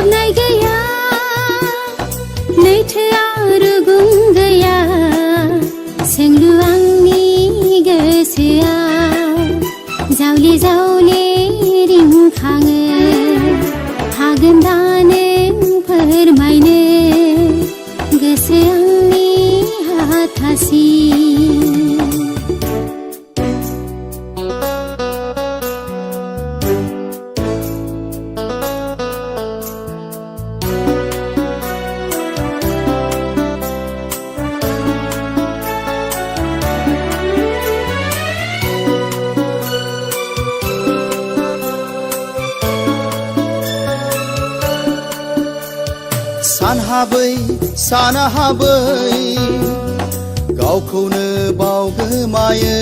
जोबनाय गैया लैथोआ रुगुं गैया सोंलु आंनि गोसोआव जावले जावले रिंखाङो हागोन दा नों फोरमायनो गोसो आंनि हाथासि सानहाबै गावखौनो बावगोमायो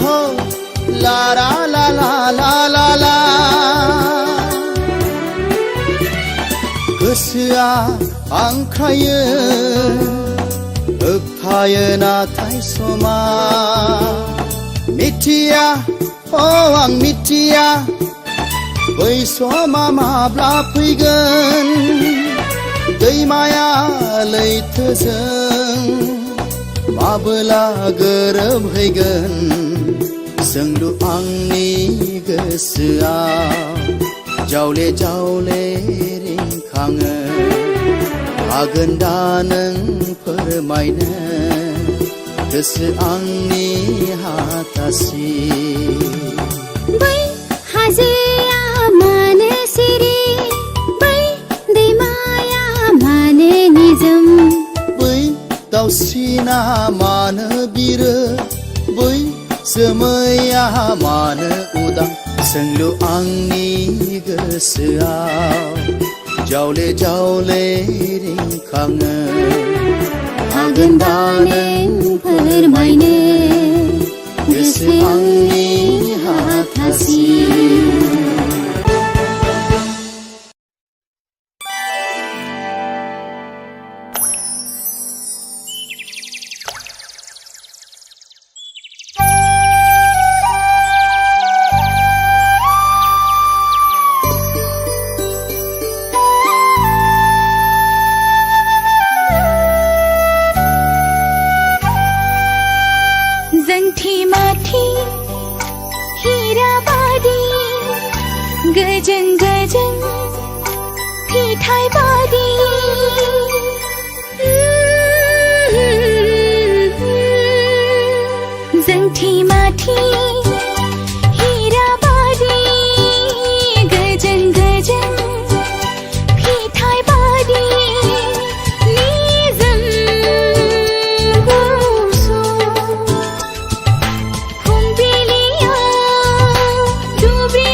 हो ला ला ला ला ला ला गोसोआ आंख्रायो होबथायो नाथाय समा मिथिया आं मिथिया बै समा माब्ला फैगोन दैमाया लैथोजों माबोला गोरोबहैगोन सोंलु आंनि गोसोआव जावले जावले रिंखाङो हागोन दा नों फोरमायनो गोसो आंनि हाथासि बै हाजोआ मानो सिरि बै दैमाया मानो निजोम बै दाउसिना मानो बिरो बै जोमैया मानो उदां सोंलु आंनि गोसोआव जावले जावले रिंखाङो हागोन दा नों फोरमायनो गोसो आंनि हाथासि गजं गजं फिथाइ बादि जोंथि माथि हीरा बादि गजं गजं फिथाइ बादि निजोम गुसु फुंबिलियाव दुब्रि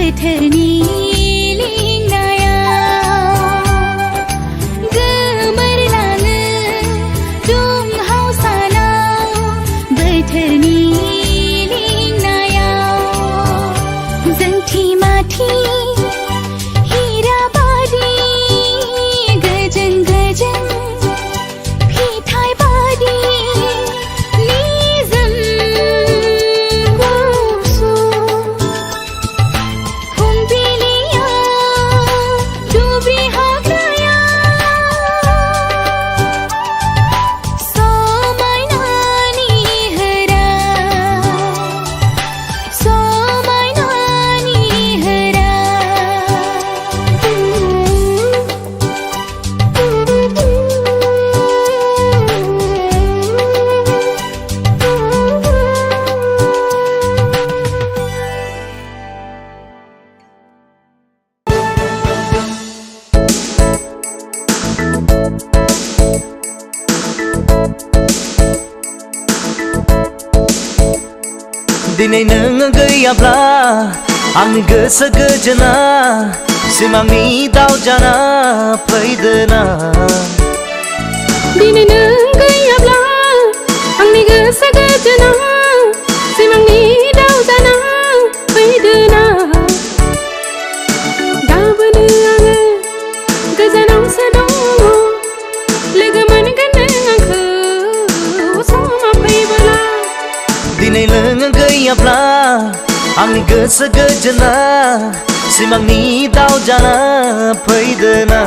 बोथोरनि लिंनायाव गोमोरलाङो दुंहाव सानाव बोथोरनि लिंनायाव जोंथि माथि हीराबादि गोजों गोजों फिथाइ बादि निजोम गुसु फुंबिलियाव दुब्रि हाग्रायाव समायनानि दिनै नों गैयाब्ला आंनि गोसो गोजोना सिमांनि दाउ जाना फैदोना दिनै नों गैयाब्ला आंनि गोसो गोजोना सिमांनि दाउ जाना फैदोना गाबोनो आङो गोजानावसो दङ लोगो मोनगोन नों आंखौ समा फैबोला दिनै नों गैयाब्ला आंनि गोसो गोजोना सिमांनि दाउ जाना फैदोना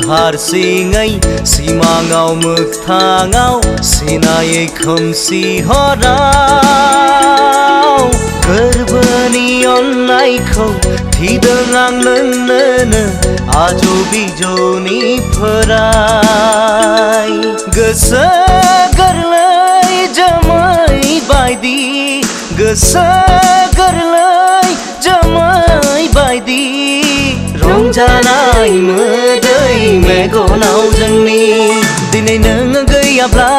हारसिङै सिमाङाव मोगथाङाव सिनायै खोमसि हराव गोरबोनि अननायखौ थिदों आं नोंनोनो आजौ बिजौनिफ्राय गोसो गोरलै जोमै बायदि गोसो गोरलै जोमै बायदि रंजानाय मोदै मेगनाव जोंनि दिनै नों गैयाब्ला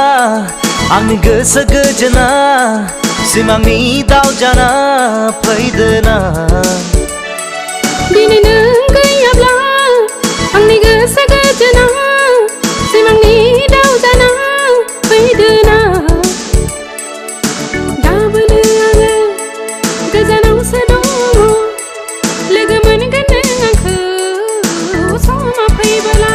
आंनि गोसो गोजोना सिमांनि दाउ जाना फैदोना दिनै नों गैयाब्ला आंनि गोसो गोजोना सिमांनि दाउ जाना फैदोना गाबोनो आङो गोजानावसो दङ लोगो मोनगोन नों आंखौ समा फैबोला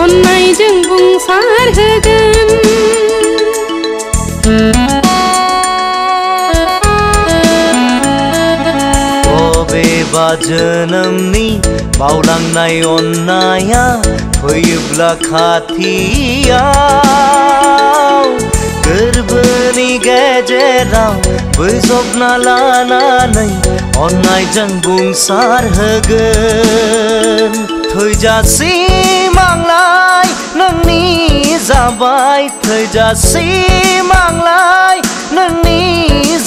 अननायजों बुंसार होगोन बबेबा जोनोमनि बावलांनाय अननाया फैयोब्ला खाथियाव गोरबोनि गेजेराव बोजबना लानानै अननायजों बुंसारहोगोन थैजासिम आंलाय नोंनि जाबाय थैजासिम आंलाय नोंनि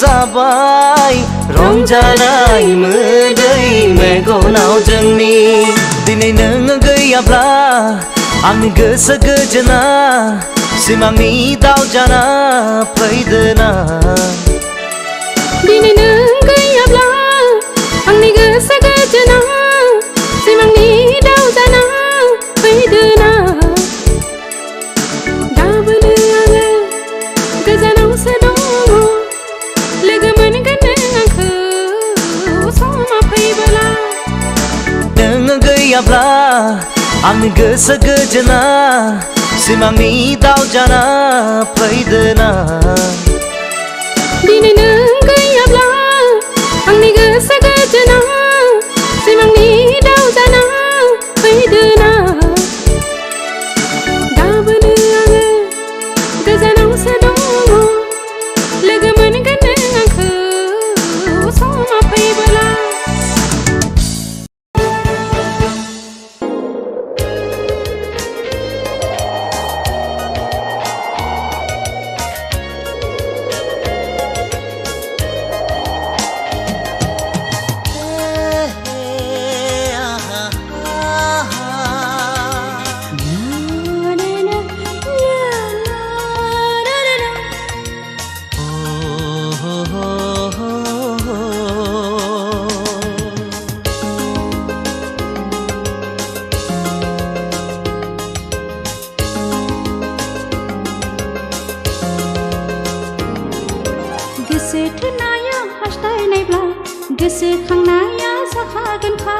जाबाय रंजानाय मोदै मेगनाव जोंनि दिनै नों गैयाब्ला आंनि गोसो गोजोना सिमांनि दाव जाना फैदोना दिनै नों गैयाब्ला आंनि गोसो गोजोना सिमांनि दाव जाना फैदोना गाबोनो आङो गोजानावसो दङ लोगो मोनगोन नों आंखौ समा फैबोला नों गैयाब्ला आंनि गोसो गोजोना सिमांनि दाव जाना फैदोना दिनै नों गैयाब्ला आंनि गोसो गोजोना सिमांनि दाव जाना फैदोना गाबोनो आङो गोजानावसो दङ लोगो मोनगोन नों आंखौ समा फैबोला गोसो थोनाया हास्थायनायब्ला गोसोखांनाया जाखागोनखा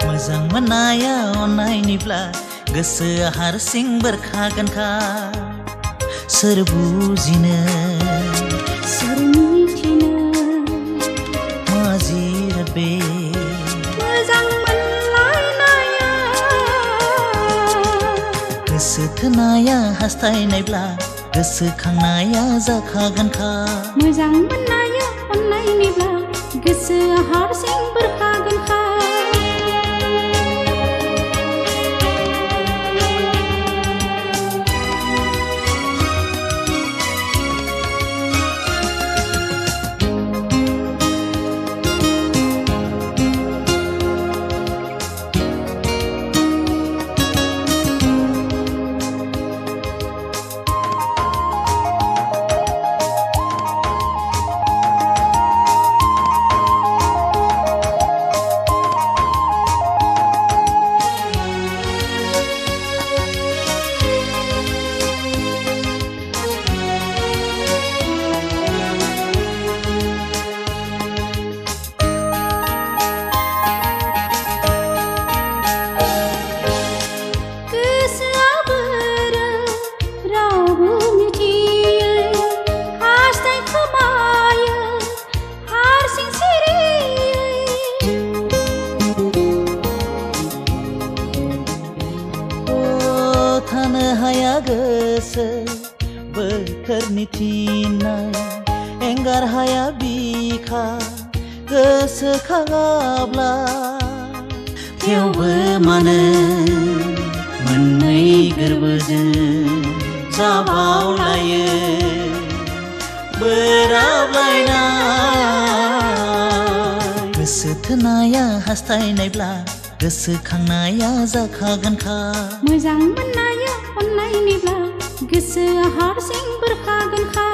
मोजां मोननाया अननायनिब्ला गोसोआ हारसिं बेरखागोनखा सोर बुजिनो सोर मिथिनो मा जिराद बे मोजां मोनलायनाया गोसो थोनाया हास्थायनायब्ला गोसोखांनाया जाखागोनखा मोजां मोननाया अननायनिब्ला गोसोआ हारसिं बेरखागोनखा गोसो बोथोरनि थिननाय एंगार हाया बिखा गोसोखाङाब्ला थेवबो मानो मोननै गोरबोजों जाबावलायो बोराबलायनाय गोसो थोनाया हास्थायनायब्ला गोसोखांनाया जाखागोनखा मोजां मोननाया अननायनिब्ला गोसोआ हारसिं बेरखागोनखा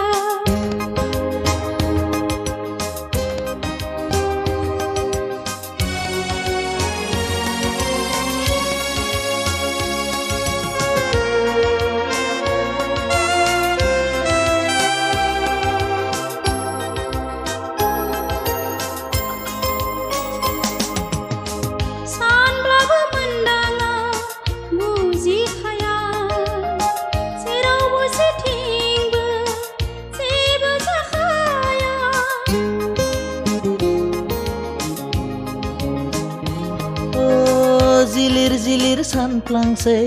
जिलिर जिलिर सानफ्लांसै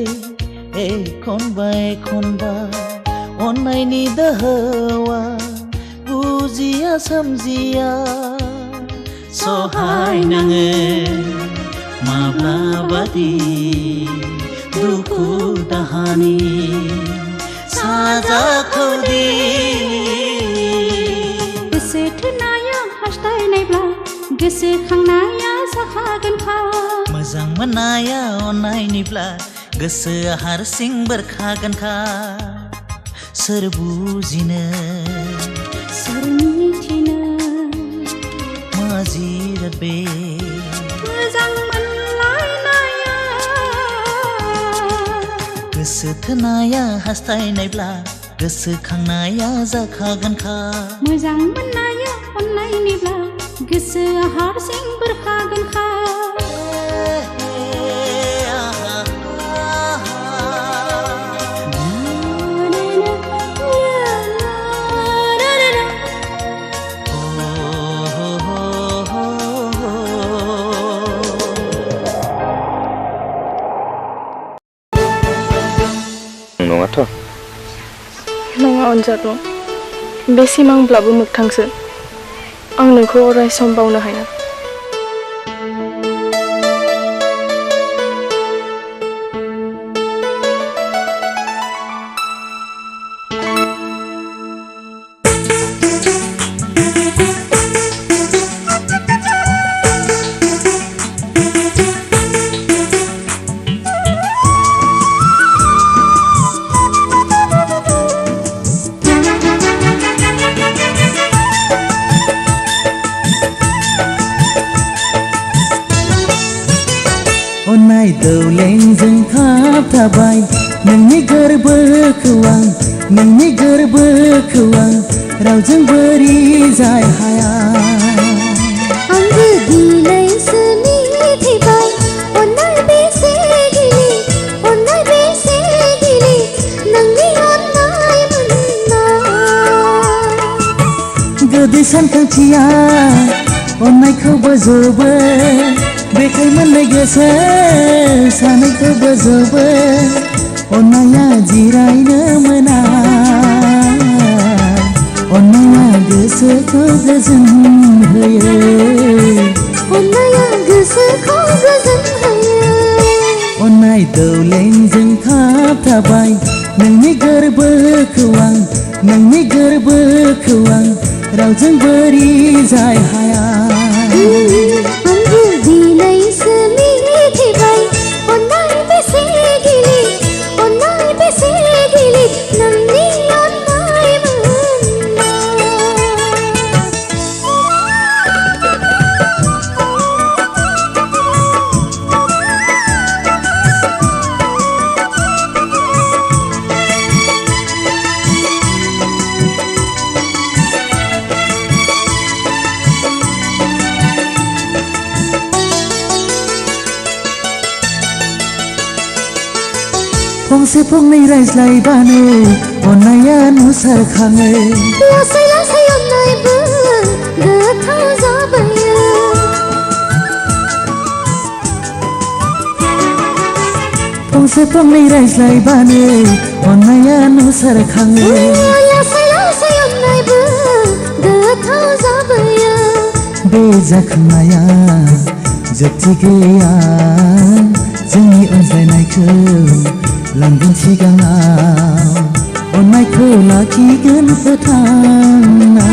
एखनबा एखनबा अन्नायनि दोहौआ बुजिया सोमजिया सहाय नाङो माब्लाबादि दुखु दाहानि साजाखौदि गोसो थोनाया हास्थायनायब्ला गोसोखांनाया जाखागोनखा मोजां मोननाया अननायनिब्ला गोसोआ हारसिं बेरखागोनखा सोर बुजिनो सोर मिथिनो मा जिराद बे मोजां मोनलायनाया गोसो थोनाया हास्थायनायब्ला गोसोखांनाया जाखागोनखा मोजां मोननाया अननायनिब्ला गोसोआ हारसिं बेरखागोनखा नङाथ' नङा अनजालु बे सिमांब्लाबो मोगथांसो आं नोंखौ अराय सम बावनो हाया अन्नाय दौलेंजों थाबथाबाय नोंनि गोरबोखौ आं रावजोंबो रिजाय हाया आंबो दिनैसो मिथिबाय अन्नाय बेसे गिलिर नोंनि अन्नाय मोननाय गोदै सानखांथिया अन्नायखौबो जोबो बेखाय मोननाय गोसो सानैखौबो जोबो अन्नाया जिरायनो मोना अन्नाया गोसोखौ गोजोन होयो अन्नाया गोसोखौ गोजोन होयो अन्नाय दौलेंजों थाबथाबाय नोंनि गोरबोखौ आं रावजोंबो रिजाय हाया आंबो दिनैसो मिथिबाय अन्नाय बेसे गिलिर नोंनि अन्नाय फंसे फंनै रायज्लायबानो अन्नाया नुसारखाङो लासै लासै अन्नायबो गोथाव जाबोयो फंसे फंनै रायज्लायबानो अन्नाया नुसारखाङो लासै लासै अन्नायबो गोथाव जाबोयो बे जाखांनाया जोबथि गैया जोंनि अनज्लायनायखौ लांगोन सिगाङाव अन्नायखौ लाखिगोन फोथांना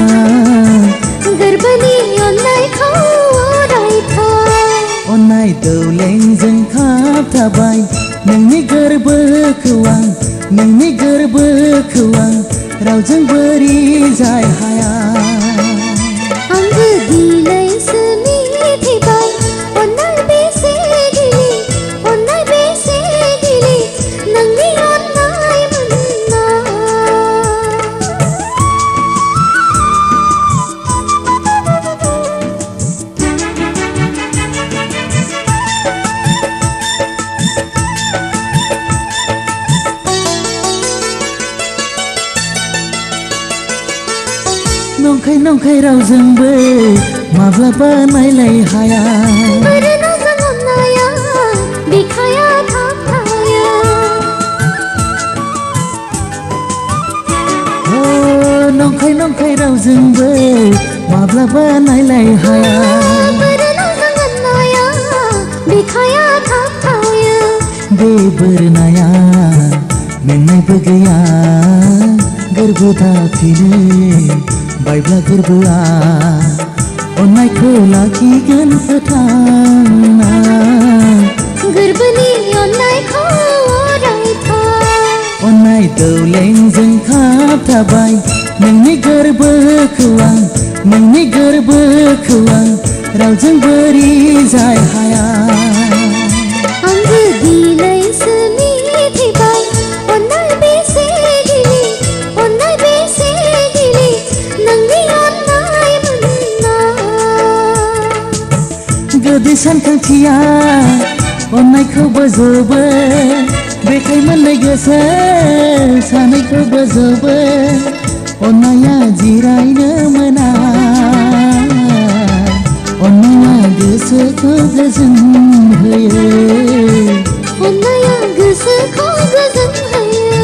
गोरबोनि अन्नायखौ अरायथा अन्नाय दौलेंजों थाबथाबाय नोंनि गोरबोखौ आं रावजोंबो रिजाय हाया आंबो दिनैसो मिथिबाय अन्नाय बेसे गिलिर नोंनि अन्नाय मोननाय नंखाय रावजोंबो माब्लाबा नायलाय हाया ओरैनो जों अन्नाया बिखाया थाबथाया नंखाय रावजोंबो माब्लाबा नायलाय हाया बोरनाजों अन्नाया बिखाया थाबथायो बे बोरनाया मेंनायबो गैया गोरबो दाफिनो बायब्ला गोरबोआ अन्नायखौ लाखिगोन फोथांना गोरबोनि अन्नायखौ अरायथा अन्नाय दौलेंजों खाबथाबाय नोंनि गोरबोखौ आं नोंनि गोरबोखौ आं रावजोंबो रिजाय हाया आंगो गिलायसो मिथिबाय अन्नाय बेसे गिलिर अन्नाय बेसे गिलिर नोंनि अन्नाय मोनना गोदै सानखांथिया अन्नायखौ बोजबो बेखाय मोननाय गोसो सानैखौ बोजबो अन्नाया जिरायनो मोना अन्नाया गोसोखौ गोजोन होयो अन्नाया गोसोखौ गोजोन होयो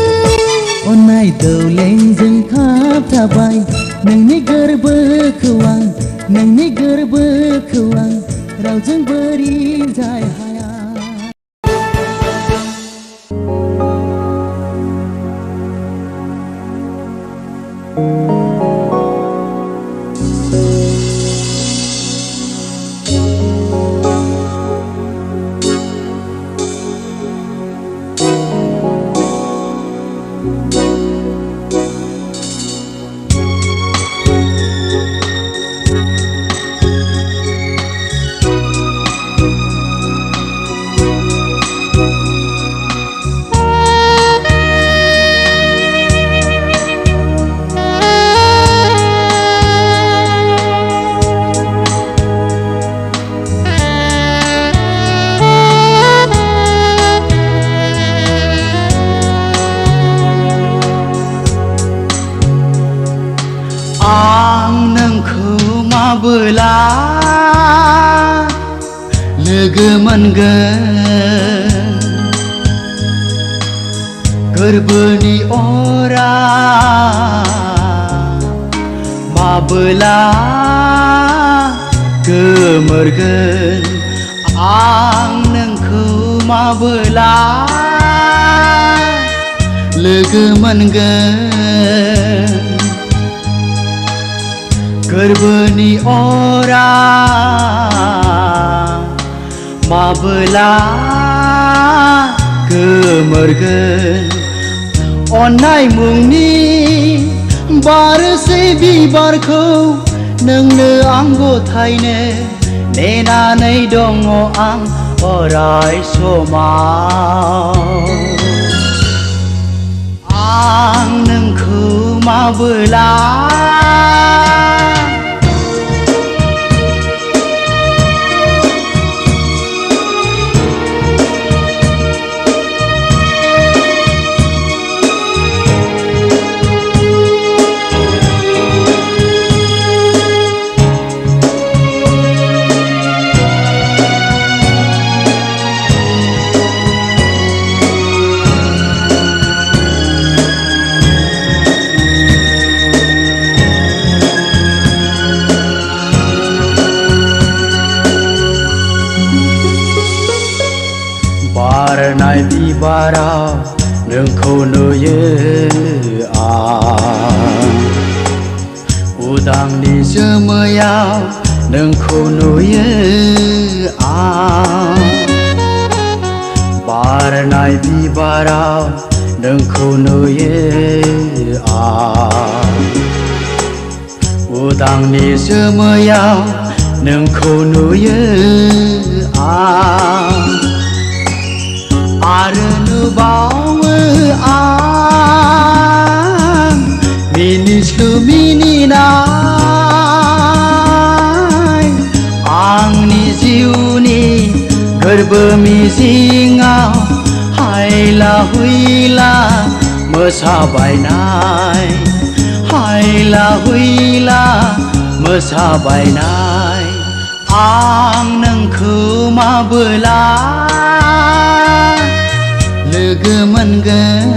अन्नाय दौलेंजों खाबथाबाय नोंनि गोरबोखौ आं नोंनि गोरबोखौ आं रावजोंबो रिजाय हाया आं नोंखौ माबोला लोगो मोनगोन गोरबोनि अरा माबोला गोमोरगोन आं नोंखौ माबोला लोगो मोनगोन गोरबोनि अरा माबोला गोमोरगोन अन्नाय मुंनि बारसे बिबारखौ नोंनो आं गथायनो नेनानै दङ आं अराय समाव आं नोंखौ माबोला बारनाय बिबाराव नोंखौ नुयो आं उदांनि जोमैयाव नोंखौ नुयो आं बारनाय बिबाराव नोंखौ नुयो आं उदांनि जोमैयाव नोंखौ नुयो आं आरो नुबावो आं मिनिस्लु मिनिनाय आंनि जिउनि गोरबो मिजिङाव हायला हुइला मोसाबायनाय हायला हुइला मोसाबायनाय आं नोंखौ माबोला लोगो मोनगोन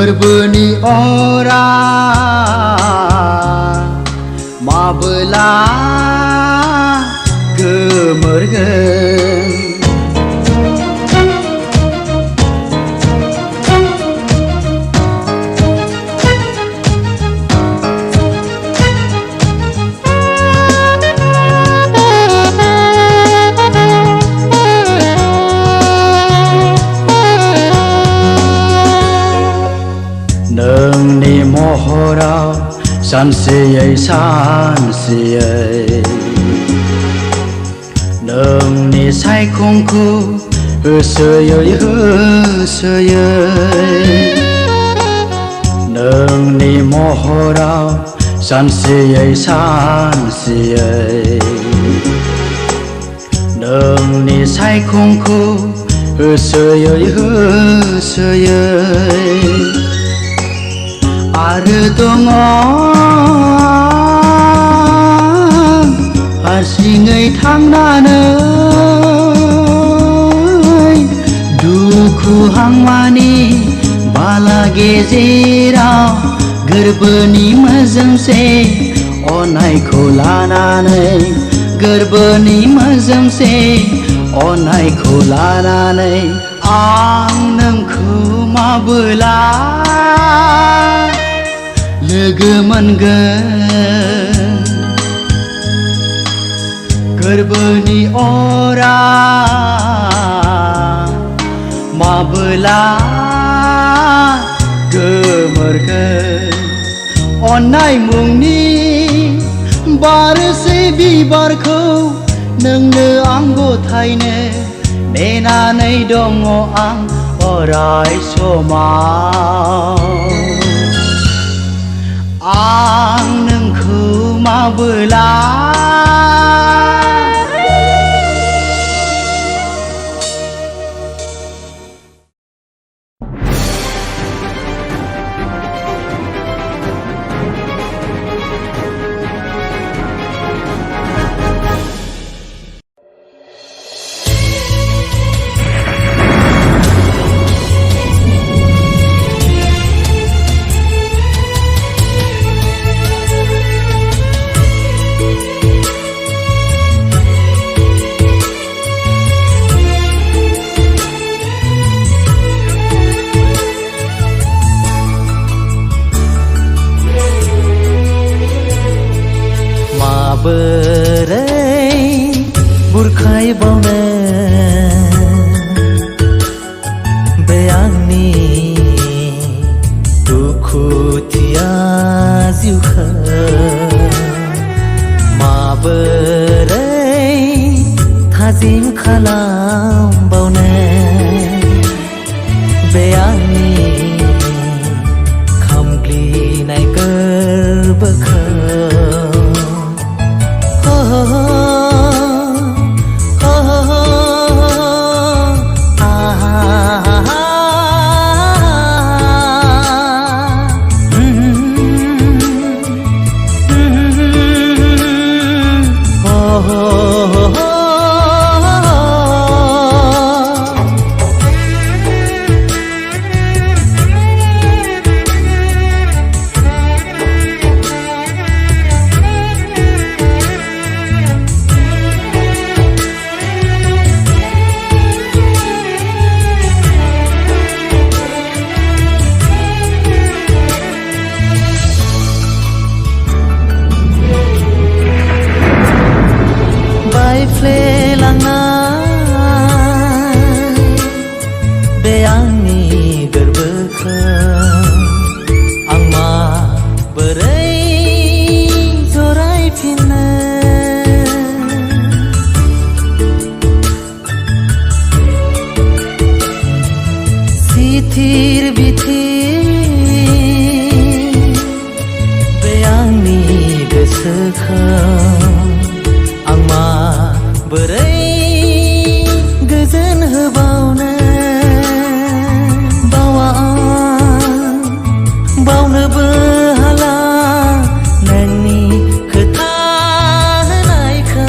गोरबोनि अरा माबोला गोमोरगोन नोंनि महराव सानसेयै सानसेयै नोंनि सायखंखौ होसोयै होसोयै नोंनि महराव सानसेयै सानसेयै नोंनि सायखंखौ होसोयै होसोयै आरो दङ हारसिङै थांनानै दुखु हांमानि बाला गेजेराव गोरबोनि मोजोमसे अनायखौ लानानै गोरबोनि मोजोमसे अनायखौ लानानै आं नोंखौ माबोला लोगो मोनगोन गोरबोनि अरा माबोला गोमोरगोन अननाय मुंनि बारसे बिबारखौ नोंनो आं गथायनो नेनानै दङ आं अराय समाव आं नोंखौ माबोला बोरै बुरखायबावनो बे आंनि दुखुथिया जिउखौ माबोरै थाजिम खालामबावनो बे आंनि खामग्लिनाय गोरबोखौ बे आंनि गोरबोखौ आं माबोरै जरायफिननो सिथिर बिथिर बे आंनि गोसोखौ आं माबोरै गोजोन होबावनो बावनोबो हाला नोंनि खोथा होनायखौ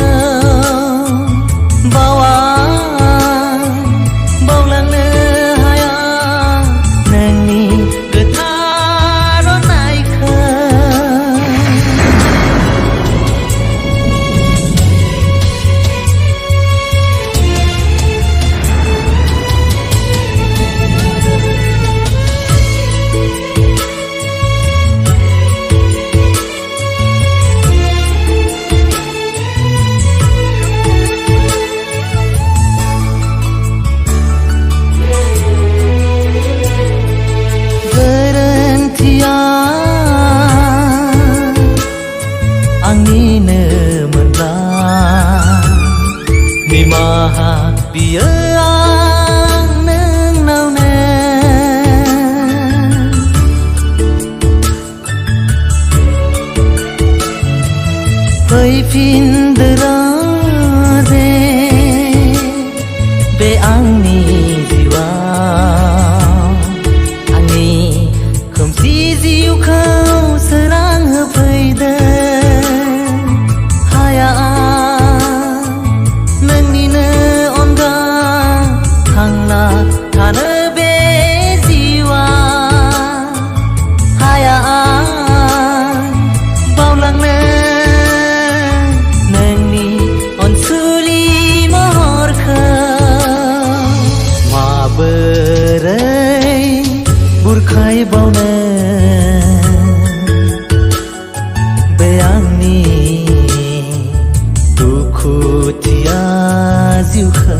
बावलांनो हाया नोंनि खोथा बहाय बावनो बे आंनि दुखुथिया जिउखौ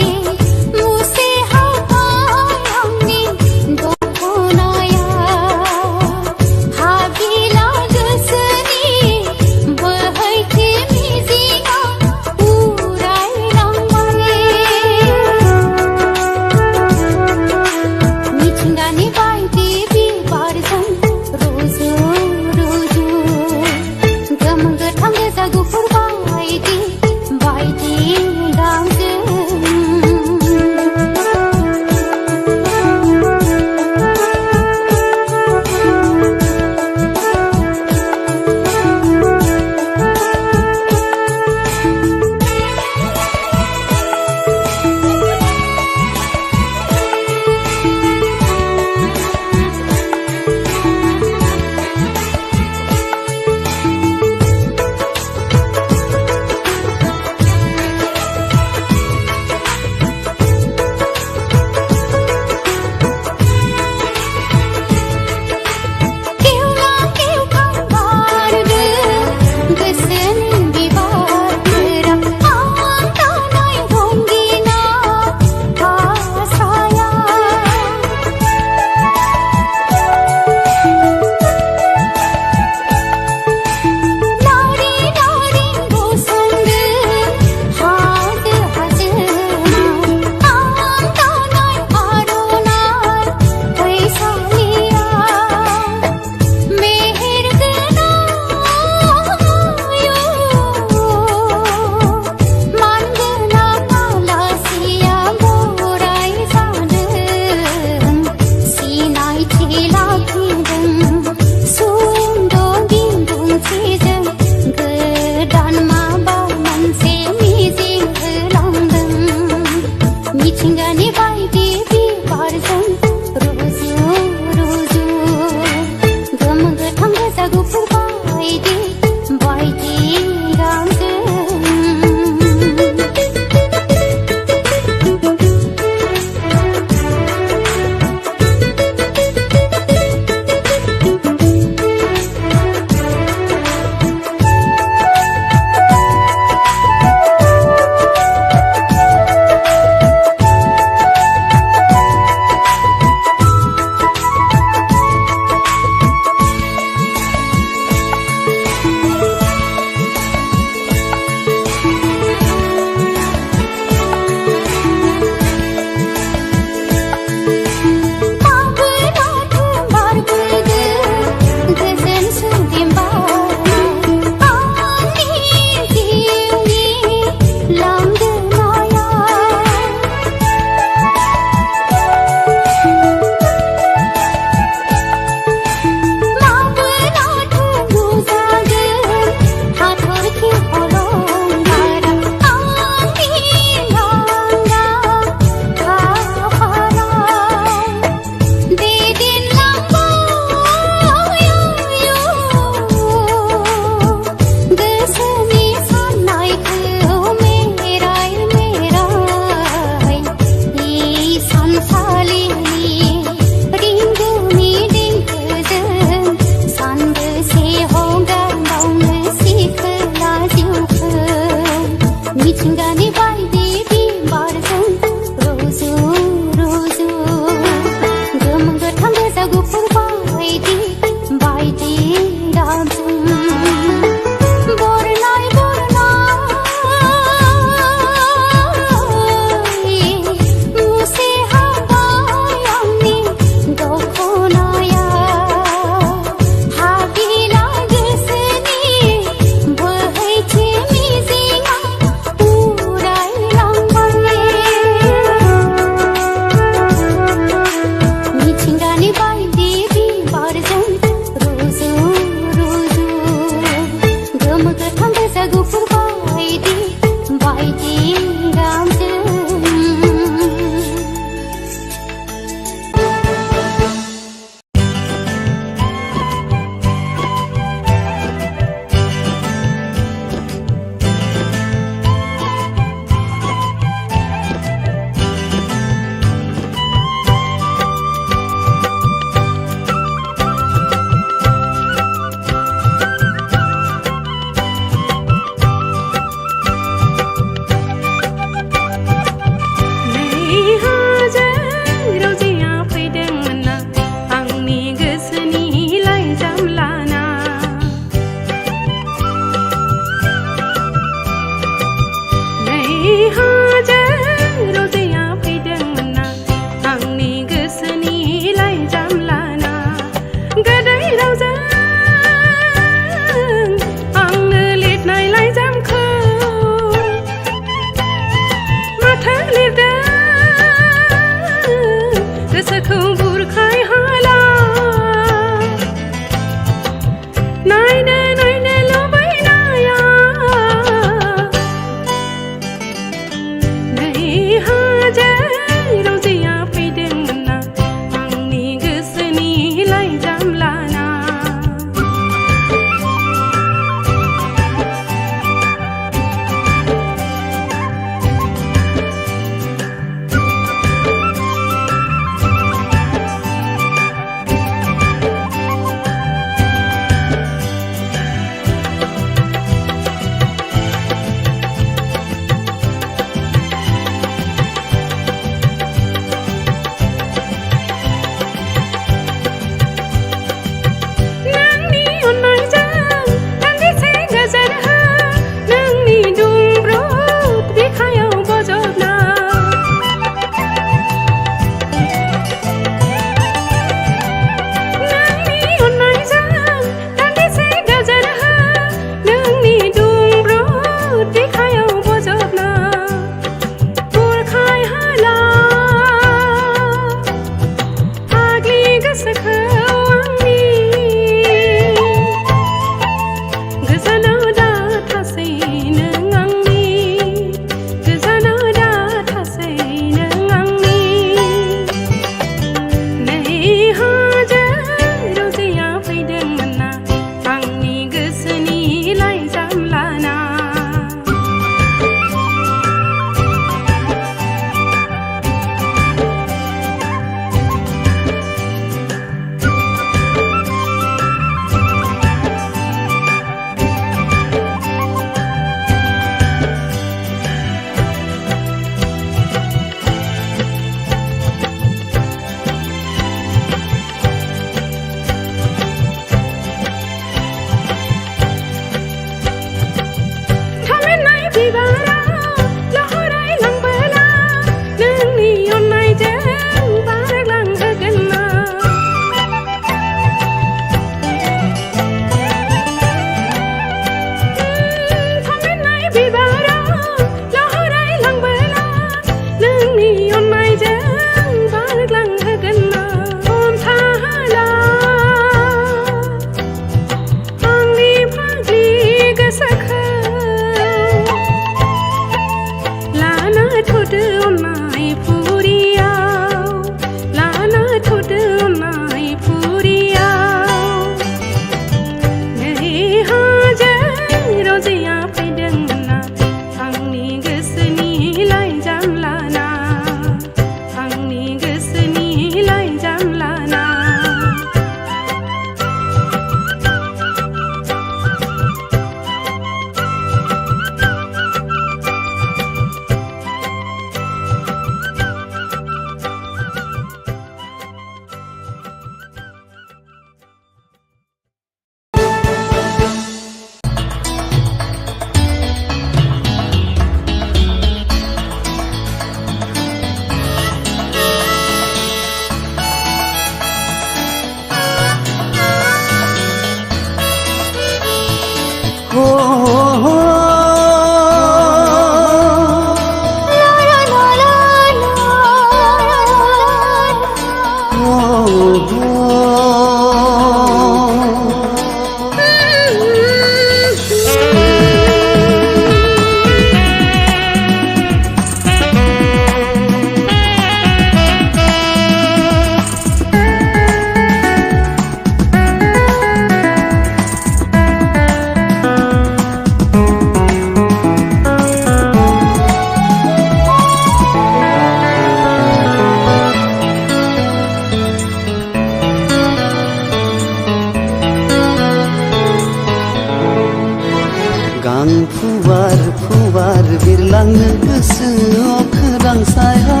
बिरलांनो गोसोआव खोरां सायाव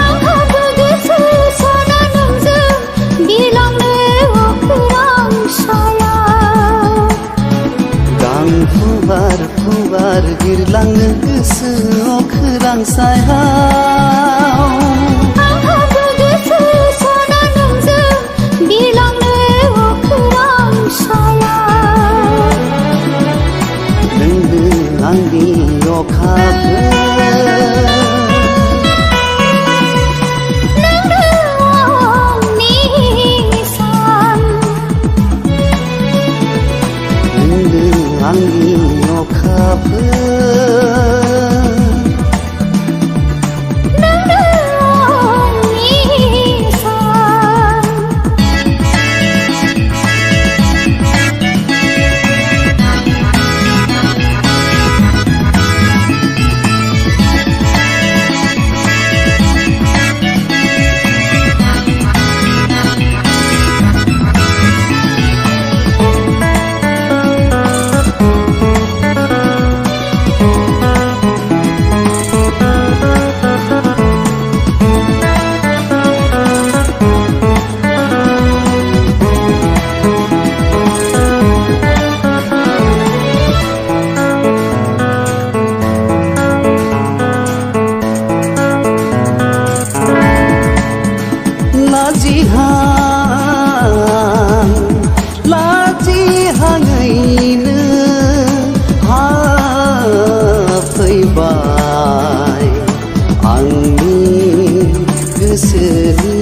आंहाबो गोसो सना नोंजों बिरलांनो खोरां सायाव गां फुवार फुवार बिरलांनो गोसोआव खोरां सायाव आंहाबो गोसो सना नोंजों बिरलांनो खोरां सायाव नोंनो आंनि अखाफोर नोंनो आंनि सान नोंनो आंनि अखाफोर नोंनो आंनि सान लाजिहाङैनो हाबफैबाय आंनि गोसोनि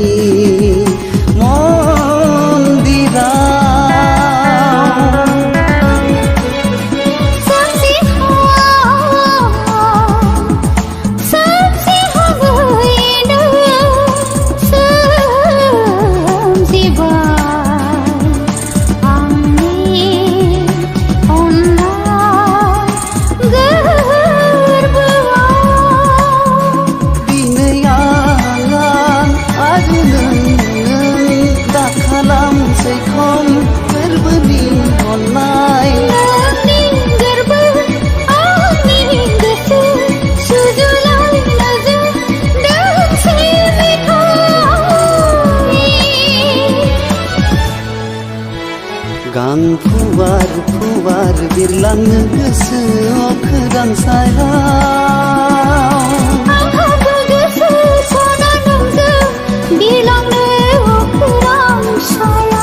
गां फुवार फुवार बिरलांनो गोसोआव खोरां सायाव आंहाबो गोसो सना नोंजों बिरलांनो खोरां सायाव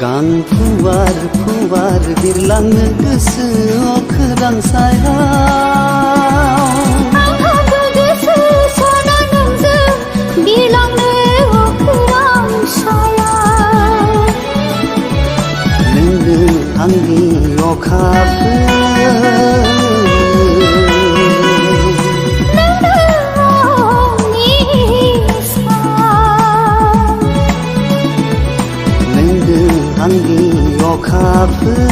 गां फुवार फुवार बिरलांनो गोसोआव खोरां सायाव आंहाबो गोसो सना नोंजों बिरलांनो खोरां सायाव नोंनो आंनि अखाफोर आंनि अखाफोर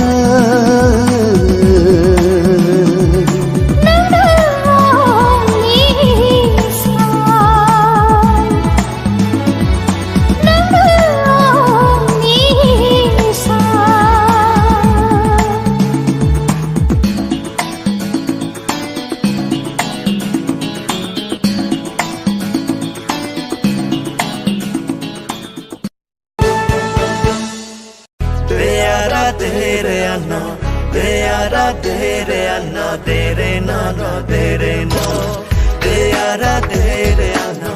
no dere no no dere no deyara dere no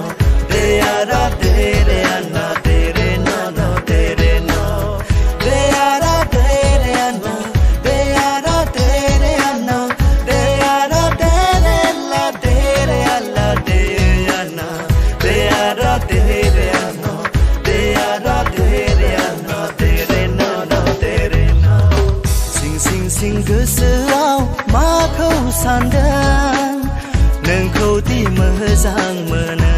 deyara dere no dere no no dere no deyara dere no deyara dere no deyara dere la dere la dere no deyara dere no deyara dere no dere no no dere no sing गोसोआव माखौ सानदों नोंखौ दि मोजां मोनो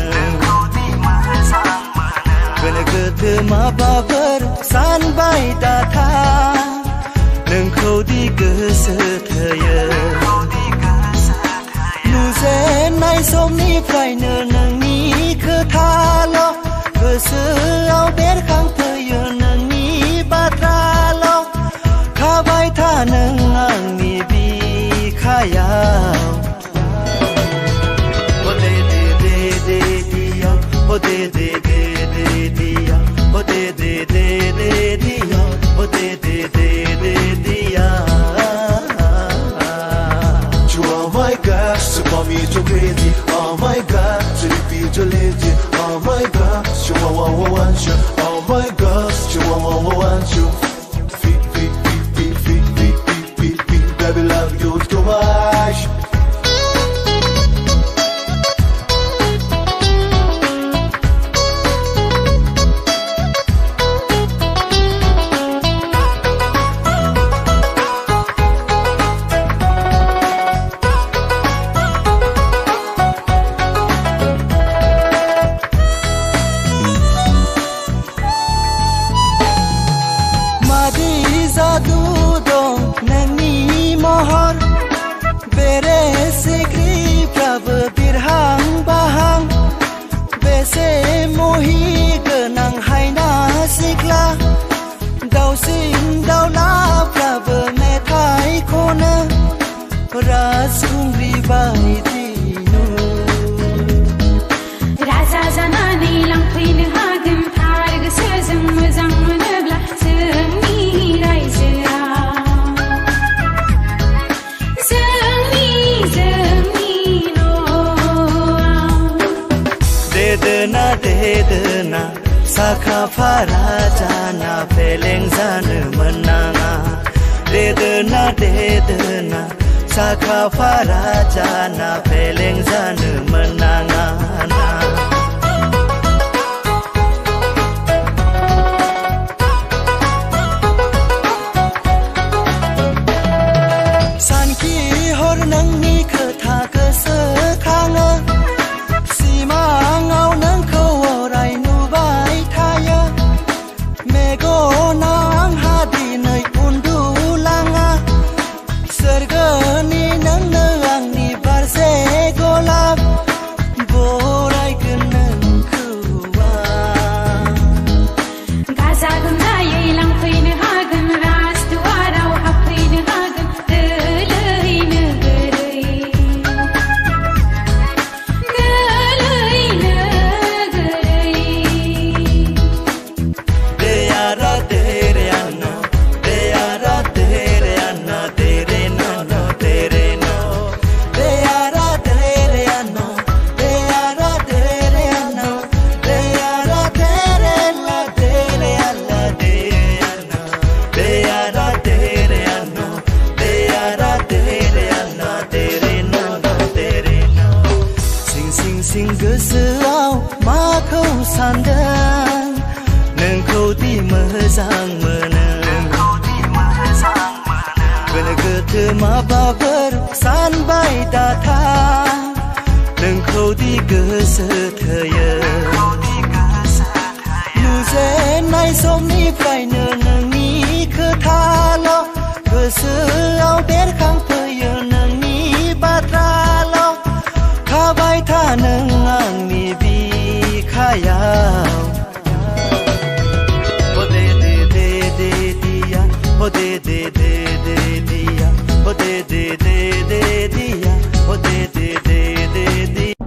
गोनो गोथो माबाफोर सानबाय दाथा नोंखौ दि गोसो थोयो नुजेननाय समनिफ्रायनो नोंनि खोथाल' गोसोआव बेरखांफैयो नोंनि बाथ्राल' खाबाय था नों आंनि बिखायाव ओ दे दे दे दे दिया ओ दे दे दे दे दिया ओ दे दे दे दे दिया ओ दे दे दे दे दिया You are my God, so call me too crazy. Oh my God, so you feel too lazy. Oh my God, you want you. Oh my God, you want you. Baby, love you too much. Madi jadu dong nani mohor bere sikrifraबो birhang bahang bese mohi गोनां हायना सिख्ला दाउसिन दाउलाफ्राबो मेथाइ खनो राजखुंग्रि बायदि राजा जानानै लांफैनो हागोन थार गोसोजों मोजां मोनोब्ला जोंनि रायजोआ देदोना साखाफारा जाना फेलें जानो मोननाङा देदोना साखाफारा जाना फेलें जानो मोननाङा सानखि हर नोंनि खोथा गोसोखाङो सिमाङाव नोंखौ अराय नुबाय थायो मेगनाव आंहा दिनै उन्दुलाङा सोरगोनि नोंनो आंनि बारसे गलाब बरायगोन नोंखौ गाजा गोमजायै लांफैनो हागोन राजदुवाराव हाबफैनो हागोन गोरलैनो गोसोआव माखौ सानदों नोंखौ दि मोजां मोनो गोनो गोथो माबाफोर सानबाय दाथा नोंखौ दि गोसो थोयो नुजेननाय समनिफ्रायनो नोंनि खोथाल' गोसोआव बेरखांफैयो नोंनि बाथ्राल' खाबाय था नों आंनि बिखायाव ओ दे दे दे दे दिया ओ दे दे दे दे दिया ओ दे दे दे दे दिया ओ दे दे दे दे दिया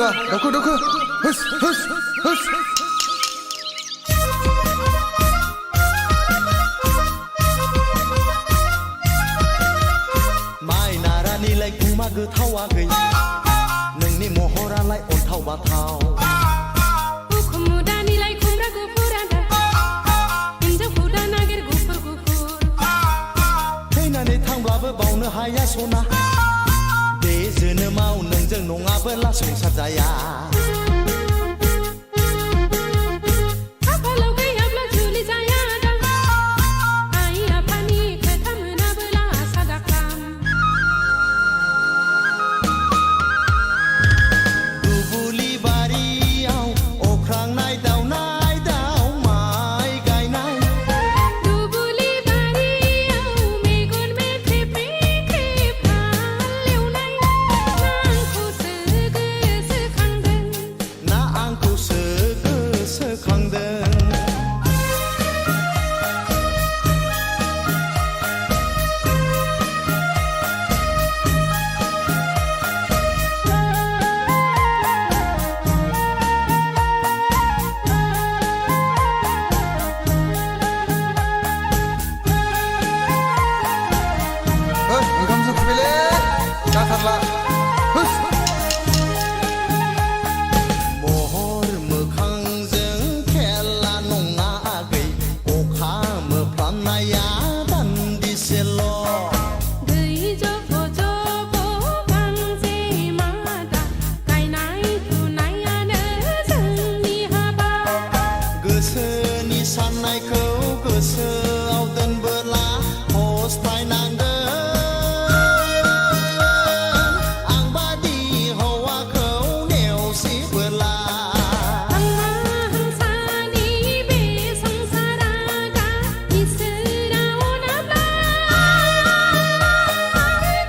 नागा दावखो दावखो हुस हुस हुस माइ नारानिलाय गुमा गोथावा गै नोंनि महरालाय अन्थाव बाथाव उखुम मुदानिलाय खुमब्रा गुफुर आदा हिन्जावखौ दा नागिर गुफुर गुफुर थैनानै थांब्लाबो बावनो हाया सना बे जोनोमाव नोंजों नङाबोला संसार जाया खाफालाव गैयाब्ला जुलि जाया आदा आइ आफानि खोथा मोनाबोला आसा दाख्लाम दुबुलि बारियाव अख्रांनाय दावनाय दाव माइ गायनाय दुबुलि बारियाव मेगन मेथेब मेथेब हालेवनाय ना आंखौसो गोसोखांदों ओंखाम संफैबायलै जाथारला हुस महर मोखांजों खेला नङा आगै अखा मोफ्लामनाया दान्दिसेल' दै जब जब गांजे मादा गायनाय फुनायानो जोंनि हाबा गोसोनि साननायखौ गोसोआव दोनबोला फस्थायनांगोन आं बादि हौवाखौ नेवसिबोला आंहा हांसानि बे संसारा गा इसोराव नाब्ला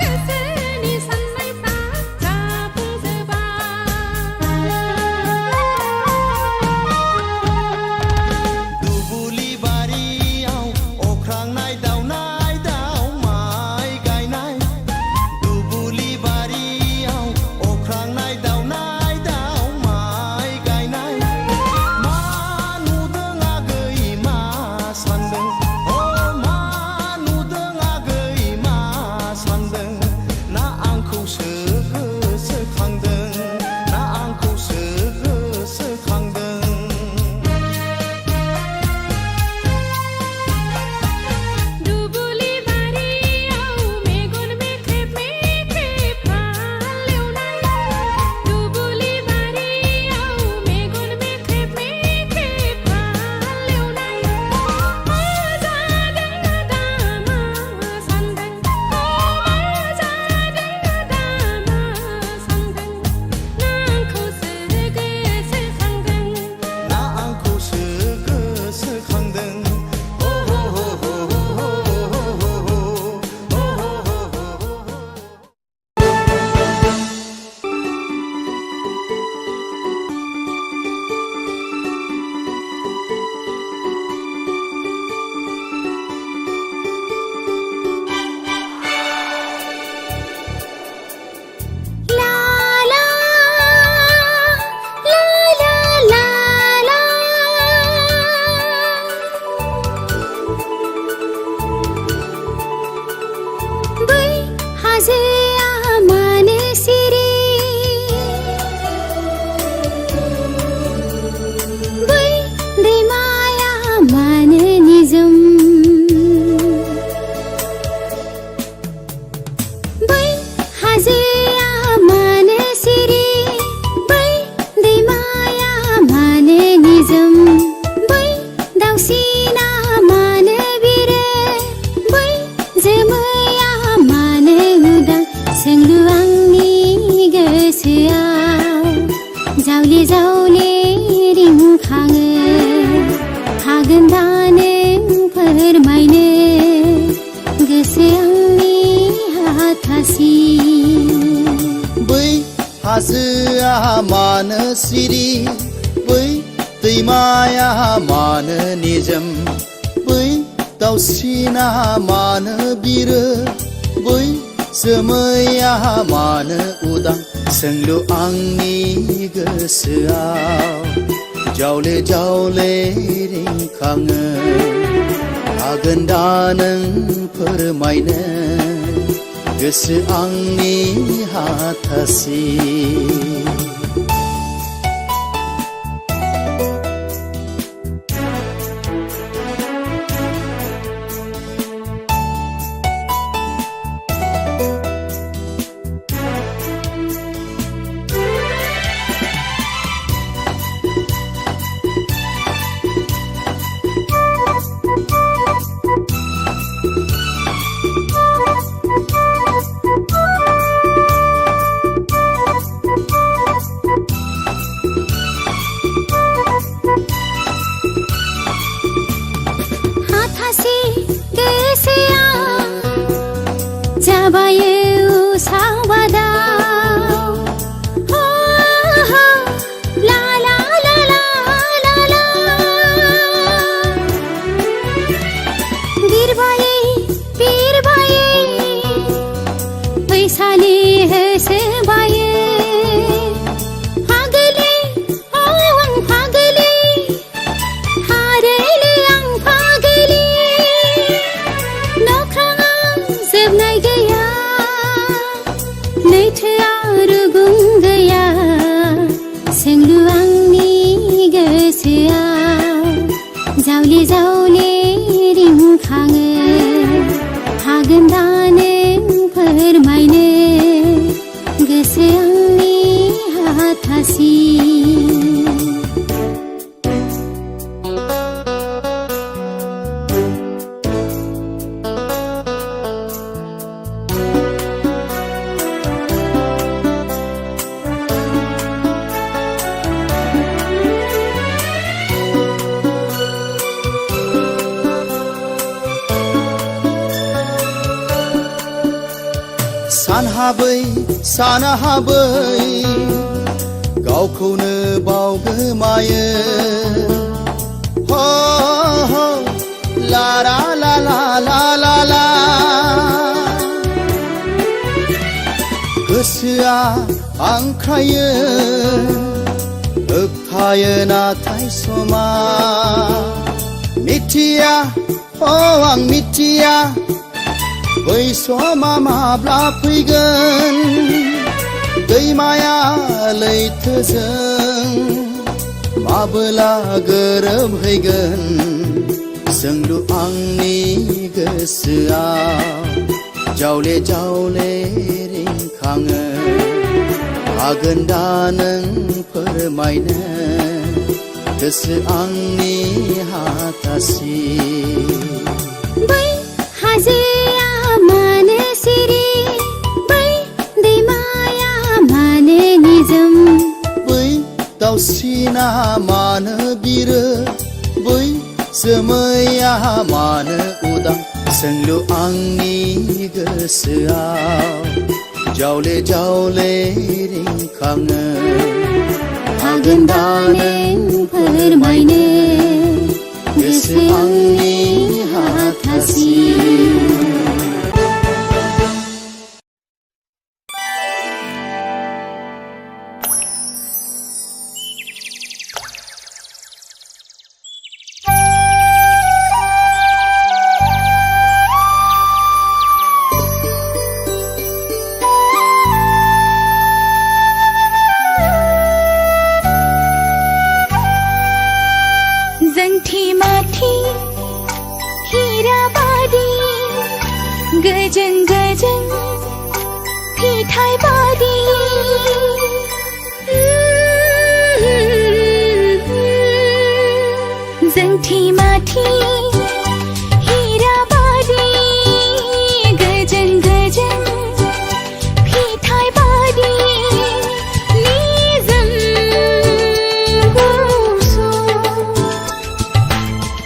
गोसोनि साननायफ्रा जाफुंजोबा दुबुलि बारियाव अख्रांनाय दावनाय दाव माइ गायनाय दुबुलि बारियाव अख्रांनाय दावनाय दाव माइ गायनाय मा नुदों आगै मा सान्दों अ मा नुदों आगै मा सान्दों ना आंखौसो गोसोखांदों ना आंखौसो गोसोखांदों दुबुलि बारियाव मेगन मेथेब मेथेब हालेवनाय दुबुलि बारियाव मेगन मेथेब मेथेब हालेवनाय मा जादों आदा मा सान्दों मा जादों आदा मा सान्दों ना आंखौसो गोसोखांदों ना आंखौसो गोसोखांदों हो हो हो हो हो हो हो हो ला ला ला ला ला बै हाजोआ मानो सिरि बै दैमाया मानो निजोम बै हाजोआ मानो सिरि बै दैमाया मानो निजोम बै दाउसिना मानो बिरो बै जोमैया मानो उदां सोंलु आंनि गोसोआव जावले जावले रिंखाङो हागोन दा नों फोरमायनो गोसो आंनि हाथासि बै हाजोआ मानो सिरि बै दैमाया मानो निजोम बै दाउसिना मानो बिरो बै जोमैया मानो उदां सोंलु आंनि गोसोआव जावले जावले रिंखाङो हागोन दा नों फोरमायनो गोसो आंनि हाथासि सानहाबै गावखौनो बावगोमायो हो हो ला ला ला ला ला ला गोसोआ आंख्रायो होबथायो नाथाय समा मिथिया आं मिथिया बै समा माब्ला फैगोन दैमाया लैथोजों माबोला गोरोबहैगोन सोंलु आंनि गोसोआव जावले जावले रिंखाङो हागोन दा नों फोरमायनो गोसो आंनि हाथासि बै हाजोआ मानो सिरि बै दैमाया मानो निजोम बै दाउसिना मानो बिरो बै जोमैया मानो उदां सोंलु आंनि गोसोआव जावले जावले रिंखाङो हागोन दा नों फोरमायनो गोसो आंनि हाथासि गजन गजन फिथाइ बादी जोंथि माथि हीरा बादी गजन गजन फिथाइ बादी निजोम गुसु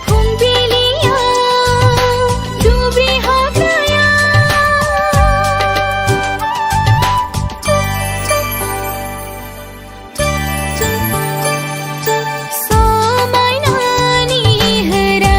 फुंबिलिया दुब्रि हाग्राया समायनानि होरा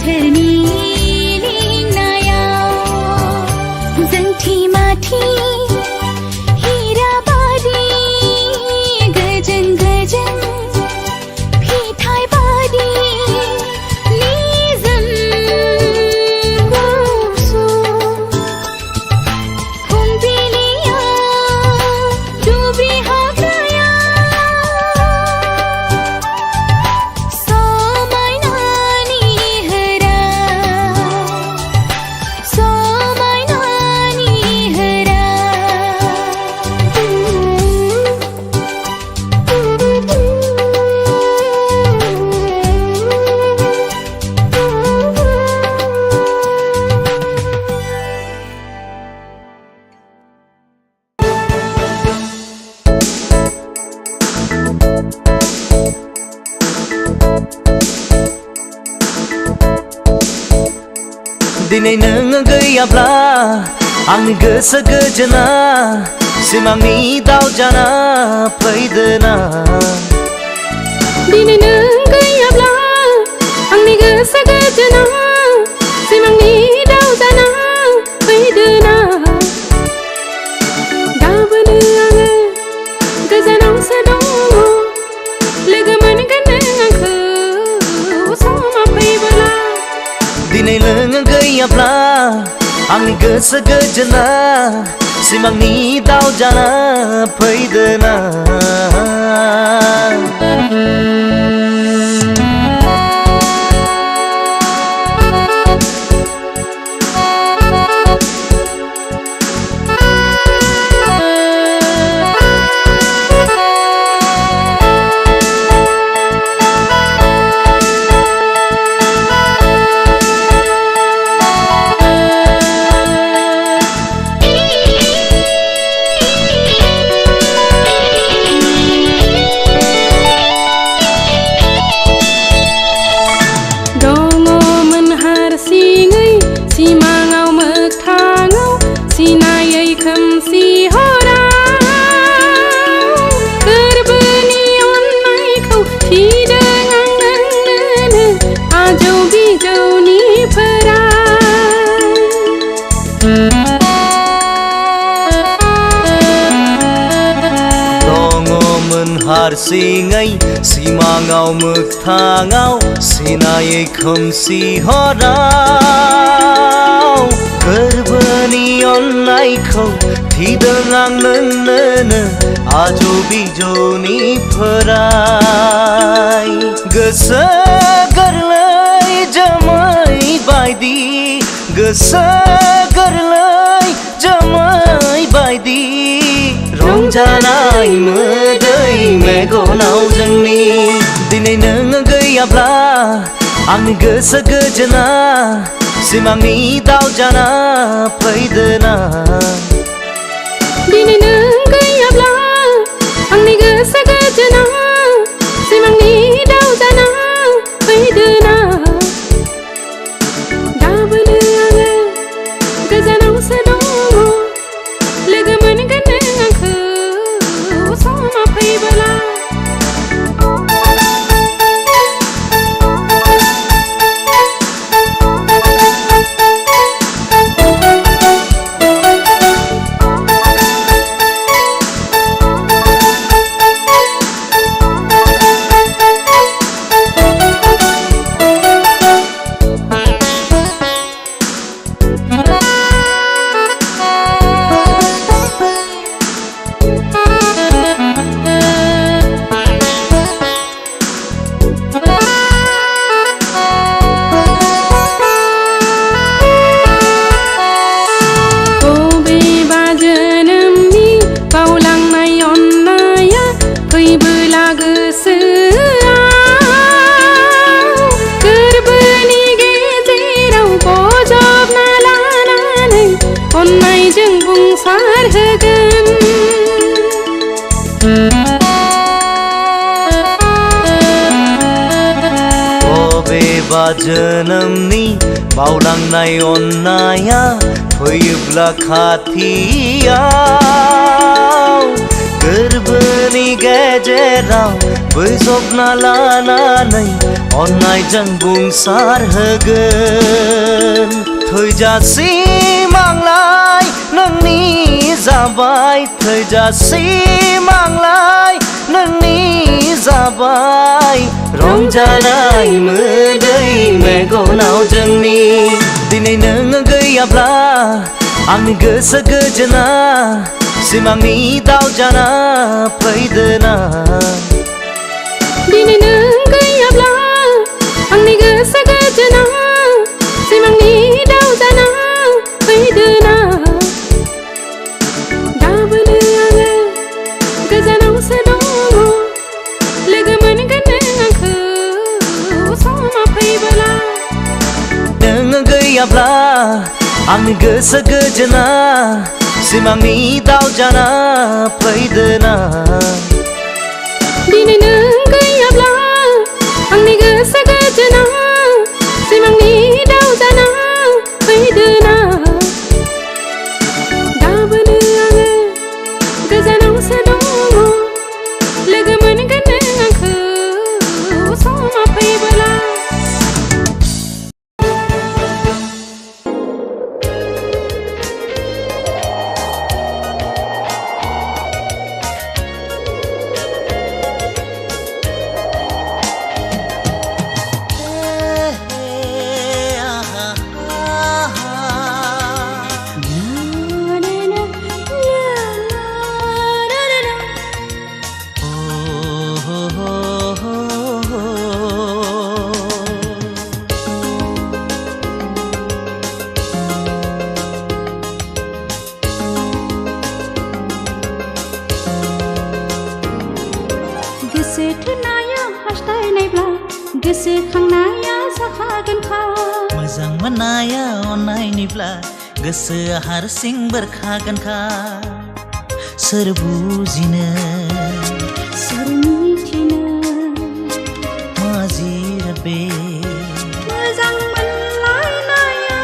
लैथोनि लिंनायाव जोंथि माथि हीराबादि गोजों गोजों फिथाइ बादि निजोम गुसु फुंबिलियाव दुब्रि हाग्रायाव समायनानि होरा समायनानि होरा दिनै नों गैयाब्ला आंनि गोसो गोजोना सिमांनि दाव जाना फैदोना दिनै नों गैयाब्ला आंनि गोसो गोजोना सिमांनि दाव जाना फैदोना गाबोनो आङो गोजानावसो दङ लोगो मोनगोन नों आंखौ समा फैबोला दिनै नों गैयाब्ला आंनि गोसो गोजोना सिमांनि दाव जाना फैदोना दङमोन हारसिङै सिमाङाव मोगथाङाव सिनायै खोमसि हराव गोरबोनि अननायखौ थिदों आं नोंनोनो आजौ बिजौनि दङमोन हारसिङै सिमाङाव मोगथाङाव सिनायै खोमसि हराव गोरबोनि अननायखौ थिदों आं नोंनोनो आजौ बिजौनि फोराय गोसो गोरलै जोमै बायदि गोसो गोरलै जोमै बायदि रंजानाय मोदै मेगनाव जोंनि दिनै नों गैयाब्ला आंनि गोसो गोजोना सिमांनि दाव जाना फैदोना दिनै नों गैयाब्ला आंनि गोसो गोजोना सिमांनि दाव जाना फैदोना गाबोनो आङो गोजानावसो दङ लोगो मोनगोन नों आंखौ समा फैबोला अननायजों बुंसारहोगोन बबेबा जोनोमनि बावलांनाय अननाया फैयोब्ला खाथियाव गोरबोनि गेजेराव बोजबना लानानै अननायजों बुंसारहोगोन थैजासिम आंलाय नोंनि जाबाय थैजासिम आंलाय नोंनि जाबाय रंजानाय मोदै मेगनाव जोंनि दिनै नों गैयाब्ला आंनि गोसो गोजोना सिमांनि दाव जाना फैदोना दिनै नों गैयाब्ला आंनि गोसो गोजोना सिमांनि दाव जाना फैदोना गाबोनो आङो गोजानावसो दङ लोगो मोनगोन नों आंखौ समा फैबोला नों गैयाब्ला आंनि गोसो गोजोना सिमांनि दाव जाना फैदोना दिनै नों गैयाब्ला आंनि गोसो गोजोना सिमांनि दाव जाना फैदोना गाबोनो आङो गोजानावसो दङ लोगो मोनगोन नों आंखौ समा फैबोला गोसो थोनाया हास्थायनायब्ला गोसोखांनाया जाखागोनखा मोजां मोननाया अननायनिब्ला गोसोआ हारसिं बेरखागोनखा सोर बुजिनो सोर मिथिनो मा जिराद बे मोजां मोनलायनाया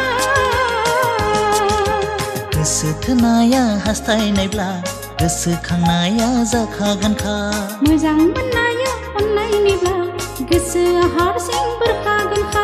गोसो थोनाया हास्थायनायब्ला गोसोखांनाया जाखागोनखा मोजां मोननाया अननायनिब्ला गोसोआ हारसिं बेरखागोनखा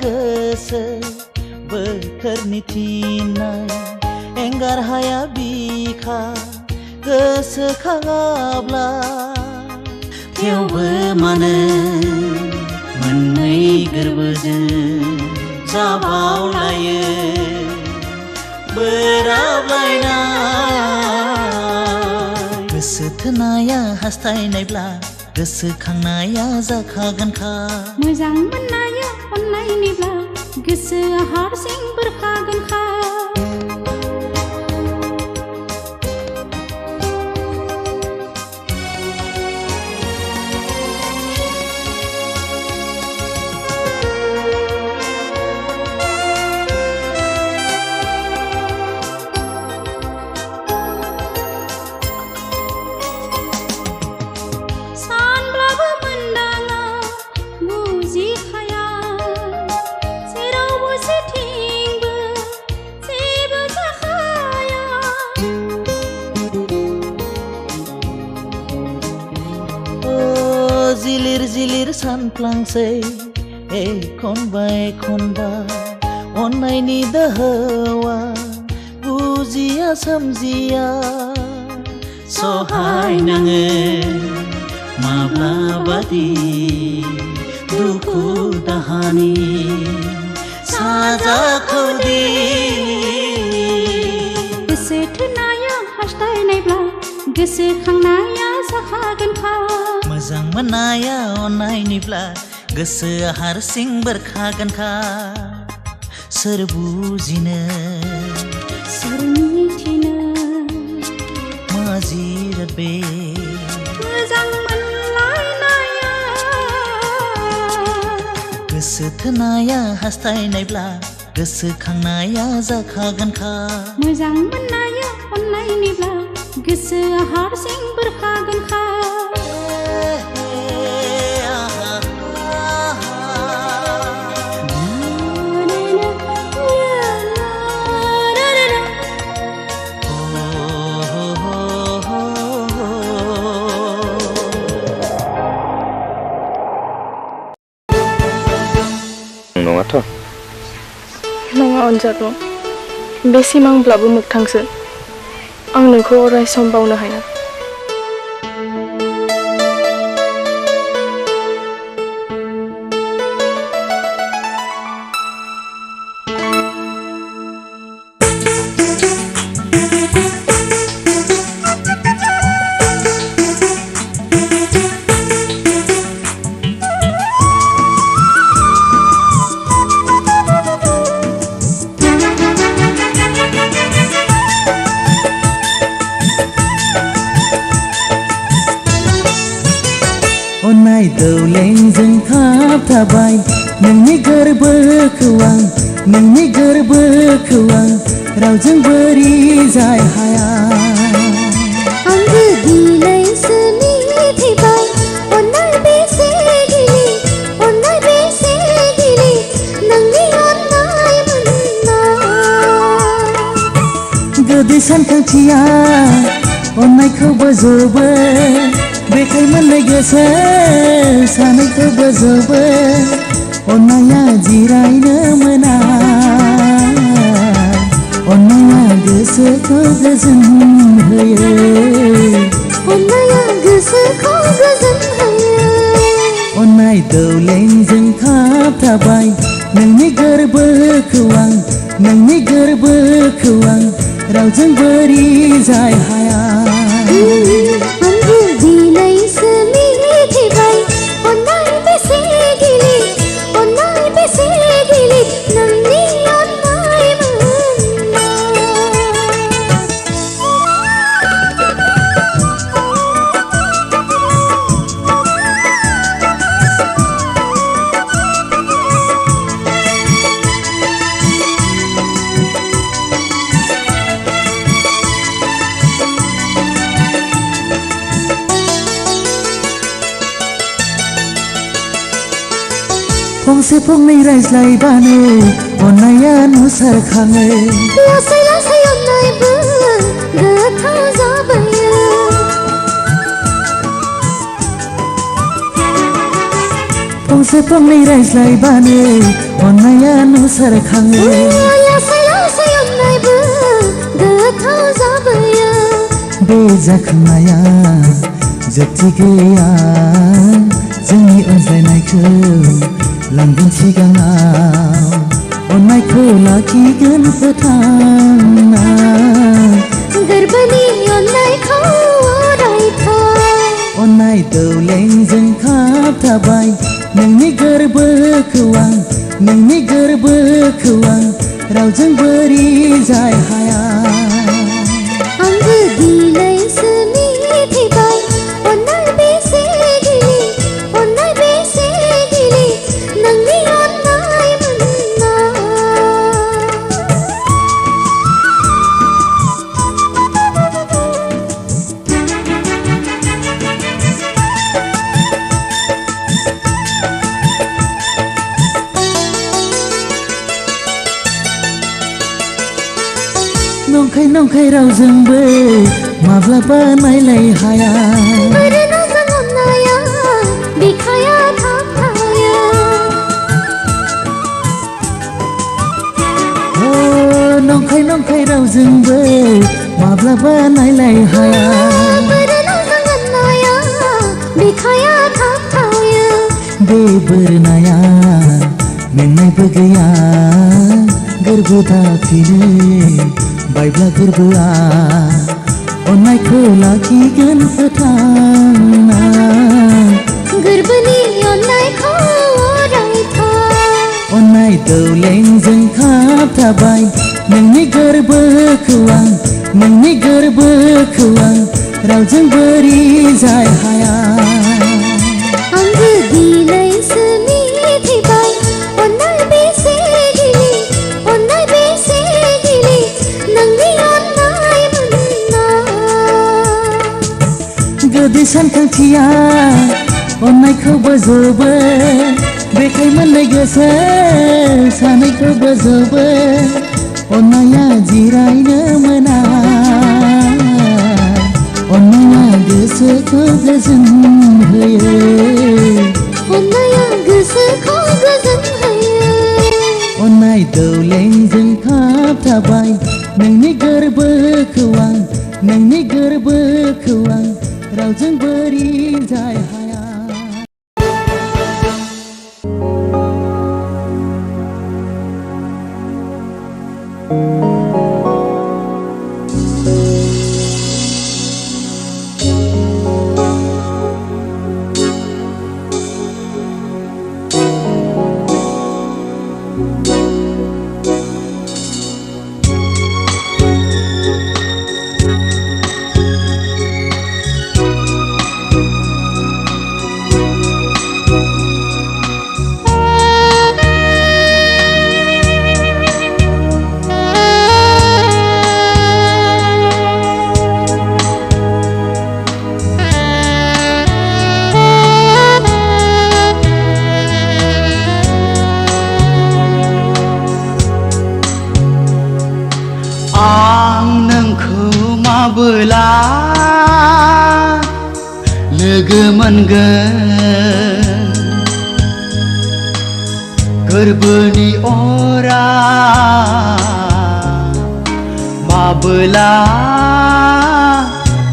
गोसो बोथोरनि थिननाय एंगार हाया बिखा गोसोखाङाब्ला थेवबो मानो मोननै गोरबोजों जाबावलायो बोराबलायनाय गोसो थोनाया हास्थायनायब्ला गोसोखांनाया जाखागोनखा मोजां मोननाया अननायनिब्ला गोसोआ हारसिं बेरखागोनखा जिलिर जिलिर सानफ्लांसै एखनबा एखनबा अन्नायनि दोहौआ बुजिया सोमजिया सहाय नाङो माब्लाबादि दुखु दाहानि साजाखौदि गोसो थोनाया हास्थायनायब्ला गोसोखांनाया जाखागोनखा मोजां मोननाया अननायनिब्ला गोसोआ हारसिं बेरखागोनखा सोर बुजिनो सोर मिथिनो मा जिराद बे मोजां मोनलायनाया गोसो थोनाया हास्थायनायब्ला गोसोखांनाया जाखागोनखा मोजां मोननाया अननायनिब्ला गोसोआ हारसिं बेरखागोनखा नङाथ' नङा अनजालु बे सिमांब्लाबो मोगथांसो आं नोंखौ अराय सम बावनो हाया अन्नाय दौलेंजों खाबथाबाय नोंनि गोरबोखौ आं नोंनि गोरबोखौ आं रावजों बोरि जाय हाया आंबो दिनैसो मिथिबाय अन्नाय बेसे गिलिर अन्नाय बेसे गिलिर नोंनि अन्नाय मोननाय गोदै सानखांथिया अन्नायखौ बोजबो बेखाय मोननाय गोसो सानैखौ बोजबो अन्नाया जिरायनो मोना अन्नाया गोसोखौ गोजोन होयो अन्नाया गोसोखौ गोजोन होयो अन्नाय दौलेंजों खाबथाबाय नोंनि गोरबोखौ आं नोंनि गोरबोखौ आं रावजों बोरि जाय हाया आंबो दिनैसो मिथिबाय अन्नाय बेसे गिलिर अन्नाय बेसे गिलिर नोंनि अन्नाय फंसे फंनै रायज्लायबानो अन्नाया नुसारखाङो लासै लासै अन्नायबो गोथाव जाबोयो फंसे फंनै रायज्लायबानो अन्नाया नुसारखाङो लासै लासै अन्नायबो गोथाव जाबोयो बे जाखांनाया जोबथि गैया जोंनि अनज्लायनायखौ लांगोन सिगाङाव अन्नायखौ लाखिगोन फोथांना गोरबोनि अन्नायखौ अरायथा अन्नाय दौलेंजों खाबथाबाय नोंनि गोरबोखौ आं नोंनि गोरबोखौ आं रावजों बोरि जाय हाया आंबो दिनैसो मिथिबाय अन्नाय बेसे गिलिर अन्नाय बेसे गिलिर नोंनि अन्नाय मोननाय नंखाय नंखाय रावजोंबो माब्लाबा नायलाय हाया मोजां अन्नाया बिखाया थाबथाया बिखाया थाबथायो बे बोरनाया मेंनायबो गैया गोरबो दाफिनो बायब्ला गोरबोआ अननायखौ लाखिगोन फोथांना गोरबोनि अननायखौ अरायथा अननाय दौलेंजों खाबथाबाय नोंनि गोरबोखौ आं नोंनि गोरबोखौ आं रावजोंबो रिजाय हाया आंगो गिलायसो मिथिबाय अननाय बेसे गिलि अननाय बेसे गिलि नोंनि अननाय मोनना गोदै सानखांथिया अननायखौ बोजबो बेखाय मोननाय गोसो सानैखौ बोजबो अननाया जिरायनो मोना अननाया गोसोखौ गोजोन होयो अननाया गोसोखौ गोजोन होयो अननाय दौलेंजों खाबथाबाय नोंनि गोरबोखौ आं नोंनि गोरबोखौ आं रावजोंबो रिजाय हाया आं नोंखौ माबोला लोगो मोनगोन गोरबोनि अरा माबोला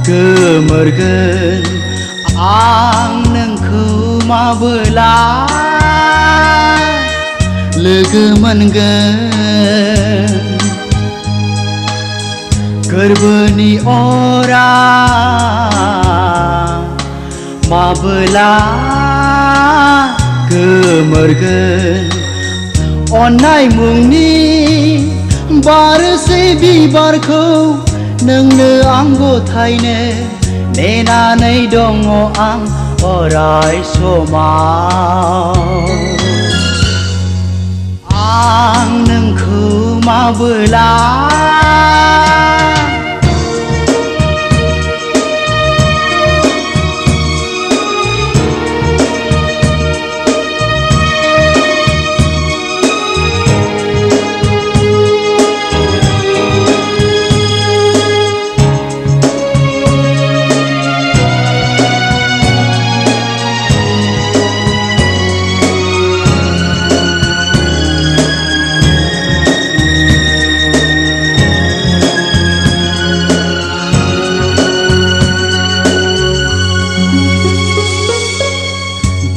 गोमोरगोन आं नोंखौ माबोला लोगो मोनगोन गोरबोनि अरा माबोला गोमोरगोन अननाय मुंनि बारसे बिबारखौ नोंनो आं गथायनो नेनानै दङ आं अराय समाव आं नोंखौ माबोला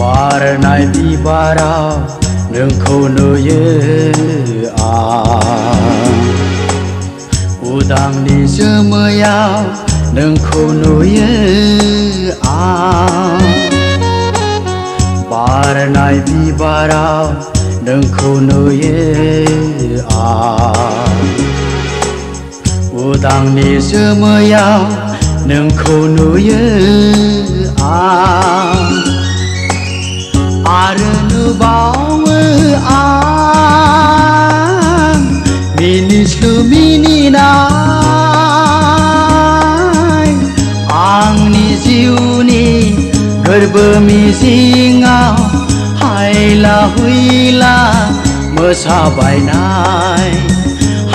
बारनाय बिबाराव नोंखौ नुयो आं उदांनि जोमैयाव नोंखौ नुयो आं बारनाय बिबाराव नोंखौ नुयो आं उदांनि जोमैयाव नोंखौ नुयो आं आरो नुबावो आं मिनिस्लु मिनिनाय आंनि जिउनि गोरबो मिजिङाव हायला हुइला मोसाबायनाय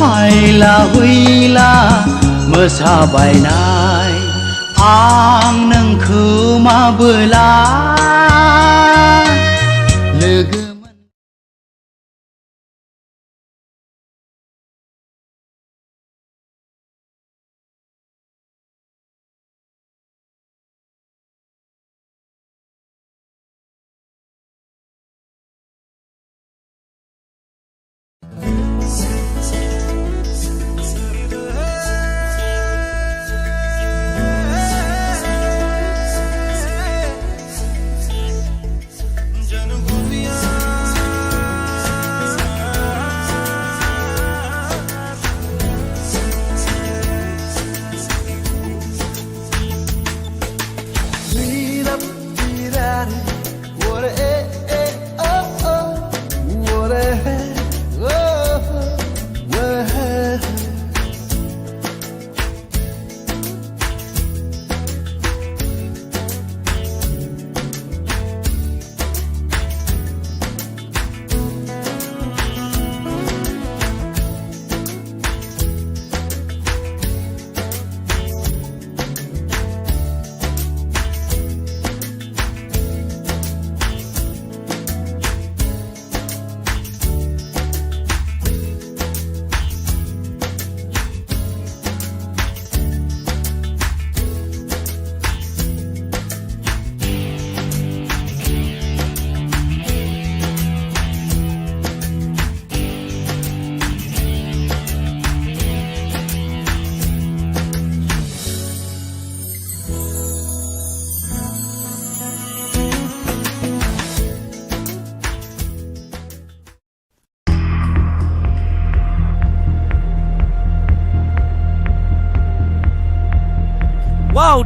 हायला हुइला मोसाबायनाय आं नोंखौ माबोला लोगो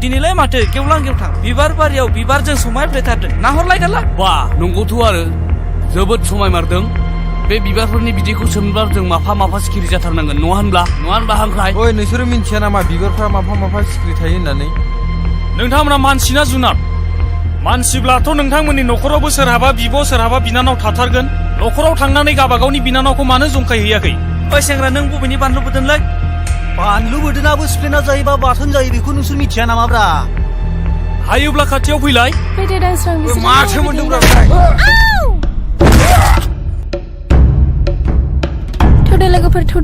दिनैलाय माथो गेवलां गेवथां बिबार बारियाव बिबारजों समायफ्लेथारदों नाहरलाय गाला बा नंगौथ' आरो जोबोद समायमारदों बे बिबारफोरनि बिदैखौ सोमब्ला जों माफा सिखिरि जाथारनांगोन नङा होनब्ला हांख्राय ओइ नोंसोरो मिन्थिया नामा बिबारफ्रा माफा सिखिरि थायो होननानै नोंथांमोना मानसि ना जुनार मानसिब्लाथ' नोंथांमोननि न'खरावबो सोरहाबा बिब' सोरहाबा बिनानाव थाथारगोन न'खराव थांनानै गाबागावनि बिनानावखौ मानो जंखायहैयाखै ओइ सेंग्रा नों बबेनि बानलु बोदोनलै बानलु बोरदोनाबो सिफ्लेना जायोबा बाथोन जायो बेखौ नोंसोर मिथिया नामाब्रा हायोब्ला खाथियाव फैलाय फैदो दानस्रां माथो मोनदोंब्रा थौदो लोगोफोर थौ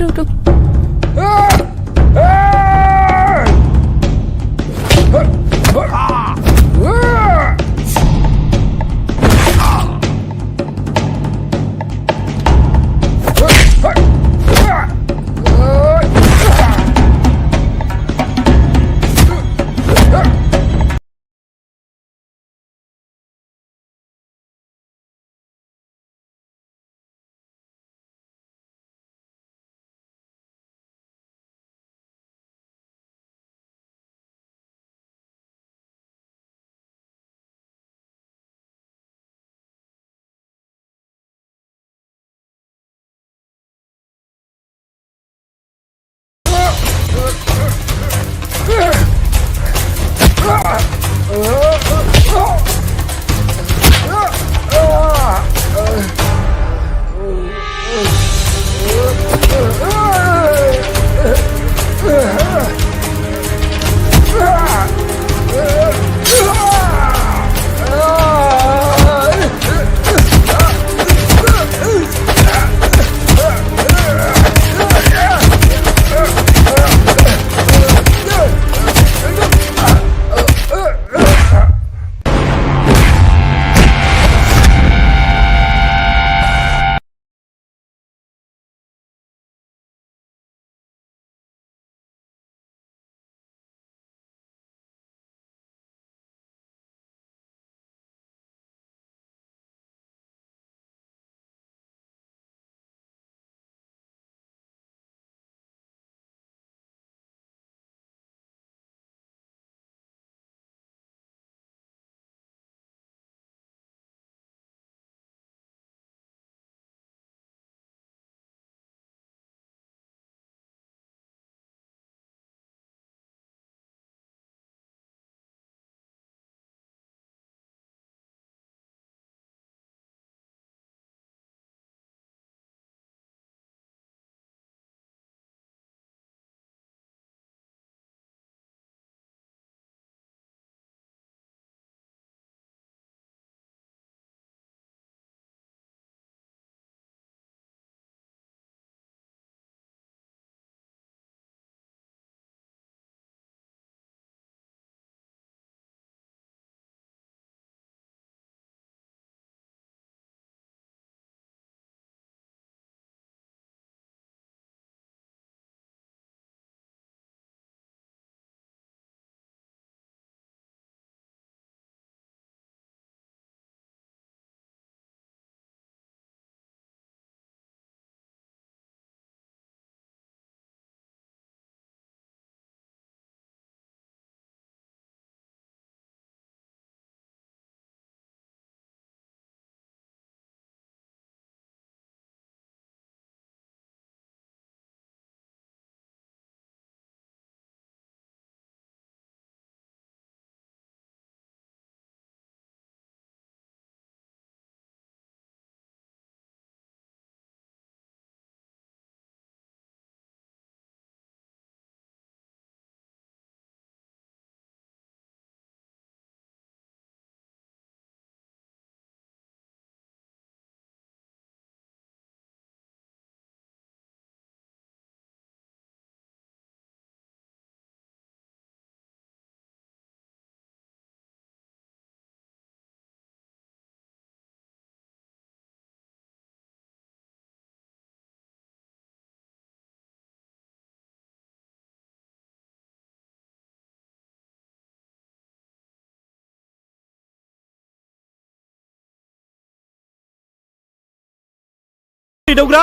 दावग्रा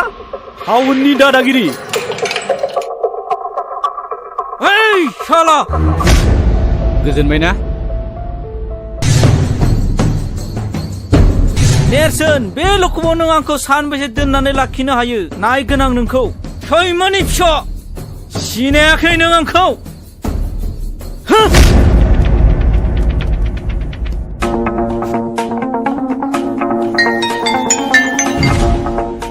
हावननि दादागिरि ओइ शाला गोजोनबायना नेरसोन बे लखबाव नों आंखौ सानबेसे दोननानै लाखिनो हायो नायगोन आं नोंखौ सैमानि फिसा सिनायाखै नों आंखौ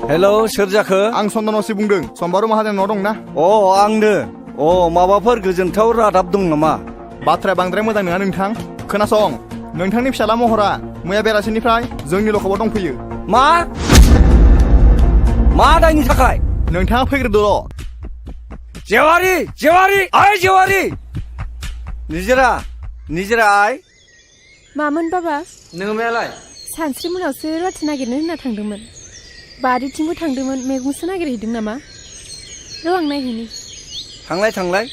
हेलौ सोर जाखो आं चन्दनसि बुंदों सम्बारु माहाजोन न' दंना आंनो माबाफोर गोजोनथाव रादाब दं नामा बाथ्राया बांद्राय मोजां नङा नोंथां खोनासं नोंथांनि फिसाला महरा मैया बेलासिनिफ्राय जोंनि लखबाव दंफैयो मा दायनि थाखाय नोंथाङा फैग्रोदोल' जेवारि आइ जेवारि निजिरा आइ मामोन बाबा नोङो मायालाय सानस्रि मोनावसो रुवाथि नागिरनो होनना थांदोंमोन बारिथिंबो थांदोंमोन मैगंसो नागिरहैदों नामा र' आं नायहैनि थांलाय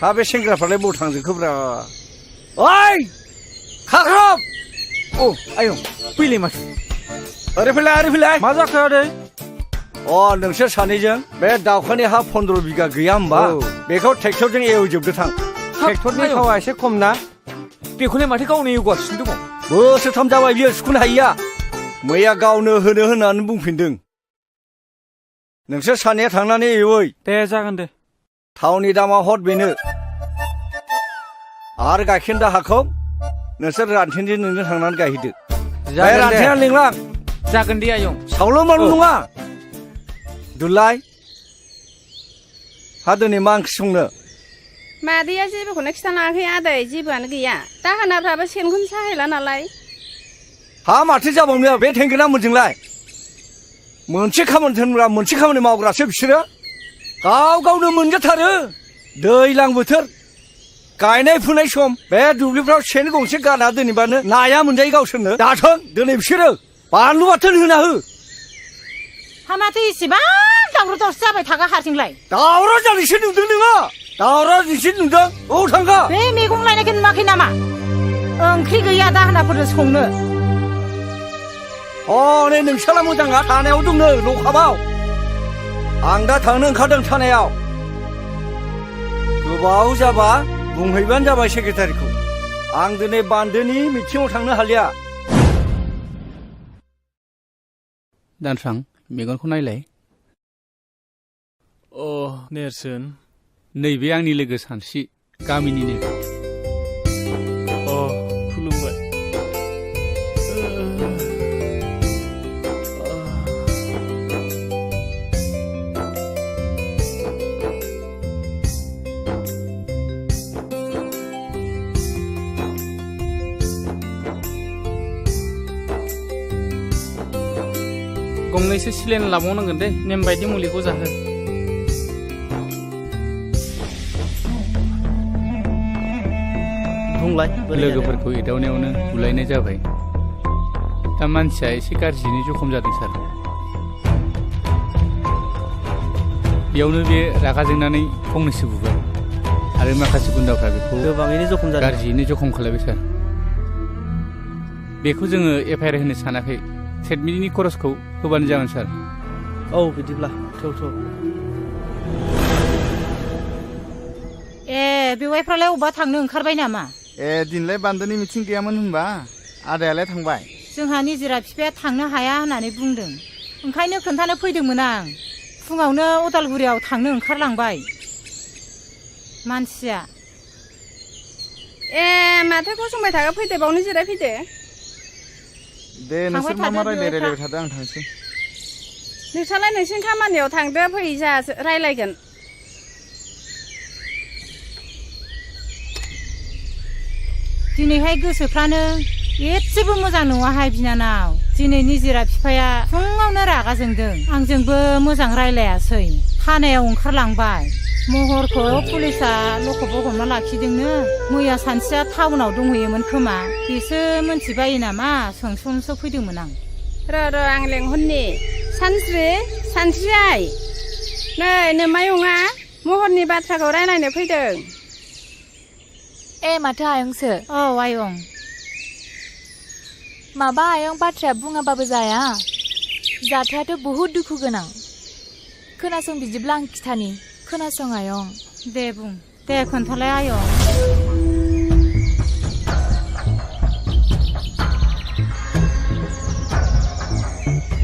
हा बे सेंग्राफ्रालाय बबाव थांजोबखोब्रा ओइ खाख्रब आयं फैलाय माथो ओरै फैलाय मा जाखो आदै नोंसोर सानैजों बे दाउखानि हा 15 बिगा गैया होमबा बेखौ ट्रेक्टरजों एवजोबदो थां ट्रेक्टरनि थावा एसे खम ना बेखौलाय माथो गावनो एवगासिनो दङ बोसोरथाम जाबाय बियो सुखुनो हायिया मैया गावनो होनो होननानै बुंफिनदों नोंसोर सानैया थांनानै एवै दे जागोन दे थावनि दामा हर बेनो आरो गाइखेर दाहाखौ नोंसोर रानथेनजों नोंनो थांनानै गायहैदो रानथेना लिंलां जागोन दे आयं सावल' माल नङा दुलाय हा दिनै मा ओंख्रि संनो मादैया जेबोखौनो खिथानाङाखै आदै जेबोआनो गैया दाहोनाफ्राबो सेनखौनो साहैला नालाय हा माथो जाबावनो बे थेंगोना मोनजोंलाय मोनसे खामानि थोनग्रा मोनसे खामानि मावग्रासो बिसोरो गावनो मोनजाथारो दैज्लां बोथोर गायनाय फुनाय सम बे दुब्लिफ्राव सेन गंसे गाना दोनैबानो नाया मोनजायो गावसोरनो दाथों दिनै बिसोरो बानलु बाथोन होना हो हा माथो इसेबां दावराव जाबाय थागा हारसिंलाय दावराव जानायसो नुदों नोङो दावराव नोंसो नुदों थांगा बे मैगं लायनायखौ नुवाखै नामा ओंख्रि गैया दाहोनाफोरनो संनो नै नोंसाला मोजाङा थानायाव दंनो न'खाबाव आं दा थांनो ओंखारदों थानायाव गोबाव जाबा बुंहैबानो जाबाय सेक्रेटारिखौ आं दिनै बान्दोनि मिथिङाव थांनो हालिया दानस्रां मेगनखौ नायलाय नेरसोन नैबे आंनि लोगो सानस्रि गामिनिनो खुलुमबाय गंनैसो सिलेन लाबावनांगोन दे नेम बायदि मुलिखौ जाहो लोगोफोरखौ एदावनायावनो बुलायनाय जाबाय दा मानसिया एसे गाज्रियैनो जखम जादों सार बेयावनो बे रागा जोंनानै फंनैसो बुबाय आरो माखासे गुन्दाफ्रा बेखौ गोबाङैनो गाज्रियैनो जखम खालायबाय सार बेखौ जोङो एफआइआर होनो सानाखै ट्रिटमेन्टनि खरसखौ होबानो जागोन सार बिदिब्ला थौ बेवाइफ्रालाय अबा थांनो ओंखारबाय नामा दिनलाय बान्दोनि मिथिं गैयामोन होनबा आदायालाय थांबाय जोंहा निजिरा बिफाया थांनो हाया होननानै बुंदों ओंखायनो खोन्थानो फैदोंमोन आं फुङावनो उदालगुरियाव थांनो ओंखारलांबाय मानसिया माथो गसंबाय थागा फैदो बावनो जिरायफैदो दे नोंसोर मा रायलायबाय थादो आं थांसै नोंसालाय नोंसिनि खामानियाव थांदो फै जा रायलायगोन दिनैहाय गोसोफ्रानो एसेबो मोजां नङाहाय बिनानाव दिनै निजिरा बिफाया फुङावनो रागा जोंदों आंजोंबो मोजां रायलायासै थानायाव ओंखारलांबाय महरखौ पुलिसा लखबाव हमना लाखिदोंनो मैया सानसेया टाउनाव दंहैयोमोन खोमा बेसो मोनथिबायो नामा सोंसो फैदोंमोन आं र' आं लेंहरनि सानस्रि आइ नै नोमायंआ महरनि बाथ्राखौ रायलायनो फैदों माथो आयंसो आयं माबा आयं बाथ्राया बुङाबाबो जाया जाथायाथ' बहुद दुखु गोनां खोनासं बिदिब्ला आं खिथानि खोनासं आयं दे बुं दे खोन्थालाय आयं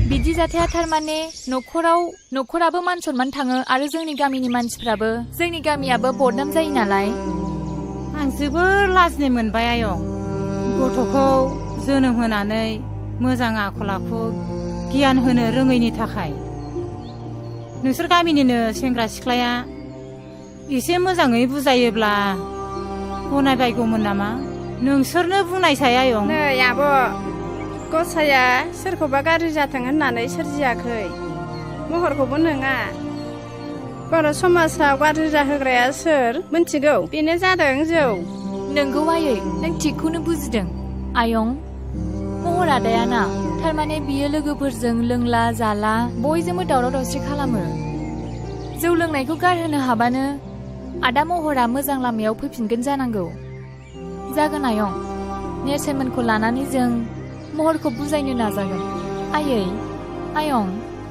बिदि जाथाया थारमाने न'खराबो मान सनमान थाङो आरो जोंनि गामिनि मानसिफ्राबो जोंनि गामियाबो बदनाम जायो नालाय आं जोबोर लाजिनाय मोनबाय आयं गथ'खौ जोनोम होनानै मोजां आखल आखु गियान होनो रोङैनि थाखाय नोंसोर गामिनिनो सेंग्रा सिख्लाया एसे मोजाङै बुजायोब्ला गनायबायगौमोन नामा नोंसोरनो बुंनायसाय आयं नै आब' गसाया सोरखौबा गाज्रि जाथों होननानै सोरजियाखै महरखौबो नङा बर' समाजाव गाज्रि जाहोग्राया सोर मिन्थिगौ बेनो जादों जौ नोंगौ आयै नों थिगखौनो बुजिदों आयं महर आदायाना थारमाने बियो लोगोफोरजों लोंला जाला बयजोंबो दावराव दावसि खालामो जौ लोंनायखौ गारहोनो हाबानो आदा महरा मोजां लामायाव फैफिनगोन जानांगौ जागोन आयं नेरसोनमोनखौ लानानै जों महरखौ बुजायनो नाजागोन आयं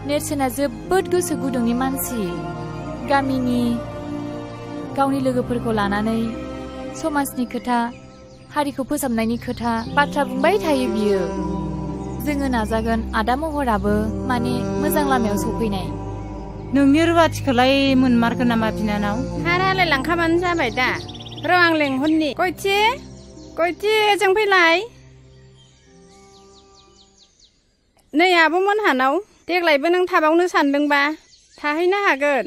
नेरसोना जोबोद गोसो गुदुंनि मानसि गामिनि गावनि लोगोफोरखौ लानानै समाजनि खोथा हारिखौ फोसाबनायनि खोथा बाथ्रा बुंबाय थायो बियो जोङो नाजागोन आदा महराबो माने मोजां लामायाव सफैनाय नोंनि रुवाथिखौलाय मोनमारगोन नामा बिनानाव हारालाय लांखाबानो जाबाय दा र' आं लेंहरनि गयथि जों फैलाय नै आब' मोनहानाव देग्लायबो नों थाबावनो सानदोंबा थाहैनो हागोन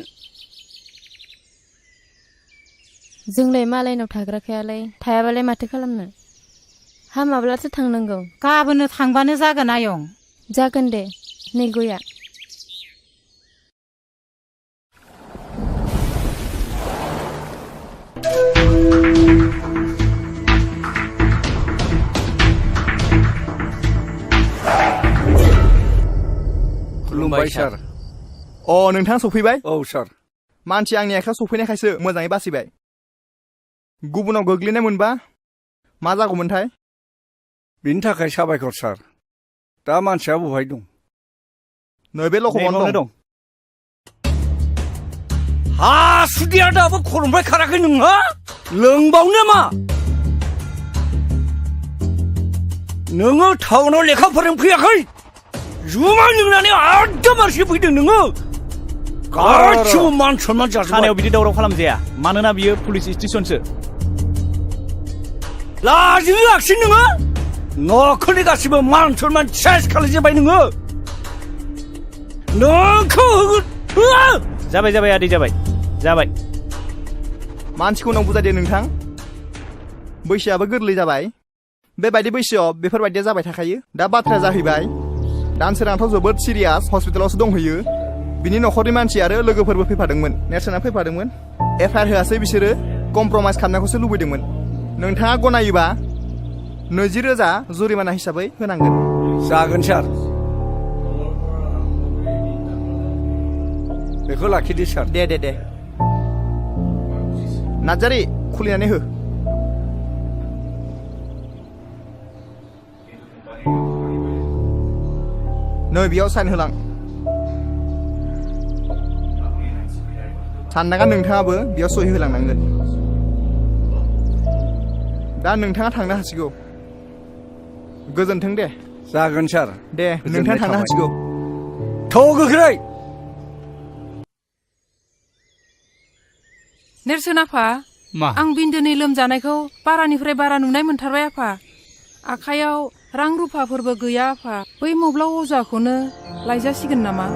जोंलाय मालायनाव थाग्राखायालाय थायाबालाय माथो खालामनो हामाब्लासो थांनांगौ गाबोननो थांबानो जागोन आयं जागोन दे नै गया खुलुमबाय सार नोंथाङा सफैबाय औ सार मानसि आंनि आखायाव सफैनायखायसो मोजाङै बासिबाय गुबुनाव गोग्लैनाय मोनबा मा जागौमोनथाय बिनि थाखाय साबायखर सार दा मानसिया बहाय दं नैबे लखबावनो दं हासुदिया दाबो खर'निफ्राय खाराखै नोंहा लोंबावनो मा नोङो टाउनाव लेखा फोरों फैयाखै जुमाय लोंनानै आददा मानसि फैदों नोङो गासिबो मान सनमान जाजोब्बाय थानायाव बिदि दावराव खालामजाया मानोना बियो पुलिस स्टेशनसो लाजिनो लाखिन नोङो न'खरनि गासिबो मान सनमान सेस खालामजोब्बाय नोङो नोंखौ होगोन जाबाय आदै जाबाय मानसिखौ उनाव बुजायदो नोंथां बैसोआबो गोरलै जाबाय बेबायदि बैसोआव बेफोरबायदिया जाबाय थाखायो दा बाथ्राया जाहैबाय दानसोरांथ' जोबोद सिरियास हस्पिटालावसो दंहैयो बिनि न'खरनि मानसि आरो लोगोफोरबो फैफादोंमोन नेरसोना फैफादोंमोन एफआइआर होआसै बिसोरो कमप्रमाइस खालामनायखौसो लुबैदोंमोन नोंथाङा गनायोबा 20,000 जुरिमाना हिसाबै होनांगोन जागोन सार बेखौ लाखिदो सार दे नार्जारि खुलिनानै हो नै बेयाव साइन होलां साननाङा नोंथाङाबो बेयाव सहि होलांनांगोन दा नोंथाङा थांनो हासिगौ गोजोन्थों दे जागोन सार दे नोंथाङा थांनो हासिगौ थौ गोख्रै नेरसोन आफा आं बिन्दोनि लोमजानायखौ बारानिफ्राय बारा नुनाय मोनथारबाय आफा आखायाव रां रुफाफोरबो गैया आफा बै मब्ला अजाखौनो लायजासिगोन नामा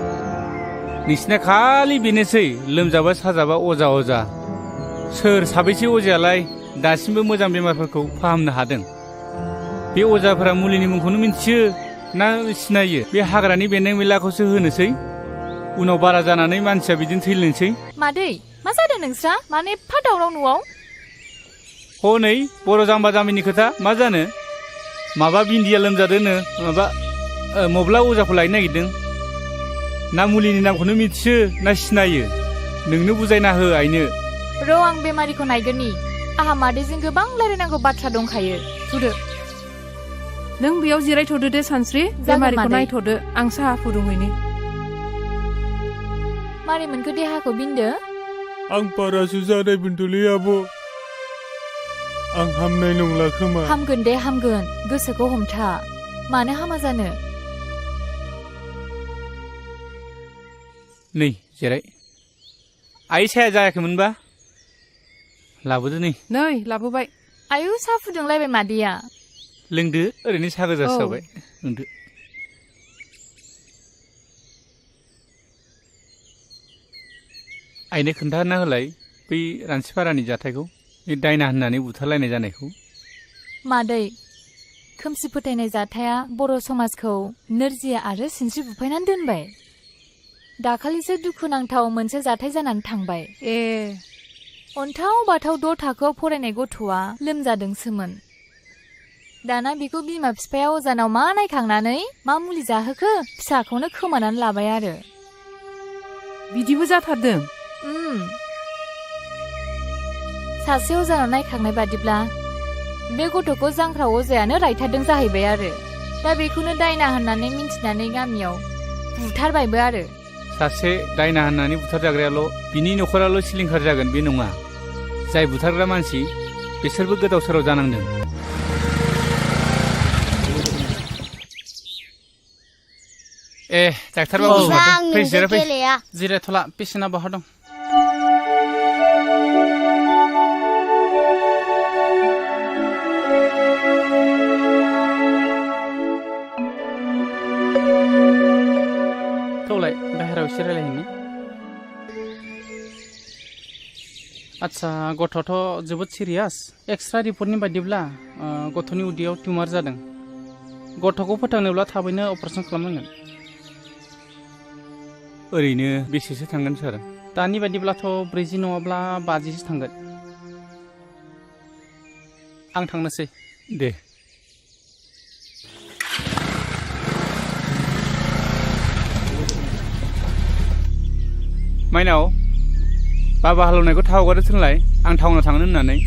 नोंसिना खालि बेनोसै लोमजाबा साजाबा अजा सोर साबैसे अजायालाय दासिमबो मोजां बेमारफोरखौ फाहामनो हादों बे अजाफोरा मुलिनि मुंखौनो मिन्थियो ना सिनायो बे हाग्रानि बेन्दों बेनलाखौसो होनोसै उनाव बारा जानानै मानसिया बिदिनो थैलांसै मादै मा जादों नोंस्रा माने एफा दावराव न'आव हनै बर' जाम्बा जाम्बिनि खोथा मा जानो माबा बिन्दिया लोमजादोंनो माबा मब्ला अजाखौ लायनो नागिरदों ना मुलिनि नामखौनो मिथियो ना सिनायो नोंनो बुजायना हो आइनो र' आं बेमारिखौ नायगोननि आहा मादैजों गोबां रायलायनांगौ बाथ्रा दंखायो थुदो नों बेयाव जिरायथ'दो दे सानस्रि बेमारिखौ नायथ'दो आं साहा फुदुंहैनि मारै मोनखो देहाखौ बिन्दो आं बारासो जानाय मोनदोंलै आब'। आं हामनाय नंला खोमा। हामगोन दे हामगोन, गोसोखौ हमथा। मानो हामा जानो? नै जिराय। आइ साया जायाखैमोनबा? लाबोदो नै। नै लाबोबाय। आयु साहा फुदुंलायबाय मादैया। लोंदो, ओरैनो साहा गोजासो जाबाय। लोंदो। आइनो खोन्थाना होलाय बै रानसिपारानि जाथायखौ, बे दायना होननानै बुथारलायनाय जानायखौ। मादै, खोमसि फोथायनाय जाथाया बर' समाजखौ नोरजिया आरो सिनस्रि बुफायनानै दोनबाय। दाखालिसो दुखुनांथाव मोनसे जाथाय जानानै थांबाय। अन्थाव बाथाव 6 थाखोआव फरायनाय गथ'आ लोमजादोंसोमोन। दाना बिखौ बिमा बिफाया अजानाव मा नायखांनानै मा मुलि जाहोखो फिसाखौनो खोमानानै लाबाय आरो। बिदिबो जाथारदों? सासे अजानाव नायखांनाय बादिब्ला बे गथ'खौ जांख्रा अजायानो रायथारदों जाहैबाय आरो। दा बेखौनो दायना होननानै मिन्थिनानै गामियाव बुथारबायबो आरो। सासे दायना होननानै बुथारजाग्रायाल' बिनि न'खराल' सिलिंखार जागोन बे नङा। जाय बुथारग्रा मानसि बिसोरबो गोदाव सोराव जानांदों। डाक्टार बाबु फै जिराय फै। जिरायथ'ला, पेसेन्टआ बहा दं? थौलाय बाहेरायाव एसे रायलायहैनि। आच्छा, गथ'आथ' जोबोद सिरियास। एक्सरे रिपर्टनि बायदिब्ला गथ'नि उदैयाव टिउमार जादों। गथ'खौ फोथांनोब्ला थाबैनो अपारेसन खालामनांगोन। ओरैनो बेसेसो थांगोन सार? दानि बायदिब्लाथ' 40 नङाब्ला 50सो थांगोन। आं थांनोसै। दे। माइनाव, बाबा हालेवनायखौ थाव हगारो थोनलाय, आं टाउनाव थांनो होननानै।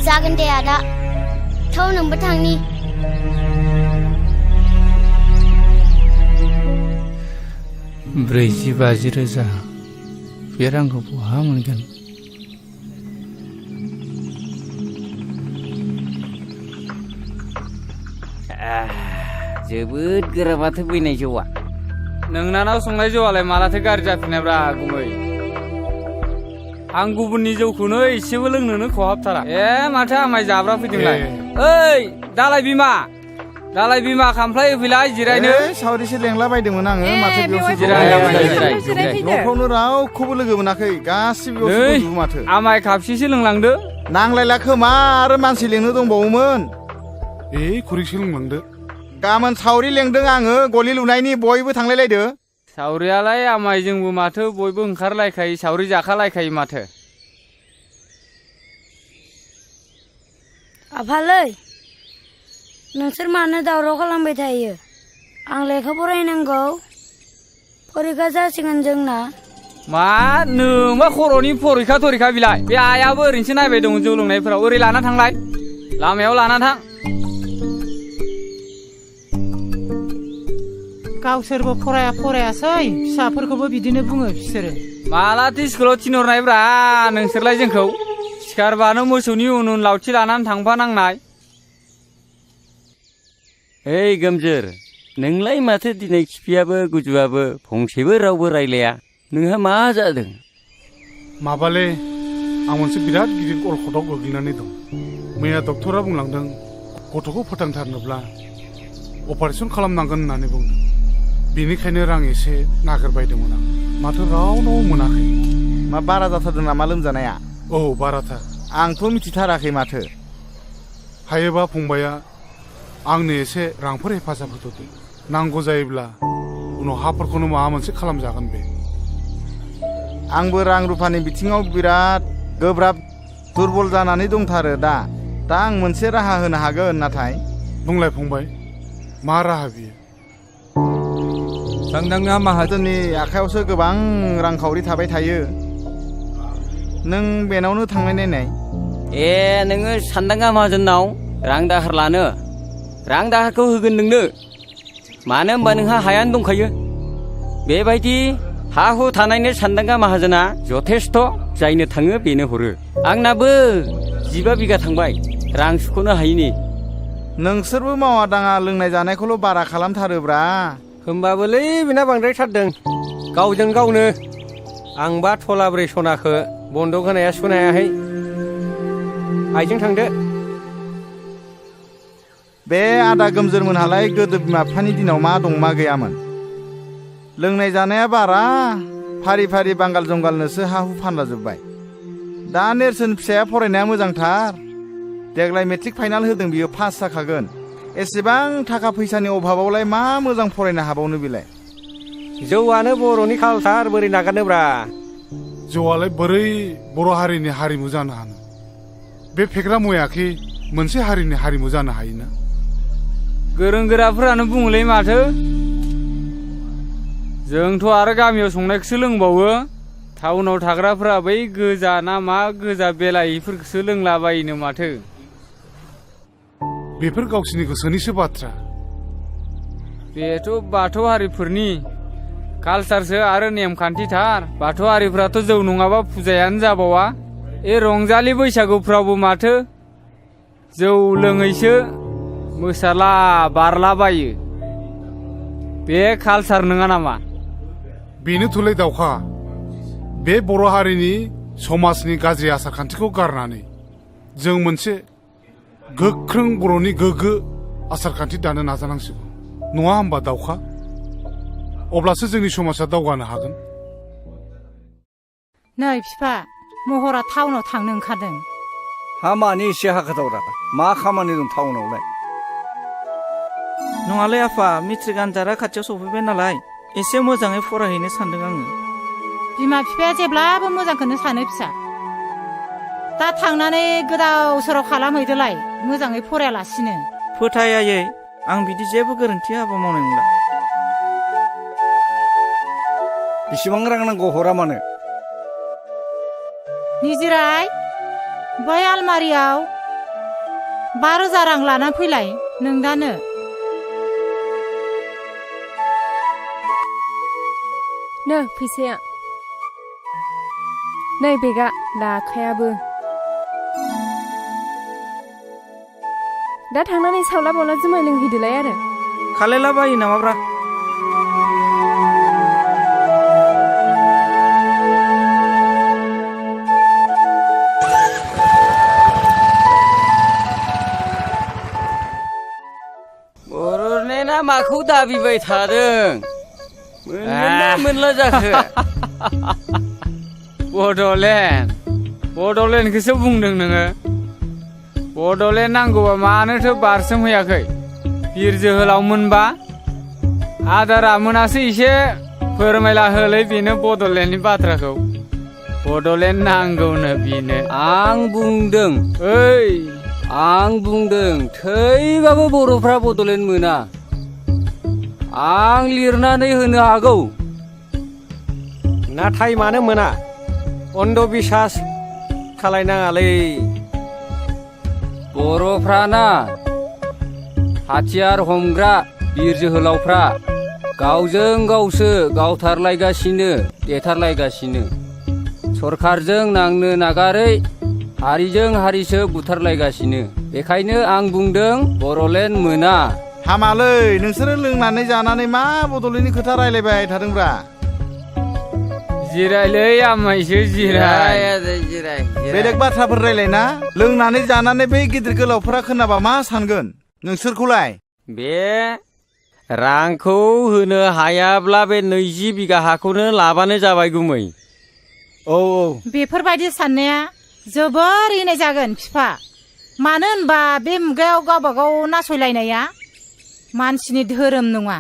जागोन दे आदा, थाव नोंबो थांनि। 40-50 रोजा बे रांखौ बहा मोनगोन? जोबोद गोरा माथो बैनाय जौआ। नोंनानाव संनाय जौआलाय मालाथो गाज्रि जाफिननायब्रा गुमै? आं गुबुननि जौखौनो एसेबो लोंनोनो खहाबथारा। माथो आमाय जाब्रा फैदोंलाय? ओइ दालाय बिमा, दालाय बिमा खामफ्लाय होफैलाय जिरायनो। सावरिसो लेंला बायदोंमोन आङो, माथो बेयावसो जिराय। न'फ्रावनो रावखौबो लोगो मोनाखै, गासिबो बेयावसो दंजोबो माथो। आमाय खापसेसो लोंलांदो। नांलायला खोमा, आरो मानसि लेंनो दंबावोमोन। खुरैसो लोंलांदो। गाबोन सावरि लेंदों आङो, गलि लुनायनि, बयबो थांलायलायदो। सावरियालाय आमाय जोंबो माथो बयबो ओंखारलायखायो, सावरि जाखालायखायो माथो। आफालै, नोंसोर मानो दावराव खालामबाय थायो? आं लेखा फरायनांगौ, फरिखा जासिगोन जोंना। मा नोंबा खर'नि फरिखा थरिखा बिलाय? बे आइयाबो ओरैनोसो नायबाय दं जौ लोंनायफोराव। ओरै लाना थांलाय, लामायाव लाना थां। गावसोरबो फरायासै, फिसाफोरखौबो बिदिनो बुङो बिसोरो। मालाथो स्कुलाव थिनहरनायब्रा नोंसोरलाय जोंखौ? सिखारबानो मोसौनि उन उन लावथि लानानै थांफानांनाय। ओइ गोमजोर, नोंलाय माथो दिनै खिफियाबो गुजुआबो फंसेबो रावबो रायलाया? नोंहा मा जादों? माबाले, आं मोनसे बिराद गिदिर अलखदाव गोग्लैनानै दं। मैया डक्टरा बुंलांदों गथ'खौ फोथांथारनोब्ला अपारेसन खालामनांगोन होननानै बुंदों। बेनिखायनो रां एसे नागिरबायदोंमोन आं, माथो रावनाव मोनाखै। मा बारा जाथारदों नामा लोमजानाया? औ, बाराथार। आंथ' मिथिथाराखै माथो। हायोबा फंबाया आंनो एसे रांफोर हेफाजाब होथ'दो। नांगौ जायोब्ला उनाव हाफोरखौनो माबा मोनसे खालामजागोन बे। आंबो रां रुफानि बिथिङाव बिराद गोब्राब दुरबल जानानै दंथारो दा आं मोनसे राहा होनो हागोन। नाथाय बुंलाय फंबाय, मा राहा बियो? सानदांगा माहाजोननि आखायावसो गोबां रांखावरि थाबाय थायो। नों बेनावनो थांनाय नायनाय। नोङो सानदांगा माहाजोननाव रां दाहार लानो? रां दाहारखौ होगोन नोंनो, मानो होनबा नोंहा हायानो दंखायो। बेबायदि हा हु थानायनो सानदांगा माहाजोना जथेस्थ' जायनो थाङो बेनो हरो आंनाबो 15 बिगा थांबाय रां सुख'नो हायिनि नोंसोरबो मावा दाङा लोंनाय जानायखौल' बारा खालामथारोब्रा होमबाबोलै बेना बांद्रायथारदों गावजों गावनो आंबा थलाब्रै सनाखौ बन्दक होनाया सुख'नो हायाखै आइजों थांदो बे आदा गोमजोरमोनहालाय गोदो बिमा बिफानि दिनाव मा दं मा गैयामोन लोंनाय जानाया बारा फारि फारि बांगाल जंगालनोसो हा हु फानलाजोब्बाय दा नेरसोन फिसाया फरायनाया मोजांथार देग्लाय मेट्रिक फाइनाल होदों बियो पास जाखागोन एसेबां थाखा फैसानि अभाबावलाय मा मोजां फरायनो हाबावनो बेलाय जौआनो बर'नि कालसार बोरै नागारनोब्रा जौआलाय बोरै बर' हारिनि हारिमु जानो हानो बे फेग्रा मुवायाखि मोनसे हारिनि हारिमु जानो हायोना गोरों गोराफोरानो बुङोलै माथो जोंथ' आरो गामियाव संनायखौसो लोंबावो टाउनाव थाग्राफोरा बै गोजा ना मा गोजा बेलायिफोरखौसो लोंलाबायोनो माथो बेफोर गावसिनि गोसोनिसो बाथ्रा बेथ' बाथौ हारिफोरनि कालसारसो आरो नेमखान्थिथार बाथौ हारिफ्राथ' जौ नङाबा फुजायानो जाबावा रंजालि बैसागुफ्रावबो माथो जौ लोङैसो मोसाला बारलाबायो बे कालसार नङा नामा बेनोथ'लै दावखा बे बर' हारिनि समाजनि गाज्रि आसार खान्थिखौ गारनानै जों मोनसे गोख्रों बर'नि गोग्गो आसार खान्थि दानो नाजानांसिगौ नङा होमबा दावखा अब्लासो जोंनि समाजा दावगानो हागोन नै बिफा महरा टाउनाव थांनो ओंखारदों हा मानि एसे हाखोदावरा मा खामानि दं टाउनावलाय नङालै आफा मेट्रिक आनजादा खाथियाव सफैबाय नालाय एसे मोजाङै फरायहैनो सानदों आङो बिमा बिफाया जेब्लाबो मोजांखौनो सानो फिसा दा थांनानै गोदाव सोराव खालामहैदोलाय मोजाङै फरायालासिनो फोथायायै आं बिदि जेबो गोरोन्थि हाबा मावनाय नंला बेसेबां रां नांगौ हरा मानो निजिराय बै आलमारियाव 12,000 रां लानानै फैलाय नोंदानो नो फैसाया नै बेगा लाखायाबो दा थांनानै सावला बावला जुमाय लोंहैदोलाय आरो खालायला बायो नामाब्रा बर'लेण्डआ माखौ दाबिबाय थादों मोनला जाखो बड'लेण्डखौसो बुंदों नोङो बड'लेण्ड नांगौबा मानोथो बारसोमहैयाखै बिर जोहोलाव मोनबा आदारा मोनासो एसे फोरमायला होलै बेनो बड'लेण्डनि बाथ्राखौ बड'लेण्ड नांगौनो बेनो आं बुंदों थैबाबो बर'फ्रा बड'लेण्ड मोना आं लिरनानै होनो हागौ नाथाय मानो मोना अन्ध बिसास खालायनाङालै बर'फ्राना हाथियार हमग्रा बिर जोहोलावफ्रा गावजों गावसो गावथारलायगासिनो देथारलायगासिनो सरखारजों नांनो नागारै हारिजों हारिसो बुथारलायगासिनो बेखायनो आं बुंदों बर'लेण्ड मोना हामालै नोंसोरो लोंनानै जानानै मा बड'लेण्डनि खोथा रायलायबाय थादोंब्रा जिरायलै आमायसो जिराय बेलेग बाथ्राफोर रायलायना लोंनानै जानानै बै गिदिर गोलावफोरा खोनाबा मा सानगोन नोंसोरखौलाय बे रांखौ होनो हायाब्ला बे 20 बिगा हाखौनो लाबानो जाबाय गुमै औ बेफोरबायदि साननाया जोबोर इनाय जागोन बिफा मानो होनबा बे मुगायाव गावबागाव नासयलायनाया मानसिनि धोरोम नङा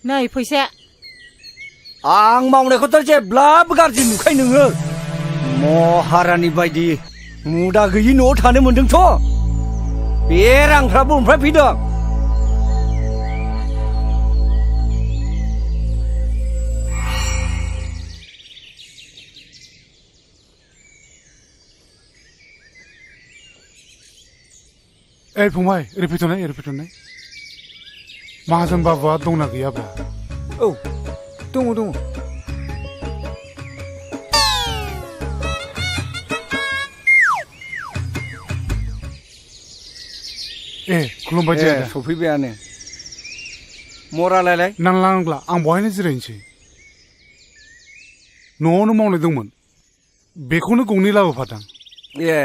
नै फैसा आं मावनायखौथ' जेब्लाबो गाज्रि नुखाय नोङो महारानि बायदि मुदा गैयि न'आव थानो मोन्दोंथ' बे रांफ्रा बबेनिफ्राय फैदों ए फंबाय ओरै फैथ'नाय माहाजोन बाबुआ दंना गैयाब्रा औ दङ ए खुलुमबाय दे आदा सफैबायानो मरालायलाय नांला नांला आं बहायनो जिरायनोसै न'आवनो मावनाय दंमोन बेखौनो गंनै लाबोफादां ए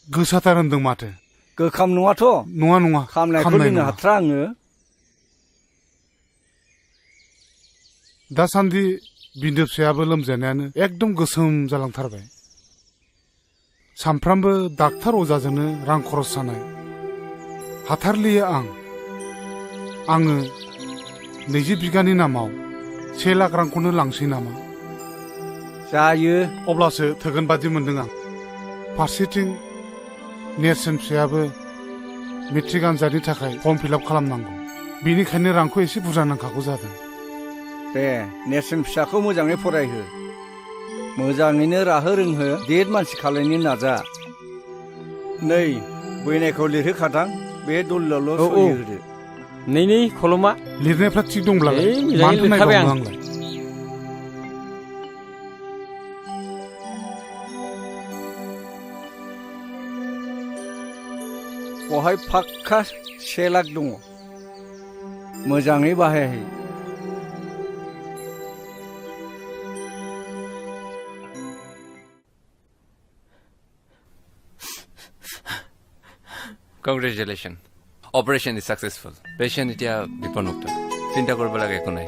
गोसाथार होनदों माथो गोखाम नङाथ' नङा नङा खामनायखौ लोंनो हाथ्रा आङो दासान्दि बिन्दो फिसायाबो लोमजानायानो एकदम गोसोम जालांथारबाय सामफ्रामबो डाक्टार अजाजोंनो रां खरस जानाय हाथारलिया आङो 20 बिगानि नामाव 1 लाख रांखौनो लांसै नामा जायो अब्लासो थोगोन बादि मोनदों आं फारसेथिं नेरसोन फिसायाबो मेट्रिक आनजादनि थाखाय फर्म फिलआप खालामनांगौ बेनिखायनो रांखौ एसे बुरजा नांखागौ जादों दे नेरसोन फिसाखौ मोजाङै फरायहो मोजाङैनो राहो रोंहो देर मानसि खालायनो नाजा नै बैनायखौ लिरहोखादां बे दलिलावल' सहि होदो नै खलमा लिरनायफ्रा थिग दंब्लालाय मानोथो नायबावनो आंलाय बहाय फाक्का 1 लाख दङ मोजाङै बाहायाखै Congratulations. Operation is successful. Patient এতিয়া বিপদমুক্ত চিন্তা কৰিব লাগে একো নাই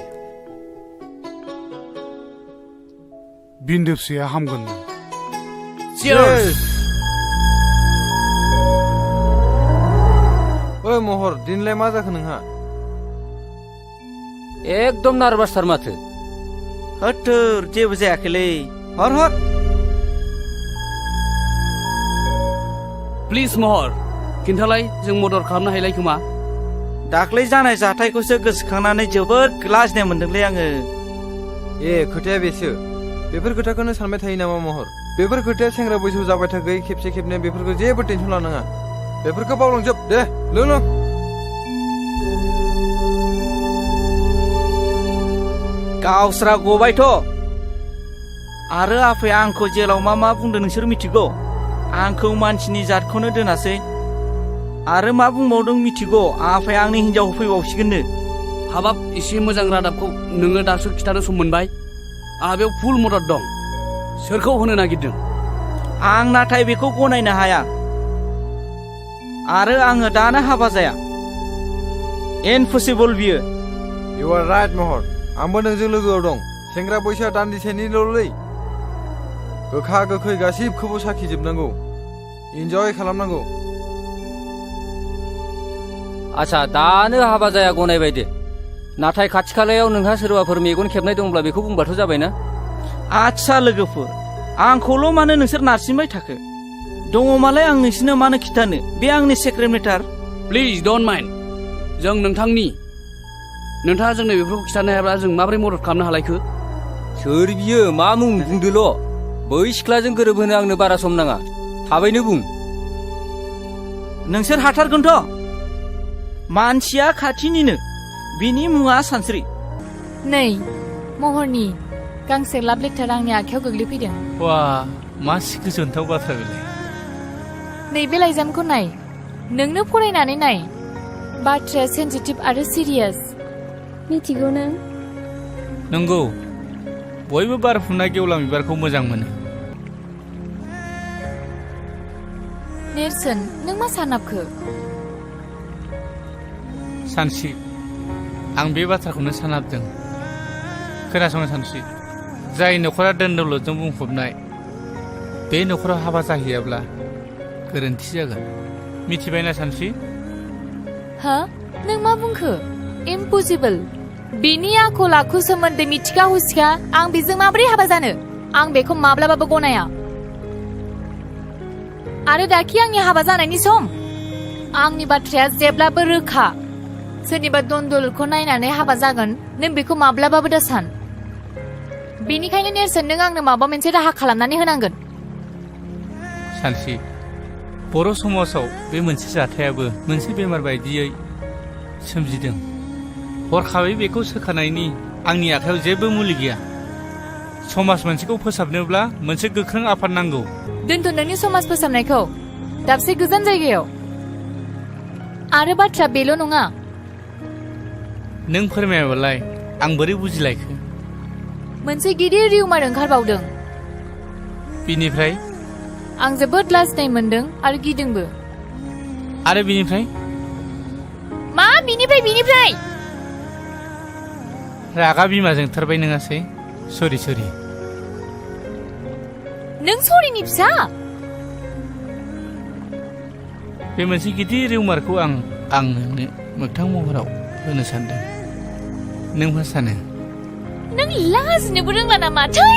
बिन्दो फिसाया हामगोन Cheers! ओइ महर दिनलाय मा जाखो नोंहा एकदम नार्भासथार माथो होथोर जेबो जायाखैलै हर प्लिज महर खिन्थालाय जों मदद खालामनो हायलाय खोमा दाख्लै जानाय जाथायखौसो गोसोखांनानै जोबोद लाजिनाय मोनदोंलै आङो ए खोथाया बेसो बेफोर खोथाखौनो सानबाय थायो नामा महर बेफोर खोथाया सेंग्रा बैसोआव जाबाय थाखै खेबसे खेबनै बेफोरखौ जेबो टेनसन लानाङा बेफोरखौ बावलांजोब दे लों गावस्रा गबायथ' आरो आफाया आंखौ जेलाव मा बुंदों नोंसोर मिथिगौ आंखौ मानसिनि जातखौनो दोनासै आरो मा बुंबावदों मिथिगौ आफाया आंनि हिनजावखौ फैबावसिगोननो हाबाब एसे मोजां रादाबखौ नोङो दासो खिथानो सम मोनबाय आहा बेयाव फुल मदद दं सोरखौ होनो नागिरदों आं नाथाय बेखौ गनायनो हाया आरो आङो दानो हाबा जाया इम्पसिबल बियो इउ आर राइट महर आंबो नोंजों लोगोआव दं सेंग्रा बैसोआ दान्दिसेनिल'लै गोखा गोखै गासिबखौबो साखिजोबनांगौ इन्जय खालामनांगौ आच्छा दानो हाबा जाया गनायबाय दे नाथाय खाथि खालायाव नोंहा सोरबाफोर मेगन खेबनाय दंब्ला बेखौ बुंबाथ' जाबायना आच्छा लोगोफोर आंखौल' मानो नोंसोर नारसिनबाय थाखो दङमालाय आं नोंसिनो मानो खिथानो बे आंनि secret matter please don't mind जों नोंथाङा जोंनो बेफोरखौ खिथानो हायाब्ला जों माबोरै मदद खालामनो हालायखो सोर बियो मा मुं बुंदोल' बै सिख्लाजों गोरोबहोनो आंनो बारा सम नाङा थाबैनो बुं नोंसोर हाथारगोनथ' मानसिया खाथिनिनो बिनि मुङा सानस्रि नै महरनि गांसे लाभ लेटार आंनि आखायाव गोग्लैफैदों वा मासि गोजोनथाव बाथ्रा बेलाय नैबे लाइजामखौ नाय नोंनो फरायनानै नाय बाथ्राया सेन्सिटिभ आरो सिरियास मिथिगौ नों नंगौ बयबो बारफुनाय गेवलां बिबारखौ मोजां मोनो नेरसोन नों मा सानाबखो सानसि आं बे बाथ्राखौनो सानाबदों खोनासंनो सानसि जाय नखरा दोन दौलतजों बुंफबनाय बे नखराव हाबा जाहैयाब्ला गोरोन्थि जागोन मिथिबायना सानसि हा नों मा बुंखो इम्पसिबल बिनि आखल आखु सोमोन्दै मिथिखा हुसिखा आं बेजों माबोरै हाबा जानो आं बेखौ माब्लाबाबो गनाया आरो दाखि आंनि हाबा जानायनि सम आंनि बाथ्राया जेब्लाबो रोखा सोरनिबा दन्दलखौ नायनानै हाबा जागोन नों बेखौ माब्लाबाबो दासान बेनिखायनो नेरसोन नों आंनो माबा मोनसे राहा खालामनानै होनांगोन सानसि बर' समाजाव बे मोनसे जाथायाबो मोनसे बेमार बायदियै सोमजिदों हरखाबै बेखौ सोखानायनि आंनि आखायाव जेबो मुलि गैया समाज मोनसेखौ फोसाबनोब्ला मोनसे गोख्रों आफाद नांगौ दोनथ' नोंनि समाज फोसाबनायखौ दाबसे गोजान जायगायाव आरो बाथ्रा बेल' नङा नों फोरमायाबालाय आं बोरै बुजिलायखो मोनसे गिदिर रिउमार ओंखारबावदों बिनिफ्राय आं जोबोद लाजिनाय मोनदों आरो गिदोंबो आरो बिनिफ्राय मा बिनिफ्राय रागा बिमाजों थारबाय नङासै सरि नों सरिनि फिसा बे मोनसे गिदिर रिउमारखौ आं नोंनो मोगथां महराव होनो सानदों नों मा सानो नों लाजिनोबो रोंला नामा थै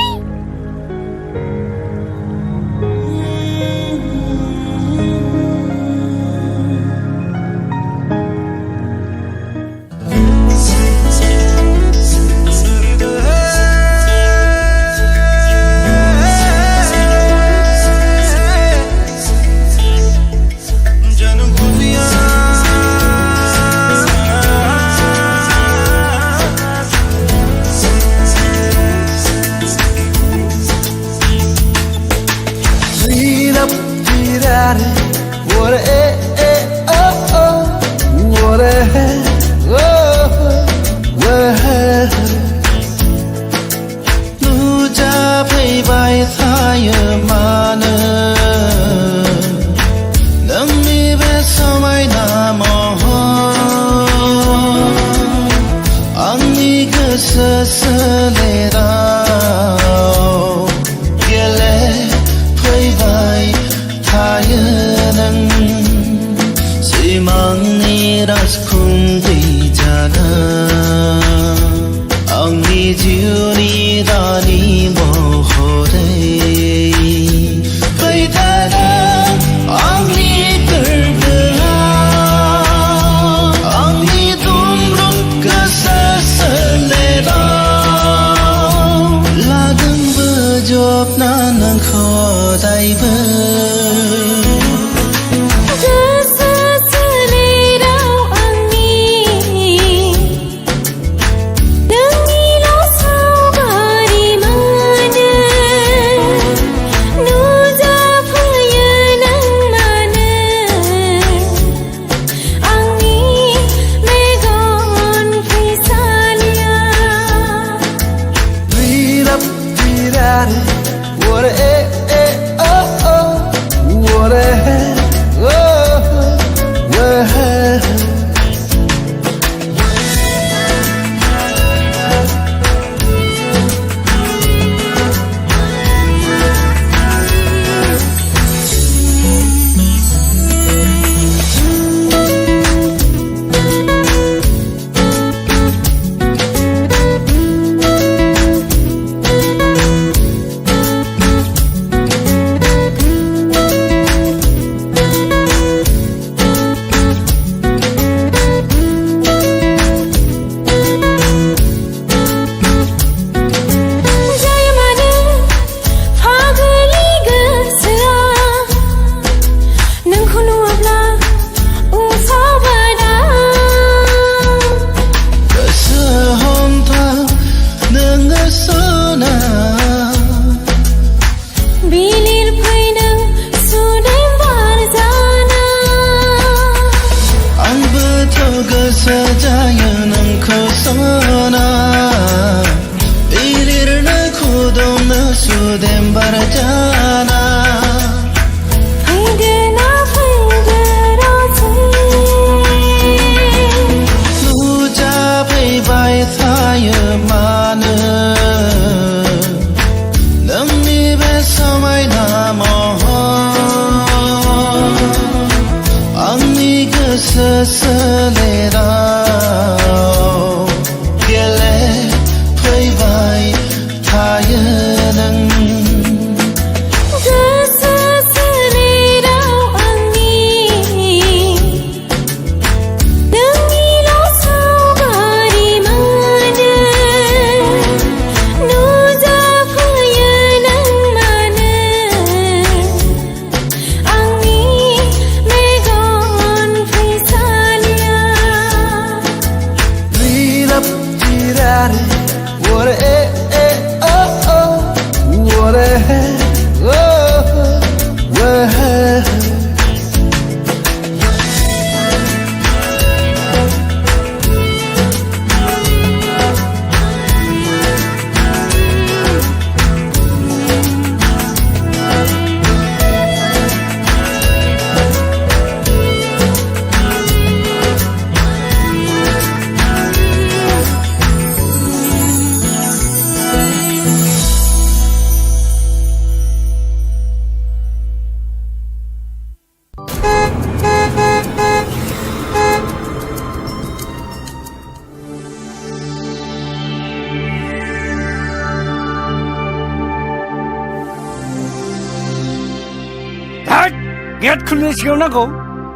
स्कुलनि सिगाङाव नांगौ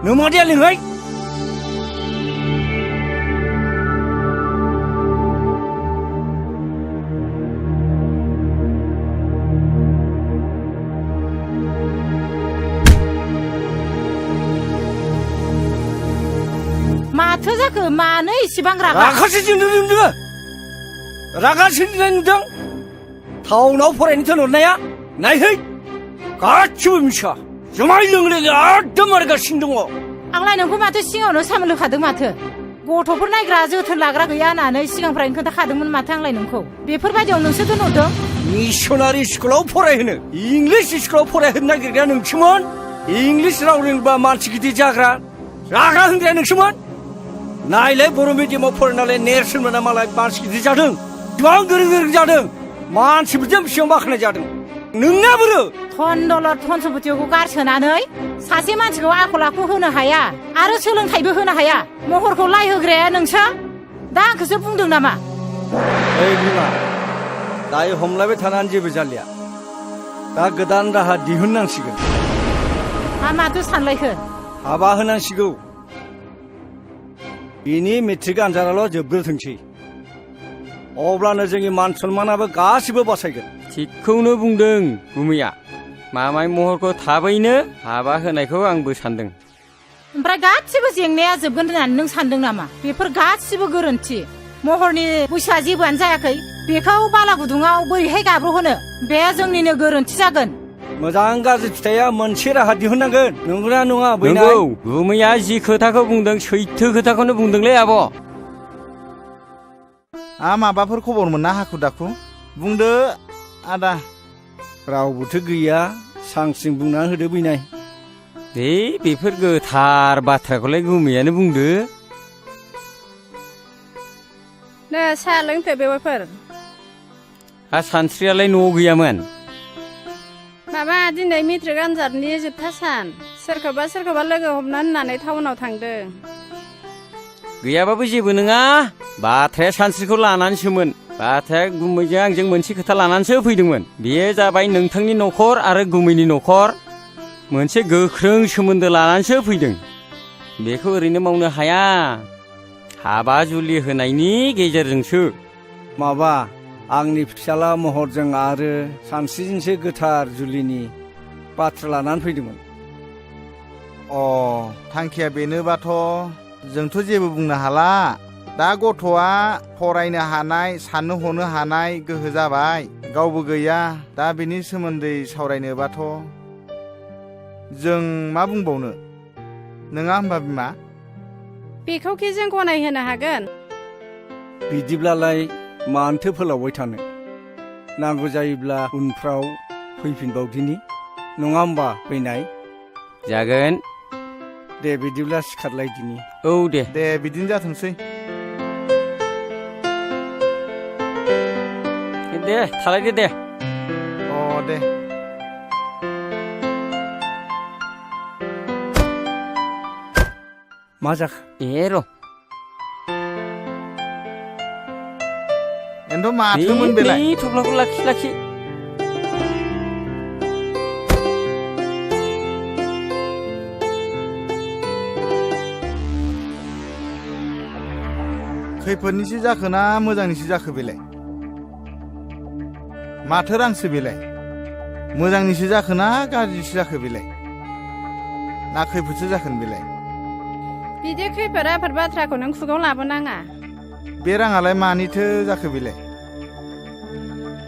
नों मा देया लिंहाय माथो जाखो मानो इसेबां रागा रागासो जोंदों नोङो रागा सोलिनाय नुदों टाउनाव फरायनो थिनहरनाया नायहै गासिबो मिसा जुमाय लोंले एकदम मारगासिनो दङ आंलाय नोंखौ माथो सिगाङावनो सामोल होखादों माथो गथ'फोर नायग्रा जोथोन लाग्रा गैया होननानै सिगांफ्रायनो खोन्थाखादोंमोन माथो आंलाय नोंखौ बेफोरबायदियाव नोंसो दोनहरदों मिसनारि स्कुलाव फरायहोनो इंलिस स्कुलाव फरायहोनो नागिरग्राया नोंसोमोन इंलिस राव रोंबा मानसि गिदिर जाग्रा रागा होनग्राया नोंसोमोन नायलाय बर' मिडियामाव फरायनानै नेरसोन मोना मालाय मानसि गिदिर जादों गोबां गोरों गोरों जादों मानसिफोरजों बेसेबां बाख्नाय जादों नोंना बोरो धनदौलत धन सम्पतिखौ गारसोनानै सासे मानसिखौ आखल आखु होनो हाया आरो सोलोंथाइबो होनो हाया महरखौ लायहोग्राया नोंसो दा आंखौसो बुंदों नामा ओइ बिमा दायो हमलायबाय थानानै जेबो जालिया दा गोदान राहा दिहुननांसिगोन माथो सानलायखो हाबा होनांसिगौ बिनि मेट्रिक आनजादाल' जोबग्रोथोंसै अब्लानो जोंनि मान सन्मानाबो गासिबो बासायगोन थिगखौनो बुंदों गुमैया मामाय महरखौ थाबैनो हाबा होनायखौ आंबो सानदों ओमफ्राय गासिबो जेंनाया जोबगोन होननानै नों सानदों नामा बेफोर गासिबो गोरोन्थि महरनि बैसोआ जेबोआनो जायाखै बेखौ बाला गुदुङाव बोरैहाय गाब्र'होनो बे जोंनिनो गोरोन्थि जागोन मोजां गाज्रि फिथाइया मोनसे राहा दिहुननांगोन नंगौना नङा नंगौ गुमैया जि खोथाखौ बुंदों सैथो खोथाखौनो बुंदोंलै आब' माबाफोर खबर मोनना हाखु दाखु बुंदो आदा रावबोथ' गैया सांसिं बुंना होदो बैनाय दे बेफोर गोथार बाथ्राखौलाय गुमैयानो बुंदो नो साहा लोंथो बेवाइफोर सानस्रियालाय न'आव गैयामोन माबा दिनै मेट्रिक आनजादनि जोबथा सान सोरखौबा लोगो हमना होननानै टाउनाव थांदों गैयाबाबो जेबो नङा बाथ्राया सानस्रिखौ लानानैसोमोन बाथ्राया गुमैजों आंजों मोनसे खोथा लानानैसो फैदोंमोन बेयो जाबाय नोंथांनि न'खर आरो गुमैनि न'खर मोनसे गोख्रों सोमोन्दो लानानैसो फैदों बेखौ ओरैनो मावनो हाया हाबा जुलि होनायनि गेजेरजोंसो माबा आंनि फिसाला महरजों आरो सानस्रिजोंसो गोथार जुलिनि बाथ्रा लानानै फैदोंमोन थांखिया बेनोबाथ' जोंथ' जेबो बुंनो हाला दा गथ'आ फरायनो हानाय साननो हनो हानाय गोहो जाबाय गावबो गैया दा बेनि सोमोन्दै सावरायनोबाथ' जों मा बुंबावनो नङा होमबा बिमा बेखौखि जों गनायहोनो हागोन बिदिब्लालाय मानोथो फोलावबाय थानो नांगौ जायोब्ला उनफ्राव फैफिनबावदिनि नङा होमबा फैनाय जागोन दे बिदिब्ला सिखारलायदिनि औ दे बिदिनो जाथोंसै दे थालायदो दे दे मा जाखो र' एन्थ' माथोमोन बेलाय थफ्लाखौ लाखि खैफोदनिसो जाखो ना मोजांनिसो जाखो बेलाय माथो रांसो बेलाय मोजांनिसो जाखो ना गाज्रिसो जाखो बेलाय ना खैफोदसो जाखोन बेलाय बिदि खैफोद आफोद बाथ्राखौ नों खुगायाव लाबोनाङा बे राङालाय मानिथो जाखो बेलाय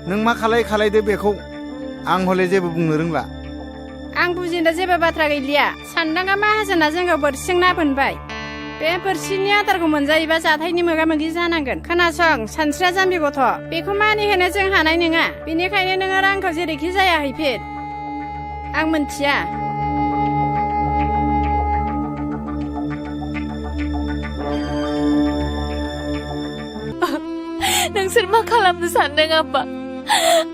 नों मा खालायदो बेखौ आं हले जेबो बुंनो रोंला आं बुजिनो जेबो बाथ्रा गैलिया सानदांगा माहाजोना जोंखौ बोरसिजों ना बोनबाय बे बोरसिनि आदारखौ मोनजायोबा जाथायनि मोगा मोगि जानांगोन खोनासं सानस्रिया जाम्बि गथ' बेखौ मानिहोनो जों हानाय नङा बेनिखायनो नोङो रांखौ जेरैखि जाया हैफिन आं मोनथिया नोंसोर मा खालामनो सानदों आफा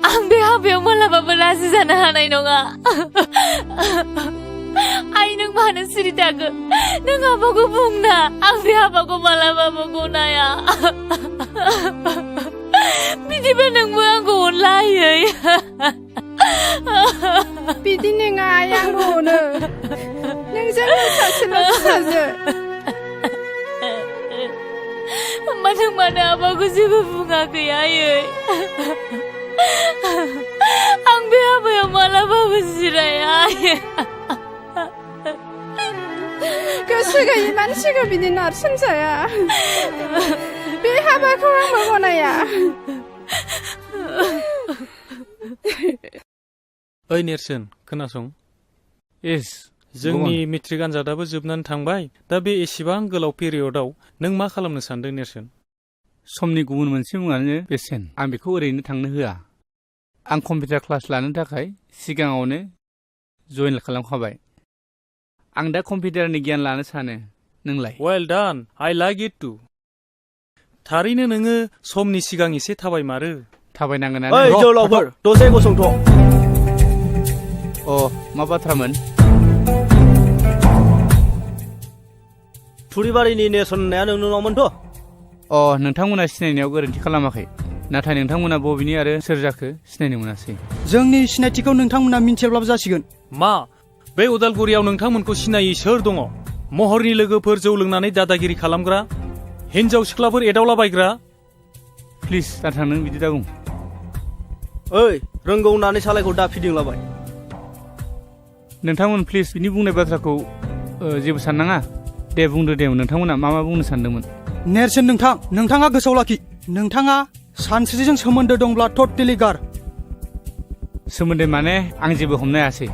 आं बे हाबायाव मालाबाबो राजि जानो हानाय नङा आइ नों मानो सिरि थाखो नों हाबाखौ बुंना आं बे हाबाखौ मालाबाबो गनाया बिदिबा नोंबो आंखौ अनलायै बिदि नङा आं अनो नोंजों सासेल' फिसाजो मानो मानो आबाखौ जेबो बुङाखै आयै आं बे हाबायाव मालाबाबो जिराया आयै गोसो गैयि मानसिखौ बिदि नारसोमजाया बे हाबाखौ आंबो गनाया ओइ नेरसोन खोनासं एस जोंनि मेट्रिक आनजादाबो जोबनानै थांबाय दा बे एसेबां गोलाव पिरियडआव नों मा खालामनो सानदों नेरसोन समनि गुबुन मोनसे मुङानो बेसेन आं बेखौ ओरैनो थांनो होआ आं कम्पिउटार क्लास लानो थाखाय सिगाङावनो जइन खालामखाबाय आं दा कम्पिउटारनि गियान लानो सानो नोंलाय well done I like it to थारैनो नोङो समनि सिगां एसे थाबायमारो थाबायनांगोन ओइ जोहोलावफोर दसे गसंथ' अ मा बाथ्रामोन थुरिबारिनि नेरसोन होननाया नोंनावमोनथ' अ नोंथांमोना सिनायनायाव गोरोन्थि खालामाखै नाथाय नोंथांमोना बबेनि आरो सोर जाखो सिनायनो मोनासै जोंनि सिनायथिखौ नोंथांमोना मिन्थियाब्लाबो जासिगोन मा बे उदालगुरियाव नोंथांमोनखौ सिनायै सोर दङ महरनि लोगोफोर जौ लोंनानै दादागिरि खालामग्रा हिनजाव सिख्लाफोर एदावलाबायग्रा प्लिज दाथां नों बिदि दाबुं ओइ रोंगौ होननानै सालायखौ दा फिदिंलाबाय नोंथांमोन प्लिज बिनि बुंनाय बाथ्राखौ जेबो साननाङा दे बुंदो दे नोंथांमोना मा बुंनो सानदोंमोन नेरसोन नोंथाङा गोसोआव लाखि नोंथाङा सानस्रिजों सोमोन्दो दंब्ला टटेलि गार सोमोन्दो माने आं जेबो हमनो हायासै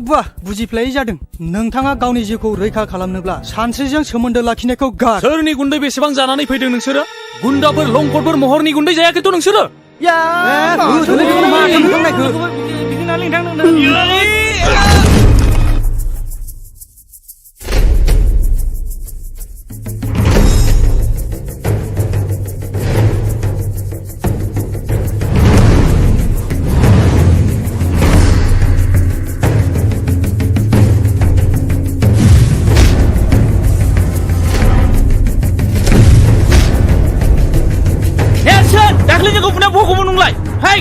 बाह बुजिफ्लायै जादों नोंथाङा गावनि जिउखौ रैखा खालामनोब्ला सानस्रिजों सोमोन्दो लाखिनायखौ गार सोरनि गुन्दै बेसेबां जानानै फैदों नोंसोरो गुन्दाफोर लंखरफोर महरनि गुन्दै जायाखैथ' नोंसोरो दाख्लैनि गफुना बखौबो नंलाय हाय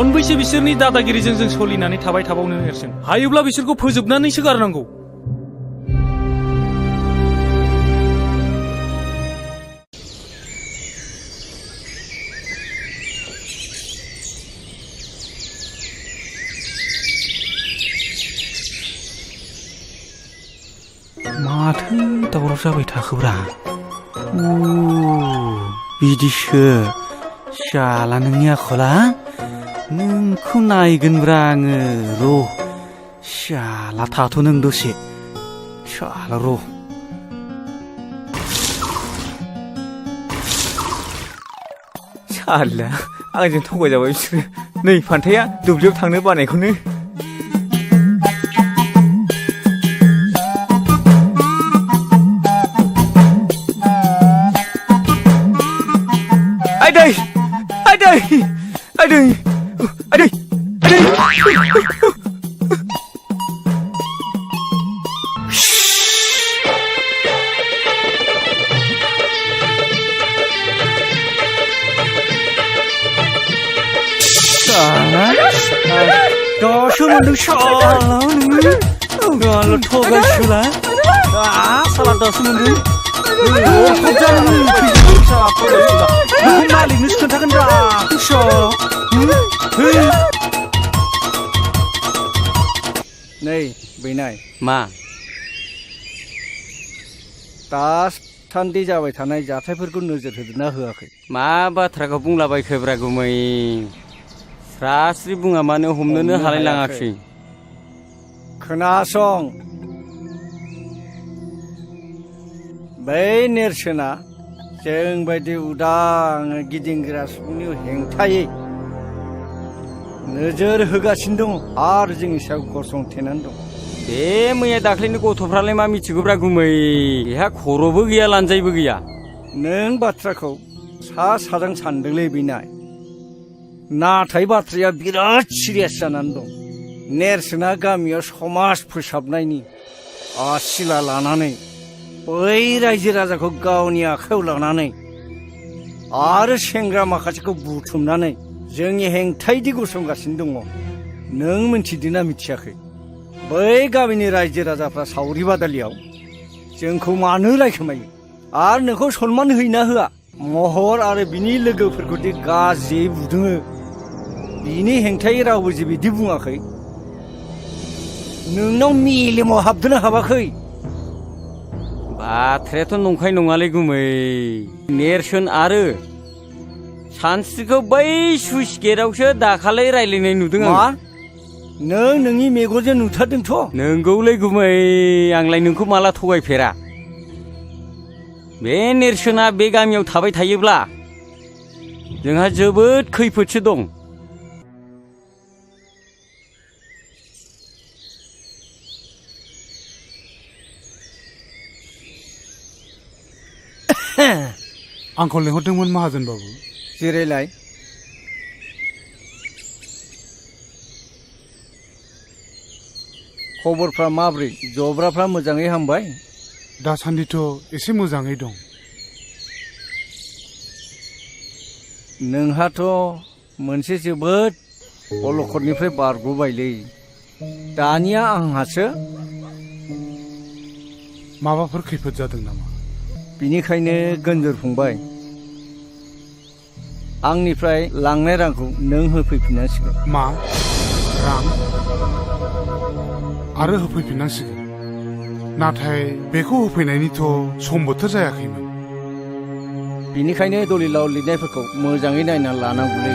खनबैसे बिसोरनि दादागिरिजों जों सोलिनानै थाबाय थाबावनो नेरसोन हायोब्ला बिसोरखौ फोजोबनानैसो गारनांगौ दावराव जाबाय थाखोब्रा बिदिसो शाला नोंनि आखला नोंखौ नायगोनब्रा आङो र' शाला थाथ' नों दसे शाला र' शाला आंजों थगायजाबाय बिसोरो नै फान्थाया दुब्लियाव थांनो बानायखौनो Aday! Aday! Aday! Aday! Aday! Dasar nang salah nang. Kalau thogai sula. Salah dasar nang. मालिकनोसो खोन्थागोन रा नै बैनाय मा दासान्दि जाबाय थानाय जाथायफोरखौ नोजोर होदोंना होआखै मा बाथ्राखौ बुंलाबायखोब्रा गुमै स्रास्रि बुङा मानो हमनोनो हालाय लाङाखै खोनासं बै नेरसोना जों बायदि उदां गिदिंग्रा सुबुंनि हेंथायै नोजोर होगासिनो दङ आरो जोंनि सायाव गसंथेनानै दं बे मैया दाख्लैनि गथ'फ्रालाय मा मिथिगौब्रा गुमै बेहा खर'बो गैया लानजायबो गैया नों बाथ्राखौ सा साजों सानदोंलै बिनाय नाथाय बाथ्राया बिराद सिरियास जानानै दं नेरसोना गामियाव समाज फोसाबनायनि आसिला लानानै बै रायजो राजाखौ गावनि आखायाव लानानै आरो सेंग्रा माखासेखौ बुथुमनानै जोंनि हेंथायदि गसंगासिनो दङ नों मिथिदोंना मिथियाखै बै गामिनि रायजो राजाफ्रा सावरि बादालियाव जोंखौ मानो रायखोमायो आरो नोंखौ सनमान होयोना होआ महर आरो बिनि लोगोफोरखौदि गाज्रि बुदोङो बिनि हेंथायै रावबो जे बिदि बुङाखै नोंनाव मेलेमाव हाबदोंना हाबाखै बाथ्रायाथ' नंखाय नङालै गुमै नेरसोन आरो सानस्रिखौ बै सुइस गेटआवसो दाखालै रायलायनाय नुदों आं नों नोंनि मेगनजों नुथारदोंथ' नोंगौलै गुमै आंलाय नोंखौ माला थगायफेरा बे नेरसोना बे गामियाव थाबाय थायोब्ला जोंहा जोबोद खैफोदसो दं आंखौ लेंहरदोंमोन माहाजोन बाबु जिरायलाय खबरफ्रा माब्रै जब्राफ्रा मोजाङै हामबाय दासान्दिथ' एसे मोजाङै दं नोंहाथ' मोनसे जोबोद अलखदनिफ्राय बारग'बायलै दानिया आंहासो माबाफोर खैफोद जादों नामा बिनिखायनो गोनजोर फंबाय आंनिफ्राय लांनाय रांखौ नों होफैफिननांसिगोन मा रां आरो होफैफिननांसिगोन नाथाय बेखौ होफैनायनिथ' सम बोथोर जायाखैमोन बिनिखायनो दलिलाव लिरनायफोरखौ मोजाङै नायना लानांगौलै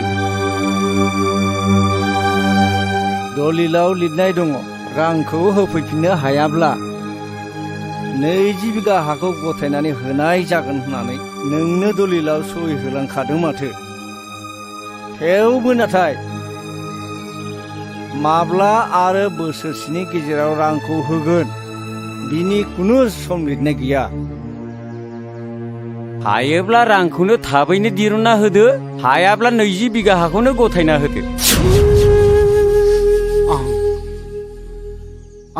दलिलाव लिरनाय दङ रांखौ होफैफिननो हायाब्ला 20 बिगा हाखौ गथायनानै होनाय जागोन होननानै नोंनो दलिलाव सहि होलांखादों माथो थेवबो नाथाय माब्ला आरो बोसोरसेनि गेजेराव रांखौ होगोन बिनि खुनु सम लिरनाय गैया हायोब्ला रांखौनो थाबैनो दिरुनना होदो हायाब्ला 20 बिगा हाखौनो गथायना होदो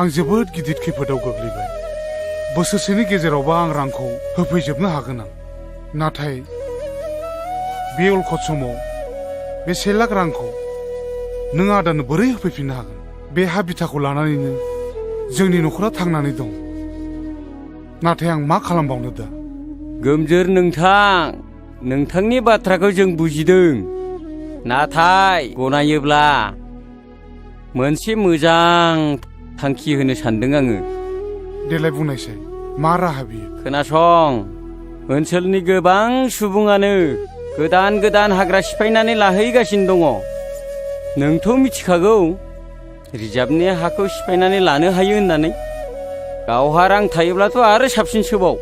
आं जोबोद गिदिर खैफोदाव गोग्लैबाय बोसोरसेनि गेजेरावबा आं रांखौ होफैजोबनो हागोन आं नाथाय बे अलखद समाव बे 1 लाख रांखौ नों आदानो बोरै होफैफिननो हागोन बे हा बिथाखौ लानानैनो जोंनि न'खरा थांनानै दं नाथाय आं मा खालामबावनो दा गोमजोर नोंथांनि बाथ्राखौ जों बुजिदों नाथाय गनायोब्ला मोनसे मोजां थांखि होनो सानदों आङो देलाय बुंनायसाय मा राहा बियो? खोनासं, ओनसोलनि गोबां सुबुङानो गोदान गोदान हाग्रा सिफायनानै लाहैगासिनो दङ। नोंथ' मिथिखागौ रिजार्भनि हाखौ सिफायनानै लानो हायो होननानै। गावहा रां थायोब्लाथ' आरो साबसिन सोबाव,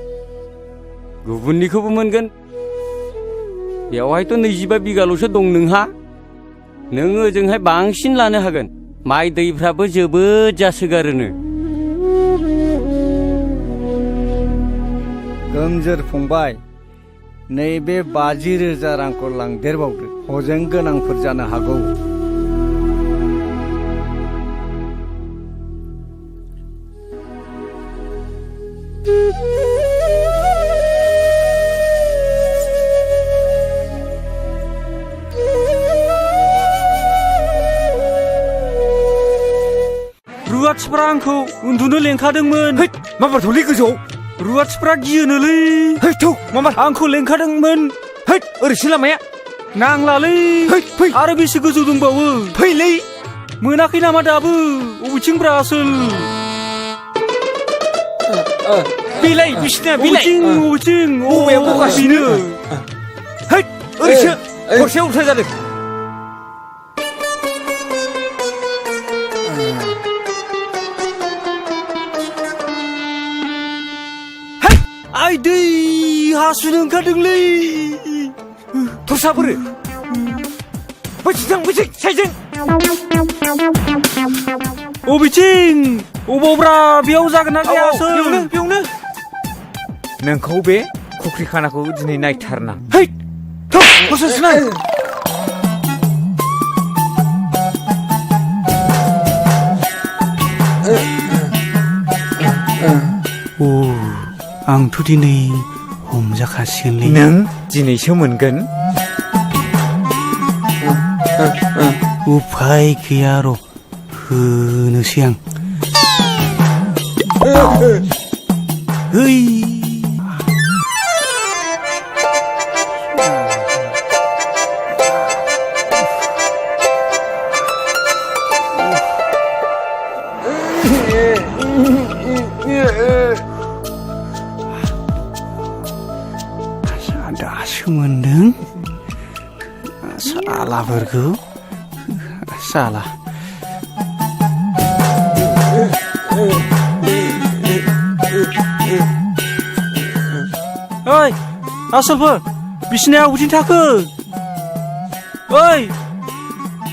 गुबुननिखौबो मोनगोन। बेवहायथ' 25 बिगाल'सो दं नोंहा। नों ओजोंहाय बांसिन लानो हागोन। माइ दैफ्राबो जोबोद जासोगारोनो। गोमजोर फंबाय, नैबे 50,000 रांखौ लांदेरबावदो, हजों गोनांफोर जानो हागौ। रुवाथिफ्रा आंखौ उन्दुनो लेंखादोंमोन। माबार थौलै गोजौ। रुवाथिफ्रा गियोनोलै। थौ माबार आंखौ लेंखादोंमोन। ओरैसो लामाया। नांलालै। फै आरो बेसे गोजौ दंबावो? फैलै। मोनाखै नामा दाबो? अबेथिंब्रा आसोल? बिलाइ बिसिना बिलाइ। अबेथिं? बबेयाव बगासिनो? ओरैसो हरसे उल्था जादों। आइ दै हासुनो ओंखारदोंलै। थरसाफोर बैथिं बैथिं साइजों। अबेथिं? अबावब्रा? बेयाव जागोन ना जाया? बेयावनो। नोंखौ बे खुख्रि खानाखौ दिनै नायथारनां। आंथ' दिनै हमजाखासिगोनलै। नों दिनैसो मोनगोन। उफाय गैया र', होनोसै आं। दासो मोनदों सालाफोरखौ। साला ओइ आसोलफोर, बिसिनाया अबेथिं थाखो? ओइ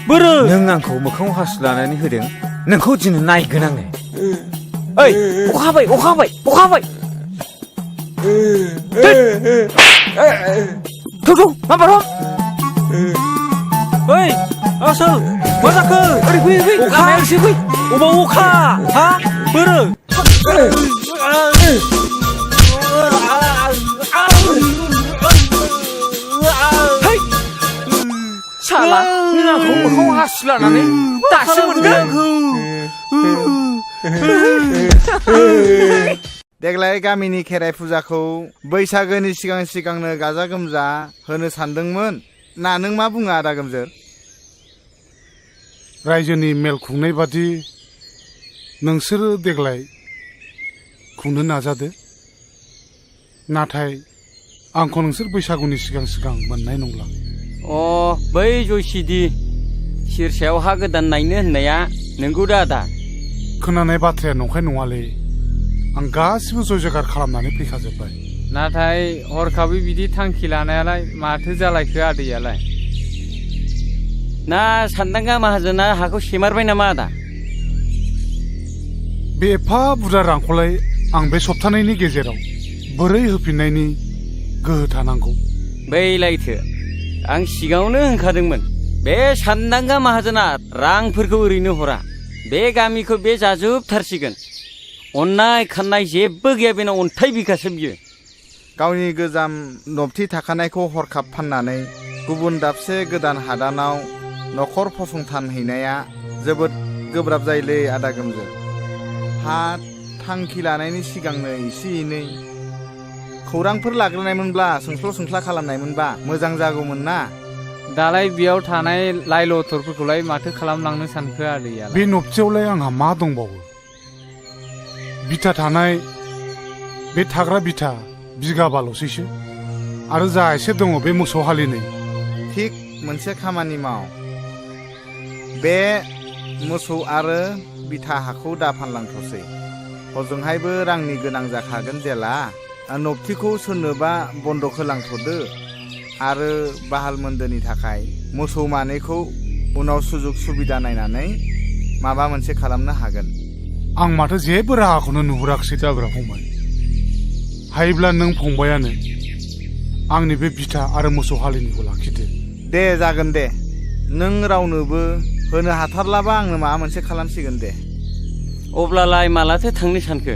बोरो? नों आंखौ मोखाङाव हासु लानानै होदों, नोंखौ दिनै नायगोन आङो। ओइ अखा हाबाय। थौ माबार हम। ओइ आसोल, मा जाखो? ओरै फै। अखा एसे फै। अबाव अखा? हा बोरो? साला नों आंखौ मोखाङाव हासु लानानै दासो मोनदों। देग्लाय गामिनि खेराइ फुजाखौ बैसागोनि सिगांनो गाजा गोमजा होनो सानदोंमोन ना नों मा बुङो आदा गोमजोर? रायजोनि मेल खुंनाय बादि नोंसोरो देग्लाय खुंनो नाजादो। नाथाय आंखौ नोंसोर बैसागुनि सिगां मोननाय नंला। बै जयसिदि सिरसायाव हा गोदान नायनो होननाया नोंगौ दा आदा? खोनानाय बाथ्राया नंखाय नङालै। आं गासिबो जय जयगार खालामनानै फैखाजोब्बाय। नाथाय हरखाबै बिदि थांखि लानायालाय माथो जालायखो आदैयालाय? ना सान्दांगा माहाजोना हाखौ सेमारबाय नामा आदा? बे एफा बुरजा रांखौलाय आं बे सप्तानैनि गेजेराव बोरै होफिननायनि गोहो थानांगौ? बैलायथो आं सिगाङावनो होनखादोंमोन, बे सान्दांगा माहाजोना रांफोरखौ ओरैनो हरा। बे गामिखौ बे जाजोबथारसिगोन। अन्नाय खान्नाय जेबो गैया बेनाव, अन्थाइ बिखासो बियो। गावनि गोजाम नबथि थाखानायखौ हरखाब फाननानै गुबुन दाबसे गोदान हादानाव न'खर फसंथान हैनाया जोबोद गोब्राब जायोलै आदा गोमजोर। हा थांखि लानायनि सिगांनो एसे एनै खौरांफोर लाग्रोनायमोनब्ला, सोंस्ल' सोंस्ला खालामनायमोनबा मोजां जागौमोन ना। दालाय बेयाव थानाय लाइ लथरफोरखौलाय माथो खालामलांनो सानखो आदैया? बे नबथियावलाय आंहा मा दंबावो? बिथा थानाय बे थाग्रा बिथा बिगाबाल'सैसो आरो जा एसे दङ बे मोसौ हालिनै थिक मोनसे खामानि माव बे मोसौ आरो बिथा हाखौ दा फानलांथ'सै हजोंहायबो रांनि गोनां जाखागोन जेला नबथिखौ सोरनोबा बन्दक होलांथ'दो आरो बाहाल मोन्दोनि थाखाय मोसौ मानैखौ उनाव सुजुग सुबिदा नायनानै माबा मोनसे खालामनो हागोन आं माथो जेबो राहाखौनो नुहुराखसै जाब्रा फंबाय हायोब्ला नों फंबायानो आंनि बे बिथा आरो मोसौ हालिनिखौ लाखिदो दे जागोन दे नों रावनोबो होनो हाथारलाबा आंनो माबा मोनसे खालामसिगोन दे अब्लालाय मालाथो थांनो सानखो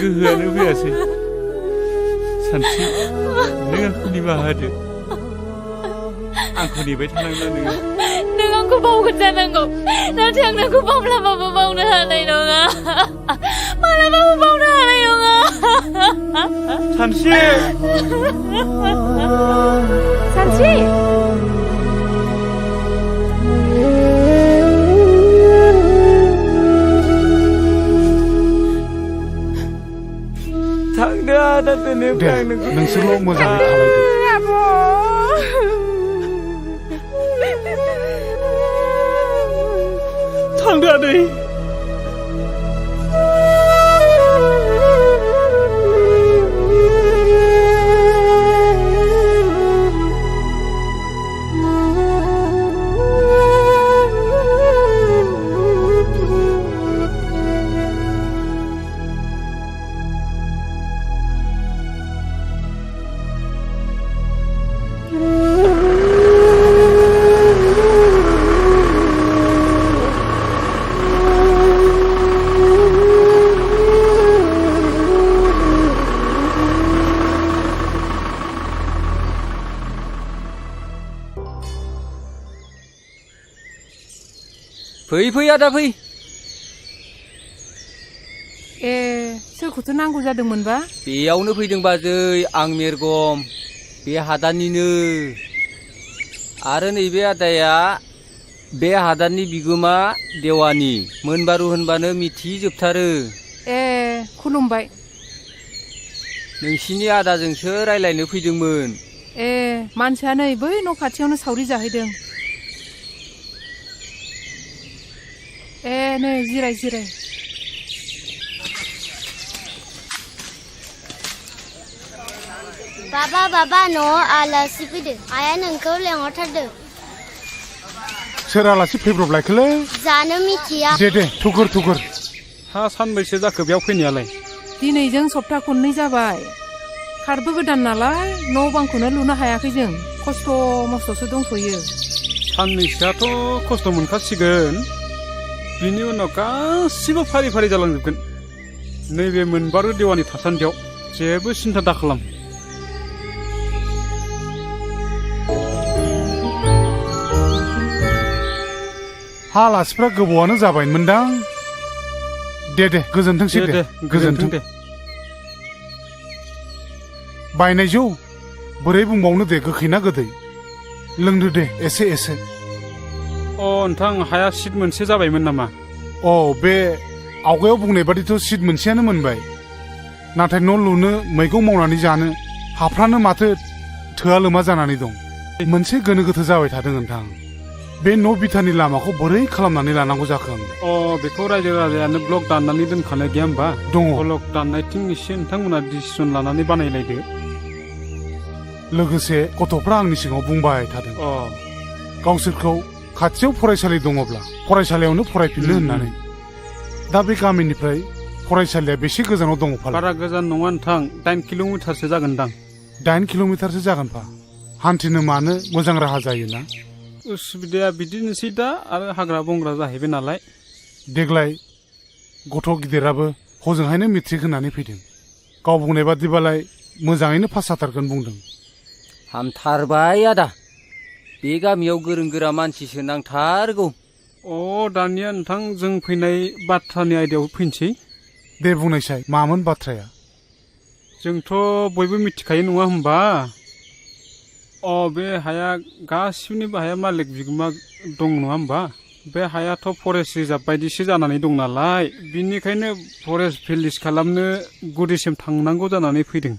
गोहोआनो फैयासै सानस्रि नों आंखौ निमाहा होदो आंखौ नेबाय थानांगौ नों आंखौ बावगोन जानांगौ नाथाय आं नोंखौ माब्लाबाबो बावनो हानाय नङा माब्लाबाबो बावनो हानाय नङा सानस्रि सानस्रि थांदो आदा दोनोफ्राय नोंसोरल' मोजाङै थालायदो थांदो आदै फै फै आदा फै ए सोरखौथो नांगौ जादोंमोनबा बेयावनो फैदों बाजै आं मेरगम बे हादाननिनो आरो नैबे आदाया बे हादाननि बिगोमा देवानि मोनबारु होनबानो मिथिजोबथारो ए खुलुमबाय नोंसिनि आदाजोंसो रायलायनो फैदोंमोन ए मानसिया नै बै न' खाथियावनो सावरि जाहैदों ए नै जिराय जिराय बाबा न'आव आलासि फैदों आइया नोंखौ लेंहरथारदों सोर आलासि फैब्रबलायखोलै जानो मिथिया दे थुगुर हा सानबैसे जाखो बेयाव फैनायालाय दिनैजों सप्ता खननै जाबाय खारबो गोदान नालाय न' बांखौनो लुनो हायाखै जों खस्थ' मस्थ'सो दंथ'यो साननैसोआथ' खस्थ' मोनखासिगोन बिनि उनाव गासिबो फारि फारि जालांजोबगोन नैबे मोनबारु देवानि थासान्दियाव जेबो सिन्था दाखालाम हा आलासिफ्रा गोबावानो जाबायमोनदां दे गोजोनथोंसै दे गोजोनथों दे बायनाय जौ बोरै बुंबावनो दे गोखै ना गोदै लोंदो दे एसे अ नोंथां हाया सिट मोनसे जाबायमोन नामा? अ बे आवगायाव बुंनाय बादिथ' सिट मोनसेयानो मोनबाय नाथाय न' लुनो मैगं मावनानै जानो हाफ्रानो माथो थोआ लोमा जानानै दं मोनसे गोनो गोथो जाबाय थादों नोंथां बे न' बिथानि लामाखौ बोरै खालामनानै लानांगौ जाखो आं बेखौ रायजो राजायानो ब्लक दाननानै दोनखानाय गैया होमबा? दङ। ब्लक दाननायथिं एसे नोंथांमोना डिसिसन लानानै बानायलायदो। लोगोसे गथ'फ्रा आंनि सिगाङाव बुंबाय थादों गावसोरखौ खाथियाव फरायसालि दङब्ला फरायसालियावनो फरायफिननो होननानै दा बे गामिनिफ्राय फरायसालिया बेसे गोजानाव दङ फालाय? बारा गोजान नङा नोंथां 8 किल'मिटारसो जागोनदां। 8 किल'मिटारसो जागोनफा हान्थिनो मानो मोजां राहा जायोना? उसुबिदाया बिदिनोसै दा आरो हाग्रा बंग्रा जाहैबाय नालाय। देग्लाय गथ' गिदिराबो हजोंहायनो मेट्रिक होनानै फैदों गाव बुंनाय बादिबालाय मोजाङैनो पास जाथारगोन बुंदों। हामथारबाय आदा बे गामियाव गोरों गोरा मानसिसो नांथारगौ। दानिया नोंथां जों फैनाय बाथ्रानि आयदायाव फैनोसै। दे बुंनायसाय मामोन बाथ्राया? जोंथ' बयबो मिथिखायो नङा होमबा? बे हाया गासिबनिबो हाया मालिक बिगोमा दं नङा होमबा? बे हायाथ' फरेस्ट रिजार्भ बायदिसो जानानै दं नालाय बिनिखायनो फरेस्ट भिलेज खालामनो गुदिसिम थांनांगौ जानानै फैदों।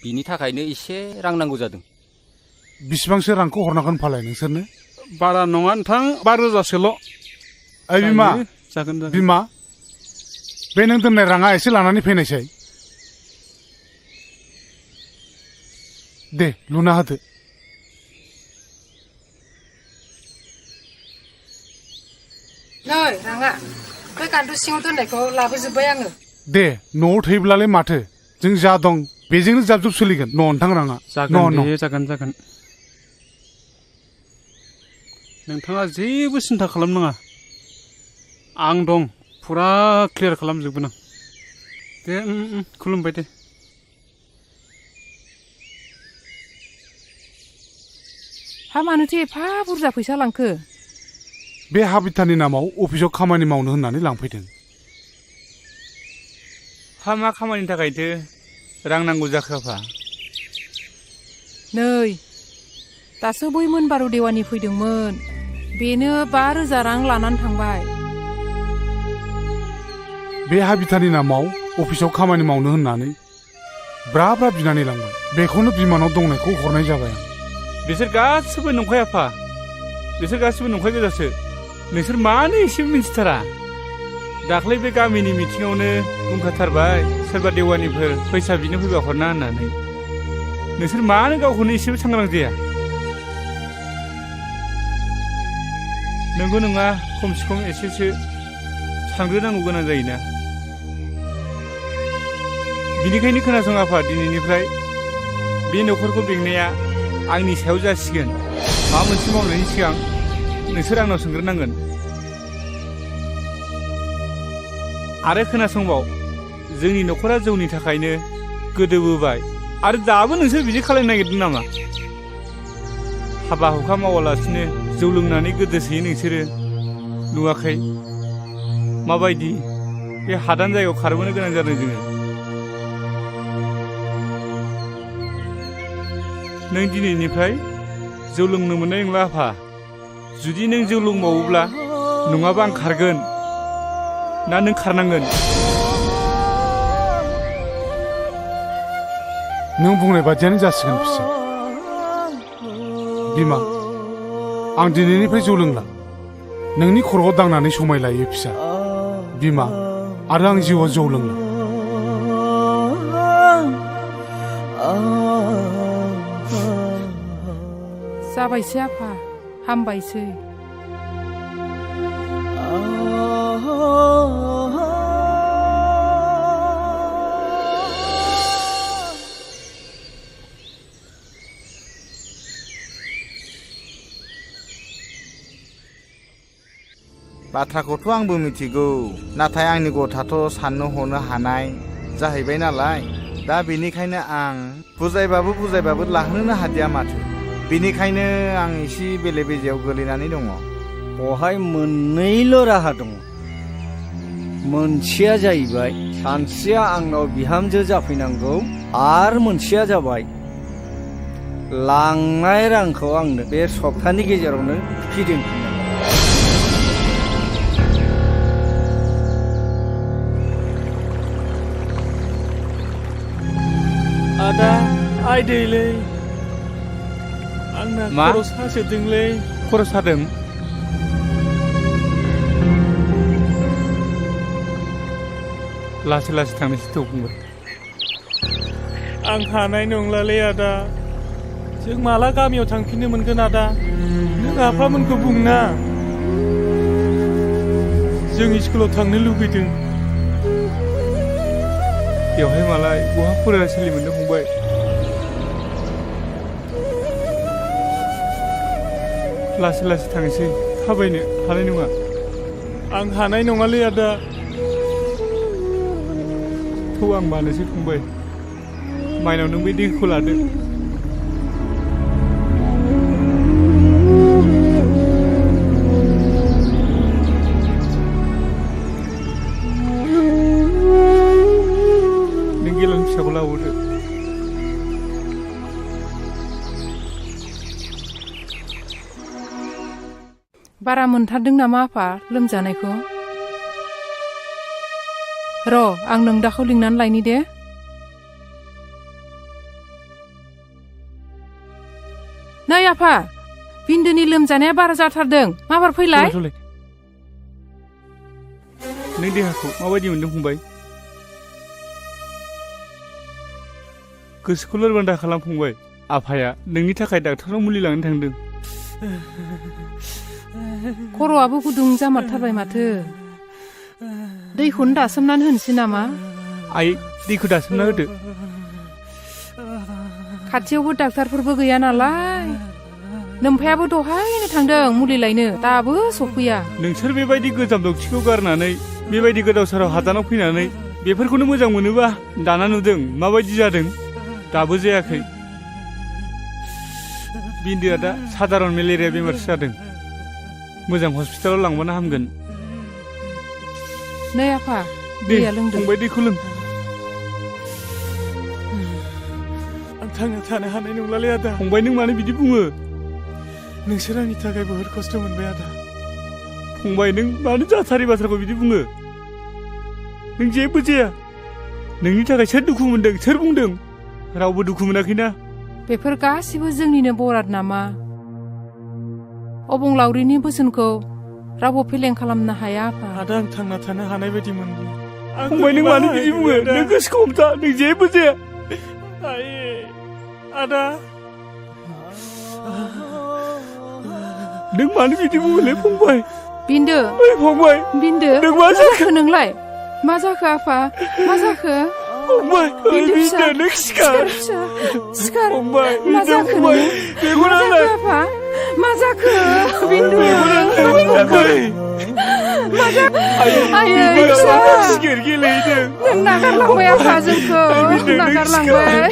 बिनि थाखायनो एसे रां नांगौ जादों। बिसिबांसो रांखौ हरनांगोन फालाय नोंसोरनो? बारा नङा नोंथां 5,000सोल'। ओइ बिमा जागोन बिमा बे नों दोननाय राङा एसे लानानै फैनायसाय। दे लुना होदो। नै राङा बे गान्दु सिङाव दोननायखौ लाबोजोब्बाय आङो। दे न'आव थैब्लालाय माथो जों जा दं बेजोंनो जाब जुब सोलिगोन न' नोंथां राङा। जागोन नोंथाङा जेबो सिन्था खालामनाङा आं दं फुरा क्लियार खालामजोबगोन आं। दे खुलुमबाय दे। हा मानोथो एफा बुरजा फैसा लांखो? बे हा बिथानि नामाव अफिसाव खामानि मावनो होननानै लांफैदों। हा मा खामानिनि थाखायथो रां नांगौ जाखो आफा? नै दासो बै मोनबारु देवानि फैदोंमोन बेनो 5,000 रां लानानै थांबाय। बे हा बिथानि नामाव अफिसाव खामानि मावनो होननानै ब्रा ब्रा बिनानै लांबाय बेखौनो बिमानाव दंनायखौ हरनाय जाबाय आं। बिसोर गासिबो नंखाय आफा बिसोर गासिबो नंखाय गोजासो नोंसोर मानो एसेबो मिन्थिथारा? दाख्लै बे गामिनि मिटिङावनो बुंखाथारबाय सोरबा देवानिफोर फैसा बिनो फैबा हरना होननानै। नोंसोर मानो गावखौनो एसेबो सांग्रां जाया? नंगौ नङा खमसे खम एसेसो सानग्रोनांगौ गोनां जायोना। बिनिखायनो खोनासं आफा दिनैनिफ्राय बे न'खरखौ बेंनाया आंनि सायाव जासिगोन। माबा मोनसे मावनायनि सिगां नोंसोर आंनाव सोंग्रोनांगोन। आरो खोनासंबाव जोंनि न'खरा जौनि थाखायनो गोदोबोबाय आरो दाबो नोंसोर बिदि खालामनो नागिरदों नामा? हाबा हुखा मावालासिनो जौ लोंनानै गोदोसोयो नोंसोरो नुवाखै माबायदि बे हादान जायगायाव खारबोनो गोनां जादों जोङो। नों दिनैनिफ्राय जौ लोंनो मोननाय नंला आफा। जुदि नों जौ लोंबावोब्ला नङाबा आं खारगोन ना नों खारनांगोन। नों बुंनाय बादियानो जासिगोन फिसा। बिमा आं दिनैनिफ्राय जौ लोंला नोंनि खर'आव दांनानै समाय लायो फिसा। बिमा आरो आं जिउआव जौ लोंला। जाबायसै आफा हामबायसै। बाथ्राखौथ' आंबो मिथिगौ नाथाय आंनि गथ'आथ' साननो हनो हानाय जाहैबाय नालाय दा बेनिखायनो आं बुजायबाबो लाहोनो हादिया माथो। बेनिखायनो आं एसे बेले बेजेयाव गोलैनानै दङ। बहाय मोननैल' राहा दङ। मोनसेया जाहैबाय सानस्रिया आंनाव बिहामजो जाफैनांगौ आरो मोनसेया जाबाय लांनाय रांखौ आंनो बे सप्तानि गेजेरावनो फिदिंफिननांगौ। दैलै आंना मा? खर' सासोदोंलै खर' सादों लासै लासै थांनोसै थौ फंबाय आं हानाय नंलालै आदा जों माला गामियाव थांफिननो मोनगोन आदा नों आफामोनखौ बुंना जों स्कुलाव थांनो लुबैदों बेवहाय मालाय बहा फरायसालि मोननो फंबाय लासै लासै थांसै थाबायनो हानाय नङा आं हानाय नङालै आदा थौ आं मानोसै फंबाय माइनाव नों बे दैखौ लादो नों गेलान फिसाखौ लाबोदो बारा मोनथारदों नामा आफा लोमजानायखौ र' आं नोंदाखौ लिंनानै लायनि दे नै आफा बिन्दोनि लोमजानाया बारा जाथारदों माबार फैलाय नों देहाखौ माबायदि मोनदों फंबाय गोसोखौ लोरबां दा खालाम फंबाय आफाया नोंनि थाखाय डाक्टारनाव मुलि लांनो थांदों खर'आबो गुदुं जामारथारबाय माथो दैखौनो दासोमनानै होनोसै नामा आइ दैखौ दासोमना होदो खाथियावबो डाक्टारफोरबो गैया नालाय नोमफायाबो दहायनो थांदों मुलि लायनो दाबो सफैया नोंसोर बेबायदि गोजाम दक्थिखौ गारनानै बेबायदि गोदाव सोराव हादानाव फैनानै बेफोरखौनो मोजां मोनोबा दाना नुदों माबायदि जादों दाबो जायाखै बिन्दोआ दा साधारन मेलेरिया बेमारसो जादों मोजां हस्पिटालाव लांबानो हामगोन नै आफा दैया लोंदो फंबाय दैखौ लों आं थांना थानो हानाय नंलालै आदा फंबाय नों मानो बिदि बुङो नोंसोर आंनि थाखाय बहुद खस्थ' मोनबाय आदा फंबाय नों मानो जाथारै बाथ्राखौ बिदि बुङो नों जेबो जाया नोंनि थाखाय सोर दुखु मोनदों सोर बुंदों रावबो दुखु मोनाखैना बेफोर गासिबो जोंनिनो बराद नामा अबंलावरिनि बोसोनखौ रावबो फेलें खालामनो हाया आफा आदा आं थांना थानो हानाय बायदि मोनला फंबाय नों मानो बिदि बुङो नों गोसोखौ हमथा नों जेबो जाया आदा नों मानो बिदि बुङोलै फंबाय बिन्दो फंबाय बिन्दो नों मा जाखो नोंलाय मा जाखो आफा मा जाखो फंबाय बिन्दो नों सिखार सिखार फंबाय मा जाखो आफा मा जाखो बिन्दु मा जाखो आयै फिसा सिखार गेलेहैदों नों नागारलांबाय आफा जोंखौ नागारलांबाय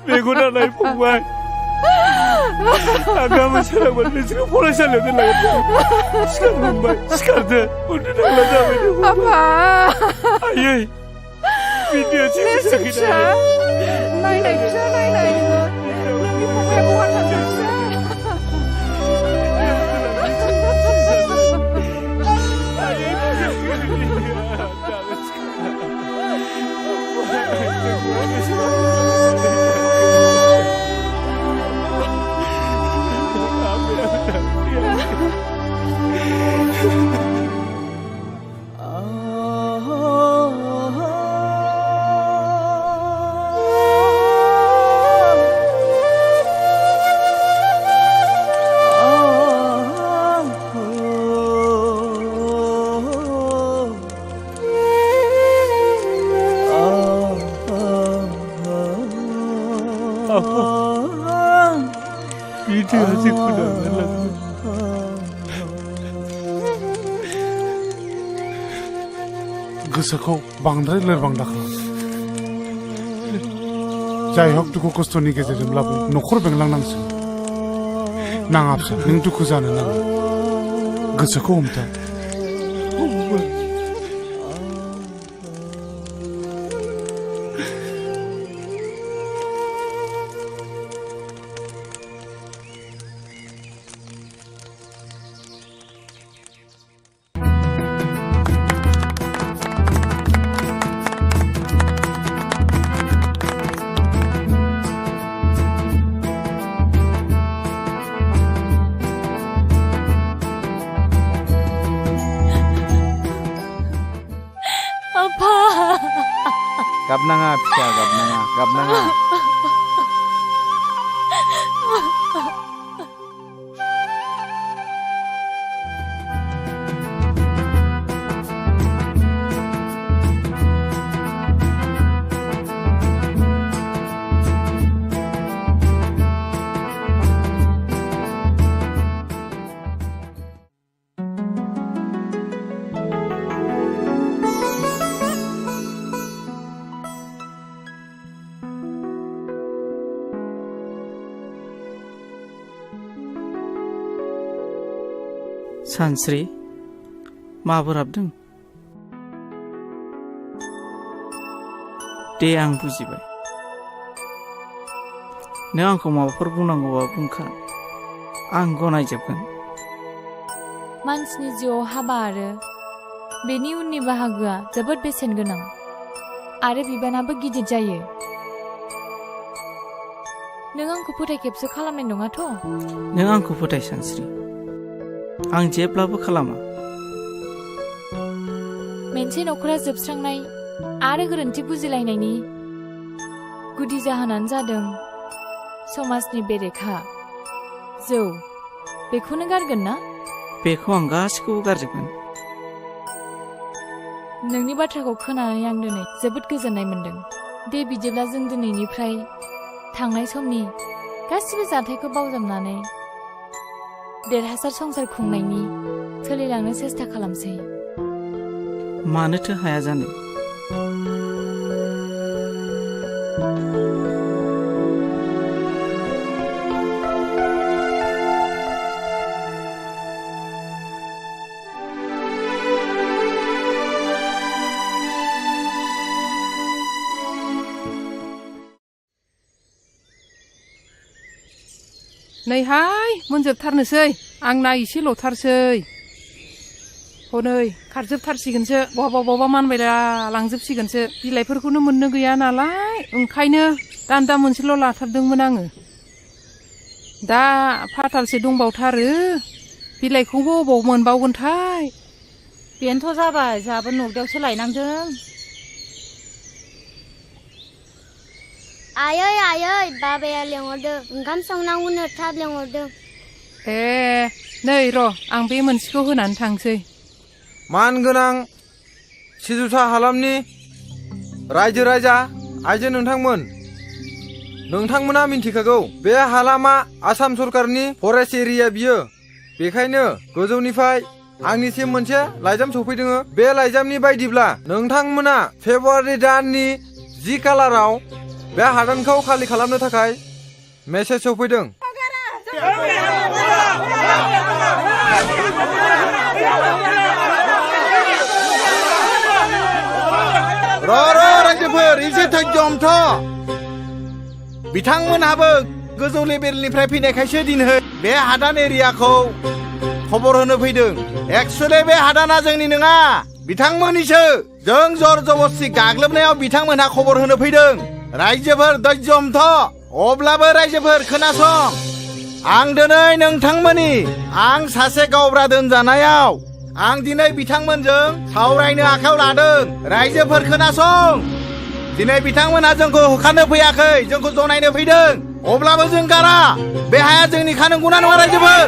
मेगनालाय फंबाय आं गाबोन सोरांबानो नोंसोरखौ फरायसालियाव दोनलांगोन सिखार फंबाय सिखारदो उन्दु थांला जाबाय आफा आयै बिदिया जेबो फिसा नायनाय फिसा नायनाय नोंनि फंबाया बहा थांदों फिसा गोसोखौ बांद्राय लोरबां दाखालाम जाय हक दुखु खस्थ'नि गेजेरजोंब्लाबो न'खर बेंलांनांसिगोन नाङा फिसा नों दुखु जानो नाङा गोसोखौ हमथा गाबनाङा फिसा गाबनाङा सानस्रि माबोर हाबदों दे आं बुजिबाय नों आंखौ माबाफोर बुंनांगौबा बुंखा आं गनायजोबगोन मानसिनि जिउआव हाबा आरो बेनि उननि बाहागोआ जोबोद बेसेन गोनां आरो बिबानाबो गिदिर जायो नों आंखौ फोथायखेबसो खालामनाय नङाथ' नों आंखौ फोथाय सानस्रि आं जेब्लाबो खालामा मोनसे नखरा जोबस्रांनाय आरो गोरोन्थि बुजिलायनायनि गुदि जाहोनानो जादों समाजनि बेरेखा जौ बेखौनो गारगोन ना बेखौ आं गासिखौबो गारजोबगोन नोंनि बाथ्राखौ खोनानानै आं दिनै जोबोद गोजोननाय मोन्दों दे बिदिब्ला जों दिनैनिफ्राय थांनाय समनि गासिबो जाथायखौ बावजाबनानै देरहासार संसार खुंनायनि सोलिलांनो सेस्था खालामसै मानोथो हाया जानो नैहाय मोनजोबथारनोसै आंना एसेल'थारसै हनै खारजोबथारसिगोनसो बहाबा मानबायला लांजोबसिगोनसो बिलाइफोरखौनो मोननो गैया नालाय ओंखायनो दान्दा मोनसेल' लाथारदोंमोन आङो दा फाथालसे दंबावथारो बिलाइखौबो अबाव मोनबावगोनथाय बेनोथ' जाबाय जोंहाबो नगदायावसो लायनांदों आयै बाबाया लेंहरदों ओंखाम संनांगौनो थाब लेंहरदों ए नै र' आं बे मोनसेखौ होनानै थांसै मानगोनां सिजुसा हालामनि रायजो राजा आइजो नोंथांमोना मिन्थिखागौ बे हालामा आसाम सरकारनि फरेस्ट एरिया बियो बेखायनो गोजौनिफ्राय आंनिसिम मोनसे लाइजाम सफैदों बे लाइजामनि बायदिब्ला नोंथांमोना फेब्रुवारि दाननि 10 खालाराव बे हादानखौ खालि खालामनो थाखाय मेसेज सफैदों रायजोफोर एसे धैर्यमथ बिथांमोनहाबो गोजौ लेभेलनिफ्राय फैनायखायसो दिनै बे हादान एरियाखौ खबर होनो फैदों एक्चुअली बे हादाना जोंनि नङा बिथांमोननिसो जों जर जबस्ति गाग्लोबनायाव बिथांमोनहा खबर होनो फैदों रायजोफोर धैर्यमथ अब्लाबो रायजोफोर खोनासं आं दिनै नोंथांमोननि आं सासे गावब्रा दोनजानायाव आं दिनै बिथांमोनजों सावरायनो आखायाव लादों रायजोफोर खोनासं दिनै बिथांमोनहा जोंखौ होखारनो फैयाखै जोंखौ जनायनो फैदों अब्लाबो जों गारा बे हाया जोंनिखा नंगौना नङा रायजोफोर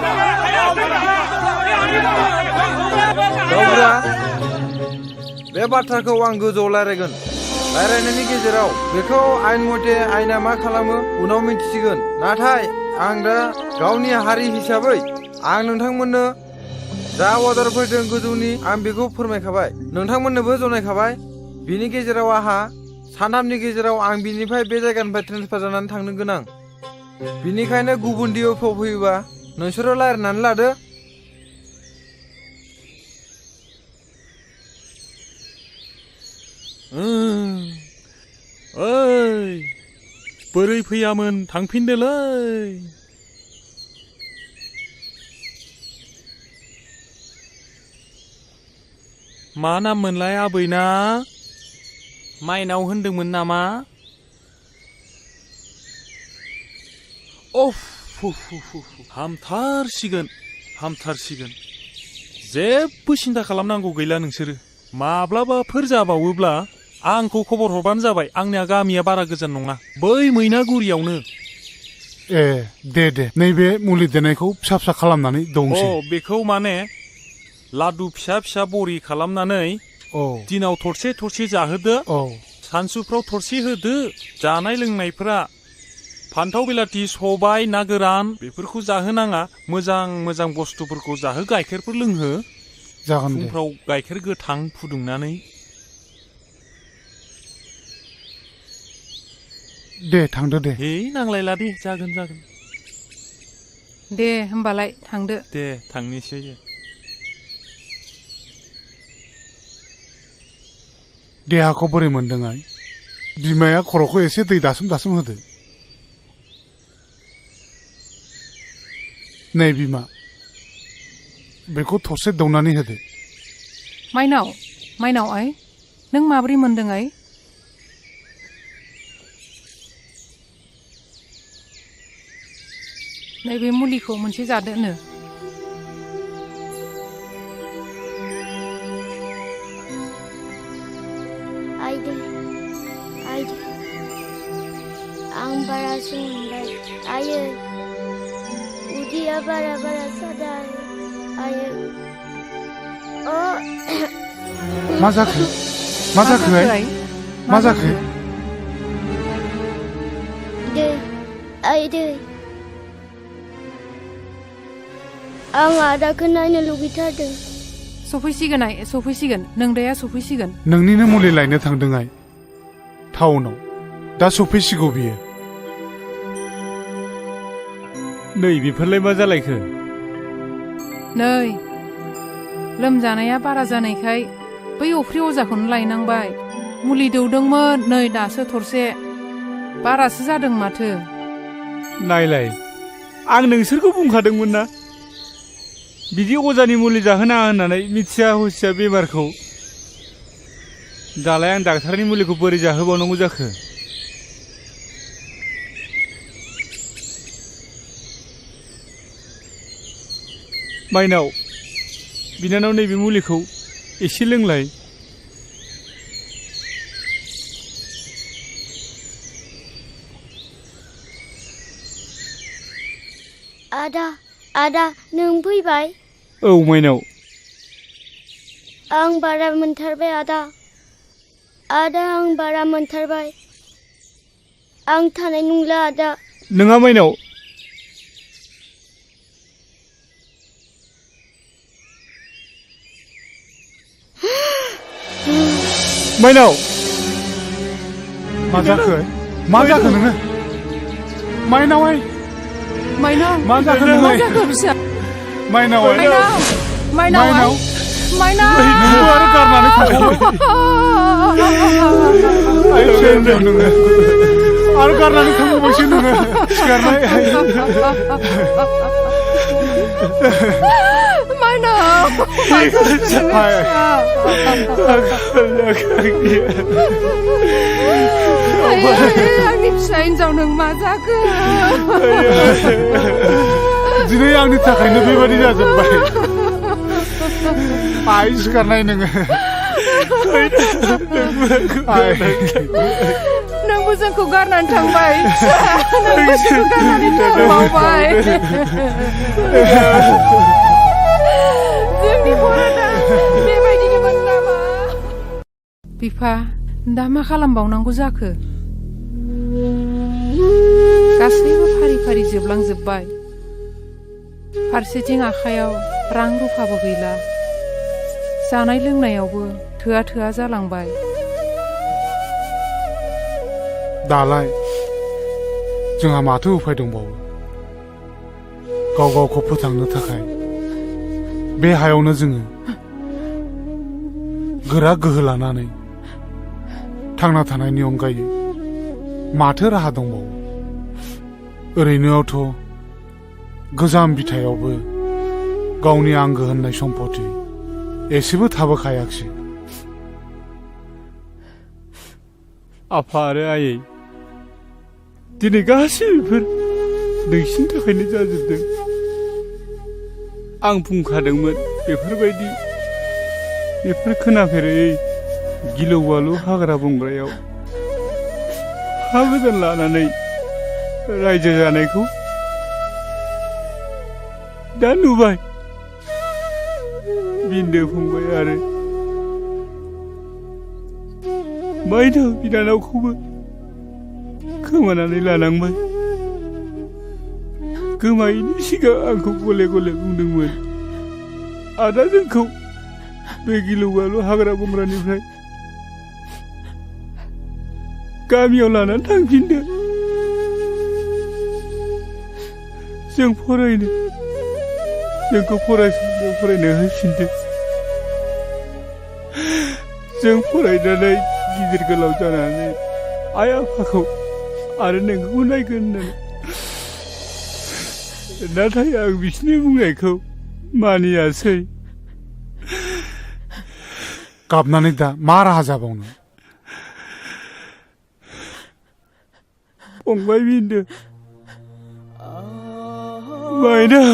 गावब्रा बे बाथ्राखौ आं गोजौआव रायज्लायगोन रायज्लायनायनि गेजेराव बेखौ आइन मथे आइना मा खालामो उनाव मिन्थिसिगोन नाथाय आं दा गावनि हारि हिसाबै आं नोंथांमोननो जा अर्डार फैदों गोजौनि आं बेखौ फोरमायखाबाय नोंथांमोननोबो जनायखाबाय बिनि गेजेराव आंहा सानथामनि गेजेराव आं बिनिफ्राय बे जायगानिफ्राय ट्रेन्सफार जानानै थांनो गोनां बिनिखायनो गुबुन डिअ'फ्राव फैयोबा नोंसोरो रायज्लायनानै लादो ओइ बोरै फैयामोन थांफिनदोलै मा नाम मोनलाय आबैना माइनाव होनदोंमोन नामा अफ हामथारसिगोन जेबो सिन्था खालामनांगौ गैला नोंसोरो माब्लाबाफोर जाबावोब्ला आंखौ खबर हरबानो जाबाय आंनिया गामिया बारा गोजान नङा बै मैनागुरियावनो ए दे नैबे मुलि देनायखौ फिसा फिसा खालामनानै दंसै बेखौ माने लादु फिसा फिसा बरि खालामनानै दिनाव थरसे थरसे जाहोदो सानसुफ्राव थरसे होदो जानाय लोंनायफोरा फान्थाव बिलाथि सबाय ना गोरान बेफोरखौ जाहोनाङा मोजां बुस्थुफोरखौ जाहो गाइखेरफोर लोंहो जागोन दे फुंफ्राव गाइखेर गोथां फुदुंनानै दे थांदो दे नांलायला दे जागोन दे होमबालाय थांदो दे थांनोसै देहाखौ बोरै मोनदों आइ बिमाया खर'खौ एसे दै दासोम होदो नै बिमा बेखौ थरसे दौनानै होदो माइनाव आइ नों माबोरै मोनदों आइ नैबे मुलिखौ मोनसे जादोनो आं बारासो मोनबाय आयो उदैया बारा सादों आयो मा जाखो दै आं आदाखौ नायनो लुगैथारदों सफैसिगोन नोंदाया सफैसिगोन नोंनिनो मुलि लायनो थांदों आइ टाउनाव दा सफैसिगौ बियो नै बेफोरलाय मा जालायखो नै लोमजानाया बारा जानायखाय बै अफ्रि अजाखौनो लायनांबाय मुलि दौदोंमोन नै दासो थरसे बारासो जादों माथो नायलाय आं नोंसोरखौ बुंखादोंमोन ना बिदि अजानि मुलि जाहोनाङा होननानै मिथिया हसिया बेमारखौ दालाय आं डाक्टारनि मुलिखौ बोरै जाहोबावनांगौ जाखो माइनाव बिनानाव नैबे मुलिखौ एसे लोंलाय आदा नों फैबाय औ माइनाव आं बारा मोनथारबाय आदा आं बारा मोनथारबाय आं थानाय नंला आदा नोङा माइनाव माइनाव मा जाखो नोङो माइनाव मा जाखो फिसा माइनाव नोंबो आरो गारनानै आरो गारनानै थांबावबायसो नोङो सिखारनाय आंनि फिसा हिन्जाव नों मा जाखो दिनै आंनि थाखायनो बेबादि जाजोब्बाय आइ सिखारनाय नोङो नोंबो जोंखौ गारनानै थांबाय जोंनि बर'ना बेबायदिनोमोन नामा बिफा दा मा खालामबावनांगौ जाखो गासैबो फारि जोबलांजोब्बाय फारसेथिं आखायाव रां रुफाबो गैला जानाय लोंनायावबो थोआ जालांबाय दालाय जोंहा माथो उफाय दंबावो गावखौ फोथांनो थाखाय बे हायावनो जोङो गोरा गोहो लानानै थांना थानायनि अनगायै माथो राहा दंबावो ओरैनोआवथ' गोजाम बिथायावबो गावनि आंगो होननाय सम्पति एसेबो थाबोखायाखसै आफा आरो आयै दिनै गासैबो नोंसिनि थाखायनो जाजोबदों आं बुंखादोंमोन बेफोर खोनाफेरै गिलु बालु हाग्रा बंग्रायाव हा गोदान लानानै रायजो जानायखौ दा नुबाय बिन्दो फंबाय आरो माइनाव बिनानावखौबो खोमानानै लानांबाय गोमायैनि सिगां आंखौ गले गले बुंदोंमोन आदा जोंखौ बे गिलु बालु हाग्रा बंग्रानिफ्राय गामियाव लानानै थांफिनदो जों फरायनो जोंखौ फरायसालियाव फरायनो होफिनदो जों फरायनानै गिदिर गोलाव जानानै आइ आफाखौ आरो नोंखौ नायगोन होननानै नाथाय आं बिसोरनि बुंनायखौ मानियासै गाबनानै दा मा राहा जाबावनो फंबाय बिन्दो माइनाव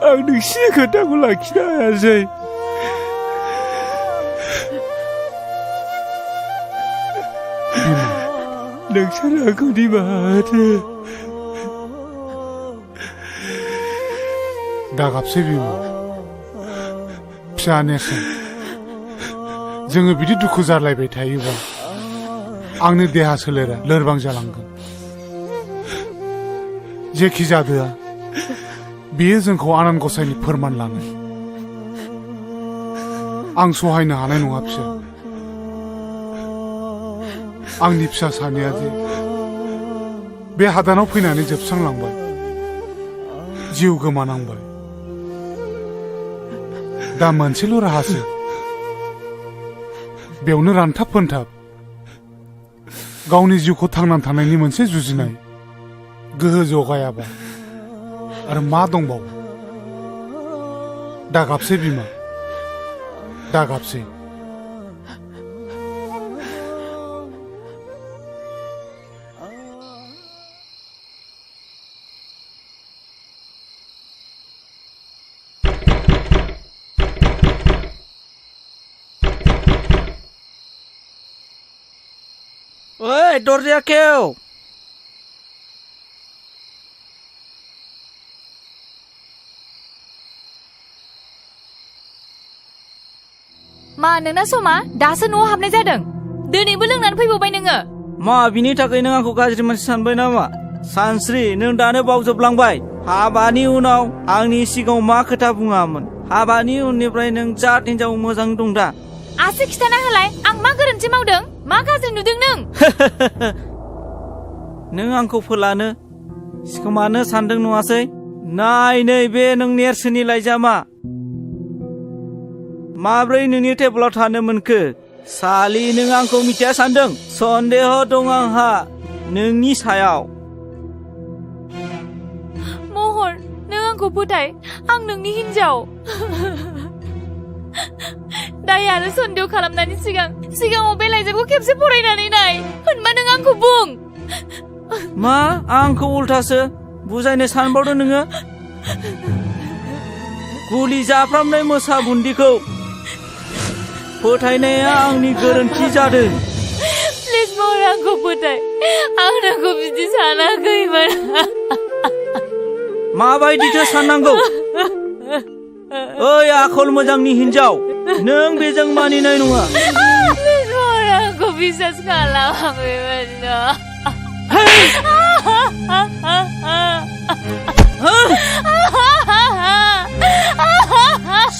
आं नोंसिनि खोथाखौ लाखिनो हायासै नोंसोर आंखौ निमाहा होदो दागाबसै बिमा फिसा नेरसोन जोङो बिदि दुखु जालायबाय थायोबा आंनि देहा सोलेरा लोरबां जालांगोन जेखि जादोआ बेयो जोंखौ आनान गसाइनि फोरमान लानाय आं सहायनो हानाय नङा फिसा आंनि फिसा सानैया जे बे हादानाव फैनानै जोबस्रांलांबाय जिउ गोमानांबाय दा मोनसेल' राहासो बेयावनो रानथाब फोनथाब गावनि जिउखौ थांनानै थानायनि मोनसे जुजिनाय गोहो जगायाबा आरो मा दंबावो दागाबसै बिमा दागाबसै ओइ दरजा खेव मा नोंना समा दासो न'आव हाबनाय जादों दिनैबो लोंनानै फैबावबाय नोङो मा बिनि थाखाय नों आंखौ गाज्रि मानसि सानबाय नामा सानस्रि नों दानो बावजोबलांबाय हाबानि उनाव आंनि सिगाङाव मा खोथा बुङामोन हाबानि उननिफ्राय नों जात हिनजाव मोजां दं दा आसि खिथाना होलाय आं मा गोरोन्थि मावदों मा गाज्रि नुदों नों नों आंखौ फोलानो सिखोमानो सानदों नङासै नाय नै बे नों नेरसोननि लाइजामा माब्रै नोंनि टेबोलाव थानो मोनखो सालि नों आंखौ मिथिया सानदों सन्देह दं आंहा नोंनि सायाव महर नों आंखौ फोथाय आं नोंनि हिनजाव दाय आरो सन्देह खालामनायनि सिगाङाव बे लाइजामखौ खेबसे फरायनानै नाय होनबा नों आंखौ बुं मा आंखौ उल्थासो बुजायनो सानबावदों नोङो गुलि जाफ्रामनाय मोसा बुन्दिखौ फोथायनाया आंनि गोरोन्थि जादों प्लिज महर आंखौ फोथाय आं नोंखौ बिदि सानाखैमोन माबायदिथो साननांगौ ओइ आखल मोजांनि हिनजाव नों बेजों मानिनाय नङा प्लिज महर आंखौ बिसास खालाम आं बेबायदिनो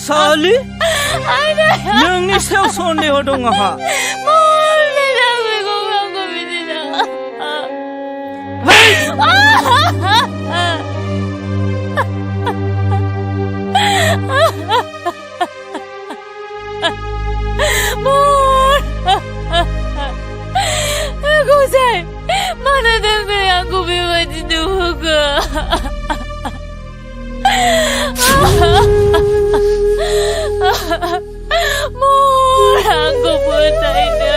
सालि नोंनि सायाव सन्देह दं आंहा गसाइ मानो थाखाय आंखौ बेबायदि नुहोखो महर आंखौ फोथायनो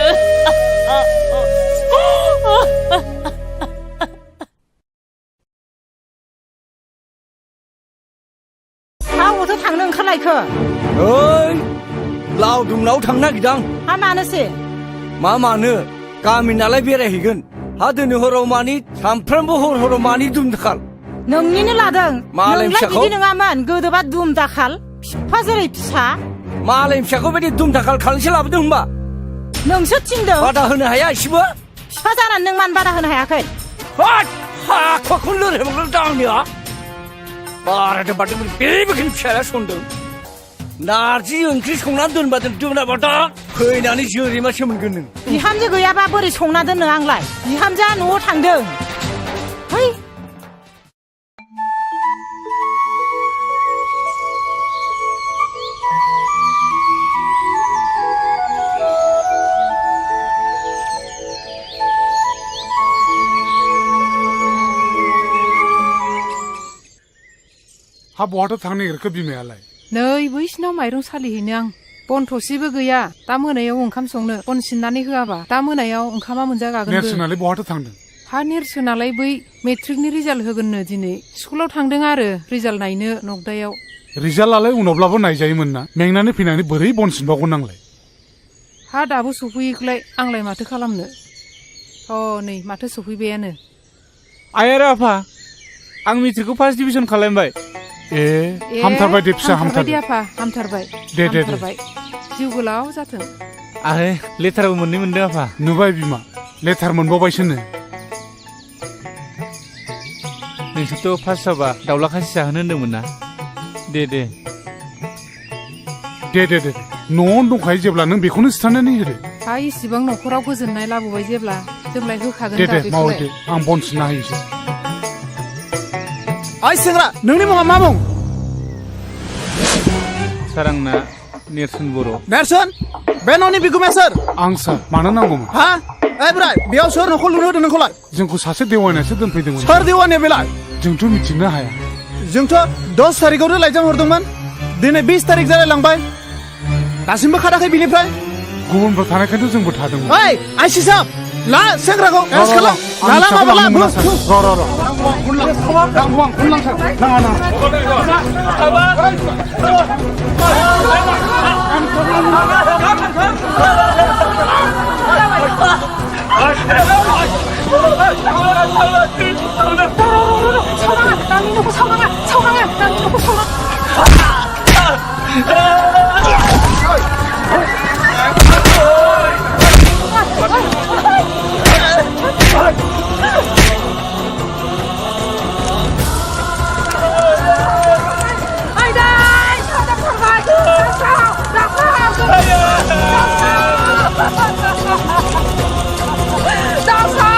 मावोथ' थांनो ओंखारलायखो ओइ लावदुमनाव थांनो नागिरदां हा मानोसै मा मानो गामि नालाय बेरायहैगोन हा दिनै हराव मानि सानफ्रामबो हराव मानि दुम दाखाल नोंनिनो लादों मालाय नोंलाय फिसाखौ बिदि नङामोन गोदोबा दुम दाखाल फिफा जेरै फिसा मालाय फिसाखौ बायदि दुम दाखाल खालामसे लाबोदों होनबा नोंसो थिनदों बादा होनो हाया एसेबो फिफा जानानै नों मानो बादा होनो हायाखै हाखौनो लोरहैबांल' दांनिया बारादों बारदों बेबायदिनो फिसाया सनदों नारजि ओंख्रि संनानै दोनबा दोनाबा दा फैनानै जोरैमासो मोनगोन नों बिहामजो गैयाबा बोरै संना दोननो आंलाय बिहामजोआ न'आव थांदों है हा बहाथो थांनो नागिरखो बिमायालाय नै बैसिनाव माइरं सालिहैनो आं बन थसेबो गैया दा मोनायाव ओंखाम संनो बन सिननानै होआबा दा मोनायाव ओंखामा मोनजागागोनबो नेरसोनालाय बहाथो थांदों हा नेरसोनालाय बै मेट्रिकनि रिजाल्ट होगोननो दिनै स्कुलाव थांदों आरो रिजाल्ट नायनो नगदायाव रिजाल्टआलाय उनावब्लाबो नायजायोमोन ना मेंनानै फैनानै बोरै बन सिनबावगोन नांलाय हा दाबो सफैयोखौलाय आंलाय माथो खालामनो नै माथो सफैबायानो आइ आरो आफा आं मेट्रिकखौ फार्स्ट डिभिजन खालामबाय हामथारबाय दे फिसा हामथारबाय आफा हामथारबाय दे जिउ गोलाव जाथों आरो लेटारबो मोनदों आफा नुबाय बिमा लेटार मोनबावबायसोनो नोंसोरथ' फार्स्ट जाबा दाउला खासि जाहोनो होन्दोंमोन ना दे न'आवनो दंखायो जेब्ला नों बेखौनो सिथारनानै होदो हा इसिबां न'खराव गोजोननाय लाबोबाय जेब्ला जोंलाय होखागोन दे मावो दे आं बन सिनना होयोसै ओइ सेंग्रा नोंनि मुङा मा मुं सार आंना नेरसोन बर' नेरसोन बे न'नि बिगुमाया सोर आं सार मानो नांगौमोन हा ओइ बोराय बेयाव सोर न'खौ लुनो होदों नोंखौलाय जोंखौ सासे देवानियासो दोनफैदोंमोन सोर देवानिया बेलाय जोंथ' मिथिनो हाया जोंथ' 10 थारिखआवनो लाइजाम हरदोंमोन दिनै 20 थारिख जालायलांबाय दासिमबो खाराखै बिनिफ्राय गुबुनफोर थानायखायथ' जोंबो थादोंमोन ओइ आइसि साहब ला सेंग्राखौ एरेस्ट खालाम लाला माबाला Dosa!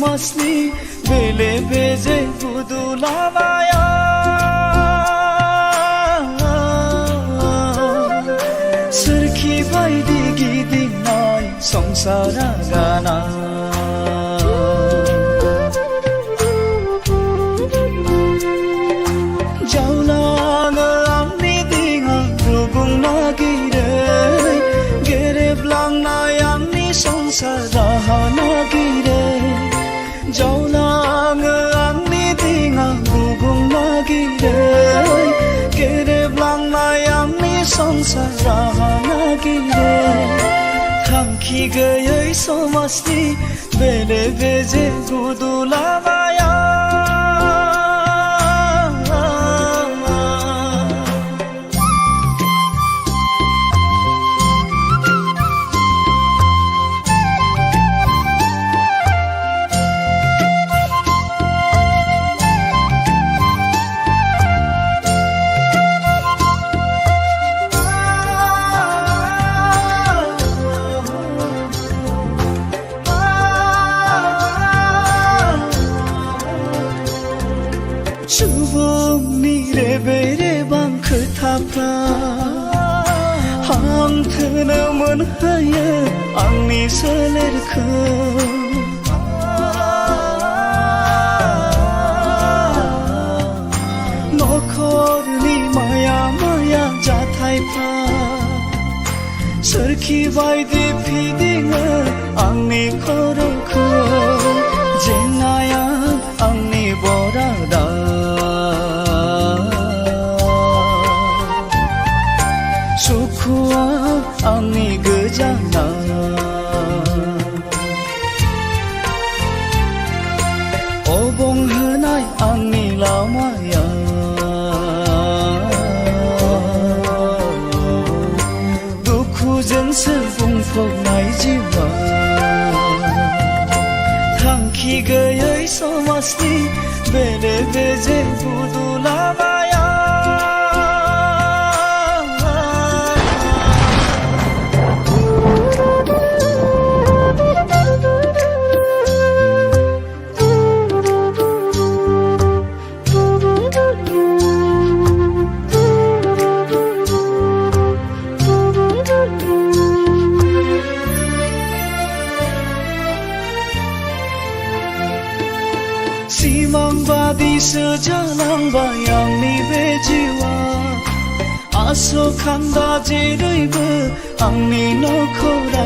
समाजनि बेले बेजे बुदुलामाया सोरखि बायदि गिदिंनाय संसारा गाना जावलाङो आंनि दिङा रुगुं नागिरै गेरेबलांनाय आंनि संसार राहा नागिरै जावलाङो आंनि दिङा रुगुं नागिरै गेरेबलांनाय आंनि संसार राहा नागिरै थांखि गैयै समाजनि बेले बेजे गुदुलामाया सुबुंनि रेबे रेबां खोथाफ्रा हांथोनो मोनहोयो आंनि सोलेरखौ नखरनि माया माया जाथायफ्रा सोरखि बायदि फिदिङो आंनि खर'खौ जेंनाया आंनि बरादा सुखुआ आंनि गोजाना अबंहोनाय आंनि लामाया दुखुजोंसो बुंफबनाय जिउआ थांखि गैयै समाजनि बेले बेजे बुदुलामाया सिमांबादिसो जालांबाय आंनि बे जिउआ आसखान्दा जेरैबो आंनि नखरा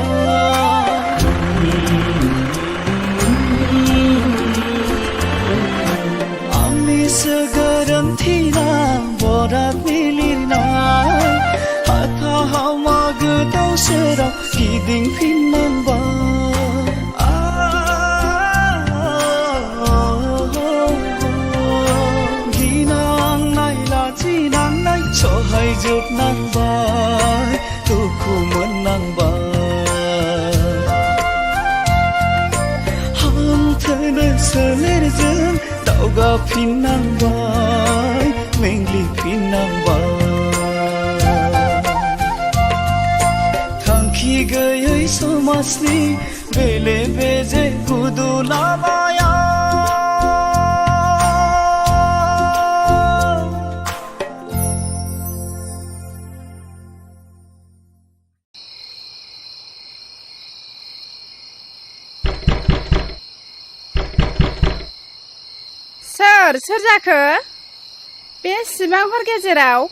आंनिसो गोरोन्थिना बराद मिलिनाय हाथाहावमा गोदाव सोराव गिदिंफिननांबाय सहायजोबनांबाय दुखु मोननांबाय हांथोनो सोलेरजों दावगाफिननांबाय मेंग्लिफिननांबाय थांखि गैयै समाजनि बेले बेजे गुदुलामाया सोर जाखो बेसेबां हर गेजेराव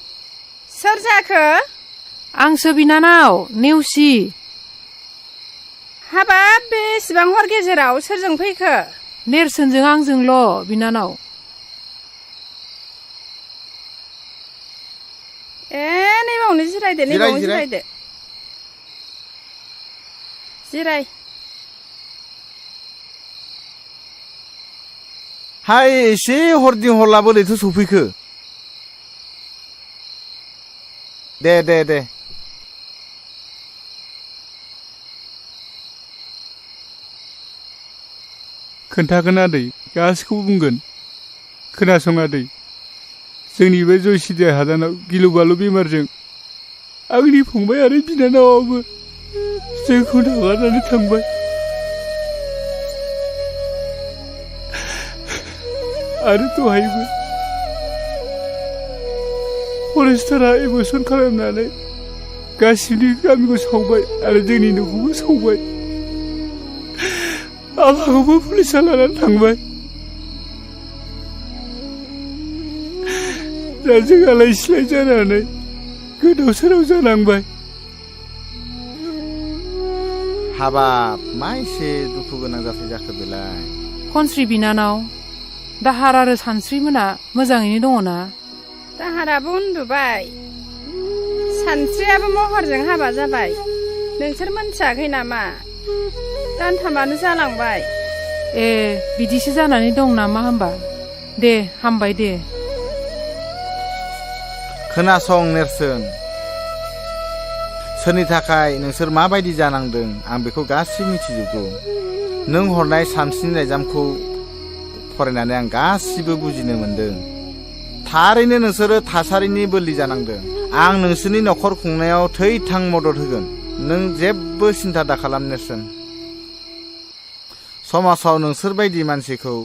सोर जाखो आंसो बिनानाव नेवसि हाबाब बेसेबां हर गेजेराव सोरजों फैखो नेरसोनजों आंजोंल' बिनानाव नैबावनो जिरायदो नैबावनो जिरायदो जिराय हाय एसे हरदि हरला बोरैथो सफैखो दे खोन्थागोन आदै गासिखौबो बुंगोन खोनासं आदै जोंनि बे जयसिरिया हादानाव गिलु बालु बेमारजों आंनि फंबाय आरो बिनानावाबो जोंखौ नागारनानै थांबाय आरो दहायबो फरेस्टारा एबसन खालामनानै गासिबो गामिखौ सावबाय आरो जोंनि न'खौबो सावबाय आफाखौबो पुलिसा लानानै थांबाय दा जों आलाय सिलाय जानानै गोदाव सोराव जानांबाय हाबाब मा एसे दुखु गोनां जाथाय जाखो बेलाय खनस्रि बिनानाव दाहार आरो सानस्रि मोना मोजाङैनो दङ ना दाहाराबो उन्दुबाय सानस्रियाबो महरजों हाबा जाबाय नोंसोर मोनथियाखै नामा दानथामानो जालांबाय ए बिदिसो जानानै दं नामा होमबा दे हामबाय दे खोनासं नेरसोन सोरनि थाखाय नोंसोर माबायदि जानांदों आं बेखौ गासिबो मिथिजोबगौ नों हरनाय सानस्रिनि लाइजामखौ फरायनानै आं गासिबो बुजिनो मोनदों थारैनो नोंसोरो थासारिनि बोलि जानांदों आं नोंसोरनि न'खर खुंनायाव थै-थां मदद होगोन नों जेबो सिन्था दाखालाम नेरसोन समाजाव नोंसोर बायदि मानसिखौ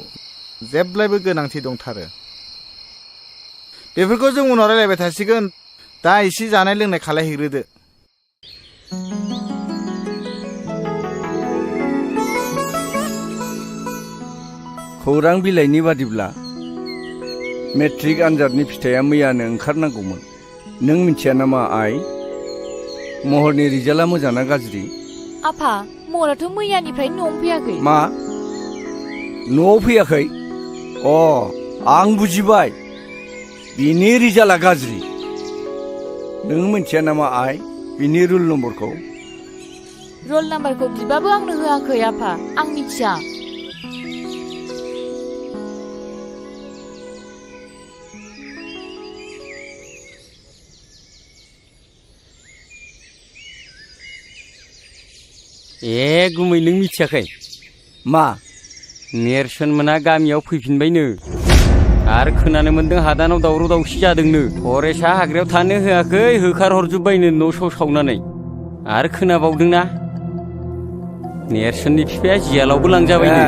जेब्लायबो गोनांथि दंथारो बेफोरखौ जों उनाव रायलायबाय थासिगोन दा एसे जानाय लोंनाय खालायहैग्रोदो खौरां बिलाइनि बादिब्ला मेट्रिक आनजादनि फिथाइया मैयानो ओंखारनांगौमोन नों मिथिया नामा आइ महरनि रिजाल्टआ मोजां ना गाज्रि आफा महराथ' मैयानिफ्राय न'आव फैयाखै मा न'आव फैयाखै अ आं बुजिबाय बिनि रिजाल्टआ गाज्रि नों मिथिया नामा आइ बिनि रुल नम्बरखौ रल नाम्बारखौ बिबाबो आंनो होआखै आफा आं मिथिया ए गुमै नों मिथियाखै मा नेरसोन मोना गामियाव फैफिनबायनो आरो खोनानो मोन्दों हादानाव दावराव दावसि जादोंनो फरेस्टआ हाग्रायाव थानो होआखै होखारहरजोब्बायनो न' स' सावनानै आरो खोनाबावदोंना नेरसोननि बिफाया जियालावबो लांजाबायनो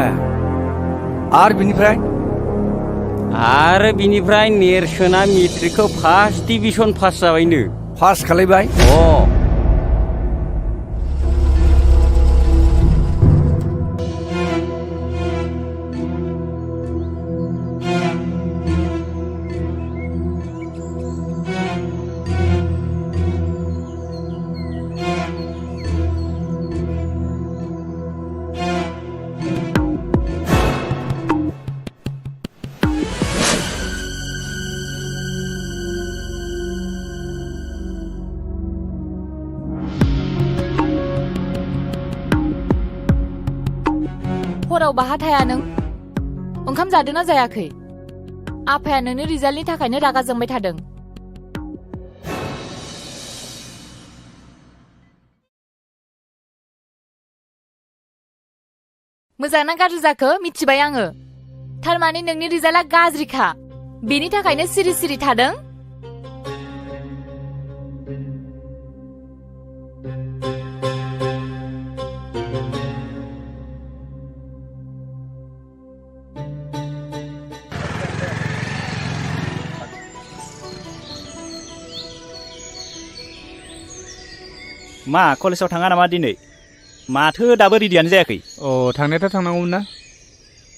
आरो बिनिफ्राय नेरसोना मेट्रिकखौ फार्स्ट डिभिजन पास जाबायनो पास खालायबाय हराव बाहा थाया नों ओंखाम जादोंना जायाखै आफाया नोंनि रिजाल्टनि थाखायनो रागा जोंबाय थादों मोजां ना गाज्रि जाखो मिथिबाय आङो थारमाने नोंनि रिजाल्टआ गाज्रिखा बेनि थाखायनो सिरि सिरि थादों मा कलेजाव थाङा नामा दिनै माथो दाबो रेडियानो जायाखै थांनायाथ' थांनांगौमोन ना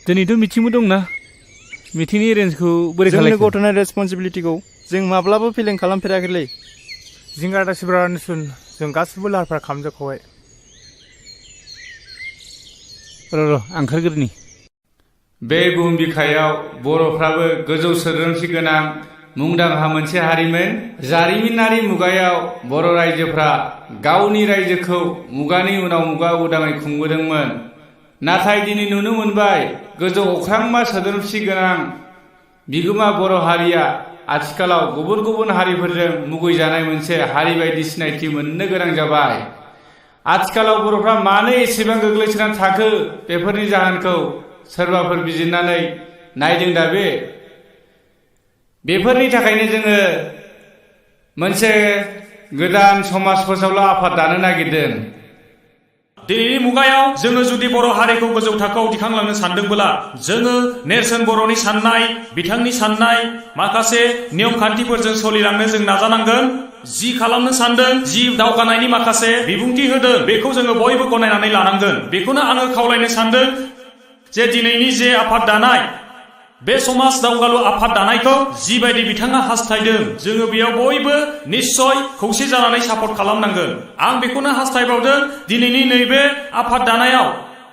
दिनैथ' मिटिंबो दंना मिटिंनि एरेन्जखौ बोरै खालामनो जोंनि गथ'नि रेसपन्सिबिलिटिखौ जों माब्लाबो फेलें खालामफेराखैलै जिंगा दासिब्रा सुन जों गासिबो लाहार फाहार खालामजोबखाबाय र' ओंखारग्रोनि बे बुहुम बिखायाव बर'फ्राबो गोजौ सोद्रोमसि गोनां मुंदांखा मोनसे हारिमोन जारिमिनारि मुगायाव बर' रायजोफ्रा गावनि रायजोखौ मुगानि उनाव मुगा उदाङै खुंबोदोंमोन नाथाय दिनै नुनो मोनबाय गोजौ अख्रांमा सोद्रोमसि गोनां बिगोमा बर' हारिया आथिखालाव गुबुन गुबुन हारिफोरजों मुगैजानाय मोनसे हारि बायदि सिनायथि मोननो गोनां जाबाय आथिखालाव बर'फ्रा मानो एसेबां गोग्लैसोनानै थाखो बेफोरनि जाहोनखौ सोरबाफोर बिजिरनानै नायदों दा बेफोरनि थाखायनो जोङो मोनसे गोदान समाज फोसावलु आफाद दानो नागिरदों दिनैनि मुगायाव जोङो जुदि बर' हारिखौ गोजौ थाखोआव दिखांलांनो सानदोंब्ला जोङो नेरसोन बर'नि साननाय बिथांनि साननाय माखासे नियम खान्थिफोरजों सोलिलांनो जों नाजानांगोन जि खालामनो सानदों जि दावगानायनि माखासे बिबुंथि होदों बेखौ जोङो बयबो गनायनानै लानांगोन बेखौनो आङो खावलायनो सानदों जे दिनैनि जे आफाद दानाय बे समाज दावगालु आफाद दानायखौ जिबायदि बिथाङा हास्थायदों जोङो बेयाव बयबो निश्चय खौसे जानानै सापर्ट खालामनांगोन आं बेखौनो हास्थायबावदों दिनैनि नैबे आफाद दानायाव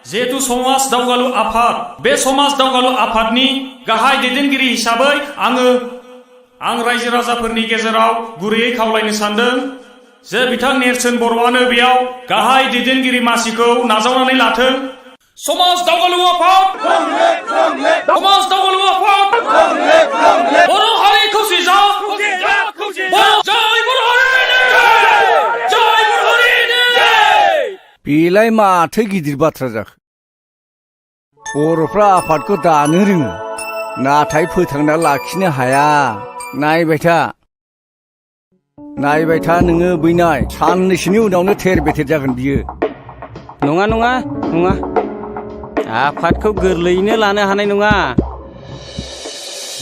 जिहेतु समाज दावगालु आफाद बे समाज दावगालु आफादनि गाहाय दैदेनगिरि हिसाबै आं रायजो राजाफोरनि गेजेराव गुरैयै खावलायनो सानदों जे बिथां नेरसोन बर'आनो बेयाव गाहाय दैदेनगिरि मासिखौ नाजावनानै लाथों समाज दावगालु आफाद समाज दावगालु आफाद बर' हारि खौसे जा जय बर' हारिनि बेलाय माथो गिदिर बाथ्रा जाखो बर'फ्रा आफादखौ दानो रोङो नाथाय फोथांना लाखिनो हाया नायबाय था नोङो बैनाय साननैसोनि उनावनो थेर बेथेर जागोन बियो नङा आफादखौ गोरलैयैनो लानो हानाय नङा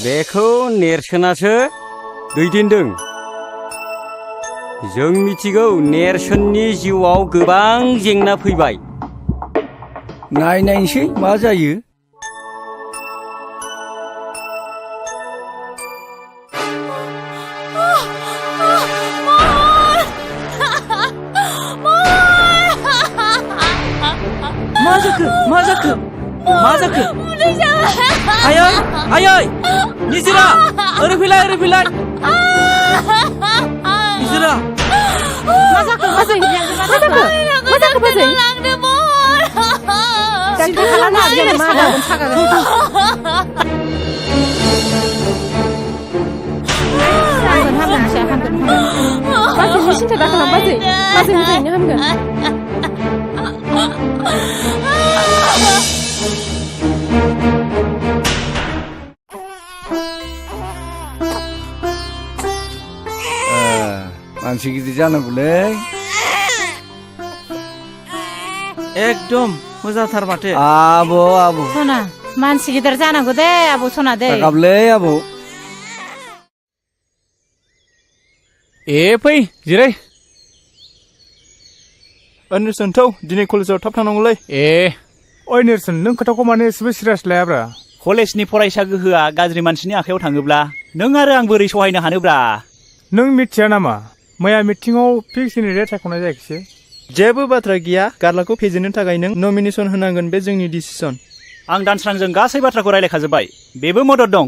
बेखौ नेरसोनासो दैदेनदों जों मिथिगौ नेरसोननि जिउआव गोबां जेंना फैबाय नायनायसै मा जायो मा जाखो आयै निजिरा ओरै फैलाय निजिरा मा जाखो बाजै सिन्था खालामनो हागोन नामा हामगोन बाजैनि सिन्था दा खालाम बाजै मोजाङैनो हामगोन मानसि गिदिर जानांगौलै एकदम मोजांथार माथो आबौ सना मानसि गिदिर जानांगौ दे आबौ सना दे गाबलै आबौ फै जिराय नेरसोन थौ दिनै कलेजाव थाब थांनांगौलै ओइ नेरसोन नों खोथाखौ माने एसेबो सिरियास लायाब्रा कलेजनि फरायसा गोहोआ गाज्रि मानसिनि आखायाव थाङोब्ला नों आरो आं बोरै सहायनो हानोब्रा नों मिथिया नामा मैया मिटिंआव फिक्स केन्डिडेट सायख'नाय जायाखिसै जेबो बाथ्रा गैया गारलाखौ फेजेननो थाखाय नों नमिनेसन होनांगोन बे जोंनि डिसिसन आं दानस्रांजों गासै बाथ्राखौ रायलायखाजोब्बाय बेबो मदद दं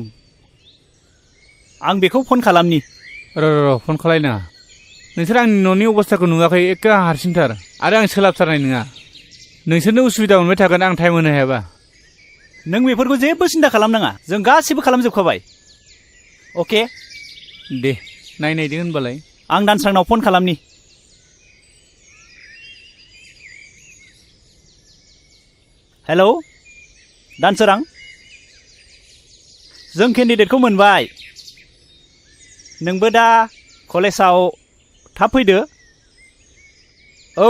आं बेखौ फन खालामनि र' फन खालायनाङा नोंसोर आंनि न'नि अबस्थाखौ नुवाखै एखे हारसिंथार आरो आं सोलाबथारनाय नङा नोंसोरनो उसुबिदा मोनबाय थागोन आं टाइम होनो हायाबा नों बेफोरखौ जेबो सिन्था खालामनाङा जों गासिबो खालामजोबखाबाय अके दे नायनायदो होनबालाय आं दानस्रांनाव फन खालामनि हेलौ दानसोरां जों केन्डिडेटखौ मोनबाय नोंबो दा कलेजाव थाब फैदो औ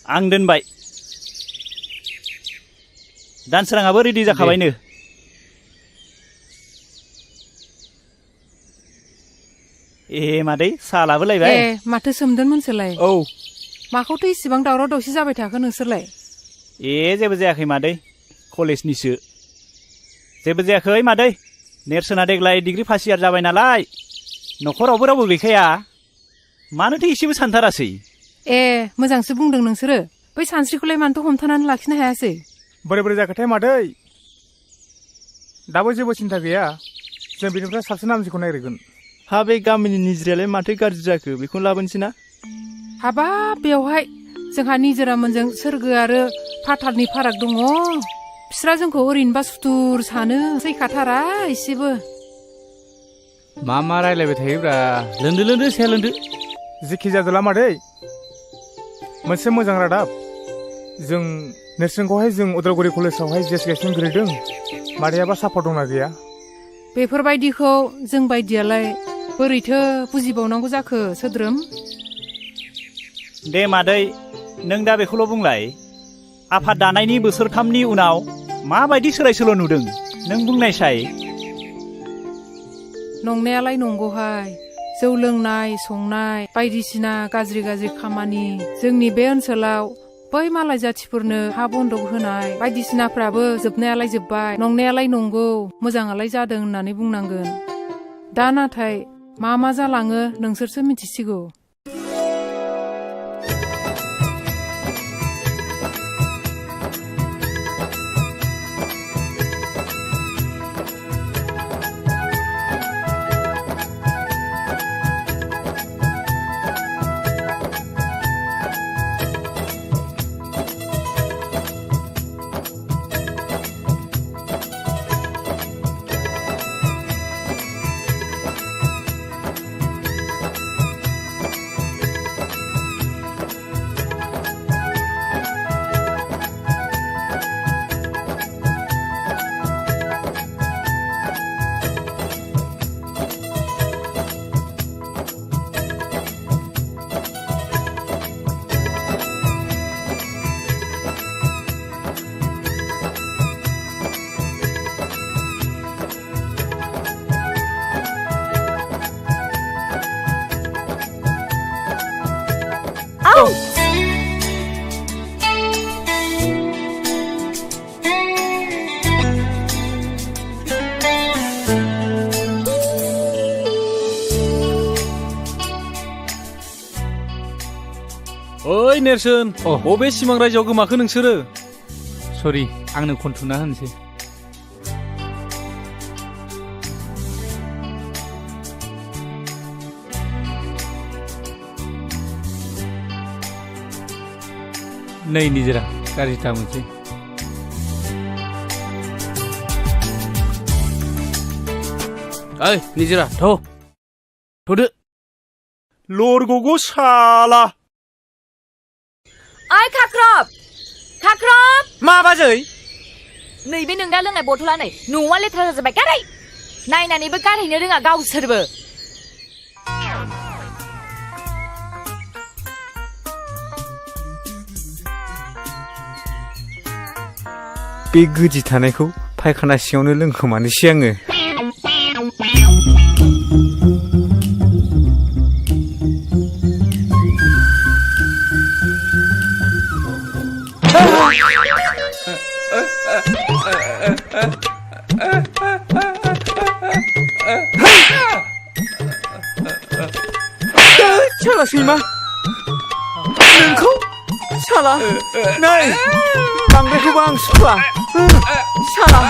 आं दोनबाय दानसोराङाबो रेडि जाखाबायनो मादै साहा लाबोलायबाय माथो सोमदोनमोनसोलाय औ माखौथ' इसिबां दावराव दावसि जाबाय थाखो नोंसोरलाय जेबो जायाखै मादै कलेजनिसो जेबो जायाखै मादै नेरसोना देग्लाय डिग्री फार्स्ट इयार जाबाय नालाय न'खरावबो रावबो गैखाया मानोथो एसेबो सानथारासै मोजांसो बुंदों नोंसोरो बै सानस्रिखौलाय मानोथ' हमथानानै लाखिनो हायासै बोरै जाखोथाय मादै दाबो जेबो सिन्था गैया जों बेनिफ्राय साबसिन हामसिखौ नागिरगोन हा बे गामिनि निजिरायालाय माथो गाज्रि जाखो बेखौनो लाबोनोसै ना हाबाब बेवहाय जोंहा निजोरामोनजों सोरगो आरो फाथालनि फाराग दङ बिस्रा जोंखौ ओरैनोबा सुथुर सानो सैखाथारा एसेबो मा रायलायबाय थायोब्रा लोंदो साया लोंदो जेखि जादोला मादै मोनसे मोजां रादाब जों नेरसोनखौहाय जों उदालगुरि कलेजावहाय जेस गायसन ग्रेदों मादैयाबा सापर्ट दंना गैया बेफोरबायदिखौ जों बायदियालाय बोरैथो बुजिबावनांगौ जाखो सोद्रोम दे मादै नों दा बेखौल' बुंलाय आफाद दानायनि बोसोरथामनि उनाव माबायदि सोलाय सोल' नुदों नों बुंनायसाय। नंनायालाय नंगौहाय जौ लोंनाय संनाय बायदिसिना गाज्रि खामानि जोंनि बे ओनसोलाव बै मालाय जाथिफोरनो हा बन्दक होनाय बायदिसिनाफ्राबो जोबनायालाय जोब्बाय। नंनायालाय नंगौ मोजाङालाय जादों होननानै बुंनांगोन। दा नाथाय मा जालाङो नोंसोरसो मिथिसिगौ। ओइ नेरसोन बबे सिमां रायजोआव गोमाखो नोंसोरो? सरि आंनो खनथुना होनसै। नै निजोरा गाज्रि दा मोनसै। ओइ निजोरा थ'दो लरग'गौ साला। ओइ खाख्रब मा बाजै? नैबे नों दा लोंनाय बथला नै न'आ लेथ्रा जाजोब्बाय गारै। नायनानैबो गारहैनो रोङा गावसोरबो। बे गोदि थानायखौ फायखाना सिङावनो लोंखोमानोसै आङो। साला सैमा नोंखौ साला नै बांद्रायखौबो आं सुखुआ साला।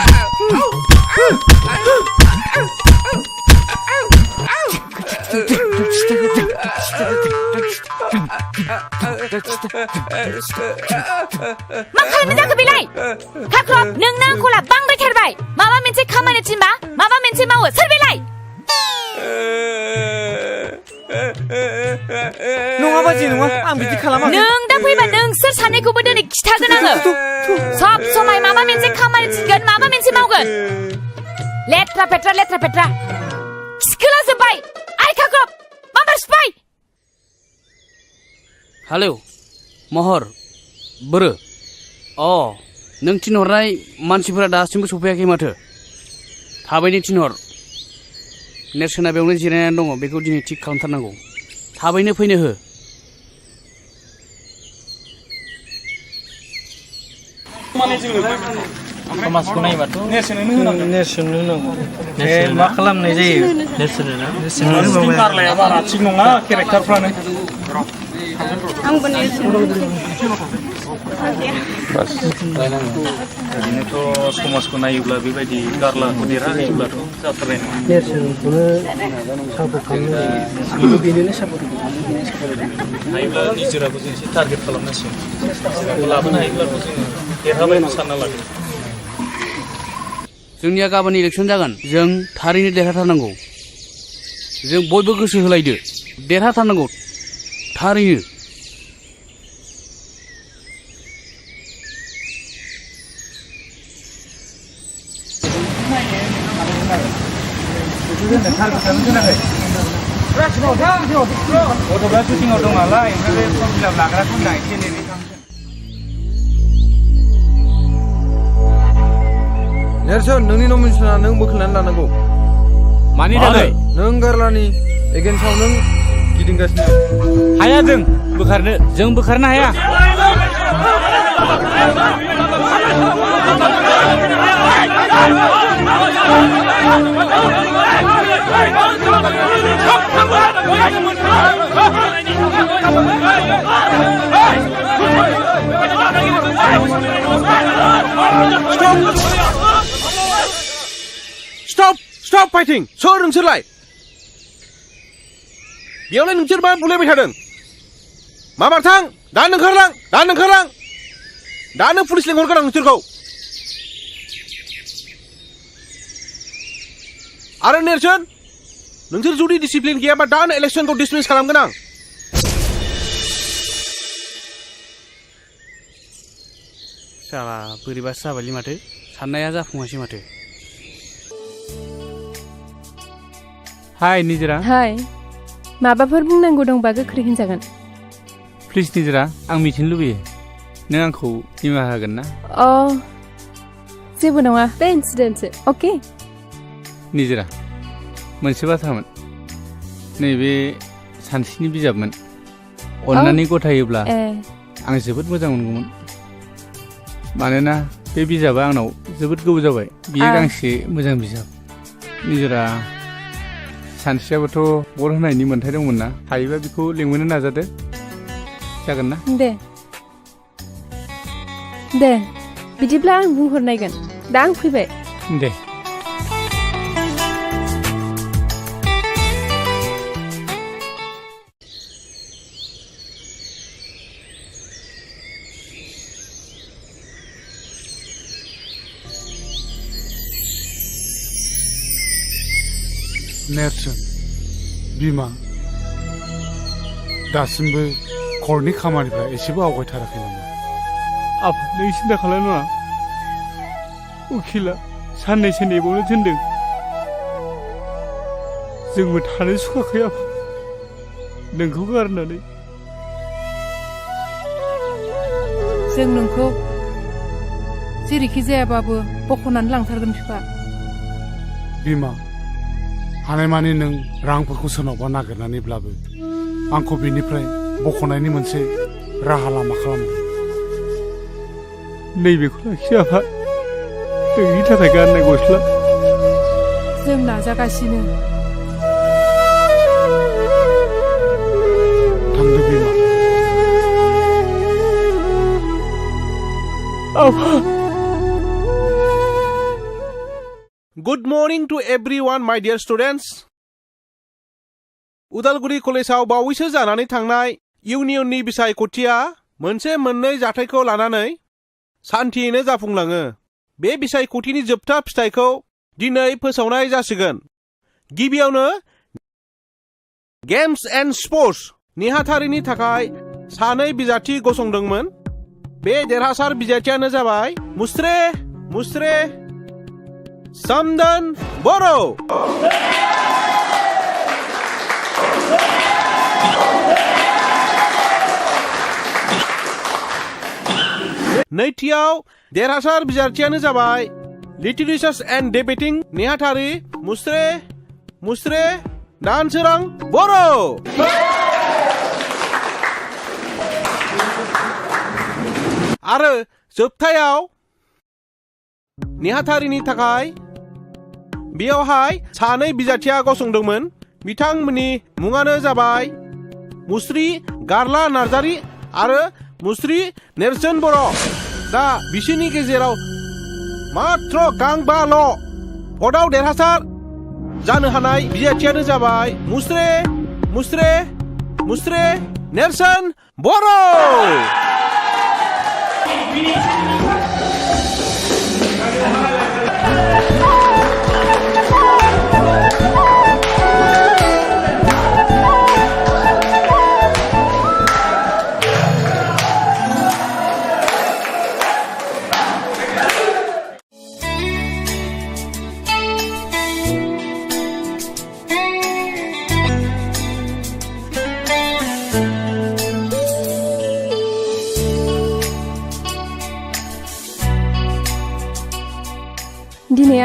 मा खालामनो जाखो बेलाय? खाख्रब नों ना आंखौला बांद्रायथारबाय। माबा मोनसे खामानि थिनबा माबा मोनसे मावो। सोर बेलाय? नङा बाजै नङा आं बिदि खालामाखै। नों दा फैबा नोंसोर सानैखौबो दिनै खिथागोन आङो। सब समाय माबा मोनसे खामानि थिनगोन माबा मोनसे मावगोन। लेथ्रा पेट्रा सिखोला जोब्बाय। आइ खाख्रब माबार सिफाय। हेलौ महर बोरो नों थिनहरनाय मानसिफोरा दासिमबो सफैयाखै माथो। थाबैनो थिनहर। नेरसोना बेयावनो जिरायनानै दङ बेखौ दिनै थिग खालामथारनांगौ। थाबैनो फैनो हो। समाजखौ नायोबाथ' नेरसोननो होनांगौ। मा खालामनाय जायो? गारलाया बारा थिग नङा केरेक्टारफ्रानो। आंबो नेरसोन। ओरैनोथ' समाजखौ नायोब्ला बेबायदि गारलाखौ देरहायोब्लाथ' जाथारनाय नङा। नेरसोनखौनो सापर्ट खालामनो बेनोनो सापर्ट हायोब्ला निजोराबो जों एसे टारगेट खालामनांसिगोन। निजोराखौ लाबोनो हायोब्लाथ' जोङो देरहाबायबो सानना लादों। जोंनिया गाबोन इलेक्सन जागोन। जों थारैनो देरहाथारनांगौ। जों बयबो गोसो होलायदो। देरहाथारनांगौ थारैनो। गथ'फ्रा शुटिंआव दं नालाय ओमफ्राय बे फर्म फिलाप लाग्राखौ होनदां एसे नेनानै थांसै। नेरसोन नोंनि नमिनेसना नों बोखारनानै लानांगौ। मानि थाखाय? नों गारलानि एगेन्स्टआव नों गिदिंगासिनो। हाया जों बोखारनो हाया। Stop fighting! सोर नोंसोरलाय? बेयावलाय नोंसोर मा बुलायबाय थादों? माबार थां! दानो ओंखारलां! दानो पुलिस लेंहरगोन आं नोंसोरखौ! आरो नेरसोन, नोंसोर जुदि डिसिप्लिन गैयाबा दानो इलेक्सनखौ डिसमिस खालामगोन आं। साला बोरैबासो जाबायलै माथो साननाया जाफुङासै माथो। हाय निजोरा। हाय माबाफोर बुंनांगौ दंबा गोख्रै होनजागोन। प्लिज निजोरा आं मिथिनो लुबैयो नों आंखौ निमाहा होगोन ना? जेबो नङा बे इन्सिडेन्टसो अके। निजोरा मोनसे बाथ्रामोन नैबे सानस्रिनि बिजाबमोन अन्नानै गथायोब्ला आं जोबोद मोजां मोनगौमोन मानोना बे बिजाबा आंनाव जोबोद गोबाव जाबाय बियो गांसे मोजां बिजाब। निजोरा सानस्रियाबोथ' बर होनायनि मोन्थाय दंमोन ना हायोबा बेखौ लिंबोनो नाजादो जागोन ना? दे बिदिब्ला आं बुंहरनायगोन दा आं फैबाय। दे नेरसोन बिमा दासिमबो कर्टनि खामानिफ्रा एसेबो आवगायथाराखै नामा? आफा नों सिन्था खालामनाङा उखिला साननैसो नेबावनो थिनदों जोंबो थानो सुखुवाखै आफा नोंखौ गारनानै। जों नोंखौ जेरैखि जायाबाबो बख'नानै लांथारगोन बिफा। बिमा हानायमानि नों रांफोरखौ सोरनावबा नागिरनानैब्लाबो आंखौ बेनिफ्राय बख'नायनि मोनसे राहा लामा खालामदो। नैबेखौ लाखि आफा नोंनि थाखाय गाननाय गस्ला। जों नाजागासिनो। थांदो बिमा। आफा Good morning to everyone, my dear students. Udalguri कलेजाव बावैसो जानानै थांनाय इउनियननि बिसायख'थिया मोनसे मोननै जाथायखौ लानानै सान्थियैनो जाफुंलाङो। बे बिसायख'थिनि जोबथा फिथाइखौ दिनै फोसावनाय जासिगोन। गिबियावनो गेम्स एन्ड स्पर्ट्स नेहाथारिनि थाखाय सानै बिजाथि गसंदोंमोन। बे देरहासार बिजाथियानो जाबाय मुस्रे समदन बर'। नैथियाव देरहासार बिजाथियानो जाबाय लिटिरेचार एन्ड डिबेटिं नेहाथारि मुस्रे दानसोरां बर'। आरो जोबथायाव नेहाथारिनि थाखाय बेयावहाय सानै बिजाथिया गसंदोंमोन। बिथांमोननि मुङानो जाबाय मुस्रि गारला नार्जारि आरो मुस्रि नेरसोन बर'। दा बिसोरनि गेजेराव मात्र गांबाल' भटआव देरहासार जानो हानाय बिजाथियानो जाबाय मुस्रे नेरसोन बर'।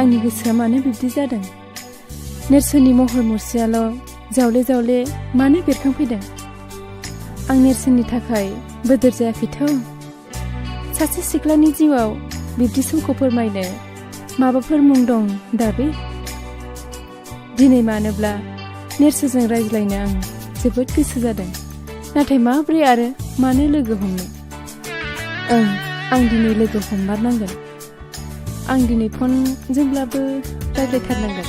आंनि गोसोआ मानो बिब्दि जादों नेरसोननि महर मुस्रियाल' जावले जावले मानो बेरखांफैदों आं नेरसोननि थाखाय बोदोर जायाखैथ' सासे सिख्लानि जिउआव बिब्दि समखौ फोरमायनो माबाफोर मुं दं दाबे दिनै मानोब्ला नेरसोजों रायज्लायनो आं जोबोद गोसो जादों नाथाय माब्रै आरो मानो लोगो हमनो आं दिनै लोगो हममारनांगोन आं दिनै फनजोंब्लाबो रायज्लायथारनांगोन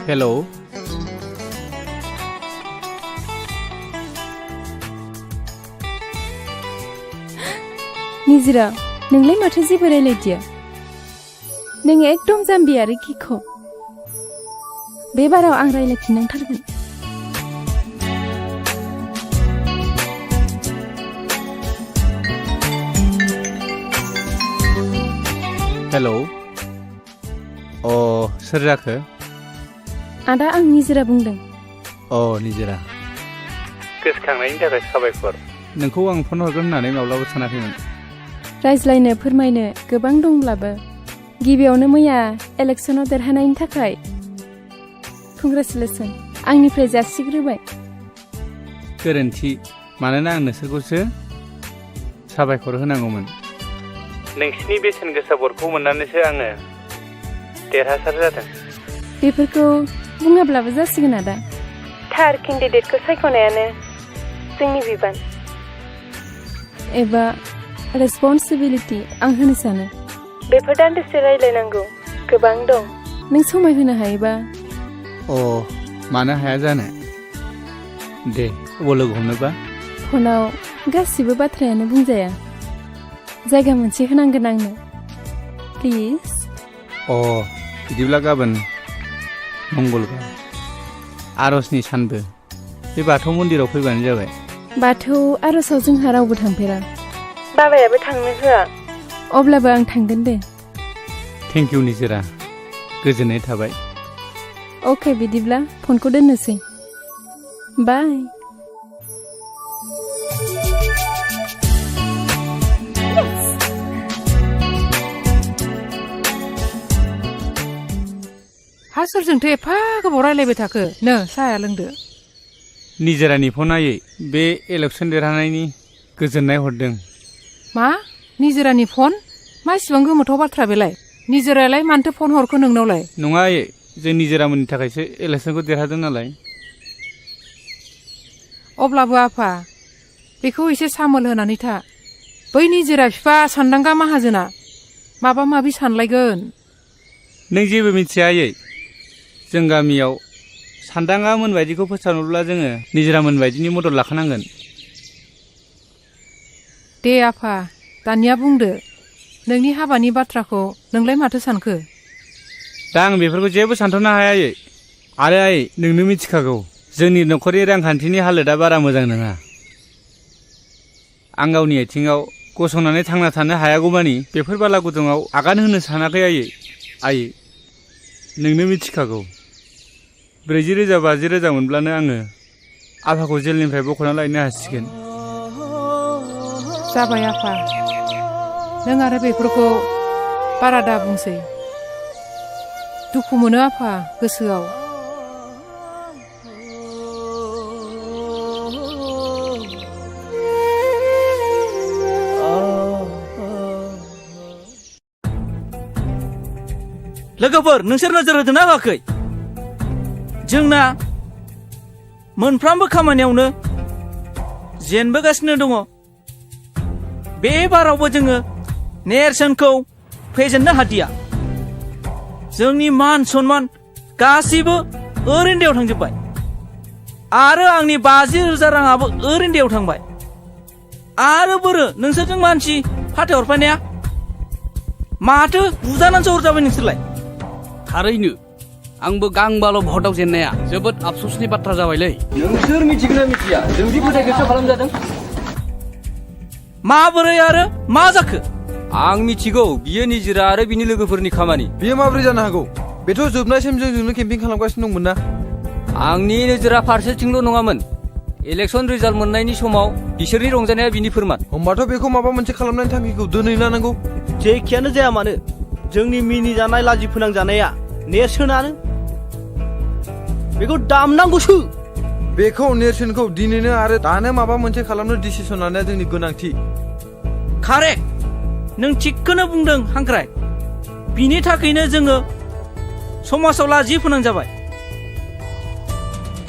हेलौ निजिरा नोंलाय माथो जेबो रायलायदिया नों एकदम जाम्बि आरो गिख' बे बाराव आं रायलायफिननांथारगोन हेलौ सोर जाखो आदा आं निजिरा बुंदों निजिरा गोसोखांनायनि थाखाय साबायखर नोंखौ आं फन हरगोन होननानै माब्लाबो सानाखैमोन रायज्लायनो फोरमायनो गोबां दंब्लाबो गिबियावनो मैया इलेक्सनाव देरहानायनि थाखाय कंग्रेचुलेसन आंनिफ्राय जासिग्रोबाय गोरोन्थि मानोना आं नोंसोरखौसो साबायखर होनांगौमोन नोंसिनि बेसेन गोसा भटखौ मोननानैसो आङो देरहासार जादों बेफोरखौ बुङाब्लाबो जासिगोन आदा थार केन्डिडेटखौ सायख'नायानो जोंनि बिबान एबा रेसपन्सिबिलिटि आं होनो सानो बेफोर दान्दिसे रायलायनांगौ गोबां दं नों समाय होनो हायोबा मानो हाया जानो दे अबाव लोगो हमनोबा फनाव गासिबो बाथ्रायानो बुंजाया जायगा मोनसे होनांगोन आंनो प्लिज बिदिब्ला गाबोन मंगलबार आरजनि सानबो बे बाथौ मन्दिराव फैबानो जाबाय बाथौ आरजआव जोंहा रावबो थांफेरा बाबायाबो थांनो होआ अब्लाबो आं थांगोन दे थेंक इउ निजिरा गोजोननाय थाबाय अके बिदिब्ला फनखौ दोननोसै बाय हा सोरजोंथो एफा गोबाव रायलायबाय थाखो नो साहाया लोंदो निजिरानि फन आयै बे इलेक्सन देरहानायनि गोजोननाय हरदों मा निजिरानि फन मा इसिबां गोमोथाव बाथ्रा बेलाय निजिरायालाय मानोथो फन हरखो नोंनावलाय नङा आयै जों निजिरामोननि थाखायसो इलेक्सनखौ देरहादों नालाय अब्लाबो आफा बेखौ एसे सामोल होनानै था बै निजिरा बिफा सानदांगा माहाजोना माबा माबि सानलायगोन नों जेबो मिथिया आयै जों गामियाव सानदांगा मोनबायदिखौ फोसावनोब्ला जोङो निजिरा मोनबायदिनि मदद लाखानांगोन दे आफा दानिया बुंदो नोंनि हाबानि बाथ्राखौ नोंलाय माथो सानखो दा आं बेफोरखौ जेबो सानथ'नो हाया आयै आरो आयै नोंनो मिथिखागौ जोंनि न'खरनि रांखान्थिनि हालोदा बारा मोजां नङा आं गावनि आथिङाव गसंनानै थांना थानो हायागौमानि बेफोर बाला गुदुङाव आगान होनो सानाखै आयै नोंनो मिथिखागौ 40,000 50,000 मोनब्लानो आङो आफाखौ जेलनिफ्राय बख'ना लायनो हासिगोन जाबाय आफा नों आरो बेफोरखौ बारा दा बुंसै दुखु मोनो आफा गोसोआव लोगोफोर नोंसोर नोजोर होदोंना होआखै जोंना मोनफ्रोमबो खामानियावनो जेनबोगासिनो दङ बे बारावबो जोङो नेरसोनखौ फेजेननो हादिया जोंनि मान सन्मान गासैबो ओरैनो दैयाव थांजोब्बाय आरो आंनि 50,000 राङाबो ओरैनो दैयाव थांबाय आरो बोरो नोंसोरजों मानसि फाथायहरफानाया माथो बुजानानैसो हरजाबाय नोंसोरलाय थारैनो आंबो गांबाल' भटआव जेननाया जोबोद आफसोसनि बाथ्रा जाबायलै नोंसोर मिथिगोना मिथिया जोंदि फोथायखेबस खालामजादों माबोरै आरो मा जाखो आं मिथिगौ बियो निजिरा आरो बिनि लोगोफोरनि खामानि बियो माबोरै जानो हागौ बेथ' जोबनायसिम जोंजोंनो केम्पिं खालामगासिनो दंमोन ना आंनि नोजोरा फारसेथिंल' नङामोन इलेक्सन रिजाल्ट मोननायनि समाव बिसोरनि रंजानाया बिनि फोरमान। होमबाथ' बेखौ माबा मोनसे खालामनायनि थांखिखौ दोनै लानांगौ। जेखियानो जाया मानो जोंनि मिनिजानाय लाजि फोनांजानाया नेरसोनानो बेखौ दामनांगौसो। बेखौ नेरसोनखौ दिनैनो आरो दानो माबा मोनसे खालामनो डिसिसन लानाया जोंनि गोनांथि। कारेक्ट, नों थिगखौनो बुंदों हांख्राय। बिनि थाखायनो जोङो समाजाव लाजि फोनांजाबाय।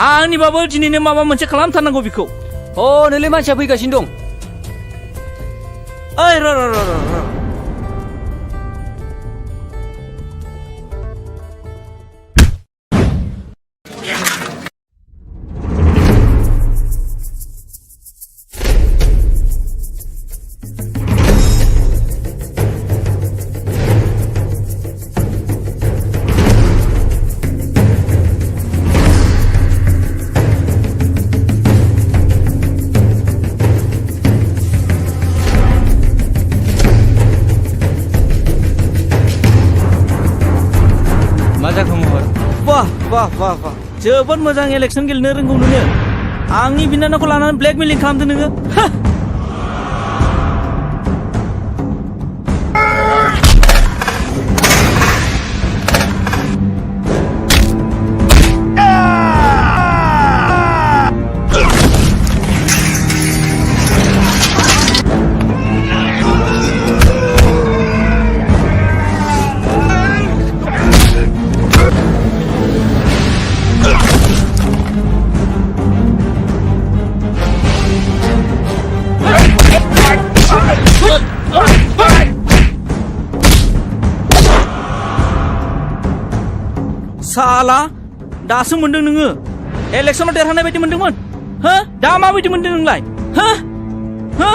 आंनिबाबो दिनैनो माबा मोनसे खालामथारनांगौ बेखौ। नोंलाय मानसिया फैगासिनो दं। ओइ र र र र वाह जोबोद मोजां इलेक्सन गेलेनो रोंगौ नोङो। आंनि बिनानावखौ लानानै ब्लेकमेलिं खालामदों नोङो। साला दासो मोनदों नोङो। इलेक्सनाव देरहानाय बायदि मोनदोंमोन। हो दा माबायदि मोनदों नोंलाय? हो हो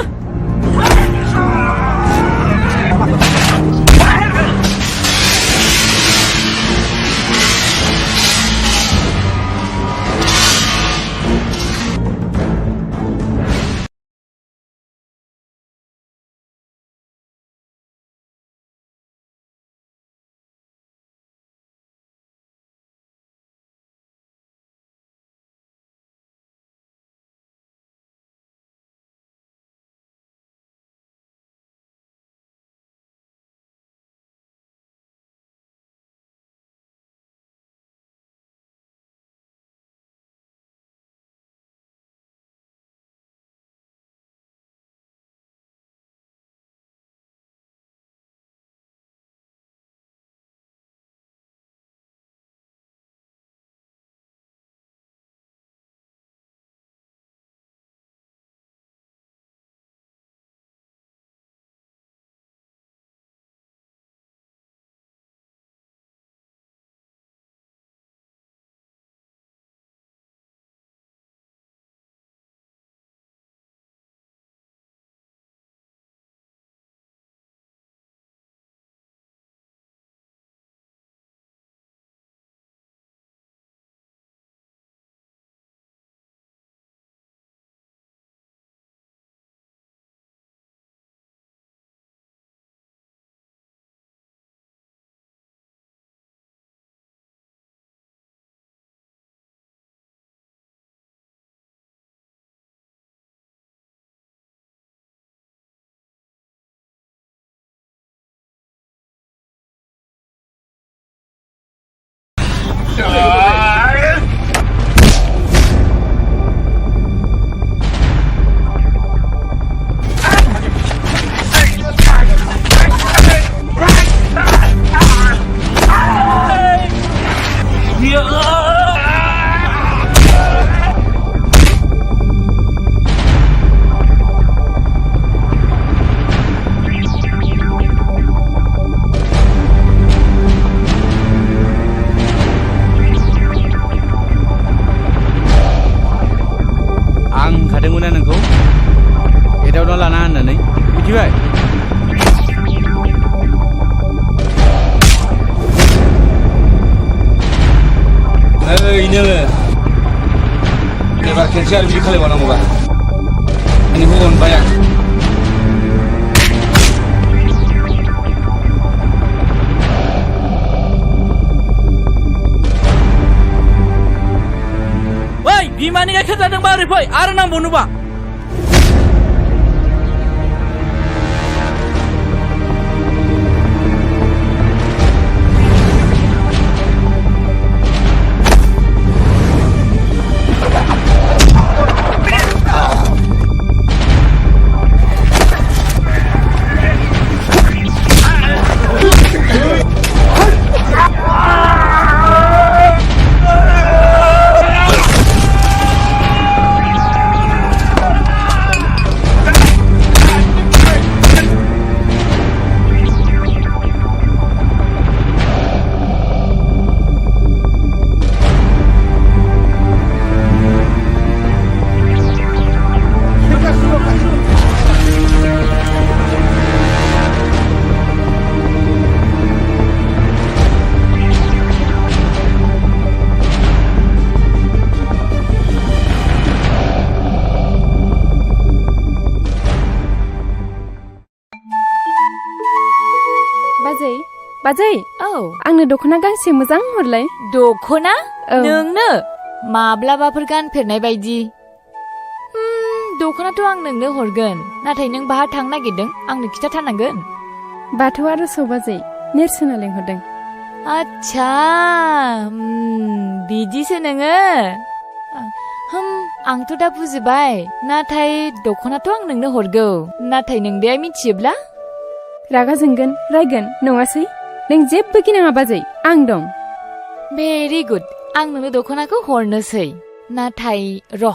एबार खेनसे आरो बिदि खालामबावनांगौबा नोंखौ अनबाय आं। ओइ बिमानि गाइखेर जादोंबा ओरै फै आरो नांबावनोबा बाजै औ आंनो दख'ना गांसे मोजां हरलाय दख'ना नोंनो माब्लाबाफोर गानफेरनाय बायदि दख'नाथ' आं नोंनो हरगोन नाथाय नों बाहा थांनो नागिरदों आंनो खिथाथारनांगोन बाथौ आर'जआव बाजै नेरसोना लेंहरदों आच्छा बिदिसो नोङो आंथ' दा बुजिबाय नाथाय दख'नाथ' आं नोंनो हरगौ नाथाय नों दे मिथियोब्ला रागा जोंगोन रायगोन नङासै नों जेबो गिनाङा बाजै आं दं भेरि गुड आं नोंनो दख'नाखौ हरनोसै नाथाय र'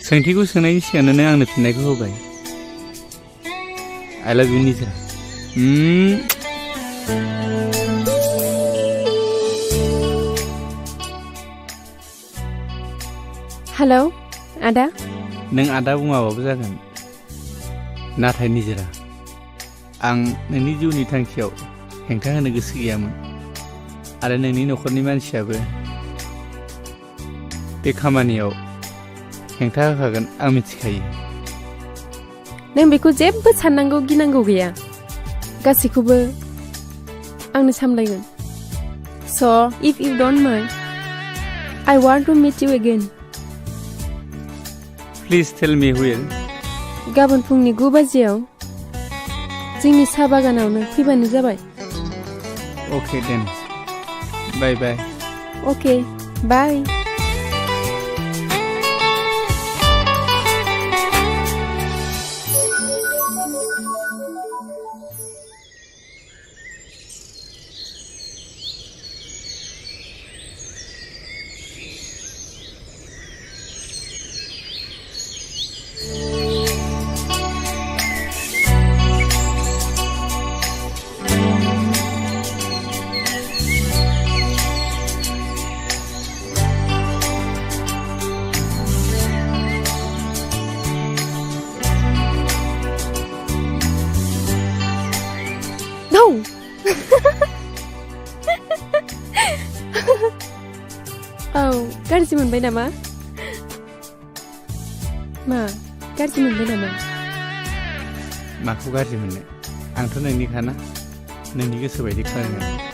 सोंथिखौ सोंनायनि सिगांनो आंनो फिननायखौ होबाय I love you निजा हेलौ आदा नों आदा बुङाबाबो जागोन नाथाय निजोरा आं नोंनि जिउनि थांखियाव हेंथा होनो गोसो गैयामोन आरो नोंनि नखरनि मानसियाबो बे खामानियाव हेंथा होखागोन आं मिथिखायो नों बेखौ जेबो साननांगौ गिनांगौ गैया गासैखौबो आंनो सामलायगोन So if you don't mind I want to meet you again Please tell me where गाबोन फुंनि 9 बाजियाव जोंनि साहा बागानावनो फैबानो जाबाय Okay then Bye bye Okay bye गाज्रि मोनबाय नामा मा गाज्रि मोनबाय नामा माखौ गाज्रि मोननो आंथ' नोंनिखाना नोंनि गोसो बायदि खालामगोन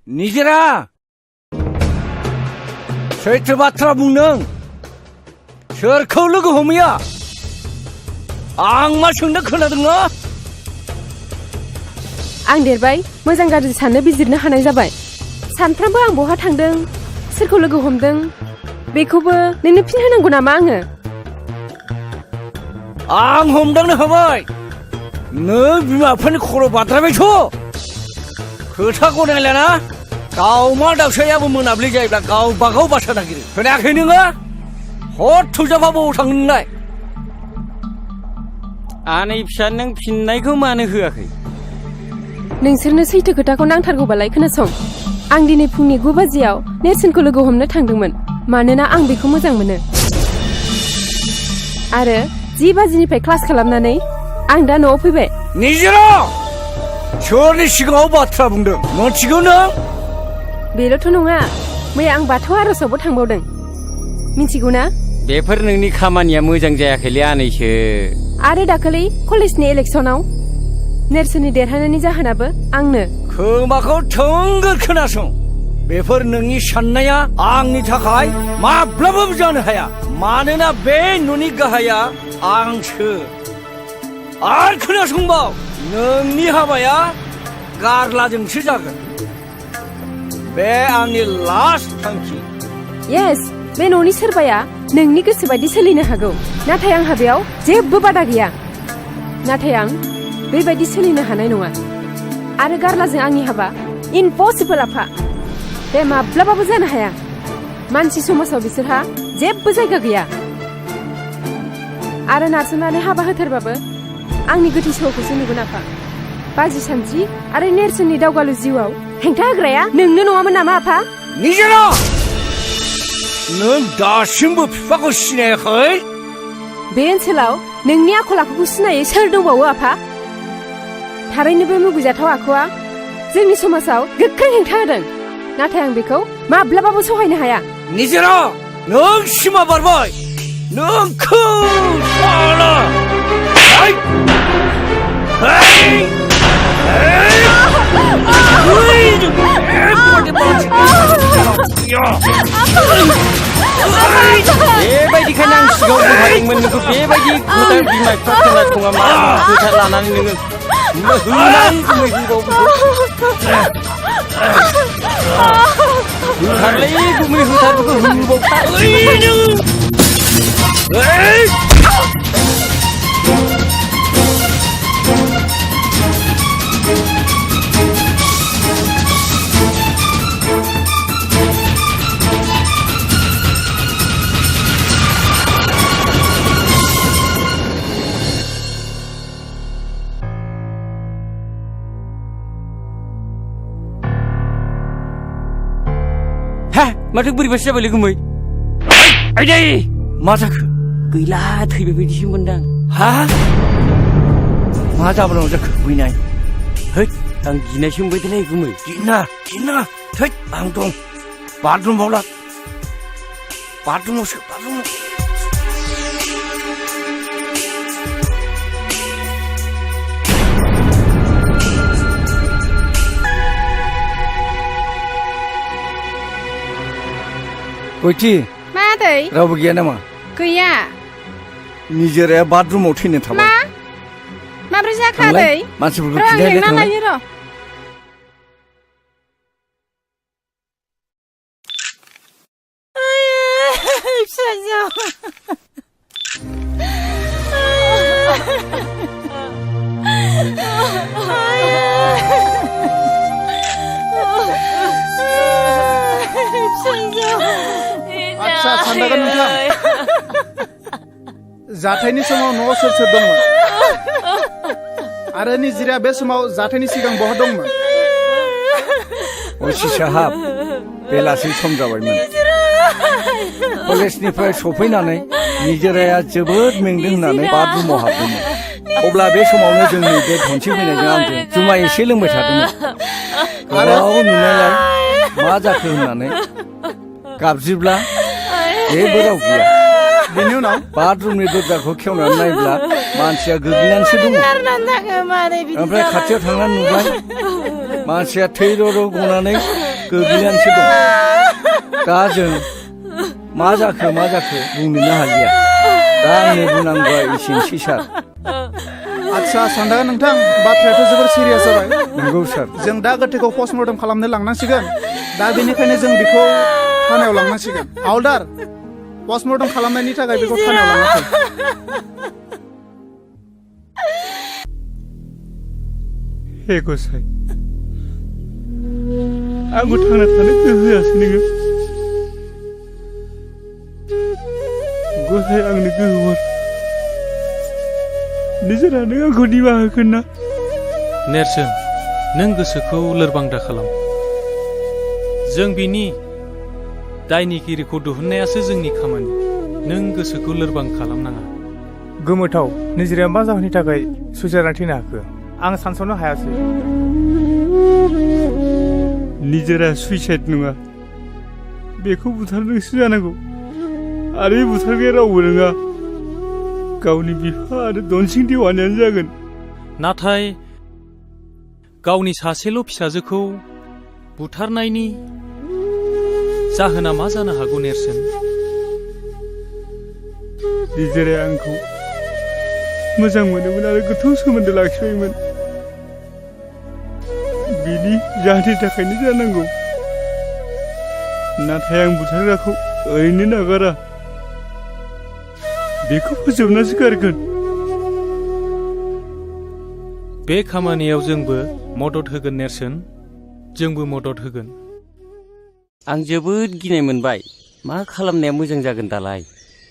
निजेरा सैथो बाथ्रा बुंदों सोरखौ लोगो हमैया आं मा सोंदों खोनादों ना आं देरबाय मोजां गाज्रि साननो बिजिरनो हानाय जाबाय सानफ्रामबो आं बहा थांदों सोरखौ लोगो हमदों बेखौबो नोंनो फिन होनांगौ नामा आङो आं हमदांनो हाबाय नों बिमा बिफानि खर' बाद्रायबायथ' खोथा गनायलाना दाउमा दाउसायाबो मोनाब्लि जायोब्ला गावबागाव बासा नागिरो खोनायाखै नोङो हर थुजाफा बबाव थाङो नोंलाय आनै फिसा नों फिननायखौ मानो होआखै नोंसोरनो सैथो खोथाखौ नांथारगौबालाय खोनासं आं दिनै फुंनि 9 बाजियाव नेरसोनखौ लोगो हमनो थांदोंमोन मानोना आं बेखौ मोजां मोनो आरो 10 बाजिनिफ्राय क्लास खालामनानै आं दा न'आव फैबाय निजोरा सोरनि सिगाङाव बाथ्रा बुंदों मिथिगौ नों बेल'थ' नङा मैया आं बाथौ आर'जावबो थांबावदों मिथिगौ ना बेफोर नोंनि खामानिया मोजां जायाखैलै आनैसो आरो दाखालि कलेजनि इलेक्सनाव नेरसोननि देरहानायनि जाहोनाबो आंनो खोमाखौ थोंगोर खोनासं बेफोर नोंनि साननाया आंनि थाखाय माब्लाबाबो जानो हाया मानोना बे न'नि गाहाया आंसो आरो खोनासंबाव नोंनि हाबाया गारलाजोंसो जागोन बे आंनि लास्ट थांखि येस बे न'नि सोरबाया नोंनि गोसो बायदि सोलिनो हागौ नाथाय आंहा बेयाव जेबो बादा गैया नाथाय आं बेबायदि सोलिनो हानाय नङा आरो गारलाजों आंनि हाबा इम्पसिबल आफा बे माब्लाबाबो जानो हाया मानसि समाजाव बिसोरहा जेबो जायगा गैया आरो नारसोमनानै हाबा होथारबाबो आंनि गोथै सहखौसो नुगोन आफा बाजि सानस्रि आरो नेरसोननि दावगालु जिउआव हेंथा होग्राया नोंनो नङामोन नामा आफा निजोरा नों दासिमबो बिफाखौ सिनायाखै बे ओनसोलाव नोंनि आखल आखुखौ सिनायै सोर दंबावो आफा थारैनो बे मुगैजाथाव आखुआ जोंनि समाजाव गोख्रों हेंथा होदों नाथाय आं बेखौ माब्लाबाबो सहायनो हाया निजोरा नों सिमा बारबाय नोंखौ साला बेबायदिखायनो आं सिगाङाव बुंखादोंमोन नोंखौ बेबायदि खोथा बिमा बिफा खोनासङा मा खोथा लानानै नोङो होनाय गुमै होथारलै गुमै होथारबो माथो बोरैबासो जाबायलै गुमै आइदै मा जाखो गैला थैबाय बायदिसो मोनदां हा मा जाबोनांगौ जाखो बैनाय हैद आं गिनायसो मोनबायलै गुमै गिना थैद आं दं बाथरुमाव ला बाथरुमावसो बाथरुमाव गयथि मा आदै रावबो गैया नामा गैया निजोराया बाथरुमाव थैनो थाबाय माब्रै जाखो आदै मानसिफोरखौ र' आं खिन्थाहैलाय लेंना थांलाय लायो र' आच्छा सानदागोन नोंथां जाथायनि समाव न'आव सोर सोर दंमोन आरो निजिराया बे समाव जाथायनि सिगां बहा दंमोन असि साहाब बेलासि सम जाबायमोन कलेजनिफ्राय सफैनानै निजोराया जोबोद मेंदों होननानै बाथरुमाव हाबदोंमोन अब्ला बे समावनो जोंनि बे धनसि फैनायजों आंजों जुमाय एसे लोंबाय थादोंमोन गोबाव नुनायलाय मा जाखो होननानै गाबज्रिब्ला जेबो राव गैया बेनि उनाव बाथरुमनि दरजाखौ खेवनानै नायब्ला मानसिया गोग्लैनानैसो दङ ओमफ्राय खाथियाव थांनानै नुबाय मानसिया थै र' गनानै गोग्लैनानैसो दं दा जों मा जाखो बुंनोनो हालिया दा आंनि बुंनांगौआ एसेनोसै सार आच्छा सानदागोन नोंथां बाथ्रायाथ' जोबोर सिरियास जाबाय नंगौ सार जों दा गोथैखौ पस्टमर्टम खालामनो लांनांसिगोन दा बेनिखायनो जों बेखौ थानायाव लांनांसिगोन हावलदार पस्टमर्टम खालामनायनि थाखाय बेखौ थानायाव लांनांगौ हे गसाइ आंखौ थांना थानो गोहो होआसै नोङो गसाइ आंनो गोहो हर निजोरा नों आंखौ निमाहा होगोन ना? नेरसोन नों गोसोखौ लोरबां दा खालाम। जों बिनि दायनिगिरिखौ दिहुननायासो जोंनि खामानि। नों गोसोखौ लोरबां खालामनाङा। गोमोथाव निजिराया मा जाहोननि थाखाय सुइसाइड थैनो हाखो आं सानस'नो हायासै। निजोरा सुइसाइड नङा, बेखौ बुथारनोसो जानांगौ। आरो बुथारग्राया रावबो नङा, गावनि बिफा आरो दनसिं देवानियानो जागोन। नाथाय गावनि सासेल' फिसाजोखौ बुथारनायनि जाहोना मा जानो हागौ नेरसोन? निजोराया आंखौ मोजां मोनोमोन आरो गोथौ सोमोन्दो लाखिबायमोन। बिनि जाहोननि थाखायनो जानांगौ। नाथाय आं बुथारग्राखौ ओरैनो नागारा, बेखौ फोजोबनासो गारगोन। बे खामानियाव जोंबो मदद होगोन नेरसोन, जोंबो मदद होगोन। आं जोबोद गिनाय मोनबाय। मा खालामनाया मोजां जागोन दालाय?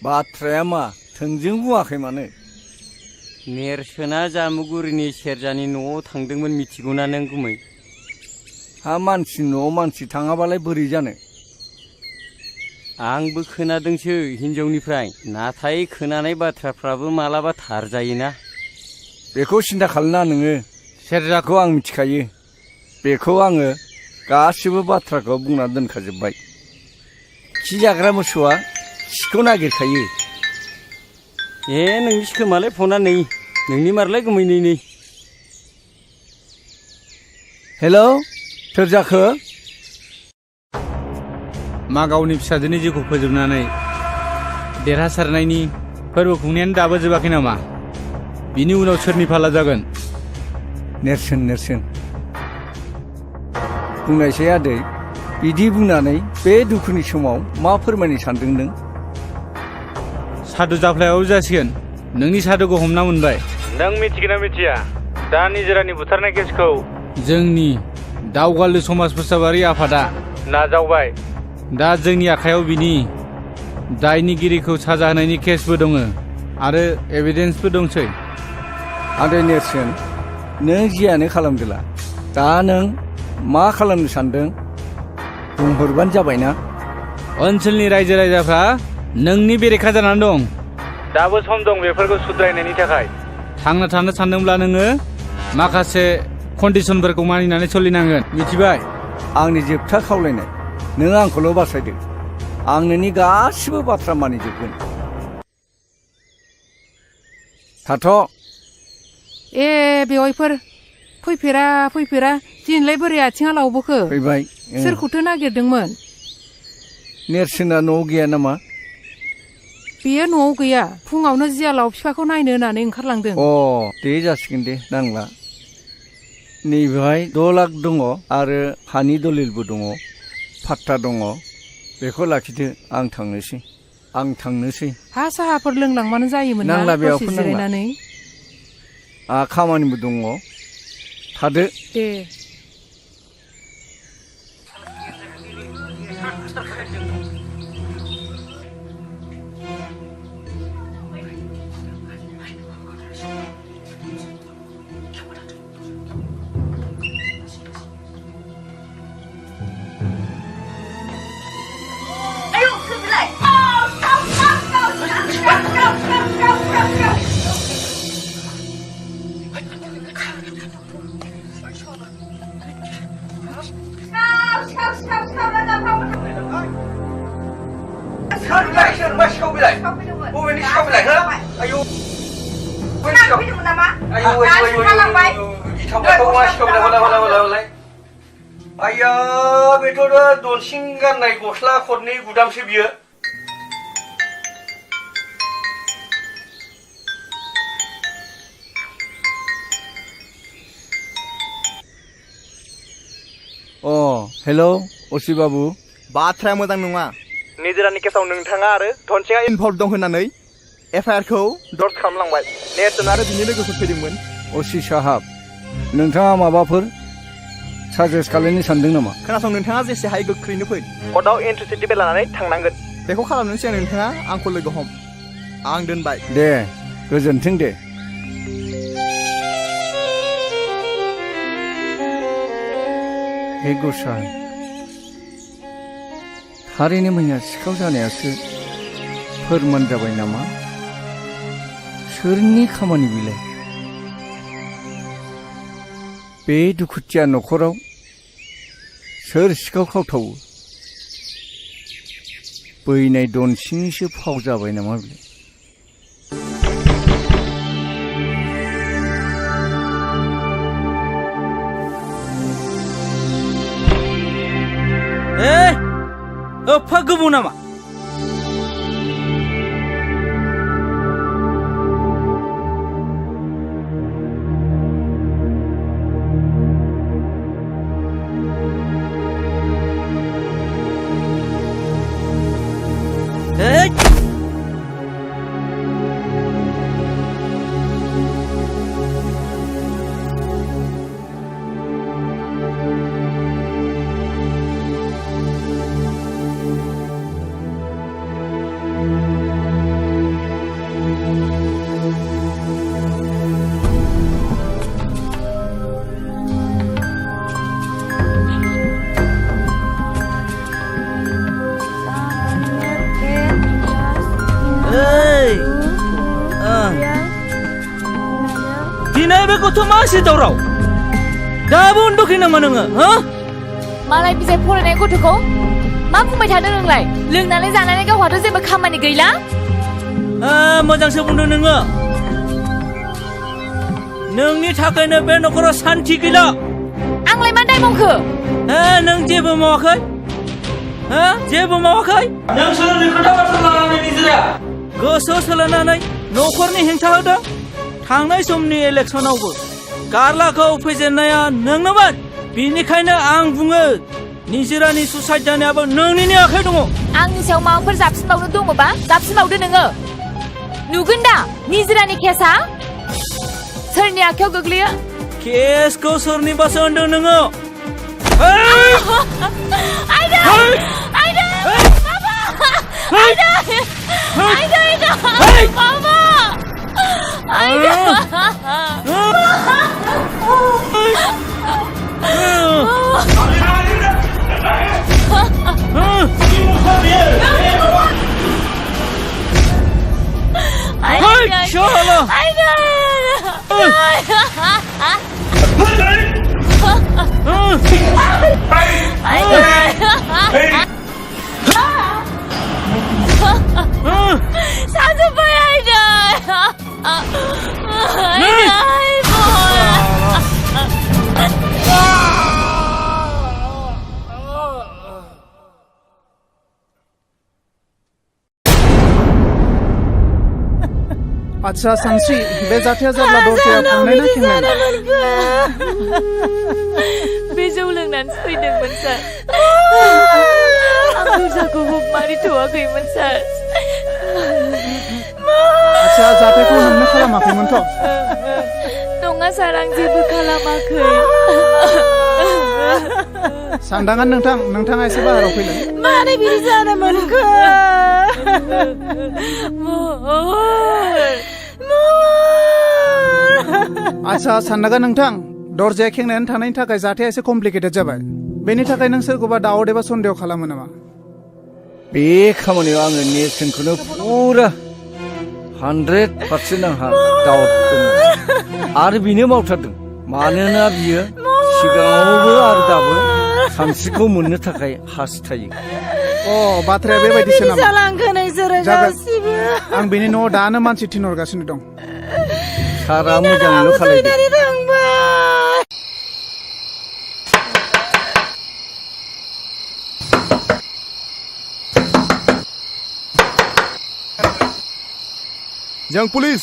बाथ्राया मा थोंजों बुङाखै मानो? नेरसोना जामुगुरिनि सेरजानि न'आव थांदोंमोन मिथिगौना नों गुमै? हा मानसि न'आव मानसि थाङाबालाय बोरै जानो? आंबो खोनादोंसो हिनजावनिफ्राय, नाथाय खोनानाय बाथ्राफ्राबो मालाबा थार जायोना। बेखौ सिन्था खालामना नोङो, सेरजाखौ आं मिथिखायो। बेखौ आङो गासिबो बाथ्राखौ बुंना दोनखाजोब्बाय। खि जाग्रा मोसौआ खिखौ नागिरखायो। नोंनि खोमालाय फना नै, नोंनि मारलाय गुमै नै। हेलौ सोर जाखो? मा गावनि फिसाजोनि जिउखौ फोजोबनानै देरहासारनायनि फोरबो खुंनायानो दाबो जोबाखै नामा? बिनि उनाव सोरनि फाला जागोन? नेरसोन बुंनायसै आदै, बिदि बुंनानै बे दुखुनि समाव मा फोरमायनो सानदों नों? सादु जाफ्लायाव जासिगोन। नोंनि सादुखौ हमना मोनबाय। नों मिथिगोना मिथिया दा निजोरानि बुथारनाय केसखौ जोंनि दावगालु समाज फोसाबारि आफादा नाजावबाय। दा जोंनि आखायाव बिनि दायनिगिरिखौ साजा होनायनि केसबो दङ आरो एभिडेन्सबो दंसै। आदै नेरसोन, नों जियानो खालामदोला, दा नों मा खालामनो सानदों बुंहरबानो जाबायना। ओनसोलनि रायजो राजाफ्रा नोंनि बेरेखा जानानै दं। दाबो सम दं बेफोरखौ सुद्रायनायनि थाखाय। थांना थानो सानदोंब्ला नोङो माखासे कन्डिसनफोरखौ मानिनानै सोलिनांगोन, मिथिबाय? आंनि जोबथा खावलायनाय, नों आंखौल' बासायदो। आं नोंनि गासिबो बाथ्रा मानिजोबगोन। थाथ'। बेवाइफोर फैफेरा दिनैलाय बोरै आथिङा लावबोखो? फैबाय। सोरखौथो नागिरदोंमोन? नेरसोना न'आव गैया नामा? बेयो न'आव गैया, फुङावनो जियालाव बिफाखौ नायनो होननानै ओंखारलांदों। दे जासिगोन दे, नांला। नैबेहाय 6 लाख दङ आरो हानि दलिलबो दङ, फाट्टा दङ। बेखौ लाखिदो, आं थांनोसै। हा साहाफोर लोंलांबानो जायोमोन ना दसे जिरायनानै? खामानिबो दङ, थादो। दे। आया बेथ' दनसिं गाननाय गस्ला खरनै गुदामसो बियो। हेलौ असि बाबु। बाथ्राया मोजां नङा। निजोरानि केसाव नोंथाङा आरो धनसिंआ इनभल्भ दं होननानै एफआइआरखौ दर्ज खालामलांबाय। नेरसोन आरो बिनि लोगोफोर फैदोंमोन। असि साहाब, नोंथाङा माबाफोर साजेस्ट खालामनो सानदों नामा? खोनासं, नोंथाङा जेसे हायो गोख्रैनो फै। कर्टआव एन्ट्रि सार्टिफिकेट लानानै थांनांगोन। बेखौ खालामनो सिगां नोंथाङा आंखौ लोगो हम। आं दोनबाय। दे, गोजोन्थों दे। हे गसाय थारैनो मैया सिखाव जानायासो फोरमान जाबाय नामा सोरनि खामानि बिलाय बे दुखुथिया न'खराव सोर सिखाव खावथावो बैनाय दनसिंनिसो फाव जाबाय नामा बिलाय एफा गोबाव नामा दिनै बे गथ' मासि दावराव दाबो उन्दुखै नामा नोङो हो मालाय बिजाय फरायनाय गथ'खौ मा बुंबाय थादों नोंलाय लोंनानै जानानै गावहाथ' जेबो खामानि गैला मोजांसो बुंदों नोङो नोंनि थाखायनो बे न'खराव सान्थि गैला आंलाय मा दाय मावखो नों जेबो मावाखै जेबो मावाखै नों सोरनि खोथा बाथ्रा लानानै निजिरा गोसो सोलायनानै न'खरनि हेंथा होदों थांनाय समनि इलेक्सनावबो गारलाखौ फेजेननाया नोंनोमोन बेनिखायनो आं बुङो निजिरानि सुसाइड जानायाबो नोंनिनो आखाइ दङ आंनि सायाव माबाफोर जाबसिनबावनो दङबा जाबसिनबावदो नोङो नुगोन दा निजिरानि केसआ सोरनि आखायाव गोग्लैयो केसखौ सोरनिबासो होनदों नोङो आच्छा सानस्रि बे जाथाया जाब्ला दरजाया फांनाय ना खेंनाय बे जौ लोंनानै फैदोंमोन सार आं दरजाखौ मारिथ'वाखैमोन सार आच्छा जाथायखौ नोंनो खालामाखैमोनथ' नङा सार आं जेबो खालामाखै सानदांगोन नोंथाङा एसे बाहेराव फैलाय मानो बिदि जानो मोनखो आच्छा साननांगोन नोंथां दरजाया खेंनानै थानायनि थाखाय जाथाया एसे कमप्लिकेटेड जाबाय बेनि थाखाय नों सोरखौबा दाउट एबा सन्देह खालामो नामा बे खामानियाव आङो नेरसोनखौनो फुरा 100% आंहा दाउट दङ आरो बिनो मावथारदों मानोना बियो सिगाङावबो आरो दाबो सानस्रिखौ मोननो थाखाय हास्थायो बाथ्राया बेबायदिसो नामा जालांखो नोंसोरो गासिबो आं बेनि न'आव दानो मानसि थिनहरगासिनो दं सारा मोजाङैल' खालायदो जों पुलिस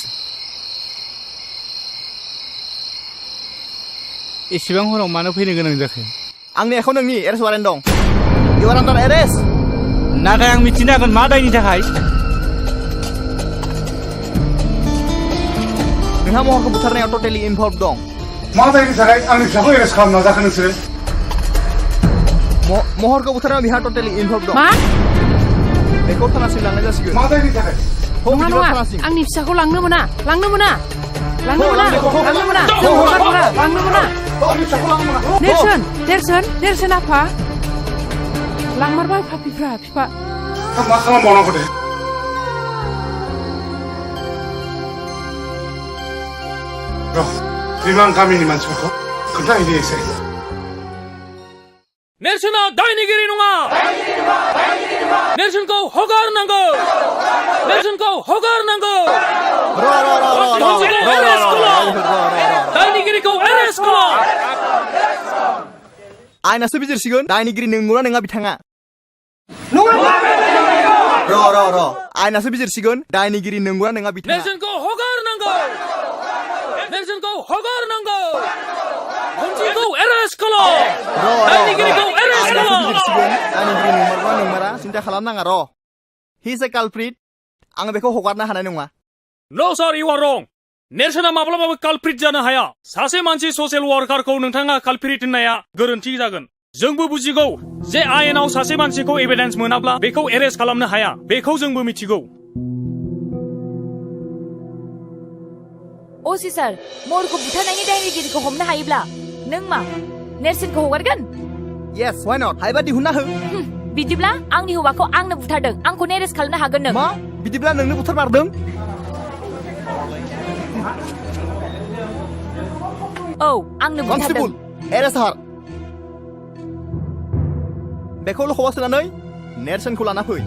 एसेबां हराव मानो फैनो गोनां जाखो आंनि आखायाव नोंनि एरेस्ट वारेन्ट दं इउ आर आन्डार एरेस्ट नाथाय आं मिथिनो हागोन मा दायनि थाखाय नोंहा महरखौ बुथारनायाव टटेलि इनभल्भ दं मा दायनि थाखाय आंनि फिसाखौ एरेस्ट खालामनो नाजाखो नोंसोरो महरखौ बुथारनायाव बिहा टटेलि इनभल्भ दं बेखौ थानासिम लांनाय जासिगोन मा दायनि थाखाय नङा नङा आंनि फिसाखौ लांनो मोना लांनो मोना लांनो मोना लांनो मोना जों हगार हरा लांनो मोना नेरसोन आफा लांमारबाय फापिफ्रा फिफा मा खालामबावनांगौ दे बिमा गामिनि मानसिफोरखौ खोन्थाहैनो एसे नेरसोना दायनिगिरि नङा नेरसोनखौ हगारनांगौ नेरसोनखौ हगारनांगौ दायनिगिरिखौ एरेस्ट खालाम आयनासो बिजिरसिगोन दायनिगिरि नंगौना नङा बिथाङा र' आयनासो बिजिरसिगोन दायनिगिरि नंगौना नङा बिथाङा नेरसोनखौ हगारनांगौ नेरसोनखौ हगारनांगौ खनसेखौ एरेस्ट खालाम दायनिगिरिखौ एरेस्ट खालाम दायनिगिरि नंमारबा नंमारा सिन्था खालामनाङा र' हि इज ए कालप्रिट आं बेखौ हगारनो हानाय नङा नो सार इउ आर रं नेरसोना माब्लाबाबो कालप्रिट जानो हाया सासे मानसि ससियेल वार्कारखौ नोंथाङा कालप्रिट होननाया गोरोन्थि जागोन जोंबो बुजिगौ जे आयेनाव सासे मानसिखौ एभिडेन्स मोनाब्ला बेखौ एरेस्ट खालामनो हाया बेखौ जोंबो मिथिगौ असि सार मरखौ बुथारनायनि दायनिगिरिखौ हमनो हायोब्ला नों मा नेरसोनखौ हगारगोन यस व्हाइ नट हायोबा दिहुनना हो बिदिब्ला आंनि हौवाखौ आंनो बुथारदों आंखौ एरेस्ट खालामनो हागोन नों मा बिदिब्ला नोंनो बुथारमारदों औ आंनो बुथारदों एरेस्ट हार बेखौ लखबा सोनानै नेरसोनखौ लाना फै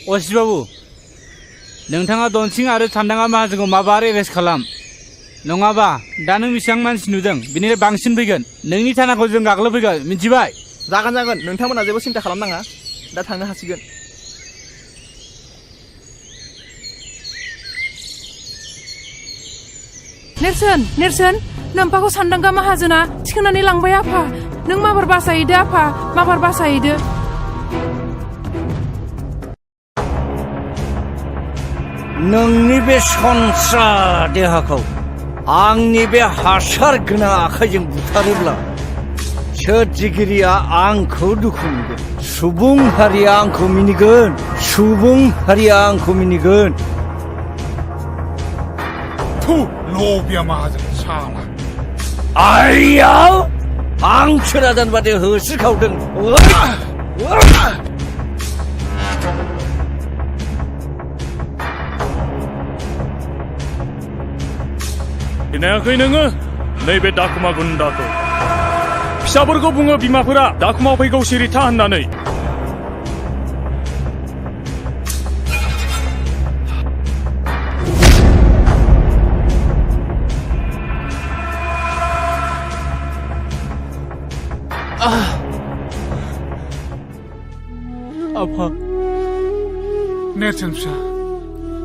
असित बाबु नोंथाङा दनसिं आरो सान्दाङा माहाजोनखौ माबार एरेस्ट खालाम नङाबा दा नों बेसेबां मानसि नुदों बेनिफ्राय बांसिन फैगोन नोंनि थानाखौ जों गाग्लोबफैगोन मिथिबाय जागोन नोंथांमोना जेबो सिन्था खालामनाङा दा थांनो हासिगोन नेरसोन नोम्फाखौ सान्दांगा माहाजोना थिखोनानै लांबाय आफा नों माबार बासायदो आफा माबार बासायदो नोंनि बे सनस्रा देहाखौ आंनि बे हासार गोनां आखाइजों बुथारोब्ला सोरजिगिरिया आंखौ दुखु मोनगोन सुबुं हारिया आंखौ मिनिगोन सुबुं हारिया आंखौ मिनिगोन लबिया माहाजोन साला आइयाव आं सोरादान बादि होस्रिखावदों खोनायाखै नोङो नैबे दाखुमा गुन्दाखौ फिसाफोरखौ बुङो बिमाफोरा दाखुमा फैगौ सिरिथा होननानै आफा नेरसोन फिसा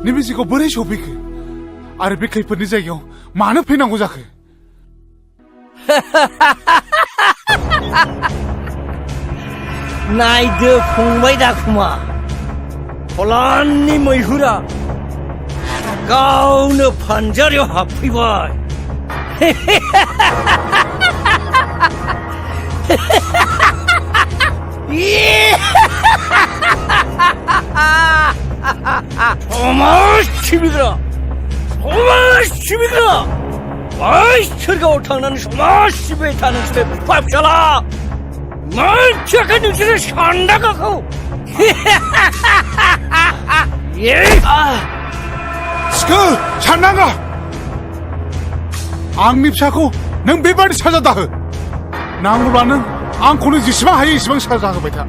नैबे जिखौ बोरै सफैखो आरो बे खैफोदनि जायगायाव मानो फैनांगौ जाखो नायदो फंबाय दाखुमा फलाननि मैहुरा गावनो फानजारियाव हाबफैबाय समाज सिबिग्रा बै सोरगोआव थांनानै समाज सिबिबाय था नोंसोरो बिफा फिसाला मोनथियाखै नोंसोरो सान्दांगाखौ सिखो सान्दांगा आंनि फिसाखौ नों बेबादि साजा दाहो नांगौब्ला नों आंखौनो जेसेबां हायो एसेबां साजा होबाय था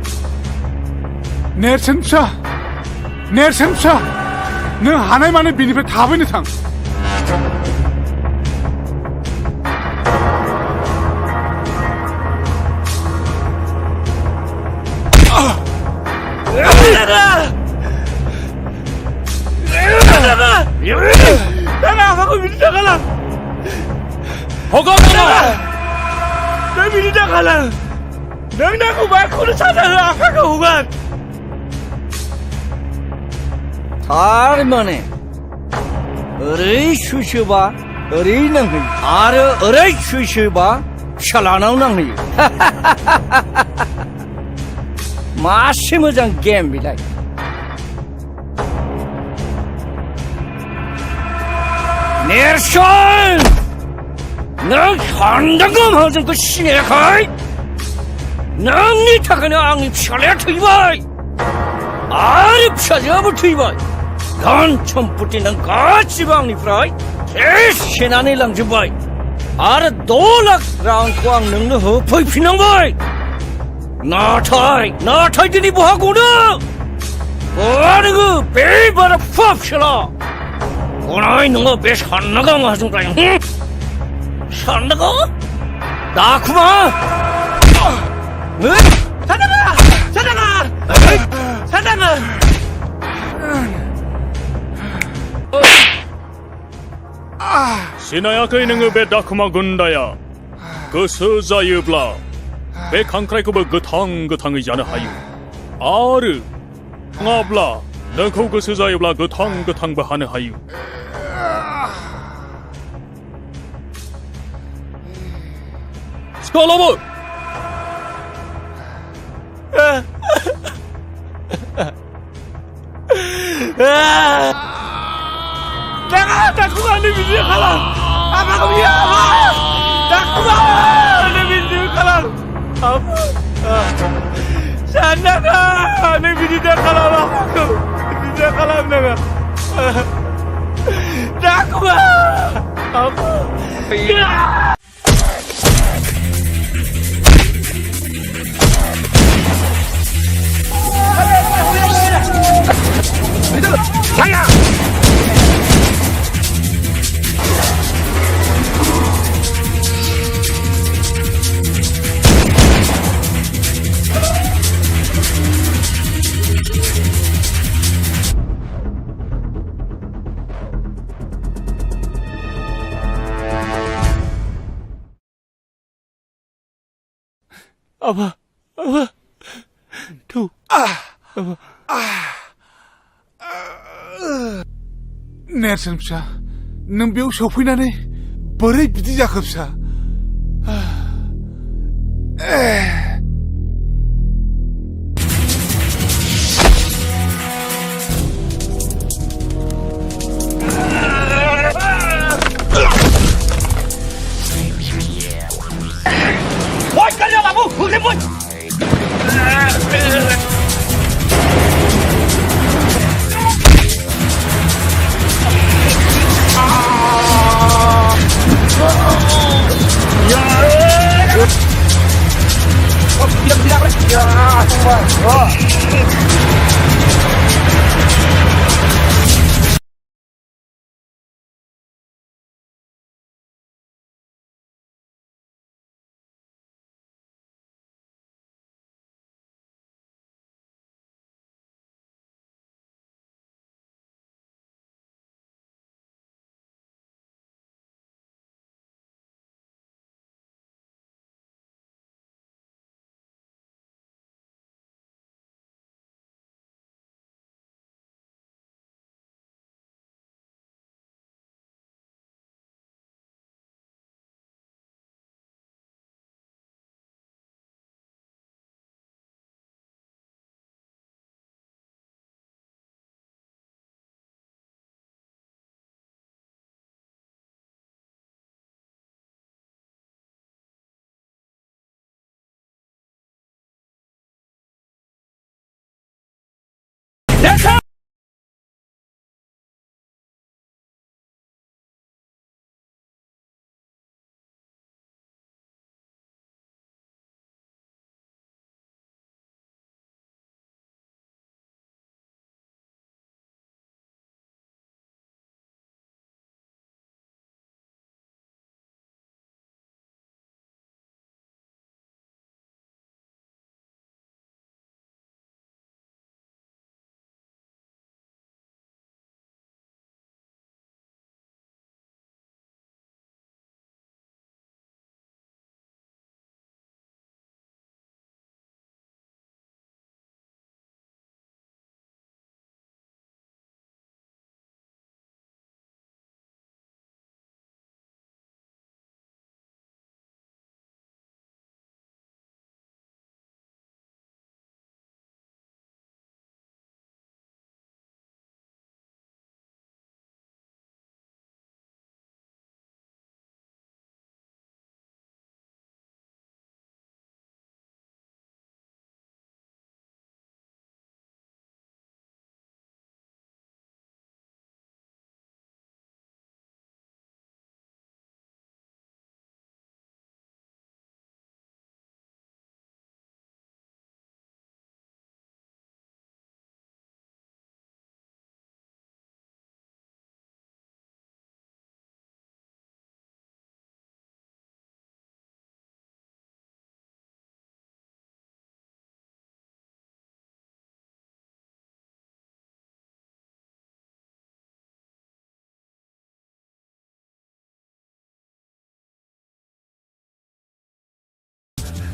नेरसोन फिसा नों हानाय माने बेनिफ्राय थाबैनो थां दाखालाम हगारनाङा नों बिदि दाखालाम नों नांगौबा आंखौनो साजा हो आफाखौ हगार थारमाने ओरै सुइसोबा ओरै नांहैयो आरो ओरै सुइसोबा फिसालानाव नांहैयो मासे मोजां गेम बेलाय नेरसोन नों सानदांगौ जोंखौ सिनायाखै नोंनि थाखायनो आंनि फिसालाया थैबाय आरो फिसाजोआबो थैबाय धन सम्पति नों गासिबो आंनिफ्राय सेनानै लांजोब्बाय आरो 2 लाख रांखौ आं नोंनो होफैफिननांबाय नाथाय दिनै बहा गनो नोङो बे बारा फिसाला गनाय नङो बे साननांगौ आंहा जोंलाय साननांगौ दाखुमा साननाङा सिनायाखै नोङो बे दाखुमा गुन्दाया गोसो जायोब्ला बे खांख्राइखौबो गोथाङै जानो हायो आरो नङाब्ला नोंखौ गोसो जायोब्ला गोथांबो हानो हायो सिखालाबो दाखुमा नों बिदि खालाम आफाखौ बियो आफा दाखुमा नों बिदि खालाम साननाङा नों बिदि दाखालाम आफाखौ बिदि दाखालाम नोङो दाखुमा Apa? Tuh. नेरसोन फिसा नों बेयाव सफैनानै बोरै बिदि जाखो फिसा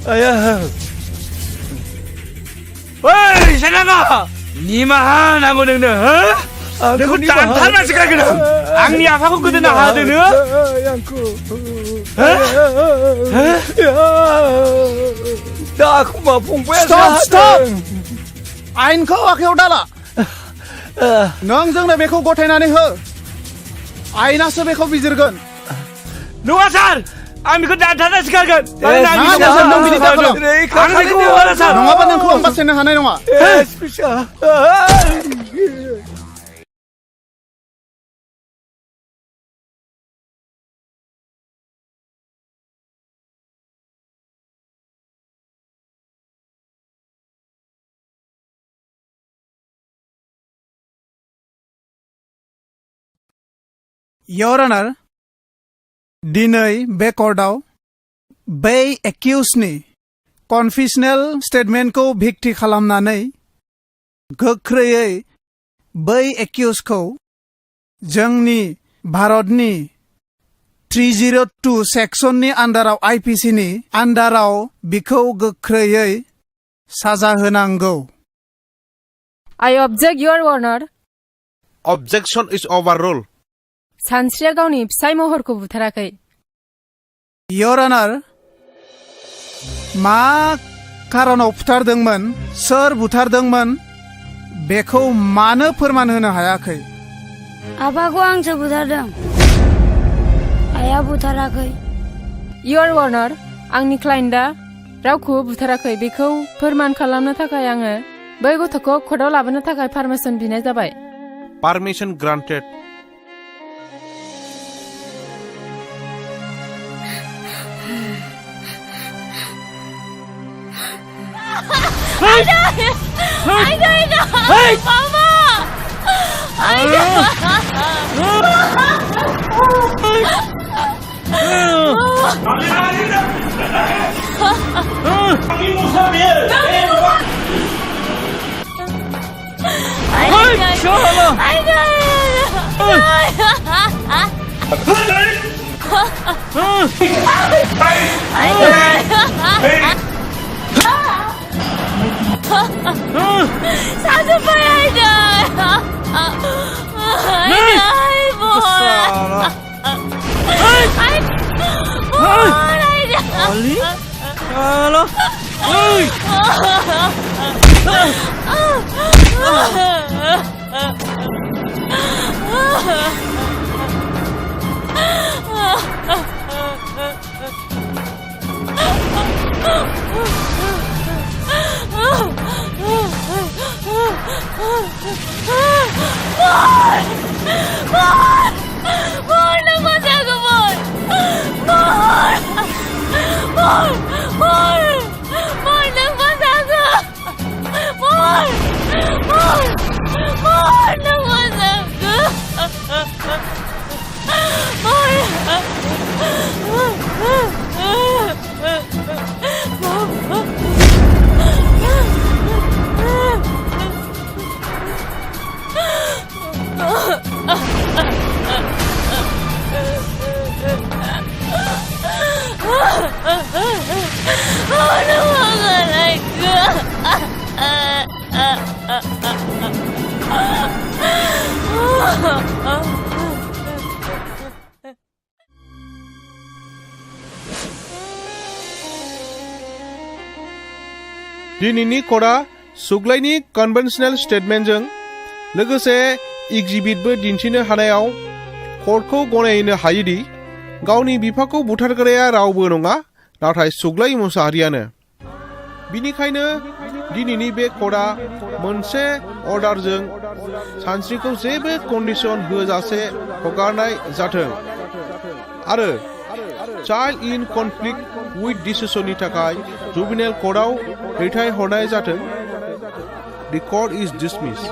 आया ओइ सेनागा निमाहा नांगौ नोंनो हो नोंखौ दानथारनासो गारगोन आंनि आफाखौ गोदोना हादों नोङो दाखुमा फंबाया स्टप आयेनखौ आखायाव दाला नों जोंनो बेखौ गथायनानै हो आयेनासो बेखौ बिजिरगोन नङा सार आं बेखौ दानथारनासो गारगोन नङाबा नोंखौ आं बासायनो हानाय नङा Your Honor, दिनै बे कर्टआव बै एक्यूजनि कनफेसनेल स्टेटमेन्टखौ भिक्ति खालामनानै गोख्रैयै बै एक्यूजखौ जोंनि भारतनि 302 सेक्सननि आन्डाराव आईपीसीनि आन्डाराव बिखौ गोख्रैयै साजा होनांगौ I object, Your Honor. Objection is overruled. सानस्रिया गावनि फिसाय महरखौ बुथाराखै Your Honor, मा खारनाव बुथारदोंमोन सोर बुथारदोंमोन बेखौ मानो फोरमान होनो हायाखै आफाखौ आंसो बुथारदों आइया बुथाराखै Your Honor, आंनि क्लाइन्टआ रावखौबो बुथाराखै बेखौ फोरमान खालामनो थाखाय आङो बै गथ'खौ कर्टआव लाबोनो थाखाय पारमिसन बिनाय जाबाय Permission granted. दिनैनि कर्टआ सुग्लायनि कन्वेन्शनेल स्टेटमेन्टजों लोगोसे एग्जिबिटबो दिन्थिनो हानायाव कर्टखौ गनायनो हायोदि गावनि बिफाखौ बुथारग्राया रावबो नङा नाथाय सुग्लाय मुसाहारियानो बिनिखायनो दिनैनि बे कर्टआ मोनसे अर्डारजों सानस्रिखौ जेबो कन्डिशन होजासे हगारनाय जाथों आरो चाइल्ड इन कनफ्लिक्ट विथ डिसिसननि थाखाय जुबिनेल कर्टआव दैथायहरनाय जाथों The court is dismissed.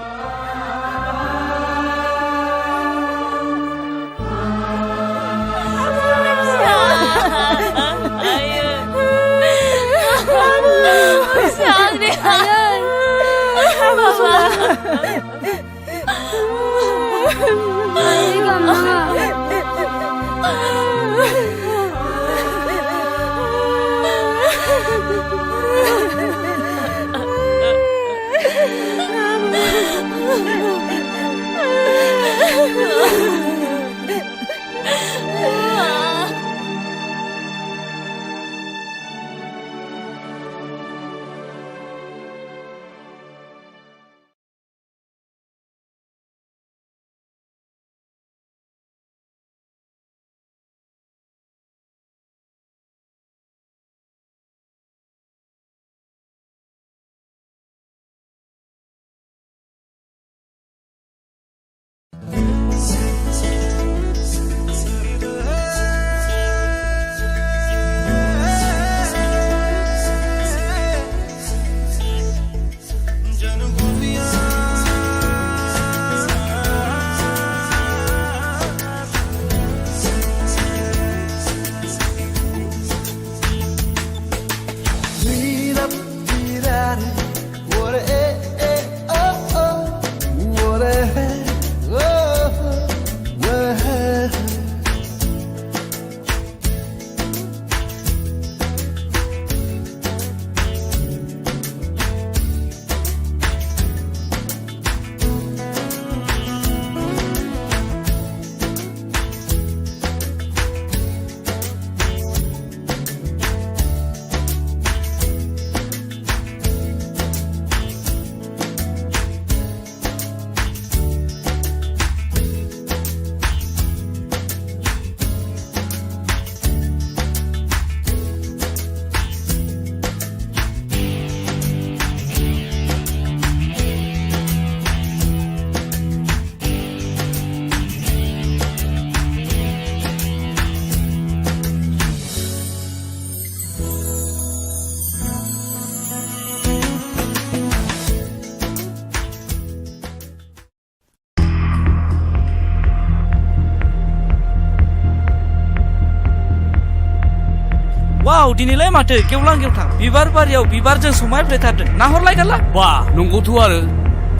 दिनैलाय माथो गेवलां गेवथां बिबार बारियाव बिबारजों समायफ्लेथारदों नाहरलाय गाला बा नंगौथ' आरो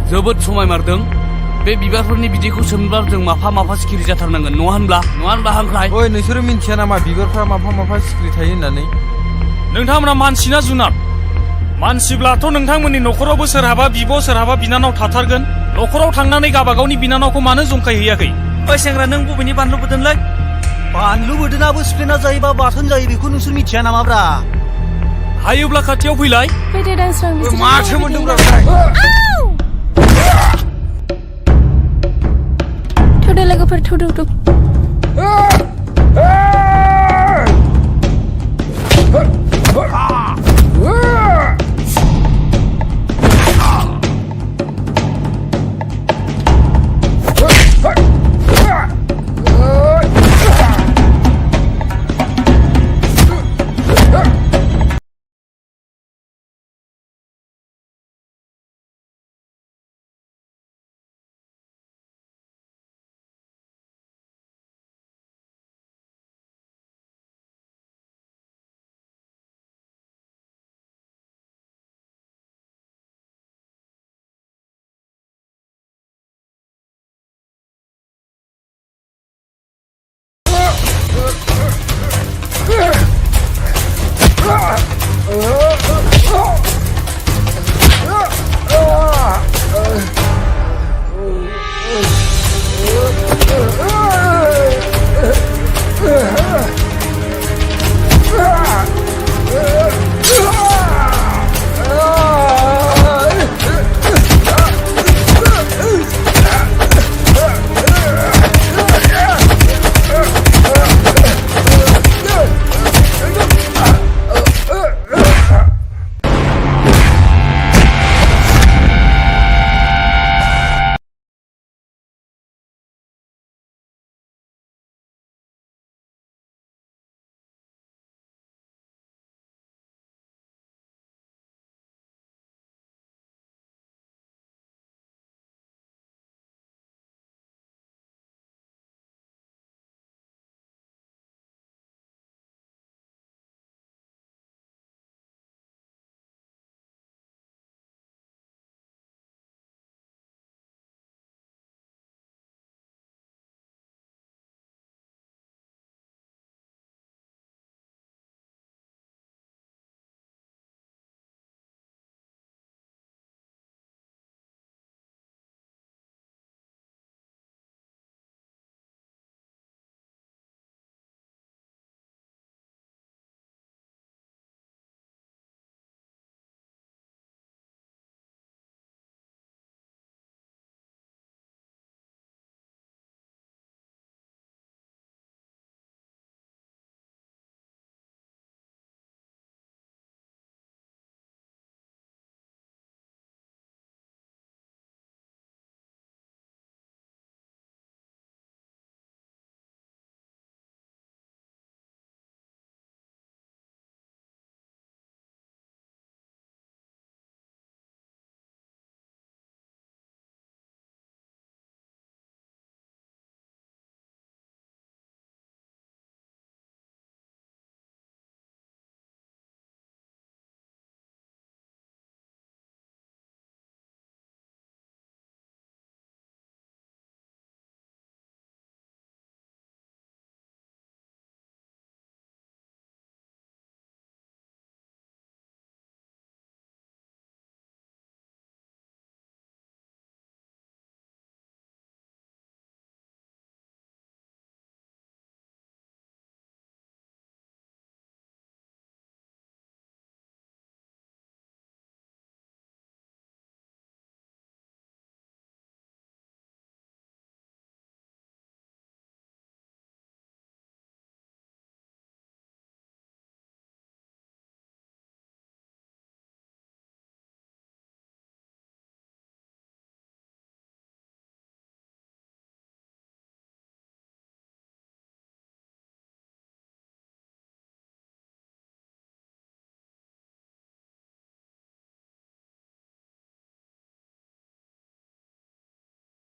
जोबोद समायमारदों बे बिबारफोरनि बिदैखौ सोमब्ला जों माफा माफा सिखिरि जाथारनांगोन नङा होनब्ला हांख्राय ओइ नोंसोरो मिन्थिया नामा बिबारफ्रा माफा माफा सिखिरि थायो होननानै नोंथांमोना मानसि ना जुनार मानसिब्लाथ' नोंथांमोननि न'खरावबो सोरहाबा बिब' सोरहाबा बिनानाव थाथारगोन न'खराव थांनानै गाबागावनि बिनानावखौ मानो जंखायहैयाखै ओइ सेंग्रा नों बबेनि बानलु बोदोंलै बानलु बोदोनाबो सिफ्लेना जायोबा बाथोन जायो बेखौ नोंसोर मिथिया नामाब्रा हायोब्ला खाथियाव फैलाय फैदो दांस्रां माथो मोनदोंब्रा थौदो लोगोफोर थौदो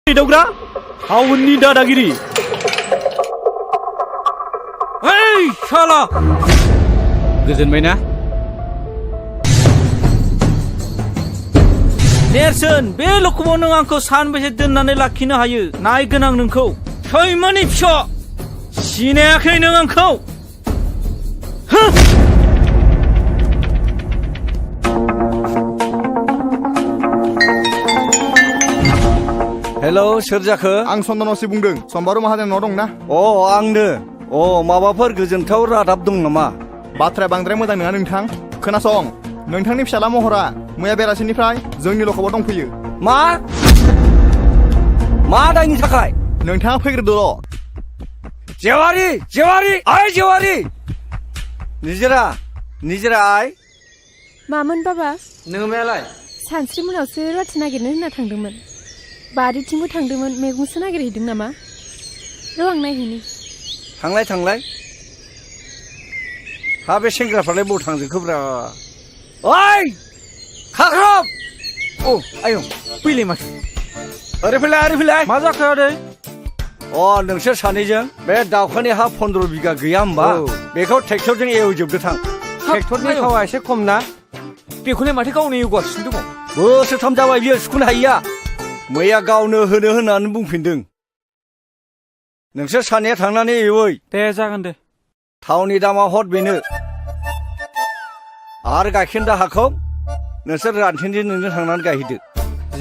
दावग्रा हाउननि दादागिरि ओइ शाला गोजोनबाय ना नेरसोन बे लखमाव नों आंखौ सानबेसे दोननानै लाखिनो हायो नायगोन आं नोंखौ सैमानि फिसा सिनायाखै नों आंखौ हेलौ सोर जाखो आं चन्दनसि बुंदों सम्बारु माहाजोन न' दंना आंनो माबाफोर गोजोनथाव रादाब दं नामा बाथ्राया बांद्राय मोजां नङा नोंथां खोनासं नोंथांनि फिसाला महरा मैया बेलासिनिफ्राय जोंनि लखबाव दंफैयो मा दायनि थाखाय नोंथाङा फैग्रोदोल' जेवारि जेवारि निजिरा आइ मामोन बाबा नोङो मायालाय सानस्रि मोनावसो रुवाथि नागिरनो होनना थांदोंमोन बारिथिंबो थांदोंमोन मैगंसो नागिरहैदों नामा र' आं नायहैनि थांलाय हा बे सेंग्राफ्रालाय बबाव थांजोबखोब्रा ओइ खाख्रब आयं फैलाय माथो ओरै फैलाय मा जाखो आदै नोंसोर सानैजों बे दाउखानि हा 15 बिगा गैया होमबा बेखौ ट्रेक्टरजों एवजोबदो थां ट्रेक्टरनि थावा एसे खम ना बेखौलाय माथो गावनो एवगासिनो दङ बोसोरथाम जाबाय बियो सुखुनो हायिया मैया गावनो होनो होननानै बुंफिनदों नोंसोर सानैया थांनानै एवै दे जागोन दे थावनि दामा हर बेनो आरो गाइखेर दाहाखौ नोंसोर रानथेनजों नोंजों थांनानै गायहैदो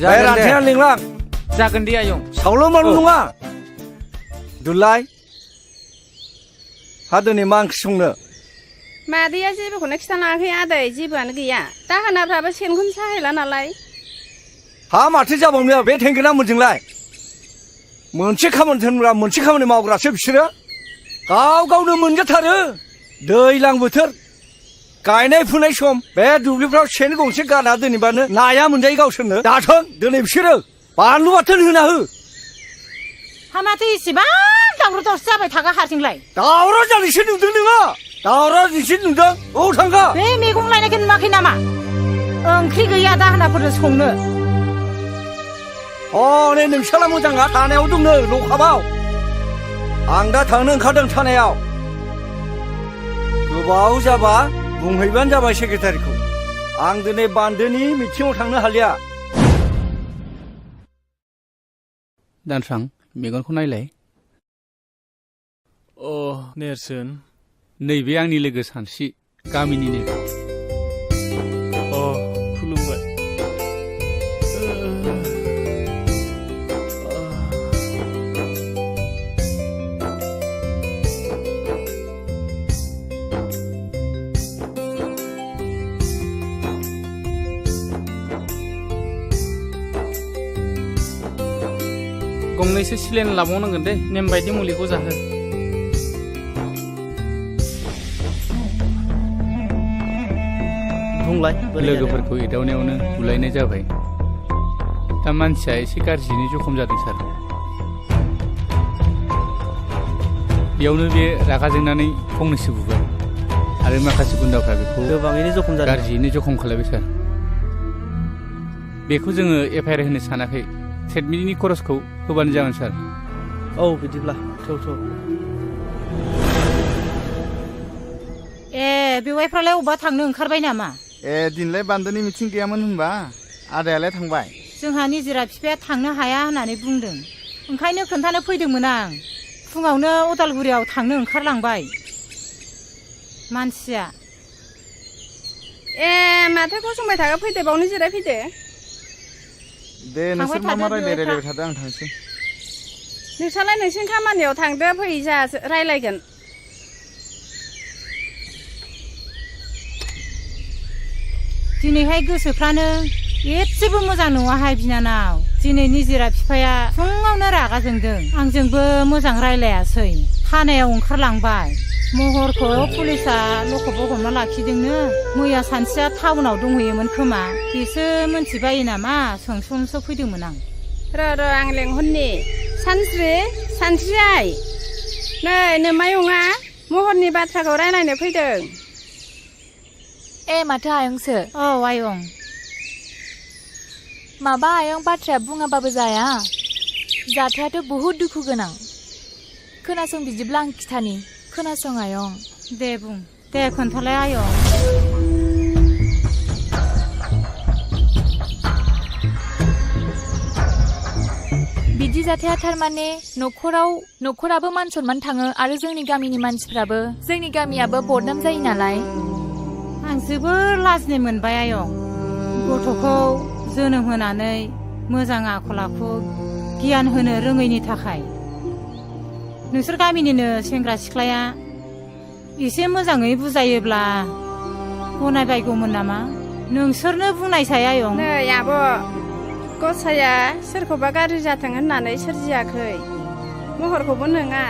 रानथेना लिंलां जागोन दे आयं सावल' माल नङा दुलाय हा दिनै मा ओंख्रि संनो मादैया जेबोखौनो खिथानाङाखै आदै जेबोआनो गैया दाहोनाफ्राबो सेनखौनो साहैला नालाय हा माथो जाबावनो बे थेंगोना मोनजोंलाय मोनसे खामानि थोनग्रा मोनसे खामानि मावग्रासो बिसोरो गावनो मोनजाथारो दैज्लां बोथोर गायनाय फुनाय सम बे दुब्लिफ्राव सेन गंसे गाना दोनैबानो नाया मोनजायो गावसोरनो दाथों दिनै बिसोरो बानलु बाथोन होना हो हा माथो इसेबां दावराव दावसि जाबाय थागा हारसिंलाय दावराव जानायसो नुदों नोङो दावराव नोंसो नुदों थांगा बे मैगं लायनायखौ नुवाखै नामा ओंख्रि गैया दाहोनाफोरनो संनो नै नोंसाला मोजाङा थानायाव दंनो लकाबाव आं दा थांनो ओंखारदों थानायाव गोबाव जाबा बुंहैबानो जाबाय सेक्रेटारिखौ आं दिनै बान्दोनि मिटिङाव थांनो हालिया दानस्रां मेगनखौ नायलाय नेरसोन नैबे आंनि लोगो सानस्रि गामिनिनो खुलुमबाय गंनैसो सिलेन लाबावनांगोन दे नेम बायदि मुलिखौ जाहो लोगोफोरखौ एदावनायावनो बुलायनाय जाबाय दा मानसिया एसे गाज्रियैनो जखम जादों सार बेयावनो बे रागा जोंनानै फंनैसो बुबाय आरो माखासे गुन्दाफ्रा बेखौ गोबाङैनो जखम जादों गाज्रियैनो जखम खालायबाय सार बेखौ जोङो एफआइआर होनो सानाखै ट्रिटमेन्टनि खरसखौ होबानो जागोन सार बिदिब्ला थौ बेवाइफ्रालाय अबा थांनो ओंखारबाय नामा दिनलाय बान्दोनि मिथिं गैयामोन होनबा आदायालाय थांबाय जोंहा निजिरा बिफाया थांनो हाया होननानै बुंदों ओंखायनो खोन्थानो फैदोंमोन आं फुङावनो अदालगुरियाव थांनो ओंखारलांबाय मानसिया माथो गसंबाय थागा फैदो बावनो जिरायफैदो दे नोंसोर मा रायलायबाय थादो आं थांसै नोंसालाय नोंसिनि खामानियाव थांदो फै जोंहा रायलायगोन दिनैहाय गोसोफ्रानो एसेबो मोजां नङाहाय बिनानाव दिनै निजिरा बिफाया फुङावनो रागा जोंदों आंजोंबो मोजां रायलायासै थानायाव ओंखारलांबाय महरखौ पुलिसा लकबाव हमना लाखिदोंनो मैया सानसेया टाउनाव दंहैयोमोन खोमा बेसो मोनथिबायो नामा सोंसोमसो फैदोंमोन आं र' आं लेंहरनि सानस्रि आइ नै नोमायंआ महरनि बाथ्राखौ रायलायनो फैदों माथो आयंसो आयं माबा आयं बाथ्राया बुङाबाबो जाया जाथायाथ' बहुद दुखु गोनां खोनासं बिदिब्ला आं खिथानि खोनासं आयं दे बुं दे खोन्थालाय आयं बिदि जाथाया थारमाने न'खराबो मान सनमान थाङो आरो जोंनि गामिनि मानसिफ्राबो जोंनि गामियाबो बदनाम जायो नालाय आं जोबोर लाजिनाय मोनबाय आयं गथ'खौ जोनोम होनानै मोजां आखल आखु गियान होनो रोङैनि थाखाय नोंसोर गामिनिनो सेंग्रा सिख्लाया एसे मोजाङै बुजायोब्ला गनायबायगौमोन नामा नोंसोरनो बुंनायसाय आयं नै आब' गसाया सोरखौबा गाज्रि जाथों होननानै सोरजियाखै महरखौबो नङा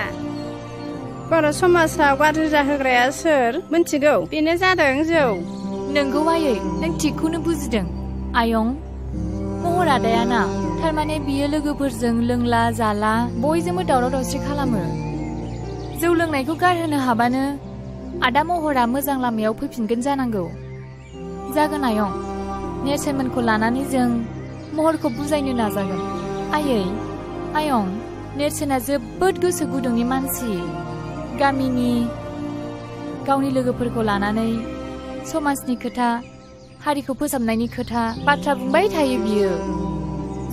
बर' समाजाव गाज्रि जाहोग्राया सोर मिन्थिगौ बेनो जादों जौ नोंगौ आयै नों थिगखौनो बुजिदों आयं महर आदायाना थारमाने बियो लोगोफोरजों लोंला जाला बयजोंबो दावराव दावसि खालामो जौ लोंनायखौ गारहोनो हाबानो आदा महरा मोजां लामायाव फैफिनगोन जानांगौ जागोन आयं नेरसोनमोनखौ लानानै जों महरखौ बुजायनो नाजागोन आयं नेरसोना जोबोद गोसो गुदुंनि मानसि गामिनि गावनि लोगोफोरखौ लानानै समाजनि खोथा हारिखौ फोसाबनायनि खोथा बाथ्रा बुंबाय थायो बियो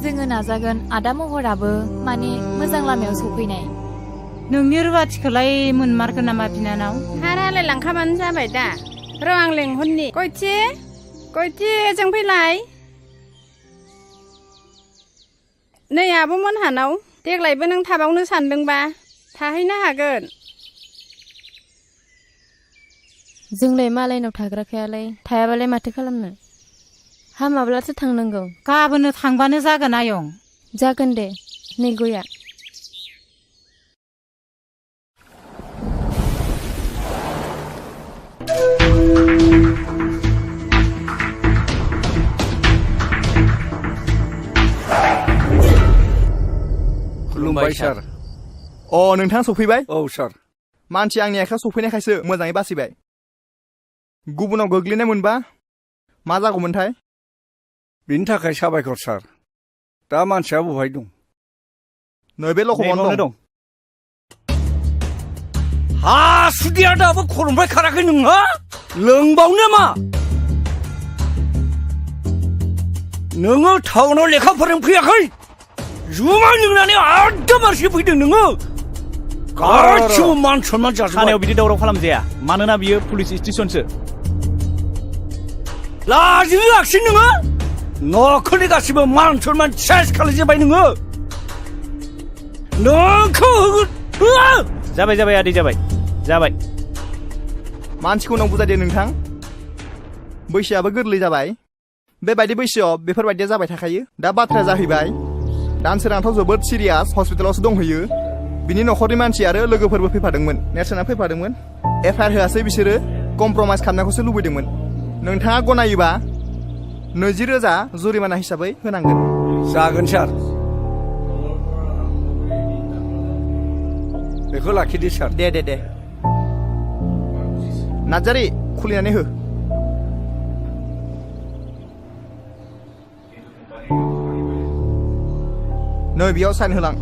जोङो नाजागोन आदा महराबो माने मोजां लामायाव सफैनाय नोंनि रुवाथिखौलाय मोनमारगोन नामा बिनानाव हारालाय लांखाबानो जाबाय दा र' आं लेंहरनि गयथि जों फैलाय नै आब'मोनहानाव देग्लायबो नों थाबावनो सानदोंबा थाहैनो हागोन जोंलाय मालायनाव थाग्राखायालाय थायाबालाय माथो खालामनो हामाब्लासो थांनांगौ गाबोननो थांबानो जागोन आयं जागोन दे नै गया खुलुमबाय सार नोंथाङा सफैबाय औ सार मानसि आंनि आखायाव सफैनायखायसो मोजाङै बासिबाय गुबुनाव गोग्लैनाय मोनबा मा जागौमोनथाय बिनि थाखाय साबायखर सार दा मानसिया बहाय दं नैबे लखबावनो दं हासुदिया दाबो खर'निफ्राय खाराखै नोंहा लोंबावनो मा नोङो टाउनाव लेखा फोरों फैयाखै जुमाय लोंनानै आददा मारसि फैदों नोङो गासिबो मान सनमान जाजोब्बाय थानायाव बिदि दावराव खालामजाया मानोना बियो पुलिस स्टेशनसो लाजियाखिसै नोङो न'खरनि गासिबो मान सनमान सेस खालामजोब्बाय नोङो नोंखौ जाबाय आदै जाबाय मानसिखौ उनाव बुजायदो नोंथां बैसोआबो गोरलै जाबाय बेबायदि बैसोआव बेफोरबायदिया जाबाय थाखायो दा बाथ्राया जाहैबाय दानसोरांथ' जोबोद सिरियास हस्पिटालावसो दंहैयो बिनि न'खरनि मानसि आरो लोगोफोरबो फैफादोंमोन नेरसोना फैफादोंमोन एफआइआर होआसै बिसोरो कमप्रमाइस खालामनायखौसो लुबैदोंमोन नोंथाङा गनायोबा 20,000 जुरिमाना हिसाबै होनांगोन जागोन सार बेखौ लाखिदो सार दे नार्जारि खुलिनानै हो नै बेयाव साइन होलां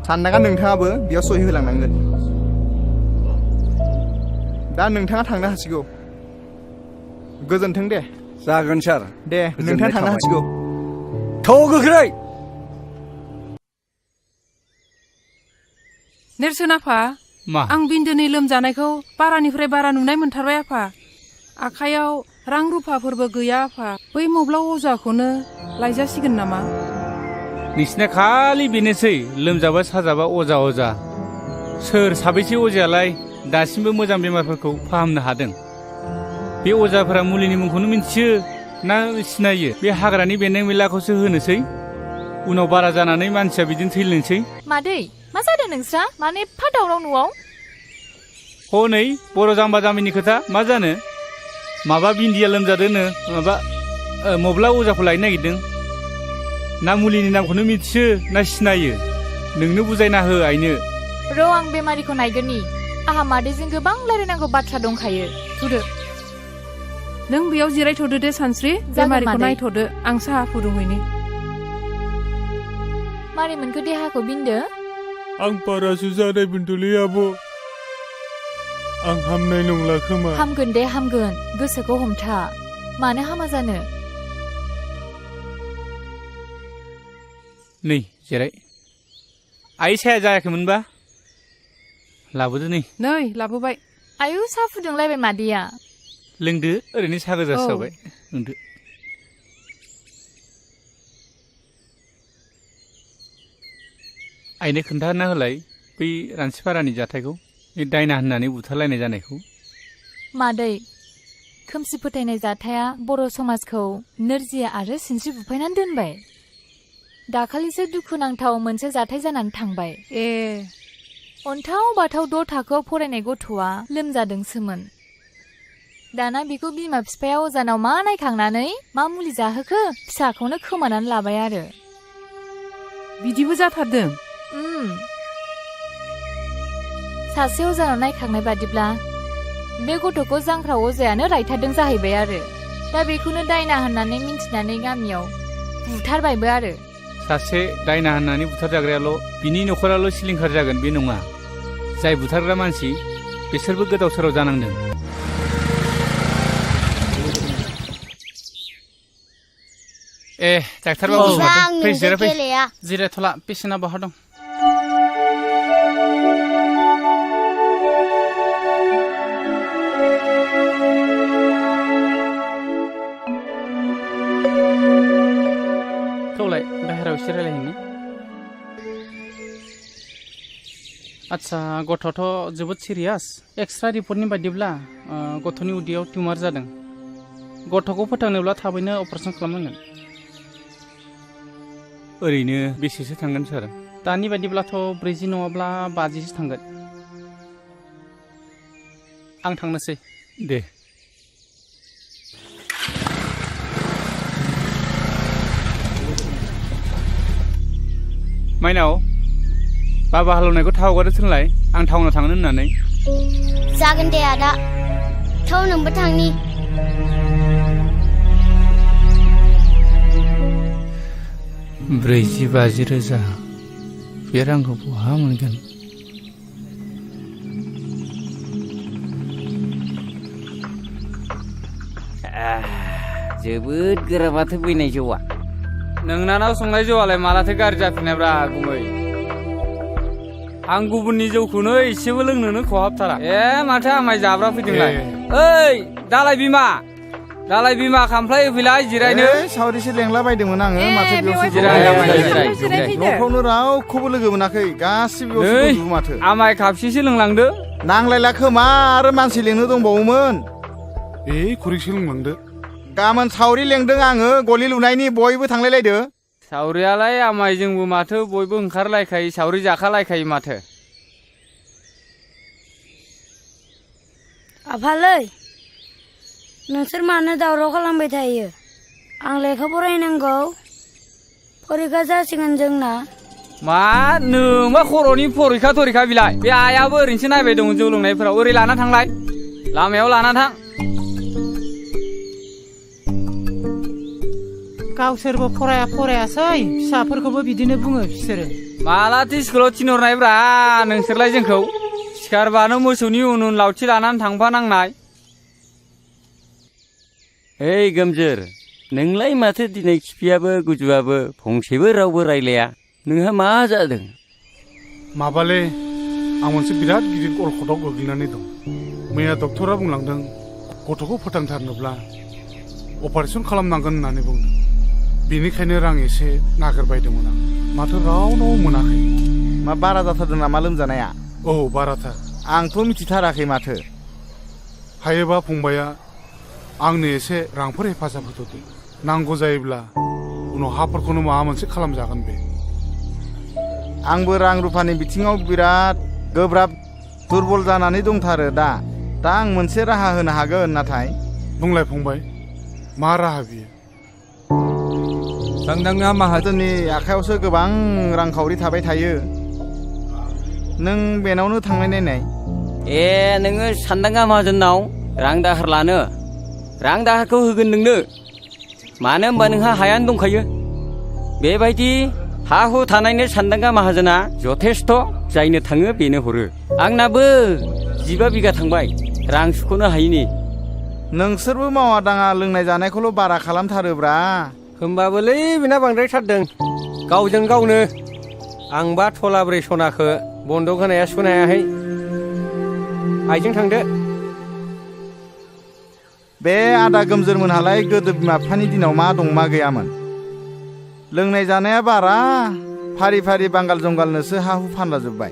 साननाङा नोंथाङाबो बेयाव सहि होलांनांगोन दा नोंथाङा थांनो हासिगौ गोजोन्थों दे जागोन सार दे नोंथाङा थांनो हासिगौ थ' गोख्रै नेरसोन आफा मा आं बिन्दोनि लोमजानायखौ बारानिफ्राय बारा नुनाय मोनथारबाय आफा आखायाव रां रुफाफोरबो गैया आफा बै मब्ला अजाखौनो लायजासिगोन नामा नोंसिना खालि बेनोसै लोमजाबा साजाबा अजा सोर साबैसे अजायालाय दासिमबो मोजां बेमारफोरखौ फाहामनो हादों बे अजाफोरा मुलिनि मुंखौनो मिन्थियो ना सिनायो बे हाग्रानि बेन्दों बेनलाखौसो होनोसै उनाव बारा जानानै मानसिया बिदिनो थैलांसै मादै मा जादों नोंस्रा माने एफा दावराव न'आव हनै बर' जाम्बा जाम्बिनि खोथा मा जानो माबा बिन्दिया लोमजादोंनो माबा मब्ला अजाखौ लायनो नागिरदों ना मुलिनि नामखौनो मिथियो ना सिनायो नोंनो बुजायना हो आइनो र' आं बेमारिखौ नायगोननि आहा मादैजों गोबां रायलायनांगौ बाथ्रा दंखायो थुदो नों बेयाव जिरायथ'दो दे सानस्रि बेमारिखौ नायथ'दो आं साहा फुदुंहैनि मारै मोनखो देहाखौ बिन्दो आं बारासो जानाय मोनदोंलै आब' आं हामनाय नंला खोमा हामगोन दे हामगोन गोसोखौ हमथा मानो हामा जानो नै जिराय आइ साया जायाखैमोनबा लाबोदो नै लाबोबाय आयु साहा फुदुंलायबाय मादैया लोंदो ओरैनो साहा गोजासो जाबाय लोंदो आइनो खोन्थाना होलाय बै रानसिपारानि जाथायखौ दायना होननानै बुथारलायनाय जानायखौ मादै खोमसि फोथायनाय जाथाया बर' समाजखौ नोरजिया आरो सिनस्रि बुफायनानै दोनबाय दाखालिसो दुखुनांथाव मोनसे जाथाय जानानै थांबाय अन्थाव बाथाव 6 थाखोआव फरायनाय गथ'आ लोमजादोंसोमोन दाना बेखौ बिमा बिफाया अजानाव मा नायखांनानै मा मुलि जाहोखो फिसाखौनो खोमानानै लाबाय आरो बिदिबो जाथारदों सासे अजानाव नायखांनाय बादिब्ला बे गथ'खौ जांख्रा अजायानो रायथारदों जाहैबाय आरो दा बेखौनो दायना होननानै मिन्थिनानै गामियाव बुथारबायबो आरो सासे दायना होननानै बुथारजाग्रायाल' बिनि न'खराल' सिलिंखार जागोन बे नङा जाय बुथारग्रा मानसि बिसोरबो गोदाव सोराव जानांदों डाक्टार बाबु फै जिरायफै जिरायथ'ला पेसेन्टआ बहा दं थौलाय बाहेरायाव एसे रायलायहैनि आच्छा गथ'थ' जोबोद सिरियास एक्सरे रिपर्टनि बायदिब्ला गथ'नि उदैयाव टिउमार जादों गथ'खौ फोथांनोब्ला थाबैनो अपारेसन खालामनांगोन ओरैनो बेसेसो थांगोन सार दानि बायदिब्लाथ' 40 नङाब्ला 50सो थांगोन आं थांनोसै दे माइनाव बाबा हालौनायखौ थाव हगारदो थोनलाय आं टाउनाव थांनो होननानै जागोन दे आदा थाव नोंबो थांनि 40-50 रोजा बे रांखौ बहा मोनगोन जोबोद गोरा माथो बैनाय जौआ नोंनानाव संनाय जौआलाय मालाथो गाज्रि जाफिननायब्रा गुमै आं गुबुननि जौखौनो एसेबो लोंनोनो खहाबथारा माथो आमाय जाब्रा फैदोंलाय ओइ दालाय बिमा खामफ्लाय होफैलाय जिरायनो सावरिसो लेंला बायदोंमोन आङो माथो बेयावसो जिराय न'फ्रावनो रावखौबो लोगो मोनाखै गासिबो बेयावसो माथो आमाय खापसेसो लोंलांदो नांलायला खोमा आरो मानसि लेंनो दंबावोमोन खुरैसो लोंलांदो गाबोन सावरि लेंदों आङो गलि लुनायनि बयबो थांलायलायदो सावरियालाय आमाय जोंबो माथो बयबो ओंखारलायखायो सावरि जाखालायखायो माथो आफालै नोंसोर मानो दावराव खालामबाय थायो आं लेखा फरायनांगौ फरिखा जासिगोन जोंना मा नोंबा खर'नि फरिखा थरिखा बिलाय बे आइयाबो ओरैनोसो नायबाय दं जौ लोंनायफोराव ओरै लाना थांलाय लामायाव लाना थां गावसोरबो फरायासै फिसाफोरखौबो बिदिनो बुङो बिसोरो मालाथो स्कुलाव थिनहरनायब्रा नोंसोरलाय जोंखौ सिखारबानो मोसौनि उन उन लावथि लानानै थांफानांनाय ओइ गोमजोर नोंलाय माथो दिनै खिफियाबो गुजुआबो फंसेबो रावबो रायलाया नोंहा मा जादों माबाले आं मोनसे बिराद गिदिर अलखदाव गोग्लैनानै दं मैया डक्टरा बुंलांदों गथ'खौ फोथांथारनोब्ला अपारेसन खालामनांगोन होननानै बुंदों बेनिखायनो रां एसे नागिरबायदोंमोन आं माथो रावनाव मोनाखै मा बारा जाथारदों नामा लोमजानाया बाराथार आंथ' मिथिथाराखै माथो हायोबा फंबाया आंनो एसे रांफोर हेफाजाब होथ'दो नांगौ जायोब्ला उनाव हाफोरखौनो माबा मोनसे खालामजागोन बे आंबो रां रुफानि बिथिङाव बिराद गोब्राब दुरबल जानानै दंथारो दा आं मोनसे राहा होनो हागोन नाथाय बुंलाय फंबाय मा राहा बियो सानदांआ माहाजोननि आखायावसो गोबां रांखावरि थाबाय थायो नों बेनावनो थांनाय नायनाय नोङो सानदांआ माहाजोननाव रां दाहार लानो रां दाहारखौ होगोन नोंनो मानो होनबा नोंहा हायानो दंखायो बेबायदि हा हु थानायनो सानदांगा माहाजोना जथेस्थ' जायनो थाङो बेनो हरो आंनाबो 15 बिगा थांबाय रां सुख'नो हायिनि नोंसोरबो मावा दाङा लोंनाय जानायखौल' बारा खालामथारोब्रा होमबाबोलै बेना बांद्रायथारदों गावजों गावनो आंबा थलाब्रै सनाखो बन्दक होनाया सुख'नो हायाखै आइजों थांदो बे आदा गोमजोर मोनहालाय गोदो बिमा बिफानि दिनाव मा दं मा गैयामोन लोंनाय जानाया बारा फारि फारि बांगाल जंगालनोसो हा हु फानला जोब्बाय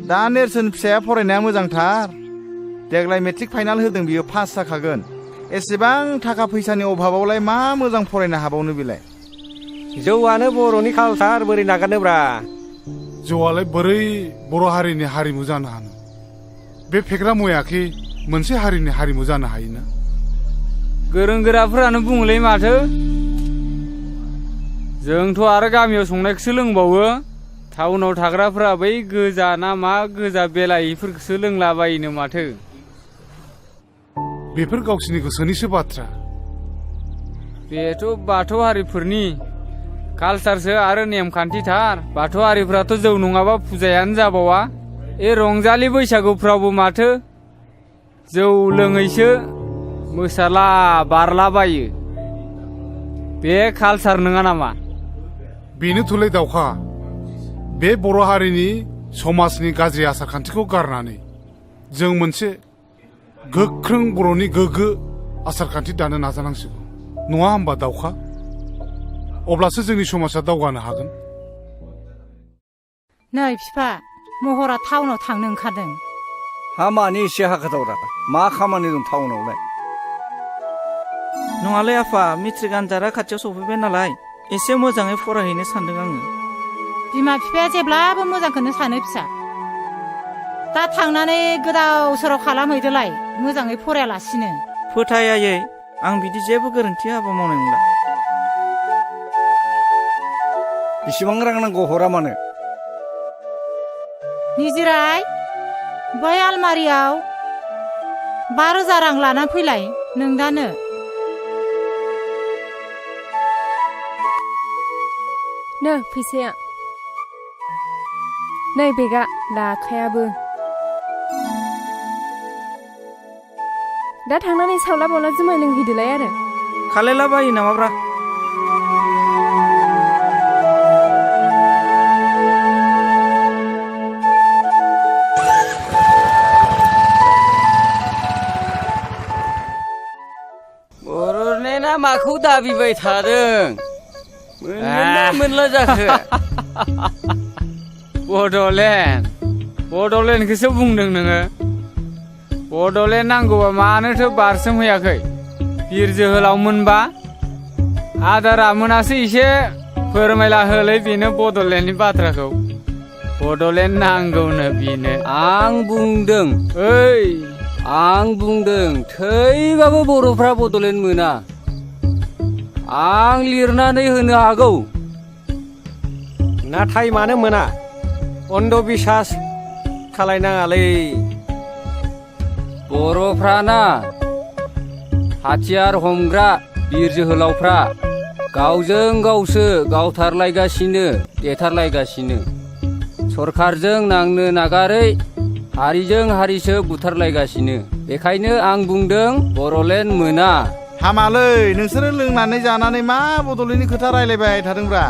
दा नेरसोन फिसाया फरायनाया मोजांथार देग्लाय मेट्रिक फाइनाल होदों बियो पास जाखागोन एसेबां थाखा फैसानि अभाबावलाय मा मोजां फरायनो हाबावनो बेलाय जौआनो बर'नि कालसार बोरै नागारनोब्रा जौआलाय बोरै बर' हारिनि हारिमु जानो हानो बे फेग्रा मुवायाखि मोनसे हारिनि हारिमु जानो हायोना गोरों गोराफोरानो बुङोलै माथो जोंथ' आरो गामियाव संनायखौसो लोंबावो टाउनाव थाग्राफोरा बै गोजा ना मा गोजा बेलायिफोरखौसो लोंलाबायोनो माथो बेफोर गावसिनि गोसोनिसो बाथ्रा बेथ' बाथौ हारिफोरनि कालसारसो आरो नेमखान्थिथार बाथौ हारिफ्राथ' जौ नङाबा फुजायानो जाबावा रंजालि बैसागुफ्रावबो माथो जौ लोङैसो मोसाला बारलाबायो बे कालसार नङा नामा बेनोथ'लै दावखा बे बर' हारिनि समाजनि गाज्रि आसार खान्थिखौ गारनानै जों मोनसे गोख्रों बर'नि गोग्गो आसार खान्थि दानो नाजानांसिगौ नङा होमबा दावखा अब्लासो जोंनि समाजा दावगानो हागोन नै बिफा महरा टाउनाव थांनो ओंखारदों हा मानि एसे हाखोदावरा मा खामानि दं टाउनावलाय नङालै आफा मेट्रिक आनजादा खाथियाव सफैबाय नालाय एसे मोजाङै फरायहैनो सानदों आङो बिमा बिफाया जेब्लाबो मोजांखौनो सानो फिसा दा थांनानै गोदाव सोराव खालामहैदोलाय मोजाङै फरायालासिनो फोथायायै आं बिदि जेबो गोरोन्थि हाबा मावनाय नंला बेसेबां रां नांगौ हरा मानो निजिराय बै आलमारियाव 5,000 रां लाना फैलाय नोंदानो नो फैसाया नै बेगा लाखायाबो दा थांनानै सावला बावला जुमाय लोंहैदोलाय आरो खालायला बायो नामाब्रा बर'लेण्डआ माखौ दाबिबाय थादों मोनला जाखो बड'लेण्डखौसो बुंदों नोङो बड'लेण्ड नांगौबा मानोथो बारसोमहैयाखै बिर जोहोलाव मोनबा आदारा मोनासो एसे फोरमायला होलै बेनो बड'लेण्डनि बाथ्राखौ बड'लेण्ड नांगौनो बेनो आं बुंदों थैबाबो बर'फ्रा बड'लेण्ड मोना आं लिरनानै होनो हागौ नाथाय मानो मोना अन्धबिसास खालायनाङालै बर'फ्राना हाथियार हमग्रा बिर जोहोलावफ्रा गावजों गावसो गावथारलायगासिनो देथारलायगासिनो सरखारजों नांनो नागारै हारिजों हारिसो बुथारलायगासिनो बेखायनो आं बुंदों बर'लेण्ड मोना हामालै नोंसोरो लोंनानै जानानै मा बड'लेण्डनि खोथा रायलायबाय थादोंब्रा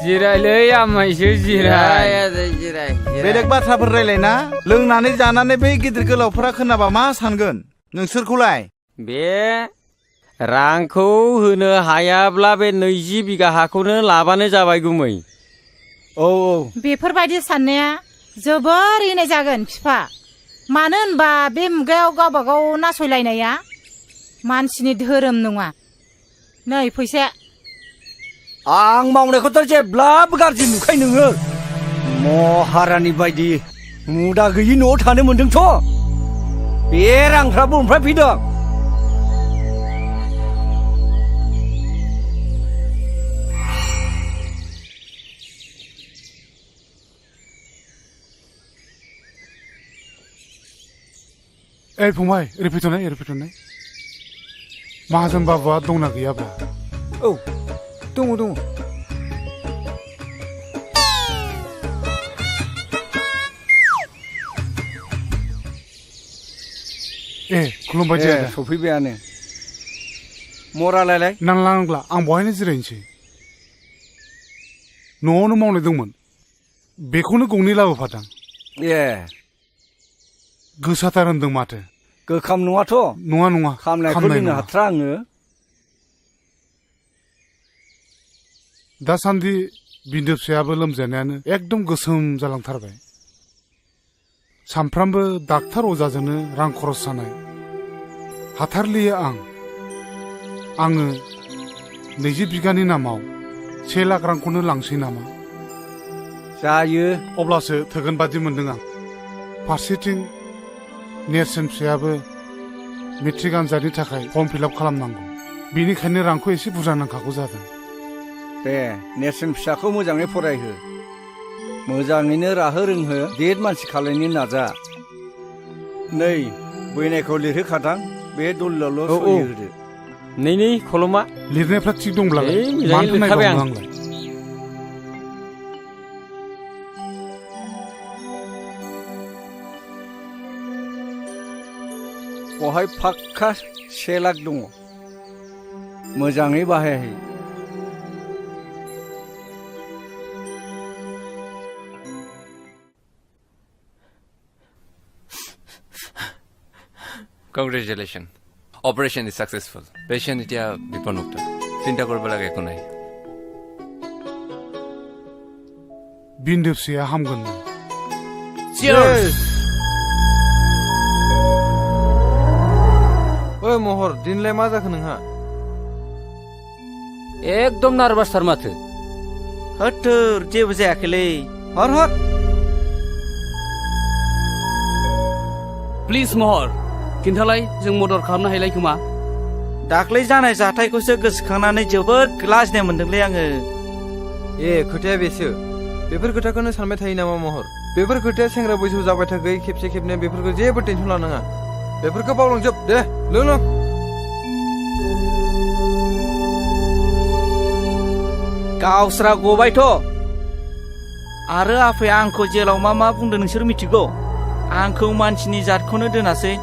जिरायलै आमायसो जिराय बेलेग बाथ्राफोर रायलायना लोंनानै जानानै बै गिदिर गोलावफोरा खोनाबा मा सानगोन नोंसोरखौलाय बे रांखौ होनो हायाब्ला बे 20 बिगा हाखौनो लाबानो जाबाय गुमै औ बेफोरबायदि साननाया जोबोर इनाय जागोन बिफा मानो होनबा बे मुगायाव गावबा गाव नासयलायनाया मानसिनि धोरोम नङा नै फैसा आं मावनायखौथ' जेब्लाबो गाज्रि नुखाय नोङो महारानि बायदि मुदा गैयि न'आव थानो मोन्दोंथ' बे रांफ्रा बबेनिफ्राय फैदों फंबाय ओरै फैथ'नाय माहाजोन बाबुआ दंना गैयाब्रा औ दङ खुलुमबाय दे आदा सफैबायानो मरालायलाय नांला आं बहायनो जिरायनोसै न'आवनो मावनाय दंमोन बेखौनो गंनै लाबोफादां गोसाथार होनदों माथो गोखाम नङाथ' नङा खामनायखौ लोंनो हाथ्रा आङो दासान्दि बिन्दो फिसायाबो लोमजानायानो एकदम गोसोम जालांथारबाय सामफ्रामबो डाक्टार अजाजोंनो रां खरस जानाय हाथारलियो आङो 20 बिगानि नामाव 1 लाख रांखौनो लांसै नामा जायो अब्लासो थोगोन बादि मोनदों आं फारसेथिं नेरसोन फिसायाबो मेट्रिक आनजादनि थाखाय फर्म फिलआप खालामनांगौ बेनिखायनो रांखौ एसे बुरजा नांखागौ जादों दे नेरसोन फिसाखौ मोजाङै फरायहो मोजाङैनो राहो रोंहो देर मानसि खालायनो नाजा नै बैनायखौ लिरहोखादां बे दलिलावल' सहि होदो नै खलमा लिरनायफ्रा थिग दंब्लालाय मानोथो नायबावनो आंलाय बहाय फाक्का 1 लाख दङ मोजाङै बाहायाखै Congratulations. Operation is successful. Patient এতিয়া বিপদমুক্ত চিন্তা কৰিব লাগে একো নাই बिन्दो फिसाया हामगोन Cheers! ओइ महर दिनलाय मा जाखो नोंहा एकदम नार्भासथार माथो होथोर जेबो जायाखैलै हर प्लिज महर खिन्थालाय जों मदद खालामनो हायलाय खोमा दाख्लै जानाय जाथायखौसो गोसोखांनानै जोबोद लाजिनाय मोनदोंलै आङो खोथाया बेसो बेफोर खोथाखौनो सानबाय थायो नामा महर बेफोर खोथाया सेंग्रा बैसोआव जाबाय थागै खेबसे खेबनै बेफोरखौ जेबो टेनसन लानाङा बेफोरखौ बावलांजोब दे लों गावस्रा गबायथ' आरो आफाया आंखौ जेलाव मा बुंदों नोंसोर मिथिगौ आंखौ मानसिनि जातखौनो दोनासै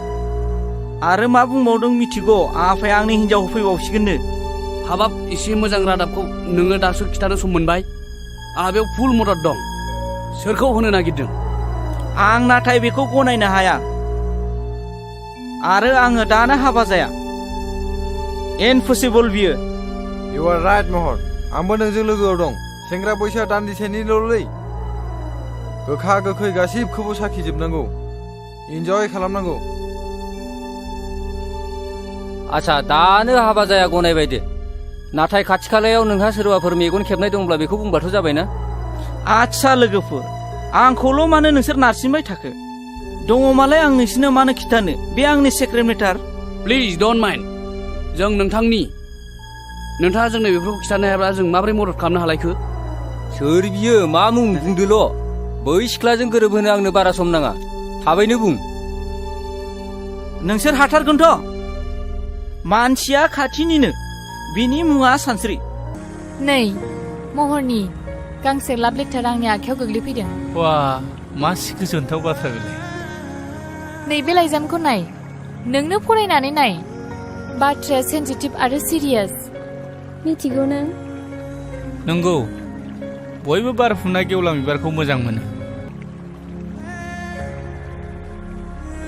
आरो मा बुंबावदों मिथिगौ आफाया आंनि हिनजाव होफैबावसिगोननो हाबाब एसे मोजां रादाबखौ नोङो दासो खिथानो सम मोनबाय आंहा बेयाव फुल मदद दं सोरखौ होनो नागिरदों आं नाथाय बेखौ गनायनो हाया आरो आङो दानो हाबा जाया इम्पसिबल बियो इउ आर राइट महर आंबो नोंजों लोगोआव दं सेंग्रा बैसोआ दान्दिसेनिल'लै गोखा गोखै गासिबखौबो साखिजोबनांगौ इन्जय खालामनांगौ आच्छा दानो हाबा जाया गनायबाय दे नाथाय खाथि खालायाव नोंहा सोरबाफोर मेगन खेबनाय दंब्ला बेखौ बुंबाथ' जाबायना आच्छा लोगोफोर आंखौल' मानो नोंसोर नारसिनबाय थाखो दङमालाय आं नोंसिनो मानो खिथानो बे आंनि secret matter please don't mind जों नोंथाङा जोंनो बेफोरखौ खिथानो हायाब्ला जों माबोरै मदद खालामनो हालायखो सोर बियो मा मुं बुंदोल' बै सिख्लाजों गोरोबहोनो आंनो बारा सम नाङा थाबैनो बुं नोंसोर हाथारगोनथ' मानसिया खाथिनिनो बिनि मुङा सानस्रि नै महरनि गांसे लाभ लेटार आंनि आखायाव गोग्लैफैदों वा मा गोजोनथाव बाथ्रा बेलाय नैबे लाइजामखौ नाय नोंनो फरायनानै नाय बाथ्राया सेन्सिटिभ आरो सिरियास मिथिगौ नों नंगौ बयबो बारफुनाय गेवलां बिबारखौ मोजां मोनो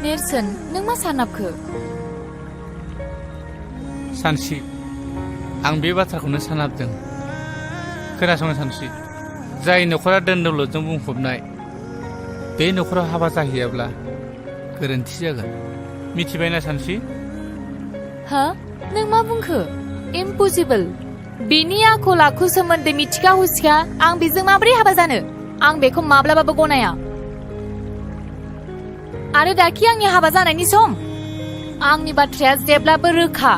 नेरसोन नों मा सानाबखो सानस्रि आं बे बाथ्राखौनो सानाबदों खोनासं सानस्रि जाय न'खरा दोन दौलतजों बुंफबनाय बे न'खराव हाबा जाहैयाब्ला गोरोन्थि जागोन मिथिबायना सानस्रि हा नों मा बुंखो इम्पसिबल बेनि आखल आखु सोमोन्दै मिथिखा हुसिखा आं बेजों माबोरै हाबा जानो आं बेखौ माब्लाबाबो गनाया आरो दाखि आंनि हाबा जानायनि सम आंनि बाथ्राया जेब्लाबो रोखा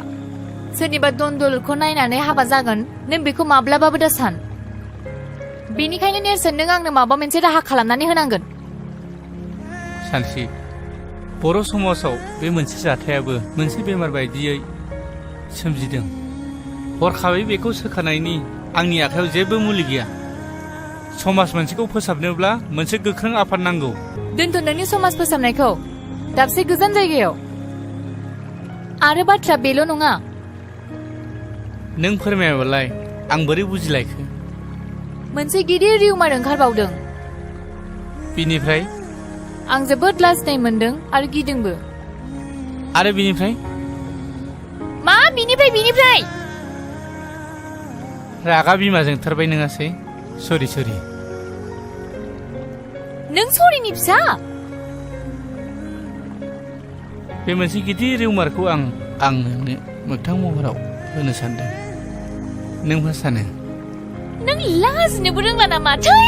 सोरनिबा दन्दलखौ नायनानै हाबा जागोन नों बेखौ माब्लाबाबो दा सान बेनिखायनो नेरसोन नों आंनो माबा मोनसे राहा खालामनानै होनांगोन सानस्रि बर' समाजाव बे मोनसे जाथायाबो मोनसे बेमार बायदियै सोमजिदों हरखाबै बेखौ सोखानायनि आंनि आखायाव जेबो मुलि गैया समाज मोनसेखौ फोसाबनोब्ला मोनसे गोख्रों आफाद नांगौ दोनथ' नोंनि समाज फोसाबनायखौ दाबसे गोजान जायगायाव आरो बाथ्रा बेल' नङा नों फोरमायाबालाय आं बोरै बुजिलायखो मोनसे गिदिर रिउमार ओंखारबावदों बिनिफ्राय आं जोबोद लाजिनाय मोनदों आरो गिदोंबो आरो बिनिफ्राय मा बिनिफ्राय रागा बिमाजों थारबाय नङासै सरि नों सरिनि फिसा बे मोनसे गिदिर रिउमारखौ आं नोंनो मोगथां महराव होनो सानदों नों मा सानो नों लाजिनोबो रोंला नामा थै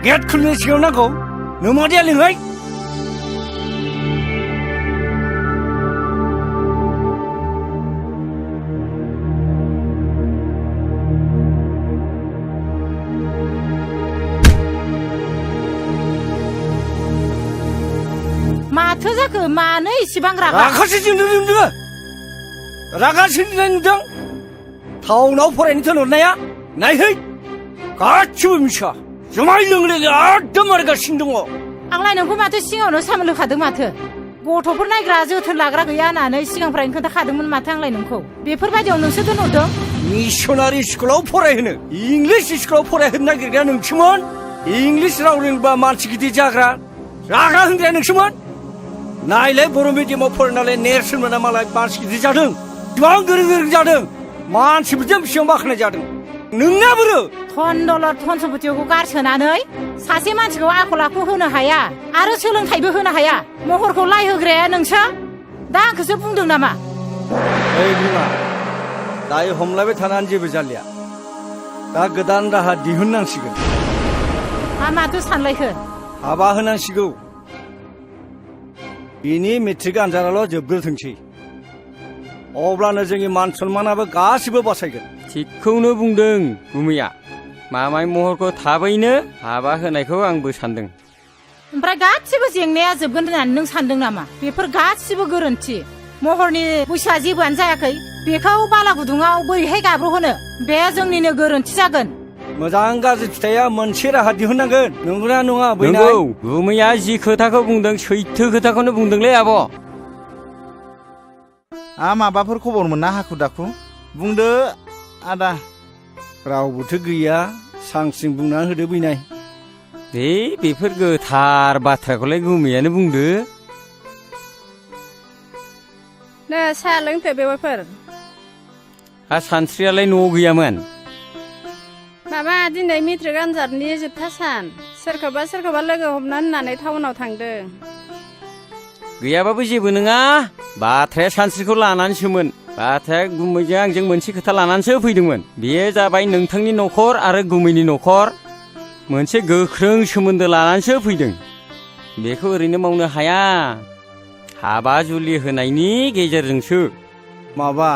गेट खुलिनाय सिगाङाव नांगौ नों मादैया लिंहाय माथो जाखो मानो इसेबां रागा रागासो जोंदों नोङो रागा सोंनाय नुदों टाउनाव फरायनो थिनहरनाया नायहै गासिबो मिसा जुमाय लोंले एकदम मारगासिनो दङ आंलाय नोंखौ माथो सिगाङावनो सामोल होखादों माथो गथ'फोर नायग्रा जोथोन लाग्रा गैया होननानै सिगांफ्रायनो खोन्थाखादोंमोन माथो आंलाय नोंखौ बेफोरबायदियाव नोंसो दोनहरदों मिसनारि स्कुलाव फरायहोनो इंलिस स्कुलाव फरायहोनो नागिरग्राया नोंसोमोन इंलिस राव रोंबा मानसि गिदिर जाग्रा रागा होनग्राया नोंसोमोन नायलाय बर' मिडियामाव फरायनानै नेरसोन मोना मालाय मानसि गिदिर जादों गोबां गोरों गोरों जादों मानसिफोरजों बेसेबां बाख्नाय जादों नोंना बोरो धनदौलत धन सम्पतिखौ गारसोनानै सासे मानसिखौ आखल आखु होनो हाया आरो सोलोंथाइबो होनो हाया महरखौ लायहोग्राया नोंसो दा आंखौसो बुंदों नामा ओइ बिमा दायो हमलायबाय थानानै जेबो जालिया दा गोदान राहा दिहुननांसिगोन माथो सानलायखो हाबा होनांसिगौ बिनि मेट्रिक आनजादाल' जोबग्रोथोंसै अब्लानो जोंनि मान सन्मानाबो गासिबो बासायगोन थिगखौनो बुंदों गुमैया मामाय महरखौ थाबैनो हाबा होनायखौ आंबो सानदों ओमफ्राय गासिबो जेंनाया जोबगोन होननानै नों सानदों नामा बेफोर गासिबो गोरोन्थि महरनि बैसोआ जेबोआनो जायाखै बेखौ बाला गुदुङाव बोरैहाय गाब्र'होनो बे जोंनिनो गोरोन्थि जागोन मोजां गाज्रि फिथाइया मोनसे राहा दिहुननांगोन नंगौना नङा नंगौ गुमैया जि खोथाखौ बुंदों सैथो खोथाखौनो बुंदोंलै आब' माबाफोर खबर मोनना हाखु दाखु बुंदो आदा रावबोथ' गैया सांसिं बुंनानै होदो बैनाय दे बेफोर गोथार बाथ्राखौलाय गुमैयानो बुंदो नो साहा लोंथो बेवाइफोर सानस्रियालाय न'आव गैयामोन माबा दिनै मेट्रिक आनजादनि जोबथा सान सोरखौबा लोगो हमनो होननानै टाउनाव थांदों गैयाबाबो जेबो नङा बाथ्राया सानस्रिखौ लानानैसोमोन बाथ्राया गुमैजों आंजों मोनसे खोथा लानानैसो फैदोंमोन बेयो जाबाय नोंथांनि न'खर आरो गुमैनि न'खर मोनसे गोख्रों सोमोन्दो लानानैसो फैदों बेखौ ओरैनो मावनो हाया हाबा जुलि होनायनि गेजेरजोंसो माबा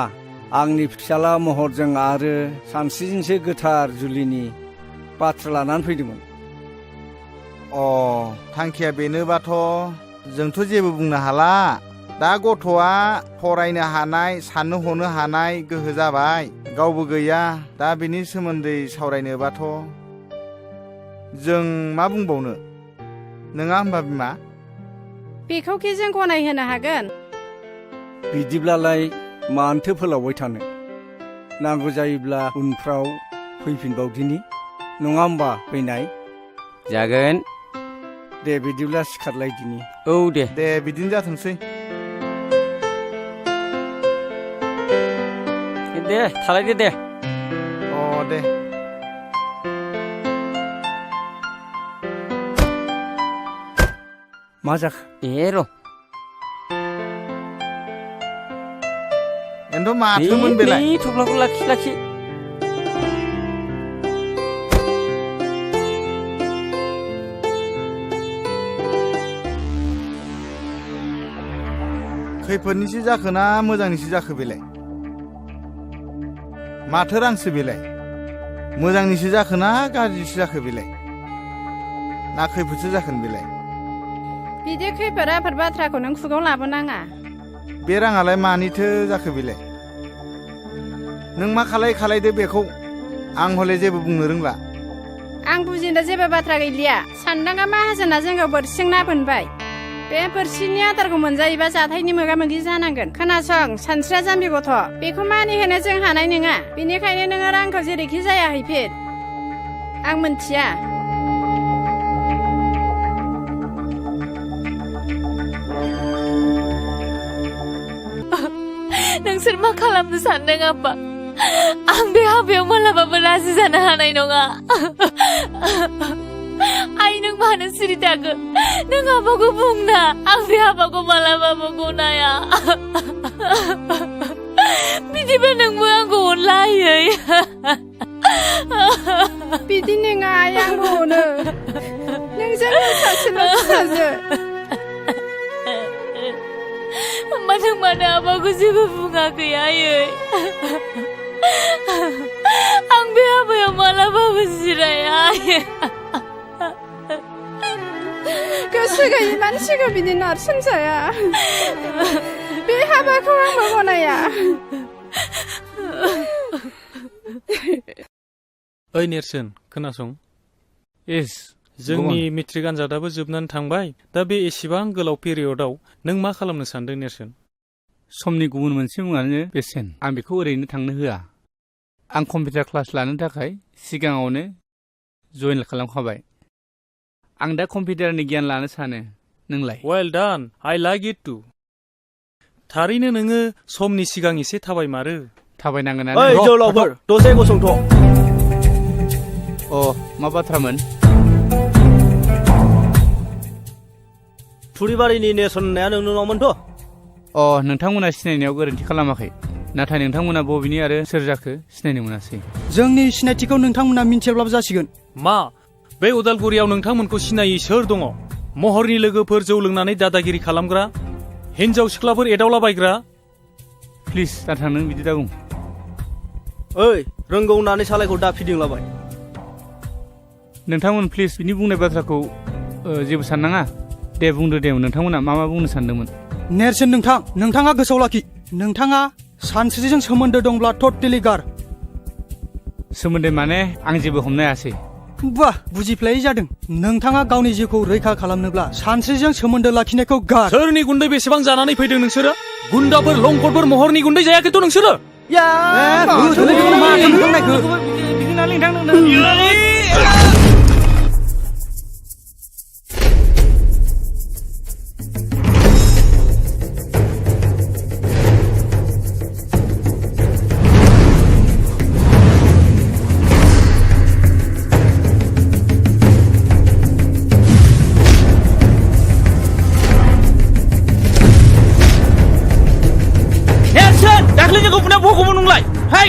आंनि फिसाला महरजों आरो सानस्रिजोंसो गोथार जुलिनि बाथ्रा लानानै फैदोंमोन थांखिया बेनोबाथ' जोंथ' जेबो बुंनो हाला दा गथ'आ फरायनो हानाय साननो हनो हानाय गोहो जाबाय गावबो गैया दा बेनि सोमोन्दै सावरायनोबाथ' जों मा बुंबावनो नङा होमबा बिमा बेखौखि जों गनायहोनो हागोन बिदिब्लालाय मानोथो फोलावबाय थानो नांगौ जायोब्ला उनफ्राव फैफिनबावदिनि नङा होमबा फैनाय जागोन दे बिदिब्ला सिखारलायदिनि औ दे बिदिनो जाथोंसै दे थालायदो दे दे मा जाखो र' एन्थ' माथोमोन बेलाय थफ्लाखौ लाखि खैफोदनिसो जाखो ना मोजांनिसो जाखो बेलाय माथो रांसो बेलाय मोजांनिसो जाखो ना गाज्रिसो जाखो बेलाय ना खैफोदसो जाखोन बेलाय बिदि खैफोद आफोद बाथ्राखौ नों खुगाव लाबोनाङा बे राङालाय मानिथो जाखो बेलाय नों मा खालायदो बेखौ आं हले जेबो बुंनो रोंला आं बुजिनो जेबो बाथ्रा गैलिया सानदांगा माहाजोना जोंखौ बोरसिजों ना बोनबाय बे बोरसिनि आदारखौ मोनजायोबा जाथायनि मोगा मोगि जानांगोन खोनासं सानस्रिया जाम्बि गथ' बेखौ मानिहोनो जों हानाय नङा बेनिखायनो नोङो रांखौ जेरैखि जाया हैफिन आं मोनथिया नोंसोर मा खालामनो सानदों आब्बा आं बे हाबायाव मालाबाबो राजि जानो हानाय नङा आइ नों मानो सिरि थाखो नों हाबाखौ बुंना आं बे हाबाखौ मालाबाबो गनाया बिदिबा नोंबो आंखौ अनलायै बिदि नङा आइ आंबो अनो जोंनि सासेल' फिसाजो मानो मानो आबाखौ जेबो बुङाखै आयै आं बे हाबायाव मालाबाबो जिराया आयै गोसो गैयि मानसिखौ बिदि नारसिनजाया बे हाबाखौ आंबो गनाया ओइ नेरसोन खोनासं एस जोंनि मेट्रिक आनजादाबो जोबनानै थांबाय दा बे एसेबां गोलाव पिरियडआव नों मा खालामनो सानदों नेरसोन समनि गुबुन मोनसे मुङानो बेसेन आं बेखौ ओरैनो थांनो होआ आं कम्पिउटार क्लास लानो थाखाय सिगाङावनो जइन खालामखाबाय आं दा कम्पिउटारनि गियान लानो सानो नोंलाय well done I like it to थारैनो नोङो समनि सिगां एसे थाबायमारो थाबायनांगोन ओइ जोहोलावफोर दसे गसंथ' अ मा बाथ्रामोन थुरिबारिनि नेरसोन होननाया नोंनावमोनथ' अ नोंथांमोना सिनायनायाव गोरोन्थि खालामाखै नाथाय नोंथांमोना बबेनि आरो सोर जाखो सिनायनो मोनासै जोंनि सिनायथिखौ नोंथांमोना मिन्थियाब्लाबो जासिगोन मा बे उदालगुरियाव नोंथांमोनखौ सिनायै सोर दङ महरनि लोगोफोर जौ लोंनानै दादागिरि खालामग्रा हिन्जाव सिख्लाफोर एदावलाबायग्रा प्लिज दाथा नों बिदि दाबुं ओइ रोंगौ होननानै सालायखौ दा फिदिंलाबाय नोंथांमोन प्लिज बिनि बुंनाय बाथ्राखौ जेबो साननाङा दे बुंदो दे नोंथांमोना मा बुंनो सानदोंमोन नेरसोन नोंथाङा गोसोआव लाखि नोंथाङा सानस्रिजों सोमोन्दो दंब्ला टटेलि गार सोमोन्दो माने आं जेबो हमनो हायासै बाह बुजिफ्लायै जादों नोंथाङा गावनि जिउखौ रैखा खालामनोब्ला सानस्रिजों सोमोन्दो लाखिनायखौ गार सोरनि गुन्दै बेसेबां जानानै फैदों नोंसोरो गुन्दाफोर लंकरफोर महरनि गुन्दै जायाखैथ' नोंसोरो दाख्लै जोंखौ बुनाया बखौबो नंलाय हाय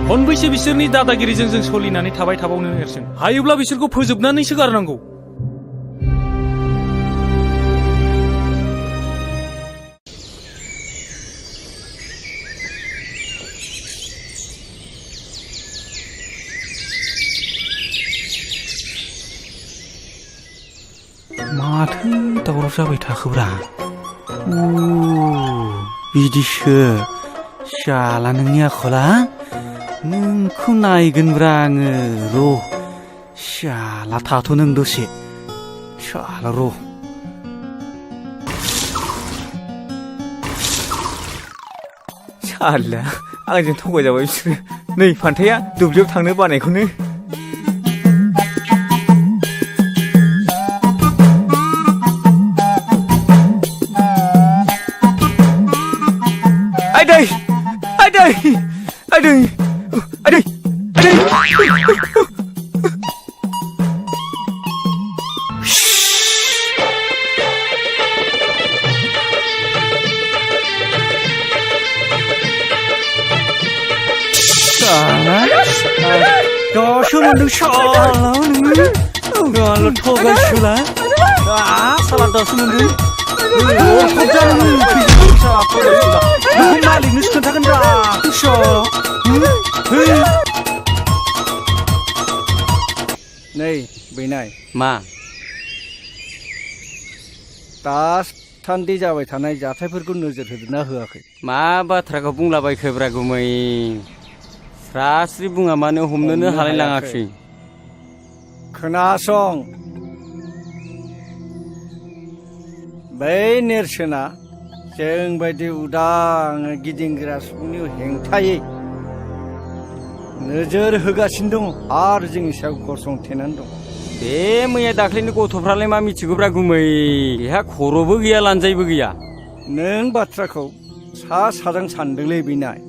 खनबैसे बिसोरनि दादागिरिजों जों सोलिनानै थाबाय थाबावनो नेरसोन हायोब्ला बिसोरखौ फोजोबनानैसो गारनांगौ मा माथो दावराव जाबाय थाखोब्रा बिदिसो शाला नोंनि आखला नोंखौ नायगोनब्रा आङो र' शाला थाथ' नों दसे शाला र' शाला आंजों थगायजाबाय बिसोरो नै फान्थाया दुब्लियाव थांनो बानायखौनो आइदै आइदै आइदै आइदै आइदै दासो मोनदों शाला नोङो गाल' थगायसुला साला दासो मोनदों मालिकनोसो खोन्थागोन रा नै बैनाय मा दासान्दि जाबाय थानाय जाथायफोरखौ नोजोर होदोंना होआखै मा बाथ्राखौ बुंलाबायखोब्रा गुमै स्रास्रि बुङा मानो हमनोनो हालाय लाङाखै खोनासं बै नेरसोना जों बायदि उदां गिदिंग्रा सुबुंनि हेंथायै नोजोर होगासिनो दङ आरो जोंनि सायाव गसंथेनानै दं बे मैया दाख्लैनि गथ'फ्रालाय मा मिथिगौब्रा गुमै बेहा खर'बो गैया लानजायबो गैया नों बाथ्राखौ सा साजों सानदोंलै बैनाय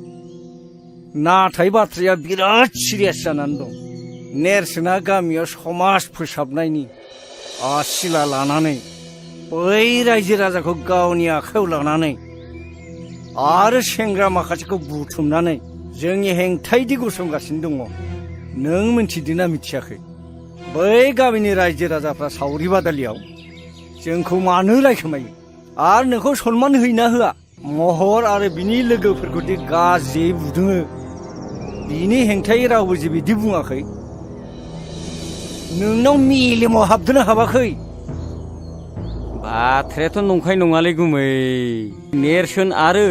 नाथाय बाथ्राया बिराद सिरियास जानानै दं नेरसोना गामियाव समाज फोसाबनायनि आसिला लानानै बै रायजो राजाखौ गावनि आखायाव लानानै आरो सेंग्रा माखासेखौ बुथुमनानै जोंनि हेंथायदि गसंगासिनो दङ नों मिथिदोंना मिथियाखै बै गामिनि रायजो राजाफ्रा सावरि बादालियाव जोंखौ मानो रायखोमायो आरो नोंखौ सनमान होयोना होआ महर आरो बिनि लोगोफोरखौदि गाज्रियै बुदोङो बिनि हेंथायै रावबो जे बिदि बुङाखै नोंनाव मेलेमाव हाबदोंना हाबाखै बाथ्रायाथ' नंखाय नङालै गुमै नेरसोन आरो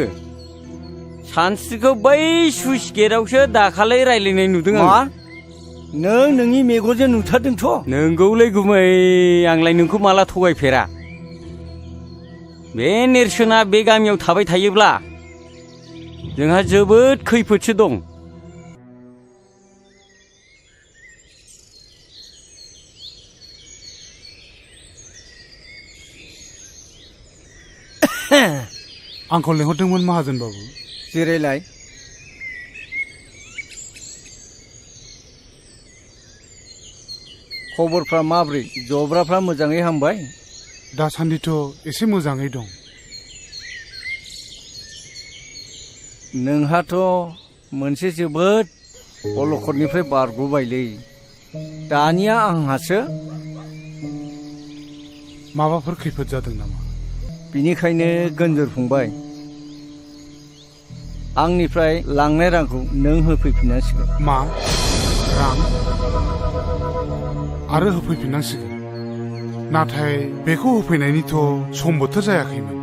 सानस्रिखौ बै सुइस गेटआवसो दाखालै रायलायनाय नुदों आं नों नोंनि मेगनजों नुथारदोंथ' नोंगौलै गुमै आंलाय नोंखौ माला थगायफेरा बे नेरसोना बे गामियाव थाबाय थायोब्ला जोंहा जोबोद खैफोदसो दं आंखौ लेंहरदोंमोन माहाजोन बाबु जिरायलाय खबरफ्रा माब्रै जब्राफ्रा मोजाङै हामबाय दासान्दिथ' एसे मोजाङै दं नोंहाथ' मोनसे जोबोद अलखदनिफ्राय बारग'बायलै दानिया आंहासो माबाफोर खैफोद जादों नामा बिनिखायनो गोनजोर फंबाय आंनिफ्राय लांनाय रांखौ नों होफैफिननांसिगोन मा रां आरो होफैफिननांसिगोन नाथाय बेखौ होफैनायनिथ' सम बोथोर जायाखैमोन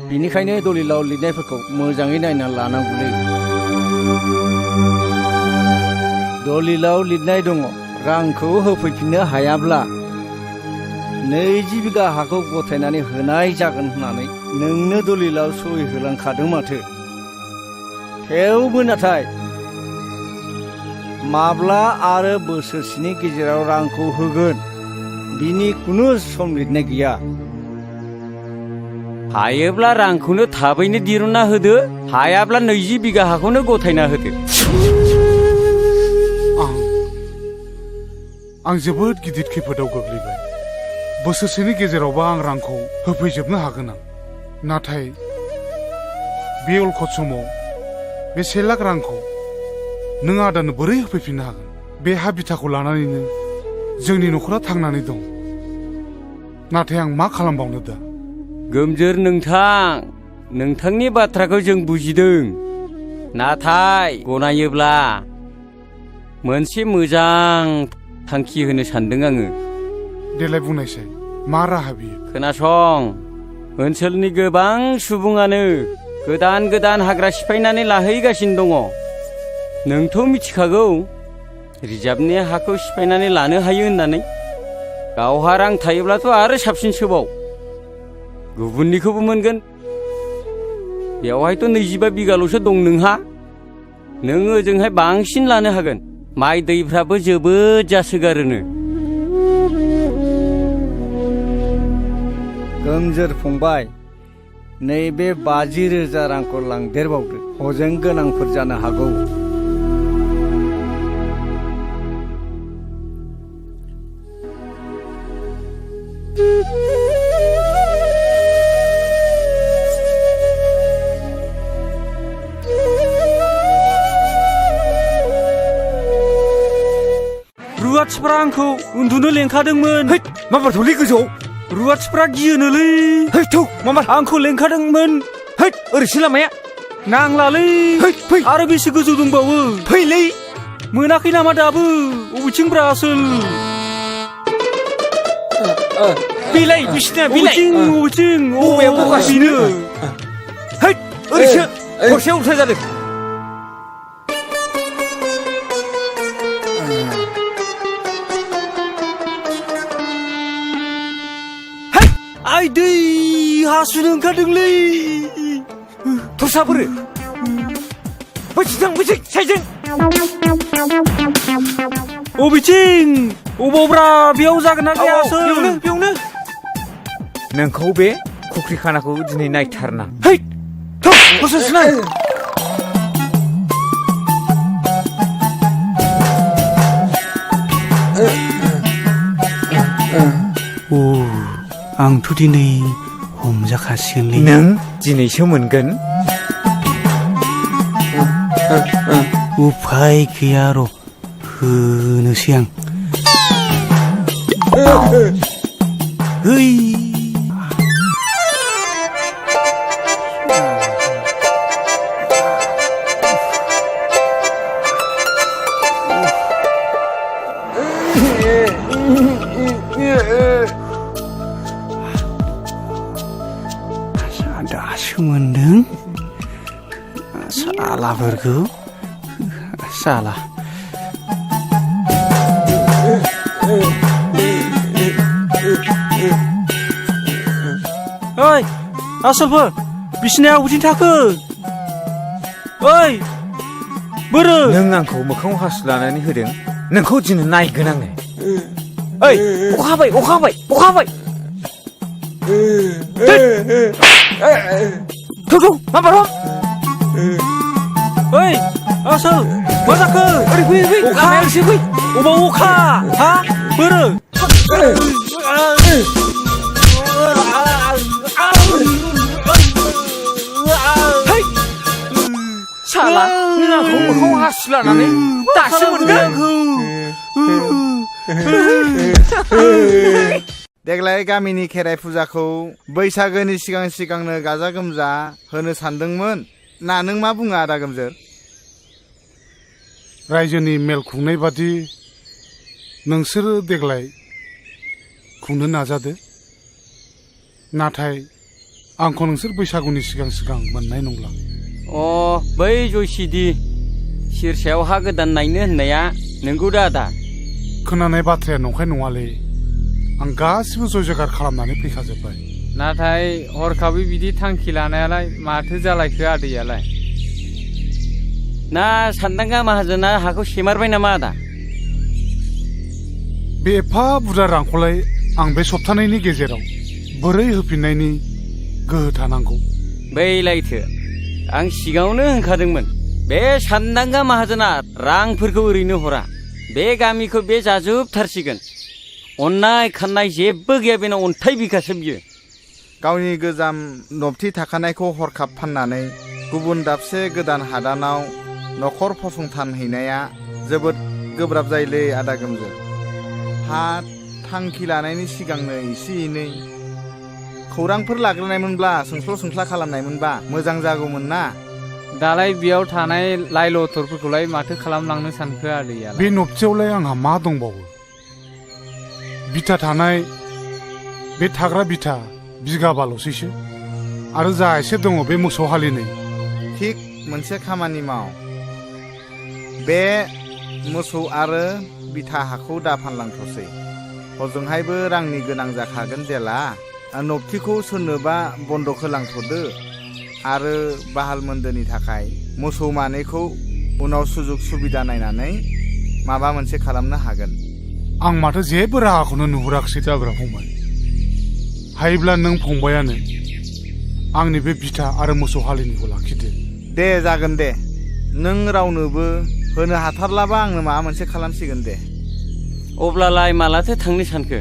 बिनिखायनो दलिलाव लिरनायफोरखौ मोजाङै नायना लानांगौलै दलिलाव लिरनाय दङ रांखौ होफैफिननो हायाब्ला 20 बिगा हाखौ गथायनानै होनाय जागोन होननानै नोंनो दलिलाव सहि होलांखादों माथो थेवबो नाथाय माब्ला आरो बोसोरसेनि गेजेराव रांखौ होगोन बिनि खुनु सम लिरनाय गैया हायोब्ला रांखौनो थाबैनो दिरुनना होदो हायाब्ला 20 बिगा हाखौनो गथायना होदो आं जोबोद गिदिर खैफोदाव गोग्लैबाय बोसोरसेनि गेजेरावबा आं रांखौ होफैजोबनो हागोन आं नाथाय बे अलखद समाव बे 1 लाख रांखौ नों आदानो बोरै होफैफिननो हागोन बे हा बिथाखौ लानानैनो जोंनि न'खरा थांनानै दं नाथाय आं मा खालामबावनो दा गोमजोर नोंथांनि बाथ्राखौ जों बुजिदों नाथाय गनायोब्ला मोनसे मोजां थांखि होनो सानदों आङो देलाय बुंनायसाय मा राहा बियो? खोनासं, ओनसोलनि गोबां सुबुङानो गोदान गोदान हाग्रा सिफायनानै लाहैगासिनो दङ। नोंथ' मिथिखागौ रिजार्भनि हाखौ सिफायनानै लानो हायो होननानै। गावहा रां थायोब्लाथ' आरो साबसिनसोबाव, गुबुननिखौबो मोनगोन। बेवहायथ' 25 बिगाल'सो दं नोंहा। नों ओजोंहाय बांसिन लानो हागोन। माइ दैफ्राबो जोबोद जासोगारोनो। गोमजोर फंबाय, नैबे 50,000 रांखौ लांदेरबावदो, हजों गोनांफोर जानो हागौ। रुवाथिफ्रा आंखौ उन्दुनो लेंखादोंमोन। मा बाथौलै गोजौ? रुवाथिफ्रा गियोनोलै। आंखौ लेंखादोंमोन। ओरैसो लामाया। नांलालै। आरो बेसे गोजौ दंबावो? फैलै। मोनाखै नामा दाबो? अबेथिंब्रा आसोल? बिलाइ बिसिना बिलाइ। अबेथिं? बबेया बगासिनो? ओरैसो हरसे उल्था जादों। आइदै हासुनो ओंखारदोंलै। थसाबोरो बैथिं बैथिं साइजों। अबेथिं? अबावब्रा? बेयाव जागोन ना जाया? बेयावनो। नोंखौ बे फुख्रि खानाखौ दिनै नायथारनां। आंथ' दिनै हमजाखासिगोनलै। नों दिनैसो मोनगोन। उफाय गैया र', होनोसै आं। दासो मोनदों सालाफोरखौ। साला ओइ आसलफोर, बिसिनाया अबेथिं थाखो? ओइ बोरो? नों आंखौ मोखाङाव हासु लानानै होदों, नोंखौ दिनै नायगोन आङो। ओइ अखा हाबाय। थौ मा बार'? ओइ आसोल, मा जाखो? ओरै फै। अखा एसे फै। अबाव अखा? हा बोरो? साला नों आंखौ मोखाङाव हासु लानानै दासो मोनगोन। देग्लाय गामिनि खेराइ फुजाखौ बैसागोनि सिगांनो गाजा गोमजा होनो सानदोंमोन ना नों मा बुङो आदा गोमजोर? रायजोनि मेल खुंनाय बादि नोंसोरो देग्लाय खुंनो नाजादो। नाथाय आंखौ नोंसोर बैसागुनि सिगां मोननाय नंला। बै जयसिदि सिरसायाव हा गोदान नायनो होननाया नोंगौ दा आदा? खोनानाय बाथ्राया नंखाय नङालै। आं गासिबो जय जयगार खालामनानै फैखाजोब्बाय। नाथाय हरखाबै बिदि थांखि लानायालाय माथो जालायखो आदैयालाय? ना सानदांगा माहाजोना हाखौ सेमारबाय नामा आदा? बे एफा बुरजा रांखौलाय आं बे सप्तानैनि गेजेराव बोरै होफिननायनि गोहो थानांगौ? बैलायथो आं सिगाङावनो होनखादोंमोन, बे सानदांगा माहाजोना रांफोरखौ ओरैनो हरा। बे गामिखौ बे जाजोबथारसिगोन। अननाय खाननाय जेबो गैया बेनाव, अन्थाइ बिखासो बियो। गावनि गोजाम नबथि थाखानायखौ हरखाब फाननानै गुबुन दाबसे गोदान हादानाव न'खर फसंथान हैनाया जोबोद गोब्राब जायोलै आदा गोमजोर। हा थांखि लानायनि सिगांनो एसे एनै खौरांफोर लाग्रोनायमोनब्ला, सोंस्ल' खालामनायमोनबा मोजां जागौमोन ना। दालाय बेयाव थानाय लाइ लथरफोरखौलाय माथो खालामलांनो सानखो आदैया? बे नबथियावलाय आंहा मा दंबावो? बिथा थानाय बे थाग्रा बिथा बिगाबाल'सैसो आरो जा एसे दङ बे मोसौ हालिनै थिग मोनसे खामानि माव बे मोसौ आरो बिथा हाखौ दा फानलांथ'सै हजोंहायबो रांनि गोनां जाखागोन जेला नबथिखौ सोरनोबा बन्दक होलांथ'दो आरो बाहाल मोन्दोनि थाखाय मोसौ मानैखौ उनाव सुजुग सुबिदा नायनानै माबा मोनसे खालामनो हागोन आं माथो जेबो राहाखौनो नुहुराखिसै जाब्रा फंबाय हायोब्ला नों फंबायानो आंनि बे बिथा आरो मोसौ हालिनिखौ लाखिदो दे जागोन दे नों रावनोबो होनो हाथारलाबा आंनो माबा मोनसे खालामसिगोन दे अब्लालाय मालाथो थांनो सानखो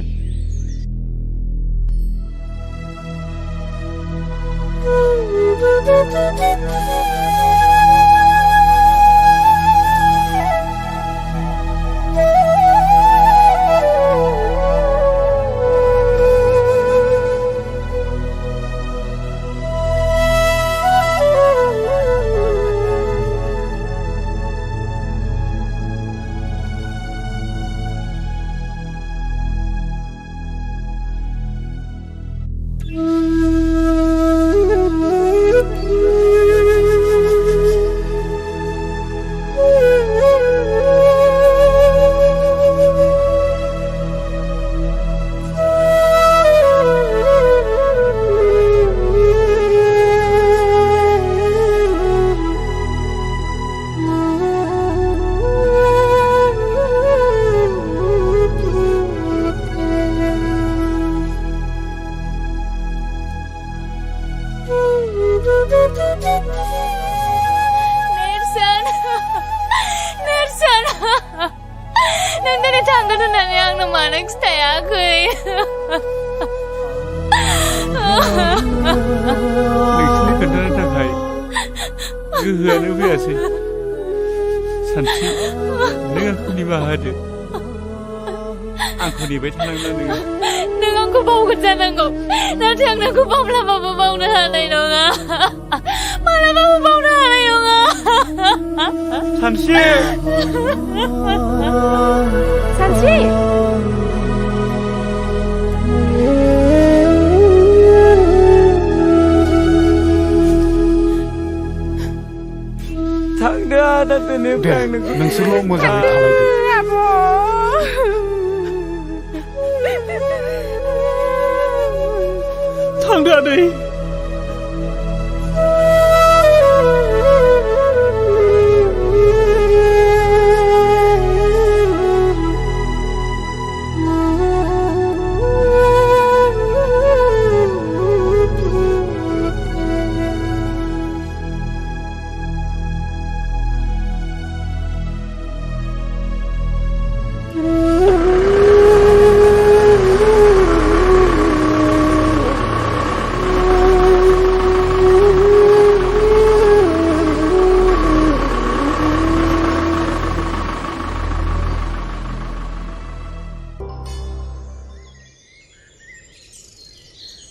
गोहोआनो फैयासै सानस्रि नों आंखौ निमाहा होदो आंखौ नेबाय थानांला नोङो नों आंखौ बावगोन जानांगौ नाथाय आं नोंखौ माब्लाबाबो बावनो हानाय नङा माब्लाबाबो बावनो हानाय नङा सानस्रि सानस्रि थांदो आदा दिनैफ्राय नोंसोरल' मोजाङै थालायदो थांदो आदै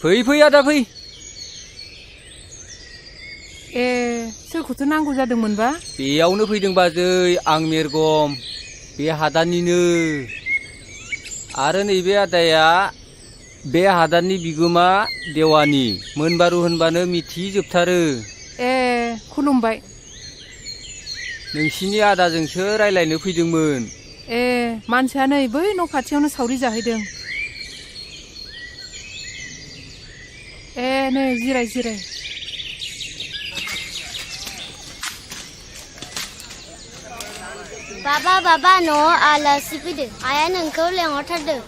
फै फै आदा फै ए सोरखौथो नांगौ जादोंमोनबा बेयावनो फैदों बाजै आं मेरगम बे हादाननिनो आरो नैबे आदाया बे हादाननि बिगोमा देवानि मोनबारु होनबानो मिथिजोबथारो ए खुलुमबाय नोंसिनि आदाजोंसो रायलायनो फैदोंमोन ए मानसिया नै बै न' खाथियावनो सावरि जाहैदों ए नै जिराय जिराय बाबा न'आव आलासि फैदों आइया नोंखौ लेंहरथारदों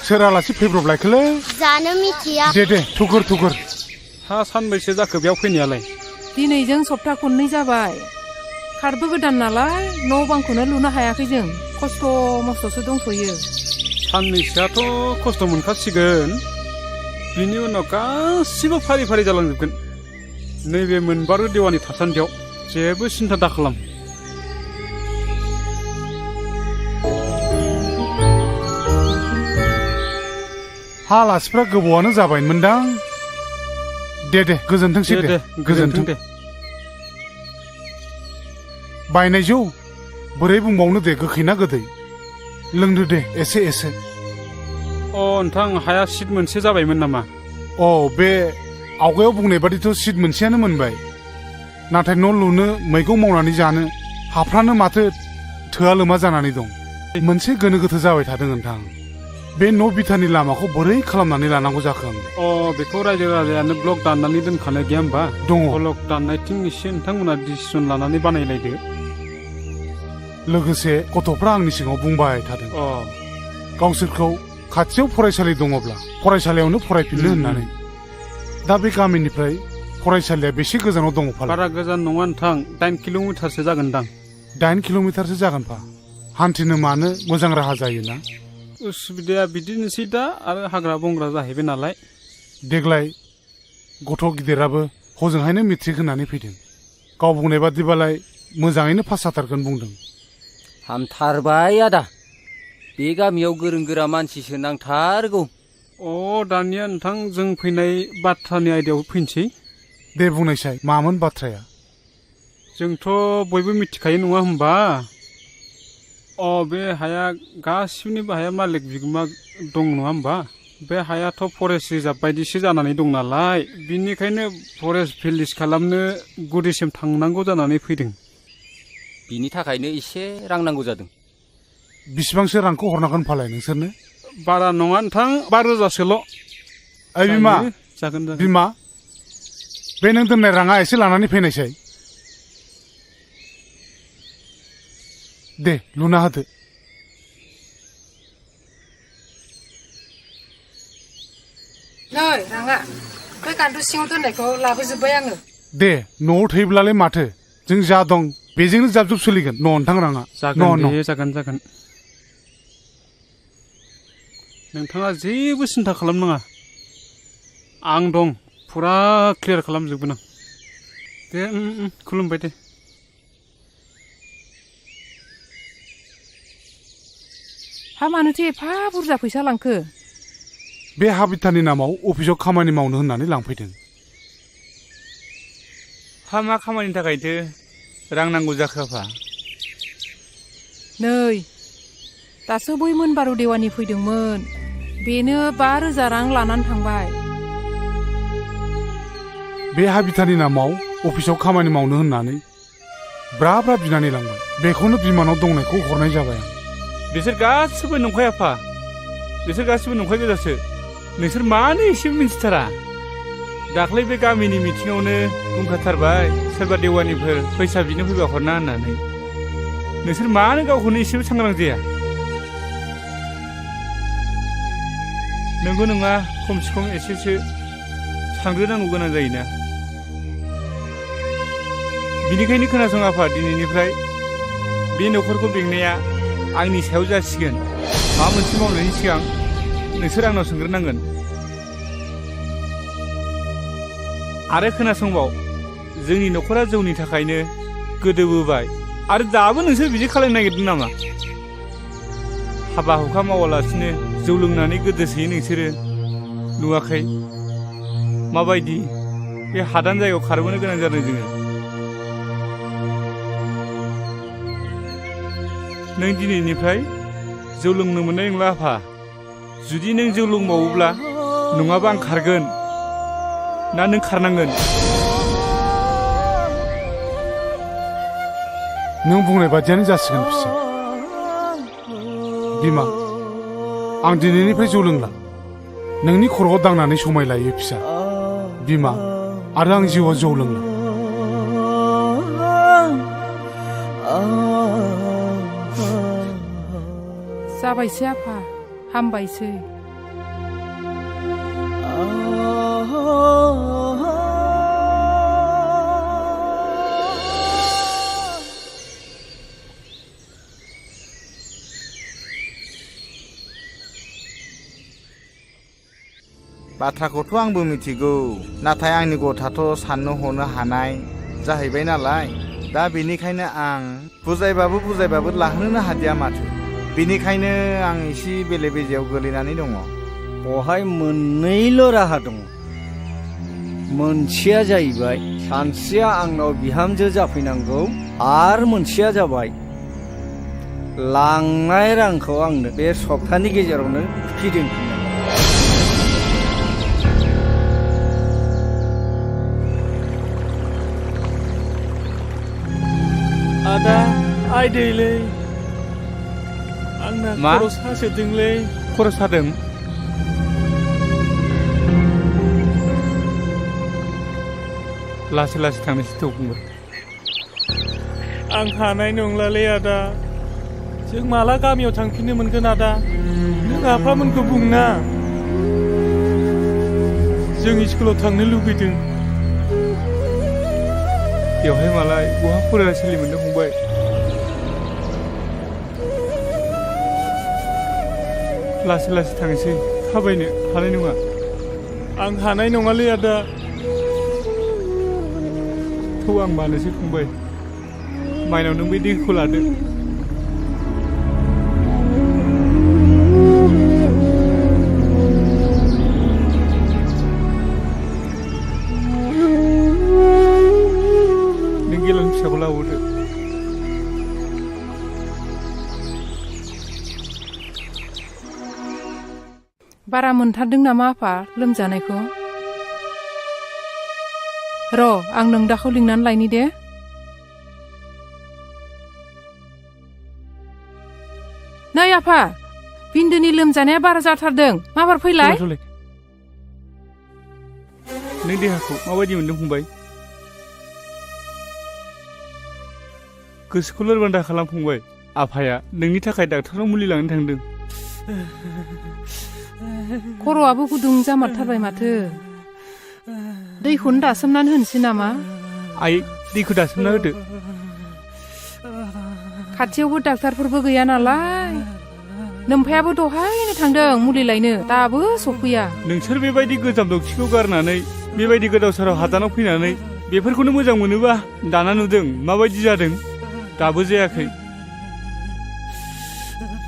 सोर आलासि फैब्रबलायखोलै जानो मिथिया दे थुगुर हा सानबैसे जाखो बेयाव फैनायालाय दिनैजों सप्ता खननै जाबाय खारबो गोदान नालाय न' बांखौनो लुनो हायाखै जों खस्थ' मस्थ'सो दंथ'यो साननैसोआथ' खस्थ' मोनखासिगोन बिनि उनाव गासिबो फारि फारि जालांजोबगोन नैबे मोनबारु देवानि थासान्दियाव जेबो सिन्था दाखालाम हा आलासिफ्रा गोबावानो जाबायमोनदां दे गोजोनथोंसै दे गोजोनथों दे बायनाय जौ बोरै बुंबावनो दे गोखै ना गोदै लोंदो दे एसे अ नोंथां हाया सिट मोनसे जाबायमोन नामा? बे आवगायाव बुंनाय बादिथ' सिट मोनसेयानो मोनबाय नाथाय न' लुनो मैगं मावनानै जानो हाफ्रानो माथो थोआ लोमा जानानै दं मोनसे गोनो गोथो जाबाय थादों नोंथां बे न' बिथानि लामाखौ बोरै खालामनानै लानांगौ जाखो आं बेखौ रायजो राजायानो ब्लक दाननानै दोनखानाय गैया होमबा? दङ। ब्लक दाननायथिं एसे नोंथांमोना डिसिसन लानानै बानायलायदो। लोगोसे गथ'फ्रा आंनि सिगाङाव बुंबाय थादों गावसोरखौ खाथियाव फरायसालि दङब्ला फरायसालियावनो फरायफिननो होननानै दा बे गामिनिफ्राय फरायसालिया बेसे गोजानाव दङ फालाय? बारा गोजान नङा नोंथां 8 किल'मिटारसो जागोनदां। 8 किल'मिटारसो जागोनफा हान्थिनो मानो मोजां राहा जायोना? उसुबिदाया बिदिनोसै दा आरो हाग्रा बंग्रा जाहैबाय नालाय। देग्लाय गथ' गिदिराबो हजोंहायनो मेट्रिक होनानै फैदों गाव बुंनाय बादिबालाय मोजाङैनो पास जाथारगोन बुंदों। हामथारबाय आदा बे गामियाव गोरों गोरा मानसिसो नांथारगौ। दानिया नोंथां जों फैनाय बाथ्रानि आयदायाव फैनोसै। दे बुंनायसाय मामोन बाथ्राया? जोंथ' बयबो मिथिखायो नङा होमबा? बे हाया गासिबनिबो हाया मालिक बिगोमा दं नङा होमबा? बे हायाथ' फरेस्ट रिजार्भ बायदिसो जानानै दं नालाय बिनिखायनो फरेस्ट भिलेज खालामनो गुदिसिम थांनांगौ जानानै फैदों। बिनि थाखायनो एसे रां नांगौ जादों। बिसिबांसो रांखौ हरनांगोन फालाय नोंसोरनो? बारा नङा नोंथां 5,000सोल'। बिमा जागोन बिमा बे नों दोननाय राङा एसे लानानै फैनायसाय। दे लुना होदो। नै राङा बे गान्थु सिङाव दोननायखौ लाबोजोब्बाय आङो। दे न'आव थैब्लालाय माथो जों जा दं बेजोंनो जाब जुब सोलिगोन न' नोंथां राङा। जागोन नोंथाङा जेबो सिन्था खालामनाङा आं दं फुरा क्लियार खालामजोबगोन आं। दे खुलुमबाय दे। हा मानोथो एफा बुरजा फैसा लांखो? बे हा बिथानि नामाव अफिसाव खामानि मावनो होननानै लांफैदों। हा मा खामानिनि थाखायथो रां नांगौ जाखो आफा? नै दासो बै मोनबारु देवानि फैदोंमोन बेनो 5,000 रां लानानै थांबाय। बे हा बिथानि नामाव अफिसाव खामानि मावनो होननानै ब्रा ब्रा बिनानै लांबाय बेखौनो बिमानाव दंनायखौ हरनाय जाबाय आं। बिसोर गासिबो नंखाय आफा बिसोर गासिबो नंखाय गोजासो नोंसोर मानो एसेबो मिन्थिथारा? दाख्लै बे गामिनि मिटिङावनो बुंखाथारबाय सोरबा देवानिफोर फैसा बिनो फैबा हरना होननानै। नोंसोर मानो गावखौनो एसेबो सांग्रां जाया? नंगौ नङा खमसे खम एसेसो सानग्रोनांगौ गोनां जायोना। बिनिखायनो खोनासं आफा दिनैनिफ्राय बे न'खरखौ बेंनाया आंनि सायाव जासिगोन। माबा मोनसे मावनायनि सिगां नोंसोर आंनाव सोंग्रोनांगोन। आरो खोनासंबाव जोंनि न'खरा जौनि थाखायनो गोदोबोबाय आरो दाबो नोंसोर बिदि खालामनो नागिरदों नामा? हाबा हुखा मावालासिनो जौ लोंनानै गोदोसोयो नोंसोरो नुवाखै माबायदि बे हादान जायगायाव खारबोनो गोनां जादों जोङो। नों दिनैनिफ्राय जौ लोंनो मोननाय नंला आफा। जुदि नों जौ लोंबावोब्ला नङाबा आं खारगोन ना नों खारनांगोन। नों बुंनाय बादियानो जासिगोन फिसा। बिमा आं दिनैनिफ्राय जौ लोंला नोंनि खर'आव दांनानै समाय लायो फिसा। बिमा आरो आं जिउआव जौ लोंला। जाबायसै आफा हामबायसै। बाथ्राखौथ' आंबो मिथिगौ नाथाय आंनि गथ'आथ' साननो हनो हानाय जाहैबाय नालाय दा बेनिखायनो आं बुजायबाबो लाहोनो हादिया माथो। बेनिखायनो आं एसे बेले बेजेयाव गोलैनानै दङ। बहाय मोननैल' राहा दङ। मोनसेया जाहैबाय सानस्रिया आंनाव बिहामजो जाफैनांगौ आरो मोनसेया जाबाय लांनाय रांखौ आंनो बे सप्तानि गेजेरावनो फिदिंफिननांगौ। आदा आइ दैलै आंना मा? खर' सासोदोंलै खर' सादों लासै लासै थांनोसै थौ फंबाय आं हानाय नंलालै आदा जों माला गामियाव थांफिननो मोनगोन आदा नों आफामोनखौ बुंना जों स्कुलाव थांनो लुबैदों बेवहाय मालाय बहा फरायसालि मोननो फंबाय लासै लासै थांसै थाबायनो हानाय नङा आं हानाय नङालै आदा थौ आं मानोसै फंबाय माइनाव नों बे दैखौ लादो नों गेलन फिसाखौ लाबोदो बारा मोनथारदों नामा आफा लोमजानायखौ र' आं नोंदाखौ लिंनानै लायनि दे नै आफा बिन्दोनि लोमजानाया बारा जाथारदों माबार फैलाय नों देहाखौ माबायदि मोनदों फंबाय गोसोखौ लोरबां दा खालाम फंबाय आफाया नोंनि थाखाय डाक्टारनाव मुलि लांनो थांदों खर'आबो गुदुं जामारथारबाय माथो दैखौनो दासोमनानै होनोसै नामा आइ दैखौ दासोमना होदो खाथियावबो डाक्टारफोरबो गैया नालाय नोमफायाबो दहायनो थांदों मुलि लायनो दाबो सफैया नोंसोर बेबायदि गोजाम दखिखौ गारनानै बेबायदि गोदाव सोराव हादानाव फैनानै बेफोरखौनो मोजां मोनोबा दाना नुदों माबायदि जादों दाबो जायाखै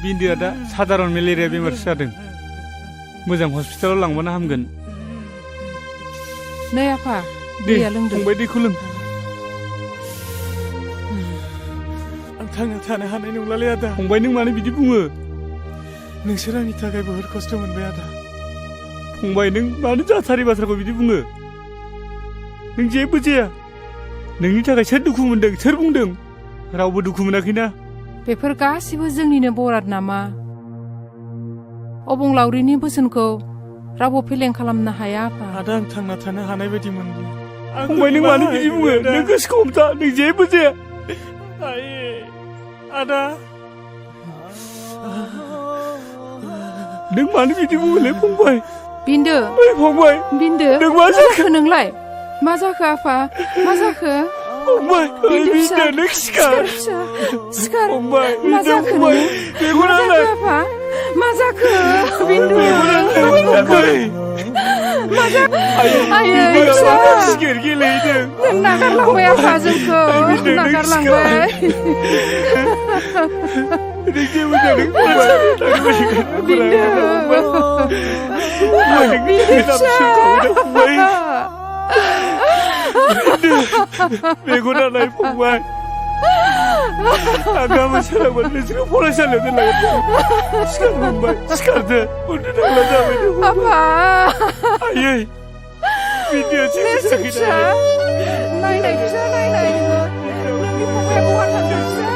बिन्दोआ दा साधारन मेलेरिया बेमारसो जादों मोजां हस्पिटालाव लांबानो हामगोन नै आफा दैया लोंदो फंबाय दैखौ लों आं थांना थानो हानाय नंलालै आदा फंबाय नों मानो बिदि बुङो नोंसोर आंनि थाखाय बहुद खस्थ' मोनबाय आदा फंबाय नों मानो जाथारै बाथ्राखौ बिदि बुङो नों जेबो जाया नोंनि थाखाय सोर दुखु मोनदों सोर बुंदों रावबो दुखु मोनाखैना बेफोर गासिबो जोंनिनो बराद नामा अबंलावरिनि बोसोनखौ रावबो फेलें खालामनो हाया आफा आदा आं थांना थानो हानाय बायदि मोनदों फंबाय नों मानो बिदि बुङो नों गोसोखौ हमथा नों जेबो जाया आदा नों मानो बिदि बुङोलै फंबाय बिन्दो फंबाय बिन्दो नों मा जाखो नोंलाय मा जाखो आफा मा जाखो फंबाय बिन्दो नों सिखार सिखार फंबाय मा जाखो नों मा जाखो आफा मा जाखो बिन्दु मा जाखो आयै फिसा सिगार गेलेहैदों नों नागारलांबाय आफा जोंखौ नागारलांबाय मेगनालाय फंबाय आं गाबोन सोरांबा नोंसोरखौ फरायसालियाव दोनलांगोन सिखार फंबाय सिखारदो उन्दु नांला जाबाय आयै बिदिया जेबो जायाखै नायनाय फिसा नायनाय नोंनि फंबाया बहा थांदों फिसा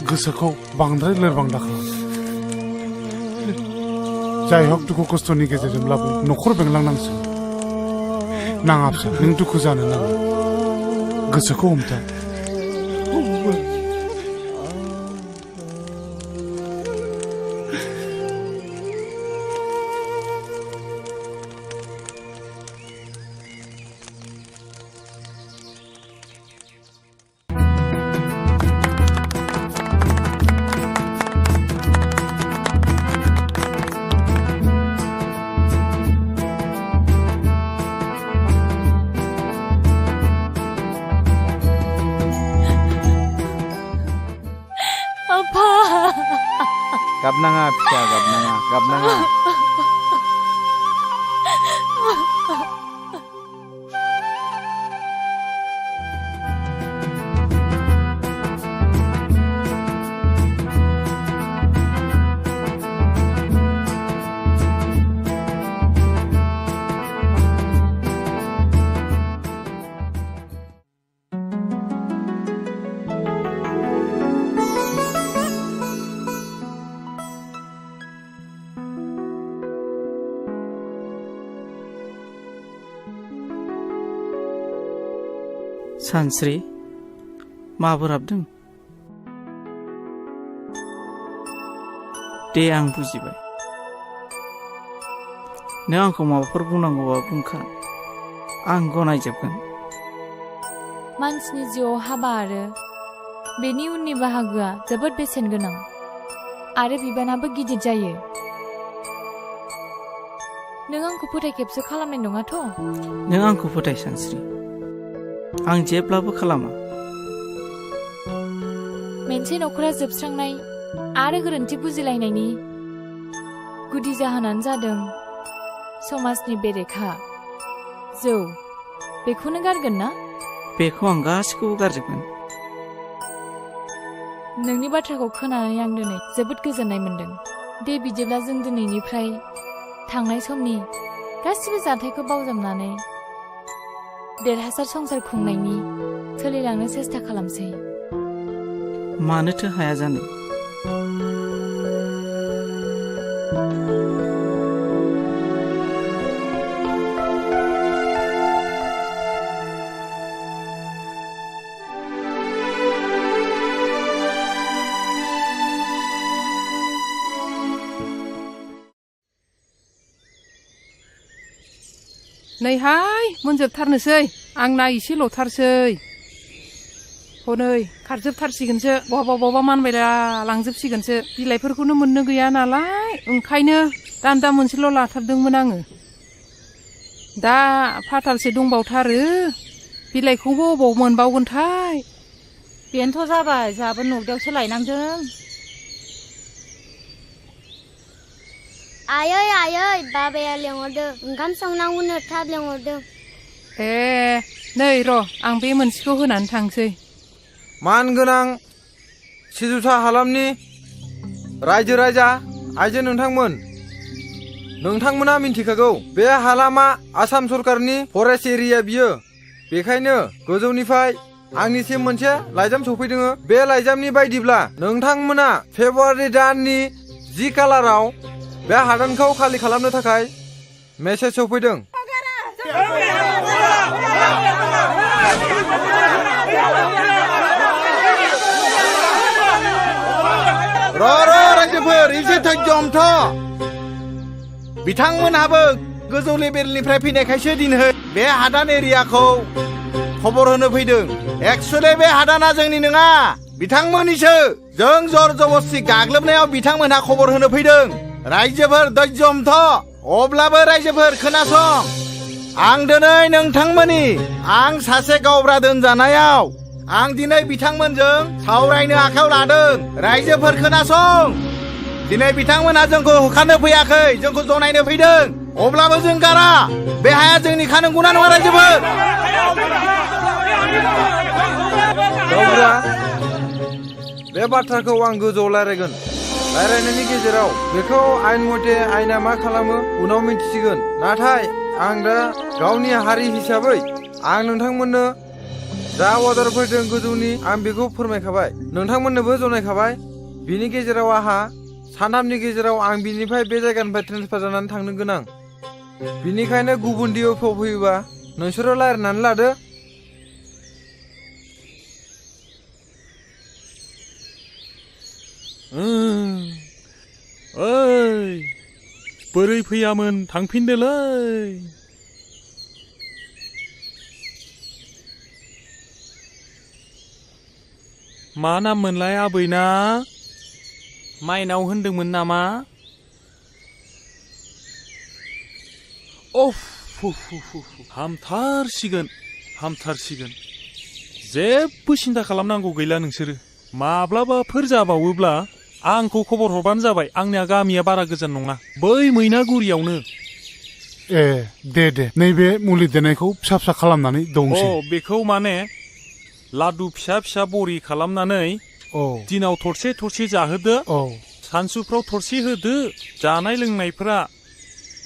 गोसोखौ बांद्राय लोरबां दाखालाम जाय हक दुखु खस्थ'नि गेजेरजोंब्लाबो न'खर बेंलांनांसिगोन नाङा फिसा नों दुखु जानो नाङा गोसोखौ हमथा गाबनाङा फिसा गाबनाङा सानस्रि माबोर हाबदों दे आं बुजिबाय नों आंखौ माबाफोर बुंनांगौबा बुंखा आं गनायजोबगोन मानसिनि जिउआव हाबा आरो बेनि उननि बाहागोआ जोबोद बेसेन गोनां आरो बिबानाबो गिदिर जायो नों आंखौ फोथायखेबसो खालामनाय नङाथ' नों आंखौ फोथाय सानस्रि आं जेब्लाबो खालामा मोनसे नखरा जोबस्रांनाय आरो गोरोन्थि बुजिलायनायनि गुदि जाहोनानो जादों समाजनि बेरेखा जौ बेखौनो गारगोन ना बेखौ आं गासिखौबो गारजोबगोन नोंनि बाथ्राखौ खोनानानै आं दिनै जोबोद गोजोननाय मोन्दों दे बिदिब्ला जों दिनैनिफ्राय थांनाय समनि गासिबो जाथायखौ बावजाबनानै देरहासार संसार खुंनायनि सोलिलांनो सेस्था खालामसै मानोथो हाया जानो नैहाय मोनजोबथारनोसै आंना एसेल'थारसै हनै खारजोबथारसिगोनसो बहाबा मानबायला लांजोबसिगोनसो बिलाइफोरखौनो मोननो गैया नालाय ओंखायनो दान्दा मोनसेल' लाथारदोंमोन आङो दा फाथालसे दंबावथारो बिलाइखौबो अबाव मोनबावगोनथाय बेनोथ' जाबाय जोंहाबो नगदायावसो लायनांदों आयै बाबाया लेंहरदों ओंखाम संनांगौनो थाब लेंहरदों ए नै र' आं बे मोनसेखौ होनानै थांसै मानगोनां सिजुसा हालामनि रायजो राजा आइजो नोंथांमोना मिन्थिखागौ बे हालामा आसाम सरकारनि फरेस्ट एरिया बियो बेखायनो गोजौनिफ्राय आंनिसिम मोनसे लाइजाम सफैदों बे लाइजामनि बायदिब्ला नोंथांमोना फेब्रुवारि दाननि 10 खालाराव बे हादानखौ खालि खालामनो थाखाय मेसेज सफैदों रायजोफोर एसे धैर्यमथ बिथांमोनहाबो गोजौ लेभेलनिफ्राय फैनायखायसो दिनै बे हादान एरियाखौ खबर होनो फैदों एक्चुअली बे हादाना जोंनि नङा बिथांमोननिसो जों जर जबस्ति गाग्लोबनायाव बिथांमोनहा खबर होनो फैदों रायजोफोर धैर्यमथ अब्लाबो रायजोफोर खोनासं आं दिनै नोंथांमोननि आं सासे गावब्रा दोनजानायाव आं दिनै बिथांमोनजों सावरायनो आखायाव लादों रायजोफोर खोनासं दिनै बिथांमोनहा जोंखौ होखारनो फैयाखै जोंखौ जनायनो फैदों अब्लाबो जों गारा बे हाया जोंनि खानांगौना नङा रायजोफोर गावब्रा बे बाथ्राखौ आं गोजौआव रायज्लायगोन रायज्लायनायनि गेजेराव बेखौ आइन मथे आइना मा खालामो उनाव मिन्थिसिगोन नाथाय आं दा गावनि हारि हिसाबै आं नोंथांमोननो जा अर्डार फैदों गोजौनि आं बेखौ फोरमायखाबाय नोंथांमोननोबो जनायखाबाय बिनि गेजेराव आंहा सानथामनि गेजेराव आं बिनिफ्राय बे जायगानिफ्राय ट्रेन्सफार जानानै थांनो गोनां बिनिखायनो गुबुन डिअ'फ्राव फैयोबा नोंसोरो रायज्लायनानै लादो ओइ बोरै फैयामोन थांफिनदोलै मा नाम मोनलाय आबैना माइनाव होनदोंमोन नामा अफ हामथारसिगोन जेबो सिन्था खालामनांगौ गैला नोंसोरो माब्लाबाफोर जाबावोब्ला आंखौ खबर हरबानो जाबाय आंनिया गामिया बारा गोजान नङा बै मैनागुरियावनो ए दे नैबे मुलि देनायखौ फिसा फिसा खालामनानै दंसै बेखौ माने लादु फिसा फिसा बरि खालामनानै दिनाव थरसे थरसे जाहोदो सानसुफ्राव थरसे होदो जानाय लोंनायफोरा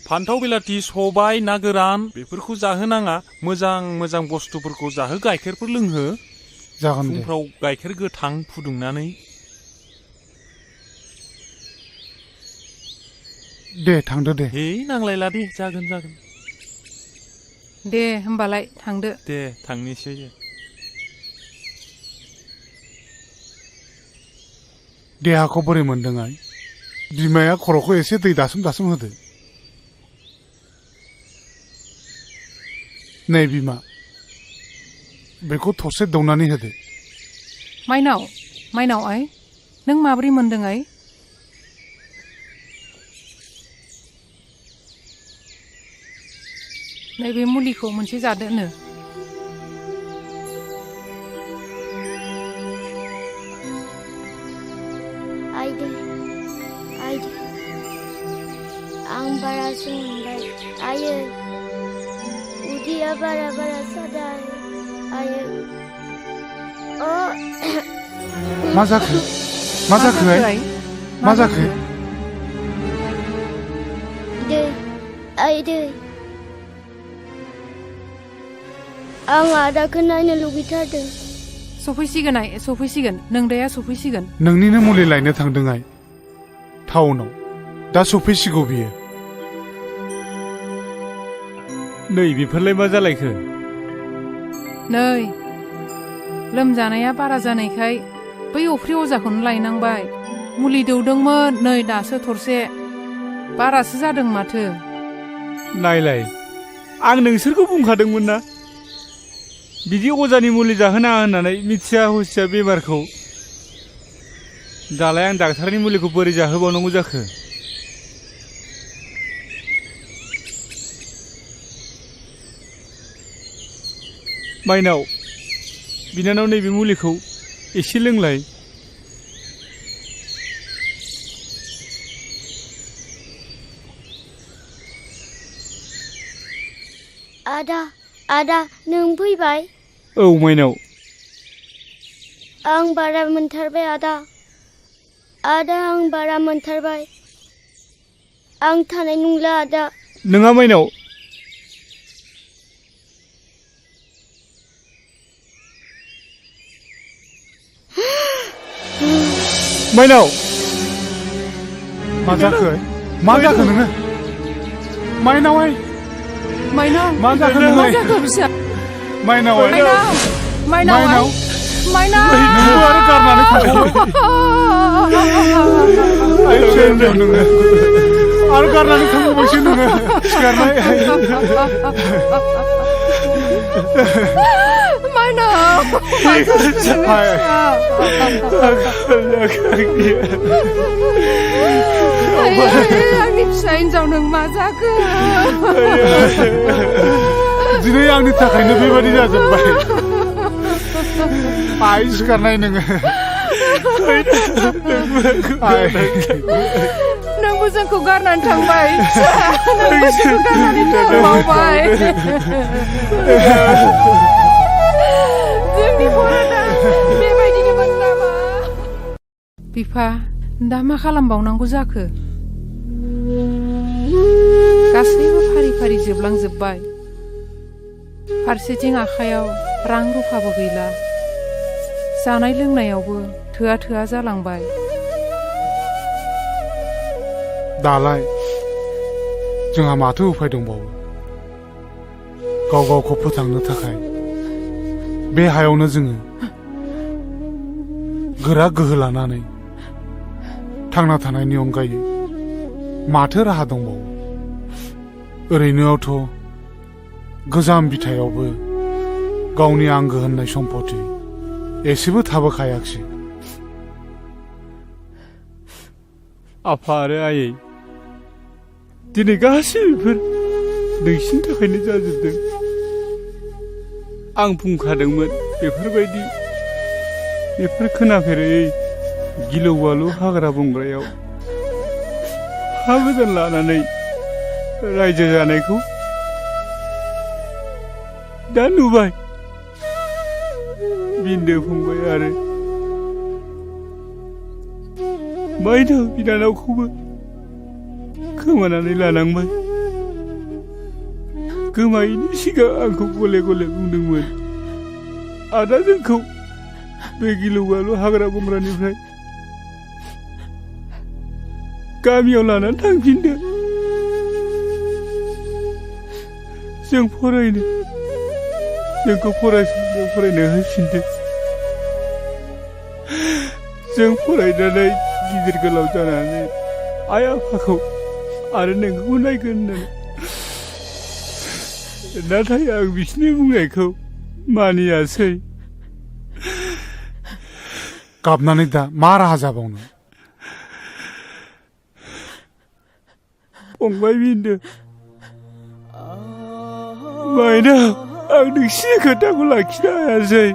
फान्थाव बिलाथि सबाय ना गोरान बेफोरखौ जाहोनाङा मोजां बुस्थुफोरखौ जाहो गाइखेरफोर लोंहो जागोन दे फुंफ्राव गाइखेर गोथां फुदुंनानै दे थांदो दे नांलायला दे जागोन दे होमबालाय थांदो दे थांनोसै देहाखौ बोरै मोनदों आइ बिमाया खर'खौ एसे दै दासोम होदो नै बिमा बेखौ थरसे दौनानै होदो माइनाव आइ नों माब्रै मोनदों आइ नैबे मुलिखौ मोनसे जादोनो आं बारासो मोनबाय आयै उदैया बारा सादों आयै मा जाखो दै आं आदाखौ नायनो लुगैथारदों सफैसिगोन नोंदाया सफैसिगोन नोंनिनो मुलि लायनो थांदों आइ टाउनाव दा सफैसिगौ बियो नै बेफोरलाय मा जालायखो नै लोमजानाया बारा जानायखाय बै अफ्रि अजाखौनो लायनांबाय मुलि दौदोंमोन नै दासो थरसे बारासो जादों माथो नायलाय आं नोंसोरखौ बुंखादोंमोन ना बिदि अजानि मुलि जाहोनाङा होननानै मिथिया हुसिया बेमारखौ दालाय आं डाक्टारनि मुलिखौ बोरै जाहोबावनांगौ जाखो माइनाव बिनानाव नैबे मुलिखौ एसे लोंलाय आदा नों फैबाय औ माइनाव आं बारा मोनथारबाय आदा आं बारा मोनथारबाय आं थानाय नंला आदा नोङा माइनाव माइनाव मा जाखो नोङो माइनाव मा जाखो फिसा माइनाव नोंबो आरो गारनानै थांबावबाय नोङो आरो गारनानै थांबावबायसो नोङो सिखारनाय आंनि फिसा हिन्जाव नों मा जाखो दिनै आंनि थाखायनो बेबायदि जाजोब्बाय आइ सिखारनाय नोङो नोंबो जोंखौ गारनानै थांबाय थांबावबाय जोंनि बर'ना बेबायदिनोमोन नामा बिफा दा मा खालामबावनांगौ जाखो गासैबो फारि फारि जोबलांजोब्बाय फारसेथिं आखायाव रां रुफाबो गैला जानाय लोंनायावबो थोआ जालांबाय दालाय जोंहा माथो उफाय दंबावो गाव गावखौ फोथांनो थाखाय बे हायावनो जोङो गोरा गोहो लानानै थांना थानायनि अनगायै माथो राहा दंबावो ओरैनोआवथ' गोजाम बिथायावबो गावनि आंगो होननाय सम्पति एसेबो थाबोखायाखिसै आफा आरो आयै दिनै गासैबो नोंसिनि थाखायनो जाजोबदों आं बुंखादोंमोन बेफोर खोनाफेरै गिलु बालु हाग्रा बंग्रायाव हा गोदान लानानै रायजो जानायखौ दा नुबाय बिन्दो फंबाय आरो माइनाव बिनानावखौबो खोमानानै लानांबाय गोमायैनि सिगां आंखौ गले गले बुंदोंमोन आदा जोंखौ बे गिलु बालु हाग्रा बंग्रानिफ्राय गामियाव लानानै थांफिनदो जों फरायनो जोंखौ फरायसालियाव फरायनो होफिनदो जों फरायनानै गिदिर गोलाव जानानै आइ आफाखौ आरो नोंखौ नायगोन होननानै नाथाय आं बिसोरनि बुंनायखौ मानियासै गाबनानै दा मा राहा जाबावनो फंबाय बिन्दो माइनाव आं नोंसिनि खोथाखौ लाखिनो हायासै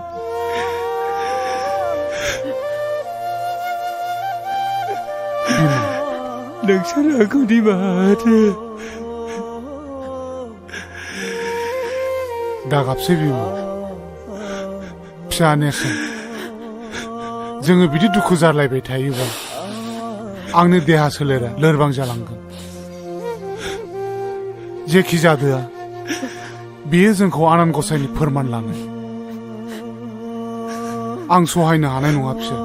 नोंसोर आंखौ निमाहा होदो दागाबसै बिमा फिसा नेरसोन जोङो बिदि दुखु जालायबाय थायोबा आंनि देहा सोलेरा लोरबां जालांगोन जेखि जादोआ बेयो जोंखौ आनान गसाइनि फोरमान लानाय आं सहायनो हानाय नङा फिसा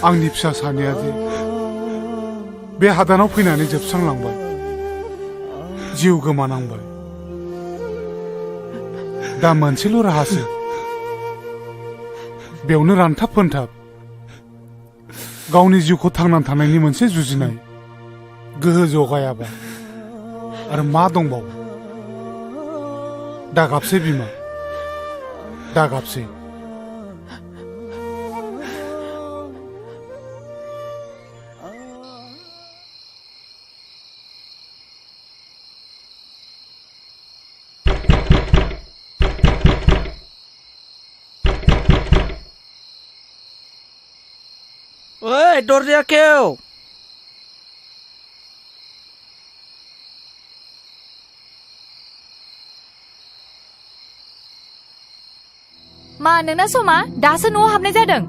आंनि फिसा सानैया जे बे हादानाव फैनानै जोबस्रांलांबाय जिउ गोमानांबाय दा मोनसेल' राहासो बेयावनो रानथाब फोनथाब गावनि जिउखौ थांनानै थानायनि मोनसे जुजिनाय गोहो जगायाबा आरो मा दंबावो दागाबसै बिमा दागाबसै ओइ दरजा खेव मा नोंना समा दासो न'आव हाबनाय जादों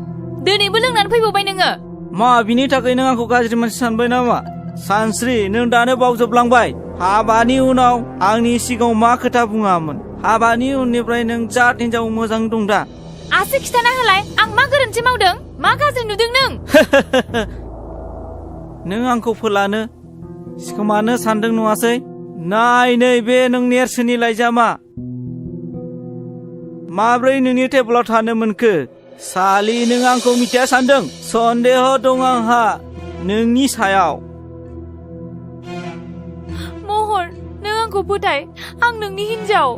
दिनैबो लोंनानै फैबावबाय नोङो मा बिनि थाखाय नों आंखौ गाज्रि मानसि सानबाय नामा सानस्रि नों दानो बावजोबलांबाय हाबानि उनाव आंनि सिगाङाव मा खोथा बुङामोन हाबानि उननिफ्राय नों जात हिनजाव मोजां दं दा आसि खिथाना होलाय आं मा गोरोन्थि मावदों मा गाज्रि नुदों नों नों आंखौ फोलानो सिखोमानो सानदों नङासै नाय नै बे नों नेरसोननि लाइजामा माब्रै नोंनि टेबोलाव थानो मोनखो सालि नों आंखौ मिथिया सानदों सन्देह दं आंहा नोंनि सायाव महर नों आंखौ फोथाय आं नोंनि हिनजाव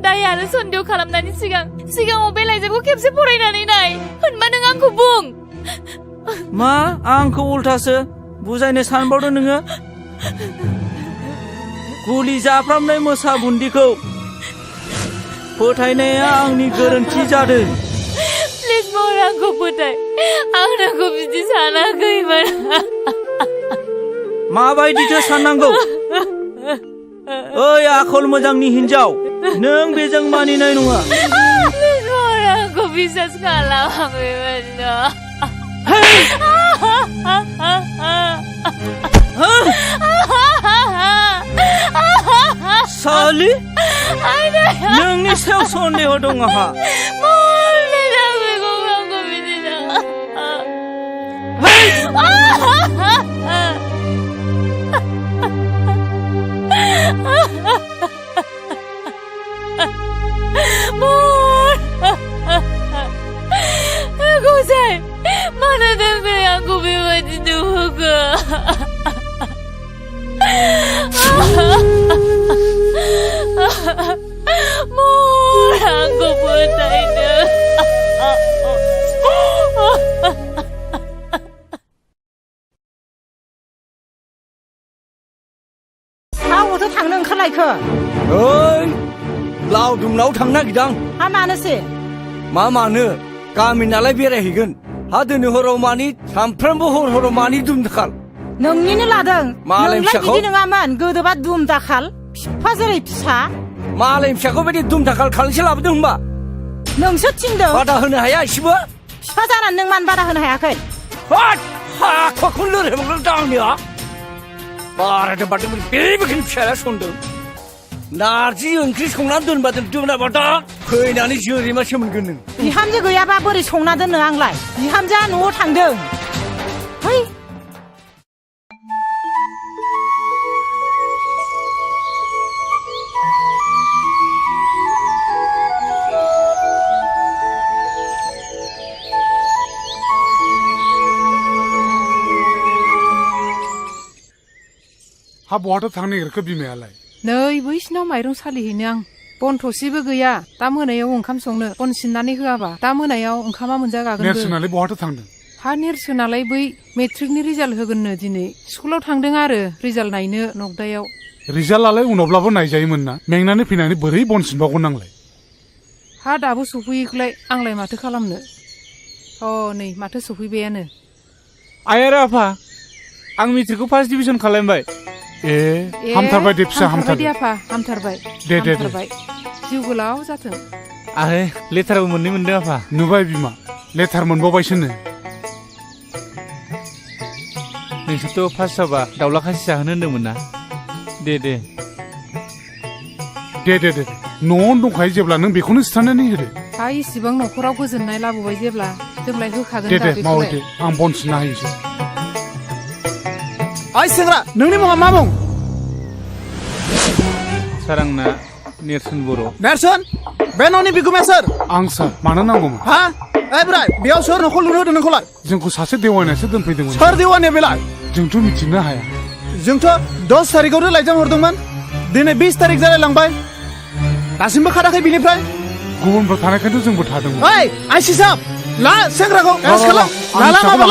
दाय आरो सन्देह खालामनायनि सिगाङाव बे लाइजामखौ खेबसे फरायनानै नाय होनबा नों आंखौ बुं मा आंखौ उल्थासो बुजायनो सानबावदों नोङो गुलि जाफ्रामनाय मोसा बुन्दिखौ फोथायनाया आंनि गोरोन्थि जादों प्लिज महर आंखौ फोथाय आं नोंखौ बिदि सानाखैमोन माबायदिथो साननांगौ ओइ आखल मोजांनि हिनजाव नों बेजों मानिनाय नङा प्लिज महर आंखौ बिसास खालाम आं बेबायदिनो सालि नोंनि सायाव सन्देह दं आंहा गसाइ मानो थाखाय आंखौ बेबायदि नुहोखो महर आंखौ फोथायनो आंबोथ' थांनो ओंखारलायखो ओइ लावदुमनाव थांनो नागिरदां हा मानोसै मा मानो गामि नालाय बेरायहैगोन हा दिनै हराव मानि सानफ्रामबो हराव मानि दुम दाखाल नोंनिनो लादों मालाय नोंलाय फिसाखौ बिदि नङामोन गोदोबा दुम दाखाल फिफा जेरै फिसा मालाय फिसाखौ बायदि दुम दाखाल खालामसे लाबोदों होनबा नोंसो थिनदों बादा होनो हाया एसेबो फिफा जानानै नों मानो बादा होनो हायाखै हाखौनो लोरहैबांल' दा आंनिया बारायदों बारदों बेबायदिनो फिसाया संदों नारजि ओंख्रि संनानै दोनबादों दोनाबा दा फैनानै जोरैमासो मोनगोन नों बिहामजो गैयाबा बोरै संना दोननो आंलाय बिहामजोआ न'आव थांदों है हा बहाथो थांनो नागिरखो बिमायालाय नै बैसिनाव माइरं सालिहैनो आं बन थसेबो गैया दा मोनायाव ओंखाम संनो बन सिननानै होआबा दा मोनायाव ओंखामा मोनजागागोन नेरसोनालाय बहाथो थांदों हा नेरसोनालाय बै मेट्रिकनि रिजाल्ट होगोननो दिनै स्कुलाव थांदों आरो रिजाल्ट नायनो नगदायाव रिजाल्टआलाय उनावब्लाबो नायजायोमोन ना मेंनानै फैनानै बोरै बन सिनबावगोन नांलाय हा दाबो सफैयैखौलाय आंलाय माथो खालामनो नै माथो सफैबायानो आइ आरो आफा आं मेट्रिकखौ फार्स्ट डिभिजन खालामबाय हामथारबाय दे फिसा हामथारबाय दे आफा हामथारबाय दे जिउ गोलाव जाथों आरो लेटारबो मोननै मोनदों आफा नुबाय बिमा लेटार मोनबावबायसोनो नोंसोरथ' फार्स्ट जाबा दाउला खासि जाहोनो होन्दोंमोन ना दे न'आवनो दंखायो जेब्ला नों बेखौनो सिथारनानै होदो हा इसिबां न'खराव गोजोननाय लाबोबाय जेब्ला जोंलाय होखागोन दे मावो दे आं बन सिनना होयोसै ओइ सेंग्रा नोंनि मुङा मा मुं सार आंना नेरसोन बर' नेरसोन बे न'नि बिगुमाया सोर आं सार मानो नांगौमोन हा ओइ बोराय बेयाव सोर न'खौ लुनो होदों नोंखौलाय जोंखौ सासे देवानियासो दोनफैदोंमोन सोर देवानिया बेलाय जोंथ' मिथिनो हाया जोंथ' 10 थारिखआवनो लाइजाम हरदोंमोन दिनै 20 थारिख जालायलांबाय दासिमबो खाराखै बिनिफ्राय गुबुनफोर थानायखायथ' जोंबो थादोंमोन ओइ आइसि साहब ला सेंग्राखौ एरेस्ट खालाम लाला माबा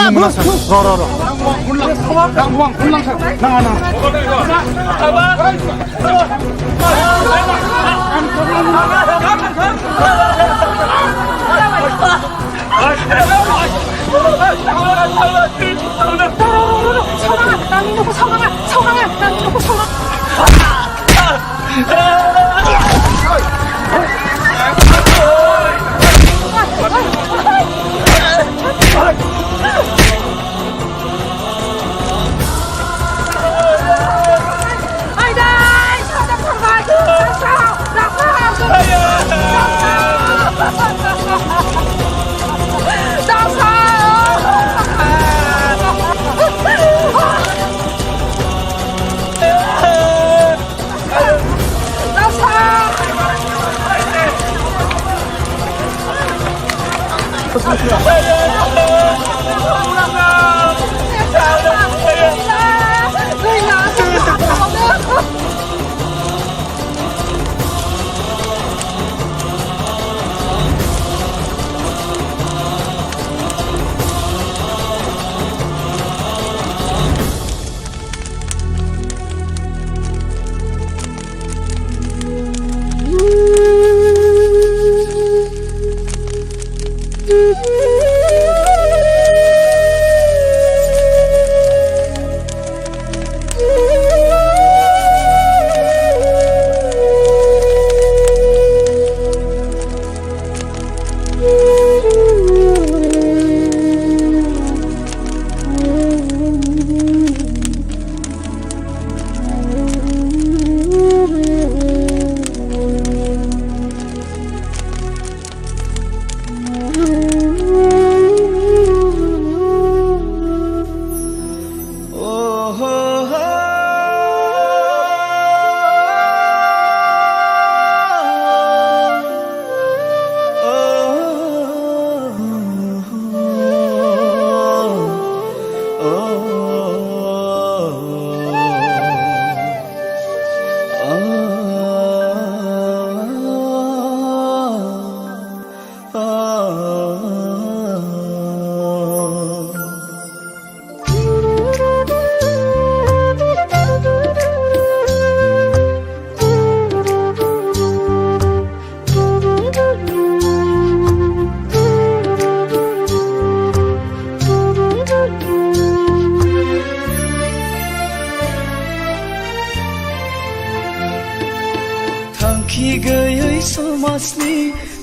थांखि गैयै समाजनि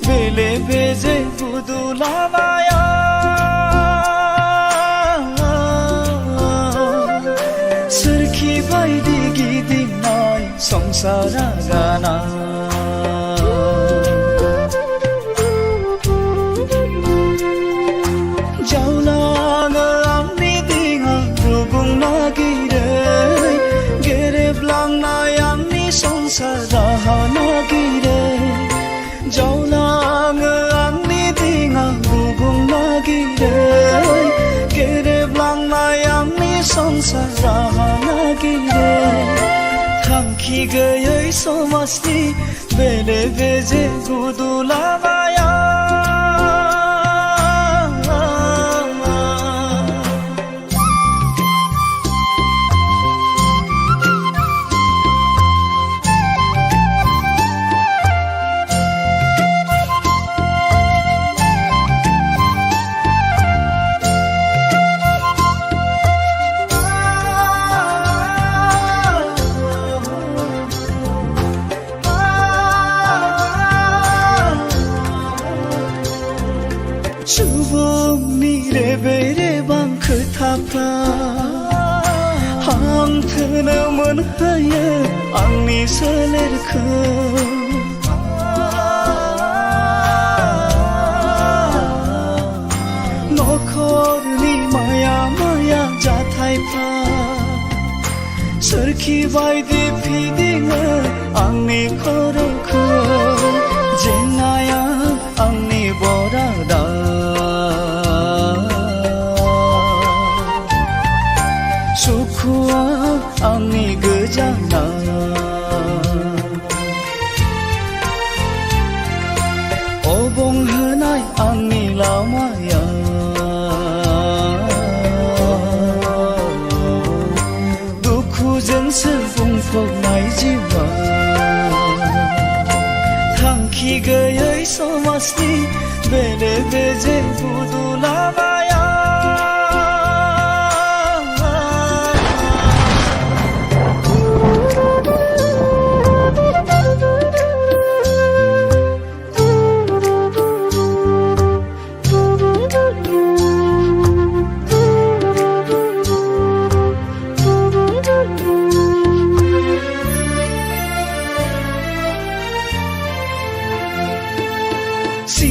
बेले बेजे बुदुलाबाया सोरखि बायदि गिदिंनाय संसारा गाना जावलाङो आंनि दिङा रुगुं नागिरै गेरेबलांनाय आंनि संसार राहा नागिरै जावलाङो आंनि दिङा रुगुं नागिरै गेरेबलांनाय आंनि संसार राहा नागिरै थांखि गैयै समाजनि बेले बेजे गुदुलाबाया सुबुंनि रेबे रेबां खोथाफ्रा हांथोनो मोनहोयो आंनि सोलेरखौ नखरनि माया माया जाथायफ्रा सोरखि बायदि फिदिङो आंनि खर'खौ जेंनाया आंनि बरादा सुखुआ आंनि गोजाना अबंहोनाय आंनि लामाया दुखुजोंसो बुंफबनाय जिउआ थांखि गैयै समाजनि बेले बेजे बुदुलाबाया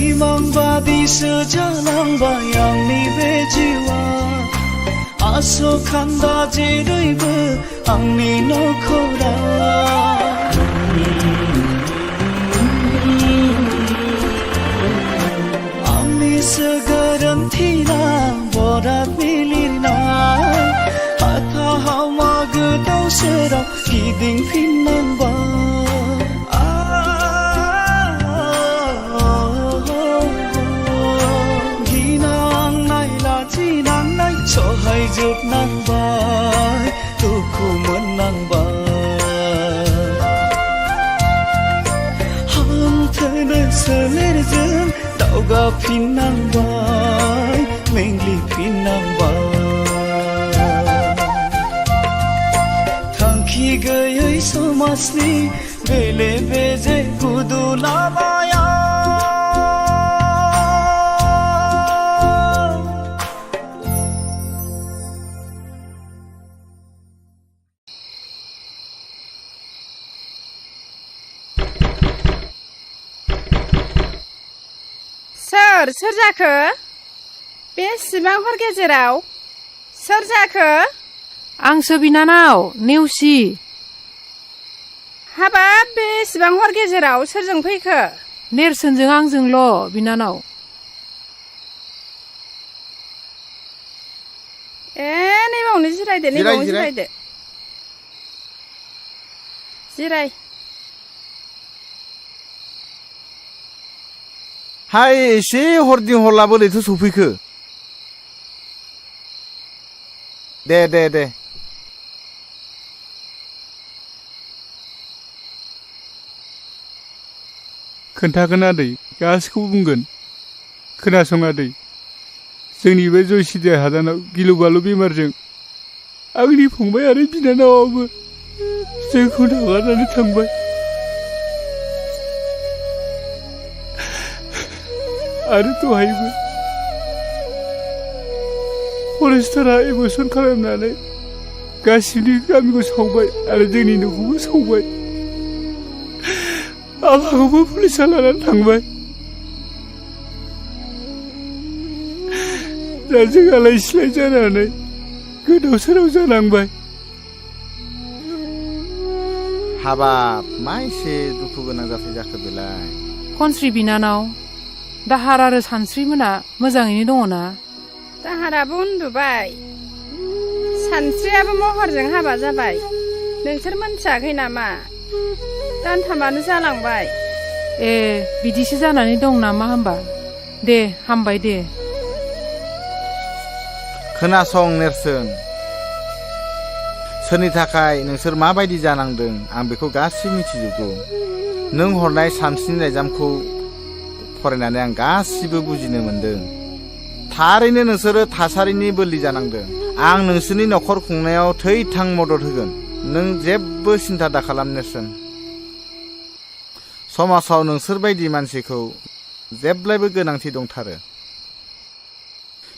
सिमांबादिसो जालांबाय आंनि बे जिउआ आसखान्दा जेरैबो आंनि नखरा आंनिसो गोरोन्थिना बरादनि लिरनाय हाथा हावमा गोदाव सोराव गिदिंफिननांबाय सहायजोबनांबाय दुखु मोननांबाय हांथोनो सोलेरजों दावगाफिननांबाय मेंग्लिफिननांबाय थांखि गैयै समाजनि बेले बेजे गुदुलाबाया सोर जाखो बेसेबां हर गेजेराव सोर जाखो आंसो बिनानाव नेवसि हाबाब बेसेबां हर गेजेराव सोरजों फैखो नेरसोनजों आंजोंल' बिनानाव नैबावनो जिरायदो नैबावनो जिरायदो जिराय हाय एसे हरदिं हरला बोरैथो सफैखो दे खोन्थागोन आदै गासिखौबो बुंगोन खोनासं आदै जोंनि बे जयसिरिया हादानाव गिलु बालु बेमारजों आंनि फंबाय आरो बिनानावाबो जोंखौ नागारनानै थांबाय आरो दहायबो फरेस्टारा एबसन खालामनानै गासिबो गामिखौ सावबाय आरो जोंनि न'खौबो सावबाय आफाखौबो पुलिसा लानानै थांबाय दा जों आलाय सिलाय जानानै गोदाव सोराव जानांबाय हाबाब मा एसे दुखु गोनां जाथाय जाखो बेलाय खनस्रि बिनानाव दाहार आरो सानस्रि मोना मोजाङैनो दङ ना दाहाराबो उन्दुबाय सानस्रियाबो महरजों हाबा जाबाय नोंसोर मोनथियाखै नामा दानथामानो जालांबाय ए बिदिसो जानानै दं नामा होमबा दे हामबाय दे खोनासं नेरसोन सोरनि थाखाय नोंसोर माबायदि जानांदों आं बेखौ गासिबो मिथिजोबगौ नों हरनाय सानस्रिनि लाइजामखौ फरायनानै आं गासिबो बुजिनो मोनदों थारैनो नोंसोरो थासारिनि बोलि जानांदों आं नोंसोरनि न'खर खुंनायाव थै-थां मदद होगोन नों जेबो सिन्था दाखालाम नेरसोन समाजाव नोंसोर बायदि मानसिखौ जेब्लायबो गोनांथि दंथारो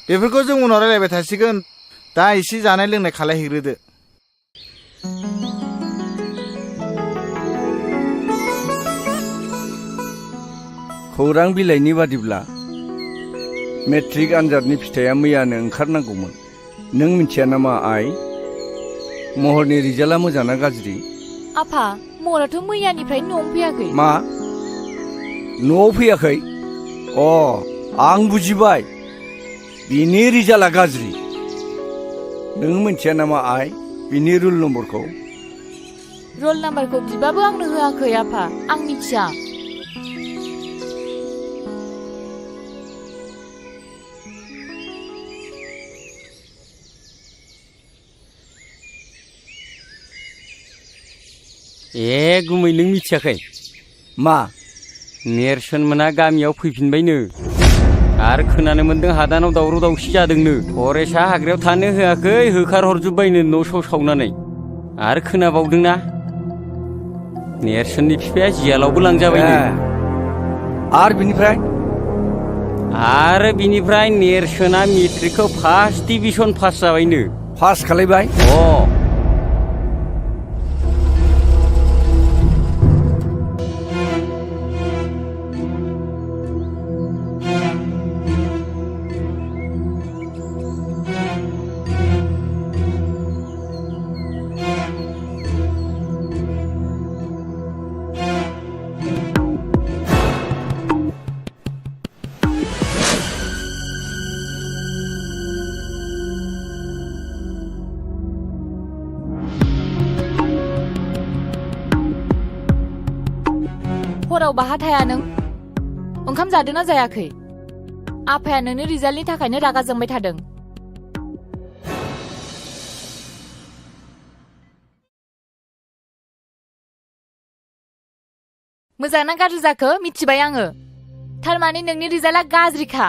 बेफोरखौ जों उनाव रायलायबाय थासिगोन दा एसे जानाय लोंनाय खालायहैग्रोदो खौरां बिलाइनि बादिब्ला मेट्रिक आनजादनि फिथाइया मैयानो ओंखारनांगौमोन नों मिथिया नामा आइ महरनि रिजाल्टआ मोजां ना गाज्रि आफा महराथ' मैयानिफ्राय न'आव फैयाखै मा न'आव फैयाखै अ आं बुजिबाय बिनि रिजाल्टआ गाज्रि नों मिथिया नामा आइ बिनि रुल नम्बरखौ रल नाम्बारखौ बिबाबो आंनो होआखै आफा आं मिथिया ए गुमै नों मिथियाखै मा नेरसोन मोना गामियाव फैफिनबायनो आरो खोनानो मोन्दों हादानाव दावराव दावसि जादोंनो फरेस्टआ हाग्रायाव थानो होआखै होखारहरजोब्बायनो न' स' सावनानै आरो खोनाबावदोंना नेरसोननि बिफाया जियालावबो लांजाबायनो आरो बिनिफ्राय नेरसोना मेट्रिकखौ फार्स्ट डिभिजन पास जाबायनो पास खालायबाय हराव बाहा थाया नों ओंखाम जादोंना जायाखै आफाया नोंनि रिजाल्टनि थाखायनो रागा जोंबाय थादों मोजां ना गाज्रि जाखो मिथिबाय आङो थारमाने नोंनि रिजाल्टआ गाज्रिखा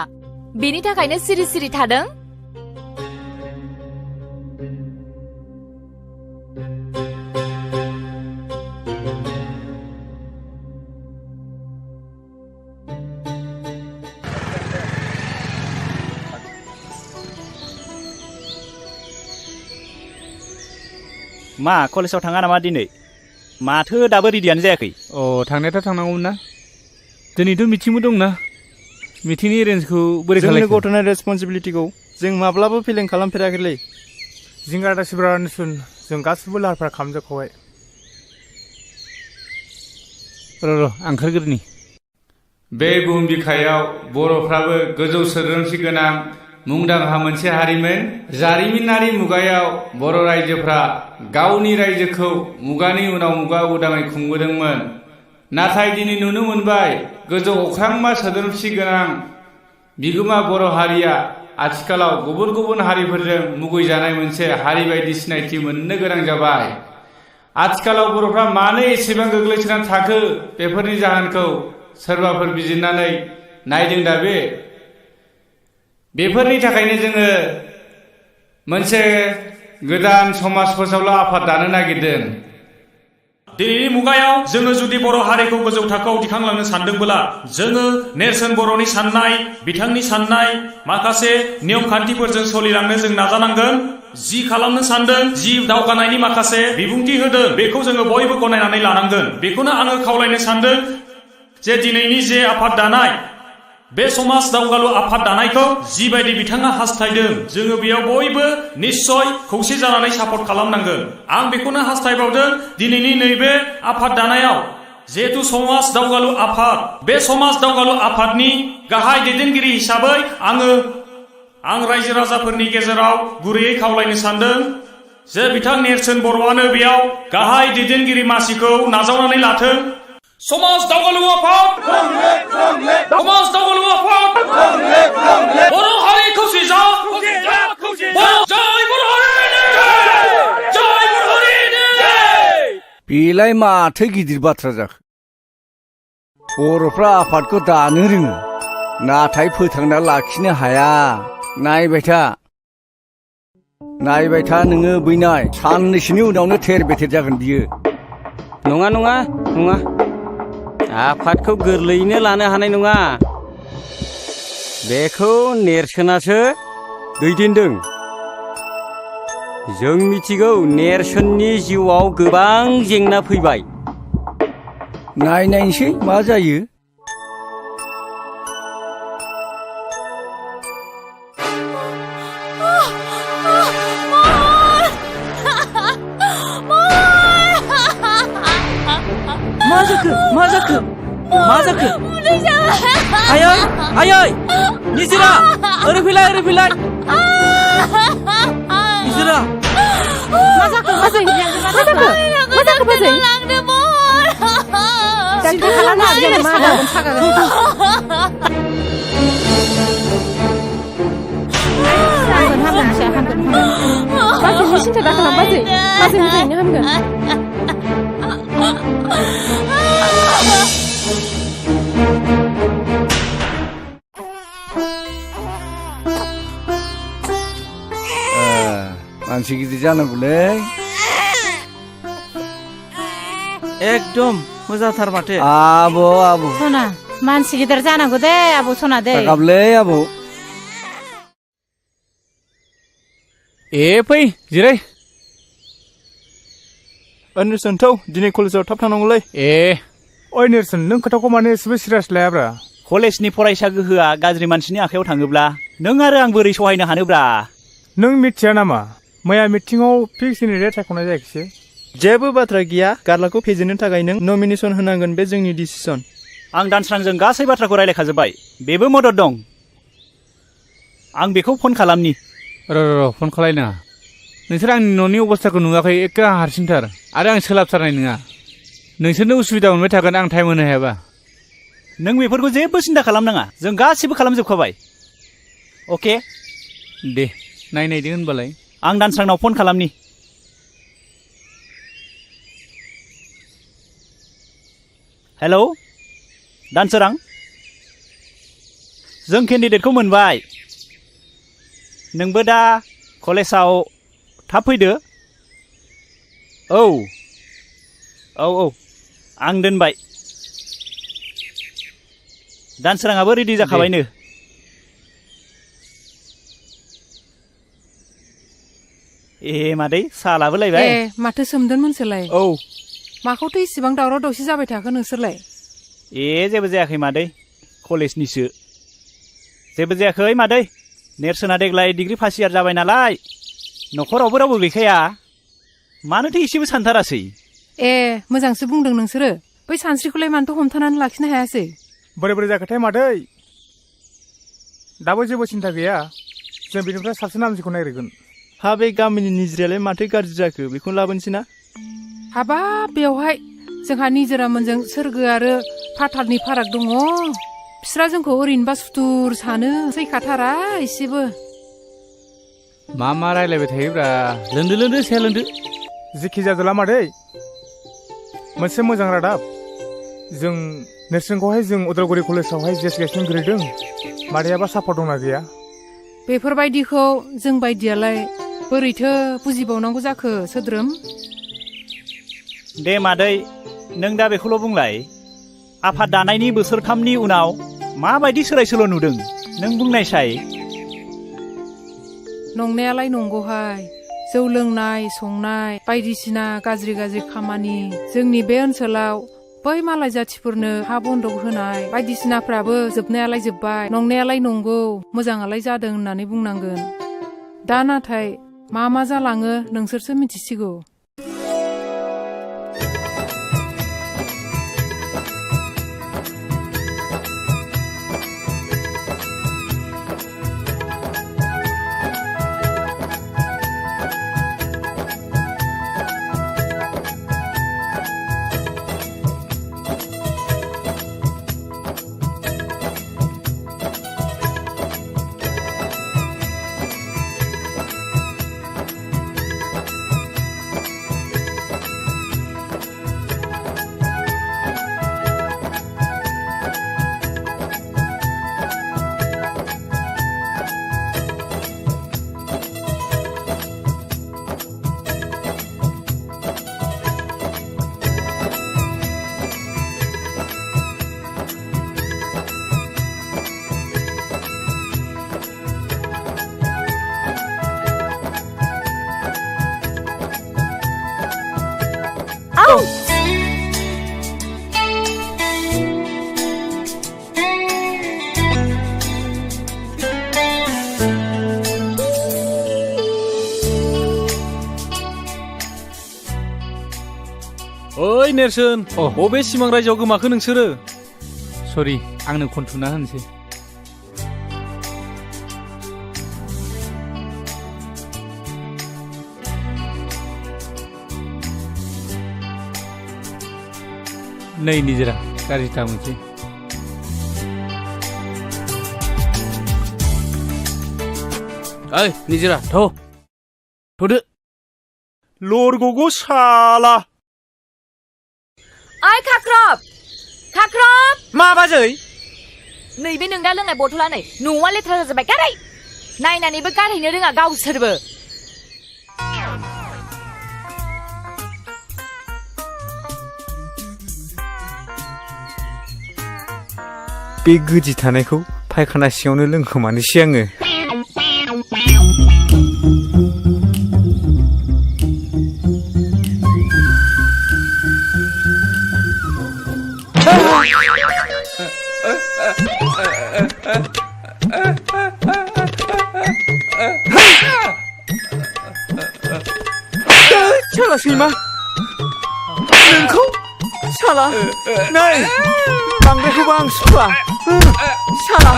बेनि थाखायनो सिरि सिरि थादों मा कलेजाव थाङा नामा दिनै माथो दाबो रेडियानो जायाखै अ थांनायाथ' थांनांगौमोन ना दिनैथ' मिटिंबो दंना मिटिंनि एरेन्जखौ बोरै खालामो जोंनि गथ'नि रेसपन्सिबिलिटिखौ जों माब्लाबो फेलें खालामफेराखैलै जिंगा दासिब्रा निसुन जों गासिबो लाहार फाहार खालामजोबखाबाय र' ओंखारग्रोनि बे बुहुम बिखायाव बर'फ्राबो गोजौ सोद्रोमसि गोनां मुंदांखा मोनसे हारिमोन जारिमिनारि मुगायाव बर' रायजोफ्रा गावनि रायजोखौ मुगानि उनाव मुगा उदाङै खुंबोदोंमोन नाथाय दिनै नुनो मोनबाय गोजौ अख्रांमा सोद्रोमसि गोनां बिगोमा बर' हारिया आथिखालाव गुबुन गुबुन हारिफोरजों मुगैजानाय मोनसे हारि बायदि सिनायथि मोननो गोनां जाबाय आथिखालाव बर'फ्रा मानो एसेबां गोग्लैसोनानै थाखो बेफोरनि जाहोनखौ सोरबाफोर बिजिरनानै नायदों दा बेफोरनि थाखायनो जोङो मोनसे गोदान समाज फोसावलु आफाद दानो नागिरदों दिनैनि मुगायाव जोङो जुदि बर' हारिखौ गोजौ थाखोआव दिखांलांनो सानदोंब्ला जोङो नेरसोन बर'नि साननाय बिथांनि साननाय माखासे नियम खान्थिफोरजों सोलिलांनो जों नाजानांगोन जि खालामनो सानदों जि दावगानायनि माखासे बिबुंथि होदों बेखौ जोङो बयबो गनायनानै लानांगोन बेखौनो आङो खावलायनो सानदों जे दिनैनि जे आफाद दानाय बे समाज दावगालु आफाद दानायखौ जिबायदि बिथाङा हास्थायदों जोङो बेयाव बयबो निश्चय खौसे जानानै सापर्ट खालामनांगोन आं बेखौनो हास्थायबावदों दिनैनि नैबे आफाद दानायाव जिहेतु समाज दावगालु आफाद बे समाज दावगालु आफादनि गाहाय दैदेनगिरि हिसाबै आं रायजो राजाफोरनि गेजेराव गुरैयै खावलायनो सानदों जे बिथां नेरसोन बर'आनो बेयाव गाहाय दैदेनगिरि मासिखौ नाजावनानै लाथों समाज दावगालु आफाद समाज दावगालु आफाद बर' हारि खौसे जा जय बर' हारि जय बर' हारि बेलाय माथो गिदिर बाथ्रा जाखो बर'फ्रा आफादखौ दानो रोङो नाथाय फोथांना लाखिनो हाया नायबाय था नोङो बैनाय साननैसोनि उनावनो थेर बेथेर जागोन बियो नङा नङा नङा आफादखौ गोरलैयैनो लानो हानाय नङा बेखौ नेरसोनासो दैदेनदों जों मिथिगौ नेरसोननि जिउआव गोबां जेंना फैबाय नायनायसै मा जायो मा जाखो आयै निजिरा ओरै फैलाय निजिरा मा जाखो बाजै सिन्था खालामनो हागोन मा दागोन सागागोन हामगोन बाजैनि सिन्था दा खालाम बाजै मोजाङैनो हामगोन मानसि गिदिर जानांगौलै एकदम मोजांथार माथो आब' सना मानसि गिदिर जानांगौ दे आब' सना दे गाबलै आब' फै जिराय नेरसोन थौ दिनै कलेजाव थाब थांनांगौलै ओइ नेरसोन नों खोथाखौ माने एसेबो सिरियास लायाब्रा कलेजनि फरायसा गोहोआ गाज्रि मानसिनि आखायाव थाङोब्ला नों आरो आं बोरै सहायनो हानोब्रा नों मिथिया नामा मैया मिटिङाव फिक्स इनिरेट सायख'नाय जायाखिसै जेबो बाथ्रा गैया गार्लाखौ फेजेननो थाखाय नों नमिनेसन होनांगोन बे जोंनि डिसिसन आं दानस्रांजों गासै बाथ्राखौ रायलायखाजोब्बाय बेबो मदद दं आं बेखौ फन खालामनि र' फन खालायनाङा नोंसोर आंनि न'नि अबस्थाखौ नुवाखै एखे हारसिंथार आरो आं सोलाबथारनाय नङा नोंसोरनो उसुबिदा मोनबाय थागोन आं टाइम होनो हायाबा नों बेफोरखौ जेबो सिन्था खालामनाङा जों गासिबो खालामजोबखाबाय अके दे नायदो होनबालाय आं दानस्रांनाव फन खालामनि हेलौ दानसोरां जों केन्डिडेटखौ मोनबाय नोंबो दा कलेजाव थाब फैदो औ आं दोनबाय दानसोराङाबो रेडि जाखाबायनो मादै साहा लाबोलायबाय माथो सोमदोनमोनसोलाय औ माखौथ' इसिबां दावराव दावसि जाबाय थाखो नोंसोरलाय जेबो जायाखै मादै कलेजनिसो जेबो जायाखै मादै नेरसोना देग्लाय डिग्री फार्स्ट इयार जाबाय नालाय न'खरावबो रावबो गैखाया मानोथो एसेबो सानथारासै मोजांसो बुंदों नोंसोरो बै सानस्रिखौलाय मानोथ' हमथानानै लाखिनो हायासै बोरै जाखोथाय मादै दाबो जेबो सिन्था गैया जों बेनिफ्राय साबसिन हामसिखौ नागिरगोन बे गामिनि निजिरायालाय माथो गाज्रि जाखो बेखौनो लाबोनोसै ना हाबाब बेवहाय जोंहा निजोरामोनजों सोरगो आरो फाथालनि फाराग दङ बिस्रा जोंखौ ओरैनोबा सुथुर सानो सैखाथारा एसेबो मा रायलायबाय थायोब्रा लोंदो साया लोंदो जेखि जादोला मादै मोनसे मोजां रादाब जों नेरसोनखौहाय जों उदालगुरि कलेजावहाय जेस गायसननो गोलैदों मादैयाबा सापर्ट दंना गैया बेफोरबायदिखौ जों बायदियालाय बोरैथो बुजिबावनांगौ जाखो सोद्रोम दे मादै नों दा बेखौल' बुंलाय आफाद दानायनि बोसोरथामनि उनाव माबायदि सोलाय सोल' नुदों नों बुंनायसाय नंनायालाय नंगौहाय जौ लोंनाय संनाय बायदिसिना गाज्रि गाज्रि खामानि जोंनि बे ओनसोलाव बै मालाय जाथिफोरनो हा बन्दक होनाय बायदिसिनाफ्राबो जोबनायालाय जोब्बाय नंनायालाय नंगौ मोजाङालाय जादों होननानै बुंनांगोन दा नाथाय मा जालाङो नोंसोरसो मिथिसिगौ ओइ नेरसोन बबे सिमां रायजोआव गोमाखो नोंसोरो सरि आंनो खनथुना होनसै नै निजोरा गाज्रि दा मोनसै ओइ निजोरा थ'दो लरग'गौ साला ओइ खाख्रब मा बाजै नैबे नों दा लोंनाय बथला नै न'आ लेथ्रा जाजोब्बाय गारै नायनानैबो गारहैनो रोङा गावसोरबो बे गोदि थानायखौ फायखाना सिङावनो लोंखोमानोसै आङो साला सैमा नोंखौ साला नै बांद्रायखौबो आं सुखुआ साला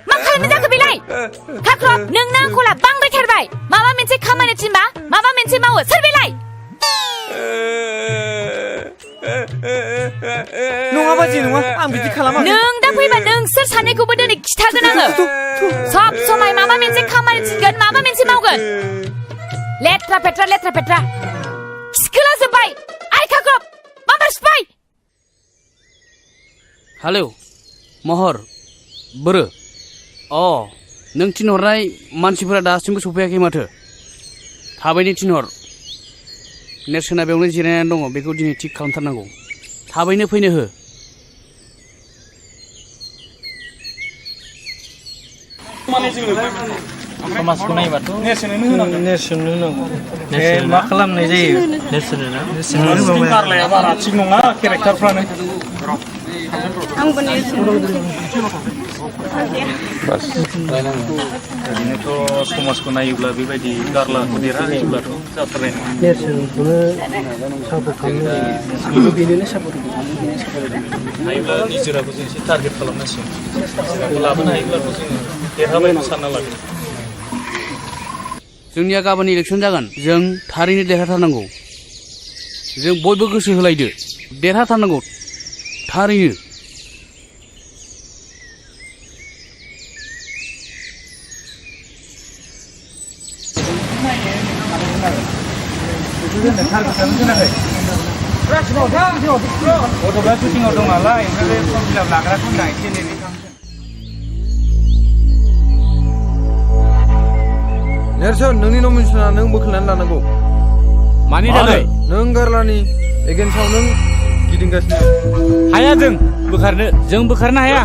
मा खालामनो जाखो बेलाय खाख्रब नोंना आखला बांद्रायथारबाय माबा मोनसे खामानि थिनबा माबा मोनसे मावो सोर बेलाय नङा बाजै नङा आं बिदि खालामा नों दा फैबा नोंसोर सानैखौबो दिनै खिथागोन आङो सब समाय माबा मोनसे खामानि थिनगोन माबा मोनसे मावगोन लेथ्रा पेट्रा खिखोला जोब्बाय आइ खाख्रब माबार सिफाय हेलौ महर बोरो नों थिनहरनाय मानसिफोरा दासिमबो सफैयाखै माथो थाबैनो थिनहर नेरसोना बेयावनो जिरायनानै दङ बेखौ दिनै थिक खालामथारनांगौ थाबैनो फैनो हो समाजखौ नायबाथ' नेरसोननो होनांगौ मा खालामनाय जायो नेरसोन बारलाया बारा थिग नङा केरेक्टारफ्रानो आंबो नेरसोन ओरैनोथ' समाजखौ नायोब्ला बेबायदि गारलाखौ देरहाहोयोब्लाथ' जाथारनाय नङा नेरसोनखौनो सापर्ट खालामनो बेनोनो सापर्ट हायोब्ला निजोराबो जों एसे टारगेट खालामनांसिगोन लाबोनो हायोब्लाथ' जोङो देरहाबायबो सानना लागोन जोंनिया गाबोन इलेक्सन जागोन जों थारैनो देरहाथारनांगौ जों बयबो गोसो होलायदो देरहाथारनांगौ थारैनो गथ'फ्रा सुटिंआव दं नालाय ओमफ्राय बे फर्म फिलाप लाग्राखौ होनना एसे नेनि थांसै नेरसोन नोंनि नमिनेसना नों बोखारनानै लानांगौ मानि थाखाय नों गारलानि एगेन्स्टआव नों गिदिंगासिनो हाया जों बोखारनो हाया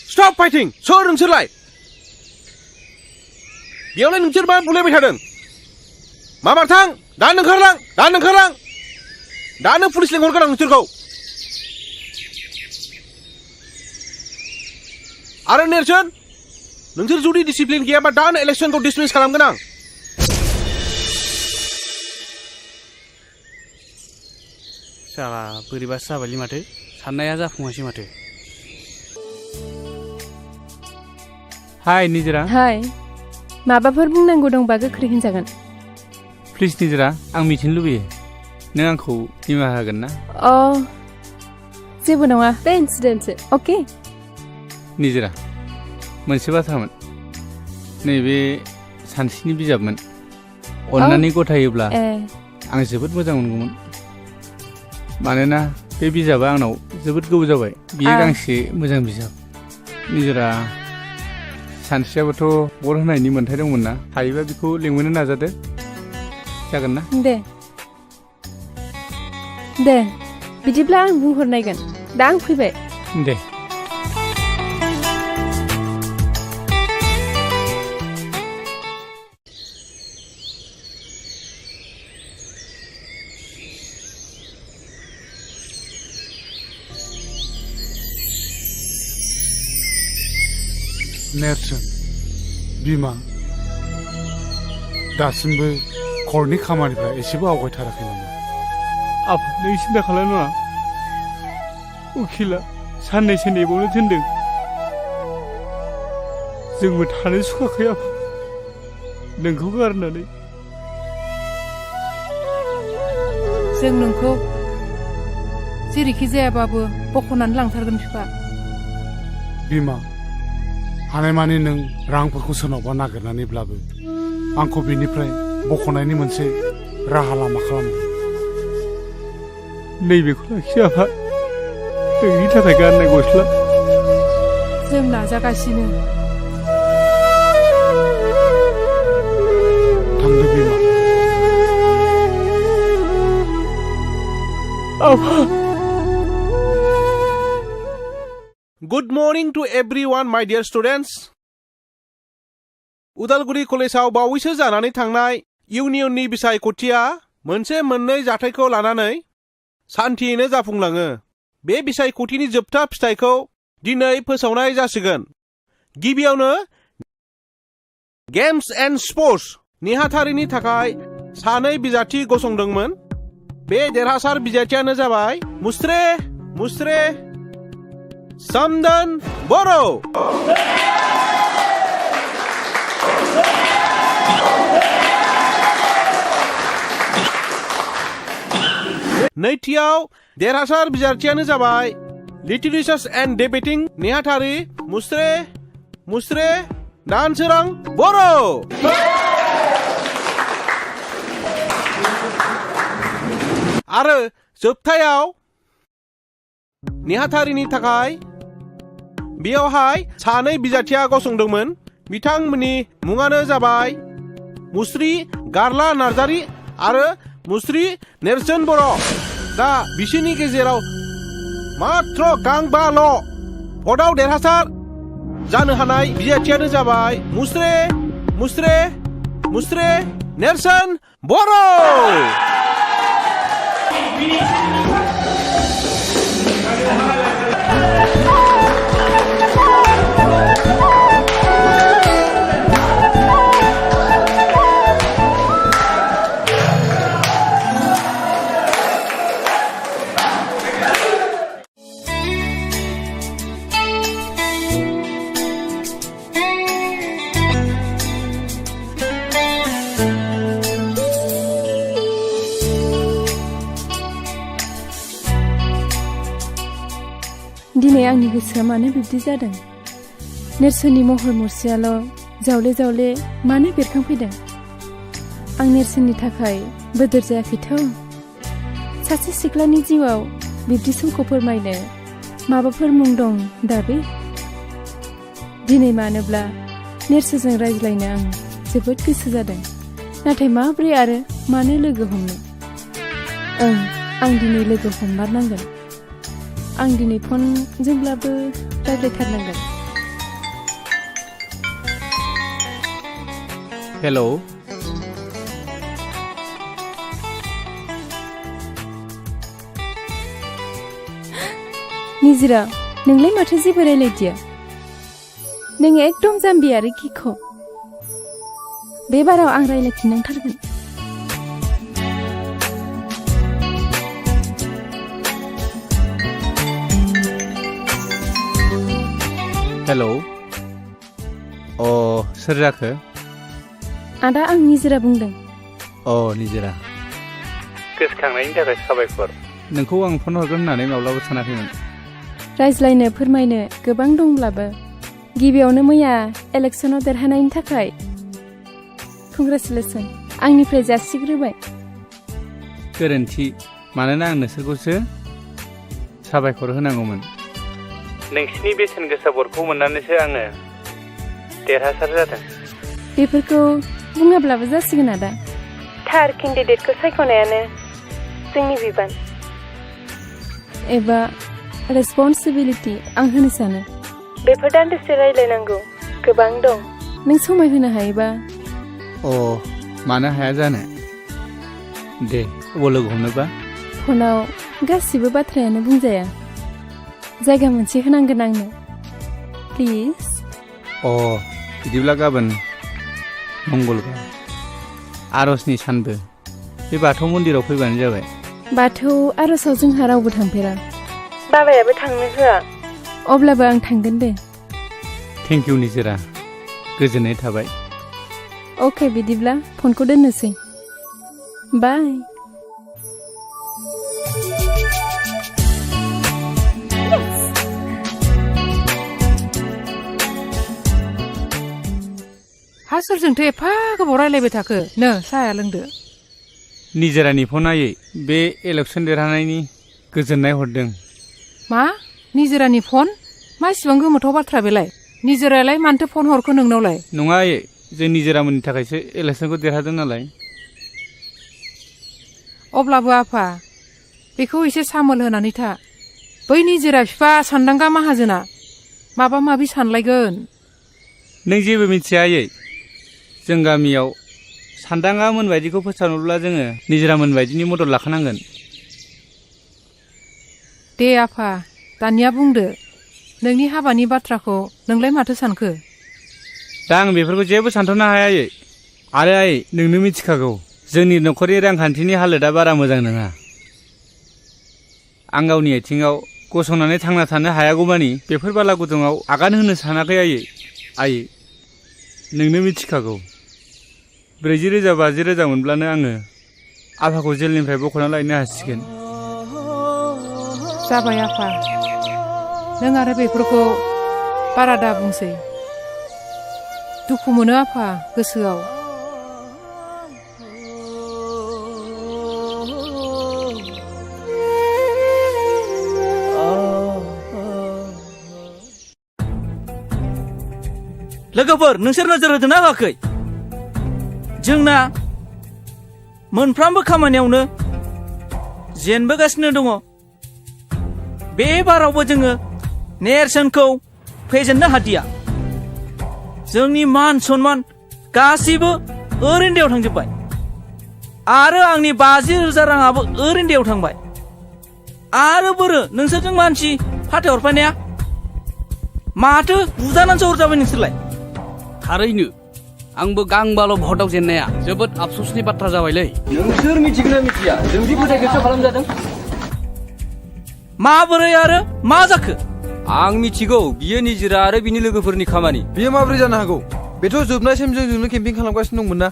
स्टप फाइटिं सोर नोंसोरलाय बेयावलाय नोंसोर मा बुलायबाय थादों माबार थां दानो ओंखारलां दानो पुलिस लेंहरगोन आं नोंसोरखौ आरो नेरसोन नोंसोर जुदि डिसिप्लिन गैयाबा दानो इलेक्सनखौ डिसमिस खालामगोन आं साला बोरैबासो जाबायलै माथो साननाया जाफुङासै माथो हाय निजोरा हाय माबाफोर बुंनांगौ दंबा गोख्रै होनजागोन प्लिज निजोरा आं मिथिनो लुबैयो नों आंखौ निमाहा होगोन ना जेबो नङा बे इन्सिडेन्टसो अके निजोरा मोनसे बाथ्रामोन नैबे सानस्रिनि बिजाबमोन अन्नानै गथायोब्ला आं जोबोद मोजां मोनगौमोन मानोना बे बिजाबा आंनाव जोबोद गोबाव जाबाय बियो गांसे मोजां बिजाब निजोरा सानस्रियाबोथ' बर होनायनि मोन्थाय दंमोन ना हायोबा बेखौ लिंहरनो नाजादो जागोन ना दे बिदिब्ला आं बुंहरनायगोन दा आं फैबाय दे नेरसोन बिमा दासिमबो खरनि खामानिफ्रा एसेबो आवगायथाराखै नामा आप नों सिन्था खालामनाङा उखिला साननैसो नेबावनो थिनदों जोंबो थानो सुखाखै आफा नोंखौ गारनानै जों नोंखौ जेरैखि जायाबाबो बख'नानै लांथारगोन बिफा बिमा हानायमानि नों रांफोरखौ सोरनावबा नागिरनानैब्लाबो आंखौ बेनिफ्राय बख'नायनि मोनसे राहा लामा खालामदो नैबेखौ लाखि आफा नोंनि थाखाय गाननाय गस्ला जों नाजागासिनो थांदो बिमा आफा Good morning to everyone, my dear students. Udalguri कलेजाव बावैसो जानानै थांनाय इउनियननि बिसायख'थिया मोनसे मोननै जाथायखौ लानानै सान्थियैनो जाफुंलाङो। बे बिसायख'थिनि जोबथा फिथाइखौ दिनै फोसावनाय जासिगोन। गिबियावनो गेम्स एन्ड स्पर्ट्स नेहाथारिनि थाखाय सानै बिजाथि गसंदोंमोन। बे देरहासार बिजाथियानो जाबाय मुस्रे समदन बर'। नैथियाव देरहासार बिजाथियानो जाबाय लिटरेचार एन्ड डिबेटिं नेहाथारि मुस्रे दानसोरां बर'। आरो जोबथायाव नेहाथारिनि थाखाय बेयावहाय सानै बिजाथिया गसंदोंमोन। बिथांमोननि मुङानो जाबाय मुस्रि गारला नार्जारि आरो मुस्रि नेरसोन बर'। दा बिसोरनि गेजेराव मात्र गांबाल' भटआव देरहासार जानो हानाय बिजाथियानो जाबाय मुस्रे नेरसोन बर'। दिनै आंनि गोसोआ मानो बिब्दि जादों नेरसोननि महर मुस्रियाल' जावले जावले मानो बेरखांफैदों आं नेरसोननि थाखाय बोदोर जायाखैथ' सासे सिख्लानि जिउआव बिब्दि समखौ फोरमायनो माबाफोर मुं दं दाबि दिनै मानोब्ला नेरसोजों रायज्लायनो आं जोबोद गोसो जादों नाथाय माब्रै आरो मानो लोगो हमनो आं दिनै लोगो हममारनांगोन आं दिनै फनजोंब्लाबो रायज्लायथारनांगोन हेलौ निजिरा नोंलाय माथो जेबो रायलायदिया नों एकदम जाम्बि आरो गिख' बे बाराव आं रायलायफिननांथारगोन हेलौ सोर जाखो आदा आं निजिरा बुंदों निजिरा गोसोखांनायनि थाखाय साबायखर नोंखौ आं फन हरगोन होननानै माब्लाबा सानाखैमोन रायज्लायनो फोरमायनो गोबां दंब्लाबो गिबियावनो मैया इलेक्सनाव देरहानायनि थाखाय कंग्रेचुलेसन आंनिफ्राय जासिग्रोबाय गोरोन्थि मानोना आं नोंसोरखौसो साबायखर होनांगौमोन नोंसिनि बेसेन गोसा भटखौ मोननानैसो आङो देरहासार जादों बेफोरखौ बुङाब्लाबो जासिगोन आदा थार केन्डिडेटखौ सायख'नायानो जोंनि बिबान एबा रेसपन्सिबिलिटि आं होनो सानो बेफोर दान्दिसे रायलायनांगौ गोबां दं नों समाय होनो हायोबा मानो हाया जानो दे अबाव लोगो हमनोबा फनाव गासिबो बाथ्रायानो बुंजाया जायगा मोनसे होनांगोन आंनो प्लिज बिदिब्ला गाबोन मंगलबार आरजनि सानबो बे बाथौ मन्दिराव फैबानो जाबाय बाथौ आरजआव जोंहा रावबो थांफेरा बाबायाबो थांनो होआ अब्लाबो आं थांगोन दे थेंक इउ निजिरा गोजोननाय थाबाय अके बिदिब्ला फनखौ दोननोसै बाय हा सोरजोंथो एफा गोबाव रायलायबाय थाखो नो साहाया लोंदो निजिरानि फन नायै बे इलेक्सन देरहानायनि गोजोननाय हरदों मा निजिरानि फन मा इसिबां गोमोथाव बाथ्रा बेलाय निजिरायालाय मानोथो फन हरखो नोंनावलाय नङा जों निजिरामोननि थाखायसो इलेक्सनखौ देरहादों नालाय अब्लाबो आफा बेखौ एसे सामोल होनानै था बै निजिरा बिफा सानदांगा माहाजोना माबा माबि सानलायगोन नों जेबो मिथिया जों गामियाव सानदांगा मोनबायदिखौ फोसावनोब्ला जोङो निजिरा मोनबायदिनि मदद लाखानांगोन दे आफा दानिया बुंदो नोंनि हाबानि बाथ्राखौ नोंलाय माथो सानखो दा आं बेफोरखौ जेबो सानथ'नो हाया आरो नोंनो मिथिखागौ जोंनि न'खरनि रांखान्थिनि हालोदा बारा मोजां नङा आं गावनि आथिङाव गसंनानै थांना थानो हायागौमानि बेफोर बाला गुदुङाव आगान होनो सानाखै आयै नोंनो मिथिखागौ 40,000 50,000 मोनब्लानो आङो आफाखौ जेलनिफ्राय बख'ना लायनो हासिगोन जाबाय आफा नों आरो बेफोरखौ बारा दा बुंसै दुखु मोनो आफा गोसोआव लोगोफोर नोंसोर नोजोर होदोंना होआखै जोंना मोनफ्रोमबो खामानियावनो जेनबोगासिनो दङ बे बारावबो जोङो नेरसोनखौ फेजेननो हादिया जोंनि मान सन्मान गासिबो ओरैनो दैयाव थांजोब्बाय आरो आंनि 50,000 राङाबो ओरैनो दैयाव थांबाय आरो बोरो नोंसोरजों मानसि फाथायहरफानाया माथो बुजानानैसो हरजाबाय नोंसोरलाय थारैनो आंबो गांबाल' भटआव जेननाया जोबोद आफसोसनि बाथ्रा जाबायलै नोंसोर मिथिगोना मिथिया जों दि फोथायखेबस खालामजादों माबोरै आरो मा जाखो आं मिथिगौ बियो निजिरा आरो बिनि लोगोफोरनि खामानि बियो माबोरै जानो हागौ बेथ' जोबनायसिम जोंजोंनो केम्पिं खालामगासिनो दंमोन ना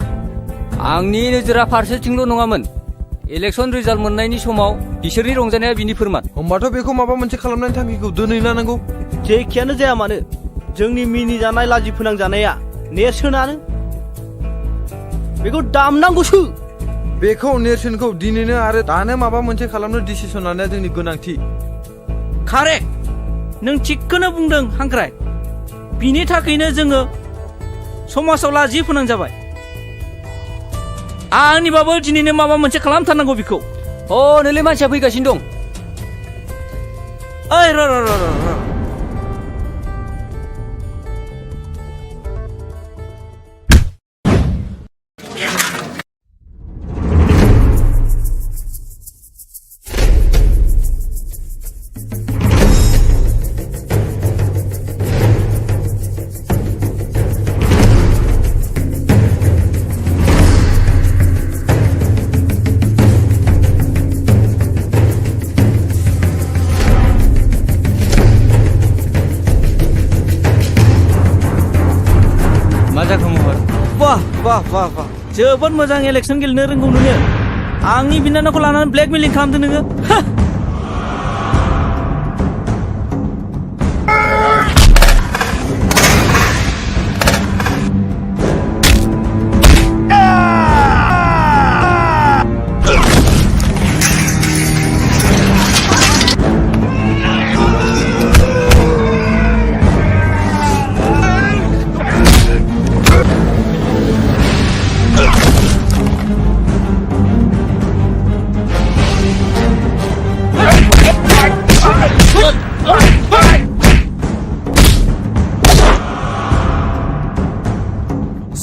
आंनि नोजोरा फारसेथिंल' नङामोन इलेक्सन रिजाल्ट मोननायनि समाव बिसोरनि रंजानाया बिनि फोरमान। होमबाथ' बेखौ माबा मोनसे खालामनायनि थांखिखौ दोनै लानांगौ। जेखियानो जाया मानो जोंनि मिनिजानाय लाजि फोनांजानाया नेरसोनानो बेखौ दामनांगौसो। बेखौ नेरसोनखौ दिनैनो आरो दानो माबा मोनसे खालामनो डिसिसन लानाया जोंनि गोनांथि। कारेक्ट, नों थिगखौनो बुंदों हांख्राय। बिनि थाखायनो जोङो समाजाव लाजि फोनांजाबाय। आंनिबाबो दिनैनो माबा मोनसे खालामथारनांगौ बेखौ। नोंलाय मानसिया फैगासिनो दं। ओइ र' वाह जोबोद मोजां इलेक्सन गेलेनो रोंगौ नोङो। आंनि बिनानावखौ लानानै ब्लेकमेलिं खालामदों नोङो।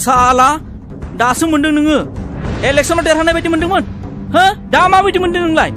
साला दासो मोनदों नोङो। इलेक्सनाव देरहानाय बायदि मोनदोंमोन। दा माबायदि मोनदों नोंलाय?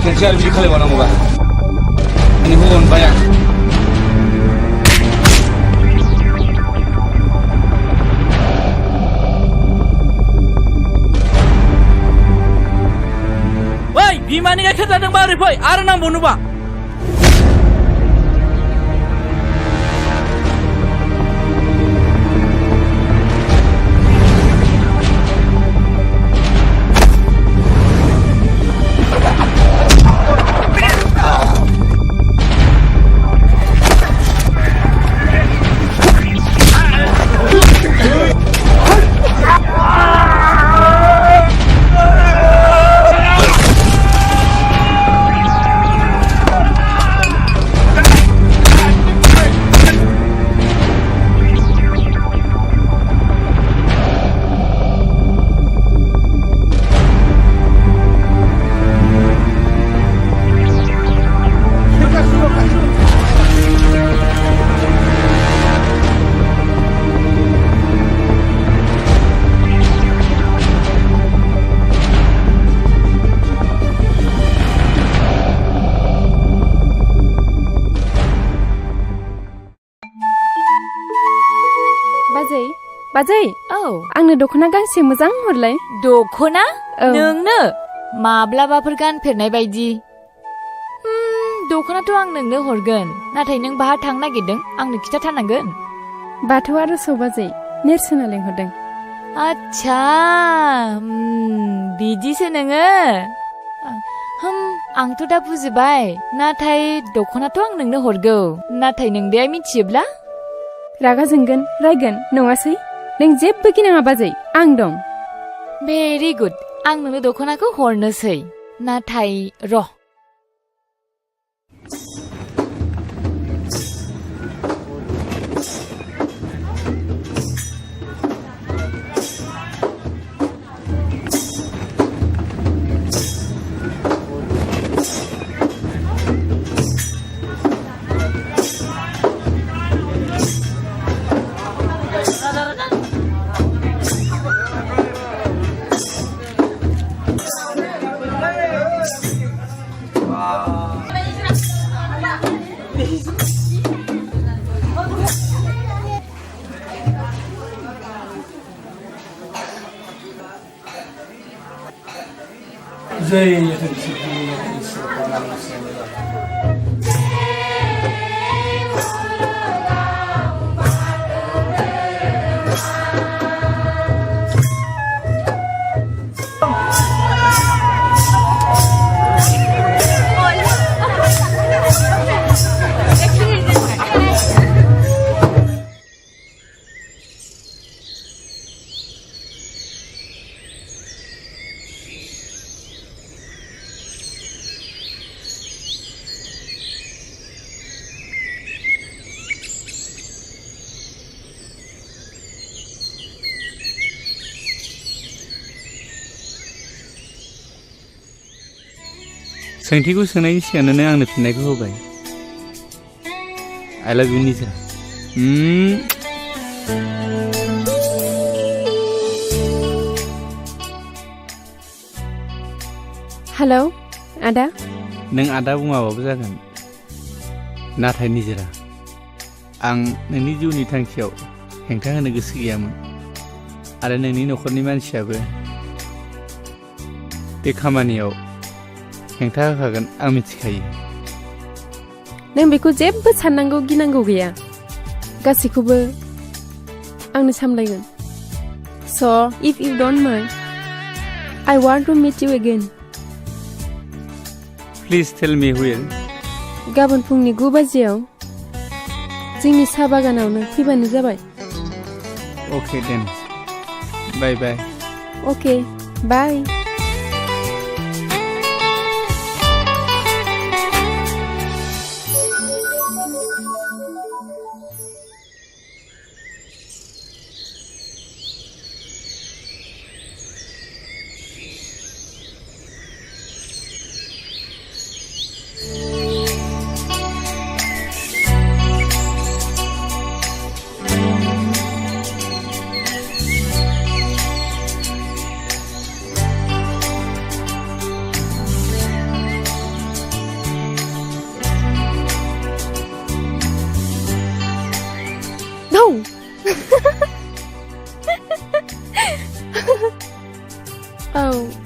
खेनसे बिदि खालामबावनांगौबा नोंखौ अनबाय आं। बिमानि गाइखेर जादोंबा ओरै फै आरो नांबावनोबा बाजै औ आंनो दख'ना गांसे मोजां हरलाय दख'ना नोंनो माब्लाबाफोर गानफेरनाय बायदि दख'नाथ' आं नोंनो हरगोन नाथाय नों बाहा थांनो नागिरदों आंनो खिथाथारनांगोन बाथौ आर'जआव बाजै नेरसोना लेंहरदों आच्छा बिदिसो नोङो आंथ' दा बुजिबाय नाथाय दख'नाथ' आं नोंनो हरगौ नाथाय नोंदाया मिथियोब्ला रागा जोंगोन रायगोन नङासै नों जेबो गिनाङा बाजै आं दं भेरि गुड आं नोंनो दख'नाखौ हरनोसै नाथाय र' सोंथिखौ सोंनायनि सिगांनो नों आंनो फिननायखौ होबाय I love you निजा हेलौ आदा नों आदा बुङाबाबो जागोन नाथाय निजोरा आं नोंनि जिउनि थांखियाव हेंथा होनो गोसो गैयामोन आरो नोंनि न'खरनि मानसियाबो बे खामानियाव हेंथा होखागोन आं मिथिखायो नों बेखौ जेबो साननांगौ गिनांगौ गैया गासैखौबो आंनो सामलायगोन So if you don't mind I want to meet you again Please tell me where गाबोन फुंनि 9 बाजियाव जोंनि साहा बागानावनो फैबानो जाबाय Okay then Bye bye Okay bye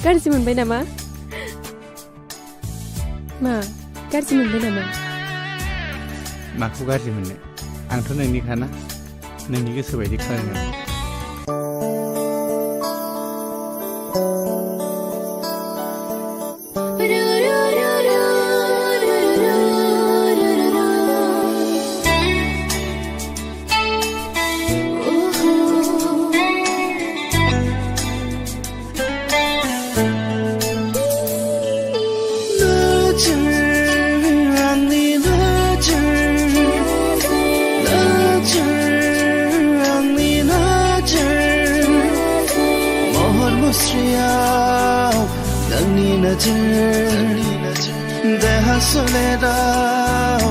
गाज्रि मोनबाय नामा मा गाज्रि मोनबाय नामा माखौ गाज्रि मोननो आंथ' नोंनिखाना नोंनि गोसो बायदि खालामो देहा सोलेराव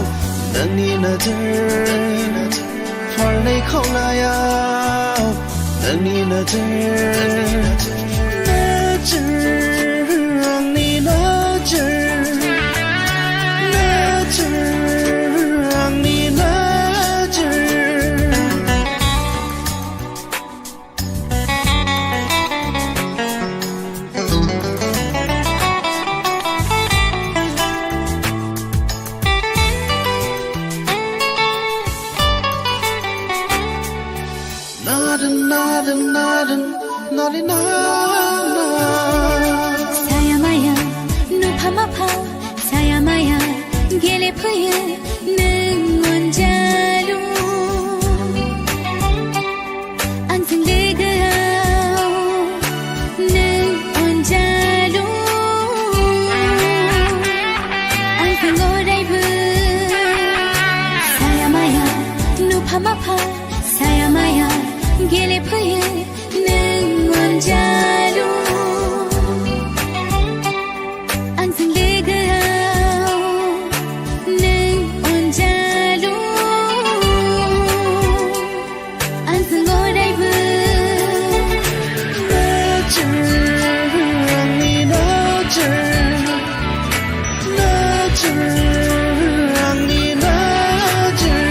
नोंनि नोजोर फारनै खावलायाव नोंनि नोजोर आंनि नोजोर आंनि नोजोर 사야마야 누파마파 사야마야 गेलेफैयो नों अनजालु आंजों लोगोआव नों अनजालु आंजों अरायबो सायामाया नुफामाफा सायामाया गेलेफैयो नों अनजालु आंजों लोगोआव नों अनजालु आंजों अरायबो आंनि नोजोर आंनि नोजोर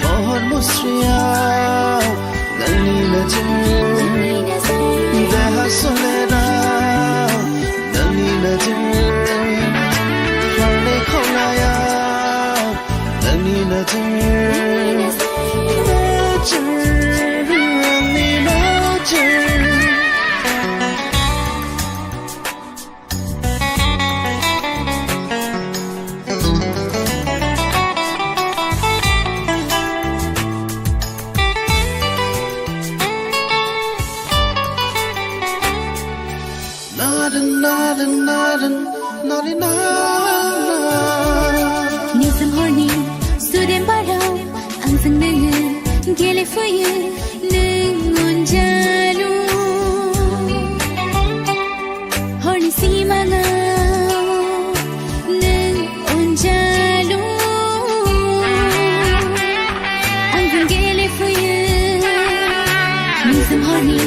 महर मुस्रियाव नोंनि नोजोर देहा सोलेराव नोंनि नोजोर फारनै खावलायाव नोंनि नोजोर आंनि नोजोर निजोम हरनि सुदेम बाराव आंजों नोङो गेलेफैयो नों अनजालु हरनि सिमाङाव नों अनजालु आंजों गेलेफैयो निजोम हरनि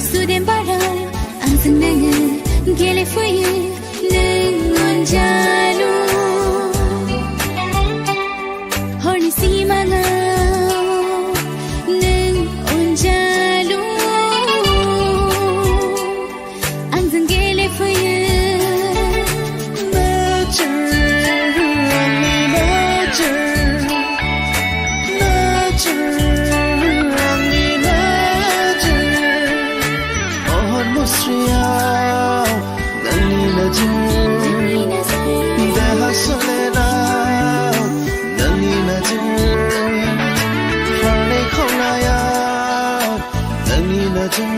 सुदेम बाराव आंजों नोङो गेलेफैयो नों अनजालु हरनि सिमाङाव नों अनजालु आंजों गेलेफैयो आंनि नोजोर आंनि नोजोर महर मुस्रियाव नोंनि नोजोर देहा सोलेराव नोंनि नोजोर फारनै खावलायाव नोंनि नोजोर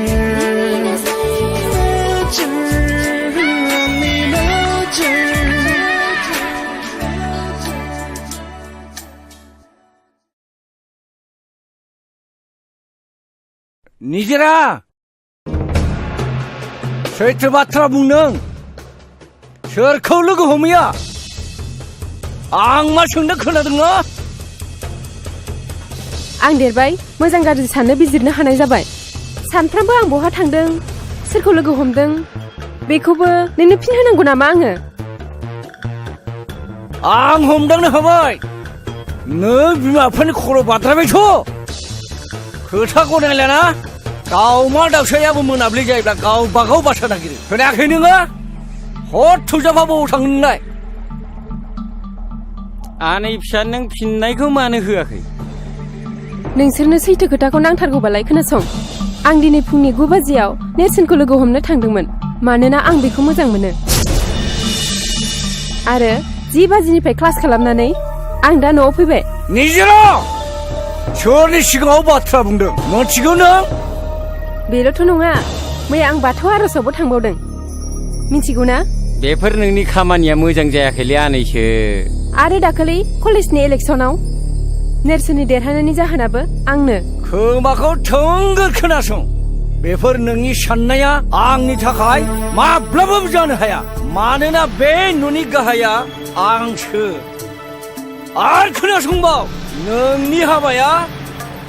आंनि नोजोर निजिरा सैथो बाथ्रा बुंदों सोरखौ लोगो हमैया आं मा सोंनो खोनादों ना आं देरबाय मोजां गाज्रि साननो बिजिरनो हानाय जाबाय सानफ्रामबो आं बहा थांदों सोरखौ लोगो हमदों बेखौबो नोंनो फिन होनांगौ नामा आङो आं हमदांनो हाबाय नों बिमा बिफानि खर' बाद्रायबायथ' खोथा गनायलाना दाउमा दाउसायाबो मोनाब्लि जायोब्ला गावबागाव बासा नागिरो खोनायाखै नोङो हर थुजाफा बबाव थाङो नोंलाय आनै फिसा नों फिननायखौ मानो होआखै नोंसोरनो सैथो खोथाखौ नांथारगौबालाय खोनासं आं दिनै फुंनि 9 बाजियाव नेरसोनखौ लोगो हमनो थांदोंमोन मानोना आं बेखौ मोजां मोनो आरो 10 बाजिनिफ्राय क्लास खालामनानै आं दा न'आव फैबाय निजिरा सोरनि सिगाङाव बाथ्रा बुंदों मोनथिगौ नों बेल'थ' नङा मैया आं बाथौ आर'जावबो थांबावदों मिथिगौ ना बेफोर नोंनि खामानिया मोजां जायाखैलै आनैसो आरो दाखालि कलेजनि इलेक्सनाव नेरसोननि देरहानायनि जाहोनाबो आंनो खोमाखौ थोंगोर खोनासं बेफोर नोंनि साननाया आंनि थाखाय माब्लाबाबो जानो हाया मानोना बे न'नि गाहाया आंसो आरो खोनासंबाव नोंनि हाबाया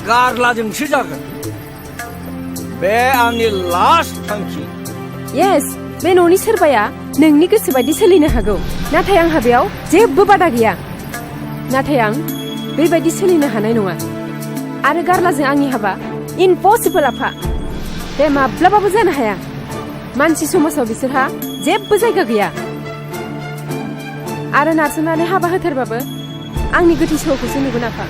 गारलाजोंसो जागोन बे आंनि लास्ट थांखि येस बे न'नि सोरबाया नोंनि गोसो बायदि सोलिनो हागौ नाथाय आंहा बेयाव जेबो बादा गैया नाथाय आं बेबायदि सोलिनो हानाय नङा आरो गारलाजों आंनि हाबा इम्पसिबल आफा बे माब्लाबाबो जानो हाया मानसि समाजाव बिसोरहा जेबो जायगा गैया आरो नारसोमनानै हाबा होथारबाबो आंनि गोथै सहखौसो नुगोन आफा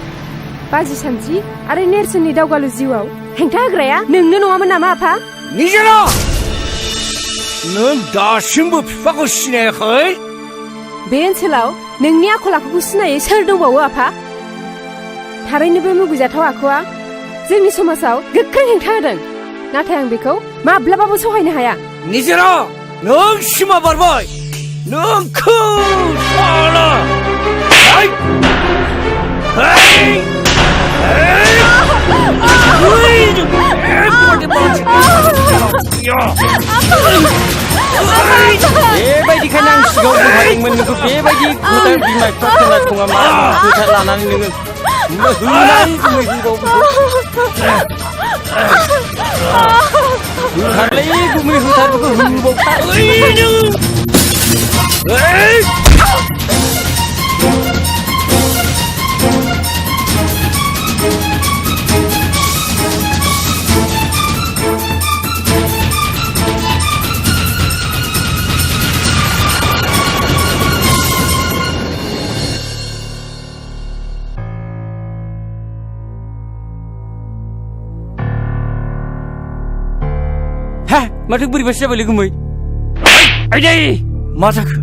बाजि सानस्रि आरो नेरसोननि दावगालु जिउआव हेंथा होग्राया नोंनो नङामोन नामा आफा निजेरा नों दासिमबो बिफाखौ सिनायाखै बे ओनसोलाव नोंनि आखल आखुखौ सिनायै सोर दंबावो आफा थारैनो बे मुगैजाथाव आखुआ जोंनि समाजाव गोख्रों हेंथा होदों नाथाय आं बेखौ माब्लाबाबो सहायनो हाया निजेरा नों सिमा बारबाय नोंखौ साला बेबायदिखायनो आं सिगाङाव बुंखादोंमोन नोंखौ बेबायदि खोथा बिमा बिफा खोनासङा मा खोथा लानानै नोङो होथारलै गुमै होथारबोखौ होबावथार माथो बोरैबासो जाबायलै गुमै आइदै मा जाखो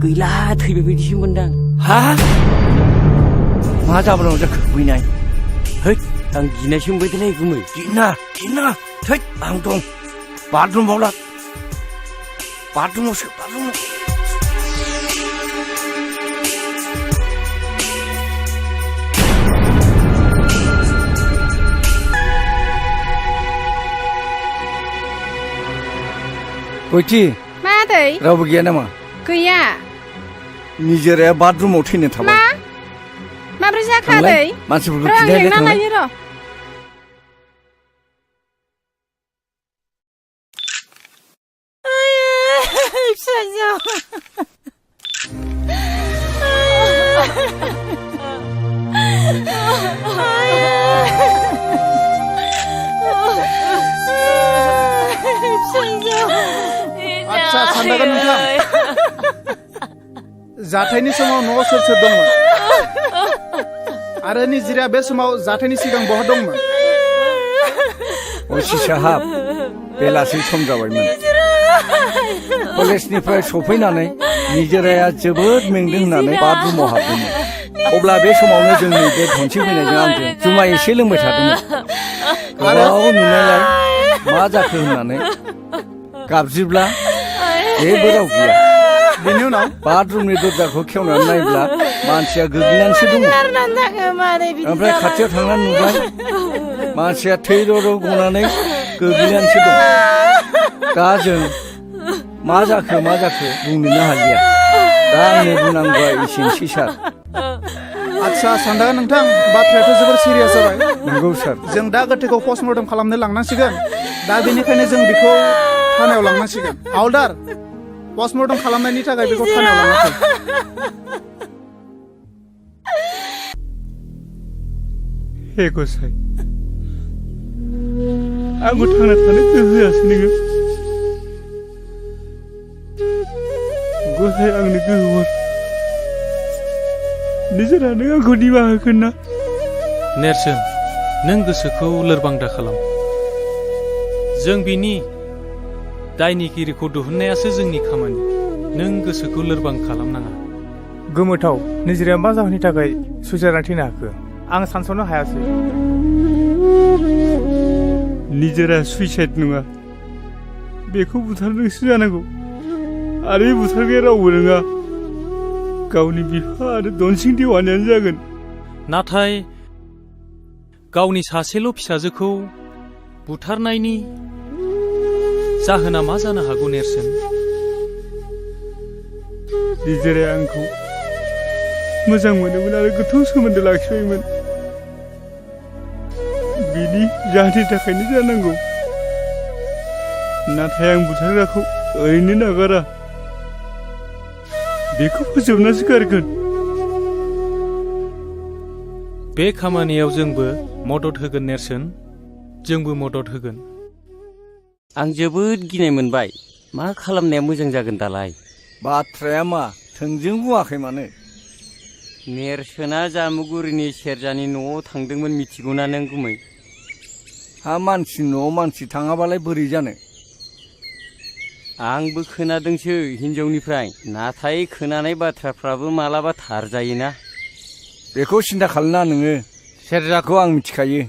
गैला थैबाय बायदिसो मोनदां हा मा जाब्लाव जाखो बैनाय हैद आं गिनायसो मोनबायदोलै गुमै गिना थैद आं दं बाथरुमावला बाथरुमावसो बाथरुमाव गयथि मा आदै रावबो गैया नामा गैया निजेराया बाथरुमाव थैनो थाबाय माब्रै जाखो आदै मानसिफोरखौ र' आं खिन्थायलाय लेंना थांलाय लायो र' फिसाजो आच्छा सानदागोन नोंथां जाथायनि समाव न'आव सोर सोर दंमोन आरो निजिराया बे समाव जाथायनि सिगां बहा दंमोन असि साहाब बेलासि सम जाबायमोन कलेजनिफ्राय सफैनानै निजेराया जोबोद मेंदों होननानै बाथरुमाव हाबदोंमोन अब्ला बे समावनो जोंनि बे धनसि फैनायजों आंजों जुमाय एसे लोंबाय थादोंमोन गोबाव नुनायलाय मा जाखो होननानै गाबज्रिब्ला जेबो राव गैया बेनि उनाव बाथरुमनि दरजाखौ खेवनानै नायब्ला मानसिया गोग्लैनानैसो दङ ओमफ्राय खाथियाव थांनानै नुबाय मानसिया थै र' गनानै गोग्लैनानैसो दं दा जों मा जाखो बुंनोनो हालिया दा आंनि बुंनांगौआ एसेनोसै सार आच्छा सानदागोन नोंथां बाथ्रायाथ' जोबोर सिरियास जाबाय नंगौ सार जों दा गोथैखौ पस्टमर्टम खालामनो लांनांसिगोन दा बेनिखायनो जों बेखौ थानायाव लांनांसिगोन हावलदार पस्टमर्टम खालामनायनि थाखाय बेखौ थानायाव लांनांसिगोन हे गसाइ आंखौ थांना थानो गोहोआसै नोङो गसाइ आंनो गोहो हर निजोरा नों आंखौ निमाहा होगोन ना? नेरसोन नों गोसोखौ लोरबां दा खालाम। जों बिनि दायनिगिरिखौ दिहुननायासो जोंनि खामानि। नों गोसोखौ लोरबां खालामनाङा। गोमोथाव निजिराया मा जाहोननि थाखाय सुइसाइड जानानै थैनो हाखो आं सानस'नो हायासै। निजोरा सुइसाइड नङा, बेखौ बुथारदोंसो जानांगौ। आरो बे बुथारग्राया रावबो नङा, गावनि बिफा आरो दनसिं देवानियानो जागोन। नाथाय गावनि सासेल' फिसाजोखौ बुथारनायनि जाहोना मा जानो हागौ नेरसोन? निजोराया आंखौ मोजां मोनोमोन आरो गोथौ सोमोन्दो लाखिबायमोन। बिनि जाहोननि थाखायनो जानांगौ। नाथाय आं बुथारग्राखौ ओरैनो नागारा, बेखौ फोजोबनासो गारगोन। बे खामानियाव जोंबो मदद होगोन नेरसोन, जोंबो मदद होगोन। आं जोबोद गिनाय मोनबाय। मा खालामनाया मोजां जागोन दालाय? बाथ्राया मा थोंजों बुङाखै मानो? नेरसोना जामुगुरिनि सेरजानि न'आव थांदोंमोन मिथिगौना नों गुमै? हा मानसि न'आव मानसि थाङाबालाय बोरै जानो? आंबो खोनादोंसो हिनजावनिफ्राय, नाथाय खोनानाय बाथ्राफ्राबो मालाबा थार जायोना। बेखौ सिन्था खालामना नोङो, सेरजाखौ आं मिथिखायो।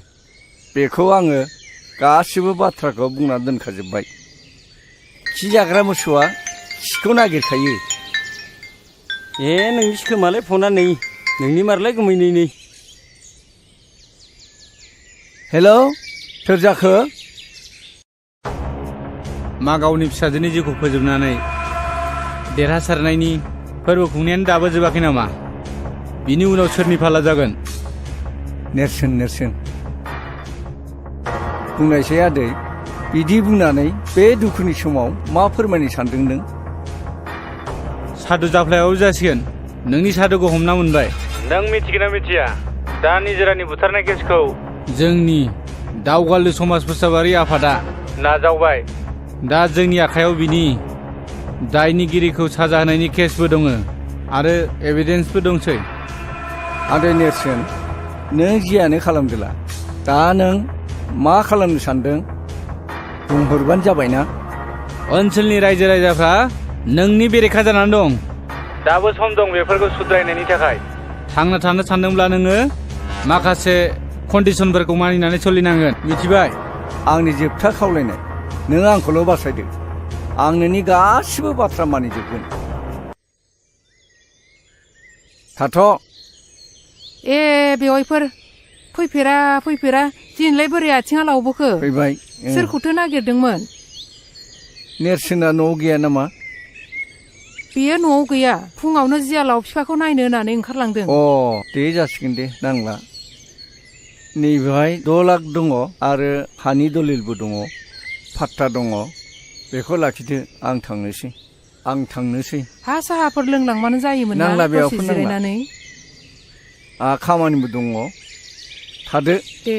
बेखौ आङो गासिबो बाथ्राखौ बुंना दोनखाजोब्बाय। खि जाग्रा मोसौआ खिखौ नागिरखायो। नोंनिसो खोमालाय फना नै, नोंनि मारलाय गुमै नै। हेलौ सेरजाखो? मा गावनि फिसाजोनि जिउखौ फोजोबनानै देरहासारनायनि फोरबो खुंनायानो दाबो जोबाखै नामा? बिनि उनाव सोरनि फाला जागोन? नेरसोन बुंनायसै आदै, बिदि बुंनानै बे दुखुनि समाव मा फोरमायनो सानदों नों? सादु जाफ्लायाबो जासिगोन। नोंनि सादुखौ हमना मोनबाय। नों मिथिगोन ना मिथिया दा निजोरानि बुथारनाय केसखौ जोंनि दावगालु समाज फोसाबारि आफादा नाजावबाय। दा जोंनि आखायाव बिनि दायनिगिरिखौ साजा होनायनि केसबो दङ आरो एभिडेन्सबो दंसै। आदै नेरसोन, नों जियानो खालामदोला, दा नों मा खालामनो सानदों बुंहरबानो जाबायना। ओनसोलनि रायजो राजाफ्रा नोंनि बेरेखा जानानै दं। दाबो सम दं बेफोरखौ सुद्रायनायनि थाखाय। थांना थानो सानदोंब्ला नोङो माखासे कन्डिसनफोरखौ मानिनानै सोलिनांगोन, मिथिबाय? आंनि जोबथा खावलायनाय, नों आंखौल' बासायदो। आं नोंनि गासिबो बाथ्रा मानिजोबगोन। थाथ'। बेवाइफोर फैफेरा दिनैलाय बोरै आथिङा लावबोखो? फैबाय। सोरखौथो नागिरदोंमोन? नेरसोना न'आव गैया नामा? बेयो न'आव गैया, फुङावनो जियालाव बिफाखौ नायनो होननानै ओंखारलांदों। दे जासिगोन दे, नांला। नैबेहाय 6 लाख दङ आरो हानि दलिलबो दङ, फाट्टा दङ। बेखौ लाखिदो, आं थांनोसै। हा साहाफोर लोंलांबानो जायोमोन ना? नांला बेयाव जिरायनानै। खामानिबो दङ, थादो। दे।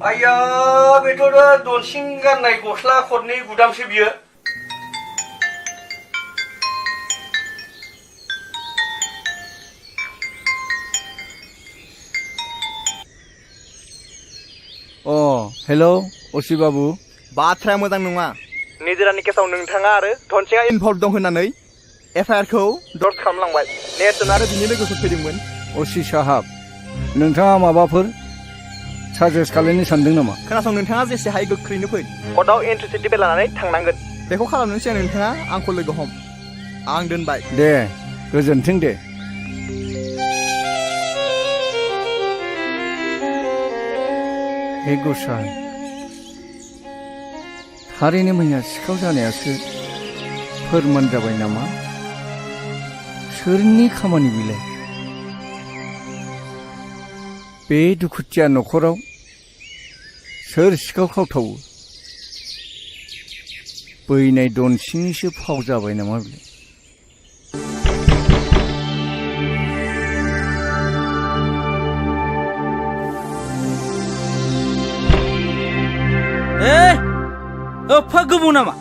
आया बेथ' दनसिं गाननाय गस्ला खरनै गुदामसो बियो। हेलौ असि बाबु। बाथ्राया मोजां नङा। निजोरानि केसाव नोंथाङा आरो धनसिंआ इनभल्भ दं होननानै एफआइआरखौ दर्ज खालामलांबाय। नेरसोन आरो बिनि लोगोफोर फैदोंमोन। असि साहाब, नोंथाङा माबाफोर साजेस्ट खालामनो सानदों नामा? खोनासं, नोंथाङा जेसे हायो गोख्रैनो फै। कर्टआव एन्ट्रि सार्टिफिकेट लानानै थांनांगोन। बेखौ खालामनायनि सिगां नोंथाङा आंखौ लोगो हम। आं दोनबाय। दे, गोजोन्थों दे। हे गसाइ थारैनो मैया सिखाव जानायासो फोरमान जाबाय नामा सोरनि खामानि बिलाय बे दुखुथिया न'खराव सोर सिखाव खावथावो बैनाय दनसिंनिसो फाव जाबाय नामा बिलाय एफा गोबाव नामा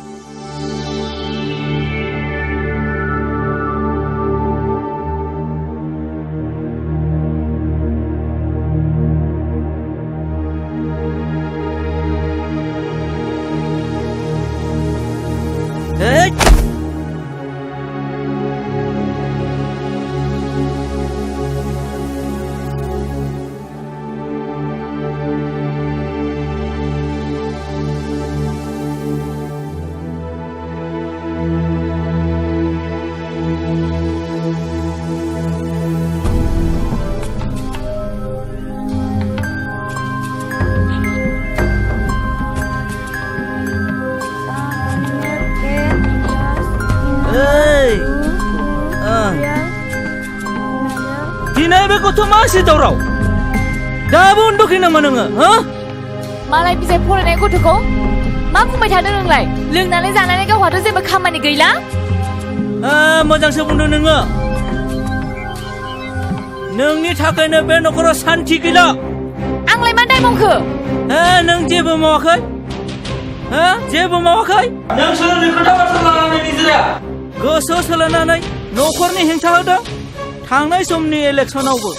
दिनै बे गथ' मासे दावराव दाबो उन्दुखै नामा नोङो हो मालाय बिजाब फरायनाय गथ'खौ मा बुंबाय थादों नोंलाय लोंनानै जानानै गावहाथ' जेबो खामानि गैला मोजांसो बुंदों नोङो नोंनि थाखायनो बे न'खराव सान्थि गैला आंलाय मा दाय मावखो नों जेबो मावाखै जेबो मावाखै नों सोलोंनो खोथा बाथ्रा लानानै निजिरा गोसोआव सोलायनानै न'खरनि हेंथा होदों थांनाय समनि इलेक्सनावबो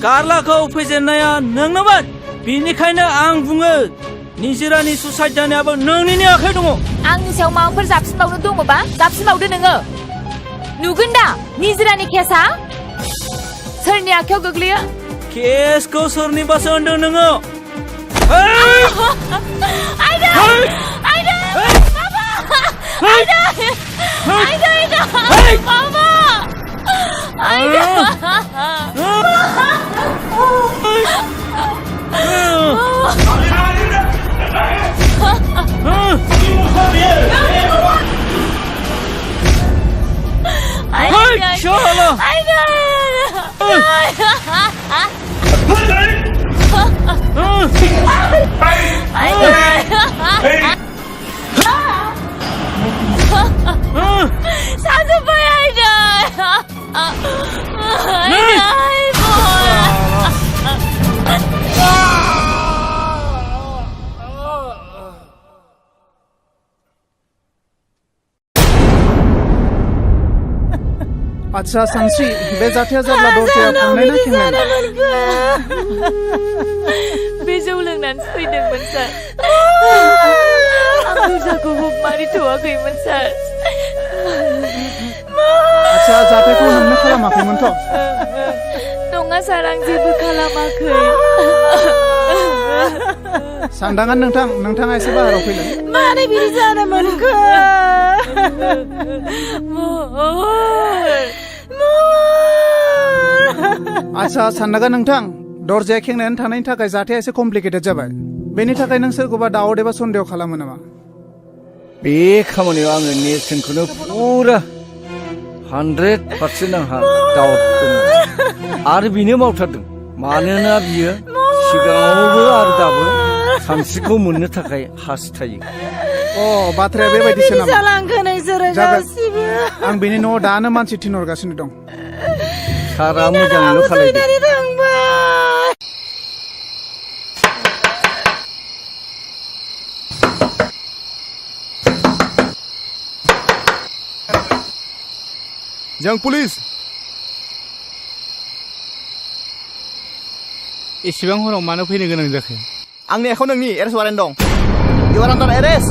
गारलाखौ फेजेननाया नोंनोमोन बेनिखायनो आं बुङो निजिरानि सुसाइड जानायाबो नोंनिनो आखाइ दङ आंनि सायाव माबाफोर जाबसिनबावनो दङबा जाबसिनबावदो नोङो नुगोन दा निजिरानि केसआ सोरनि आखायाव गोग्लैयो केसखौ सोरनिबासो होनदों नोङो आच्छा सानस्रि बे जाथाया जाब्ला दरजाया फांनाय ना खेंनाय बे जौ लोंनानै फैदोंमोन सार आं दरजाखौ मारिथ'वाखैमोन सार आच्छा जाथायखौ नोंनो खालामाखैमोनथ' नङा सार आं जेबो खालामाखै सानदांगोन नोंथाङा एसे बाहेराव फैलाय मारै बिदि जानो मोनखो आच्छा सानदांगोन नोंथां दरजाया खेंनानै थानायनि थाखाय जाथाया एसे कमप्लिकेटेड जाबाय बेनि थाखाय नों सोरखौबा दाउट एबा सन्देह खालामो नामा बे खामानियाव आङो नेरसोनखौनो फुरा 100% आंहा दाउट दङ आरो बिनो मावथारदों मानोना बियो सिगाङावबो आरो दाबो सानस्रिखौ मोननो थाखाय हास्थायो बाथ्राया बेबायदिसो नामा जालांखो नोंसोरो गासिबो आं बेनि न'आव दानो मानसि थिनहरगासिनो दं सारा मोजांल' खालायदो जों पुलिस एसेबां हराव मानो फैनो गोनां जाखो आंनि आखायाव नोंनि एरेस्ट वारेन्ट दं इउ आर आन्डार एरेस्ट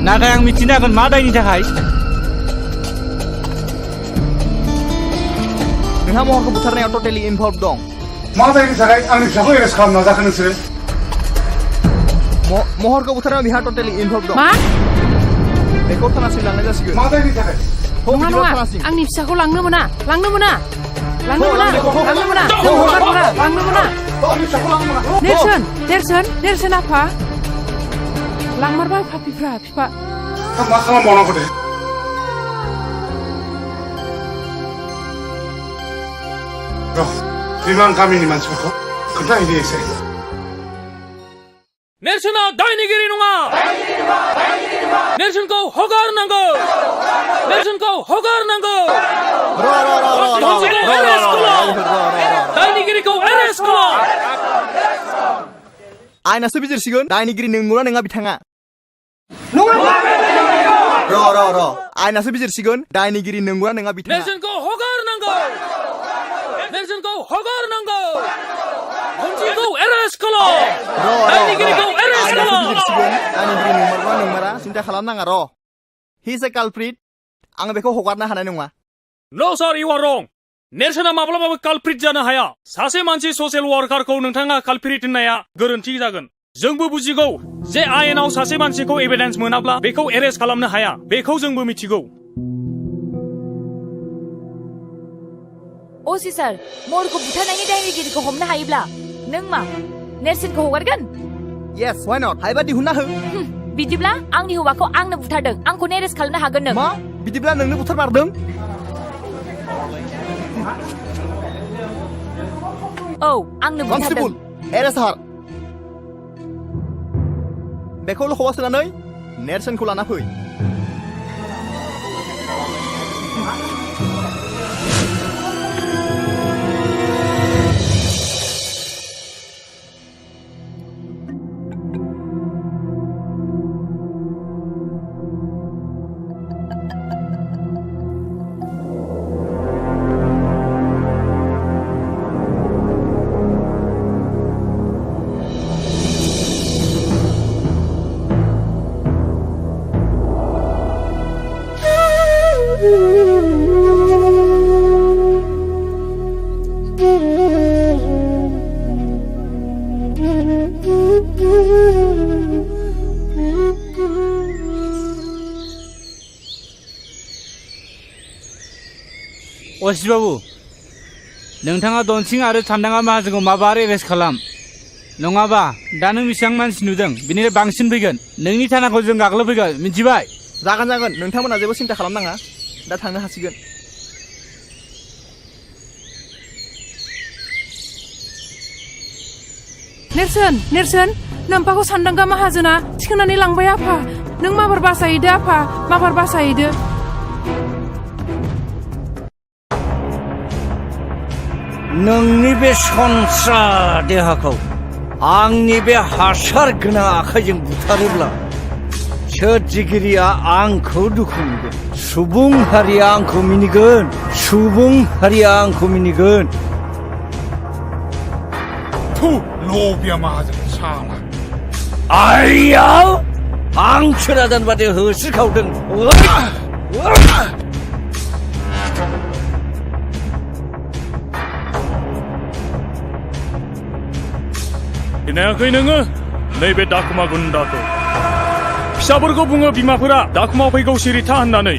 नाथाय आं मिथिनो हागोन मा दायनि थाखाय नोंहा महरखौ बुथारनायाव टटेलि इनभल्भ दं मा दायनि थाखाय आंनि फिसाखौ एरेस्ट खालामना जाखो नोंसोरो महरखौ बुथारनायाव बिहा टटेलि इनभल्भ दं मा बेखौ थानासिम लांनाय जासिगोन मा दायनि थाखाय नङा नङा आंनि फिसाखौ लांनो मोना लांनो मोना लांनो मोना लांनो मोना जों हगार हरा लांनो मोना नेरसोन नेरसोन नेरसोन आफा लांमारबाय फापिफ्रा बिफा मा खालामबावनांगौ दे बिमा गामिनि मानसिफोरखौ खोन्थाहैदो एसे नेरसोना दायनिगिरि नङा नेरसोनखौ हगारनांगौ नेरसोनखौ हगारनांगौ दायनिगिरिखौ एरेस्ट खालाम आयनासो बिजिरसिगोन दायनिगिरि नंगौना नङा बिथाङा आयनासो बिजिरसिगोन दायनिगिरि नंगौना नङा बिथाङा नेरसोनखौ हगारनांगौ नेरसोनखौ हगारनांगौ धनसिखौ एरेस्ट खालाम दायनिगिरिखौ एरेस्ट खालाम दायनिगिरि नंमारगौना नंमारा सिन्था खालामनाङा र' हि इज ए कालप्रिट आं बेखौ हगारनो हानाय नङा नो सार इउ आर रं नेरसोना माब्लाबाबो कालप्रिट जानो हाया सासे मानसि ससियेल वार्कारखौ नोंथाङा कालप्रिट होननाया गोरोन्थि जागोन जोंबो बुजिगौ जे आयेनाव सासे मानसिखौ एभिडेन्स मोनाब्ला बेखौ एरेस्ट खालामनो हाया बेखौ जोंबो मिथिगौ असि सार महरखौ बुथारनायनि दायनिगिरिखौ हमनो हायोब्ला नों मा नेरसोनखौ हगारगोन येस व्हाई नट हायोबा दिहुनना हो बिदिब्ला आंनि हौवाखौ आंनो बुथारदों आंखौ एरेस्ट खालामनो हागोन नों मा बिदिब्ला नोंनो बुथारमारदों औ आंनो बुथारदों एरेस्ट हार बेखौ लखबा सोनानै नेरसोनखौ लाना फै असित बाबु नोंथाङा दनसिं आरो सान्दाङा माहाजोनखौ माबार एरेस्ट खालाम नङाबा दा नों बेसेबां मानसि नुदों बिनिफ्राय बांसिन फैगोन नोंनि थानाखौ जों गाग्लोबफैगोन मिथिबाय जागोन जागोन नोंथांमोना जेबो सिन्था खालामनाङा दा थांनो हासिगोन नेरसोन नेरसोन नोम्फाखौ सान्दांगा माहाजोना थिखोनानै लांबाय आफा नों माबार बासायदो आफा माबार बासायदो नोंनि बे सनस्रा देहाखौ आंनि बे हासार गोनां आखाइजों बुथारोब्ला सोरजिगिरिया आंखौ दुखु मोनगोन सुबुं हारिया आंखौ मिनिगोन सुबुं हारिया आंखौ मिनिगोन थु लबिया माहाजोन साला आइया हांसो राजान बादि होस्रिखावदों सिनायाखै नोङो नैबे दाखुमा गुन्दाखौ फिसाफोरखौ बुङो बिमाफोरा दाखुमा फैगौ सिरिथा होननानै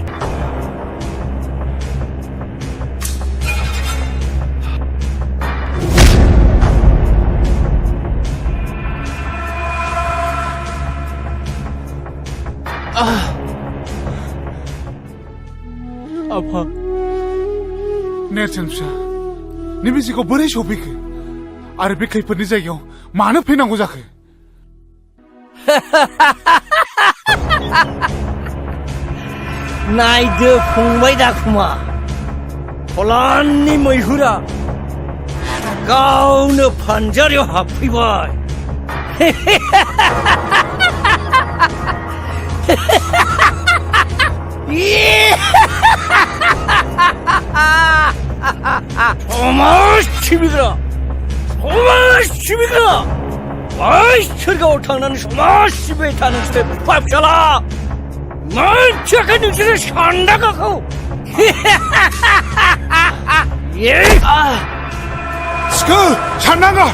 आफा नेरसोन फिसा नैबे जिखौ बोरै सफैखो आरो बे खैफोदनि जायगायाव मानो फैनांगौ जाखो नायदो फंबाय दाखुमा फलाननि मैहुरा गावनो फानजारियाव हाबफैबाय समाज सिबिग्रा बै सोरगोआव थांनानै समाज सिबिबाय था नोंसोर बिफा फिसाला मोनथियाखै नोंसोरो सान्दांगाखौ सिखो सान्दांगा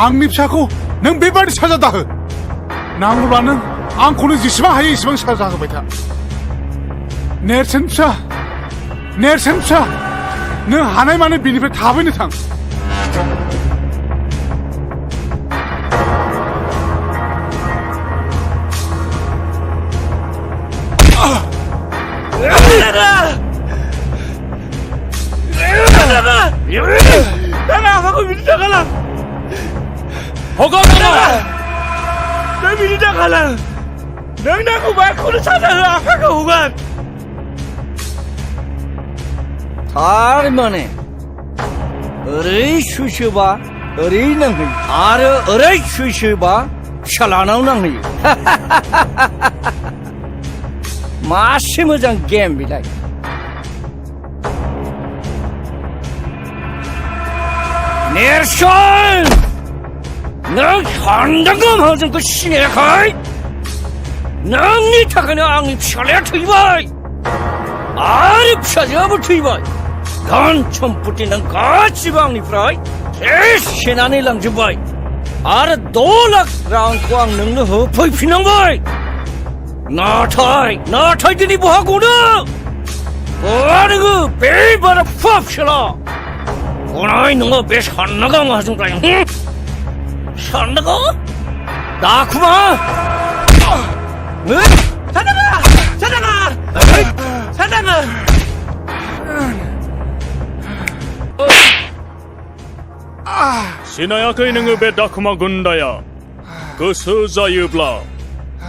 आंनि फिसाखौ नों बेबादि साजा दाहो नांगौब्ला नों आंखौनो जेसेबां हायो एसेबां साजा होबाय था नेरसोन फिसा नों हानाय माने बिनिफ्राय थाबैनो थां 아빠가 미리 나가라. 너 미리 나가라. 너 나고 말고는 찾아라. 아빠가 오간. थारमाने ओरै सुइसोबा ओरै नांहैयो आरो ओरै सुइसोबा फिसालानाव नांहैयो मासे मोजां गेम बेलाय नेरसन नों सानदांगौ जोंखौ सिनायाखै नोंनि थाखायनो आंनि फिसालाया थैबाय आरो फिसाजोआबो थैबाय धन सम्पति नों गासिबो आंनिफ्राय सेनानै लांजोब्बाय आरो 2 लाख रांखौ आं नोंनो होफैफिननांबाय नाथाय दिनै बहा गनो बहा नोङो बे बारा फुवा फिसाला गनाय नङा बे साननांगौ आंहा जोंलाय साननांगौ दाखुमा 사장아 सिनायाखै नोङो बे दाखुमा गुन्दाया गोसो जायोब्ला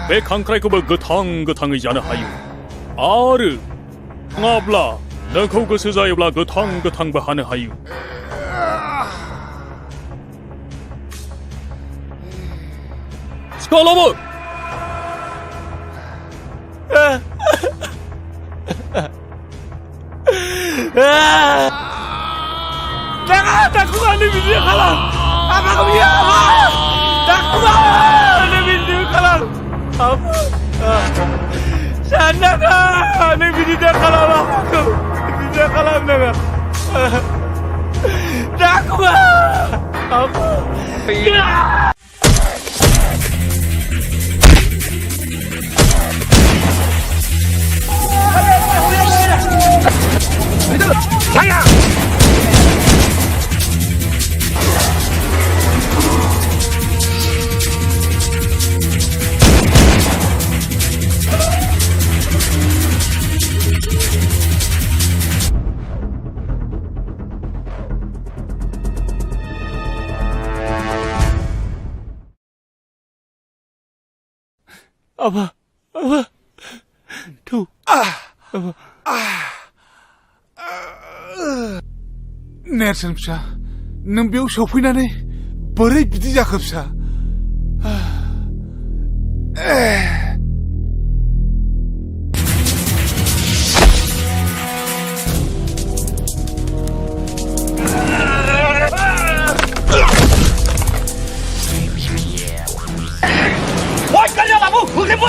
बे खांख्राइखौबो गोथाङै जानो हायो आरो नङाब्ला नोंखौ गोसो जायोब्ला गोथांबो हानो हायो सिखालाबो 다쿠마 내 비디오 가라 아빠가 미안 다쿠마 내 비디오 가라 산나가 내 비디오 가라 비디오 가라 내가 다쿠마 아빠 Saya! 아빠 투 नेरसोन फिसा नों बेयाव सफैनानै बोरै बिदि जाखो फिसा Ôi, cái nào mà bố, hướng lên bố.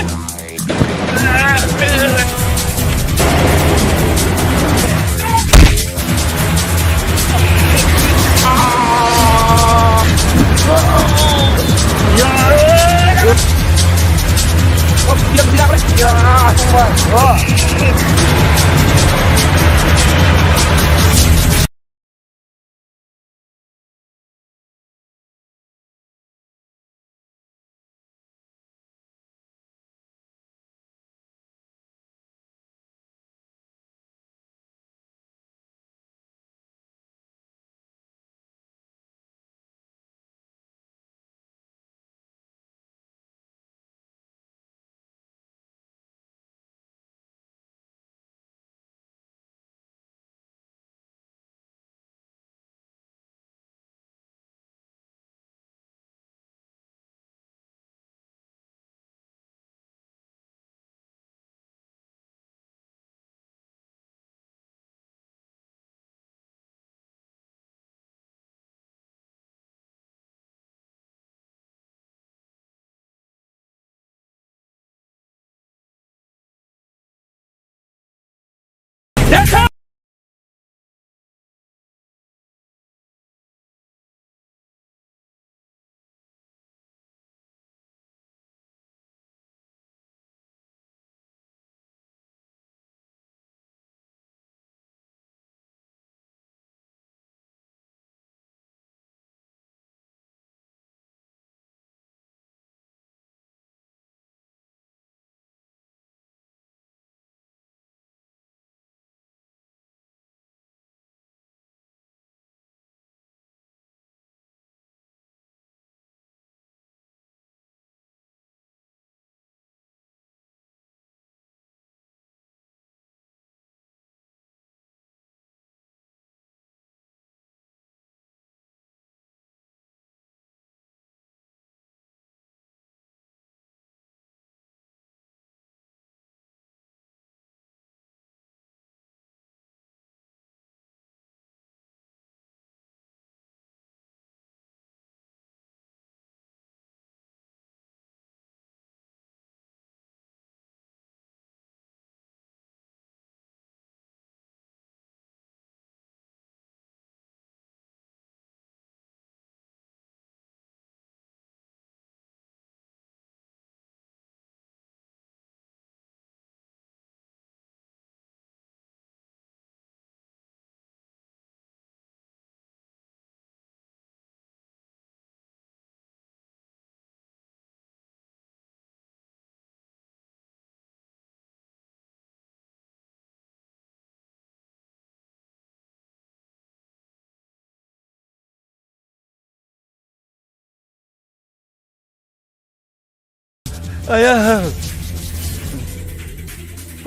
आया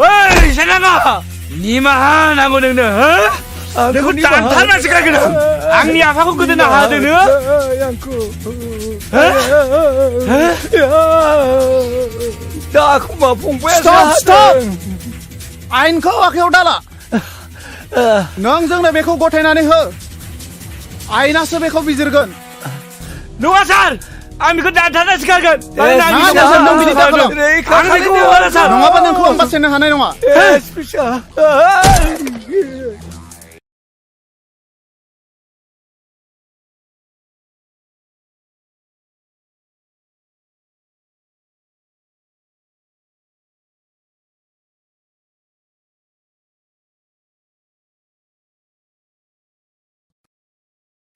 ओइ सेनागा निमाहा नांगौ नोंनो हो नोंखौ दानथारनासो गारगोन आं आंनि आफाखौ गोदोनो हादों नोङो दाखौ मा फंबाया स्टप आयेनखौ आखायाव दाला नों जोंनो बेखौ गथायनानै हो आयेनासो बेखौ बिजिरगोन नङा सार आं बेखौ दानथारनासो गारगोन नङाबा नोंखौ आं बासायनो हानाय नङा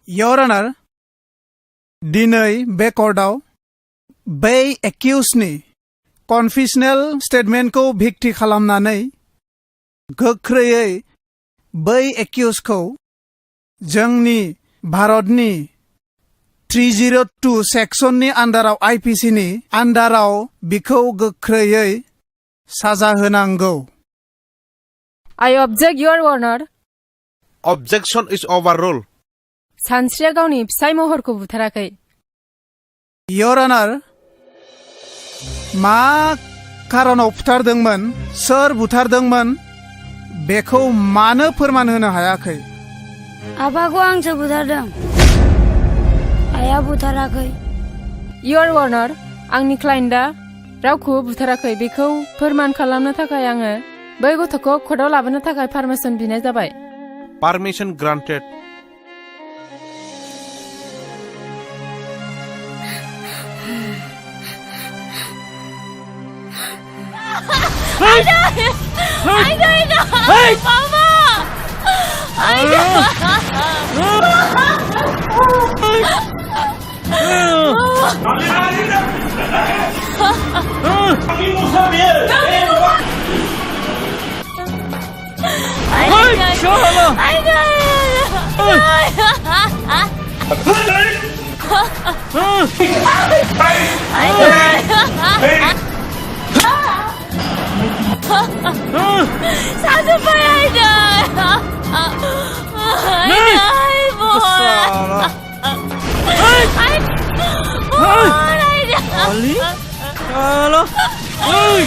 Your Honor, दिनै बे कर्टआव बै एक्यूजनि कनफेसनेल स्टेटमेन्टखौ भिक्ति खालामनानै गोख्रैयै बै एक्यूजखौ जोंनि भारतनि 302 सेक्सननि आन्डाराव आईपीसीनि आन्डाराव बिखौ गोख्रैयै साजा होनांगौ I object, Your Honor. Objection is overruled. सानस्रिया गावनि फिसाय महरखौ बुथाराखै Your Honor, मा खारनाव बुथारदोंमोन सोर बुथारदोंमोन बेखौ मानो फोरमान होनो हायाखै आफाखौ आंसो बुथारदों आइया बुथाराखै Your Honor, आंनि क्लाइन्टआ रावखौबो बुथाराखै बेखौ फोरमान खालामनो थाखाय आङो बै गथ'खौ कर्टआव लाबोनो थाखाय पारमिसन बिनाय जाबाय Permission granted. Aida! Mama! Aida! Satu Aida. Ali? Halo? Oi!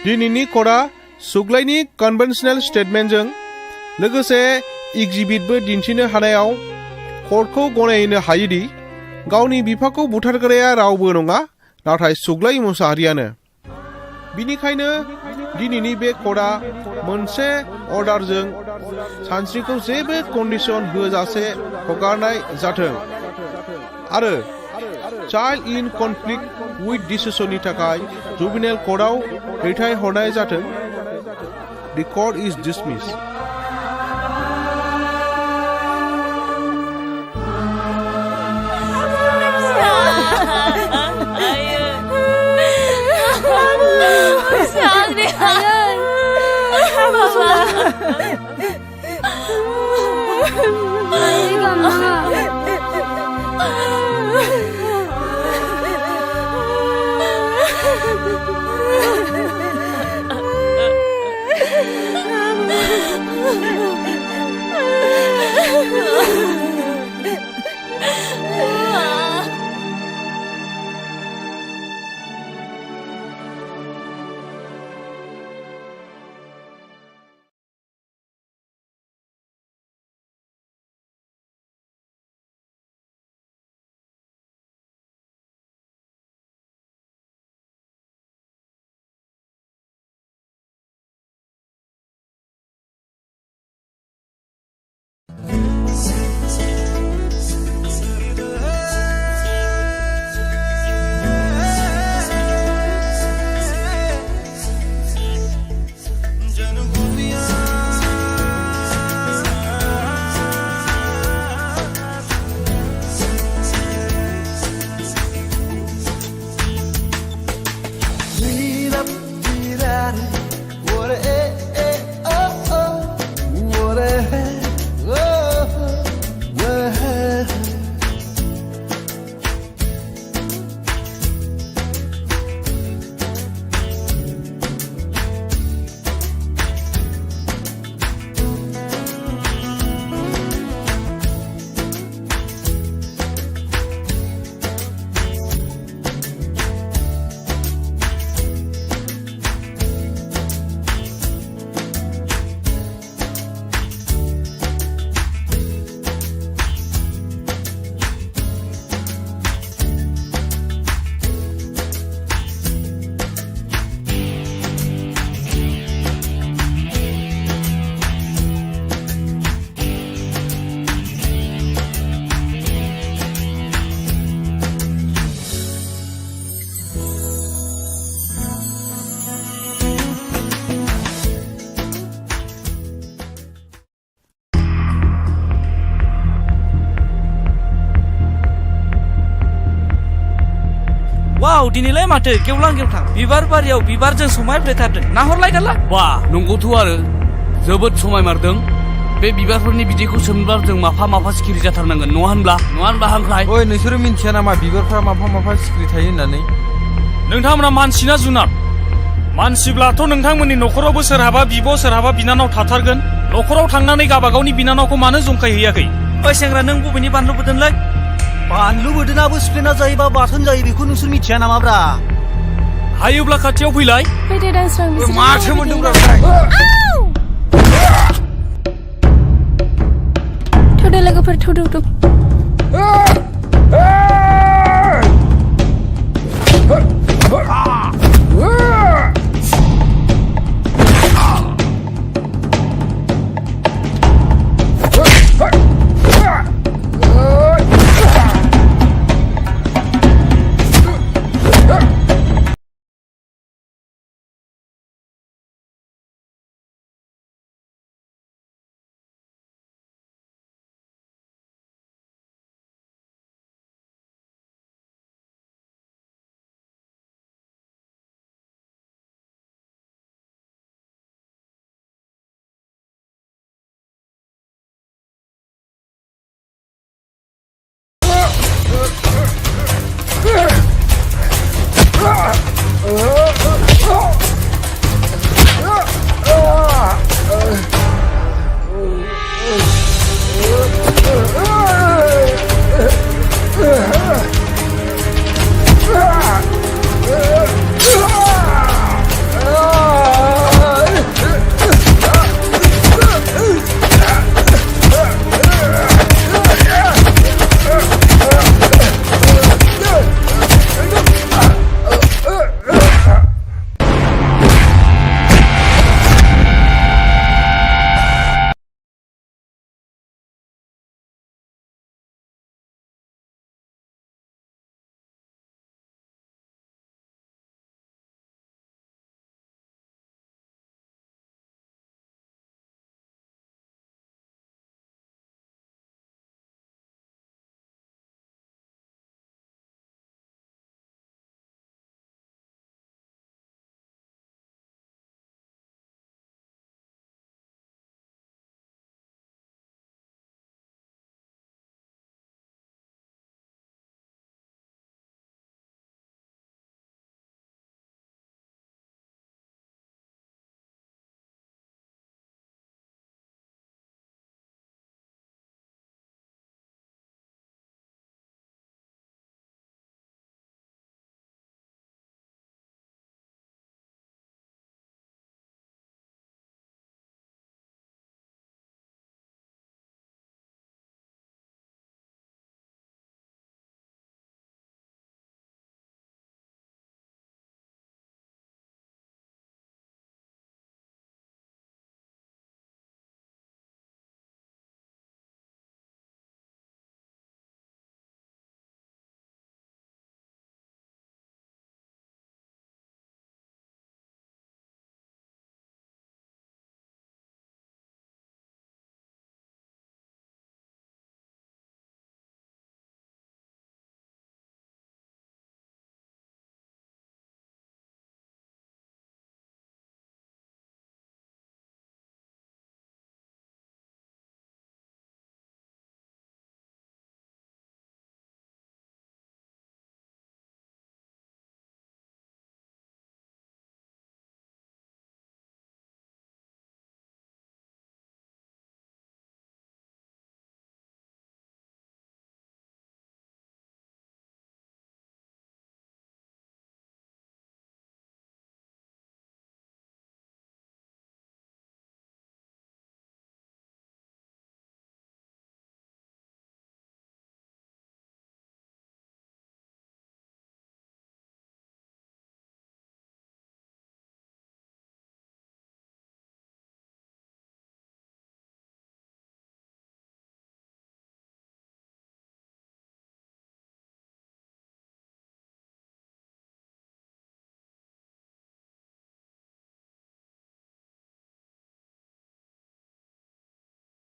दिनैनि कर्टआ सुग्लायनि कन्वेन्शनेल स्टेटमेन्टजों लोगोसे एग्जिबिटबो दिन्थिनो हानायाव कर्टखौ गनायनो हायोदि गावनि बिफाखौ बुथारग्राया रावबो नङा नाथाय सुग्लाय मुसाहारियानो बिनिखायनो दिनैनि बे कर्टआ मोनसे अर्डारजों सानस्रिखौ जेबो कन्डिशन होजासे हगारनाय जाथों आरो चाइल्ड इन कनफ्लिक्ट विथ डिसिसननि थाखाय जुवेनाइल कर्टआव दैथायहरनाय जाथों The court is dismissed. दिनैलाय माथो गेवलां गेवथां बिबार बारियाव बिबारजों समायफ्लेथारदों नाहरलाय गाला बा नंगौथ' आरो जोबोद समायमारदों बे बिबारफोरनि बिदैखौ सोमब्ला जों माफा माफा सिखिरि जाथारनांगोन नङा होनब्ला हांख्राय ओइ नोंसोरो मिन्थिया नामा बिबारफ्रा माफा माफा सिखिरि थायो होननानै नोंथांमोना मानसि ना जुनार मानसिब्लाथ' नोंथांमोननि न'खरावबो सोरहाबा बिब' सोरहाबा बिनानाव थाथारगोन न'खराव थांनानै गाबागावनि बिनानावखौ मानो जंखायहैयाखै ओइ सेंग्रा नों बबेनि बानलु बोदोंलै बानलु बोदोनाबो सिफ्लेना जायोबा बाथोन जायो बेखौ नोंसोर मिथिया नामाब्रा हायोब्ला खाथियाव फैलाय फैदो दानस्रां माथो मोनदोंब्रा थौदो लोगोफोर थौदो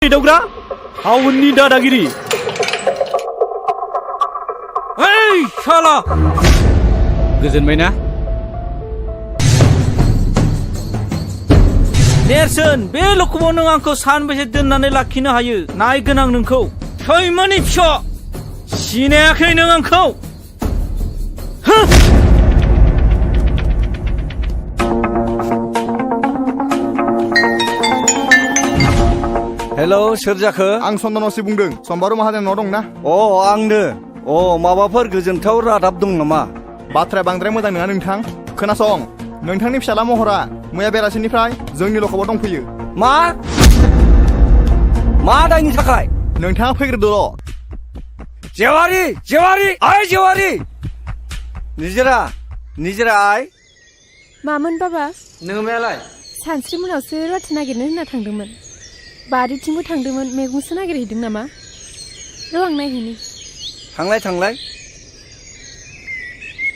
दावग्रा हावननि दादागिरि ओइ शाला गोजोनबायना? नेरसोन बे लखबाव नों आंखौ सानबेसे दोननानै लाखिनो हायो नायगोन आं नोंखौ सैमानि फिसा सिनायाखै नों आंखौ हेलौ सोर जाखो आं चन्दनसि बुंदों सम्बारु माहाजोन न' दंना आंनो माबाफोर गोजोनथाव रादाब दं नामा बाथ्राया बांद्राय मोजां नङा नोंथां खोनासं नोंथांनि फिसाला महरा मैया बेलासिनिफ्राय जोंनि लखबाव दंफैयो मा दायनि थाखाय नोंथाङा फैग्रोदोल' जेवारि निजिरा आइ मामोन बाबा नोङो मायालाय सानस्रि मोनावसो रुवाथि नागिरनो होनना थांदोंमोन बारिथिंबो थांदोंमोन मैगंसो नागिरहैदों नामा र' आं नायहैनि थांलाय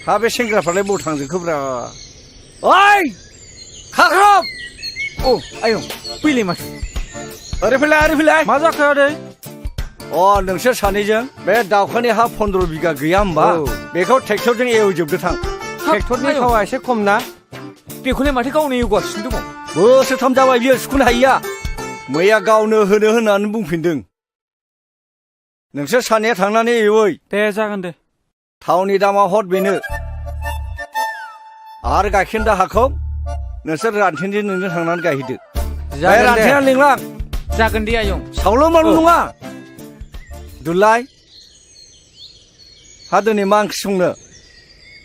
हा बे सेंग्राफ्रालाय बबाव थांजोबखोब्रा ओइ खाख्रब आयं फैलाय माथो ओरै फैलाय मा जाखो आदै नोंसोर सानैजों बे दाउखानि हा 15 बिगा गैया होमबा बेखौ ट्रेक्टरजों एवजोबदो थां ट्रेक्टरनि थावा एसे खम ना बेखौलाय माथो गावनो एवगासिनो दङ बोसोरथाम जाबाय बियो सुखुनो हायिया मैया गावनो होनो होननानै बुंफिनदों नोंसोर सानैया थांनानै एवै दे जागोन दे थावनि दामा हर बेनो आरो गाइखेर दाहाखौ नोंसोर रानथेनजों नोंनो थांनानै गायहैदो रानथेना लिंलां जागोन दे आयं सावल' माल नङा दुलाय हा दिनै मा ओंख्रि संनो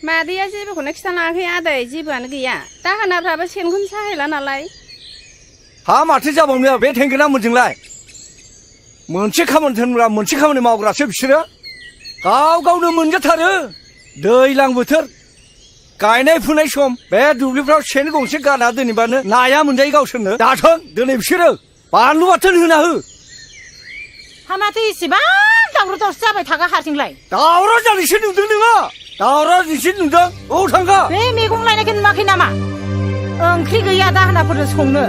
मादैया जेबोखौनो खिथानाङाखै आदै जेबोआनो गैया दाहोनाफ्राबो सेनखौनो साहैला नालाय हा माथो जाबावनो बे थेंगोना मोनजोंलाय मोनसे खामानि थोनग्रा मोनसे खामानि मावग्रासो बिसोरो गावनो मोनजाथारो दैज्लां बोथोर गायनाय फुनाय सम बे दुब्लिफ्राव सेन गंसे गाना दोनैबानो नाया मोनजायो गावसोरनो दाथों दिनै बिसोरो बानलु बाथोन होना हो हा माथो इसेबां दावराव दावसि जाबाय थागा हारसिंलाय दावराव जानायसो नुदों नोङो दावराव नोंसो नुदों थांगा बे मैगं लायनायखौ नुवाखै नामा ओंख्रि गैया दाहोनाफोरनो संनो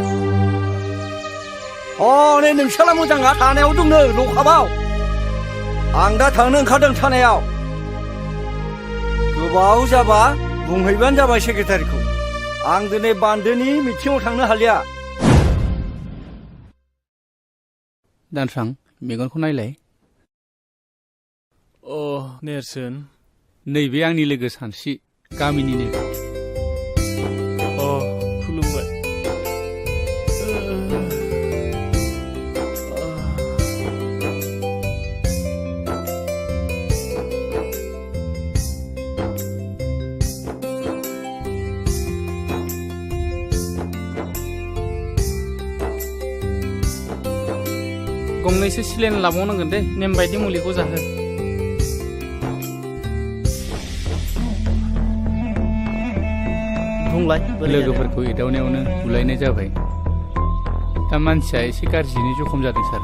नै नोंसाला मोजाङा थानायाव दंनो लकाबाव आं दा थांनो ओंखारदों थानायाव गोबाव जाबा बुंहैबानो जाबाय सेक्रेटारिखौ आं दिनै बान्दोनि मिटिङाव थांनो हालिया दानस्रां मेगनखौ नायलाय नेरसोन नैबे आंनि लोगो सानस्रि गामिनिनो खुलुमबाय गंनैसो सिलेन लाबावनांगोन दे नेम बायदि मुलिखौ जाहो लोगोफोरखौ एदावनायावनो बुलायनाय जाबाय दा मानसिया एसे गाज्रियैनो जखम जादों सार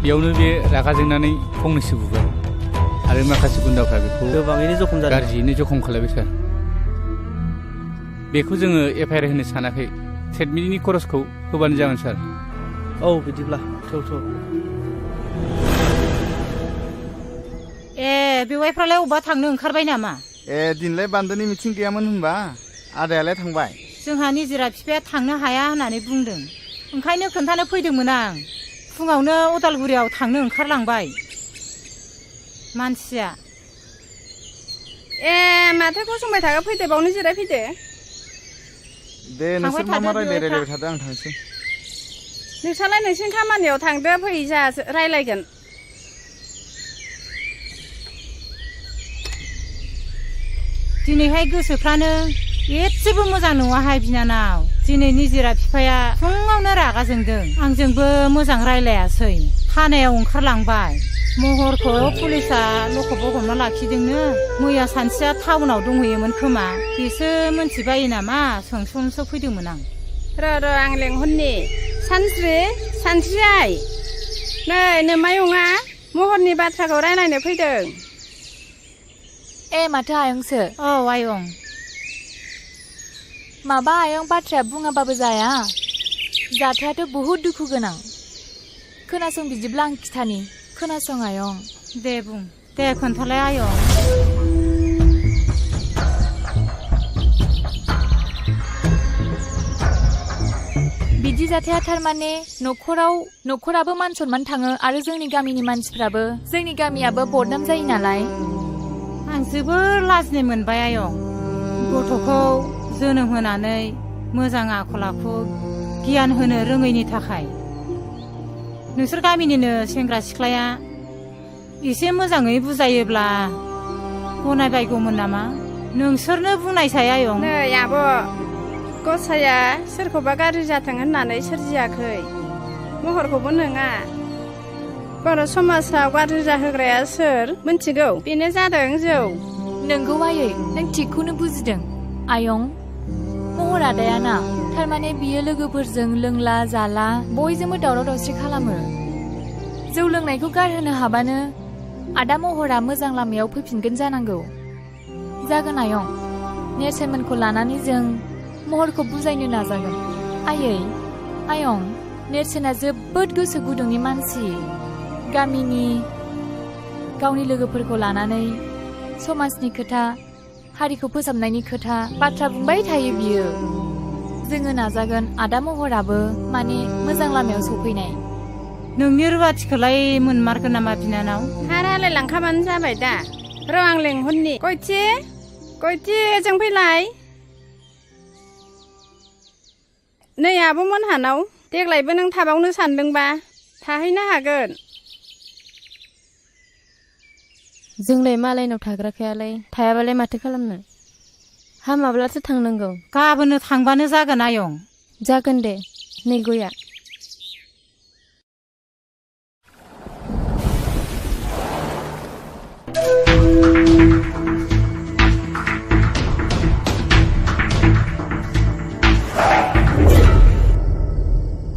बेयावनो बे रागा जोंनानै फंनैसो बुबाय आरो माखासे गुन्दाफ्रा बेखौ गोबाङैनो जखम जादों गाज्रियैनो जखम खालायबाय सार बेखौ जोङो एफआइआर होनो सानाखै ट्रिटमेन्टनि खरसखौ होबानो जागोन सार बिदिब्ला थौ बेवाइफ्रालाय अबा थांनो ओंखारबाय नामा दिनलाय बान्दोनि मिथिं गैयामोन होनबा आदायालाय थांबाय जोंहा निजिरा बिफाया थांनो हाया होननानै बुंदों ओंखायनो खोन्थानो फैदोंमोन आं फुङावनो उदालगुरियाव थांनो ओंखारलांबाय मानसिया माथो गसंबाय थागा फैदो बावनो जिरायफैदो दे नोंसोर मा रायलायबाय थादो आं थांसै नोंसालाय नोंसिनि खामानियाव थांदो फै जोंहा रायलायगोन दिनैहाय गोसोफ्रानो एसेबो मोजां नङाहाय बिनानाव दिनै निजिरा बिफाया फुङावनो रागा जोंदों आंजोंबो मोजां रायलायासै थानायाव ओंखारलांबाय महरखौ पुलिसा लकबाव हमना लाखिदोंनो मैया सानसेया टाउनाव दंहैयोमोन खोमा बेसो मोनथिबायो नामा सोंस'नोसो फैदोंमोन आं र' आं लेंहरनि सानस्रि आइ नै नोमायंआ महरनि बाथ्राखौ रायलायनो फैदों माथो आयंसो आयं माबा आयं बाथ्राया बुङाबाबो जाया जाथायाथ' बहुद दुखु गोनां खोनासं बिदिब्ला आं खिथानि खोनासं आयं दे बुं दे खोन्थालाय आयं बिदि जाथाया थारमाने न'खराबो मान सनमान थाङो आरो जोंनि गामिनि मानसिफ्राबो जोंनि गामियाबो बदनाम जायो नालाय आं जोबोर लाजिनाय मोनबाय आयं गथ'खौ जोनोम होनानै मोजां आखल आखु गियान होनो रोङैनि थाखाय नोंसोर गामिनिनो सेंग्रा सिख्लाया एसे मोजाङै बुजायोब्ला गनायबायगौमोन नामा नोंसोरनो बुंनायसाय आयं नै आब' गसाया सोरखौबा गाज्रि जाथों होननानै सोरजियाखै महरखौबो नङा बर' समाजाव गाज्रि जाहोग्राया सोर मिथिगौ बेनो जादों जौ नोंगौ आयै नों थिगखौनो बुजिदों आयं महर आदायाना थारमाने बियो लोगोफोरजों लोंला जाला बयजोंबो दावराव दावसि खालामो जौ लोंनायखौ गारहोनो हाबानो आदा महरा मोजां लामायाव फैफिनगोन जानांगौ जागोन आयं नेरसोनमोनखौ लानानै जों महरखौ बुजायनो नाजागोन आयं नेरसोना जोबोद गोसो गुदुंनि मानसि गामिनि गावनि लोगोफोरखौ लानानै समाजनि खोथा हारिखौ फोसाबनायनि खोथा बाथ्रा बुंबाय थायो बियो जोङो नाजागोन आदा महराबो माने मोजां लामायाव सफैनाय नोंनि रुवाथिखौलाय मोनमारगोन नामा बिनानाव हा रायलायलांखाबानो जाबाय दा र' आं लेंहरनि गयथि जों फैलाय नै आब'मोनहानाव देग्लायबो नों थाबावनो सानदोंबा थाहैनो हागोन जोंलाय मालायनाव थाग्राखायालाय थायाबालाय माथो खालामनो हामाब्लासो थांनांगौ गाबोननो थांबानो जागोन आयं जागोन दे नै गया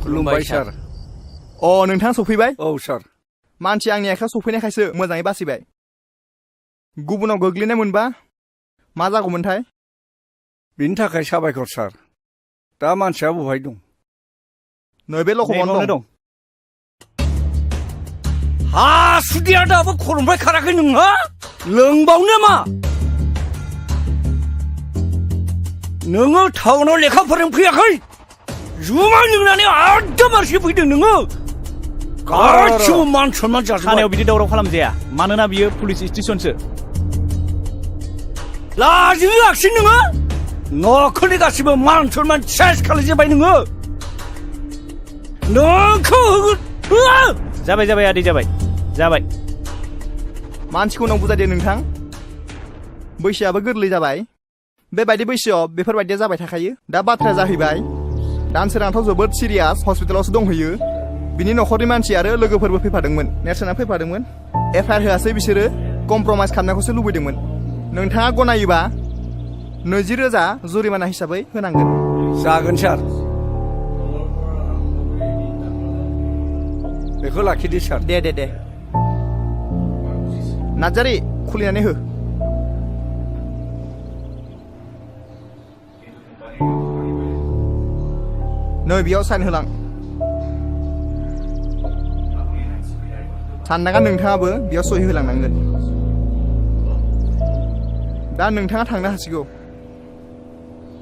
खुलुमबाय सार नोंथाङा सफैबाय औ सार मानसि आंनि आखायाव सफैनायखायसो मोजाङै बासिबाय गुबुनाव गोग्लैनाय मोनबा मा जागौमोनथाय बिनि थाखाय साबायखर सार दा मानसिया बहाय दं नै बे लखबावनो दं हासुदिया दाबो खर'निफ्राय खाराखै नोंहा लोंबावनो मा नोङो टाउनाव लेखा फोरों फैयाखै जुमाय लोंनानै आदम आरसि फैदों नोङो गासिबो मान सनमान जाजोब्बाय थानायाव बिदि दावराव खालामजाया मानोना बियो पुलिस स्टेसनसो लाजिनो लाखिन नोङो न'खरनि गासिबो मान सनमान सेस खालामजोब्बाय नोङो नोंखौ होगोन जाबाय आदै जाबाय मानसिखौ नों बुजायदो नोंथां बैसोआबो गोरलै जाबाय बेबायदि बैसोआव बेफोरबायदिया जाबाय थाखायो दा बाथ्राया जाहैबाय दानसोरांथ' जोबोद सिरियास हस्पिटालावसो दंहैयो बिनि न'खरनि मानसि आरो लोगोफोरबो फैफादोंमोन नेरसोना फैफादोंमोन एफआइआर होआसै बिसोरो कमप्रमाइस खालामनायखौसो लुबैदोंमोन नोंथाङा गनायोबा 20,000 जुरिमाना हिसाबै होनांगोन जागोन सार बेखौ लाखिदो सार दे नार्जारि खुलिनानै हो नै बेयाव साइन होलां साननाङा नोंथाङाबो बेयाव सहि होलांनांगोन दा नोंथाङा थांनो हासिगौ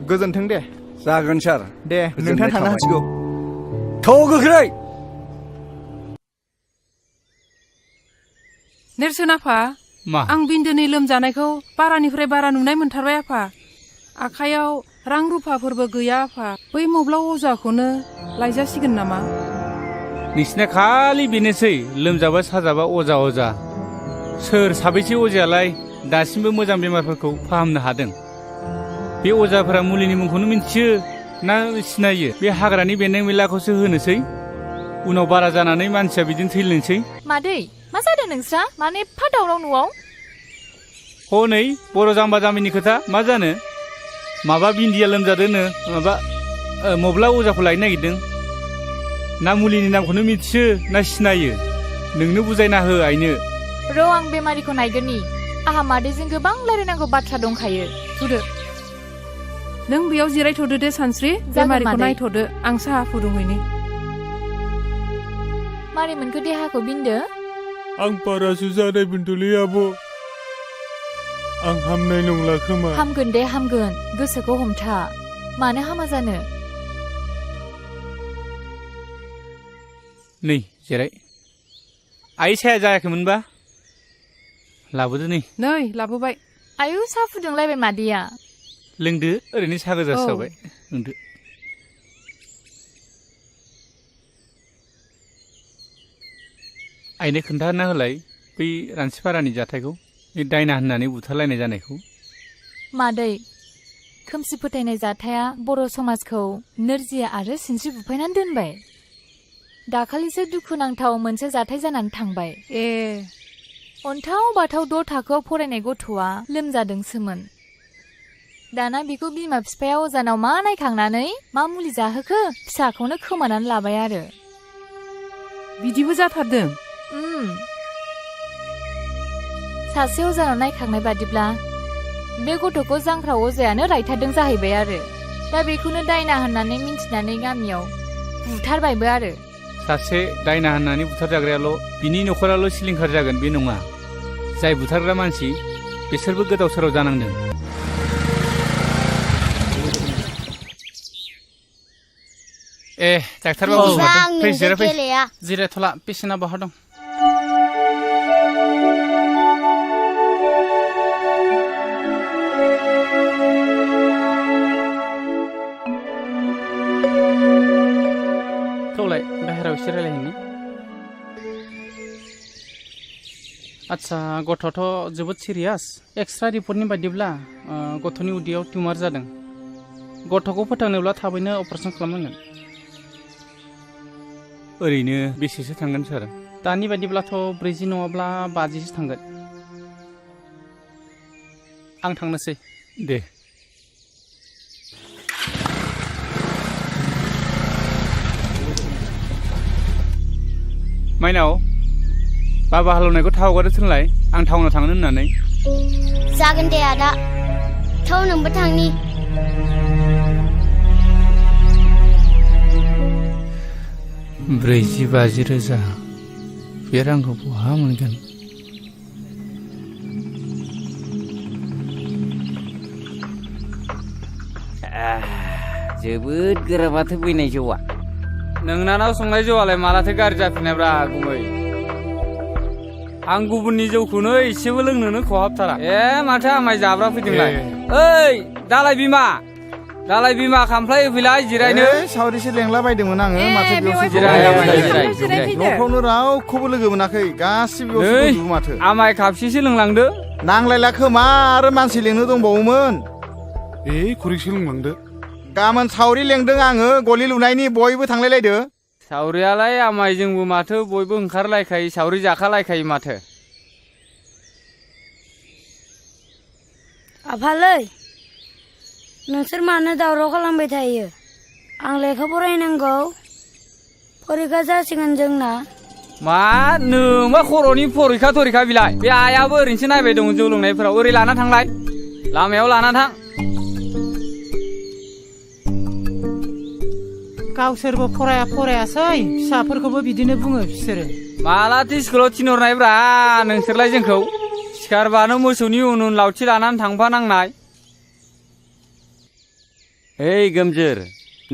गोजोन्थों दे जागोन सार दे नोंथाङा थांनो हासिगौ थ' गोख्रै नेरसोन आफा मा आं बिन्दोनि लोमजानायखौ बारानिफ्राय बारा नुनाय मोनथारबाय आफा आखायाव रां रुफाफोरबो गैया आफा बै मब्ला अजाखौनो लायजासिगोन नामा नोंसिना खालि बेनोसै लोमजाबा साजाबा अजा सोर साबैसे अजायालाय दासिमबो मोजां बेमारफोरखौ फाहामनो हादों बे अजाफोरा मुलिनि मुंखौनो मिन्थियो ना सिनायो बे हाग्रानि बेन्दों बेनलाखौसो होनोसै उनाव बारा जानानै मानसिया बिदिनो थैलायनोसै मादै मा जादों नोंस्रा मानो एफा दावराव न'आव हनै बर' जाम्बा जाम्बिनि खोथा मा जानो माबा बिन्दिया लोमजादोंनो माबा मब्ला अजाखौ लायनो नागिरदों ना मुलिनि नामखौनो मिथियो ना सिनायो नोंनो बुजायना हो आइनो र' आं बेमारिखौ नायगोननि आहा मादैजों गोबां रायलायनांगौ बाथ्रा दंखायो थुदो नों बेयाव जिरायथ'दो दे सानस्रि बेमारिखौ नायथ'दो आं साहा फुदुंहैनि मारै मोनखो देहाखौ बिन्दो आं बारासो जानाय बेन्थ'लै आब' आं हामनाय नंला खोमा हामगोन दे हामगोन गोसोखौ हमथा मानो हामा जानो नै जिराय आइ साया जायाखैमोनबा लाबोदो नै लाबोबाय आयु साहा फुदुंलायबाय मादैया लोंदो ओरैनो साहा गोजासो जाबाय लोंदो आइनो खोन्थाना होलाय बै रानसिपारानि जाथायखौ दायना होननानै बुथारलायनाय जानायखौ मादै खोमसि फोथायनाय जाथाया बर' समाजखौ नोरजिया आरो सिनस्रि बुफायनानै दोनबाय दाखालिसो दुखुनांथाव मोनसे जाथाय जानानै थांबाय अन्थाव बाथाव 6 थाखोआव फरायनाय गथ'आ लोमजादोंसोमोन दाना बेखौ बिमा बिफाया अजानाव मा नायखांनानै मा मुलि जाहोखो फिसाखौनो खोमानानै लाबाय आरो बिदिबो जाथारदों सासे अजानाव नायखांनाय बादिब्ला बे गथ'खौ जांख्रा अजायानो रायथारदों जाहैबाय आरो दा बेखौनो दायना होननानै मिन्थिनानै गामियाव बुथारबायबो आरो सासे दायना होननानै बुथारजाग्रायाल' बिनि न'खराल' सिलिंखार जागोन बे नङा जाय बुथारग्रा मानसि बिसोरबो गोदाव सोराव जानांदों डाक्टार बाबु फै जिरायथ'ला पेसेन्टआ बहा दं थौलाय बाहेरायाव एसे रायलायहैनि आच्छा गथ'थ' जोबोद सिरियास एक्सट्रा रिपर्टनि बायदिब्ला गथ'नि उदैयाव टिउमार जादों गथ'खौ फोथांनोब्ला थाबैनो अपारेसन खालामनांगोन ओरैनो बेसेसो थांगोन सार दानि बायदिब्लाथ' 40 नङाब्ला 50सो थांगोन आं थांनोसै दे माइनाव बाबा हालेवनायखौ थाव हगारदो थोनलाय आं टाउनाव थांनो होननानै जागोन दे आदा थाव नोंबो थांनि 40-50 रोजा बे रांखौ बहा मोनगोन जोबोद गोरा माथो बैनाय जौआ नोंनानाव संनाय जौआलाय मालाथो गाज्रि जाफिननायब्रा गुमै आं गुबुननि जौखौनो एसेबो लोंनोनो खहाबथारा माथो आमाय जाब्रा फैदोंलाय ओइ दालाय बिमा खामफ्लाय होफैलाय जिरायनो सावरिसो लेंला बायदोंमोन आङो माथो बेयावसो जिराय न'फ्रावनो रावखौबो लोगो मोनाखै गासिबो बेयावसो दंजोबो माथो आमाय खापसेसो लोंलांदो नांलायला खोमा आरो मानसि लेंनो दंबावोमोन खुरैसो लोंलांदो गाबोन सावरि लेंदों आङो गलि लुनायनि बयबो थांलायलायदो सावरियालाय आमाय जोंबो माथो बयबो ओंखारलायखायो सावरि जाखालायखायो माथो आफालै नोंसोर मानो दावराव खालामबाय थायो आं लेखा फरायनांगौ फरिखा जासिगोन जोंना मा नोंबा खर'नि फरिखा बिलाय बे आइयाबो ओरैनोसो नायबाय दं जौ लोंनायफोराव ओरै लाना थांलाय लामायाव लाना थां गावसोरबो फरायासै फिसाफोरखौबो बिदिनो बुङो बिसोरो मालाथो स्कुलाव थिनहरनायब्रा नोंसोरलाय जोंखौ सिखारबानो मोसौनि उन लावथि लानानै थांफानांनाय ओइ गोमजोर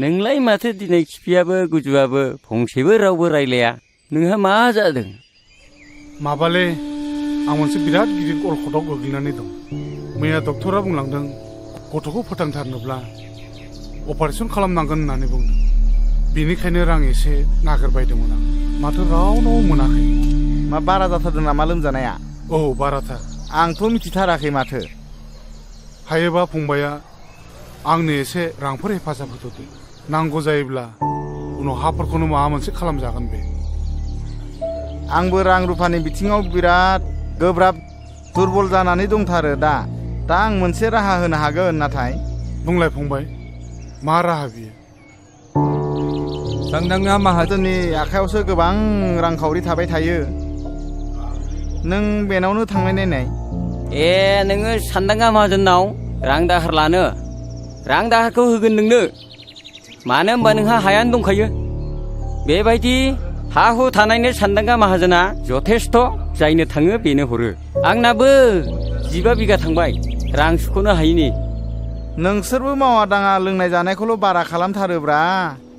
नोंलाय माथो दिनै खिफियाबो गुजुआबो फंसेबो रावबो रायलाया नोंहा मा जादों माबाले आं मोनसे बिराद गिदिर अलखदाव गोग्लैनानै दं मैया डक्टरा बुंलांदों गथ'खौ फोथांथारनोब्ला अपारेसन खालामनांगोन होननानै बुंदों बेनिखायनो रां एसे नागिरबायदोंमोन आं माथो रावनाव मोनाखै मा बारा जाथारदों नामा लोमजानाया बाराथार आंथ' मिथिथाराखै माथो हायोबा फंबाया आंनो एसे रांफोर हेफाजाब होथ'दो नांगौ जायोब्ला उनाव हाफोरखौनो माबा मोनसे खालामजागोन बे आंबो रां रुफानि बिथिङाव बिराद गोब्राब दुरबल जानानै दंथारो दा आं मोनसे राहा होनो हागोन नाथाय बुंलाय फंबाय मा राहा बियो सानदांगा माहाजोननि आखायावसो गोबां रांखावरि थाबाय थायो नों बेनावनो थांनाय नायनाय नोङो सानदांगा माहाजोननाव रां दाहार लानो रां दाहारखौ होगोन नोंनो मानो होनबा नोंहा हायानो दंखायो बेबायदि हा हु थानायनो सानदांगा माहाजोना जथेस्थ' जायनो थाङो बेनो हरो आंनाबो 15 बिगा थांबाय रां सुख'नो हायिनि नोंसोरबो मावा दाङा लोंनाय जानायखौल' बारा खालामथारोब्रा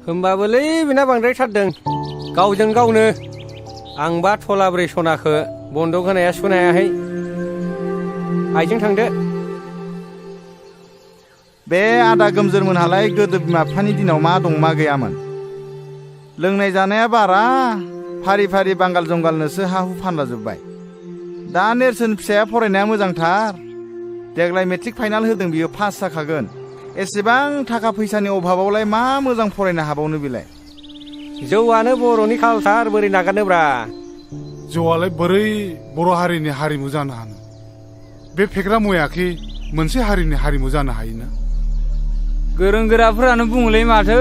होमबाबोलै बेना बांद्रायथारदों गावजों गावनो आंबा थलाब्रै सनाखो बन्दक होनाया सुनायाहै आइजों थांदो बे आदा गोमजोरमोनहालाय गोदो बिमा बिफानि दिनाव मा दं मा गैयामोन लोंनाय जानाया बारा फारि फारि बांगाल जंगालनोसो हा हु फानलाजोब्बाय दा नेरसोन फिसाया फरायनाया मोजांथार देग्लाय मेट्रिक फाइनाल होदों बियो पास जाखागोन एसेबां थाखा फैसानि अभाबावलाय मा मोजां फरायनो हाबावनो बिलाय जौआनो बर'नि कालसार बोरै नागारनोब्रा जौआलाय बोरै बर' हारिनि हारिमु जानो हानो बे फेग्रा मुवायाखि मोनसे हारिनि हारिमु जानो हायोना गोरों गोराफोरानो बुङोलै माथो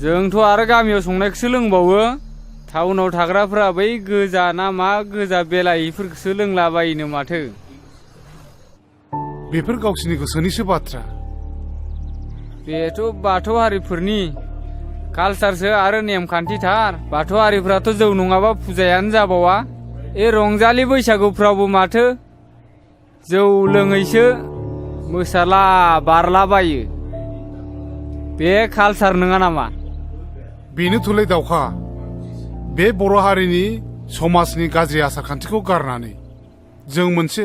जोंथ' आरो गामियाव संनायखौसो लोंबावो टाउनाव थाग्राफोरा बै गोजा ना मा गोजा बेलायिफोरखौसो लोंलाबायोनो माथो बेफोर गावसिनि गोसोनिसो बाथ्रा बेथ' बाथौ हारिफोरनि कालसारसो आरो नेमखान्थिथार बाथौ हारिफ्राथ' जौ नङाबा फुजायानो जाबावा रंजालि बैसागुफ्रावबो माथो जौ लोङैसो मोसाला बारलाबायो बे कालसार नङा नामा बेनोथ'लै दावखा बे बर' हारिनि समाजनि गाज्रि आसार खान्थिखौ गारनानै जों मोनसे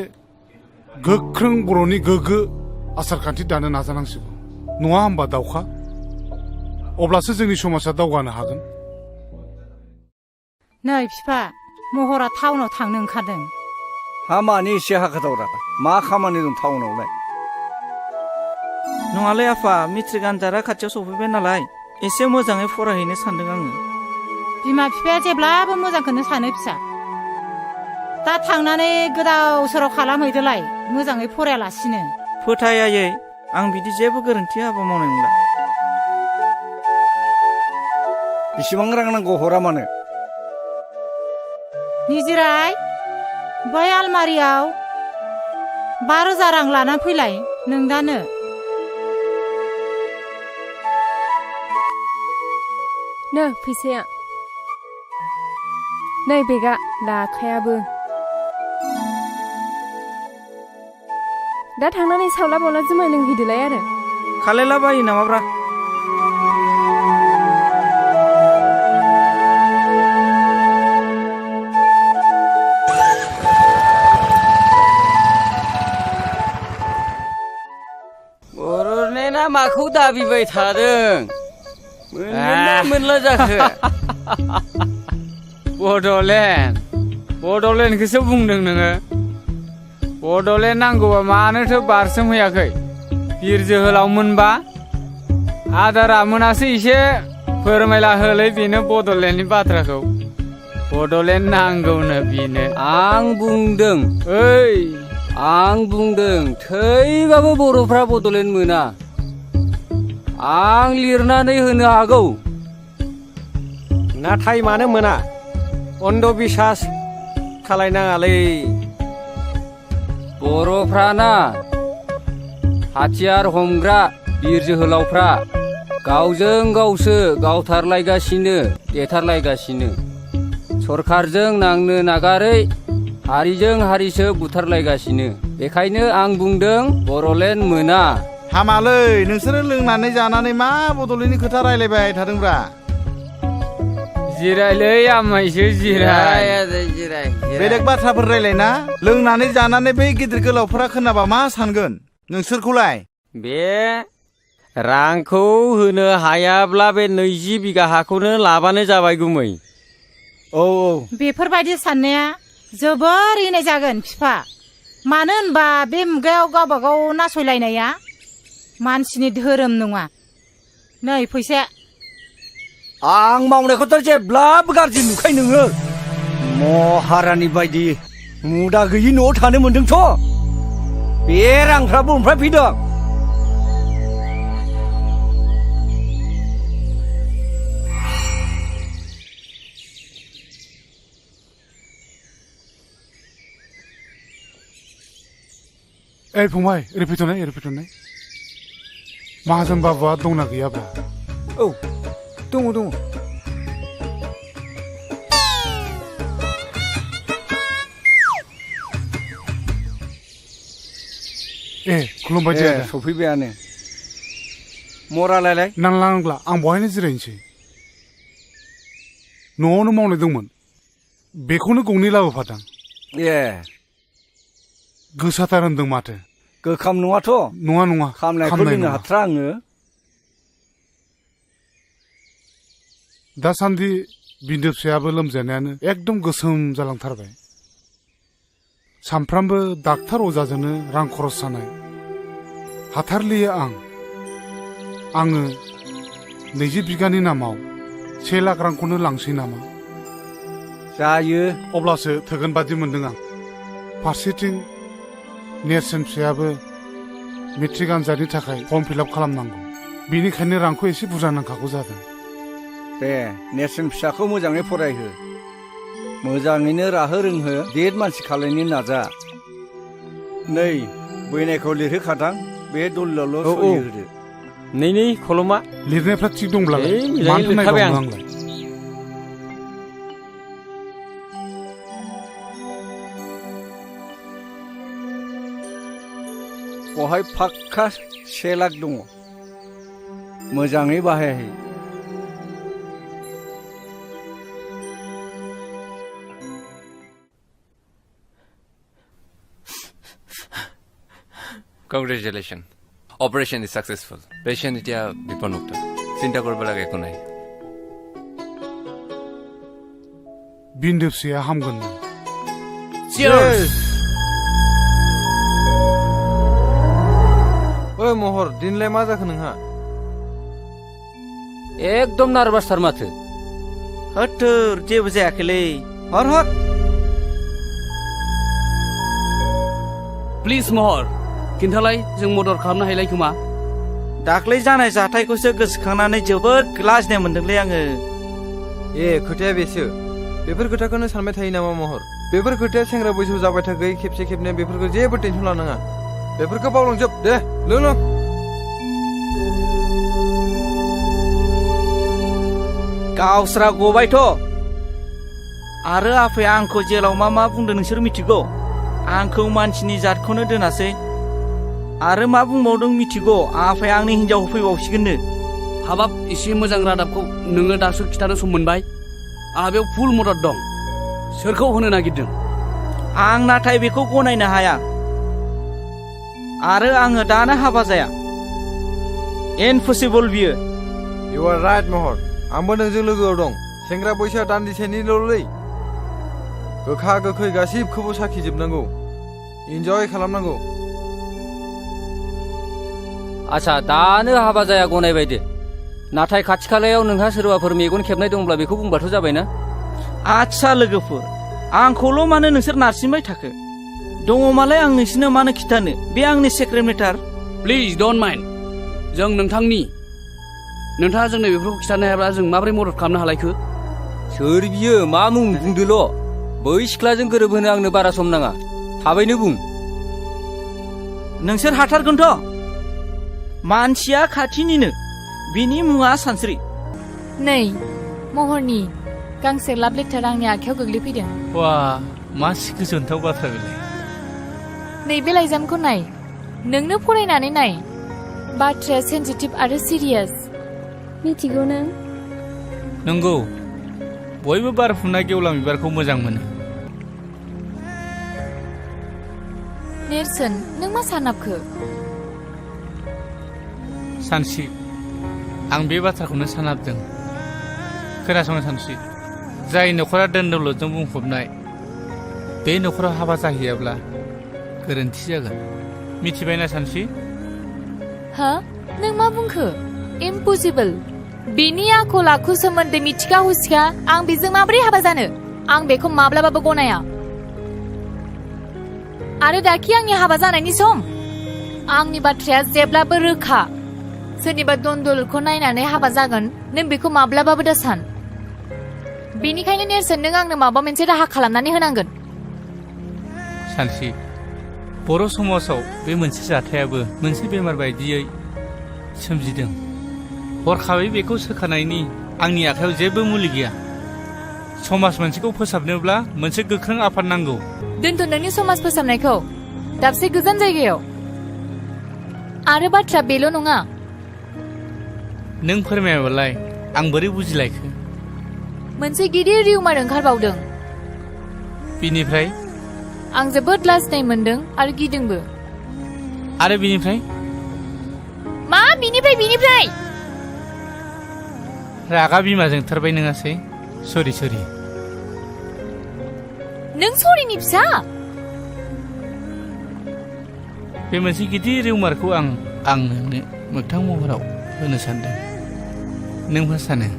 गोख्रों बर'नि गोग्गो आसार खान्थि दानो नाजानांसिगौ नङा होमबा दावखा अब्लासो जोंनि समाजा दावगानो हागोन नै बिफा महरा टाउनाव थांनो ओंखारदों हा मानि एसे हाखोदावरा मा खामानि दं टाउनावलाय नङालै आफा मेट्रिक आनजादा खाथियाव सफैबाय नालाय एसे मोजाङै फरायहैनो सानदों आङो बिमा बिफाया जेब्लाबो मोजांखौनो सानो फिसा दा थांनानै गोदाव सोराव खालामहैदोलाय मोजाङै फरायालासिनो फोथायायै आं बिदि जेबो गोरोन्थि हाबा मावनाय नंला बेसेबां रां नांगौ हरा मानो निजिराय बै आलमारियाव 5,000 रां लानानै फैलाय नोंदानो नो फैसाया नै बेगा लाखायाबो दा थांनानै सावला बावला जुमाय लोंहैदोलाय आरो खालायला बायो नामाब्रा बर'लेण्डआ माखौ दाबिबाय थादों मोनगोनना मोनला जाखो बड'लेण्डखौसो बुंदों नोङो बड'लेण्ड नांगौबा मानोथो बारसोमहैयाखै बिर जोहोलाव मोनबा आदारा मोनासो एसे फोरमायला होलै बेनो बड'लेण्डनि बाथ्राखौ बड'लेण्ड नांगौनो बेनो आं बुंदों थैबाबो बर'फ्रा बड'लेण्ड मोना आं लिरनानै होनो हागौ नाथाय मानो मोना अन्धबिश्वास खालायनाङालै बर'फ्राना हाथियार हमग्रा बिर जोहोलावफ्रा गावजों गावसो गावथारलायगासिनो देथारलायगासिनो सरखारजों नांनो नागारै हारिजों हारिसो बुथारलायगासिनो बेखायनो आं बुंदों बर'लेण्ड मोना हामालै नोंसोरो लोंनानै जानानै मा बड'लेण्डनि खोथा रायलायबाय थादोंब्रा जिरायलै आमायसो जिराय बेलेग बाथ्राफोर रायलायना लोंनानै जानानै बै गिदिर गोलावफोरा खोनाबा मा सानगोन नोंसोरखौलाय बे रांखौ होनो हायाब्ला बे 20 बिगा हाखौनो लाबानो जाबाय गुमै औ बेफोरबायदि साननाया जोबोर इनाय जागोन बिफा मानो होनबा बे मुगायाव गावबा गाव नासयलायनाया मानसिनि धोरोम नङा नै फैसाया आं मावनायखौथ' जेब्लाबो गाज्रि नुखाय नोङो महारानि बायदि मुदा गैयि न'आव थानो मोन्दोंथ' बे रांफ्रा बबेनिफ्राय फैदों फंबाय ओरै फैथ'नाय माहाजोन बाबुआ दंना गैयाब्रा औ दङ ए खुलुमबाय दे आदा सफैबायानो मरालायलाय नांला आं बहायनो जिरायनोसै न'आवनो मावनाय दंमोन बेखौनो गंनै लाबोफादां ए गोसाथार होनदों माथो गोखाम नङाथ' नङा खामनायखौ लोंनो हाथ्रा आङो दासान्दि बिन्दो फिसायाबो लोमजानायानो एकदम गोसोम जालांथारबाय सानफ्रामबो डाक्टार अजाजोंनो रां खरस जानाय हाथारलियो आङो 20 बिगानि नामाव 1 लाख रांखौनो लांसै नामा जायो अब्लासो थोगोन बादि मोनदों आं फारसेथिं नेरसोन फिसायाबो मेट्रिक आनजादनि थाखाय फर्म फिलआप खालामनांगौ बेनिखायनो रांखौ एसे बुरजा नांखागौ जादों दे नेरसोन फिसाखौ मोजाङै फरायहो मोजाङैनो राहो रोंहो गेदेर मानसि खालायनो नाजा नै बैनायखौ लिरहोखादां बे दलिलावल' सहि होदो नै खलमा लिरनायफ्रा थिग दंब्लालाय मानोथो नायबावनो आंलाय बहाय फाक्का 1 लाख दङ मोजाङै बाहायहै Congratulations. Operation is successful. Patient এতিয়া বিপদমুক্ত চিন্তা কৰিব লাগে একো নাই बिन्दो फिसाया हामगोन Cheers! ओइ महर दिनलाय मा जाखो नोंहा एकदम नार्भासथार माथो होथोर जेबो जायाखैलै हर प्लिज महर खिन्थालाय जों मदद खालामनो हायलाय खोमा दाख्लै जानाय जाथायखौसो गोसोखांनानै जोबोद लाजिनाय मोनदोंलै आङो ए खोथाया बेसो बेफोर खोथाखौनो सानबाय थायो नामा महर बेफोर खोथाया सेंग्रा बैसोआव जाबाय थाखै खेबसे खेबनै बेफोरखौ जेबो टेनसन लानाङा बेफोरखौ बावलांजोब दे लों गावस्रा गबायथ' आरो आफाया आंखौ जेलाव मा बुंदों नोंसोर मिथिगौ आंखौ मानसिनि जातखौनो दोनासै आरो मा बुंबावदों मिथिगौ आफाया आंनि हिनजाव फैबावसिगोननो हाबाब एसे मोजां रादाबखौ नोङो दासो खिथानो सम मोनबाय आंहा बेयाव फुल मदद दं सोरखौ होनो नागिरदों आं नाथाय बेखौ गनायनो हाया आरो आङो दानो हाबा जाया इम्पसिबल बियो इउ आर राइट महर आंबो नोंजों लोगोआव दं सेंग्रा बैसोआ दान्दिसेनिल'लै गोखा गोखै गासिबखौबो साखिजोबनांगौ इन्जय खालामनांगौ आच्छा दानो हाबा जाया गनायबाय दे नाथाय खाथि खालायाव नोंहा सोरबाफोर मेगन खेबनाय दंब्ला बेखौ बुंबाथ' जाबायना आच्छा लोगोफोर आंखौल' मानो नोंसोर नारसिनबाय थाखो दङमालाय आं नोंसिनो मानो खिथानो बे आंनि secret matter please don't mind जों नोंथाङा जोंनो बेफोरखौ खिथानो हायाब्ला जों माबोरै मदद खालामनो हालायखो सोर बियो मा मुं बुंदोल' बै सिख्लाजों गोरोबहोनो आंनो बारा सम नाङा थाबैनो बुं नोंसोर हाथारगोनथ' मानसिया खाथिनिनो बिनि मुङा सानस्रि नै महरनि गांसे लाभ लेटार आंनि आखायाव गोग्लैफैदों वा मासि गोजोनथाव बाथ्रा बेलाय नैबे लाइजामखौ नाय नोंनो फरायनानै नाय बाथ्राया सेन्सिटिभ आरो सिरियास मिथिगौ नों नंगौ बयबो बारफुनाय गेवलां बिबारखौ मोजां मोनो नेरसोन नों मा सानाबखो सानसि आं बे बाथ्राखौनो सानाबदों खोनासंनो सानसि जाय न'खरा दोन दौलतजों बुंफबनाय बे न'खराव हाबा जाहैयाब्ला गोरोन्थि जागोन मिथिबायना सानसि हा नों मा बुंखो इम्पसिबल बेनि आखल आखु सोमोन्दै मिथिखा हुसिखा आं बेजों माबोरै हाबा जानो आं बेखौ माब्लाबाबो गनाया आरो दाखि आंनि हाबा जानायनि सम आंनि बाथ्राया जेब्लाबो रोखा सोरनिबा दन्दलखौ नायनानै हाबा जागोन नों बेखौ माब्लाबाबो दा सान बेनिखायनो नेरसोन नों आंनो माबा मोनसे राहा खालामनानै होनांगोन सानसि बर' समाजाव बे मोनसे जाथायाबो मोनसे बेमार बायदियै सोमजिदों हरखाबै बेखौ सोखानायनि आंनि आखायाव जेबो मुलि गैया समाज मोनसेखौ फोसाबनोब्ला मोनसे गोख्रों आफाद नांगौ दोनथ' नोंनि समाज फोसाबनायखौ दाबसे गोजान जायगायाव आरो बाथ्रा बेल' नङा नों फोरमायाबालाय आं बोरै बुजिलायखो मोनसे गिदिर रिउमार ओंखारबावदों बिनिफ्राय आं जोबोद लाजिनाय मोनदों आरो गिदोंबो आरो बिनिफ्राय मा बिनिफ्राय रागा बिमाजों थारबाय नङासै सरि नों सरिनि फिसा बे मोनसे गिदिर रिउमारखौ आं नोंनो मोगथां महराव होनो सानदों नों मा सानो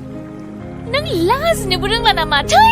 नों लाजिनोबो रोंला नामा थै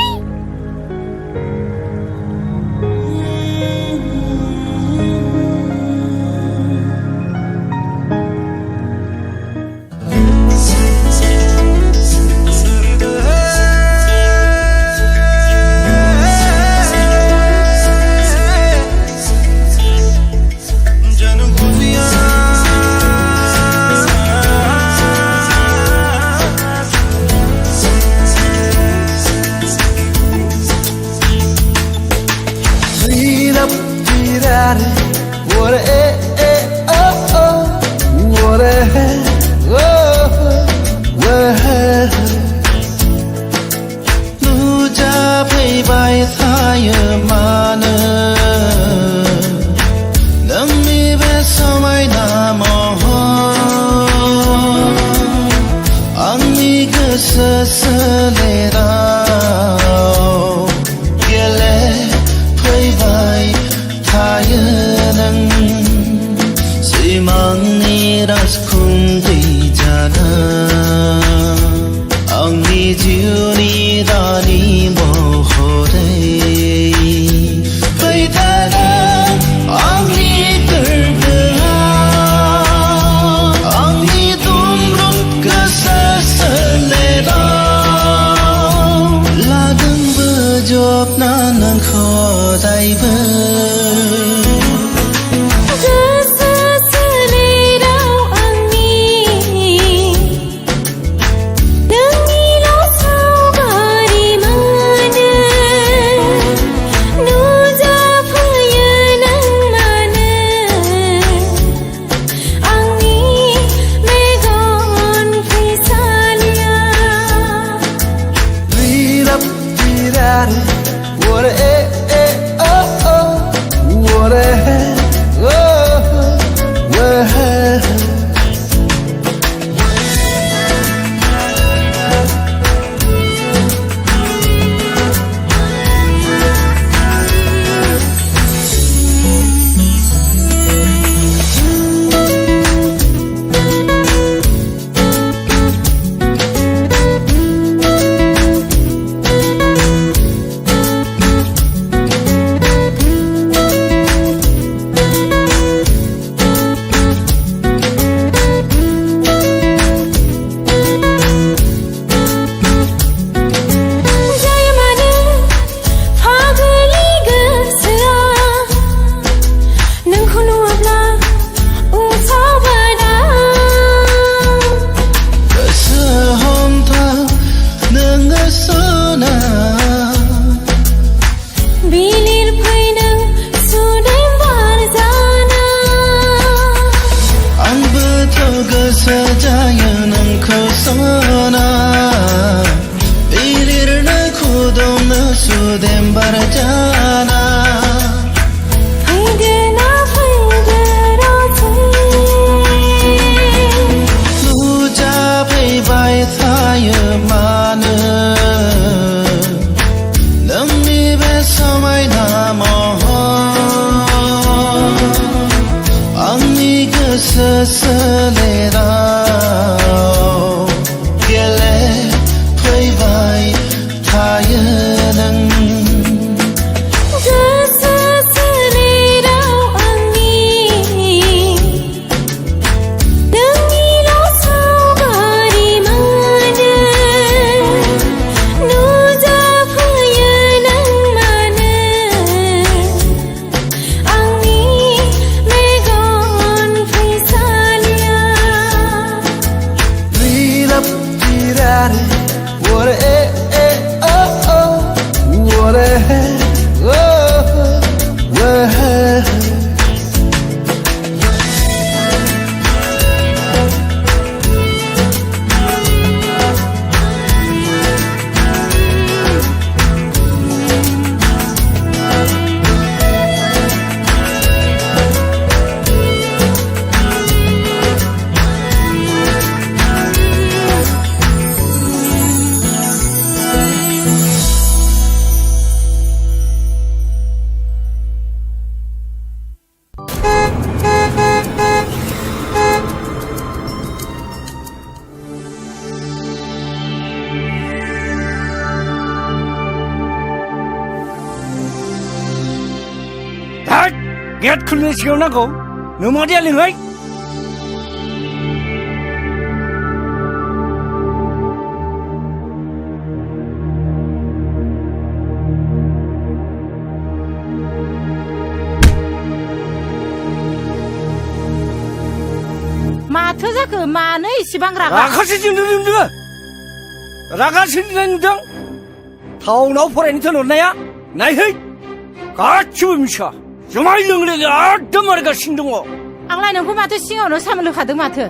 गेट खुलिनाय सिगाङाव नांगौ नों मादैया लिंहाय माथो जाखो मानो इसेबां रागा रागासो जोंदों नोंदों रागासो जोंनाय नुदों टाउनाव फरायनो थिनहरनाया नायहै गासिबो मिसा जुमाय लोंलेले एकदम मारगासिनो दङ आंलाय नोंखौ माथो सिगाङावनो सामोल होखादों माथो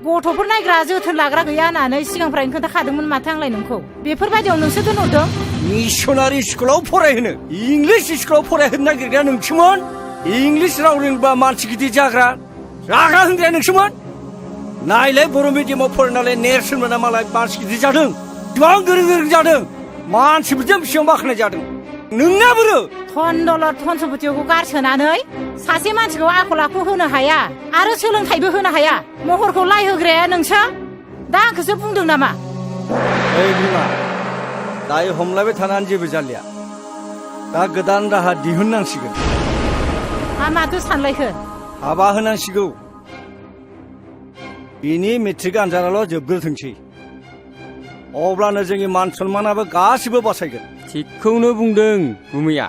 गथ'फोर नायग्रा जोथोन लाग्रा गैया होननानै सिगांनिफ्रायनो खोन्थाखादोंमोन माथो आंलाय नोंखौ बेफोरबायदियाव नोंसो दोनहरदों मिसनारि स्कुलाव फरायहोनो इंलिस स्कुलाव फरायहोनो नागिरग्राया नोंसोमोन इंलिस राव रोंबा मानसि गिदिर जाग्रा रागा होनग्राया नोंसोमोन नायलाय बर' मिडियामाव फरायनानै नेरसोन मोना मालाय मानसि गिदिर जादों गोबां गोरों गोरों जादों मानसिफोरजों बेसेबां बाख्नाय जादों नोंना बोरो धन दौलत धन सम्पतिखौ गारसोनानै सासे मानसिखौ आखल आखु होनो हाया आरो सोलोंथाइबो होनो हाया महरखौ लाय होग्राया नोंसो दा आंखौसो बुंदों नामा ओइ बिमा दायो हमलायबाय थानानै जेबो जालिया दा गोदान राहा दिहुननांसिगोन माथो सानलायखो हाबा होनांसिगौ बिनि मेट्रिक आनजादाल' जोबग्रोथोंसै अब्लानो जोंनि मान सन्मानाबो गासिबो बासायगोन थिगखौनो बुंदों गुमैया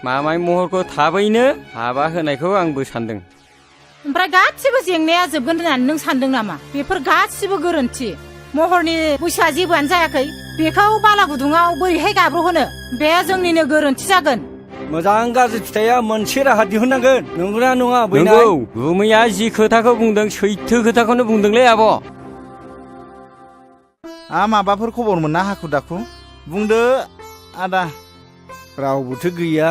मामाय महरखौ थाबैनो हाबा होनायखौ आंबो सानदों ओमफ्राय गासिबो जेंनाया जोबगोन होननानै नों सानदों नामा बेफोर गासिबो गोरोन्थि महरनि बैसोआ जेबोआनो जायाखै बेखौ बाला गुदुङाव बोरैहाय गाब्र'होनो बे जोंनिनो गोरोन्थि जागोन मोजां गाज्रि फिथाइया मोनसे राहा दिहुननांगोन नंगौना नङा बैनाय नंगौ गुमैया जि खोथाखौ बुंदों सैथो खोथाखौनो बुंदोंलै आब' माबाफोर खबर मोना हाखु दाखु बुंदो आदा रावबोथ' गैया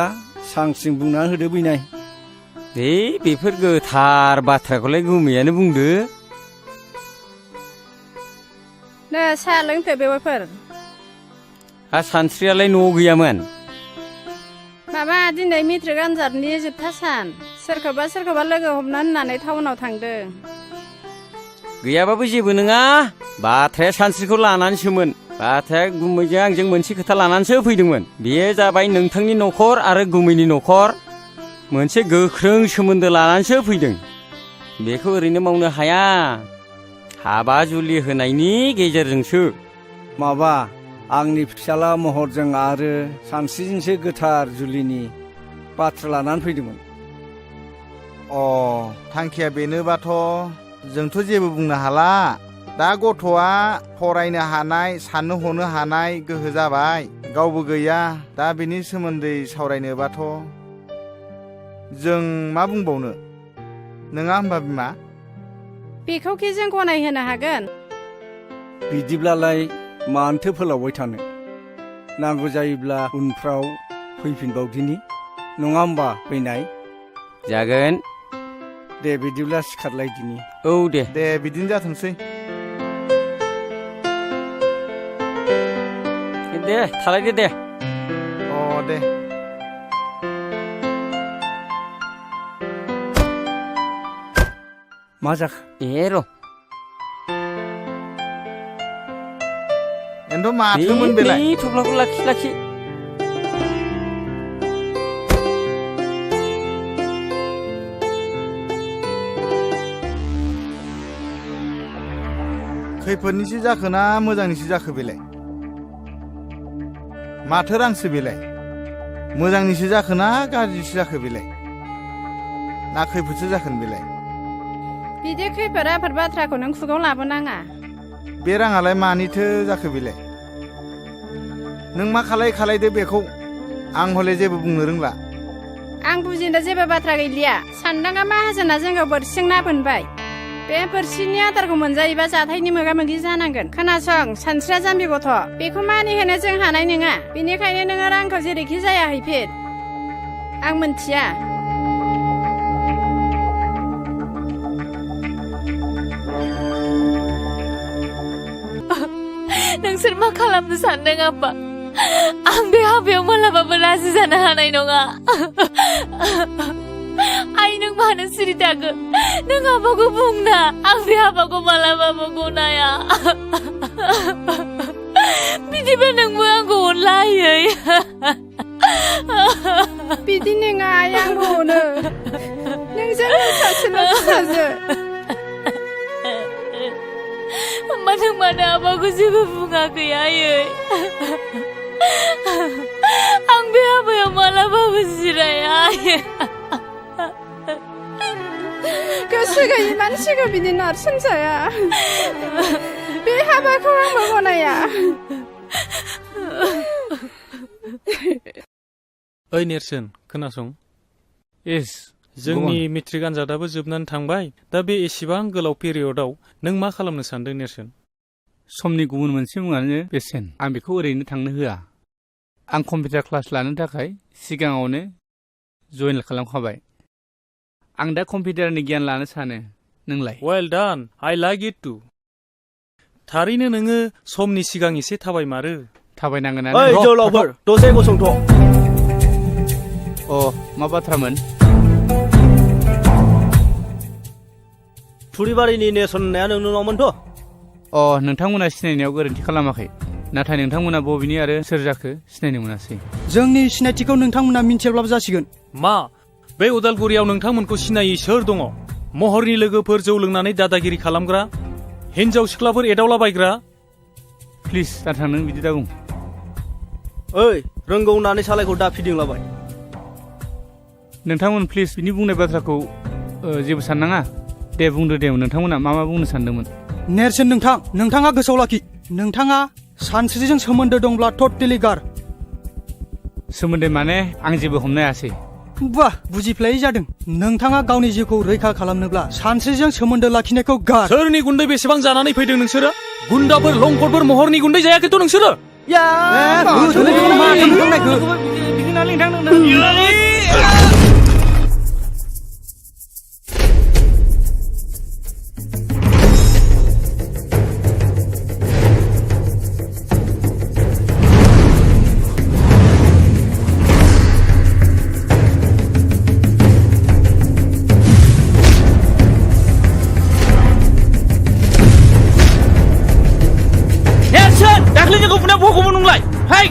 सांसिं बुंनानै होदो बैनाय बेफोर गोथार बाथ्राखौलाय गुमैयानो बुंदो नो साहा लोंथो बेवाइफोर सानस्रियालाय न'आव गैयामोन माबा दिनै मेट्रिक आनजादनि जोबथा सान सोरखौबा लोगो हमनो होननानै टाउनाव थांदों गैयाबाबो जेबो नङा बाथ्राया सानस्रिखौ लानानैसोमोन बाथ्राया गुमैजों आंजों मोनसे खोथा लानानैसो फैदोंमोन बेयो जाबाय नोंथांनि न'खर आरो गुमैनि न'खर मोनसे गोख्रों सोमोन्दो लानानैसो फैदों बेखौ ओरैनो मावनो हाया हाबा जुलि होनायनि गेजेरजोंसो माबा आंनि फिसाला महरजों आरो सानस्रिजोंसो गोथार जुलिनि बाथ्रा लानानै फैदोंमोन थांखिया बेनोबाथ' जोंथ' जेबो बुंनो हाला दा गथ'आ फरायनो हानाय साननो हनो हानाय गोहो जाबाय गावबो गैया दा बेनि सोमोन्दै सावरायनोबाथ' जों मा बुंबावनो नङा होमबा बिमा बेखौखि जों गनायहोनो हागोन बिदिब्लालाय मानोथो फोलावबाय थानो नांगौ जायोब्ला उनफ्राव फैफिनबावदिनि नङा होमबा फैनाय जागोन दे बिदिब्ला सिखारलायदिनि औ दे बिदिनो जाथोंसै दे थालायदो दे दे मा जाखो र' एन्थ' माथोमोन बेलाय थफ्लाखौ लाखि खैफोदनिसो जाखो ना मोजांनिसो जाखो बेलाय माथो रांसो बेलाय मोजांनिसो जाखो ना गाज्रिसो जाखो बेलाय ना खैफोदसो जाखोन बेलाय बिदि खैफोद आफोद बाथ्राखौ नों खुगाव लाबोनाङा बे राङालाय मानिथो जाखो बेलाय नों मा खालायदो बेखौ आं हले जेबो बुंनो रोंला आं बुजिनो जेबो बाथ्रा गैलिया सानदाङा माहाजोना जोंखौ बोरसिजों ना बोनबाय बे बोरसिनि आदारखौ मोनजायोबा जाथायनि मोगा मोगि जानांगोन खोनासं सानस्रिया जाम्बि गथ' बेखौ मानिहोनो जों हानाय नङा बेनिखायनो नोङो रांखौ जेरैखि जाया हैफिन आं मोनथिया नोंसोर मा खालामनो सानदों आब्बा आं बे हाबायाव मालाबाबो राजि जानो हानाय नङा आइ नों मानो सिरि थाखो नों आब्बाखौ बुंना आं बे हाबाखौ मालाबाबो गनाया बिदिबा नोंबो आंखौ अनलायै बिदि नङा आं अनो नोंजों सासेल' फिसाजो मानो मानो आबाखौ जेबो बुङाखै आयै आं बे हाबायाव मालाबाबो जिराया आयै गोसो गैयि मानसिखौ बिदि नारसोमजाया बे हाबाखौ आंबो गनाया ओइ नेरसोन खोनासं एस जोंनि मेट्रिक आनजादाबो जोबनानै थांबाय दा बे एसेबां गोलाव पिरियडआव नों मा खालामनो सानदों नेरसोन समनि गुबुन मोनसे मुङानो बेसेन आं बेखौ ओरैनो थांनो होआ आं कम्पिउटार क्लास लानो थाखाय सिगाङावनो जइन खालामखाबाय आं दा कम्पिउटारनि गियान लानो सानो नोंलाय well done I like it to थारैनो नोङो समनि सिगां एसे थाबायमारो थाबायनांगोन ओइ जौलावफोर दसे गसंथ' अ मा बाथ्रामोन थुरिबारिनि नेरसोन होननाया नोंनावमोनथ' अ नोंथांमोना सिनायनायाव गोरोन्थि खालामाखै नाथाय नोंथांमोना बबेनि आरो सोर जाखो सिनायनो मोनासै जोंनि सिनायथिखौ नोंथांमोना मिन्थियाब्लाबो जासिगोन मा बे उदालगुरियाव नोंथांमोनखौ सिनायै सोर दङ महरनि लोगोफोर जौ लोंनानै दादागिरि खालामग्रा हिनजाव सिख्लाफोर एदावलाबायग्रा प्लिज दाथां नों बिदि दाबुं ओइ रोंगौ होननानै सालायखौ दा फिदिंलाबाय नोंथांमोन प्लिज बिनि बुंनाय बाथ्राखौ जेबो साननाङा दे बुंदो दे नोंथांमोना मा बुंनो सानदोंमोन नेरसोन नोंथाङा गोसोआव लाखि नोंथाङा सानस्रिजों सोमोन्दो दंब्ला टटेलि गार सोमोन्दो माने आं जेबो हमनो हायासै बा बुजिफ्लायै जादों नोंथाङा गावनि जिउखौ रैखा खालामनोब्ला सानस्रिजों सोमोन्दो लाखिनायखौ गार सोरनि गुन्दै बेसेबां जानानै फैदों नोंसोरो गुन्दाफोर लंफोर महरनि गुन्दै जायाखैथ' नोंसोरो दाख्लैनि गुबुना बखौबो नंलाय हाय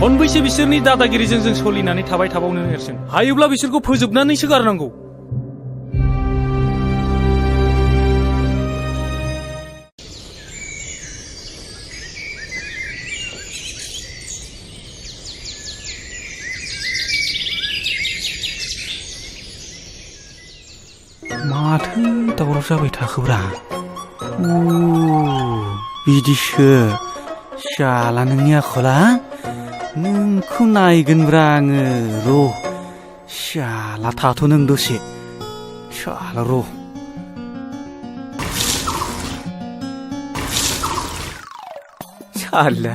खनबैसे बिसोरनि दादागिरिजों जों सोलिनानै थाबाय थाबावनो नेरसोन हायोब्ला बिसोरखौ फोजोबनानैसो गारनांगौ माथो दावराव जाबाय थाखोब्रा बिदिसो शाला नोंनि आखला नोंखौ नायगोनब्रा आङो र' शाला थाथ' नों दसे शाला र' शाला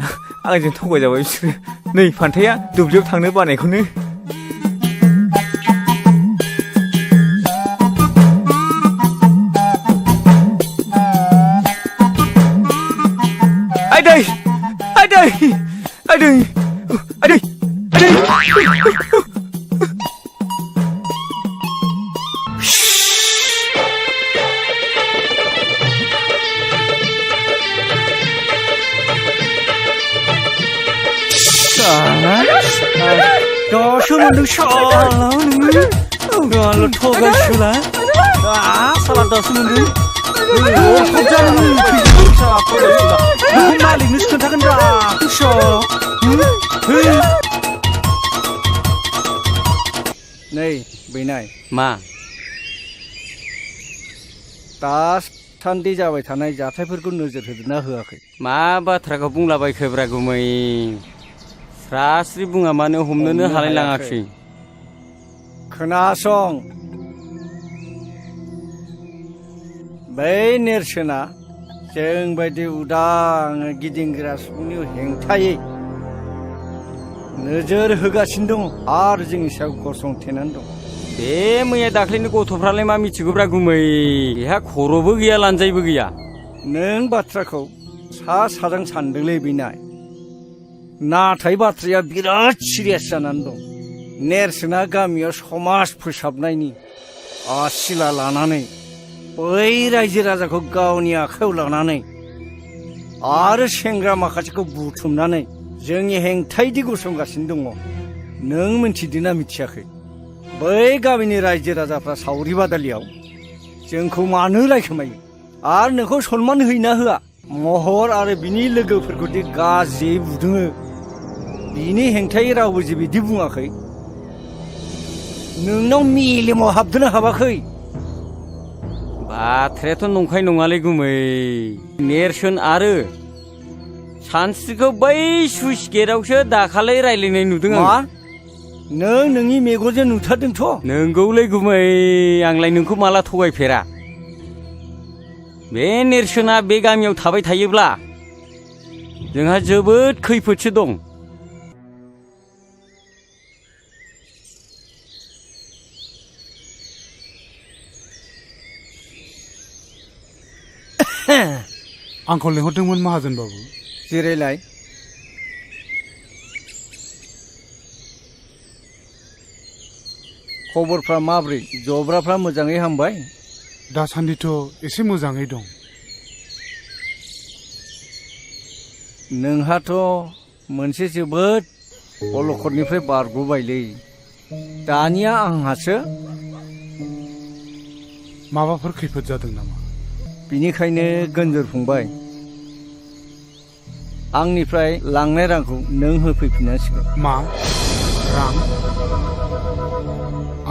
आंजों थगायजाबाय बिसोरो नै फान्थाया दुब्लियाव थांनो बानायखौनो आइदै आइदै आइदै आइदै दासो मोनदों शाला नोङो गाल' थगायसोला साला दासो मोनदों मालिकनोसो खोन्थागोन रा नै बैनाय मा दासान्दि जाबाय थानाय जाथायफोरखौ नोजोर होदोंना होआखै मा बाथ्राखौ बुंलाबायखोब्रा गुमै स्रा स्रि बुङा मानो हमनोनो हालायलाङाखै खोनासं बै नेरसोना जों बायदि उदां गिदिंग्रा सुबुंनि हेंथायै नोजोर होगासिनो दङ आरो जोंनि सायाव गसंथेनानै दं बे मैया दाख्लैनि गथ'फ्रालाय मा मिथिगौब्रा गुमै बेहा खर'बो गैया लानजायबो गैया नों बाथ्राखौ सा साजों सानदोंलै बिनाय नाथाय बाथ्राया बिराद सिरियास जानानै दं नेरसोना गामियाव समाज फोसाबनायनि आसिला लानानै बै रायजो राजाखौ गावनि आखायाव लानानै आरो सेंग्रा माखासेखौ बुथुमनानै जोंनि हेंथायदि गसंगासिनो दङ नों मिथिदोंना मिथियाखै बै गामिनि रायजो राजाफ्रा सावरि बादालियाव जोंखौ मानो रायखोमायो आरो नोंखौ सनमान होयोना होआ महर आरो बिनि लोगोफोरखौ दि गाज्रियै बुदोङो बिनि हेंथायै रावबो जे बिदि बुङाखै नोंनाव मेलेमाव हाबदोंना हाबाखै बाथ्रायाथ' नंखाय नङालै गुमै नेरसोन आरो सानस्रिखौ बै सुइस गेटआवसो दाखालै रायलायनाय नुदों आं नों नोंनि मेगनजों नुथारदोंथ' नंगौलै गुमै आंलाय नोंखौ माला थगायफेरा बे नेरसोना बे गामियाव थाबाय थायोब्ला जोंहा जोबोद खैफोदसो दं आंखौ लिंहरदोंमोन माहाजोन बाबु जिरायलाय खबरफ्रा माब्रै जब्राफ्रा मोजाङै हामबाय दासान्दिथ' एसे मोजाङै दं नोंहाथ' मोनसे जोबोद अलखदनिफ्राय बारग'बायलै दानिया आंहासो माबाफोर खैफोद जादों नामा बिनिखायनो गोनजोर फंबाय आंनिफ्राय लांनाय रांखौ नों होफैफिननांसिगोन मा रां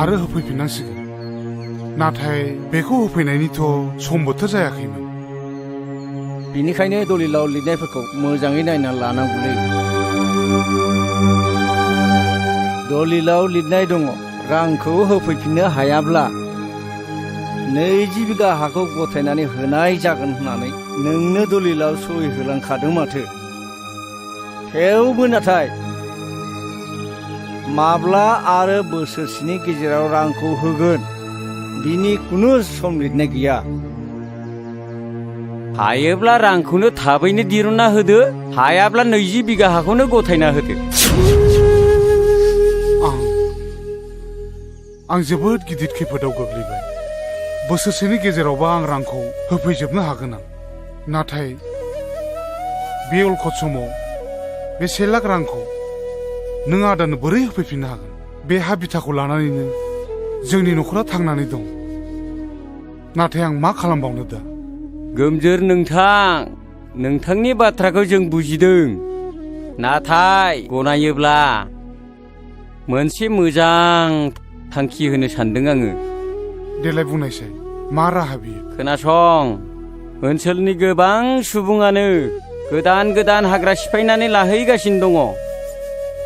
आरो होफैफिननांसिगोन नाथाय बेखौ होफैनायनिथ' सम बोथोर जायाखैमोन बिनिखायनो दलिलाव लिरनायफोरखौ मोजाङै नायना लानांगौलै दलिलाव लिरनाय दङ रांखौ होफैफिननो हायाब्ला 20 बिगा हाखौ गथायनानै होनाय जागोन होननानै नोंनो दलिलाव सहि होलांखादों माथो थेवबो नाथाय माब्ला आरो बोसोरसेनि गेजेराव रांखौ होगोन बिनि खुनु सम लिरनाय गैया हायोब्ला रांखौनो थाबैनो दिरुनना होदो हायाब्ला 20 बिगा हाखौनो गथायना होदो आं जोबोद गिदिर खैफोदाव गोग्लैबाय बोसोरसेनि गेजेरावबा आं रांखौ होफैजोबनो हागोन आं नाथाय बे अलखद समाव बे 1 लाख रांखौ नों आदानो बोरै होफैफिननो हागोन बे हा बिथाखौ लानानैनो जोंनि न'खरा थांनानै दं नाथाय आं मा खालामबावनो दा गोमजोर नोंथांनि बाथ्राखौ जों बुजिदों नाथाय गनायोब्ला मोनसे मोजां थांखि होनो सानदों आङो देलाय बुंनायसाय मा राहा बियो? खोनासं, ओनसोलनि गोबां सुबुङानो गोदान गोदान हाग्रा सिफायनानै लाहैगासिनो दङ।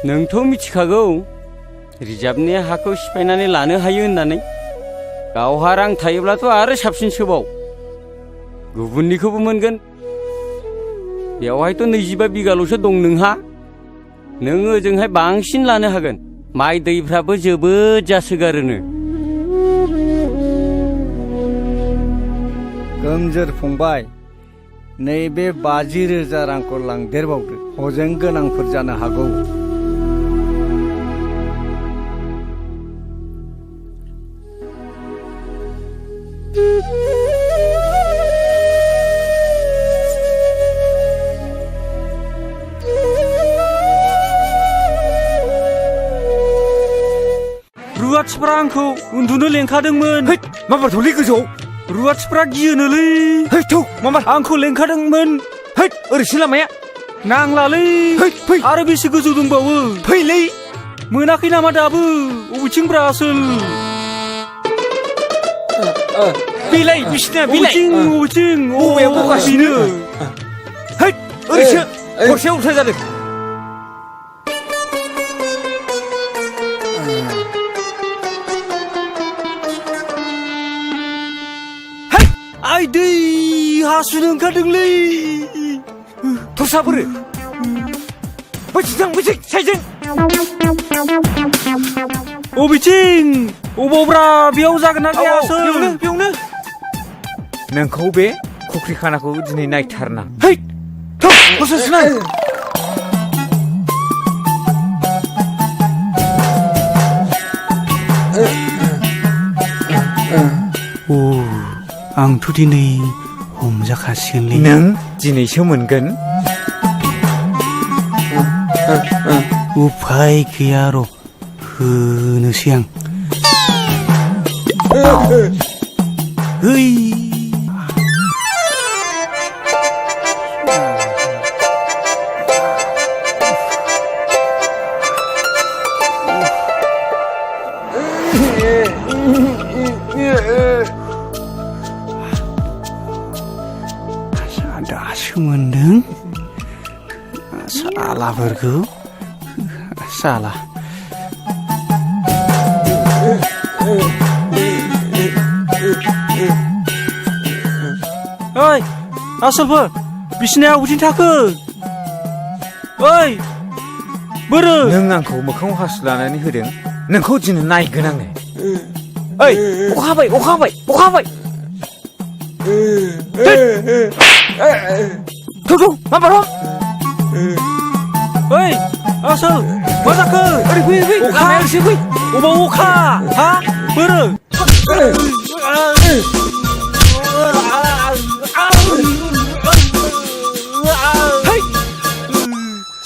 नोंथ' मिथिखागौ रिजार्भनि हाखौ सिफायनानै लानो हायो होननानै। गावहा रां थायोब्लाथ' आरो साबसिनसोबाव, गुबुननिखौबो मोनगोन। बेवहायथ' 25 बिगाल'सो दं नोंहा। नों ओजोंहाय बांसिन लानो हागोन। माइ दैफ्राबो जोबोद जासोगारोनो। गोमजोर फंबाय, नैबे 50,000 रांखौ लांदेरबावदो, हजों गोनांफोर जानो हागौ। रुवाथिफ्रा आंखौ उन्दुनो लेंखादोंमोन। माबार थौलै गोजौआव। रुवाथिफ्रा गियोनोलै। थौ माबार आंखौ लेंखादोंमोन। ओरैसो लामाया। नांलालै। फै आरो बेसे गोजौ दंबावो। फैलै। मोनाखै नामा दाबो? अबेथिं ब्रा आसोल? बिलाइ बिसिना बिलाइ। अबेथिं अबेयाव बगासिनो? ओरैसो हरसे उल्था जादों। आइ दै हासुनो ओंखारदोंलै। थरसाफोर बैथिं साइजों। अबेथिं अबावब्रा? बेयाव जागोन ना गैया? बेयावनो। नोंखौ बे फुख्रि खानाखौ दिनै नायथारनां। आंथ' दिनै हमजाखासिगोनलै। नों दिनैसो मोनगोन। उफाय गैया र', होनोसै आं। है दासो मोनदों सालाफोरखौ। साला ओइ आसोलफोर, बिसिनाया अबेथिं थाखो? ओइ बोरो? नों आंखौ मोखाङाव हासु लानानै होदों। नोंखौ दिनै नायगोन आङो। ओइ अखा हाबाय। थौ माबार। ओइ आसोल मा जाखो? ओरै फै। अखा एसे फै। अबाव अखा? हा बोरो?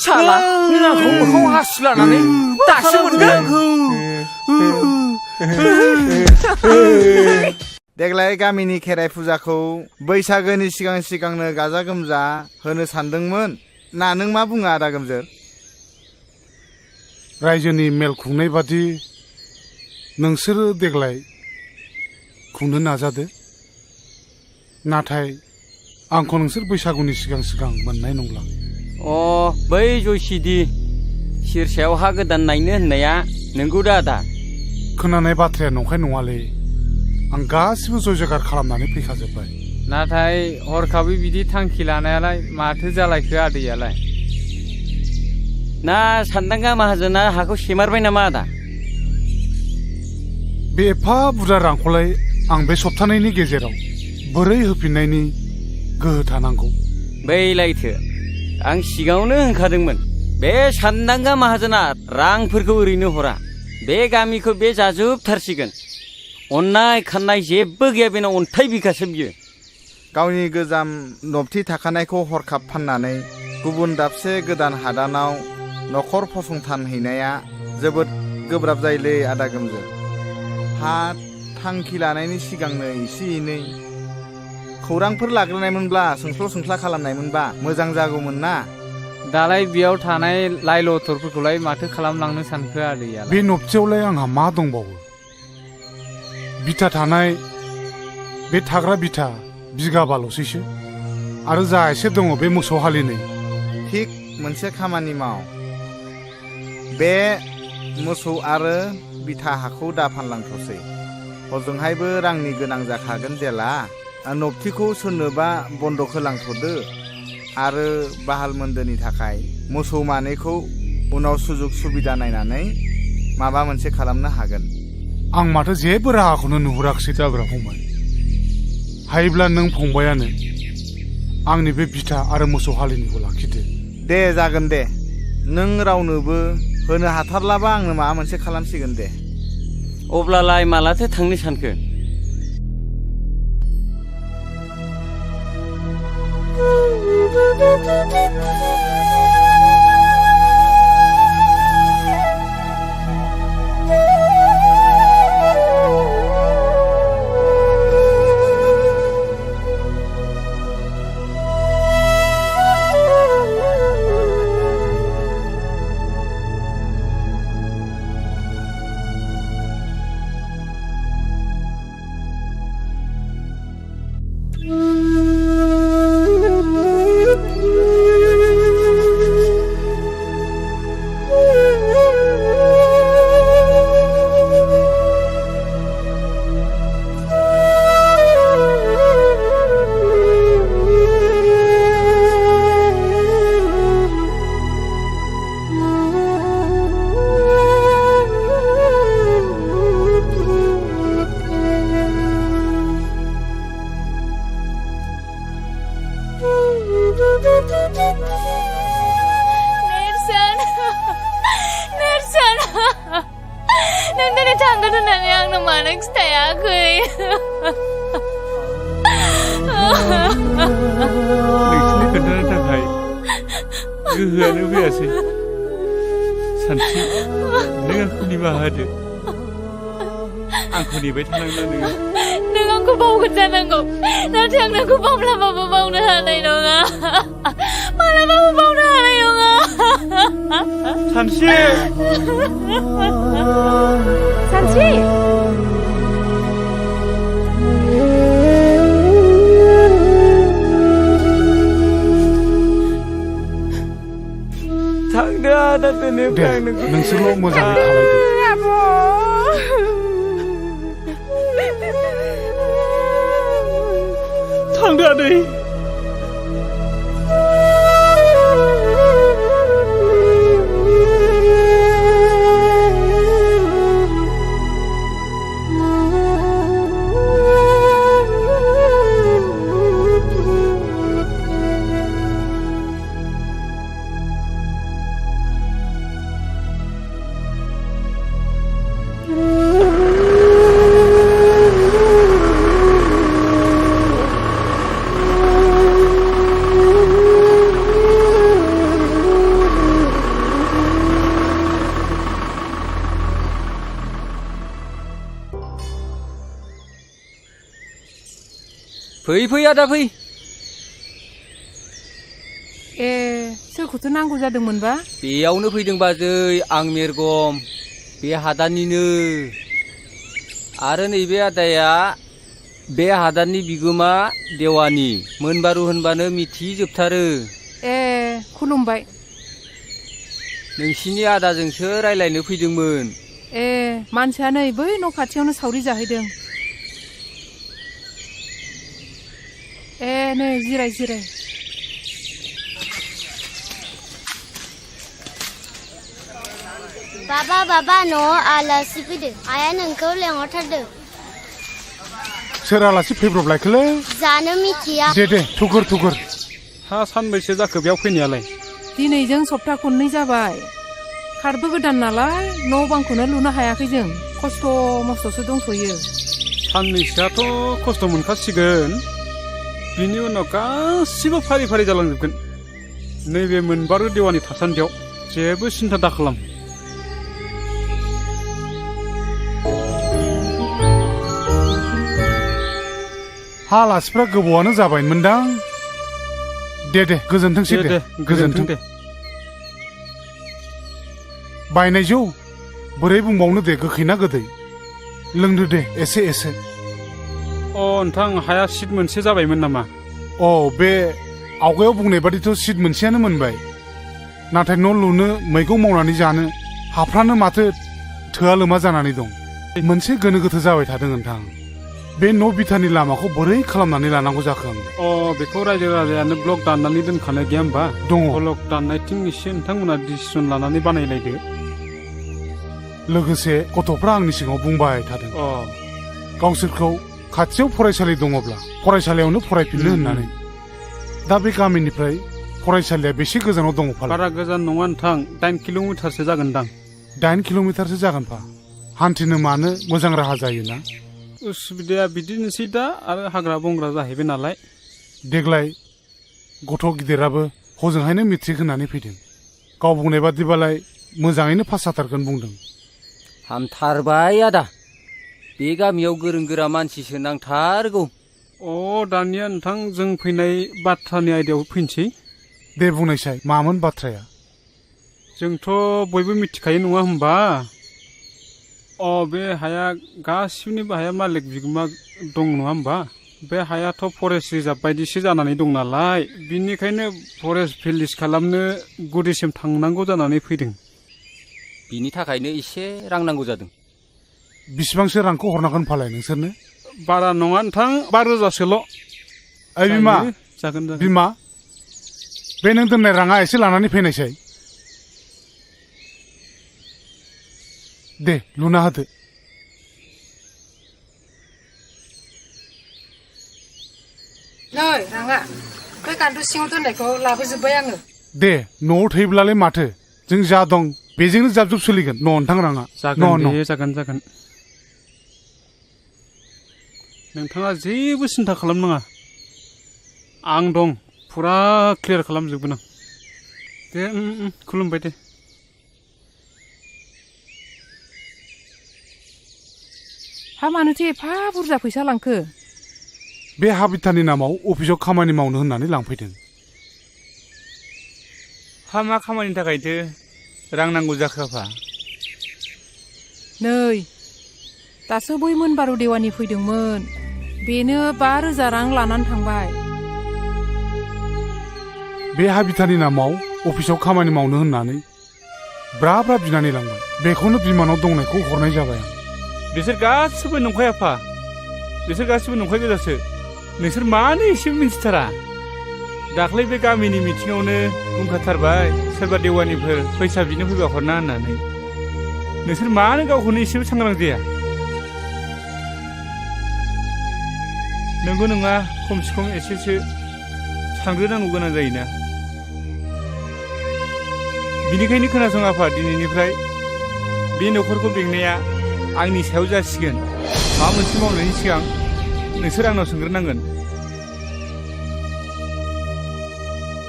साला नों आंखौ मोखाङाव हासु लानानै दासो मोनगोन। देग्लाय गामिनि खेराइ फुजाखौ बैसागोनि सिगांनो गाजा गोमजा होनो सानदोंमोन ना नों मा बुङो आदा गोमजोर? रायजोनि मेल खुंनाय बादि नोंसोरो देग्लाय खुंनो नाजादो। नाथाय आंखौ नोंसोर बैसागुनि सिगां मोननाय नंला। बै जयसिदि सिरसायाव हा गोदान नायनो होननाया नोंगौ दा आदा? खोनानाय बाथ्राया नंखाय नङालै। आं गासिबो जय जयगार खालामनानै फैखाजोब्बाय। नाथाय हरखाबै बिदि थांखि लानायालाय माथो जालायखो आदैयालाय? ना सानदांगा माहाजोना हाखौ सेमारबाय नामा आदा? बे एफा बुरजा रांखौलाय आं बे सप्तानैनि गेजेराव बोरै होफिननायनि गोहो थानांगौ? बैलायथो आं सिगाङावनो होनखादोंमोन, बे सानदांगा माहाजोना रांफोरखौ ओरैनो हरा। बे गामिखौ बे जाजोबथारसिगोन। अननाय खाननाय जेबो गैया बेनाव। अन्थाइ बिखासो बियो। गावनि गोजाम नबथि थाखानायखौ हरखाब फाननानै गुबुन दाबसे गोदान हादानाव न'खर फसंथानहैनाया जोबोद गोब्राब जायोलै आदा गोमजोर। हा थांखि लानायनि सिगांनो एसे एनै खौरांफोर लाग्रोनायमोनब्ला, सोंस्ल' खालामनायमोनबा मोजां जागौमोन ना। दालाय बेयाव थानाय लाइ लथरफोरखौलाय माथो खालामलांनो सानखो आदैया? बे नबथियावलाय आंहा मा दंबावो? बिथा थानाय बे थाग्रा बिथा बिगाबाल'सैसो आरो जा एसे दङ बे मोसौ हालिनै थिक मोनसे खामानि माव बे मोसौ आरो बिथा हाखौ दा फानलांथ'सै हजोंहायबो रांनि गोनां जाखागोन जेला नबथिखौ सोरनोबा बन्दक होलांथ'दो आरो बाहाल मोन्दोनि थाखाय मोसौ मानैखौ उनाव सुजुग सुबिदा नायनानै माबा मोनसे खालामनो हागोन आं माथो जेबो राहाखौनो नुहुराखसै जाब्रा फंबाय हायोब्ला नों फंबायानो आंनि बे बिथा आरो मोसौ हालिनिखौ लाखिदो दे जागोन दे नों रावनोबो होनो हाथारलाबा आंनो माबा मोनसे खालामसिगोन दे अब्लालाय मालाथो थांनो सानखो गोहोआनो फैयासै सानस्रि नों आंखौ निमाहा होदो आंखौ नेबाय थानांला नोङो नों आंखौ बावगोन जानांगौ नाथाय आं नोंखौ माब्लाबाबो बावनो हानाय नङा माब्लाबाबो बावनो हानाय नङा सानस्रि सानस्रि थांदो आदा दोनोब्ला नोंसोरल' मोजाङै थालायदो थांदो आदै फै आदा फै ए सोरखौथो नांगौ जादोंमोनबा बेयावनो फैदों बाजै आं मेरगम बे हादाननिनो आरो नैबे आदाया बे हादाननि बिगोमा देवानि मोनबारु होनबानो मिथिजोबथारो ए खुलुमबाय नोंसिनि आदाजोंसो रायलायनो फैदोंमोन ए मानसिया नै बै न' खाथियावनो सावरि जाहैदों ए नै जिराय बाबा न'आव आलासि फैदो आइया नोंखौ लेंहरथारदों सोर आलासि फैब्रबलायखोलै जानो मिथिया दे थुगुर हा सानबैसे जाखो बेयाव फैनायालाय दिनैजों सप्ता खननै जाबाय खारबो गोदान नालाय न' बांखौनो लुनो हायाखै जों खस्थ' मस्थ'सो दंथ'यो साननैसोआथ' खस्थ' मोनखासिगोन बिनि उनाव गासिबो फारि फारि जालांजोबगोन नैबे मोनबारु देवानि थासान्दियाव जेबो सिन्था दाखालाम हा आलासिफ्रा गोबावानो जाबायमोनदां दे गोजोनथोंसै दे गोजोनथों दे बायनाय जौ बोरै बुंबावनो दे गोखै ना गोदै लोंदो दे एसे अ नोंथां हाया सिट मोनसे जाबायमोन नामा? अ बे आवगायाव बुंनाय बादिथ' सिट मोनसेयानो मोनबाय नाथाय न' लुनो मैगं मावनानै जानो हाफ्रानो माथो थोआ लोमा जानानै दं मोनसे गोनो गोथो जाबाय थादों नोंथां बे न' बिथानि लामाखौ बोरै खालामनानै लानांगौ जाखो आं बेखौ रायजो राजायानो ब्लक दाननानै दोनखानाय गैया होमबा? दङ ब्लक दाननायथिं एसे नोंथांमोना डिसिसन लानानै बानायलायदो लोगोसे गथ'फ्रा आंनि सिगाङाव बुंबाय थादों गावसोरखौ खाथियाव फरायसालि दङब्ला फरायसालियावनो फरायफिननो होननानै दा बे गामिनिफ्राय फरायसालिया बेसे गोजानाव दङ फालाय? बारा गोजान नङा नोंथां 8 किल'मिटारसो जागोनदां 8 किल'मिटारसो जागोनफा हान्थिनो मानो मोजां राहा जायोना उसुबिदाया बिदिनोसै दा आरो हाग्रा बंग्रा जाहैबाय नालाय देग्लाय गथ' गिदिराबो हजोंहायनो मेट्रिक होनानै फैदों गाव बुंनाय बादिबालाय मोजाङैनो पास जाथारगोन बुंदों हामथारबाय आदा बे गामियाव गोरों गोरा मानसिसो नांथारगौ दानिया नोंथां जों फैनाय बाथ्रानि आयदायाव फैनोसै दे बुंनायसाय मामोन बाथ्राया जोंथ' बयबो मिथिखायो नङा होमबा बे हाया गासिबनिबो हाया मालिक बिगोमा दं नङा होमबा बे हायाथ' फरेस्ट रिजार्भ बायदिसो जानानै दं नालाय बिनिखायनो फरेस्ट भिलेज खालामनो गुदिसिम थांनांगौ जानानै फैदों बिनि थाखायनो एसे रां नांगौ जादों बिसिबांसो रांखौ हरनांगोन फालाय नोंसोरनो बारा नङा नोंथां 5,000सोल' ओइ बिमा जागोन बिमा बे नों दोननाय राङा एसे लानानै फैनायसै दे लुना होदो नै राङा बे गान्दु सिङाव दोननायखौ लाबोजोब्बाय आङो दे न'आव थैब्लालाय माथो जों जा दं बेजोंनो जाब जुब सोलिगोन न' नोंथां राङा जागोन नोंथाङा जेबो सिन्था खालामनाङा आं दं फुरा क्लियार खालामजोबगोन आं दे खुलुमबाय दे हा मानोथो एफा बुरजा फैसा लांखो बे हा बिथानि नामाव अफिसाव खामानि मावनो होननानै लांफैदों हा मा खामानिनि थाखायथो रां नांगौ जाखो आफा नै दासो बै मोनबारु देवानि फैदोंमोन बेनो 5,000 रां लानानै थांबाय बे हा बिथानि नामाव अफिसाव खामानि मावनो होननानै ब्रा ब्रा बिनानै लांबाय बेखौनो बिमानाव दंनायखौ हरनाय जाबाय आं बिसोर गासिबो नंखाय आफा बिसोर गासिबो नंखाय गोजासो नोंसोर मानो एसेबो मिन्थिथारा दाख्लै बे गामिनि मिटिङावनो बुंखाथारबाय सोरबा देवानिफोर फैसा बिनो फैबा हरना होननानै नोंसोर मानो गावखौनो एसेबो सांग्रां जाया नंगौ नङा खमसे खम एसेसो सांग्रोनांगौ गोनां जायोना बिनिखायनो खोनासं आफा दिनैनिफ्राय बे न'खरखौ बेंनाया आंनि सायाव जासिगोन माबा मोनसे मावनायनि सिगां नोंसोर आंनाव सोंग्रोनांगोन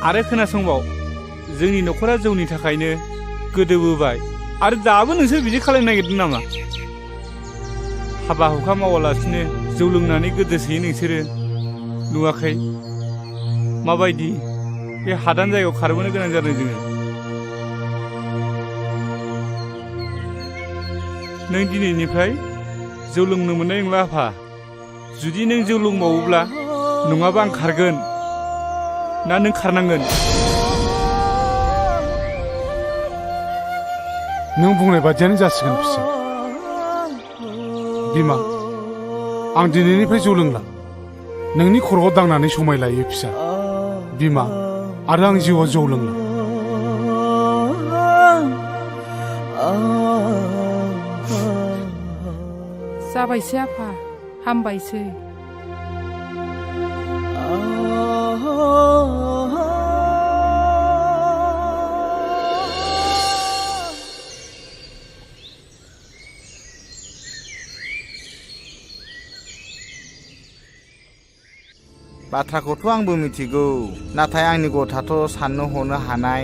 आरो खोनासंबाव जोंनि न'खरा जौनि थाखायनो गोदोबोबाय आरो दाबो नोंसोर बिदि खालामनो नागिरदों नामा हाबा हुखा मावालासिनो जौ लोंनानै गोदोसोयो नोंसोरो नुवाखै माबायदि बे हादान जायगायाव खारबोनो गोनां जादों जोङो नों दिनैनिफ्राय जौ लोंनो मोननाय नंला आफा जुदि नों जौ लोंबावोब्ला नङाबा आं खारगोन ना नों खारनांगोन नों बुंनाय बादियानो जासिगोन फिसा बिमा आं दिनैनिफ्राय जौ लोंला नोंनि खर'आव दांनानै समाय लायो फिसा बिमा आरो आं जिउआव जौ लोंला जाबायसै आफा हामबायसै बाथ्राखौथ' आंबो मिथिगौ नाथाय आंनि गथ'आथ' साननो हनो हानाय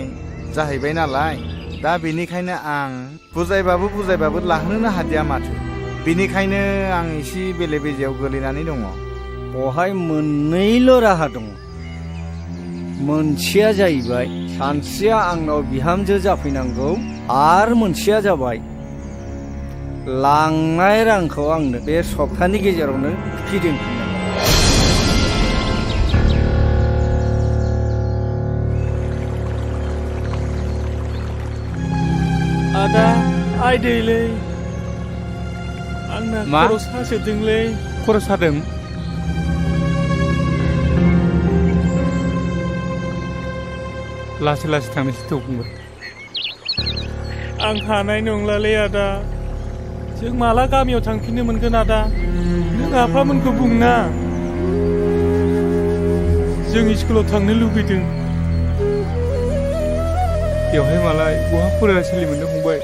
जाहैबाय नालाय दा बेनिखायनो आं बुजायबाबो लाहोनो हादिया माथो बेनिखायनो आं एसे बेले बेजेयाव गोलैनानै दङ बहाय मोननैल' राहा दङ मोनसेया जाहैबाय सानस्रिया आंनाव बिहामजो जाफैनांगौ आरो मोनसेया जाबाय लांनाय रांखौ आंनो बे सप्तानि गेजेरावनो फिदिंफिननांगौ आदा आइ दैलै आंना मा? खर' सासोदोंलै खर' सादों लासै लासै थांनोसै थौ फंबाय आं हानाय नंलालै आदा जों माला गामियाव थांफिननो मोनगोन आदा नों आफामोनखौ बुंना जों स्कुलाव थांनो लुबैदों बेवहाय मालाय बहा फरायसालि मोननो फंबाय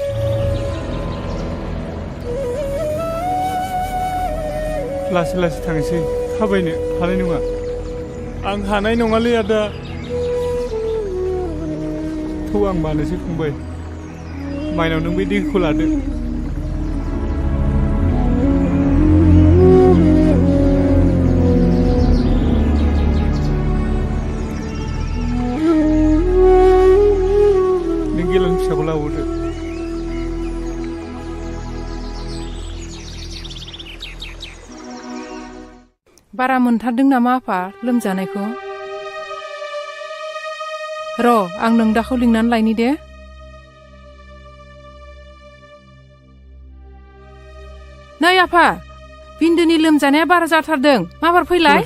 लासै लासै थांसै थाबायनो हानाय नङा आं हानाय नङालै आदा थौ आं मानोसै फंबाय माइनाव नों बे दैखौ लादो नों गेलानि फिसाखौ लाबोदो बारा मोनथारदों नामा आफा लोमजानायखौ र' आं नों दाखौ लिंनानै लायनि दे नै आफा बिन्दोनि लोमजानाया बारा जाथारदों माबार फैलाय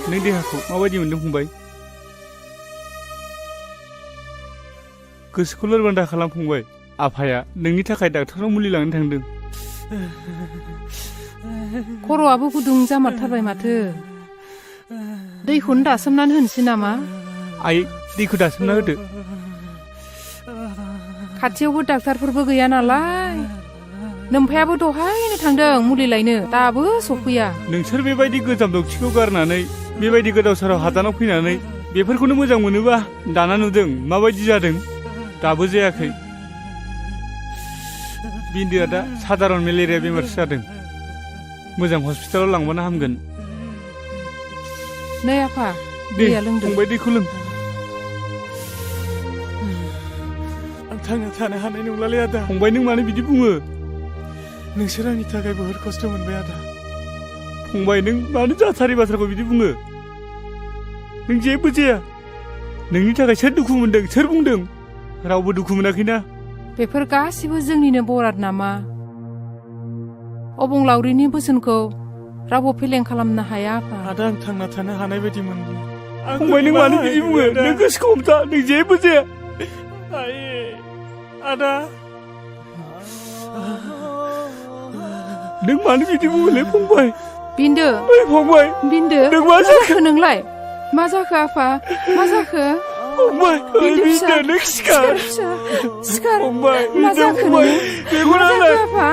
नों देहाखौ माबायदि मोन्दों फंबाय गोसोखौ लोरबां दा खालाम फंबाय आफाया नोंनि थाखाय डाक्टारनाव मुलि लांनो थांदों खर'आबो गुदुं जामारथारबाय माथो दैखौनो दासोमनानै होनोसै नामा आइ दैखौ दासोमना होदो खाथियावबो डाक्टारफोरबो गैया नालाय नोमफायाबो दहायनो थांदों मुलि लायनो दाबो सफैया नोंसोर बेबायदि गोजाम दौथिखौ गारनानै बेबायदि गोदाव सोराव हादानाव फैनानै बेफोरखौनो मोजां मोनोबा दाना नुदों माबायदि जादों दाबो जायाखै बिन्दोआ दा साधारन मेलेरिया बेमारसो जादों मोजां हस्पिटालाव लांबानो हामगोन नै आफा दैया लोंदो फंबाय दैखौ लों आं थांना थानो हानाय नंलालै आदा फंबाय नों मानो बिदि बुङो नोंसोर आंनि थाखाय बहुद खस्थ' मोनबाय आदा फंबाय नों मानो जाथारै बाथ्राखौ बिदि बुङो नों जेबो जाया नोंनि थाखाय सोर दुखु मोनदों सोर बुंदों रावबो दुखु मोनाखैना बेफोर गासिबो जोंनिनो बराद नामा अबंलावरिनि बोसोनखौ रावबो फेलें खालामनो हाया आफा आदा आं थांना थानो हानाय बायदि मोनदों फंबाय नों मानो बिदि बुङो नों गोसोखौ हमथा नों जेबो जाया आदा नों मानो बिदि बुङोलै फंबाय बिन्दो फंबाय बिन्दो नों मा जाखो नोंलाय मा जाखो आफा मा जाखो फंबाय बिन्दो नों सिखार सिखार फंबाय मा जाखो फंबाय मा जाखो आफा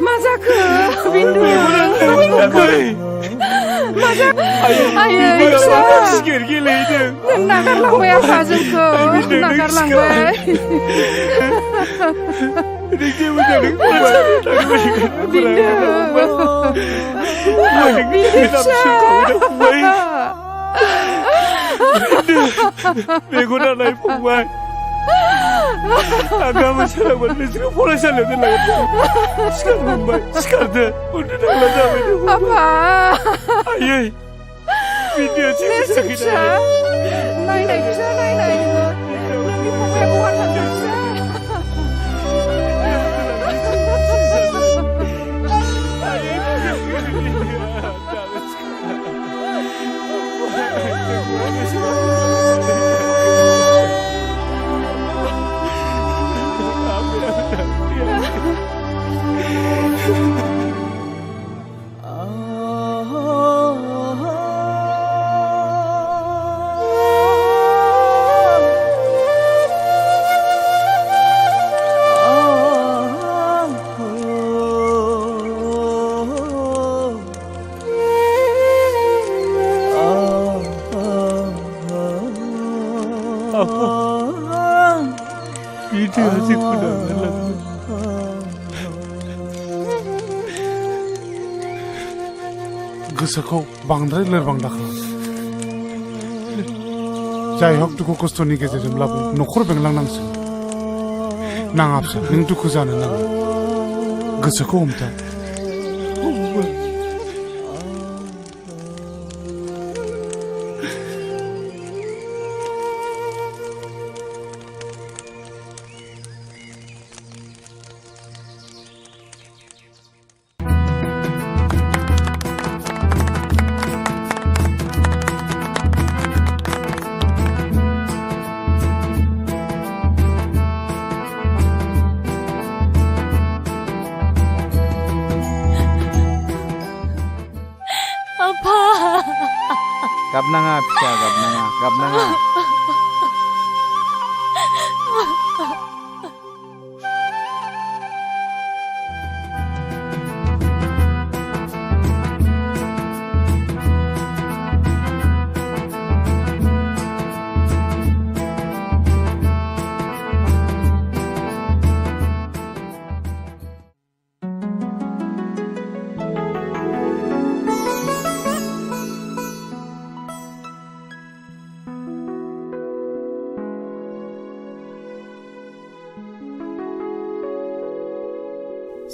मा जाखो बिन्दु मा जाखो आयै फिसा सिखार गेलेहैदों नों नागारलांबाय आफा जोंखौ नागारलांबाय मेगनालाय फंबाय आं गाबोन सोरांबानो नोंसोरखौ फरायसालियाव दोनलांगोन सिखार फंबाय सिखारदो उन्दुनो थांला जाबाय आफा आयै बिदिया जेबो जायाखै नायनाय फिसा नायनाय नोंनि फंबाया बहा थांदों फिसा गोसोखौ बांद्राय लोरबां दाखालाम जाय हक दुखु खस्थ'नि गेजेरजोंब्लाबो न'खर बेंलांनांसिगोन नाङा फिसा नों दुखु जानो नाङा गोसोखौ हमथा गाबनाङा फिसा गाबनाङा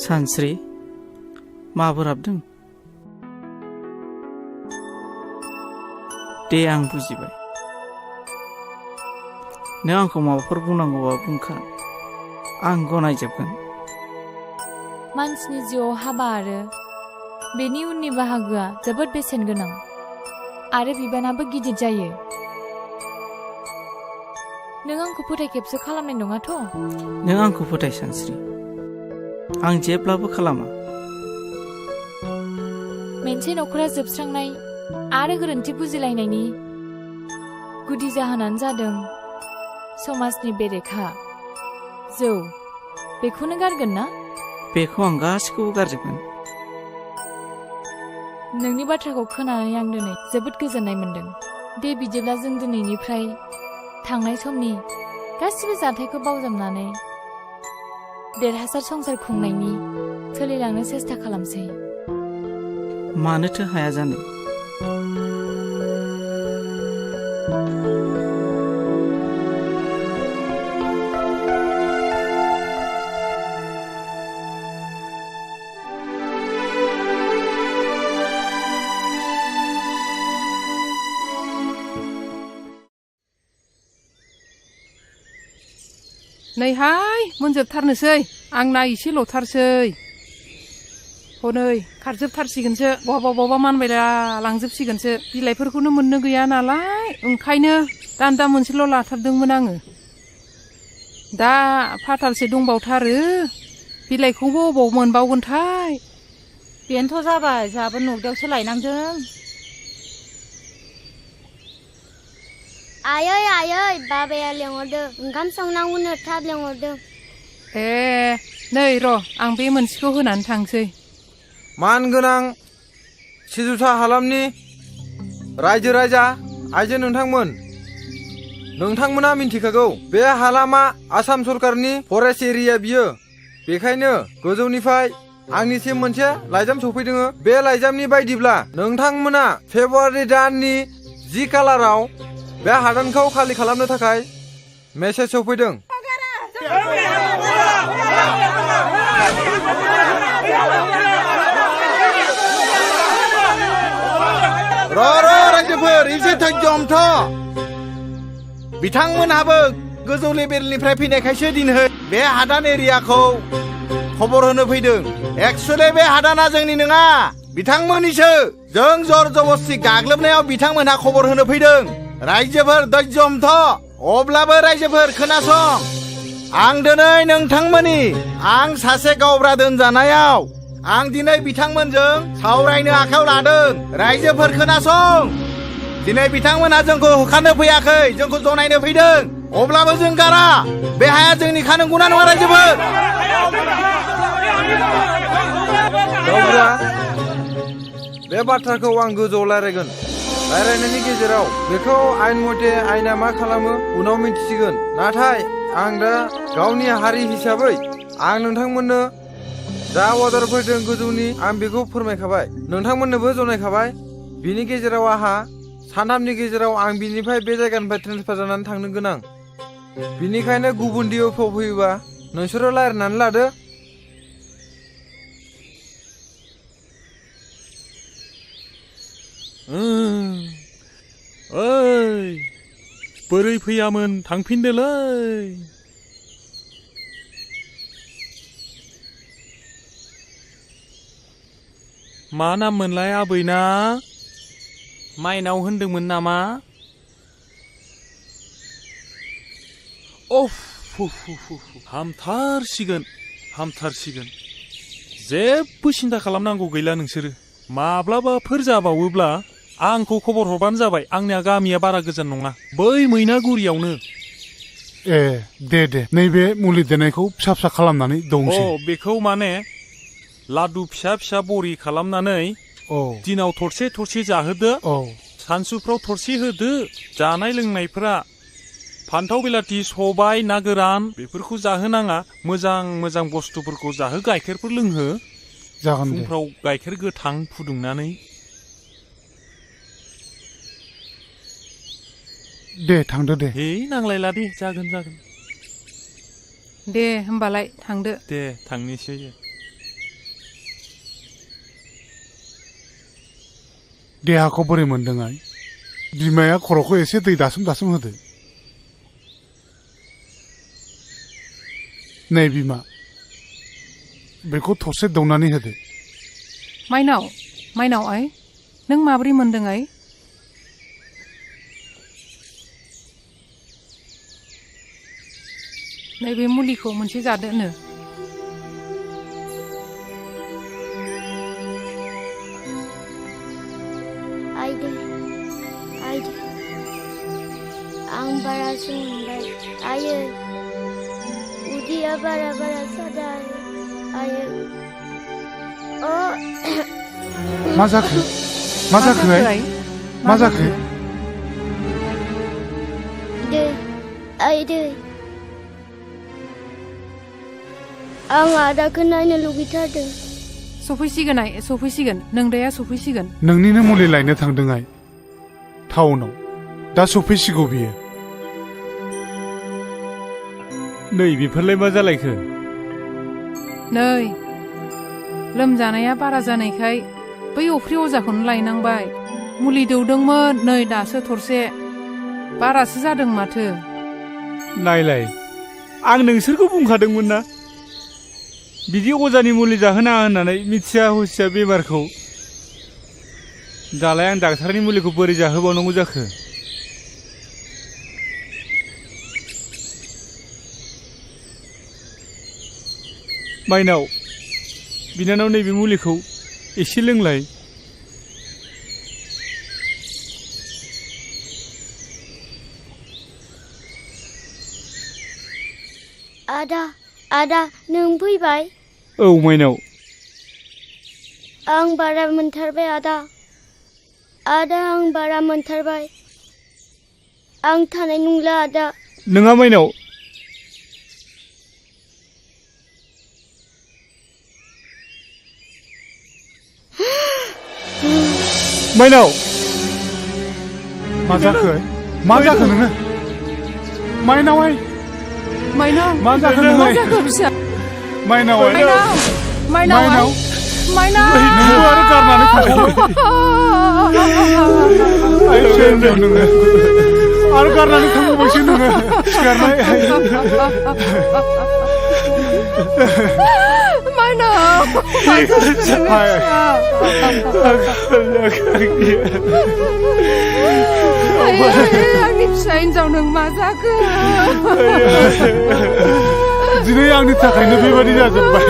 सानस्रि माबोर हाबदों दे आं बुजिबाय नों आंखौ माबाफोर बुंनांगौबा बुंखा आं गनायजोबगोन मानसिनि जिउआव हाबा आरो बेनि उननि बाहागोआ जोबोद बेसेन गोनां आरो बिबानाबो गिदिर जायो नों आंखौ फोथायखेबसो खालामनाय नङाथ' नों आंखौ फोथाय सानस्रि आं जेब्लाबो खालामा मोनसे नखरा जोबस्रांनाय आरो गोरोन्थि बुजिलायनायनि गुदि जाहोनानो जादों समाजनि बेरेखा जौ बेखौनो गारगोन ना बेखौ आं गासिखौबो गारजोबगोन नोंनि बाथ्राखौ खोनानानै आं दिनै जोबोद गोजोननाय मोनदों दे बिदिब्ला जों दिनैनिफ्राय थांनाय समनि गासिबो जाथायखौ बावजोबनानै देरहासार संसार खुंनायनि सोलिलांनो सेस्था खालामसै मानोथो हाया जानो नैहाय मोनजोबथारनोसै आंना एसेल'थारसै हनै खारजोबथारसिगोनसो बहाबा मानबायला लांजोबसिगोनसो बिलाइफोरखौनो मोननो गैया नालाय ओंखायनो दान्दा मोनसेल' लाथारदोंमोन आङो दा फाथालसे दंबावथारो बिलाइखौबो अबाव मोनबावगोनथाय बेनोथ' जाबाय जोंहाबो नगदायावसो लायनांदों आयै बाबाया लेंहरदों ओंखाम संनांगौनो थाब लेंहरदों ए नै र' आं बे मोनसेखौ होनानै थांसै मानगोनां सिजुसा हालामनि रायजो राजा आइजो नोंथांमोना मिन्थिखागौ बे हालामा आसाम सरकारनि फरेस्ट एरिया बियो बेखायनो गोजौनिफ्राय आंनिसिम मोनसे लाइजाम सफैदों बे लाइजामनि बायदिब्ला नोंथांमोना फेब्रुवारि दाननि 10 खालाराव बे हादानखौ खालि खालामनो थाखाय मेसेज सफैदों रायजोफोर एसे धैर्यमथ' बिथांमोनहाबो गोजौ लेभेलनिफ्राय फैनायखायसो दिनै बे हादान एरियाखौ खबर होनो फैदों एक्सुवेलि बे हादाना जोंनि नङा बिथांमोननिसो जों जर जबस्ति गाग्लोबनायाव बिथांमोनहा खबर होनो फैदों रायजोफोर धैर्यमथ' अब्लाबो रायजोफोर खोनासं आं दिनै नोंथांमोननि आं सासे गावब्रा दोनजानायाव आं दिनै बिथांमोनजों सावरायनो आखायाव लादों रायजोफोर खोनासं दिनै बिथांमोनहा जोंखौ होखारनो फैयाखै जोंखौ जनायनो फैदों अब्लाबो जों गारा बे हाया जोंनिखा नंगौना नङा रायजोफोर गावब्रा बे बाथ्राखौ आं गोजौआव रायज्लायगोन रायज्लायनायनि गेजेराव बेखौ आइन मथे आइना मा खालामो उनाव मिन्थिसिगोन नाथाय आं दा गावनि हारि हिसाबै आं नोंथांमोननो जा अर्डार फैदों गोजौनि आं बेखौ फोरमायखाबाय नोंथांमोननोबो जनायखाबाय बिनि गेजेराव आंहा सानथामनि गेजेराव आं बिनिफ्राय बे जायगानिफ्राय ट्रेन्सफार जानानै थांनो गोनां बिनिखायनो गुबुन डिअ'फ्राव फैयोबा नोंसोरो रायज्लायनानै लादो ओइ बोरै फैयामोन थांफिनदोलै मा नाम मोनलाय आबैना माइनाव होनदोंमोन नामा अफ हामथारसिगोन जेबो सिन्था खालामनांगौ गैला नोंसोरो माब्लाबाफोर जाबावोब्ला आंखौ खबर हरबानो जाबाय आंनिया गामिया बारा गोजान नङा बै मैनागुरियावनो ए दे नैबे मुलि देनायखौ फिसा फिसा खालामनानै दंसै बेखौ माने लादु फिसा फिसा बरि खालामनानै दिनाव थरसे थरसे जाहोदो सानसुफ्राव थरसे होदो जानाय लोंनायफ्रा फान्थाव बिलाथि सबाय ना गोरान बेफोरखौ जाहोनाङा मोजां मोजां बुस्थुफोरखौ जाहो गाइखेरफोर लोंहो जागोन दे फुंफ्राव गाइखेर गोथां फुदुंनानै दे थांदो दे नांलायला दे जागोन दे होमबालाय थांदो दे थांनोसै देहाखौ बोरै मोनदों आइ बिमाया खर'खौ एसे दै दासोम होदो नै बिमा बेखौ थरसे दौनानै होदो माइनाव आइ नों माबोरै मोनदों आइ नैबे मुलिखौ मोनसे जादोनो आइदे आं बारासो मोनबाय आयो उदैया बारा सादों आयो मा जाखो दै आं आदाखौ नायनो लुगैथारदों सफैसिगोन नोंदाया सफैसिगोन नोंनिनो मुलि लायनो थांदों आइ टाउनाव दा सफैसिगौ बियो नै बेफोरलाय मा जालायखो नै लोमजानाया बारा जानायखाय बै अफ्रि अजाखौनो लायनांबाय मुलि दौदोंमोन नै दासो थरसे बारासो जादों माथो नायलाय आं नोंसोरखौ बुंखादोंमोन ना बिदि अजानि मुलि जाहोनाङा होननानै मिथिया हुसिया बेमारखौ दालाय आं डाक्टारनि मुलिखौ बोरै जाहोबावनांगौ जाखो माइनाव बिनानाव नैबे मुलिखौ एसे लोंलाय आदा नों फैबाय औ माइनाव आं बारा मोनथारबाय आदा आं बारा मोनथारबाय आं थानाय नंला आदा नोङा माइनाव माइनाव मा जाखो नोङो माइनाव मा जाखो फिसा माइनाव नोंखौ आरो गारनानै थांबाय आरो गारनानै थांबायसो नोङो सिखारनाय आंनि फिसा हिन्जाव नों मा जाखो दिनै आंनि थाखायनो बेबादि जाजोब्बाय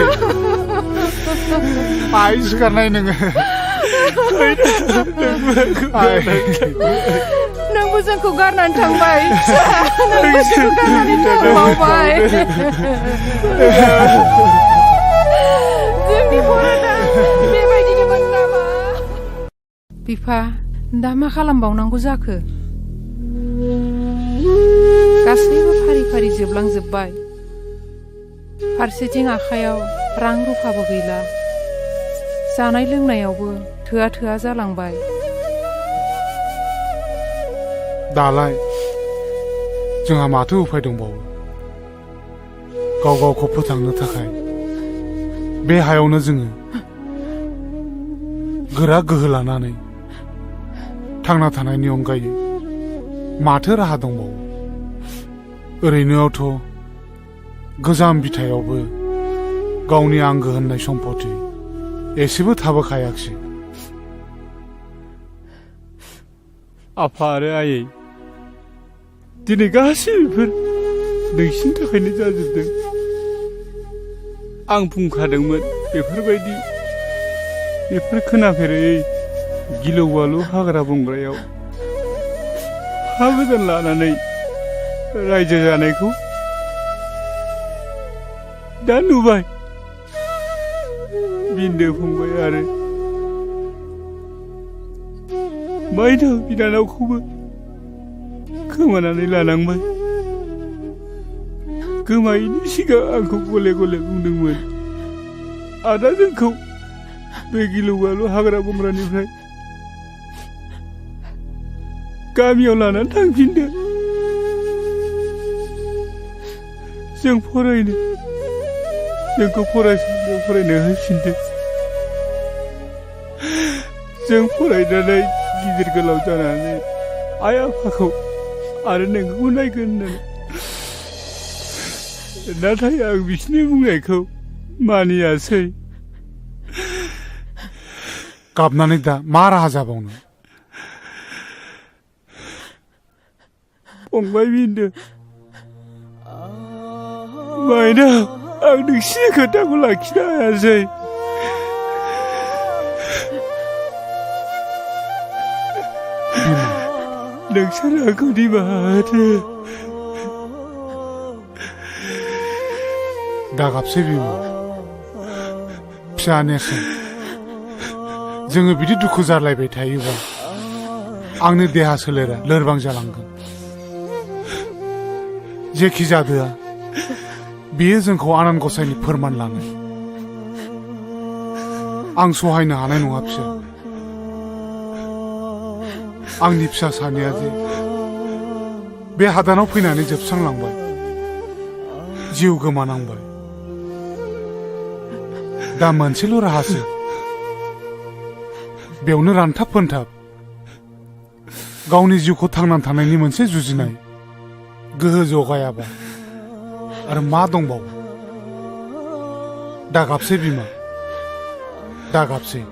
आइ सिखारनाय नोङो नोंबो जोंखौ गारनानै थांबाय थांबावबाय जोंनि बर'ना बेबायदिनोमोन नामा बिफा दा मा खालामबावनांगौ जाखो गासैबो फारि फारि जोबलांजोब्बाय फारसेथिं आखायाव रां रुफाबो गैला जानाय लोंनायावबो थोआ जालांबाय दालाय जोंहा माथो उफाय दंबावो गावखौ फोथांनो थाखाय बे हायावनो जोङो गोरा गोहो लानानै थांना थानायनि अनगायै माथो राहा दंबावो ओरैनोआवथ' गोजाम बिथायावबो गावनि आंगो होननाय सम्पति एसेबो थाबोखायाखसै आफा आरो आयै दिनै गासैबो नोंसिनि थाखायनो जाजोबदों आं बुंखादोंमोन बेफोर खोनाफेरै गिलु बालु हाग्रा बंग्रायाव हा गोदान लानानै रायजो जानायखौ दा नुबाय बिन्दो फंबाय आरो माइनाव बिनानावखौबो खोमानानै लानांबाय गोमायैनि सिगां आंखौ गले गले बुंदोंमोन आदा जोंखौ बे गिलु बालु हाग्रा बंग्रानिफ्राय गामियाव लानानै थांफिनदो जों फरायनो जोंखौ फरायसालियाव फरायनो होफिनदो जों फरायनानै गिदिर गोलाव जानानै आइ आफाखौ आरो नोंखौ नायगोन होननानै नाथाय आं बिसोरनि बुंनायखौ मानियासै गाबनानै दा मा राहा जाबावनो फंबाय बिन्दो माइनाव आं नोंसिनि खोथाखौ लाखिनो हायासै नोंसोर आंखौ निमाहा होदो दागाबसै बिमा फिसा नेरसोन जोङो बिदि दुखु जालायबाय थायोबा आंनि देहा सोलेरा लोरबां जालांगोन जेखि जादोआ बेयो जोंखौ आनान गसाइनि फोरमान लानाय आं सहायनो हानाय नङा फिसा आंनि फिसा सानैया जे बे हादानाव फैनानै जोबस्रांलांबाय जिउ गोमानांबाय दा मोनसेल' राहासो बेयावनो रानथाब फोनथाब गावनि जिउखौ थांनानै थानायनि मोनसे जुजिनाय गोहो जगायाबा आरो मा दंबावो दागाबसै बिमा दागाबसै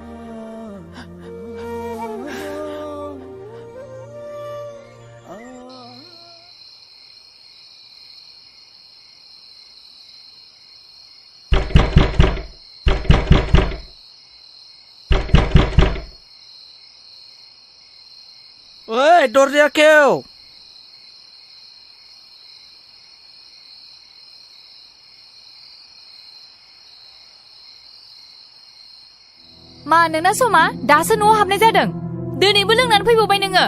ओइ दरजाया खेव मा नोंना समा दासो न'आव हाबनाय जादों दिनैबो लोंनानै फैबावबाय नोङो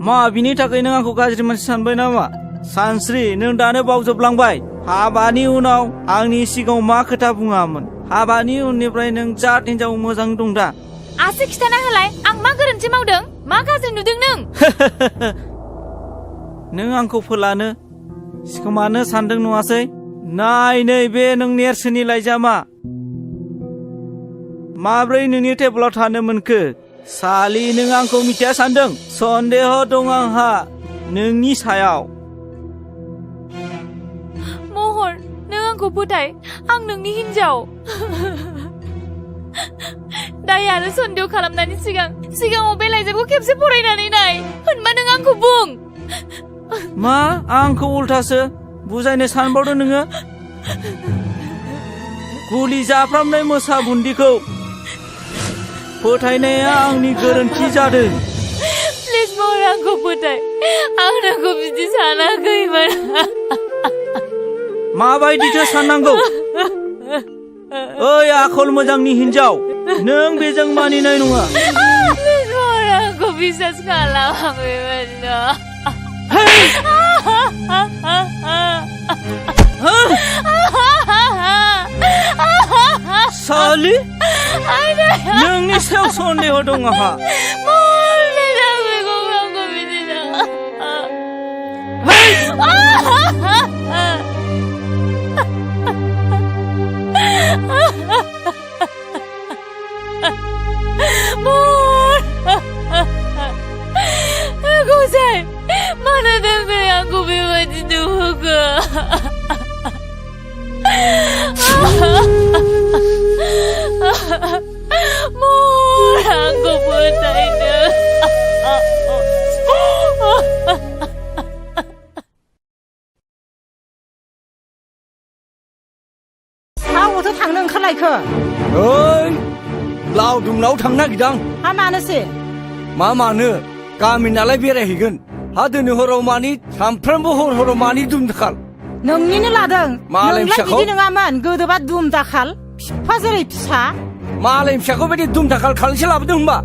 मा बिनि थाखाय नों आंखौ गाज्रि मानसि सानबाय नामा सानस्रि नों दानो बावजोबलांबाय हाबानि उनाव आंनि सिगाङाव मा खोथा बुङामोन हाबानि उननिफ्राय नों जात हिनजाव मोजां दं दा आसि खिथाना होलाय आं मा गोरोन्थि मावदों मा गाज्रि नुदों नों नों आंखौ फोलानो सिखोमानो सानदों नङासै नाय नै बे नों नेरसोननि लाइजामा माब्रै नोंनि टेबोलाव थानो मोनखो सालि नों आंखौ मिथिया सानदों सन्देह दं आंहा नोंनि सायाव महर नों आंखौ फोथाय आं नोंनि हिनजाव दाय आरो सन्देह खालामनायनि सिगाङाव बे लाइजामखौ खेबसे फरायनानै नाय होनबा नों आंखौ बुं मा आंखौ उल्थासो बुजायनो सानबावदों नोङो गुलि जाफ्रामनाय मोसा बुन्दिखौ फोथायनाया आंनि गोरोन्थि जादों प्लिज महर आंखौ फोथाय आं नोंखौ बिदि सानाखैमोन माबायदिथो साननांगौ ओइ आखल मोजांनि हिनजाव नों बेजों मानिनाय नङा प्लिज महर आंखौ बिसास खालाम बेबायदिनो सालि नोंनि सायाव सन्देह दं आंहा Gusay, mana dengar aku bebaji juga. Mur, aku percaya deh. Awoto थांनो ओंखारलायखो ओइ लावदुमनाव थांनो नागिरदां हा मानोसै मा मानो गामि नालाय बेरायहैगोन हा दिनै हराव मानि सानफ्रोमबो हराव मानि दुम दाखाल नोंनिनो लादों मालाय नोंलाय फिसाखौ बिदि नङामोन गोदोबा दुम दाखाल फिफा जेरै फिसा मालाय फिसाखौ बायदि दुम दाखाल खालामसे लाबोदों होनबा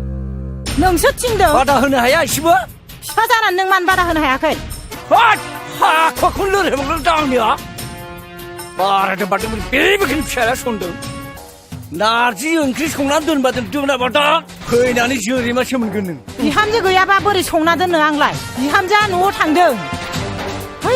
नोंसो थिनदों बादा होनो हाया एसेबो फिफा जानानै नों मानो बादा होनो हायाखै हाखौ लोरहांदों दांनिया बारादों बादों बेबायदिनो फिसाया सनदों नारजि ओंख्रि संनानै दोनबादों दोनाबा दा फैनानै जोरैमासो मोनगोन नों बिहामजो गैयाबा बोरै संना दोननो आंलाय बिहामजोआ न'आव थांदों है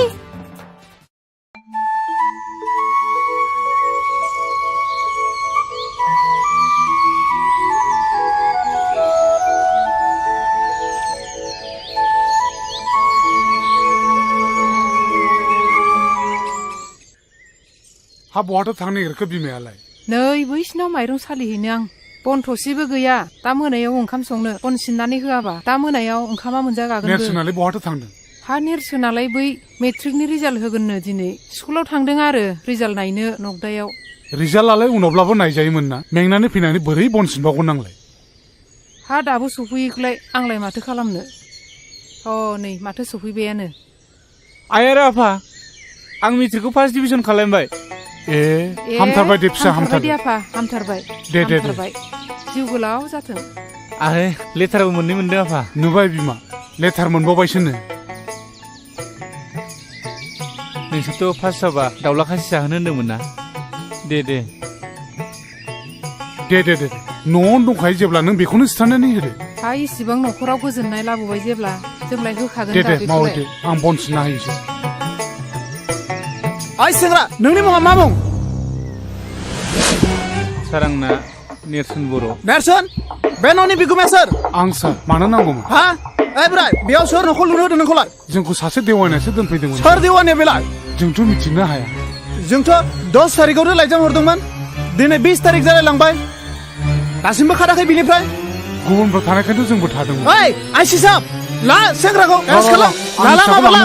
हा बहाथो थांनो नागिरखो बिमायालाय नै बैसिनाव माइरं सालिहैनो आं बन थसेबो गैया दा मोनायाव ओंखाम संनो बन सिननानै होआबा दा मोनायाव ओंखामा मोनजागागोन नेरसोनालाय बहाथो थांदों हा नेरसोनालाय बै मेट्रिकनि रिजाल्ट होगोननो दिनै स्कुलाव थांदों आरो रिजाल्ट नायनो नगदायाव रिजाल्टआलाय उनावब्लाबो नायजायोमोन ना मेंनानै फैनानै बोरै बन सिनबावगोन नांलाय हा दाबो सफैयोखौलाय आंलाय माथो खालामनो नै माथो सफैबायानो आइ आरो आफा आं मेट्रिकखौ फार्स्ट डिभिजन खालामबाय हामथारबाय दे फिसा हामथारबाय आफा हामथारबाय दे जिउ गोलाव जाथों आरो लेटारबो मोननै मोनदों आफा नुबाय बिमा लेटार मोनबावबायसोनो नोंसोरथ' फार्स्ट जाबा दाउला खासि जाहोनो होन्दोंमोन ना दे न'आवनो दंखायो जेब्ला नों बेखौनो सिथारनानै होदो हा इसिबां न'खराव गोजोननाय लाबोबाय जेब्ला जोंलाय होखागोन दे मावो दे आं बन सिनना होयोसै ओइ सेंग्रा नोंनि मुङा मा मुं सार आंना नेरसोन बर' नेरसोन बे न'नि बिगुमाया सोर आं सार मानो नांगौमोन हा ओइ बोराय बेयाव सोर न'खौ लुनो होदों नोंखौलाय जोंखौ सासे देवानियासो दोनफैदोंमोन सोर देवानिया बेलाय जोंथ' मिथिनो हाया जोंथ' 10 थारिखआवनो लाइजाम हरदोंमोन दिनै 20 थारिख जालायलांबाय दासिमबो खाराखै बिनिफ्राय गुबुनफ्राव थानायखायथ' जोंबो थादोंमोन ओइ आइसि साहब ला सेंग्राखौ एरेस्ट खालाम लाला माबा ला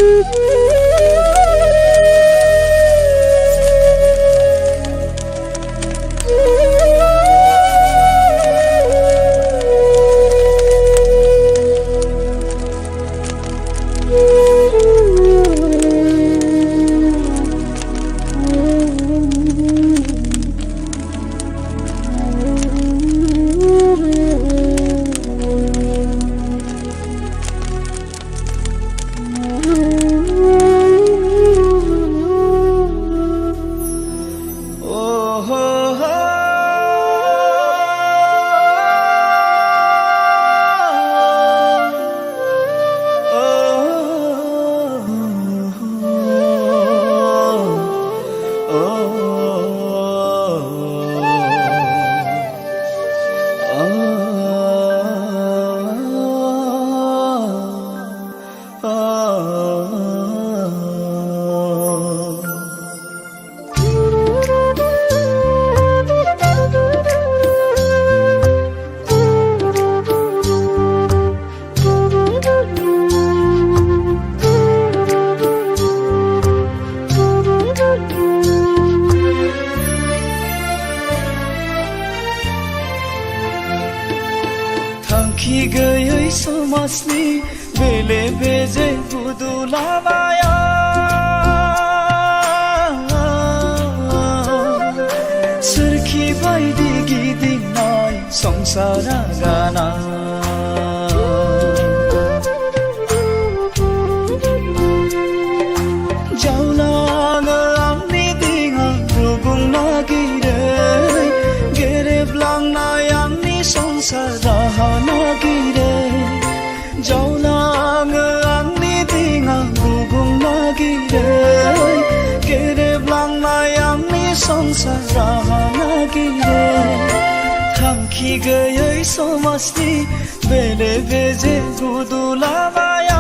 Thank you. थांखि गैयै समाजनि बेले बेजे बुदुलामाया सोरखि बायदि गिदिंनाय संसारा गाना जावलाङो आंनि दिङा रुगुं नागिरै गेरेबलांनाय आंनि संसार राहा नागिरै जावलाङो आंनि दिङा रुगुं नागिरै गेरेबलांनाय आंनि संसार राहा नागिरै थांखि गैयै समाजनि बेले बेजे बुदुलामाया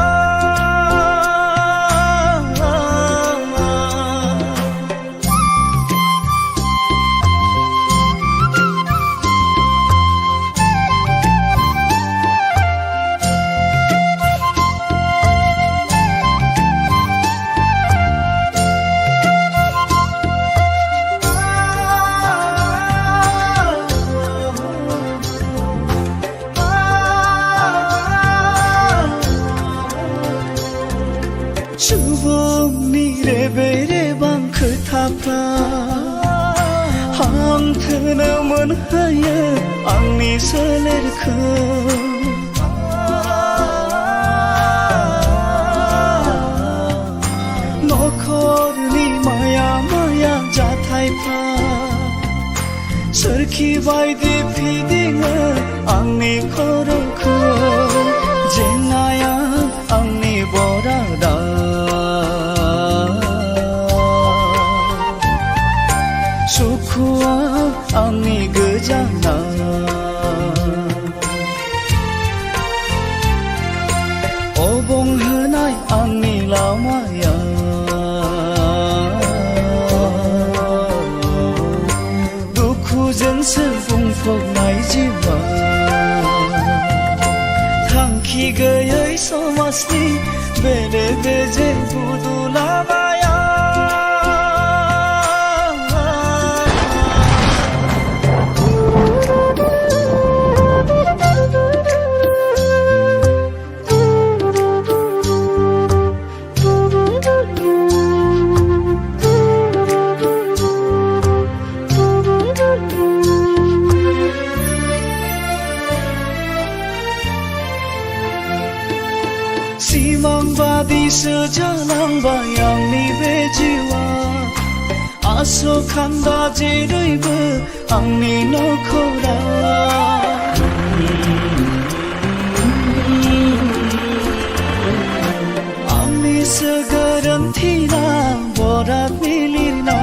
सुबुंनि रेबे रेबां खोथाफ्रा हांखोनो मोनहोयो आंनि सोलेरखौ नखरनि माया माया जाथायफ्रा सोरखि बायदि फिदिङो आंनि खर'खौ जेंनाया आंनि बरादा सुखुआ आंनि गोजाना अबंहोनाय आंनि लामाया दुखुजोंसो बुंफबनाय जिउआ थांखि गैयै समाजनि बेले बेजे बुदुलामाया सिमांबादिसो जालांबाय आंनि बे जिउआ आसखान्दा जेरैबो आंनि नखरा आंनिसो गोरोन्थिना बराद मिलिना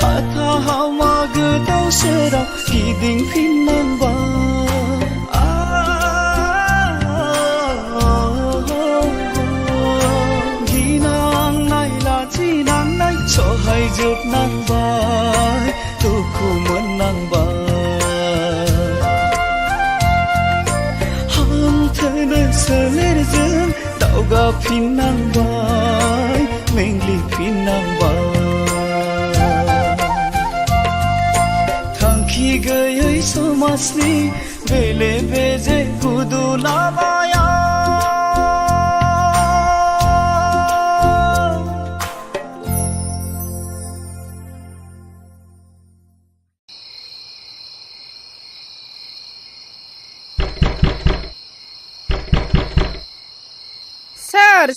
हाथा हावमा गोदाव सोराव गिदिंफिननांबाय सहायजोबनांबाय दुखु मोननांबाय हांथोनो सोलेरजों दावगाफिननांबाय मेंग्लिफिननांबाय थांखि गैयै समाजनि बेले बेजे बुदुलामाया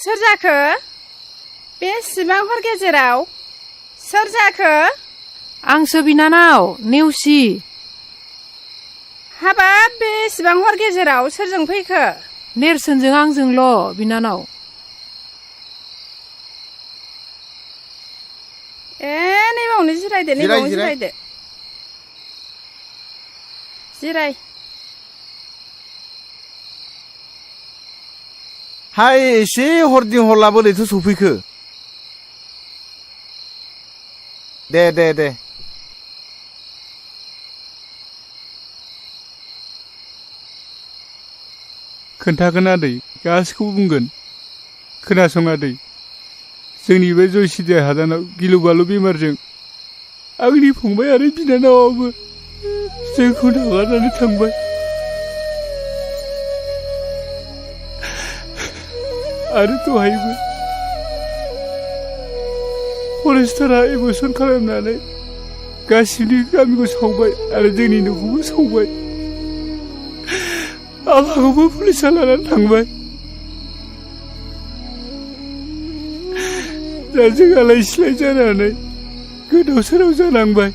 सोर जाखो बेसेबां हर गेजेराव सोर जाखो आंसो बिनानाव नेवसि हाबाब बेसेबां हर गेजेराव सोरजों फैखो नेरसोनजों आंजोंल' बिनानाव ए नैबावनो जिरायदो नैबावनो जिरायदो जिराय हाय एसे हरदि हरला बोरैथो सफैखो दे दे दे खोन्थागोन आदै गासिखौबो बुंगोन खोनासं आदै जोंनि बे जयसिदि हादानाव गिलु बालु बेमारजों आंनि फंबाय आरो बिनानावाबो जोंखौ नागारनानै थांबाय आरो दहायबो फरेस्टारा एबसन खालामनानै गासिबो गामिखौ सावबाय आरो जोंनि न'खौबो सावबाय आफाखौबो पुलिसा लानानै थांबाय दा जों आलाय सिलाय जानानै गोदाव सोराव जानांबाय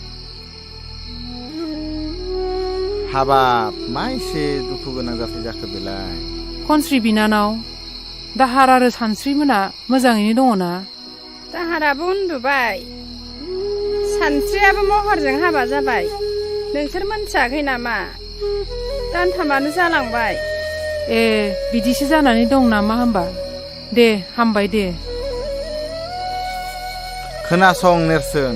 हाबाब मा एसे दुखु गोनां जाथाय जाखो बेलाय खनस्रि बिनानाव दाहार आरो सानस्रिमोना मोजाङैनो दङ ना दाहाराबो उन्दुबाय सानस्रियाबो महरजों हाबा जाबाय नोंसोर मोनथियाखै नामा दानथामानो जालांबाय ए बिदिसो जानानै दं नामा होमबा दे हामबाय दे खोनासं नेरसोन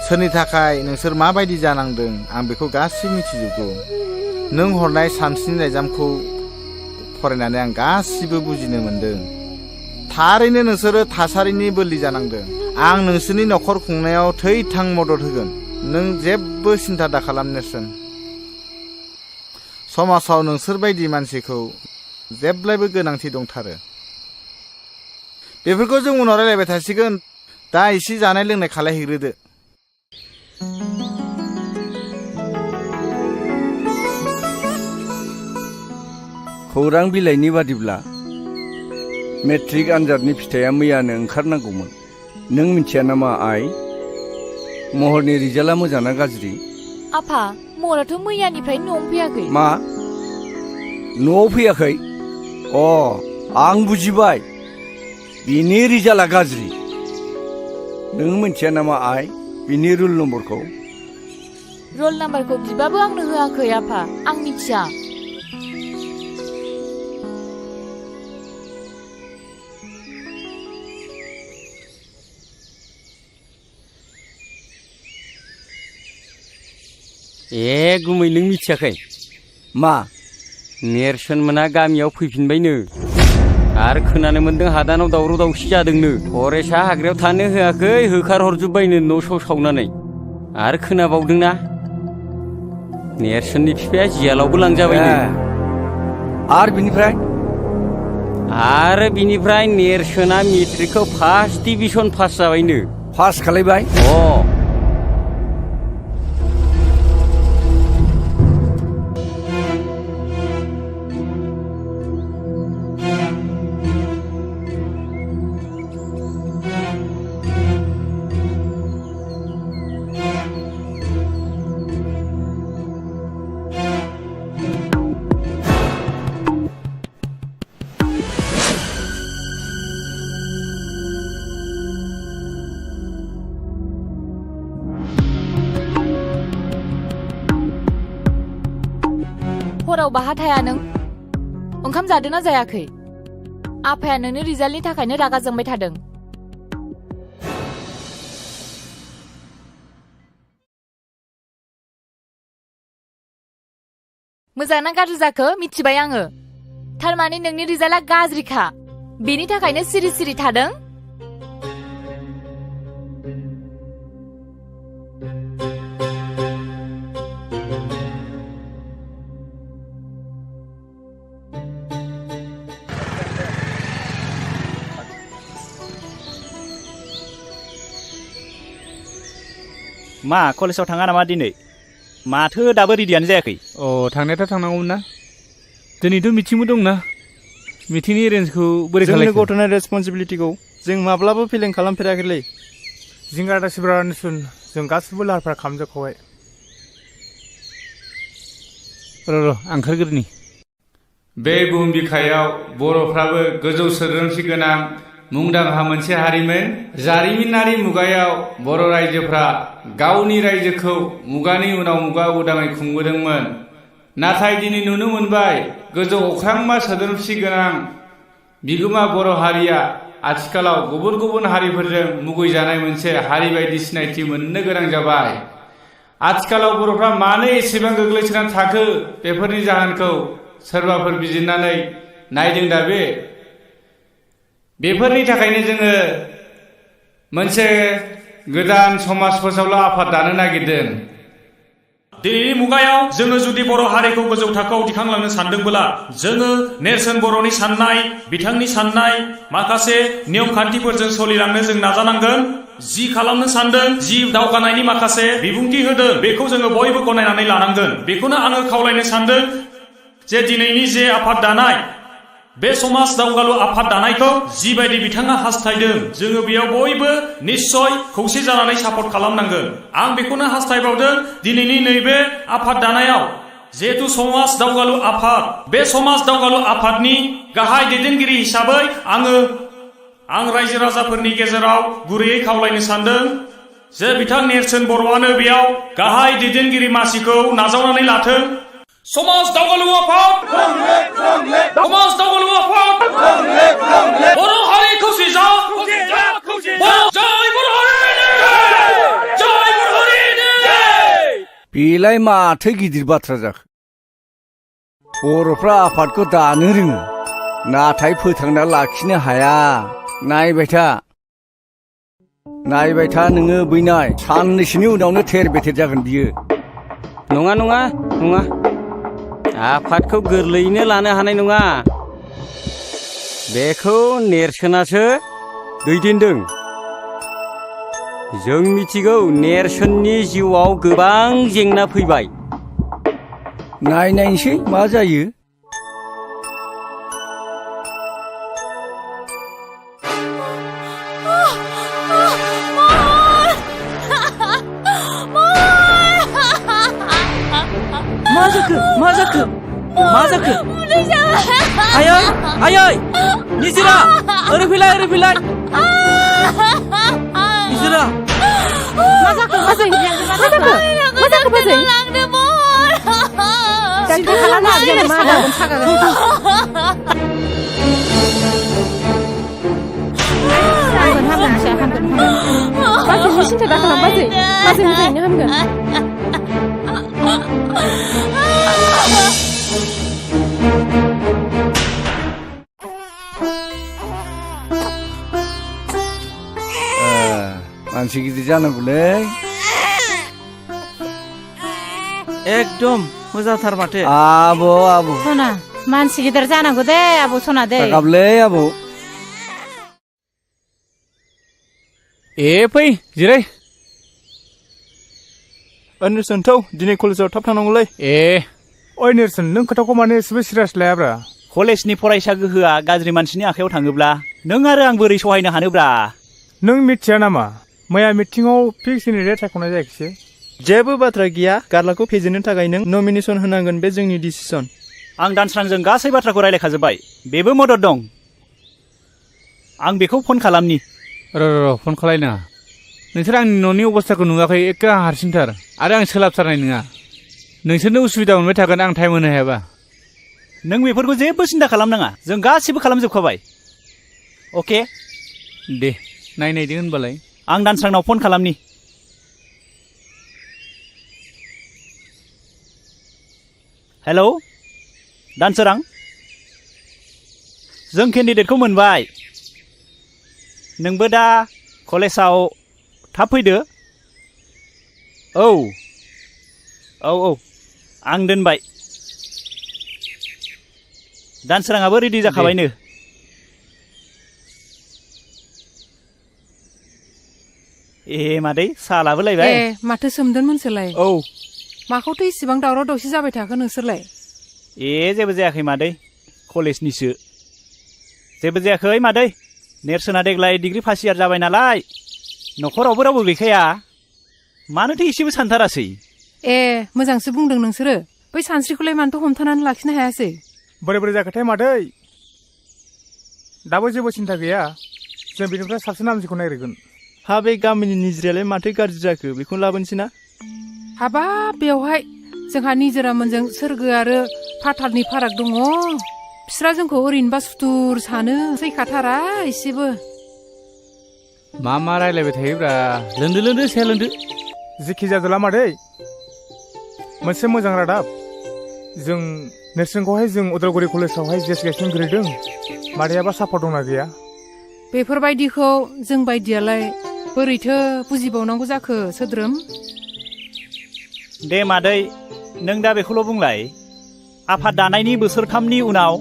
सोरनि थाखाय नोंसोर माबायदि जानांदों आं बेखौ गासिबो मिथिजोबगौ नों हरनाय सानस्रिनि लाइजामखौ फरायनानै आं गासिबो बुजिनो मोनदों थारैनो नोंसोरो थासारिनि बोलि जानांदों आं नोंसोरनि न'खर खुंनायाव थै-थां मदद होगोन नों जेबो सिन्था दाखालाम नेरसोन समाजाव नोंसोर बायदि मानसिखौ जेब्लायबो गोनांथि दंथारो बेफोरखौ जों उनाव रायलायबाय थासिगोन दा एसे जानाय लोंनाय खालायहैग्रोदो खौरां बिलाइनि बादिब्ला मेट्रिक आनजादनि फिथाइया मैयानो ओंखारनांगौमोन नों मिथिया नामा आइ महरनि रिजाल्टआ मोजां ना गाज्रि आफा महराथ' मैयानिफ्राय न'आव फैयाखै मा न'आव फैयाखै अ आं बुजिबाय बिनि रिजाल्टआ गाज्रि नों मिथिया नामा आइ बिनि रुल नम्बरखौ रल नाम्बारखौ बिबाबो आंनो होआखै आफा आं मिथिया ए गुमै नों मिथियाखै मा नेरसोन मोना गामियाव फैफिनबायनो आरो खोनानो मोन्दों हादानाव दावराव दावसि जादोंनो फरेस्टआ हाग्रायाव थानो होआखै होखारहरजोब्बायनो न' स' सावनानै आरो खोनाबावदोंना नेरसोननि बिफाया जियालावबो लांजाबायनो आरो बिनिफ्राय नेरसोना मेट्रिकखौ फार्स्ट डिभिजन पास जाबायनो पास खालायबाय हराव बाहा थाया नों ओंखाम जादोंना जायाखै आफाया नोंनि रिजाल्टनि थाखायनो रागा जोंबाय थादों मोजां ना गाज्रि जाखो मिथिबाय आङो थारमाने नोंनि रिजाल्टआ गाज्रिखा बेनि थाखायनो सिरि सिरि थादों मा कलेजाव थाङा नामा दिनै माथो दाबो रेडियानो जायाखै अ थांनायाथ' थांनांगौमोन ना दिनैथ' मिटिंबो दंना मिटिंनि एरेन्जखौ बोरै खालामो जोंनि गथ'नि रेसपन्सिबिलिटिखौ जों माब्लाबो फेलें खालामफेराखैलै जिंगा दासिब्रा निसुन जों गासिबो लाहार फाहार खालामजोबखाबाय र' ओंखारग्रोनि बे बुहुम बिखायाव बर'फ्राबो गोजौ सोद्रोमसि गोनां मुंदांखा मोनसे हारिमोन जारिमिनारि मुगायाव बर' रायजोफ्रा गावनि रायजोखौ मुगानि उनाव मुगा उदाङै खुंबोदोंमोन नाथाय दिनै नुनो मोनबाय गोजौ अख्रांमा सोद्रोमसि गोनां बिगोमा बर' हारिया आथिखालाव गुबुन गुबुन हारिफोरजों मुगैजानाय मोनसे हारि बायदि सिनायथि मोननो गोनां जाबाय आथिखालाव बर'फ्रा मानो एसेबां गोग्लैसोनानै थाखो बेफोरनि जाहोनखौ सोरबाफोर बिजिरनानै नायदों दा बेफोरनि थाखायनो जोङो मोनसे गोदान समाज फोसावलु आफाद दानो नागिरदों दिनैनि मुगायाव जोङो जुदि बर' हारिखौ गोजौ थाखोआव दिखांलांनो सानदोंब्ला जोङो नेरसोन बर'नि साननाय बिथांनि साननाय माखासे नियम खान्थिफोरजों सोलिलांनो जों नाजानांगोन जि खालामनो सानदों जि दावगानायनि माखासे बिबुंथि होदों बेखौ जोङो बयबो गनायनानै लानांगोन बेखौनो आङो खावलायनो सानदों जे दिनैनि जे आफाद दानाय बे समाज दावगालु आफाद दानायखौ जिबायदि बिथाङा हास्थायदों जोङो बेयाव बयबो निश्चय खौसे जानानै सापर्ट खालामनांगोन आं बेखौनो हास्थायबावदों दिनैनि नैबे आफाद दानायाव जिहेतु समाज दावगालु आफाद बे समाज दावगालु आफादनि गाहाय दैदेनगिरि हिसाबै आं रायजो राजाफोरनि गेजेराव गुरैयै खावलायनो सानदों जे बिथां नेरसोन बर'आनो बेयाव गाहाय दैदेनगिरि मासिखौ नाजावनानै लाथों समाज दावगालु आफाद समाज दावगालु आफाद बर' हारि खौसे जा जय बर' हारि बेलाय माथो गिदिर बाथ्रा जाखो बर'फ्रा आफादखौ दानो रोङो नाथाय फोथांना लाखिनो हाया नायबाय था नोङो बैनाय साननैसोनि उनावनो थेर बेथेर जागोन बियो नङा आफादखौ गोरलैयैनो लानो हानाय नङा बेखौ नेरसोनासो दैदेनदों जों मिथिगौ नेरसोननि जिउआव गोबां जेंना फैबाय नायनायसै मा जायो मा जाखो आयै निजिरा ओरै फैलाय निजिरा मा जाखो बाजै डाक्टार खालामनो हागोन नामा दाबोन सागागोन हामगोन बाजैनि सिन्था दा खालाम बाजै मोजाङैनो हामगोन मानसि गिदिर जानांगौलै एकदम मोजांथार माथो आब' सना मानसि गिदिर जानांगौ दे आब' सना दे गाबलै आब' फै जिराय नेरसोन थौ दिनै कलेजाव थाब थांनांगौलै ओइ नेरसोन नों खोथाखौ माने एसेबो सिरियास लायाब्रा कलेजनि फरायसा गोहोआ गाज्रि मानसिनि आखायाव थाङोब्ला नों आरो आं बोरै सहायनो हानोब्रा नों मिथिया नामा मैया मिटिङाव फिक्स डेट सायख'नाय जायाखिसै जेबो बाथ्रा गैया गारलाखौ फेजेननो थाखाय नों नमिनेसन होनांगोन बे जोंनि डिसिसन आं दानस्रांजों गासै बाथ्राखौ रायलायखाजोब्बाय बेबो मदद दं आं बेखौ फन खालामनि र' फन खालायनाङा नोंसोर आंनि न'नि अबस्थाखौ नुवाखै एखे हारसिंथार आरो आं सोलाबथारनाय नङा नोंसोरनो उसुबिदा मोनबाय थागोन आं टाइम होनो हायाबा नों बेफोरखौ जेबो सिन्था खालामनाङा जों गासिबो खालामजोबखाबाय अके दे नायदो होनबालाय आं दानस्रांनाव फन खालामनि हेलौ दानसोरां जों केन्डिडेटखौ मोनबाय नोंबो दा कलेजाव थाब फैदो औ आं दोनबाय दानसोराङाबो रेडि जाखाबायनो मादै साहा लाबोलायबाय माथो सोमदोनमोनसोलाय औ माखौथो इसिबां दावराव दावसि जाबाय थाखो नोंसोरलाय जेबो जायाखै मादै कलेजनिसो जेबो जायाखै मादै नेरसोना देग्लाय डिग्री फार्स्ट इयार जाबाय नालाय न'खरावबो रावबो गैखाया मानोथो एसेबो सानथारासै मोजांसो बुंदों नोंसोरो बै सानस्रिखौलाय मानोथो हमथानानै लाखिनो हायासै बोरै जाखोथाय मादै दाबो जेबो सिन्था गैया जों बेनिफ्राय साबसिन हामसिखौ नागिरगोन हा बे गामिनि निजिरालाय माथो गाज्रि जाखो बेखौनो लाबोनोसै ना हाबाब बेवहाय जोंहा निजोरामोनजों सोरगो आरो फाथालनि फाराग दङ बिस्रा जोंखौ ओरैनोबा सुथुर सानो सैखाथारा एसेबो मा रायलायबाय थायोब्रा लोंदो साया लोंदो जेखि जादोला मादै मोनसे मोजां रादाब जों नेरसोनखौहाय जों उदालगुरि कलेजावहाय जेस गायसननो गोलैदों मादैयाबा सापर्ट दंना गैया बेफोरबायदिखौ जों बायदियालाय बोरैथो बुजिबावनांगौ जाखो सोद्रोम दे मादै नों दा बेखौल' बुंलाय आफाद दानायनि बोसोरथामनि उनाव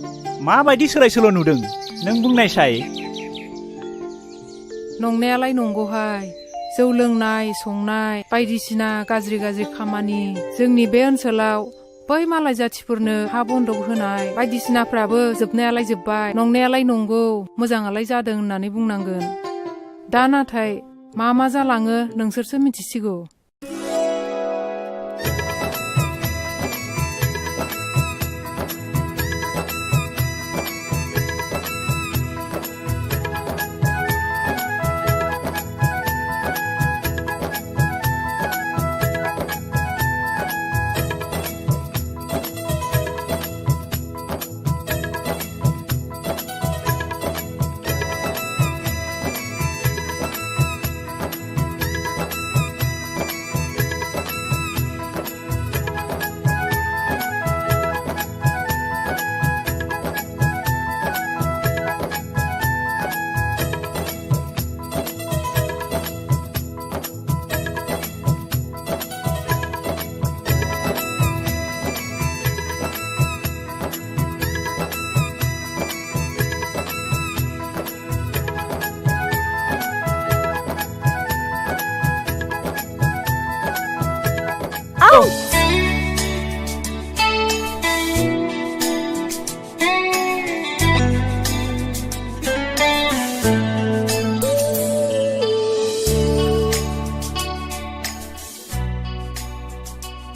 माबायदि सोलाय सोल' नुदों नों बुंनायसाय नंनायालाय नंगौहाय जौ लोंनाय संनाय बायदिसिना गाज्रि गाज्रि खामानि जोंनि बे ओनसोलाव बै मालाय जाथिफोरनो हा बन्दक होनाय बायदिसिनाफ्राबो जोबनायालाय जोब्बाय नंनायालाय नंगौ मोजाङालाय जादों होननानै बुंनांगोन दा नाथाय मा जालाङो नोंसोरसो मिथिसिगौ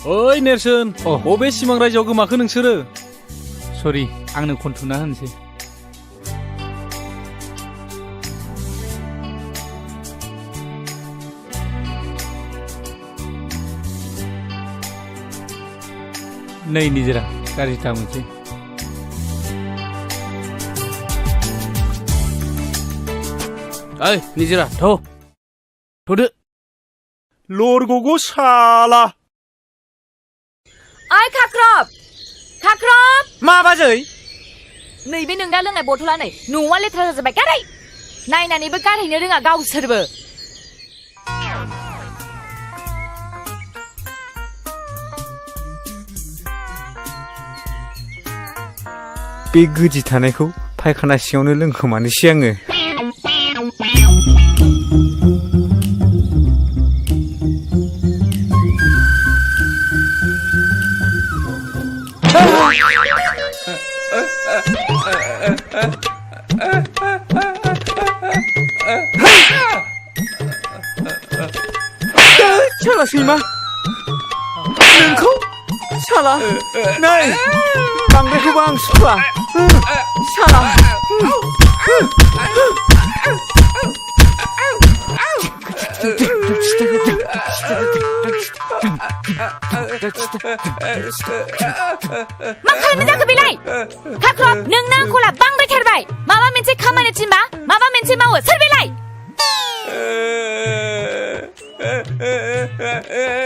ओइ नेरसोन बबे सिमां रायजोआव गोमाखो नोंसोरो सरि आंनो खनथुना होनसै नै निजोरा गाज्रि था मोनसै ओइ निजोरा थ'दो लरग'गौ साला ओइ खाख्रब मा बाजै नैबे नों दा लोंनाय बथला नै न'आ लेथ्रा जाजोब्बाय गारै नायनानैबो गारहैनो रोङा गावसोरबो बे गोदि थानायखौ फायखाना सिङावनो लोंखोमानोसै आङो साला सैमा नोंखौ साला नै बांद्रायखौबो आं सुखुआ साला मा खालामनो जाखो बेलाय खाख्रब नोंना आंखौला बांद्रायथारबाय माबा मोनसे खामानि थिनबा माबा मोनसे मावो सोर बेलाय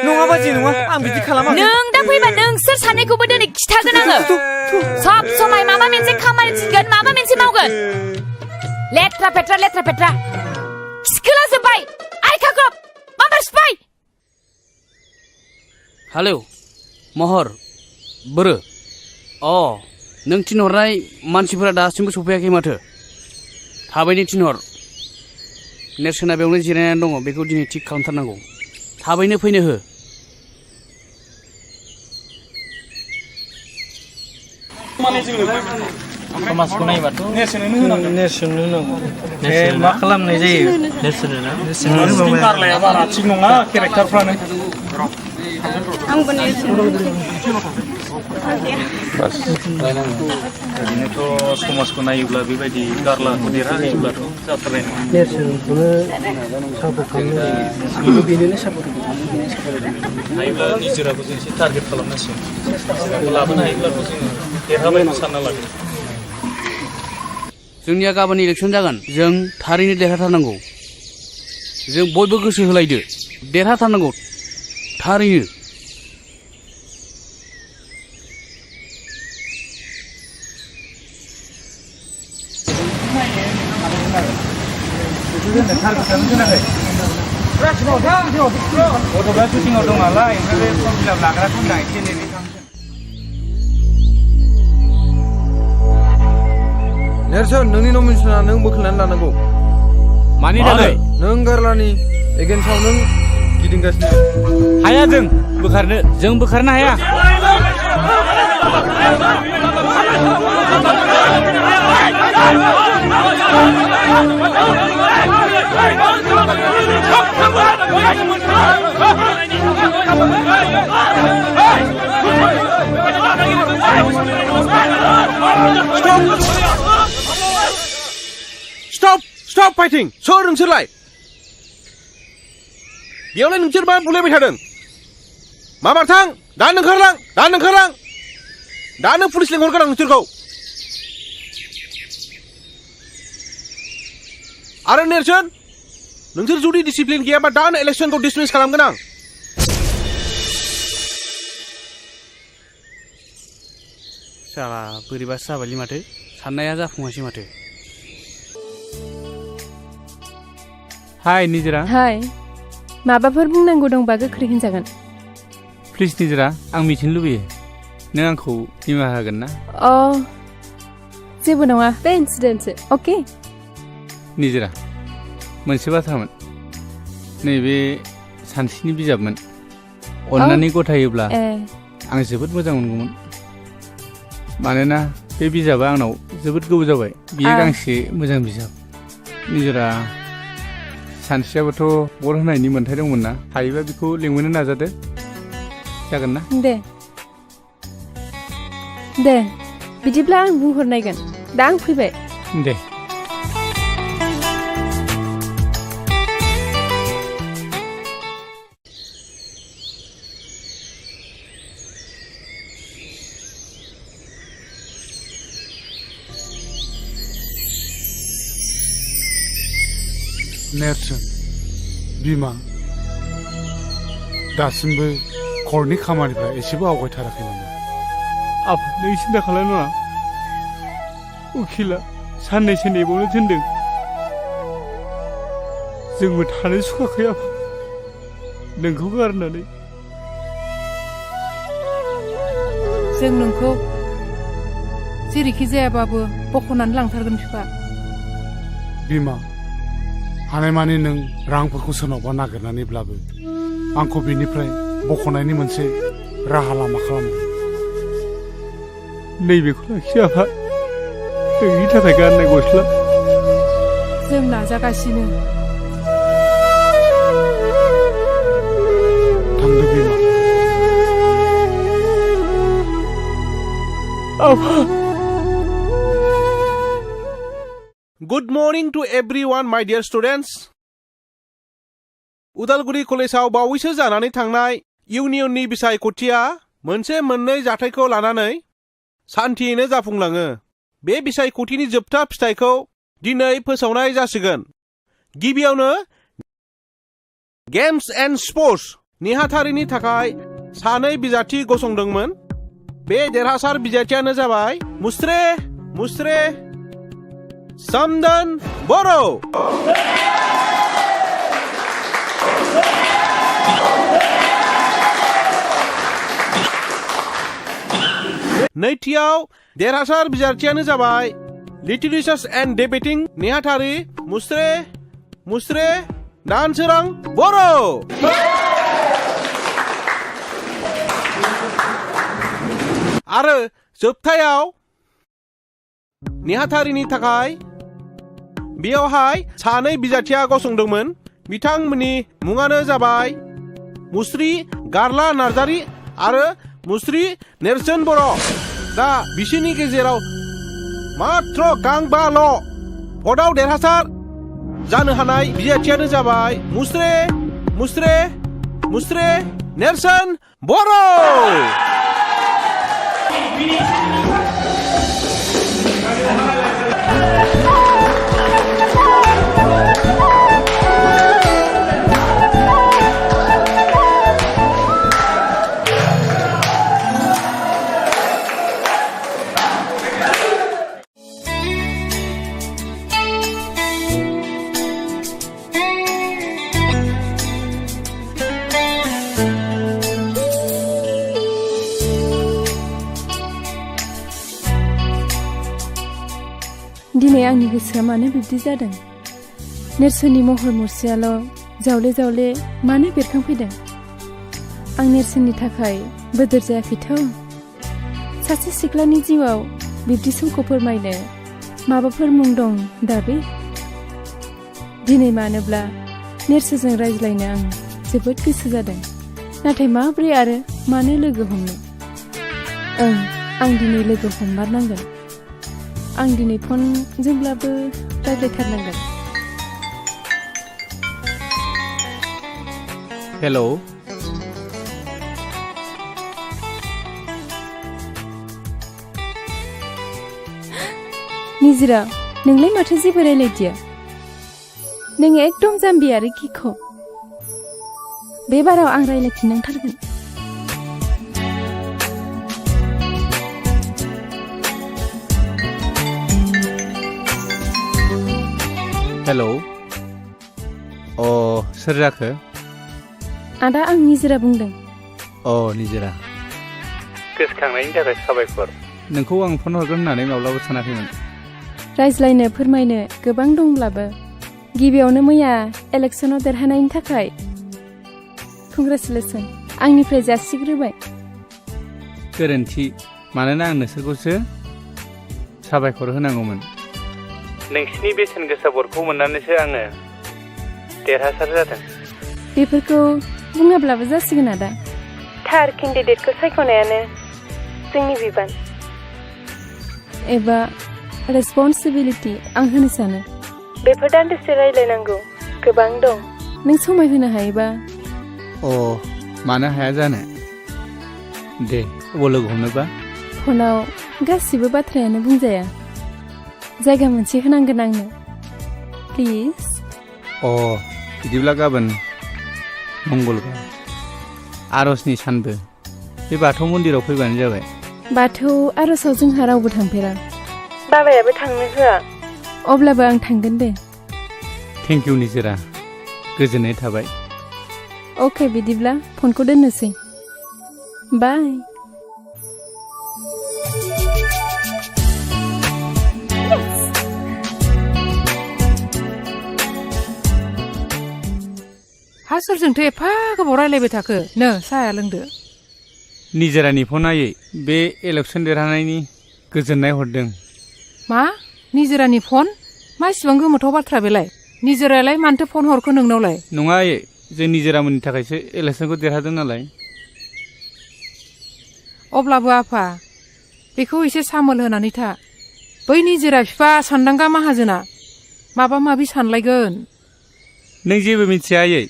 नङा बाजै नङा आं बिदि खालामाखै नों दा फैबा नोंसोर सानैखौबो दिनै खिथागोन आङो सब समाय माबा मोनसे खामानि थिनगोन माबा मोनसे मावगोन लेथ्रा पेट्रा सिखोला जोब्बाय आइ खाख्रब माबा सिफाय हेलौ महर बोरो नों थिनहरनाय मानसिफोरा दासिमबो सफैयाखै माथो थाबैनो थिनहर नेरसोना बेयावनो जिरायनानै दङ बेखौ दिनै थिक खालामथारनांगौ थाबैनो फैनो हो समाजखौ नायबाथ' नेरसोननो होनांगौ मा खालामनाय जायो नेरसोननो गारलाया बारा थिग नङा केरेक्टारफ्रानो आंबो नेरसोन ओरैनोथ' समाजखौ नायोब्ला बेबायदि गारलाखौ देरहायोब्लाथ' जाथारनाय नङा नेरसोनखौनो सापर्ट खालामनो बेनोनो सापर्ट हायोब्ला निजोराखौ जों एसे टारगेट खालामनांसिगोन निजोराखौ लाबोनो हायोब्लाथ' जोङो देरहाबायखौ सानना लादों जोंनिया गाबोन इलेक्सन जागोन जों थारैनो देरहाथारनांगौ जों बयबो गोसो होलायदो देरहाथारनांगौ थारैनो गथ'फ्रा सुटिंआव दं नालाय ओमफ्राय बे फर्म फिलाप लाग्राखौ होनना एसे नेनानै थांसै। नेरसोन नोंनि नमिनेसना नों बोखारनानै लानांगौ। मानि थाखाय? नों गारलानि एगेन्स्टआव नों गिदिंगासिनो। हाया जों बोखारनो, जों बोखारनो हाया। Stop fighting! सोर नोंसोरलाय? बेयावलाय नोंसोर मा बुलायबाय थादों? माबार थां! दानो ओंखारलां! दानो ओंखारलां! दानो पुलिस लेंहरगोन आं नोंसोरखौ! आरो नेरसोन, नोंसोर जुदि डिसिप्लिन गैयाबा दानो इलेक्सनखौ डिसमिस खालामगोन आं। साला बोरैबासो जाबायलै माथो, साननाया जाफुङासै माथो। हाय निजोरा। हाय, माबाफोर बुंनांगौ दंबा गोख्रै होनजागोन। प्लिज निजोरा, आं मिथिनो लुबैयो, नों आंखौ निमाहा होगोन ना? जेबो नङा, बे इन्सिडेन्टसो, अके? निजोरा, मोनसे बाथ्रामोन, नैबे सानस्रिनि बिजाबमोन, अन्नानै गथायोब्ला आं जोबोद मोजां मोनगौमोन। मानोना बे बिजाबा आंनाव जोबोद गोबाव जाबाय, बियो गांसे मोजां बिजाब। निजोरा, सानस्रियाबोथ' बर होनायनि मोन्थाय दंमोन ना, हायोबा बेखौ लिंहरनो नाजादो, जागोन ना? दे बिदिब्ला आं बुंहरनायगोन, दा आं फैबाय। दे। नेरसोन, बिमा, दासिमबो कर्टनि खामानिफ्रा एसेबो आवगायथाराखै नामा? आफा, नों सिन्था खालामनाङा, उखिला साननैसो नेबावनो थिनदों। जोंबो थानो सुखुवाखै आफा, नोंखौ गारनानै। जों नोंखौ जेरैखि जायाबाबो बख'नानै लांथारगोन बिफा। बिमा, हानायमानि नों रांफोरखौ सोरनावबा नागिरनानैब्लाबो आंखौ बेनिफ्राय बख'नायनि मोनसे राहा लामा खालामदो। नैबेखौ लाखि आफा, नोंनि थाखाय गाननाय गस्ला। जों नाजागासिनो। थांदो बिमा। आफा। Good morning to everyone, my dear students. Udalguri कलेजाव बावैसो जानानै थांनाय इउनियननि बिसायख'थिया मोनसे मोननै जाथायखौ लानानै सान्थियैनो जाफुंलाङो। बे बिसायख'थिनि जोबथा फिथाइखौ दिनै फोसावनाय जासिगोन। गिबियावनो गेम्स एन्ड स्पर्ट्स नेहाथारिनि थाखाय सानै बिजाथि गसंदोंमोन। बे देरहासार बिजाथियानो जाबाय मुस्रे समदन बर'। नैथियाव देरहासार बिजाथियानो जाबाय लिटरेचार्स एन्ड डिबेटिं नेहाथारि मुस्रे दानसोरां बर'। आरो जोबथायाव नेहाथारिनि थाखाय बेयावहाय सानै बिजाथिया गसंदोंमोन। बिथांमोननि मुङानो जाबाय मुस्रि गारला नार्जारि आरो मुस्रि नेरसोन बर'। दा बिसोरनि गेजेराव मात्र गांबाल' भटआव देरहासार जानो हानाय बिजाथियानो जाबाय मुस्रे नेरसोन बर'। दिनै आंनि गोसोआ मानो बिब्दि जादों? नेरसोननि महर मुस्रियाल' जावले जावले मानो बेरखांफैदों? आं नेरसोननि थाखाय बोदोर जायाखैथ'। सासे सिख्लानि जिउआव बिब्दि समखौ फोरमायनो माबाफोर मुं दं दाबि? दिनै मानोब्ला नेरसोजों रायज्लायनो आं जोबोद गोसो जादों, नाथाय माब्रै आरो मानो लोगो हमनो? आं दिनै लोगो हममारनांगोन। आं दिनै फनजोंब्लाबो रायज्लायथारनांगोन। हेलौ निजिरा, नोंलाय माथो जेबो रायलायदिया? नों एकदम जाम्बि आरो गिख'। बे बाराव आं रायलायफिननांथारगोन। हेलौ सोर जाखो? आदा, आं निजिरा बुंदों। निजिरा, गोसोखांनायनि थाखाय साबायखर। नोंखौ आं फन हरगोन होननानै माब्लाबा सानाखैमोन। रायज्लायनो फोरमायनो गोबां दंब्लाबो गिबियावनो मैया इलेक्सनाव देरहानायनि थाखाय कंग्रेचुलेसन आंनिफ्राय जासिग्रोबाय। गोरोन्थि, मानोना आं नोंसोरखौसो साबायखर होनांगौमोन। नोंसिनि बेसेन गोसा भटखौ मोननानैसो आङो देरहासार जादों। बेफोरखौ बुङाब्लाबो जासिगोन आदा। थार केन्डिडेटखौ सायख'नायानो जोंनि बिबान एबा रेसपन्सिबिलिटि आं होनो सानो। बेफोर दान्दिसे रायज्लायनांगौ गोबां दं। नों समाय होनो हायोबा। मानो हाया जानो? दे, अबाव लोगो हमनोबा? फनाव गासिबो बाथ्रायानो बुंजाया। जायगा मोनसे होनांगोन आंनो, प्लिज। बिदिब्ला गाबोन मंगलबार आरजनि सानबो बे बाथौ मन्दिराव फैबानो जाबाय। बाथौ आरजआव जोंहा रावबो थांफेरा। बाबायाबो थांनो होआ। अब्लाबो आं थांगोन दे। थेंक इउ निजिरा, गोजोननाय थाबाय। अके, बिदिब्ला फनखौ दोननोसै। बाय। हा, सोरजोंथो एफा गोबाव रायलायबाय थाखो? नो साहाया लोंदो। निजिरानि फन आयै बे इलेक्सन देरहानायनि गोजोननाय हरदों। मा? निजिरानि फन? मा इसिबां गोमोथाव बाथ्रा बेलाय? निजिरायालाय मानोथो फन हरखो नोंनावलाय? नङा आयै, जों निजिरामोननि थाखायसो इलेक्सनखौ देरहादों नालाय। अब्लाबो आफा, बेखौ एसे सामोल होनानै था। बै निजिरा बिफा सान्दांगा माहाजोना माबा माबि सानलायगोन। नों जेबो मिथिया आयै।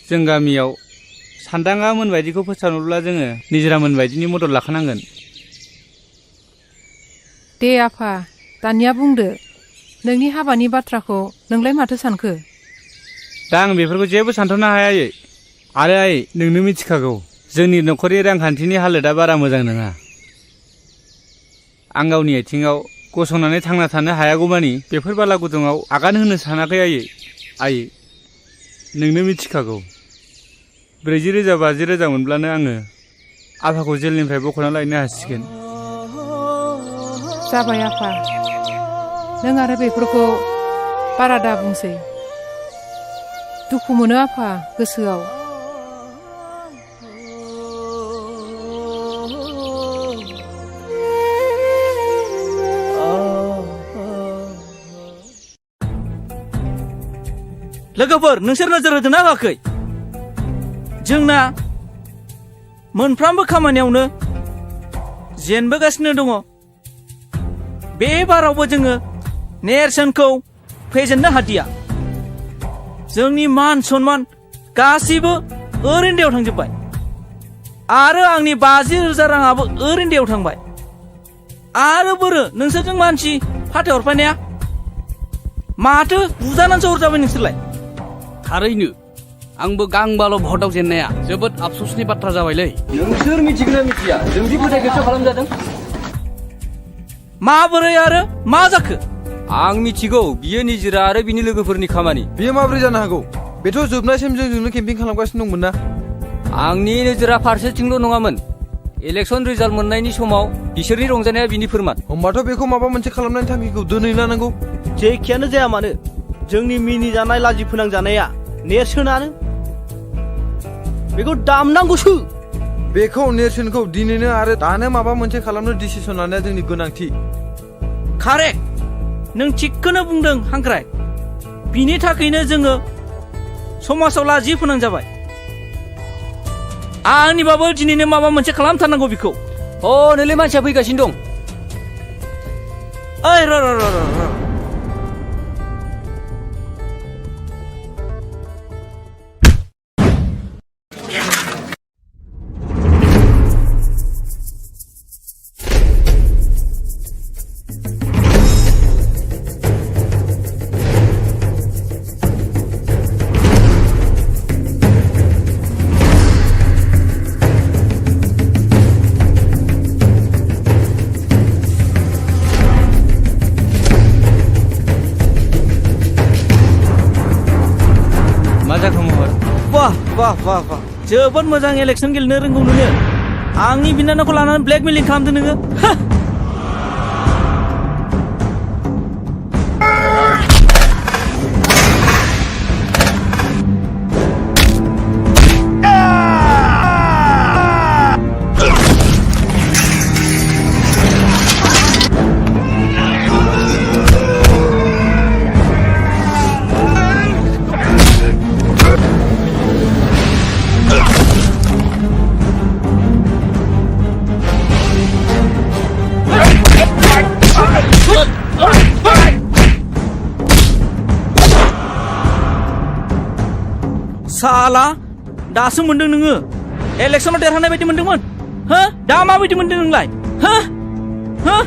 जों गामियाव सान्दाङा मोनबायदिखौ फोसावनोब्ला जोङो निजिरा मोनबायदिनि मदद लाखानांगोन। दे आफा, दानिया बुंदो, नोंनि हाबानि बाथ्राखौ नोंलाय माथो सानखो? दा आं बेफोरखौ जेबो सानथ'नो हाया आयै। आरो आयै, नोंनो मिथिखागौ जोंनि न'खरनि रांखान्थिनि हालोदा बारा मोजां नङा। आं गावनि आथिङाव गसंनानै थांना थानो हायागौमानि बेफोर बाला गुदुङाव आगान होनो सानाखै आयै। नोंनो मिथिखागौ 40,000 50,000 मोनब्लानो आङो आफाखौ जेलनिफ्राय बख'ना लायनो हासिगोन। जाबाय आफा, नों आरो बेफोरखौ बारा दा बुंसै। दुखु मोनो आफा गोसोआव। लोगोफोर, नोंसोर नोजोर होदोंना होआखै? जोंना मोनफ्रोमबो खामानियावनो जेनबोगासिनो दङ। बे बारावबो जोङो नेरसोनखौ फेजेननो हादिया। जोंनि मान सन्मान गासैबो ओरैनो दैयाव थांजोब्बाय। आरो आंनि 50,000 राङाबो ओरैनो दैयाव थांबाय। आरो बोरो नोंसोरजों मानसि फाथायहरफानाया माथो बुजानानैसो हरजाबाय नोंसोरलाय? थारैनो आंबो गांबाल' भटआव जेननाया जोबोद आफसोसनि बाथ्रा जाबायलै। नोंसोर मिथिगोना मिथिया जोंदि फोथायखेबस खालामजादों? माबोरै आरो मा जाखो? आं मिथिगौ, बियो निजिरा आरो बिनि लोगोफोरनि खामानि। बियो माबोरै जानो हागौ? बेथ' जोबनायसिम जोंजोंनो केम्पिं खालामगासिनो दंमोन ना। आंनि नोजोरा फारसेथिंल' नङामोन, इलेक्सन रिजाल्ट मोननायनि समाव बिसोरनि रंजानाया बिनि फोरमान होमबाथ' बेखौ माबा मोनसे खालामनायनि थांखिखौ दोनै लानांगौ जेखियानो जाया मानो जोंनि मिनिजानाय लाजि फोनांजानाया नेरसोनानो बेखौ दामनांगौसो बेखौ नेरसोनखौ दिनैनो आरो दानो माबा मोनसे खालामनो डिसिसन लानाया जोंनि गोनांथि कारेक्ट नों थिगखौनो बुंदों हांख्राय बिनि थाखायनो जोङो समाजाव लाजि फोनांजाबाय आंनिबाबो दिनैनो माबा मोनसे खालामथारनांगौ बेखौ नोंलाय मानसिया फैगासिनो दं ओइ र' वाह जोबोद मोजां इलेक्सन गेलेनो रोंगौ नोङो आंनि बिनानावखौ लानानै ब्लेकमेलिं खालामदों नोङो साला दासो मोनदों नोङो इलेक्सनाव देरहानाय बायदि मोनदोंमोन हो दा माबायदि मोनदों नोंलाय हो हो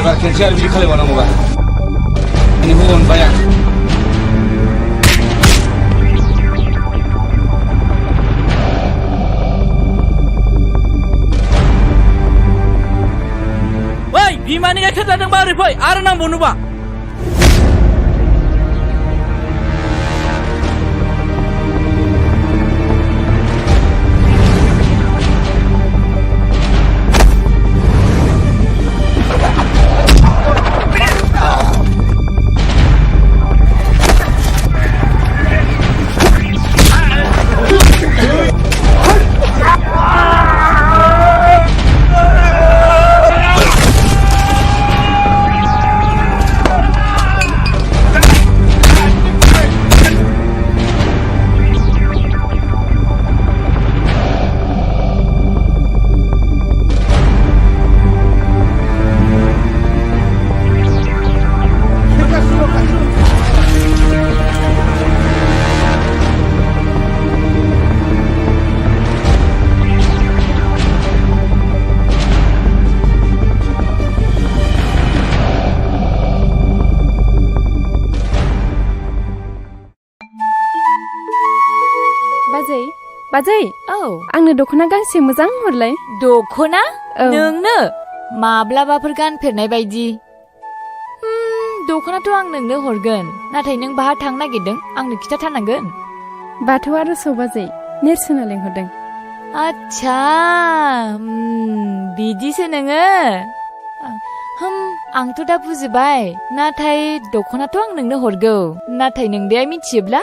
एबार खेनसे आरो बिदि खालामबावनांगौबा नोंखौ अनबाय आं ओइ बिमानि गाइखेर जादोंबा फै आरो नांबावनोबा बाजै औ आंनो दख'ना गांसे मोजां हरलाय दख'ना औ नोंनो माब्लाबाफोर गानफेरनाय बायदि दख'नाथ' आं नोंनो हरगोन नाथाय नों बाहा थांनो नागिरदों आंनो खिथाथारनांगोन बाथौ आर'जआव बाजै नेरसोना लेंहरदों आच्छा बिदिसो नोङो आंथ' दा बुजिबाय नाथाय दख'नाथ' आं नोंनो हरगौ नाथाय नोंदाया मिथियोब्ला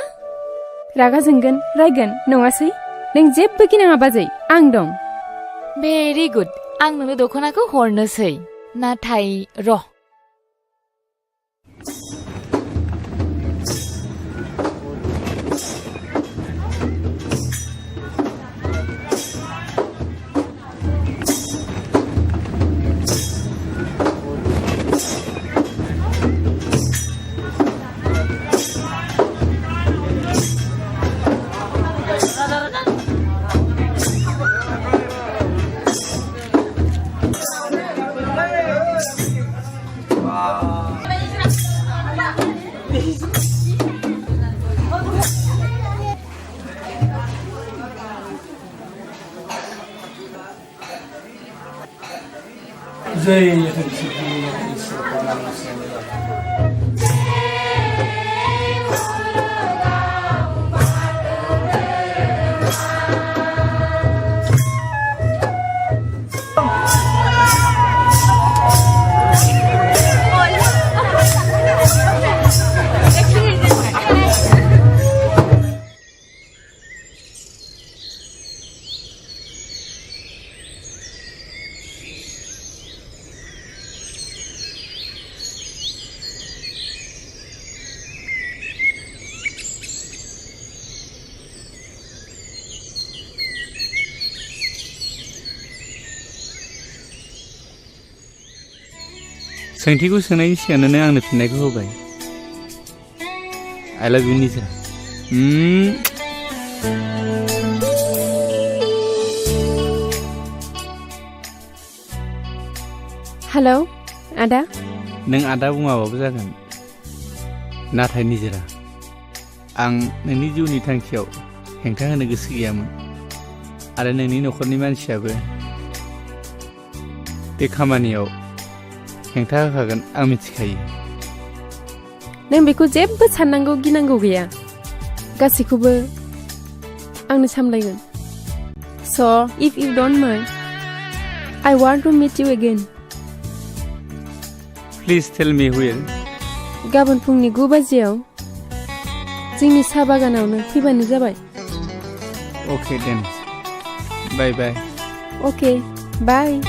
रागा जोंगोन रायगोन नङासै नों जेबो गिनाङा बाजै आं दं भेरि गुड आं नोंनो दख'नाखौ हरनोसै नाथाय र' सोंथिखौ सोंनायनि सिगांनो आंनो फिननायखौ होबाय आइ लाभ इउ निजा हेलौ आदा नों आदा बुङाबाबो जागोन नाथाय निजोरा आं नोंनि जिउनि थांखियाव हेंथा होनो गोसो गैयामोन आरो नोंनि न'खरनि मानसियाबो बे खामानियाव हेंथा होखागोन आं मिथिखायो नों बेखौ जेबो साननांगौ गिनांगौ गैया गासैखौबो आंनो सामलायगोन स' if you don't mind I want to meet you again. Please tell me where. गाबोन फुंनि 9 बाजियाव जोंनि साहा बागानावनो फैबानो जाबाय Okay then. Bye bye. Okay, bye.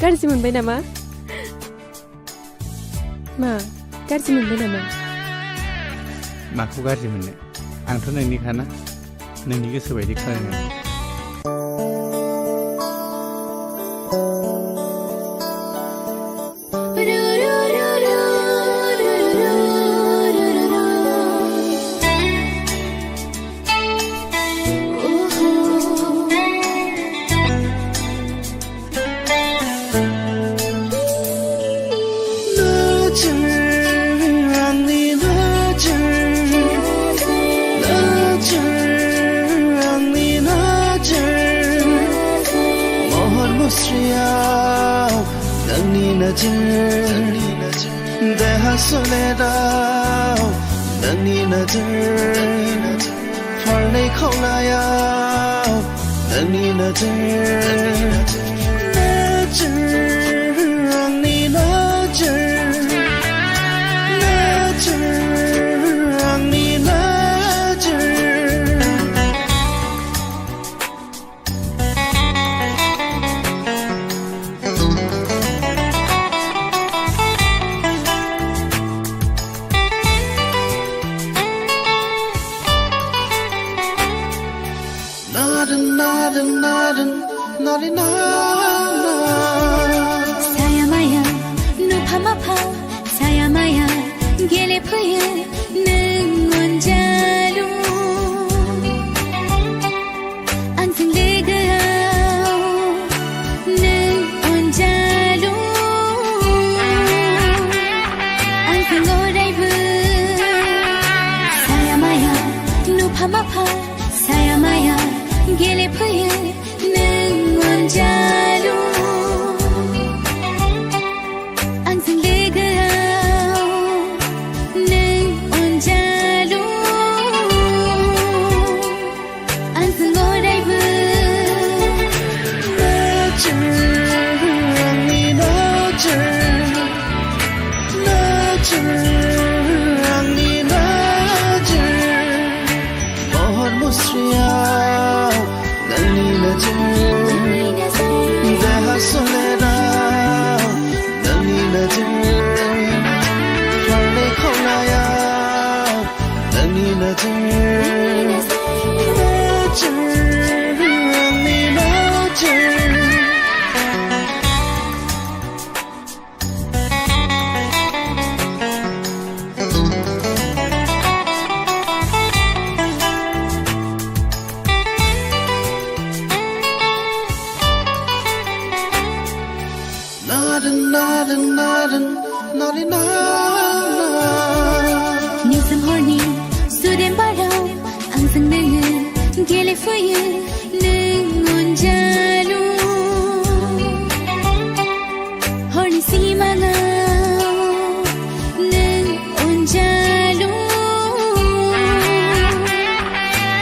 गाज्रि मोनबाय नामा मा गाज्रि मोनबाय नामा माखौ गाज्रि मोननो आंथ' नोंनिखाना नोंनि गोसो बायदि खालामो देहा सोलेराव नोंनि नोजोर फारनै खावलायाव नोंनि नोजोर आंनि नोजोर आंनि नोजोर 사야마야 누파마파 사야마야 गेलेफैयो नों अनजालु आंजों लोगोआव नों अनजालु आंजों अरायबो सायामाया नुफामाफा सायामाया गेलेफैयो नों अनजालु आंजों लोगोआव नों अनजालु आंजों अरायबो आंनि नोजोर आंनि नोजोर महर मुस्रियाव नोंनि नोजोर देहा सोलेराव नोंनि नोजोर फारनै खावलायाव नोंनि नोजोर आंनि नोजोर निजोम हरनि सुदेम बाराव आंजों नोङो गेलेफैयो नों अनजालु हरनि सिमाङाव नों अनजालु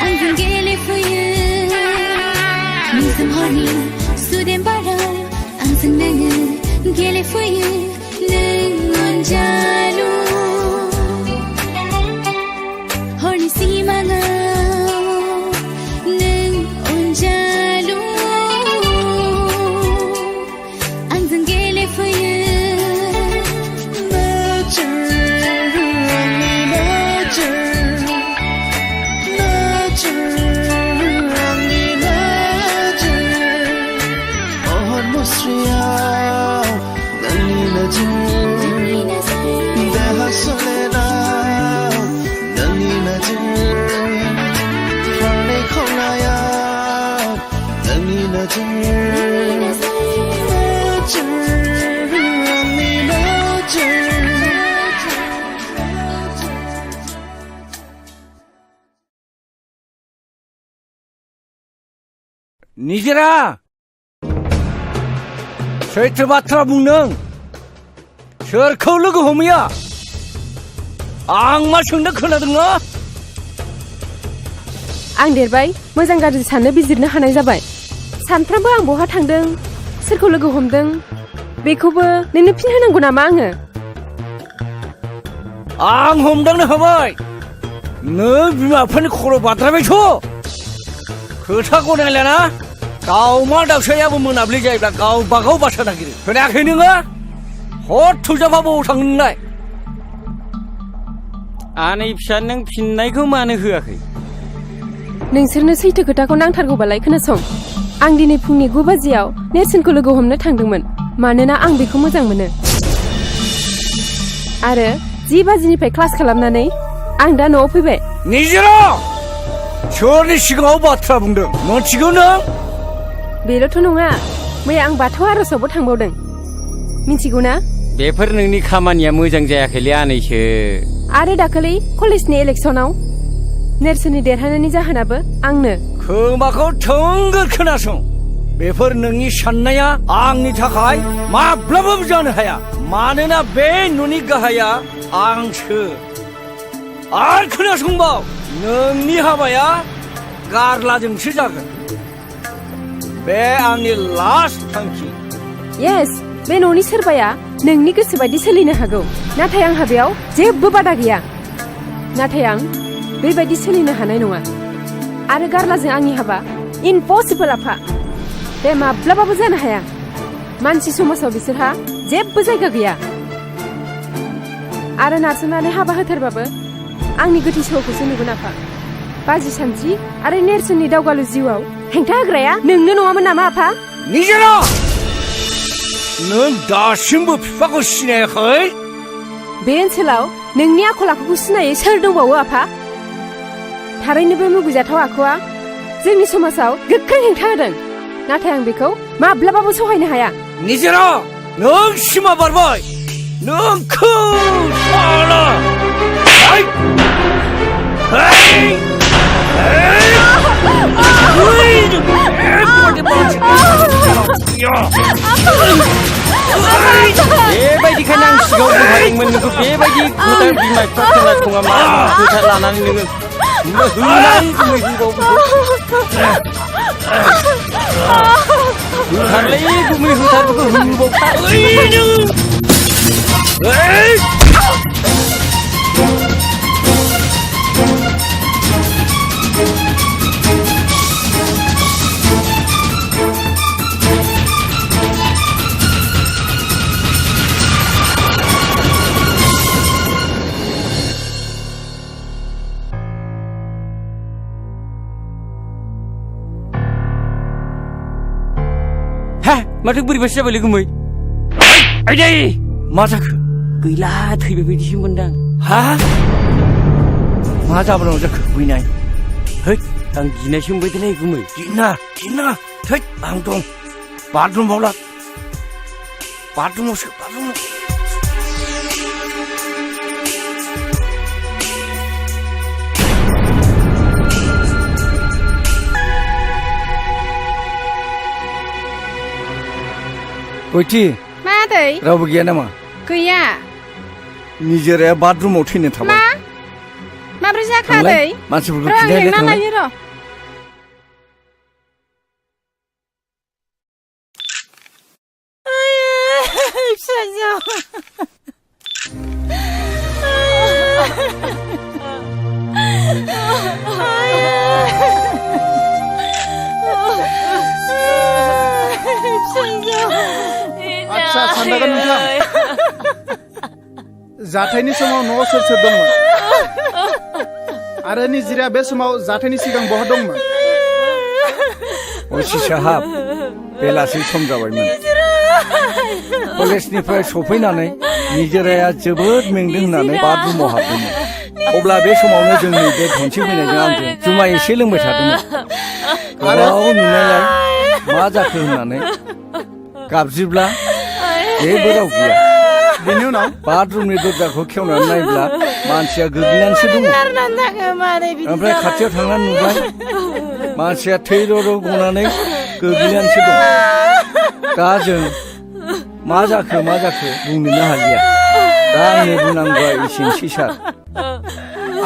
आंजों गेलेफैयो निजोम हरनि सुदेम बाराव आंजों नोङो गेलेफैयो नों अनजालु हरनि सिमाङाव नों अनजालु आंजों गेलेफैयो आंनि नोजोर आंनि नोजोर महर मुस्रियाव नोंनि नोजोर देहा सोलेराव नोंनि नोजोर फारनै खावलायाव नोंनि नोजोर आंनि नोजोर निजिरा सैथो बाथ्रा बुंदों सोरखौ लोगो हमैया आं मा सोंनो खोनादोंना आं देरबाय मोजां गाज्रि साननो बिजिरनो हानाय जाबाय सानफ्रामबो आं बहा थांदों सोरखौ लोगो हमदों बेखौबो नोंनो फिन होनांगौ नामा आङो आं हमदांनो हाबाय नों बिमा बिफानि खर' बाद्रायबायथ' खोथा गनायलाना दाउमा दाउसायाबो मोनाब्लि जायोब्ला गावबागाव बासा नागिरो खोनायाखै नोङो हर थुजाफा बबाव थाङो नोंलाय आनै फिसा नों फिननायखौ मानो होआखै नोंसोरनो सैथो खोथाखौ नांथारगौबालाय खोनासं आं दिनै फुंनि 9 बाजियाव नेरसोनखौ लोगो हमनो थांदोंमोन मानोना आं बेखौ मोजां मोनो आरो 10 बाजिनिफ्राय क्लास खालामनानै आं दा न'आव फैबाय निजिरा सोरनि सिगाङाव बाथ्रा बुंदों मोनथिगौ नों बेल'थ' नङा मैया आं बाथौ आर'जावबो थांबावदों मिथिगौ ना बेफोर नोंनि खामानिया मोजां जायाखैलै आनैसो आरो दाखालि कलेजनि इलेक्सनाव नेरसोननि देरहानायनि जाहोनाबो आंनो खोमाखौ थोंगोर खोनासं बेफोर नोंनि साननाया आंनि थाखाय माब्लाबाबो जानो हाया मानोना बे न'नि गाहाया आंसो आरो खोनासंबाव नोंनि हाबाया गारलाजोंसो जागोन बे आंनि लास्ट थांखि येस बे न'नि सोरबाया नोंनि गोसो बायदि सोलिनो हागौ नाथाय आंहा बेयाव जेबो बादा गैया नाथाय आं बेबायदि सोलिनो हानाय नङा आरो गारलाजों आंनि हाबा इम्पसिबल आफा बे माब्लाबाबो जानो हाया मानसि समाजाव बिसोरहा जेबो जायगा गैया आरो नारसोमनानै हाबा होथारबाबो आंनि गोथै सहखौसो नुगोन आफा बाजि सानस्रि आरो नेरसोननि दावगालु जिउआव हेंथा होग्राया नोंनो नङामोन नामा आफा निजेरा नों दासिमबो बिफाखौ सिनायाखै बे ओनसोलाव नोंनि आखल आखुखौ सिनायै सोर दंबावो आफा थारैनो बे मुगैजाथाव आखुआ जोंनि समाजाव गोख्रों हेंथा होदों नाथाय आं बेखौ माब्लाबाबो सहायनो हाया निजेरा नों सिमा बारबाय नोंखौ साला बेबायदिखायनो आं सिगाङाव बुंखादोंमोन नोंखौ बेबायदि खोथा बिमा बिफा खोनासङा मा खोथा लानानै नोङो होथारलै गुमै होथारखौ होबावथार माथो बोरैबासो जाबायलै गुमै आइदै मा जाखो गैला थैबाय बायदिसो मोनदां हा मा जाबोनांगौ जाखो बैनाय है आं गिनायसो मोनबायलै गुमै गिना थै आं दं बाथरुमावला बाथरुमावसो बाथरुमाव गयथि मा आदै रावबो गैया नामा गैया निजेराया बाथरुमाव थैनो थाबाय माब्रै जाखो आदै मानसिफोरखौ खिन्थाहैलाय थांलाय आच्छा सानदागोन नोंथां जाथायनि समाव न'आव सोर सोर दंमोन आरो निजिराया बे समाव जाथायनि सिगां बहा दंमोन असि साहाब बेलासि सम जाबायमोन कलेजनिफ्राय सफैनानै निजेराया जोबोद मेंदों होननानै बाथरुमाव हाबदोंमोन अब्ला बे समावनो जोंनि बे धनसि फैनायजों आंजों जुमाय एसे लोंबाय थादोंमोन गोबाव नुनायलाय मा जाखो होननानै गाबज्रिब्ला जेबो राव गैया बेनि उनाव बाथरुमनि दरजाखौ खेवनानै नायब्ला मानसिया गोग्लैनानैसो दङ ओमफ्राय खाथियाव थांनानै नुबाय मानसिया थै र' गनानै गोग्लैनानैसो दं दा जों मा जाखो बुंनोनो हालिया दा आंनि बुंनांगौआ एसेनोसै सार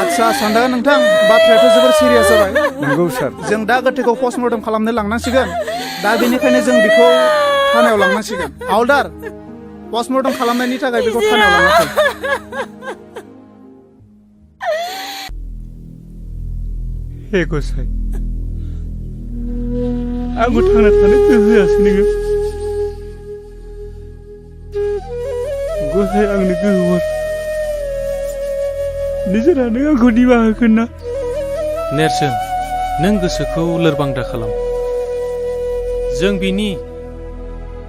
आच्छा सानदागोन नोंथां बाथ्रायाथ' जोबोर सिरियास जाबाय नंगौ सार जों दा गोथैखौ पस्टमर्टम खालामनो लांनांसिगोन दा बेनिखायनो जों बेखौ थानायाव लांनांसिगोन हावलदार पस्टमर्टम खालामनायनि थाखाय बेखौ थानायाव लांनांसिगोन हे गसाइ आंखौ थांना थानो गोहोआसै नोङो गसाइ आंनो गोहो हर निजोरा नों आंखौ निमाहा होगोन ना? नेरसोन नों गोसोखौ लोरबां दा खालाम। जों बिनि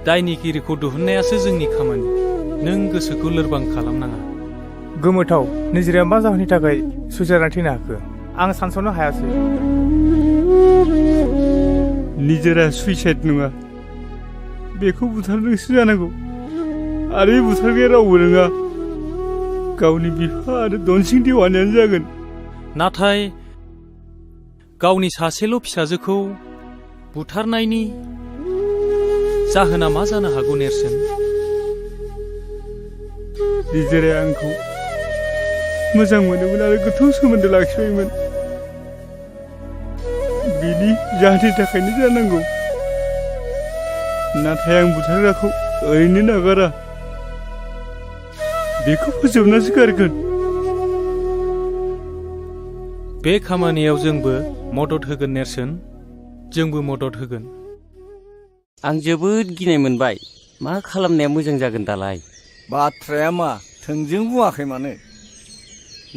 दायनिगिरिखौ दिहुननायासो जोंनि खामानि। नों गोसोखौ लोरबां खालामनाङा। गोमोथाव निजिराया मा जाहोननि थाखाय सुइसाइड थैनो हाखो आं सानस'नो हायासै। निजोरा सुइसाइड नङा, बेखौ बुथारदोंसो जानांगौ। आरो बे बुथारग्राया रावबो नङा, गावनि बिफा आरो दनसिं देवानियानो जागोन। नाथाय गावनि सासेल' फिसाजोखौ बुथारनायनि जाहोना मा जानो हागौ नेरसोन? निजोराया आंखौ मोजां मोनोमोन आरो गोथौ सोमोन्दो लाखिबायमोन। बिनि जाहोननि थाखायनो जानांगौ। नाथाय आं बुथारग्राखौ ओरैनो नागारा, बेखौ फोजोबनासो गारगोन। बे खामानियाव जोंबो मदद होगोन नेरसोन, जोंबो मदद होगोन। आं जोबोद गिनाय मोनबाय। मा खालामनाया मोजां जागोन दालाय? बाथ्राया मा थोंजों बुङाखै मानो?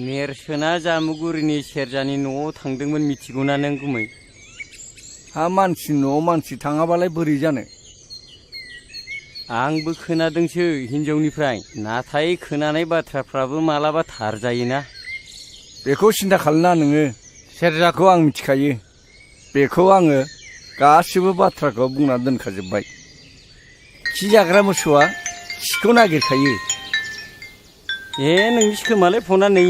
नेरसोना जामुगुरिनि सेरजानि न'आव थांदोंमोन मिथिगौना नों गुमै? हा मानसि न'आव मानसि थाङाबालाय बोरै जानो? आंबो खोनादोंसो हिनजावनिफ्राय, नाथाय खोनानाय बाथ्राफ्राबो मालाबा थार जायोना। बेखौ सिन्था खालामना नोङो, सेरजाखौ आं मिथिखायो। बेखौ आङो गासिबो बाथ्राखौ बुंना दोनखाजोब्बाय। खि जाग्रा मोसौआ खिखौ नागिरखायो। नोंनि खोमालाय फना नै,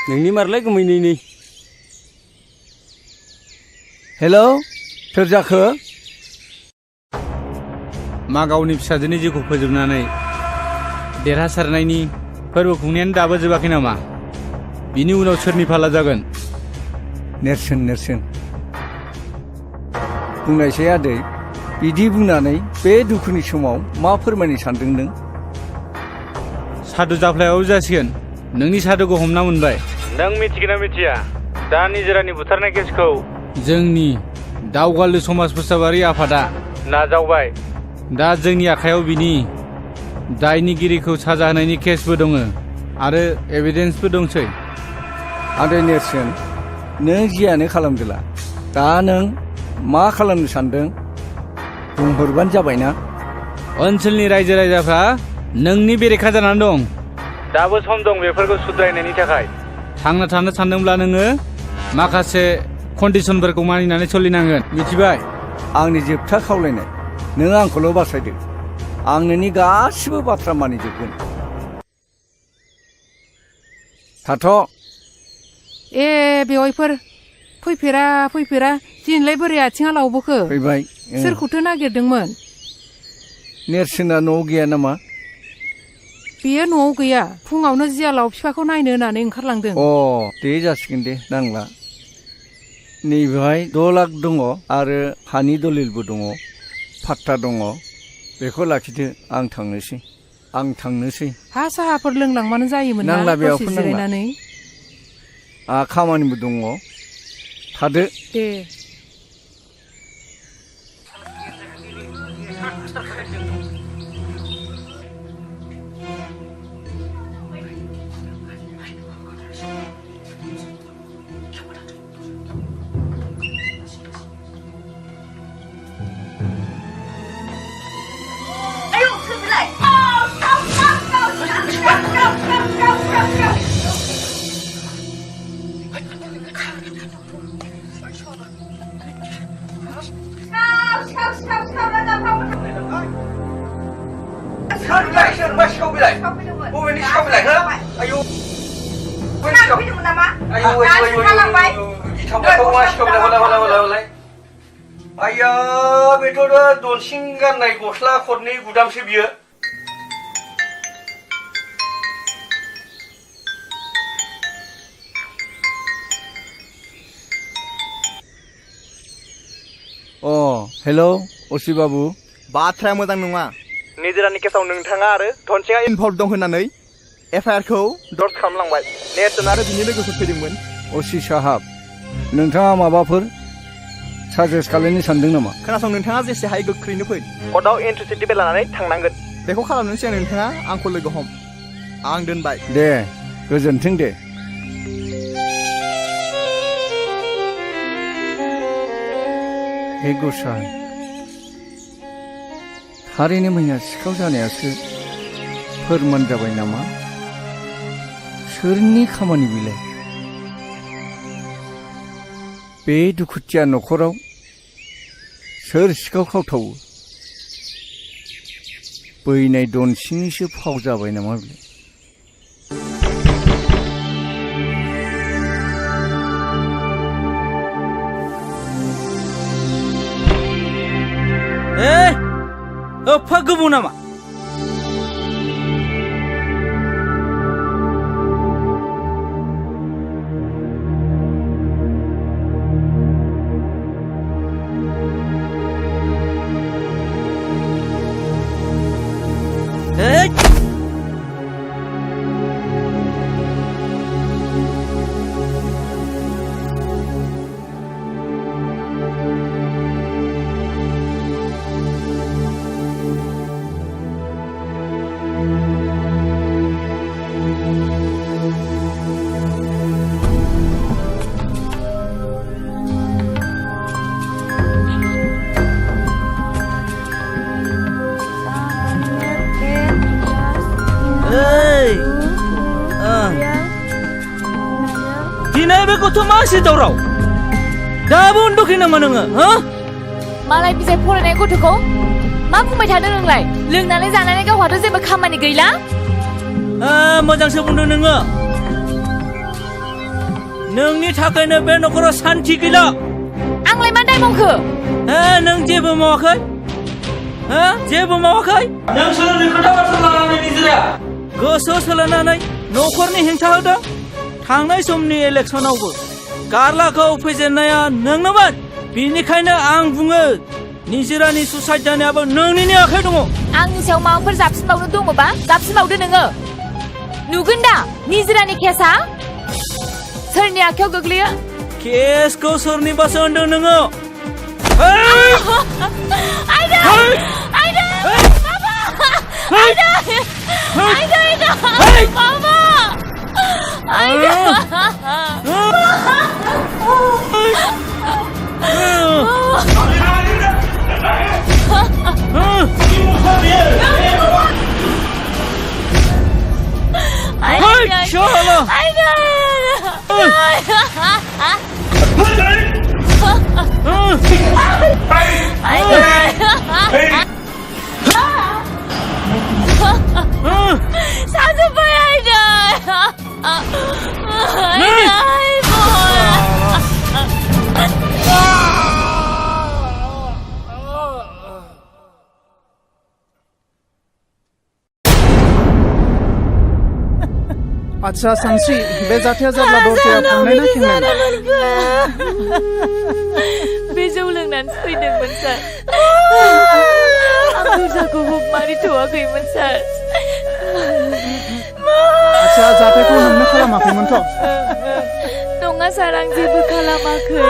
नोंनि मारलाय गुमै नै। हेलौ सेरजाखो? मा गावनि फिसाजोनि जिउखौ फोजोबनानै देरहासारनायनि फोरबो खुंनायानो दाबो जोबाखै नामा? बिनि उनाव सोरनि फाला जागोन? नेरसोन बुंनायसै आदै, बिदि बुंनानै बे दुखुनि समाव मा फोरमायनो सानदों नों? सादु जाफ्लायाव जासिगोन। नोंनि सादुखौ हमना मोनबाय। नों मिथिगोना मिथिया दा निजोरानि बुथारनाय केसखौ जोंनि दावगालु समाज फोसाबारि आफादा नाजावबाय। दा जोंनि आखायाव बिनि दायनिगिरिखौ साजा होनायनि केसबो दङ आरो एभिडेन्सबो दंसै। आदै नेरसोन, नों जियानो खालामदोला, दा नों मा खालामनो सानदों बुंहरबानो जाबायना। ओनसोलनि रायजो राजाफ्रा नोंनि बेरेखा जानानै दं। दाबो सम दं बेफोरखौ सुद्रायनायनि थाखाय। थांना थानो सानदोंब्ला नोङो माखासे कन्डिसनफोरखौ मानिनानै सोलिनांगोन, मिथिबाय? आंनि जोबथा खावलायनाय, नों आंखौल' बासायदो। आं नोंनि गासिबो बाथ्रा मानिजोबगोन। थाथ'। बेवाइफोर फैफेरा दिनैलाय बोरै आथिङा लावबोखो? फैबाय। सोरखौथो नागिरदोंमोन? नेरसोना न'आव गैया नामा? बेयो न'आव गैया, फुङावनो जियालाव बिफाखौ नायनो होननानै ओंखारलांदों। दे जासिगोन दे, नांला। नैबेहाय 6 लाख दङ आरो हानि दलिलबो दङ, फाट्टा दङ। बेखौ लाखिदो, आं थांनोसै। हा साहाफोर लोंलांबानो जायोमोन ना? नांला बेयाव जिरायनानै। खामानिबो दङ, थादो। दे। आया बेथ' दनसिं गाननाय गस्ला खरनै गुदामसो बियो। हेलौ असि बाबु। बाथ्राया मोजां नङा। निजोरानि केसाव नोंथाङा आरो धनसिंआ इनभल्भ दं होननानै FIR-खौ दर्ज खालामलांबाय। नेरसोन आरो बिनि लोगोफोर फैदोंमोन। असि साहाब, नोंथाङा माबाफोर साजेस्ट खालामनो सानदों नामा? खोनासं, नोंथाङा जेसे हायो गोख्रैनो फै। कर्टआव एन्ट्रिसिटिभेट लानानै थांनांगोन। बेखौ खालामनो सिगां नोंथाङा आंखौ लोगो हम। आं दोनबाय। दे, गोजोन्थों दे। हे गसाइ थारैनो मैया सिखाव जानायासो फोरमान जाबाय नामा सोरनि खामानि बिलाय बे दुखुथिया न'खराव सोर सिखाव खावथावो बैनाय दन सिंनिसो फाव जाबाय नामा बिलाय एफा गोबाव नामा दिनै बे गथ' मासि दावराव दाबो उन्दुखै नामा नोङो हो मालाय बिजाय फरायनाय गथ'खौ मा बुंबाय थादों नोंलाय लोंनानै जानानै गावहाथ' जेबो खामानि गैला मोजांसो बुंदों नोङो नोंनि थाखायनो बे न'खराव सान्थि गैला आंलाय मा दाय मावखो नों जेबो मावाखै जेबो मावाखै नों सोलोंनो खोथा बाथ्रा लानानै निजिरा गोसो सोलायनानै न'खरनि हेंथा होदों थांनाय समनि इलेक्सनावबो गारलाखौ फेजेननाया नोंनोमोन बेनिखायनो आं बुङो निजिरानि सुसाइड जानायाबो नोंनिनो आखाइ दङ आंनि सायाव माबाफोर जाबसिनबावनो दङबा जाबसिनबावदो नोङो नुगोन दा निजिरानि केसआ सोरनि आखायाव गोग्लैयो केसखौ सोरनिबासो होनदों नोङो आच्छा सानस्रि बे जाथाया जाब्ला दरजाया थांनाय ना खेंनाय बे जौ लोंनानै फैदोंमोन सार आं दरजाखौ मारिथ'वाखैमोन सार आच्छा जाथायखौ नोंनो खालामाखैमोनथ' नङा सार आं जेबो खालामाखै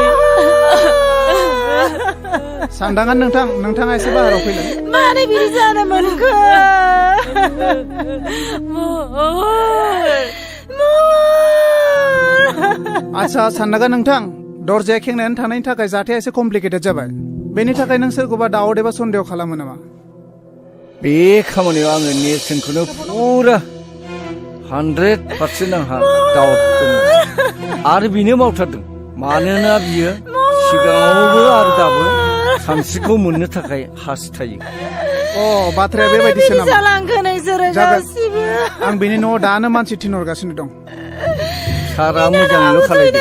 सानदांगोन नोंथाङा एसे बाहेराव फैलाय मारै बिदि जानो मोनखो आच्छा सानदांगोन नोंथां दरजाया खेंनानै थानायनि थाखाय जाथाया एसे कमप्लिकेटेड जाबाय बेनि थाखाय नों सोरखौबा दाउट एबा सन्देह खालामो नामा बे खामानियाव आङो नेरसोनखौनो पुरा 100% आंहा दाउट दङ आरो बिनो मावथारदों मानोना बियो सिगाङावबो आरो दाबो सानस्रिखौ मोननो थाखाय हास्थायो बाथ्राया बेबायदिसो नामा जागोन आं बेनि न'आव दानो मानसि थिनहरगासिनो दं सारा मोजाङैल' खालायदो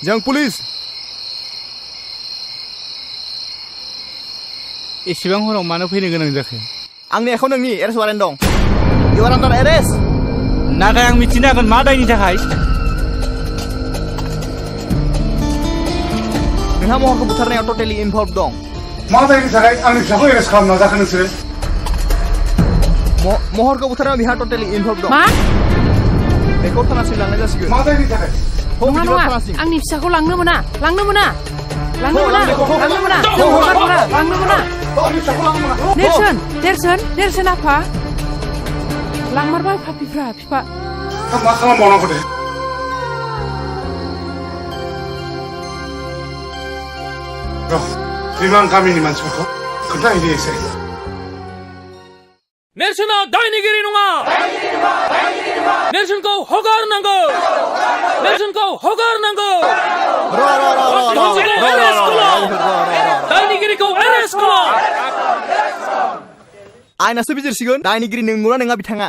जों पुलिस एसेबां हराव मानो फैनो गोनां जाखो आंनि आखायाव नोंनि एरेस्ट वारेन्ट दं इउ आर आन्डार एरेस्ट नाथाय आं मिथिनो हागोन मा दायनि थाखाय नोंहा महरखौ बुथारनायाव टटेलि इनभल्भ दं मा दायनि थाखाय आंनि फिसाखौ एरेस्ट खालामना जाखो नोंसोरो महरखौ बुथारनायाव बिहा टटेलि इनभल्भ दं बेखौ थानासिम लांनाय जासिगोन मा दायनि थाखाय नङा नङा आंनि फिसाखौ लांनो मोना जों हगार हरा लांनो मोना नेरसोन नेरसोन नेरसोन आफा लांमारबाय फापिफ्रा फिफा मा खालामबावनांगौ दे बिमा गामिनि मानसिफोरखौ खोन्थाहैदो एसे नेरसोना दायनिगिरि नङा नेरसोनखौ हगारनांगौ नेरसोनखौ हगारनांगौ दायनिगिरिखौ एरेस्ट खालाम आयनासो बिजिरसिगोन दायनिगिरि नंगौना नङा बिथाङा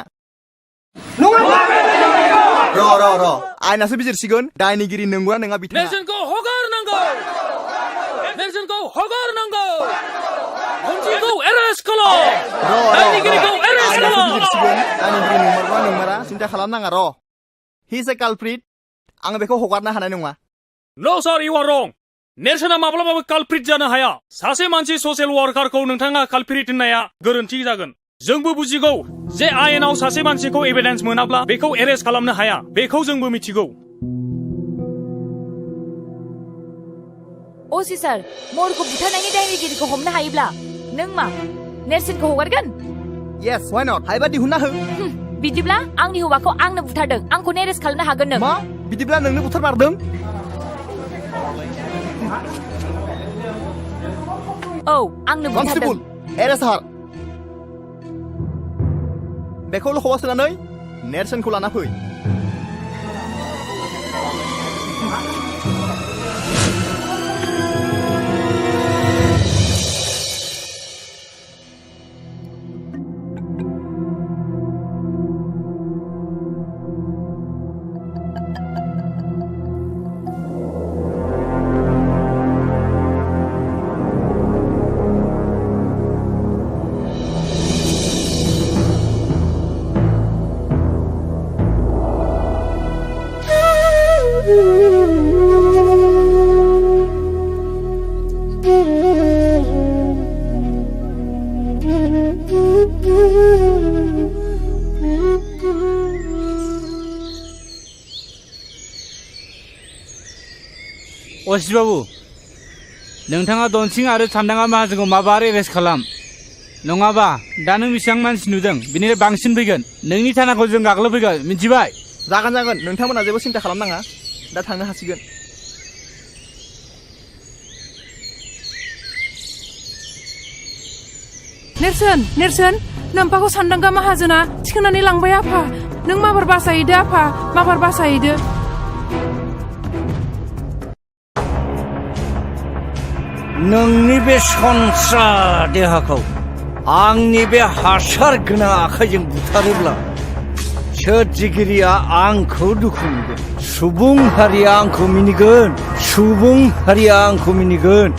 आयनासो बिजिरसिगोन दायनिगिरि नंगौना नङा बिथाङा नेरसोनखौ हगारनांगौ नेरसोनखौ हगारनांगौ धनसिंखौ एरेस्ट खालाम दायनिगिरिखौ एरेस्ट खालाम दायनिगिरि नंमारगौना नंमारा सिन्था खालामनाङा र' हि इज ए कालप्रिट आं बेखौ हगारनो हानाय नङा नो सार इउ आर रं नेरसोना माब्लाबाबो कालप्रिट जानो हाया सासे मानसि ससियेल वार्कारखौ नोंथाङा कालप्रिट होननाया गोरोन्थि जागोन जोंबो बुजिगौ जे आयेनाव सासे मानसिखौ एभिडेन्स मोनाब्ला बेखौ एरेस्ट खालामनो हाया बेखौ जोंबो मिथिगौ असि सार महरखौ बुथारनायनि दायनिगिरिखौ हमनो हायोब्ला नों मा नेरसोनखौ हगारगोन यस व्हाई नट हायोबा दिहुनना हो बिदिब्ला आंनि हौवाखौ आंनो बुथारदों आंखौ एरेस्ट खालामनो हागोन नों मा बिदिब्ला नोंनो बुथारमारदों औ आंनो बुथारदों कनस्टेबल एरेस्ट हार बेखौ लखबा सोनानै नेरसोनखौ लाना फै असित बाबु नोंथाङा दनसिं आरो सान्दाङा माहाजोनखौ माबार एरेस्ट खालाम नङाबा दा नों बेसेबां मानसि नुदों बिनिफ्राय बांसिन फैगोन नोंनि थानाखौ जों गाग्लोबफैगोन मिथिबाय जागोन जागोन नोंथांमोना जेबो सिन्था खालामनाङा दा थांनो हासिगोन नेरसोन नेरसोन नोम्फाखौ सान्दांगा माहाजोना थिखोनानै लांबाय आफा नों माबार बासायदो आफा माबार बासायदो नोंनि बे सनस्रा देहाखौ आंनि बे हासार गोनां आखाइजों बुथारोब्ला सोरजिगिरिया आंखौ दुखु मोनगोन सुबुं हारिया आंखौ मिनिगोन सुबुं हारिया आंखौ मिनिगोन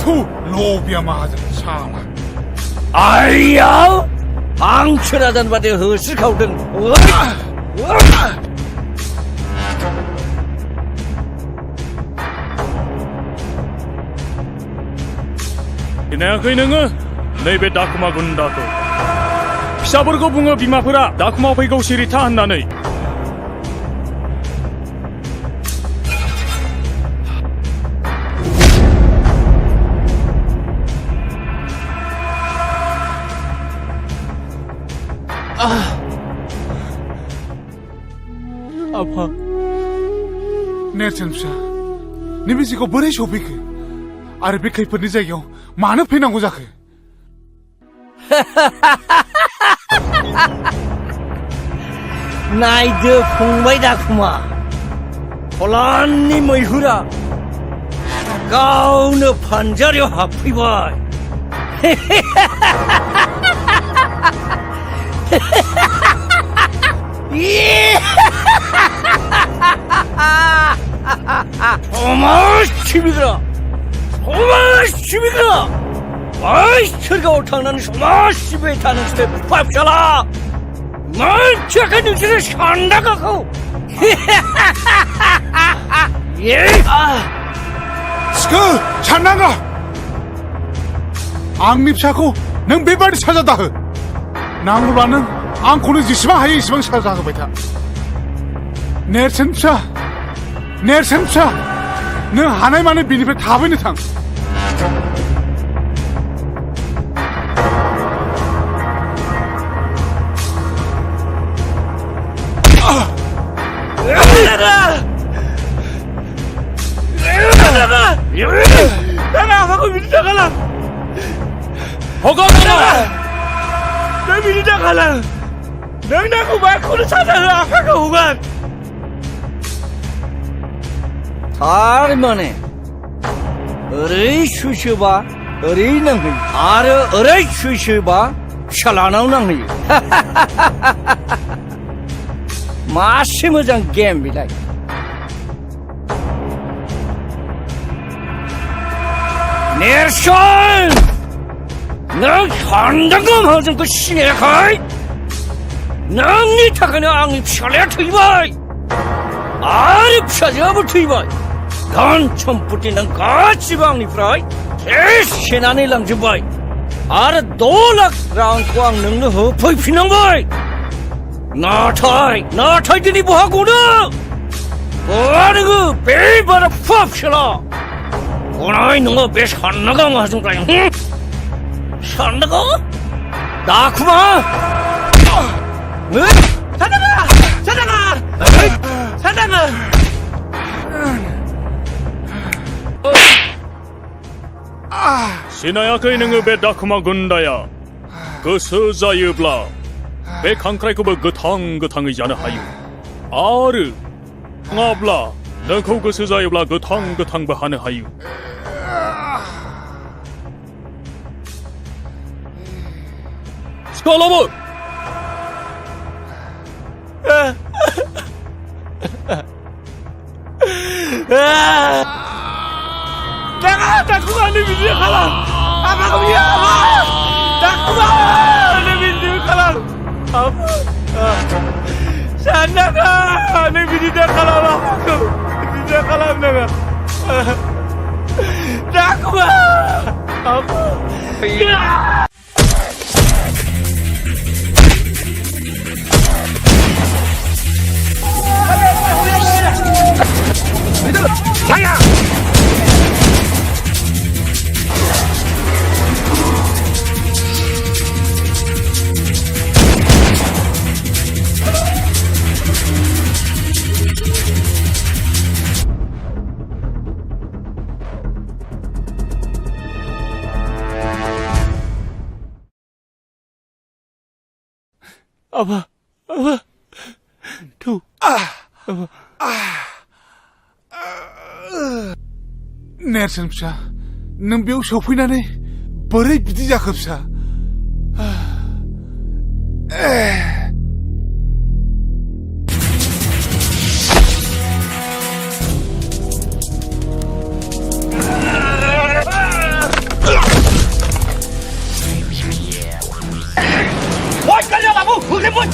थु लबिया माहाजोन साला आइया हांसो राजान बादि होस्रिखावदों खोनायाखै नोङो नैबे दाखुमा गुन्दाखौ फिसाफोरखौ बुङो बिमाफोरा दाखुमाव फैगौ सिरिथा होननानै आफा नेरसोन फिसा नैबे जिखौ बोरै सफैखो आरो बे खैफोदनि जायगायाव मानो फैनांगौ जाखो नायदो फंबाय दाखुमा फलाननि मैहुरा गावनो फानजारियाव हाबफैबाय समाज सिबिग्रा बै सोरगोआव थांनानै समाज सिबिबाय था नोंसोर बिफा फिसाला मोनथियाखै नोंसोरो सान्दांगाखौ सिखो सान्दांगा आंनि फिसाखौ नों बेबादि साजा दाहो नांगौब्ला नों आंखौनो जेसेबां हायो एसेबां साजा होबाय था नेरसोन फिसा नों हानाय माने बिनिफ्राय थाबैनो थां Jangan aku minta kalah. Hogak Dah minta kalah. Nang aku baku dah sadar apa kau buat. थार माने ओरै सुइसोबा ओरै नांहैयो आरो ओरै सुइसोबा फिसालानाव नांहैयो मासे मोजां गेम बेलाय नेरसन नों सानदांगौ मा जोंखौ सिनायाखै नोंनि थाखायनो आंनि फिसालाया थैबाय आरो फिसाजोआबो थैबाय धन सम्पति नों गासिबो आंनिफ्राय सेनानै लांजोब्बाय आरो 2 लाख रांखौ आं नोंनो होफैफिननांबाय नाथाय दिनै बहा गनो बहा नोङो बे बारा फिसाला गनाय नङा बे साननांगौ माहाजोनफ्राय साननांगौ दाखुमा Sadar. सिनायाखै नोङो बे दाखुमा गुन्दाया गोसो जायोब्ला बे खांख्राइखौबो गोथाङै जानो हायो आरो नङाब्ला नोंखौ गोसो जायोब्ला गोथांबो हानो हायो सिखालाबो Jangan takut ada video kalah. Apa kau dia? Takut ada video kalah. Apa? Sana kan ada video kalah apa kau? Video kalah mana? Takut. Apa? Saya. Apa? Tuh. Apa? नेरसोन फिसा नों बेयाव सफैनानै बोरै बिदि जाखो फिसा Woi, kalian kamu, ribut.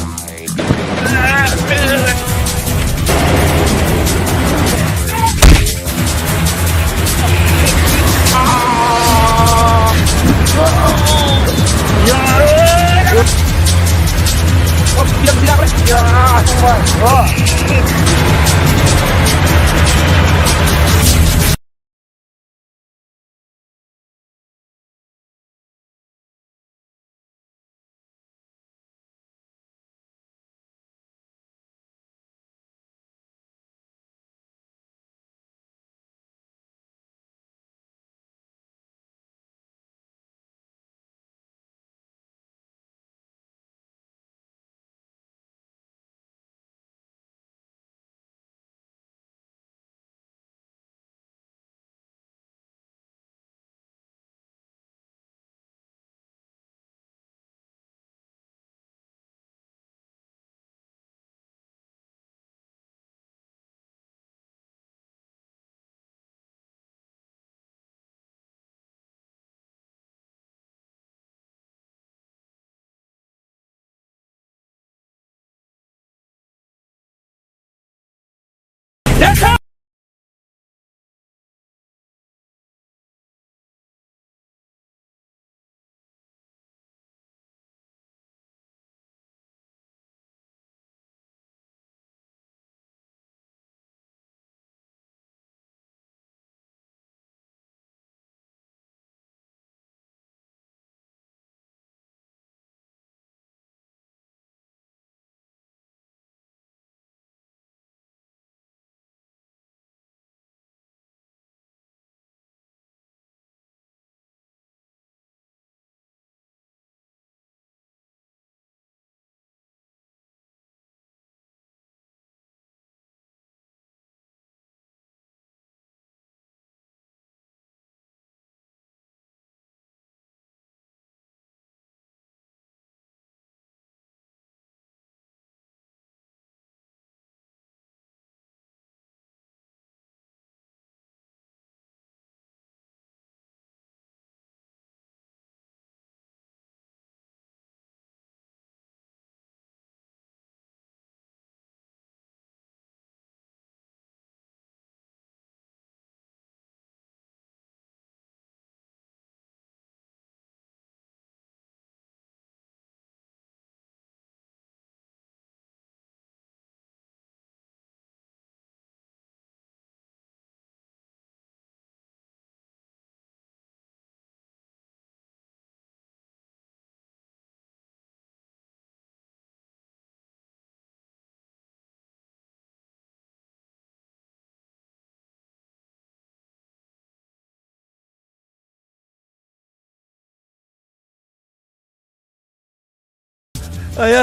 आया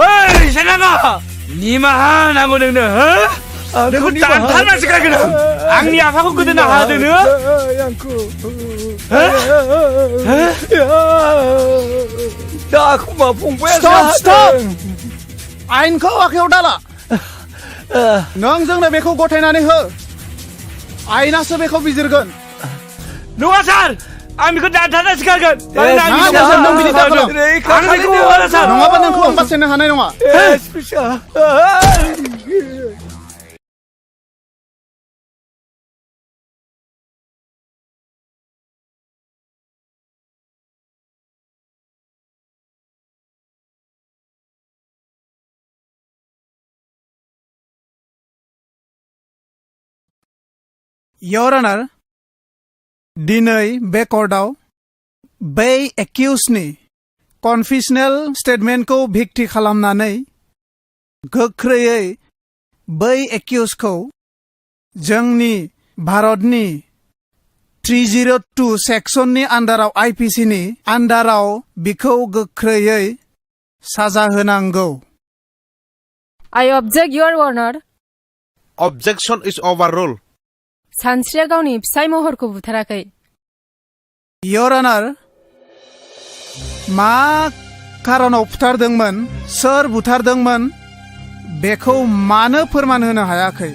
ओइ सेनागा निमाहा नांगौ नोंनो हो नोंखौ दानथारनासो गारगोन आंनि आफाखौ गोदोनो हादों नोङो दाखौ मा फंबाया स्टप आयेनखौ आखायाव दाला नों जोंनो बेखौ गथायनानै हो आयेनासो बेखौ बिजिरगोन नङा सार आं बेखौ दानथारनासो गारगोन नों बिदि दाखालाम नङाबा नोंखौ आं बासायनो हानाय नङा Your Honor, दिनै बे कर्टआव बै एक्यूजनि कनफेसनेल स्टेटमेन्टखौ भिक्ति खालामनानै गोख्रैयै बै एक्यूजखौ जोंनि भारतनि 302 सेक्सननि आन्डाराव आईपीसीनि आन्डाराव बिखौ गोख्रैयै साजा होनांगौ I object, Your Honor. Objection is overruled. सानस्रिया गावनि फिसाय महरखौ बुथाराखै Your Honor, मा खारनाव बुथारदोंमोन सोर बुथारदोंमोन बेखौ मानो फोरमान होनो हायाखै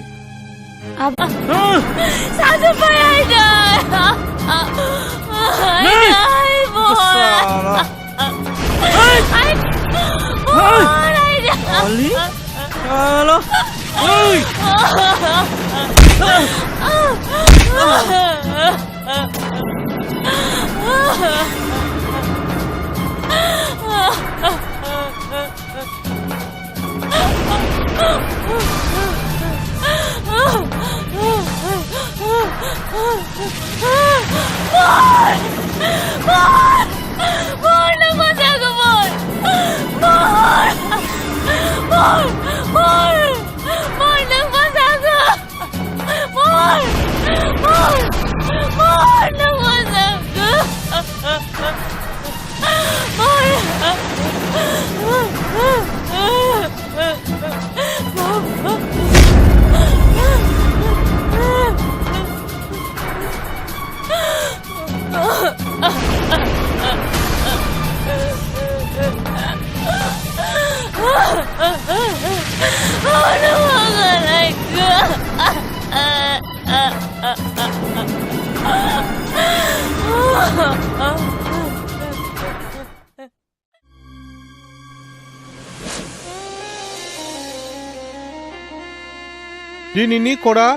दिनैनि कर्टआ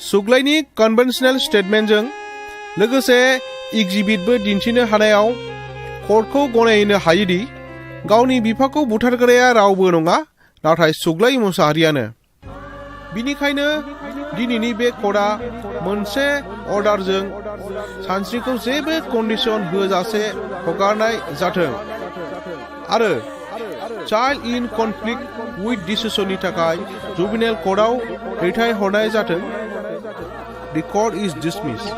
सुग्लायनि कन्वेन्शनेल स्टेटमेन्टजों लोगोसे एग्जिबिटबो दिन्थिनो हानायाव कर्टखौ गनायनो हायोदि गावनि बिफाखौ बुथारग्राया रावबो नङा नाथाय सुग्लाय मुसाहारियानो बिनिखायनो दिनैनि बे कर्टआ मोनसे अर्डारजों सानस्रिखौ जेबो कन्डिशन होजासे हगारनाय जाथों आरो चाइल्ड इन कनफ्लिक्ट विथ डिसिसननि थाखाय जुबिनेल कर्टआव दैथायहरनाय जाथों The court is dismissed.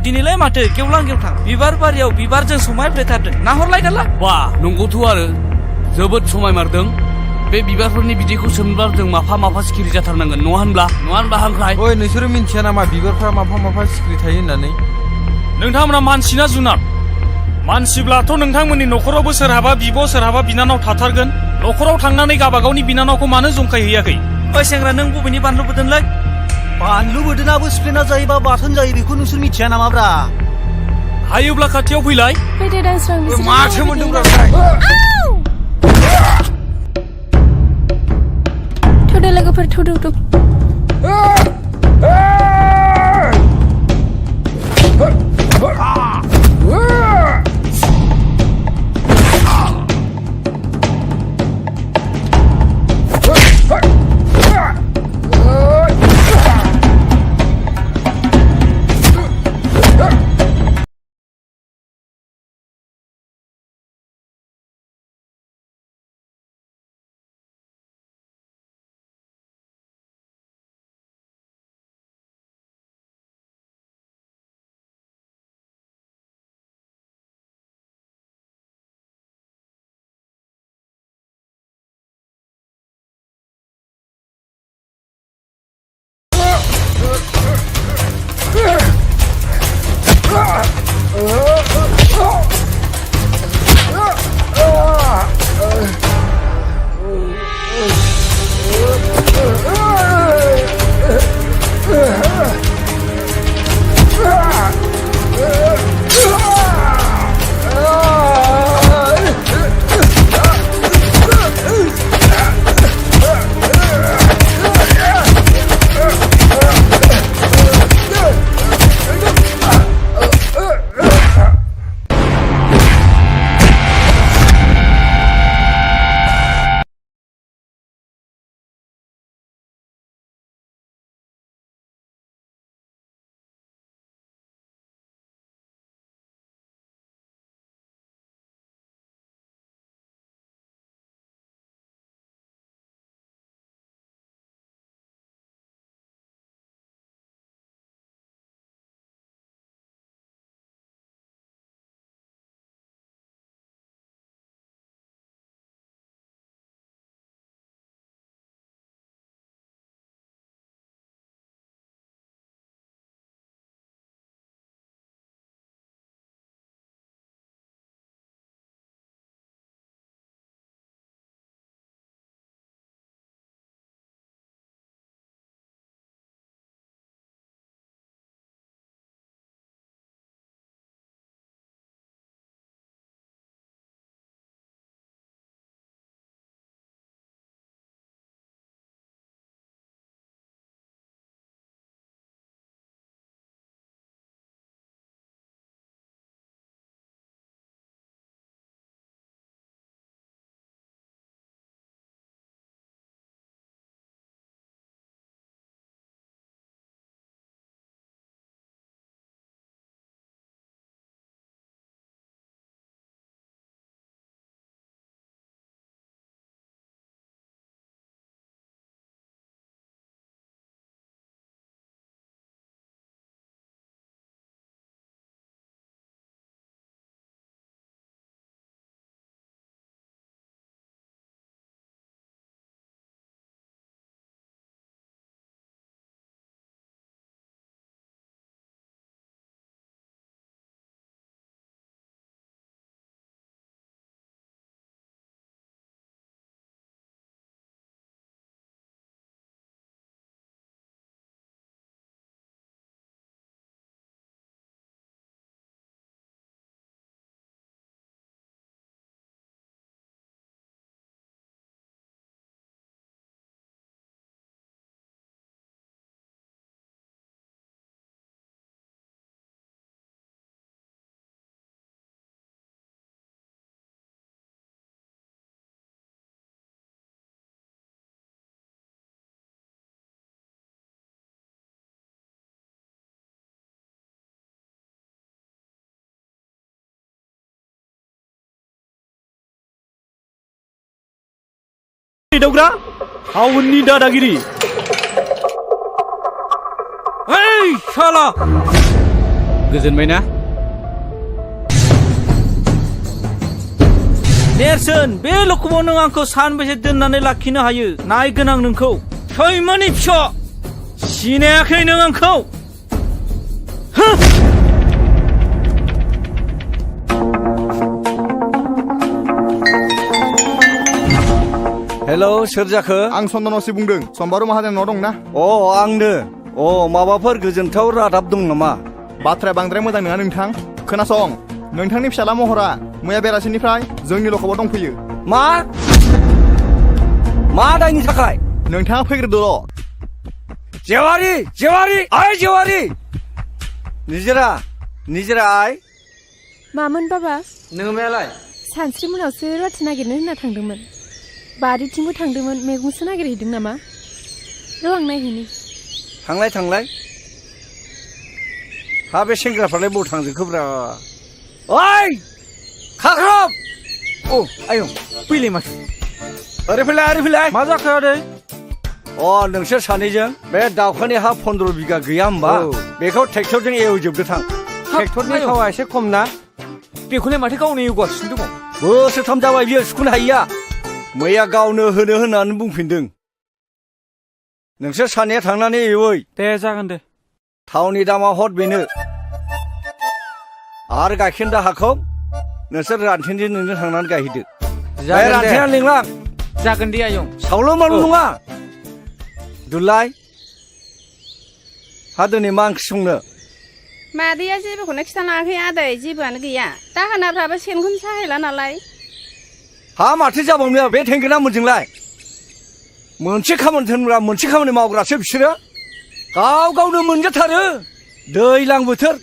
दिनैलाय माथो गेवलां गेवथां बिबार बारियाव बिबारजों समायफ्लेथारदों नाहरलाय दाला बा नंगौथ' आरो जोबोद समायमारदों बे बिबारफोरनि बिदैखौ सोमब्ला जों माफा सिखिरि जाथारनांगोन नङा होनब्ला हांख्राय ओइ नोंसोरो मिन्थिया नामा बिबारफ्रा माफा सिखिरि थायो होननानै नोंथांमोना मानसि ना जुनार मानसिब्लाथ' नोंथांमोननि न'खरावबो सोरहाबा बिब' सोरहाबा बिनानाव थाथारगोन न'खराव थांनानै गाबागावनि बिनानावखौ मानो जंखायहैयाखै ओइ सेंग्रा नों बबेनि बानलु बोदोंलै बानलु बोदोनाबो सिफ्लेना जायोबा बाथोन जायो बेखौ नोंसोर मिथिया नामाब्रा हायोब्ला खाथियाव फैलाय फैदो दांस्रां बिसोर माथो मोनदोंब्रा थौदो लोगोफोर थौ दावग्रा हावननि दादागिरि ओइ शाला गोजोनबाय ना नेरसोन बे लखबाव नों आंखौ सानबेसे दोननानै लाखिनो हायो नायगोन आं नोंखौ सैमानि फिसा सिनायाखै नों आंखौ हेलौ सोर जाखो आं चन्दनसि बुंदों सम्बारु माहाजोन न' दंना आंनो माबाफोर गोजोनथाव रादाब दं नामा बाथ्राया बांद्राय मोजां नङा नोंथां खोनासं नोंथांनि फिसाला महरा मैया बेलासिनिफ्राय जोंनि लखबाव दंफैयो मा दायनि थाखाय नोंथाङा फैग्रोदोल' जेवारि निजिरा आइ मामोन बाबा नों मायालाय सानस्रि मोनावसो रुवाथि नागिरनो होनना थांदोंमोन बारिथिंबो थांदोंमोन मैगंसो नागिरहैदों नामा र' आं नायहैनि थांलाय हा बे सेंग्राफ्रालाय बबाव थांजोबखोब्रा ओइ खाख्रब आयं फैलाय माथो ओरै फैलाय मा जाखो आदै नोंसोर सानैजों बे दाउखानि हा 15 बिगा गैया होमबा बेखौ ट्रेक्टरजों एवजोबदो थां ट्रेक्टरनि थावा एसे खम ना बेखौलाय माथो गावनो एवगासिनो दङ बोसोरथाम जाबाय बियो सुखुनो हायिया मैया गावनो होनो होननानै बुंफिनदों नोंसोर सानैया थांनानै एवै दे जागोन दे थावनि दामा हर बेनो आरो गाइखेर दाहाखौ नोंसोर रानथेनजों नोंजों थांनानै गायहैदो रानथेना लिंलां जागोन दे आयं सावल' माल नङा दुलाय हा दिनै मा ओंख्रि संनो मादैया जेबोखौनो खिथानाङाखै आदै जेबोआनो गैया दाहोनाफ्राबो सेनखौनो साहैला नालाय हा माथो जाबावनो बे थेंगोना मोनजोंलाय मोनसे खामानि थोनग्रा मोनसे खामानि मावग्रासो बिसोरो गावनो मोनजाथारो दैज्लां बोथोर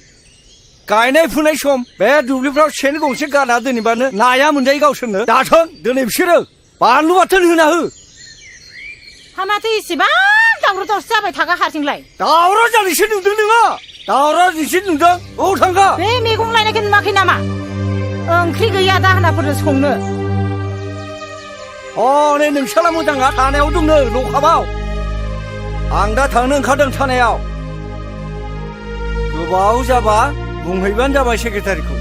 गायनाय फुनाय सम बे दुब्लिफ्राव सेन गंसे गाना दोनैबानो नाया मोनजायो गावसोरनो दाथों दिनै बिसोरो बानलु बाथोन होना हो हा माथो इसेबां दावराव दावसि जाबाय थागा हारसिंलाय दावराव जानायसो नुदों नोङो दावराव नोंसो नुदों थांगा बे मैगं लायनायखौ नुवाखै नामा ओंख्रि गैया दाहोनाफोरनो संनो नै नोंसाला मोजाङा थानायाव दंनो लकाबाव आं दा थांनो ओंखारदों थानायाव गोबाव जाबा बुंहैबानो जाबाय सेक्रेटारिखौ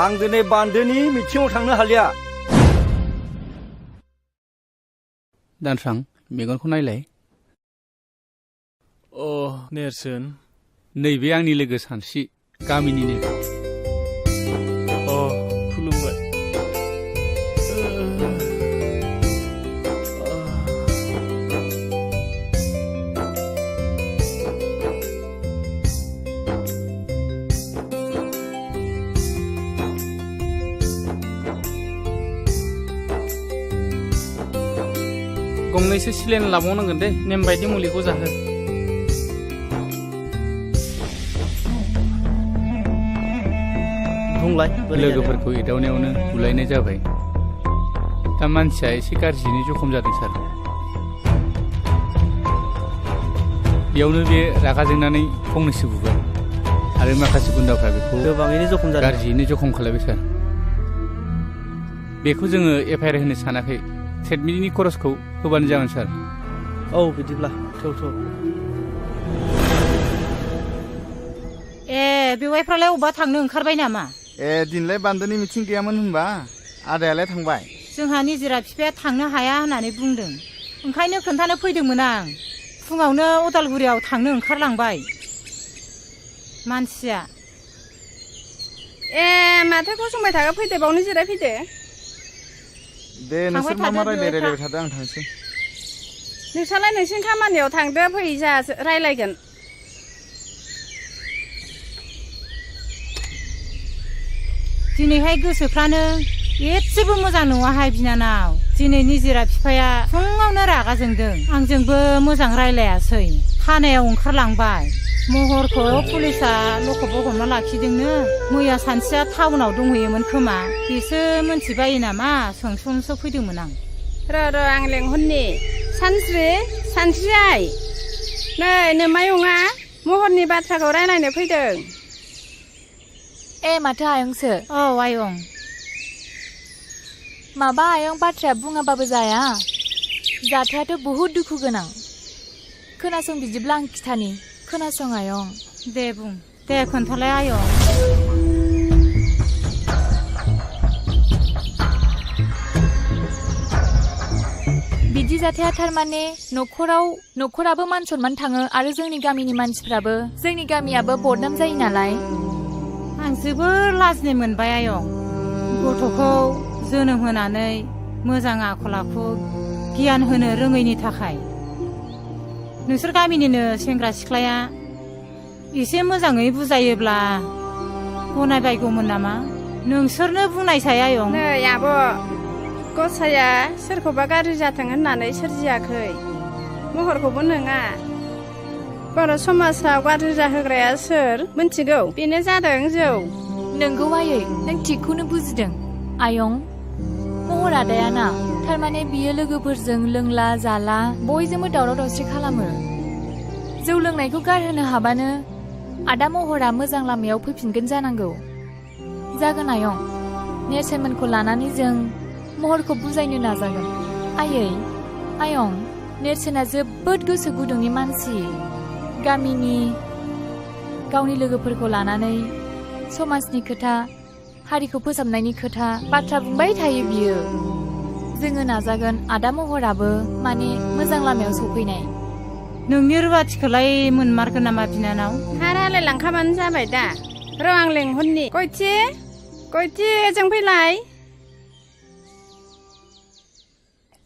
आं दिनै बान्दोनि मिटिङाव थांनो हालिया दानस्रां मेगनखौ नायलाय नेरसोन नैबे आंनि लोगो सानस्रि गामिनिनो खुलुमबाय गंनैसो सिलेन लाबावनांगोन दे नेम बायदि मुलिखौ जाहो लोगोफोरखौ एदावनायावनो बुलायनाय जाबाय दा मानसिया एसे गाज्रियैनो जखम जादों सार बेयावनो बे रागा जोंनानै फंनैसो बुबाय आरो माखासे गुन्दाफ्रा बेखौ गोबाङैनो गाज्रियैनो जखम खालामबाय सार बेखौ जोङो एफआइआर होनो सानाखै ट्रिटमेन्टनि खरसखौ होबानो जागोन सार बिदिब्ला थौ बेवाइफ्रालाय अबा थांनो ओंखारबाय नामा दिनलाय बान्दोनि मिथिं गैयामोन होनबा आदायालाय थांबाय जोंहा निजिरा बिफाया थांनो हाया होननानै बुंदों ओंखायनो खोन्थानो फैदोंमोन आं फुङावनो अदालगुरियाव थांनो ओंखारलांबाय मानसिया माथो गसंबाय थागा फैदो बावनो जिरायफैदो दे नोंसोर मा रायलायबाय थादो आं थांसै नोंसालाय नोंसिनि खामानियाव थांदो फै जोंहा रायलायगोन दिनैहाय गोसोफ्रानो एसेबो मोजां नङाहाय बिनानाव दिनै निजिरा बिफाया फुङावनो रागा जोंदों आंजोंबो मोजां रायलायासै थानायाव ओंखारलांबाय महरखौ पुलिसा लकबाव हमना लाखिदोंनो मैया सानसेया टाउनाव दंहैयोमोन खोमा बेसो मोनथिबायो नामा सोंस'नोसो फैदोंमोन आं र' आं लेंहरनि सानस्रि आइ नै नोमायंआ महरनि बाथ्राखौ रायलायनो फैदों माथो आयंसो आयं माबा आयं बाथ्राया बुङाबाबो जाया जाथायाथ' बहुद दुखु गोनां खोनासं बिदिब्ला आं खिथानि खोनासं आयं दे बुं दे खोन्थालाय आयं बिदि जाथाया थारमाने न'खराबो मान सनमान थाङो आरो जोंनि गामिनि मानसिफ्राबो जोंनि गामियाबो बदनाम जायो नालाय आं जोबोर लाजिनाय मोनबाय आयं गथ'खौ जोनोम होनानै मोजां आखल आखु गियान होनो रोङैनि थाखाय नोंसोर गामिनिनो सेंग्रा सिख्लाया एसे मोजाङै बुजायोब्ला गनायबायगौमोन नामा नोंसोरनो बुंनायसाय आयं नै आब' गसाया सोरखौबा गाज्रि जाथों होननानै सोरजियाखै महरखौबो नङा बर' समाजाव गाज्रि जाहोग्राया सोर मिन्थिगौ बेनो जादों जौ नोंगौ आयै नों थिगखौनो बुजिदों आयं महर आदायाना थारमाने बियो लोगोफोरजों लोंला जाला बयजोंबो दावराव दावसि खालामो जौ लोंनायखौ गारहोनो हाबानो आदा महरा मोजां लामायाव फैफिनगोन जानांगौ जागोन आयं नेरसोनमोनखौ लानानै जों महरखौ बुजायनो नाजागोन आयं नेरसोना जोबोद गोसो गुदुंनि मानसि गामिनि गावनि लोगोफोरखौ लानानै समाजनि खोथा हारिखौ फोसाबनायनि खोथा बाथ्रा बुंबाय थायो बियो जोङो नाजागोन आदा महराबो माने मोजां लामायाव सफैनाय नोंनि रुवाथिखौलाय मोनमारगोन नामा बिनानाव हारालाय लांखाबानो जाबाय दा र' आं लेंहरनि गयथि जों फैलाय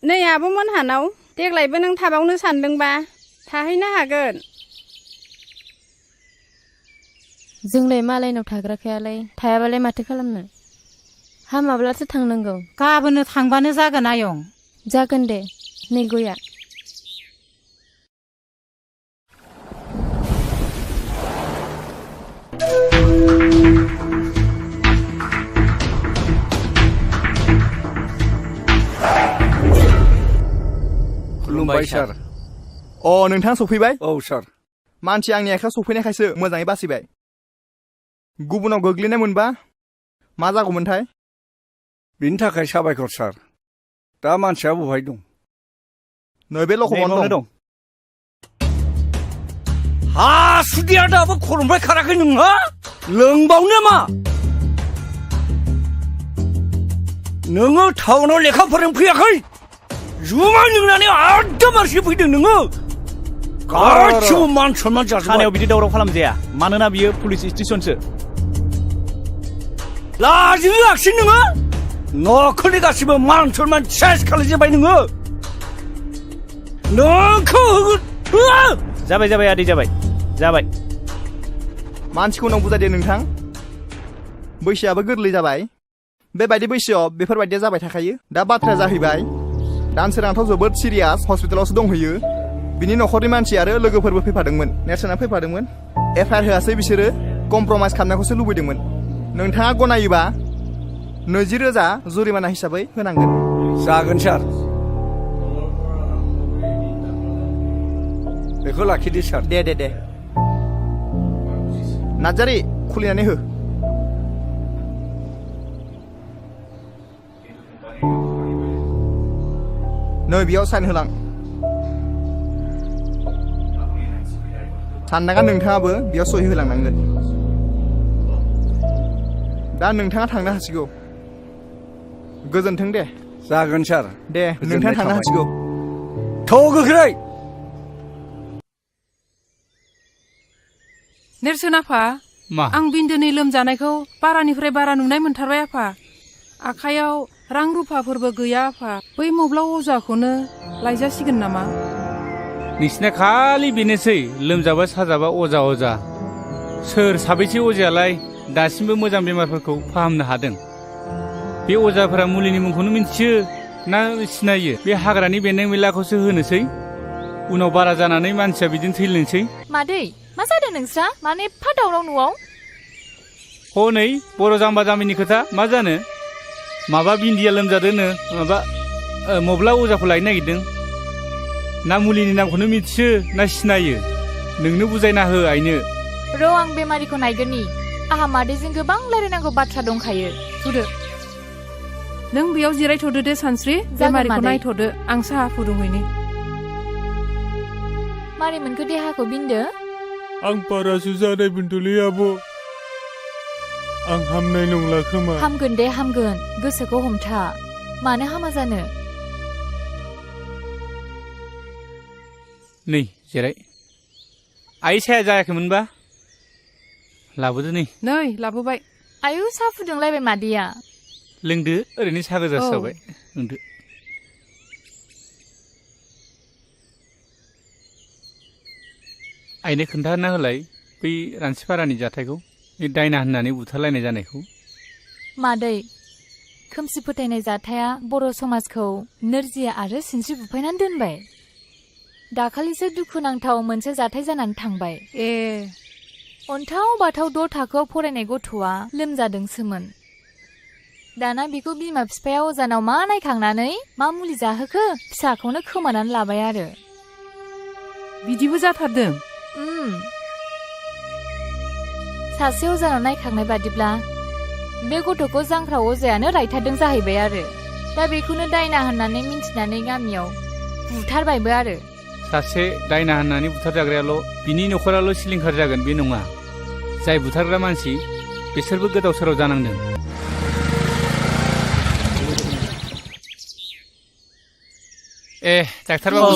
नै आब'मोनहानाव देग्लायबो नों थाबावनो सानदोंबा थाहैनो हागोन जोंलाय मालायनाव थाग्राखायालाय थायाबालाय माथो खालामनो हामाब्लासो थांनांगौ गाबोननो थांबानो जागोन आयं जागोन दे नै गया खुलुमबाय सार नोंथाङा सफैबाय औ सार मानसि आंनि आखायाव सफैनायखायसो मोजाङै बासिबाय गुबुनाव गोग्लैनाय मोनबा मा जागौमोनथाय बिनि थाखाय साबायखर सार दा मानसिया बहाय दं नैबे लखबावनो दं हासुदिया दाबो खर'निफ्राय खाराखै नोंहा लोंबावनो मा नोङो टाउनाव लेखा फोरों फैयाखै जुमाय लोंनानै आददा मारसि फैदों नोङो गासिबो मान सनमान जाजोब्बाय थानायाव बिदि दावराव खालामजाया मानोना बियो पुलिस स्टेशनसो लाजियाखिसै नोङो न'खरनि गासिबो मान सनमान सेस खालामजोब्बाय नोङो नोंखौ जाबाय आदै जाबाय मानसिखौ उनाव बुजायदो नोंथां बैसोआबो गोरलै जाबाय बेबायदि बैसोआव बेफोरबायदिया जाबाय थाखायो दा बाथ्राया जाहैबाय दानसोरांथ' जोबोद सिरियास हस्पिटालावसो दंहैयो बिनि न'खरनि मानसि आरो लोगोफोरबो फैफादोंमोन नेरसोना फैफादोंमोन एफआइआर होआसै बिसोरो कमप्रमाइस खालामनायखौसो लुबैदोंमोन नोंथाङा गनायोबा 20,000 जुरिमाना हिसाबै होनांगोन जागोन सार बेखौ लाखिदो सार दे नार्जारि खुलिनानै हो नै बेयाव साइन होलां साननाङा नोंथाङाबो बेयाव सहि होलांनांगोन दा नोंथाङा थांनो हासिगौ गोजोन्थों दे जागोन सार दे नोंथाङा थांनो हासिगौ थ' गोख्रै नेरसोन आफा मा आं बिन्दोनि लोमजानायखौ बारानिफ्राय बारा नुनाय मोनथारबाय आफा आखायाव रां रुफाफोरबो गैया आफा बै मब्ला अजाखौनो लायजासिगोन नामा नोंसिना खालि बेनोसै लोमजाबा साजाबा अजा सोर साबैसे अजायालाय दासिमबो मोजां बेमारफोरखौ फाहामनो हादों बे अजाफोरा मुलिनि मुंखौनो मिन्थियो ना सिनायो बे हाग्रानि बेन्दों बेनलाखौसो होनोसै उनाव बारा जानानै मानसिया बिदिनो थैलायनोसै मादै मा जादों नोंस्रा माने एफा दावराव न'आव हनै बर' जाम्बा जाम्बिनि खोथा मा जानो माबा बिन्दिया लोमजादोंनो माबा मब्ला अजाखौ लायनो नागिरदों ना मुलिनि नामखौनो मिथियो ना सिनायो नोंनो बुजायना हो आइनो र' आं बेमारिखौ नायगोननि आहा मादैजों गोबां रायलायनांगौ बाथ्रा दंखायो थुदो नों बेयाव जिरायथ'दो दे सानस्रि बेमारिखौ नायथ'दो आं साहा फुदुंहैनि मारै मोनखो देहाखौ बिन्दो आं बारासो जानाय मोनदोंलै आब' आं हामनाय नंला खोमा हामगोन दे हामगोन गोसोखौ हमथा मानो हामा जानो नै जिराय आइ साया जायाखैमोनबा लाबोदो नै लाबोबाय आयु साहा फुदुंलायबाय मादैया लोंदो ओरैनो साहा गोजासो जाबाय लोंदो आइनो खोन्थाना होलाय बै रानसिपारानि जाथायखौ दायना होननानै बुथारलायनाय जानायखौ मादै खोमसि फोथायनाय जाथाया बर' समाजखौ नोरजिया आरो सिनस्रि बुफायनानै दोनबाय दाखालिसो दुखुनांथाव मोनसे जाथाय जानानै थांबाय अन्थाव बाथाव 6 थाखोआव फरायनाय गथ'आ लोमजादोंसोमोन दाना बिखौ बिमा बिफाया अजानाव मा नायखांनानै मा मुलि जाहोखो फिसाखौनो खोमानानै लाबाय आरो बिदिबो जाथारदों सासे अजानाव नायखांनाय बादिब्ला बे गथ'खौ जांख्रा अजायानो रायथारदों जाहैबाय आरो दा बेखौनो दायना होननानै मिन्थिनानै गामियाव बुथारबायबो आरो सासे दायना होननानै बुथारजाग्रायाल' बिनि न'खराल' सिलिंखार जागोन बे नङा जाय बुथारग्रा मानसि बिसोरबो गोदाव सोराव जानांदों डाक्टार बाबु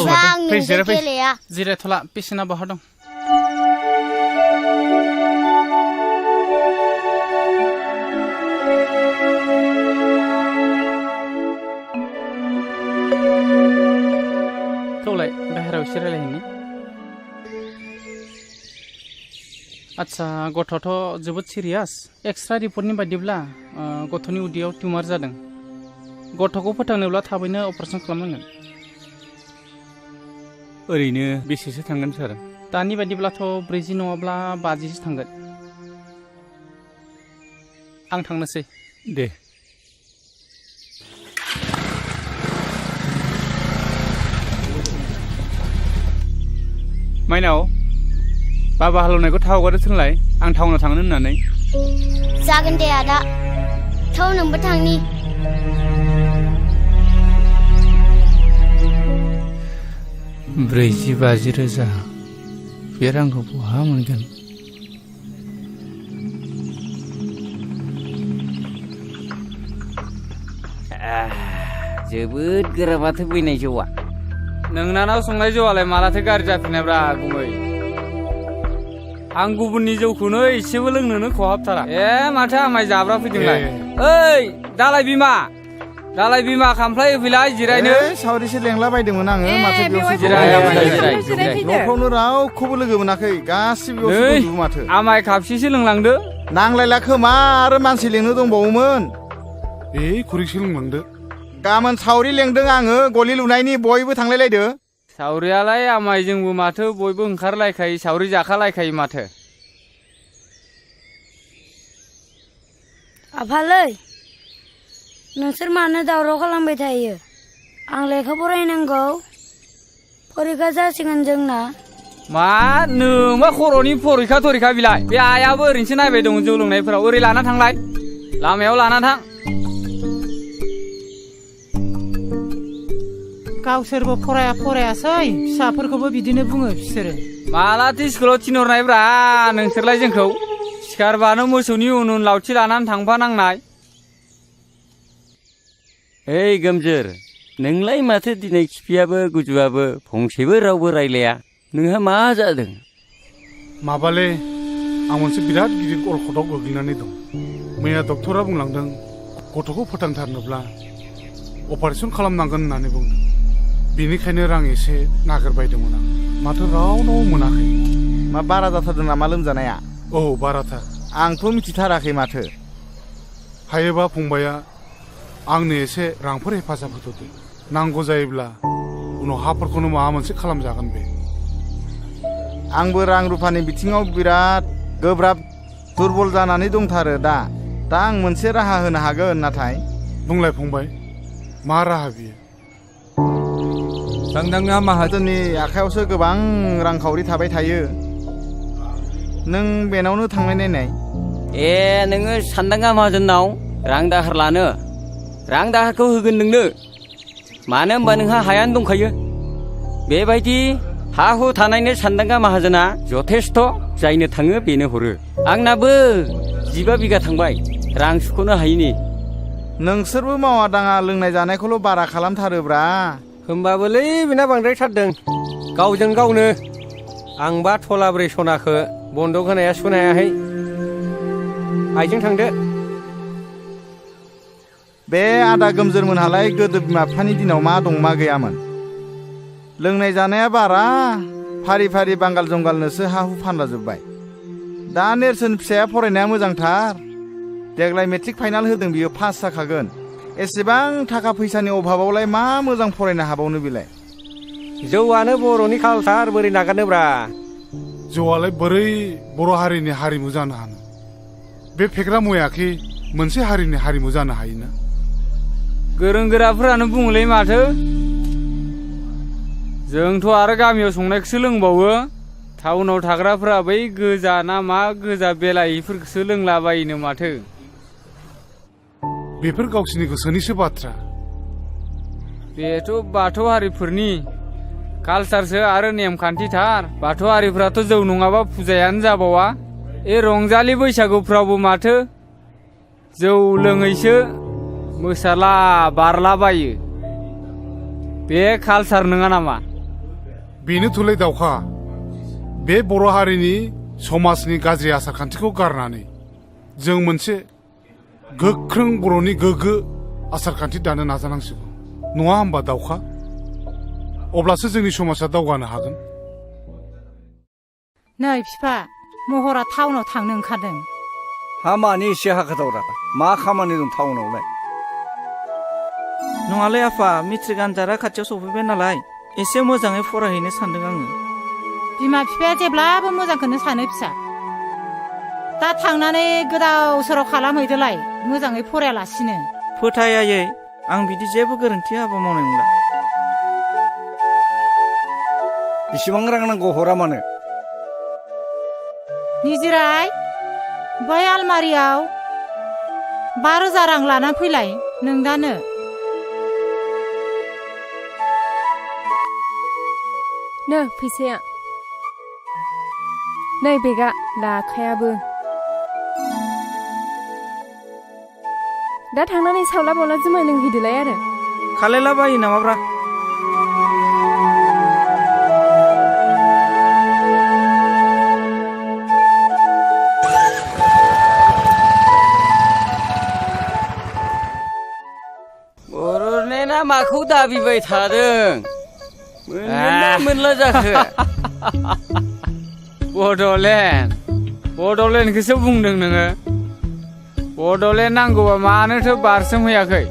फै जिरायफै जिरायथ'ला पेसेन्टआ बहा दं थौलाय बाहेरायाव एसे रायलायहैनि आच्छा गथ'आथ' जोबोद सिरियास एक्सट्रा रिपर्टनि बायदिब्ला गथ'नि उदैयाव टिउमार जादों गथ'खौ फोथांनोब्ला थाबैनो अपारेसन खालामनांगोन ओरैनो बेसेसो थांगोन सार दानि बायदिब्लाथ' 40 नङाब्ला 50सो थांगोन आं थांनोसै दे माइनाव बाबा हालेवनायखौ थाव हगारनो थोनलाय आं टाउनाव थांनो होननानै जागोन दे आदा थाव नोंबो थांनि 40-50 रोजा बे रांखौ बहा मोनगोन जोबोद गोरा माथो बैनाय जौआ नोंनानाव संनाय जौआलाय मालाथो गाज्रि जाफिननायब्रा गुमै आं गुबुननि जौखौनो एसेबो लोंनोनो खहाबथारा माथो आमाय जाब्रा फैदोंलाय ओइ दालाय बिमा खामफ्लाय होफैलाय जिरायनो सावरिसो लेंला बायदोंमोन आङो माथो बेयावसो जिराय न'फ्रावनो रावखौबो लोगो मोनाखै गासिबो बेयावसो माथो आमाय खापसेसो लोंलांदो नांलायला खोमा आरो मानसि लेंनो दंबावोमोन खुरैसो लोंलांदो गाबोन सावरि लेंदों आङो गलि लुनायनि बयबो थांलायलायदो सावरियालाय आमाय जोंबो माथो बयबो ओंखारलायखायो सावरि जाखालायखायो माथो आफालै नोंसोर मानो दावराव खालामबाय थायो आं लेखा फरायनांगौ फरिखा जासिगोन जोंना मा नोंबा खर'नि फरिखा बिलाय बे आइयाबो ओरैनोसो नायबाय दं जौ लोंनायफोराव ओरै लाना थांलाय लामायाव लाना थां गावसोरबो फरायासै फिसाफोरखौबो बिदिनो बुङो बिसोरो मालाथो स्कुलाव थिनहरनायब्रा नोंसोरलाय जोंखौ सिखारबानो मोसौनि उन लावथि लानानै थांफानांनाय ओइ गोमजोर नोंलाय माथो दिनै खिफियाबो गुजुआबो फंसेबो रावबो रायलाया नोंहा मा जादों माबाले आं मोनसे बिराद गिदिर अलखदाव गोग्लैनानै दं मैया डक्टरा बुंलांदों गथ'खौ फोथांथारनोब्ला अपारेसन खालामनांगोन होननानै बुंदों बेनिखायनो रां एसे नागिरबायदोंमोन आं माथो रावनाव मोनाखै मा बारा जाथारदों नामा लोमजानाया औ बाराथार आंथ' मिथिथाराखै माथो हायोबा फंबाया आंनो एसे रांफोर हेफाजाब होथ'दो नांगौ जायोब्ला उनाव हाफोरखौनो माबा मोनसे खालामजागोन बे आंबो रां रुफानि बिथिङाव बिराद गोब्राब दुरबल जानानै दंथारो दा आं मोनसे राहा होनो हागोन नाथाय बुंलाय फंबाय मा राहा बियो सानदांगा माहाजोननि आखायावसो गोबां रांखावरि थाबाय थायो नों बेनावनो थांनाय नायनाय नोङो सानदांगा माहाजोननाव रां दाहार लानो रां दाहारखौ होगोन नोंनो मानो होनबा नोंहा हायानो दंखायो बेबायदि हा हु थानायनो सानदांगा माहाजोना जथेस्थ' जायनो थाङो बेनो हरो आंनाबो 15 बिगा थांबाय रां सुख'नो हायिनि नोंसोरबो मावा दाङा लोंनाय जानायखौल' बारा खालामथारोब्रा होमबाबोलै बेना बांद्रायथारदों गावजों गावनो आंबा थलाब्रै सनाखो बन्दक होनाया सुख'नो हायाखै आइजों थांदो बे आदा गोमजोरमोनहालाय गोदो बिमा बिफानि दिनाव मा दं मा गैयामोन लोंनाय जानाया बारा फारि फारि बांगाल जंगालनोसो हा हु फानला जोब्बाय दा नेरसोन फिसाया फरायनाया मोजांथार देग्लाय मेट्रिक फाइनाल होदों बियो पास जाखागोन एसेबां थाखा फैसानि अभाबावलाय मा मोजां फरायनो हाबावनो बिलाय जौआनो बर'नि कालसार बोरै नागारनोब्रा जौआलाय बोरै बर' हारिनि हारिमु जानो हानो बे फेग्रा मुवायाखि मोनसे हारिनि हारिमु जानो हायोना गोरों गोराफोरानो बुङोलै माथो जोंथ' आरो गामियाव संनायखौसो लोंबावो टाउनाव थाग्राफोरा बै गोजा ना मा गोजा बेलायिफोरखौसो लोंलाबायोनो माथो बेफोर गावसिनि गोसोनिसो बाथ्रा बेथ' बाथौ हारिफोरनि कालसारसो आरो नेमखान्थिथार बाथौ हारिफ्राथ' जौ नङाबा फुजायानो जाबावा रंजालि बैसागुफ्रावबो माथो जौ लोङैसो मोसाला बारलाबायो बे कालसार नङा नामा बेनोथ'लै दावखा बे बर' हारिनि समाजनि गाज्रि आसार खान्थिखौ गारनानै जों मोनसे गोख्रों बर'नि गोग्गो आसार खान्थि दानो नाजानांसिगौ नङा होमबा दावखा अब्लासो जोंनि समाजा दावगानो हागोन नै बिफा महरा टाउनाव थांनो ओंखारदों हा मानि एसे हाखाथावरा मा खामानि दं टाउनावलाय नङालै आफा मेट्रिक आनजादा खाथियाव सफैबाय नालाय एसे मोजाङै फरायहैनो सानदों आङो बिमा बिफाया जेब्लाबो मोजांखौनो सानो फिसा दा थांनानै गोदाव सोराव खालामहैदोलाय मोजाङै फरायालासिनो फोथायायै आं बिदि जेबो गोरोन्थि हाबा मावनाय नंला बेसेबां रां नांगौ हरा मानो निजिराय बै आलमारियाव 5,000 रां लानानै फैलाय नोंदानो नो फैसाया नै बेगा लाखायाबो दा थांनानै सावला बावला जुमाय लोंहैदोलाय आरो खालायला बायो नामाब्रा बर'लेण्डआ माखौ दाबिबाय थादों मोनगोनना मोनला जाखो बड'लेण्डखौसो बुंदों नोङो बड'लेण्ड नांगौबा मानोथो बारसोमहैयाखै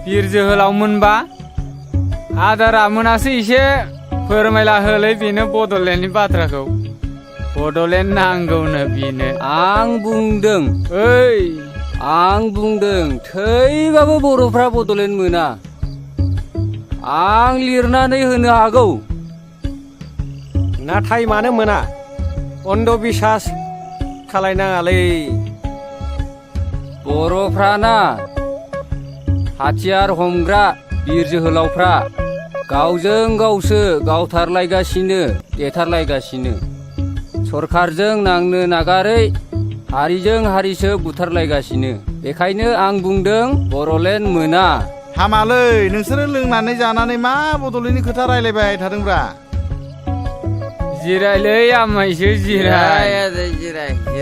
बिर जोहोलाव मोनबा आदारा मोनासो एसे फोरमायला होलै बेनो बड'लेण्डनि बाथ्राखौ बड'लेण्ड नांगौनो बेनो आं बुंदों थैबाबो बर'फ्रा बड'लेण्ड मोना आं लिरनानै होनो हागौ नाथाय मानो मोना अन्धबिसास खालायनाङालै बर'फ्राना हाथियार हमग्रा बिर जोहोलावफ्रा गावजों गावसो गावथारलायगासिनो देथारलायगासिनो सरखारजों नांनो नागारै हारिजों हारिसो बुथारलायगासिनो बेखायनो आं बुंदों बर'लेण्ड मोना हामालै नोंसोरो लोंनानै जानानै मा बड'लेण्डनि खोथा रायलायबाय थादोंब्रा जिरायलै आमायसो जिराय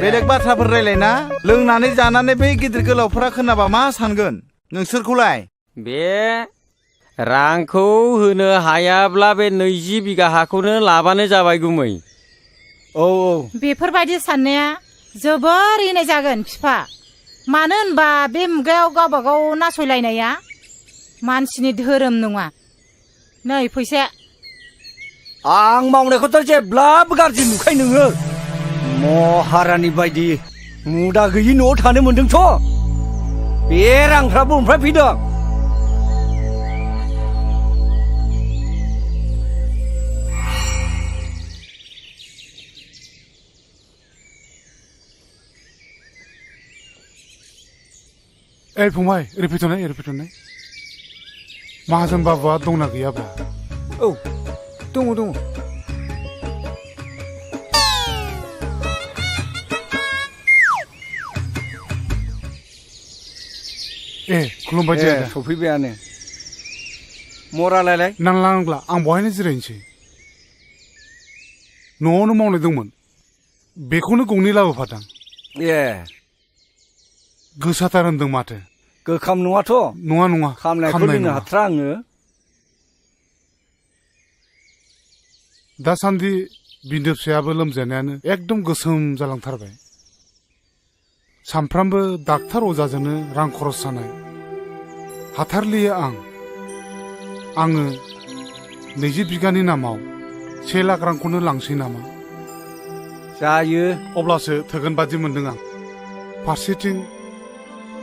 बेलेग बाथ्राफोर रायलायना लोंनानै जानानै बै गिदिर गोलावफोरा खोनाबा मा सानगोन नोंसोरखौलाय बे रांखौ होनो हायाब्ला बे 20 बिगा हाखौनो लाबानो जाबाय गुमै औ बेफोरबायदि साननाया जोबोर इनाय जागोन बिफा मानो होनबा बे मुगायाव गावबागाव नासयलायनाया मानसिनि धोरोम नङा नै फैसाया आं मावनायखौथ' जेब्लाबो गाज्रि नुखाय नोङो महारानि बायदि मुदा गैयि न'आव थानो मोन्दोंथ' बे रांफ्रा बबेनिफ्राय फैदों फंबाय ओरै फैथ'नाय माहाजोन बाबुआ दंना गैयाब्रा औ दङ ए खुलुमबाय जाया सफैबायानो मरालायलाय नांला आं बहायनो जिरायनोसै न'आवनो मावनाय दंमोन बेखौनो गंनै लाबोफादां ए गोसाथार होनदों माथो गोखाम नङाथ' नङा खामनायखौ लोंनो हाथ्रा आङो दासान्दि बिन्दो फिसायाबो लोमजानायानो एकदम गोसोम जालांथारबाय सानफ्रामबो डाक्टार अजाजोंनो रां खरस जानाय हाथारलियो आङो 20 बिगानि नामाव 1 लाख रांखौनो लांसै नामा जायो अब्लासो थोगोन बादि मोनदों आं फारसेथिं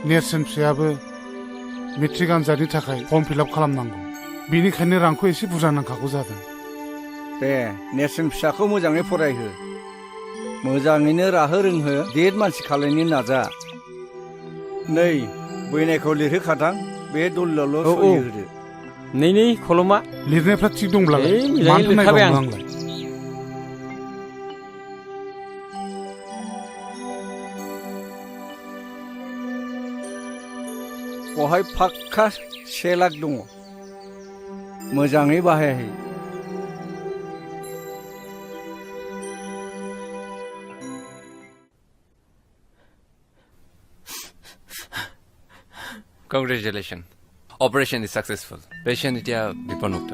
नेरसोन फिसायाबो मेट्रिक आनजादनि थाखाय फर्म फिलआप खालामनांगौ बेनिखायनो रांखौ एसे बुरजा नांखागौ जादों दे नेरसोन फिसाखौ मोजाङै फरायहो मोजाङैनो राहो रोंहो देर मानसि खालायनो नाजा नै बैनायखौ लिरहोखादां बे दलिलावल' सहि होदो नै खलमा लिरनायफ्रा थिग दंब्लालाय मानोथो नायबावनो आंलाय बहाय फाक्का 1 लाख दङ मोजाङै बाहायाखै Congratulations. Operation is successful. Patient এতিয়া বিপদমুক্ত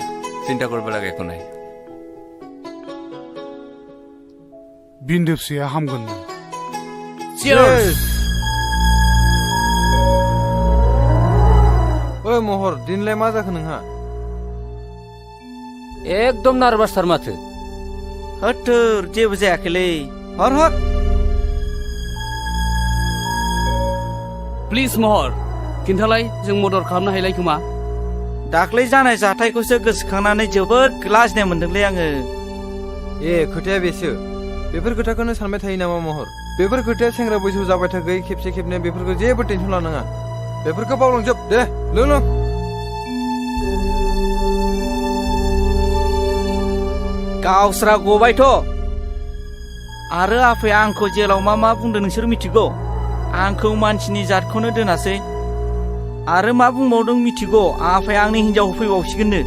চিন্তা কৰিব লাগে একো নাই बिन्दो फिसाया हामगोन Cheers! ओइ महर दिनलाय मा जाखो नोंहा एकदम नार्भासथार माथो होथोर जेबो जायाखैलै हर प्लिज महर खिन्थालाय जों मदद खालामनो हायलाय खोमा दाख्लै जानाय जाथायखौसो गोसोखांनानै जोबोद लाजिनाय मोनदोंलै आङो ए खोथाया बेसो बेफोर खोथाखौनो सानबाय थायो नामा महर बेफोर खोथाया सेंग्रा बैसोआव जाबाय थागै खेबसे खेबनै बेफोरखौ जेबो टेनसन लानाङा बेफोरखौ बावलांजोब दे लों गावस्रा गबायथ' आरो आफाया आंखौ जेलाव मा बुंदों नोंसोर मिथिगौ आंखौ मानसिनि जातखौनो दोनासै आरो मा बुंबावदों मिथिगौ आफाया आंनि हिनजाव फैबावसिगोननो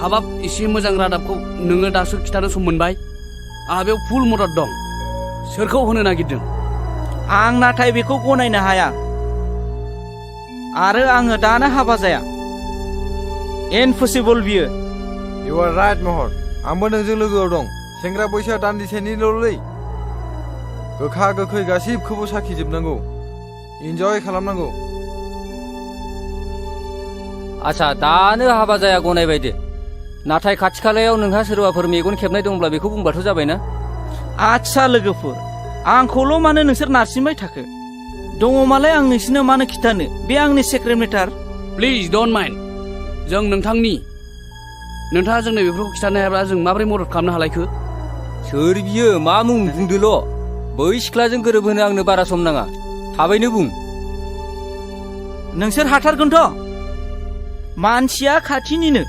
हाबाब एसे मोजां रादाबखौ नोङो दासो खिथानो सम मोनबाय आंहा बेयाव फुल मदद दं सोरखौ होनो नागिरदों आं नाथाय बेखौ गनायनो हाया आरो आङो दानो हाबा जाया इम्पसिबल बियो इउ आर राइट महर आंबो नोंजों लोगोआव दं सेंग्रा बैसोआ दान्दिसेनिल'लै गोखा गोखै गासिबखौबो साखिजोबनांगौ इन्जय खालामनांगौ आच्छा दानो हाबा जाया गनायबाय दे नाथाय खाथि खालायाव नोंहा सोरबाफोर मेगन खेबनाय दंब्ला बेखौ बुंबाथ' जाबायना आच्छा लोगोफोर आंखौल' मानो नोंसोर नारसिनबाय थाखो दङमालाय आं नोंसिनो मानो खिथानो बे आंनि secret matter please don't mind जों नोंथाङा जोंनो बेफोरखौ खिथानो हायाब्ला जों माबोरै मदद खालामनो हालायखो सोर बियो मा मुं बुंदोल' बै सिख्लाजों गोरोबहोनो आंनो बारा सम नाङा थाबैनो बुं नोंसोर हाथारगोनथ' मानसिया खाथिनिनो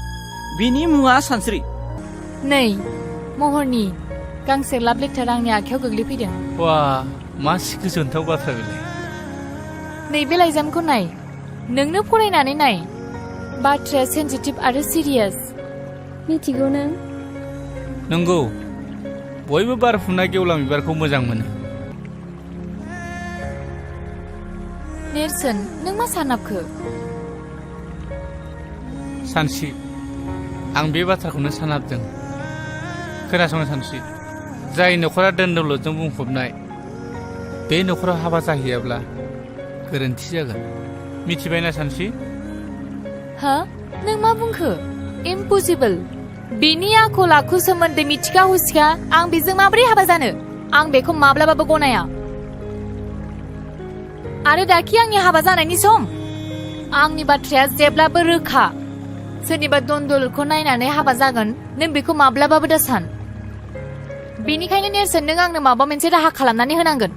बिनि मुङा सानस्रि नै महरनि गांसे लाभ लेटार आंनि आखायाव गोग्लैफैदों वा मा गोजोनथाव बाथ्रा बेलाय नैबे लाइजामखौ नाय नोंनो फरायनानै नाय बाथ्राया सेन्सिटिभ आरो सिरियास मिथिगौ नों नंगौ बयबो बारफुनाय गेवलां बिबारखौ मोजां मोनो नेरसोन नों मा सानाबखो सानसि आं बे बाथ्राखौनो सानाबदों खोनासंनो सानसि जाय नखरा दोन दौलतजों बुंफबनाय बे नखराव हाबा जाहैयाब्ला गोरोन्थि जागोन मिथिबायना सानसि हा नों मा बुंखो इम्पसिबल बेनि आखल आखु सोमोन्दै मिथिखा हुसिखा आं बेजों माबोरै हाबा जानो आं बेखौ माब्लाबाबो गनाया आरो दाखि आंनि हाबा जानायनि सम आंनि बाथ्राया जेब्लाबो रोखा सोरनिबा दन्दलखौ नायनानै हाबा जागोन नों बेखौ माब्लाबाबो दा सान बेनिखायनो नेरसोन नों आंनो माबा मोनसे राहा खालामनानै होनांगोन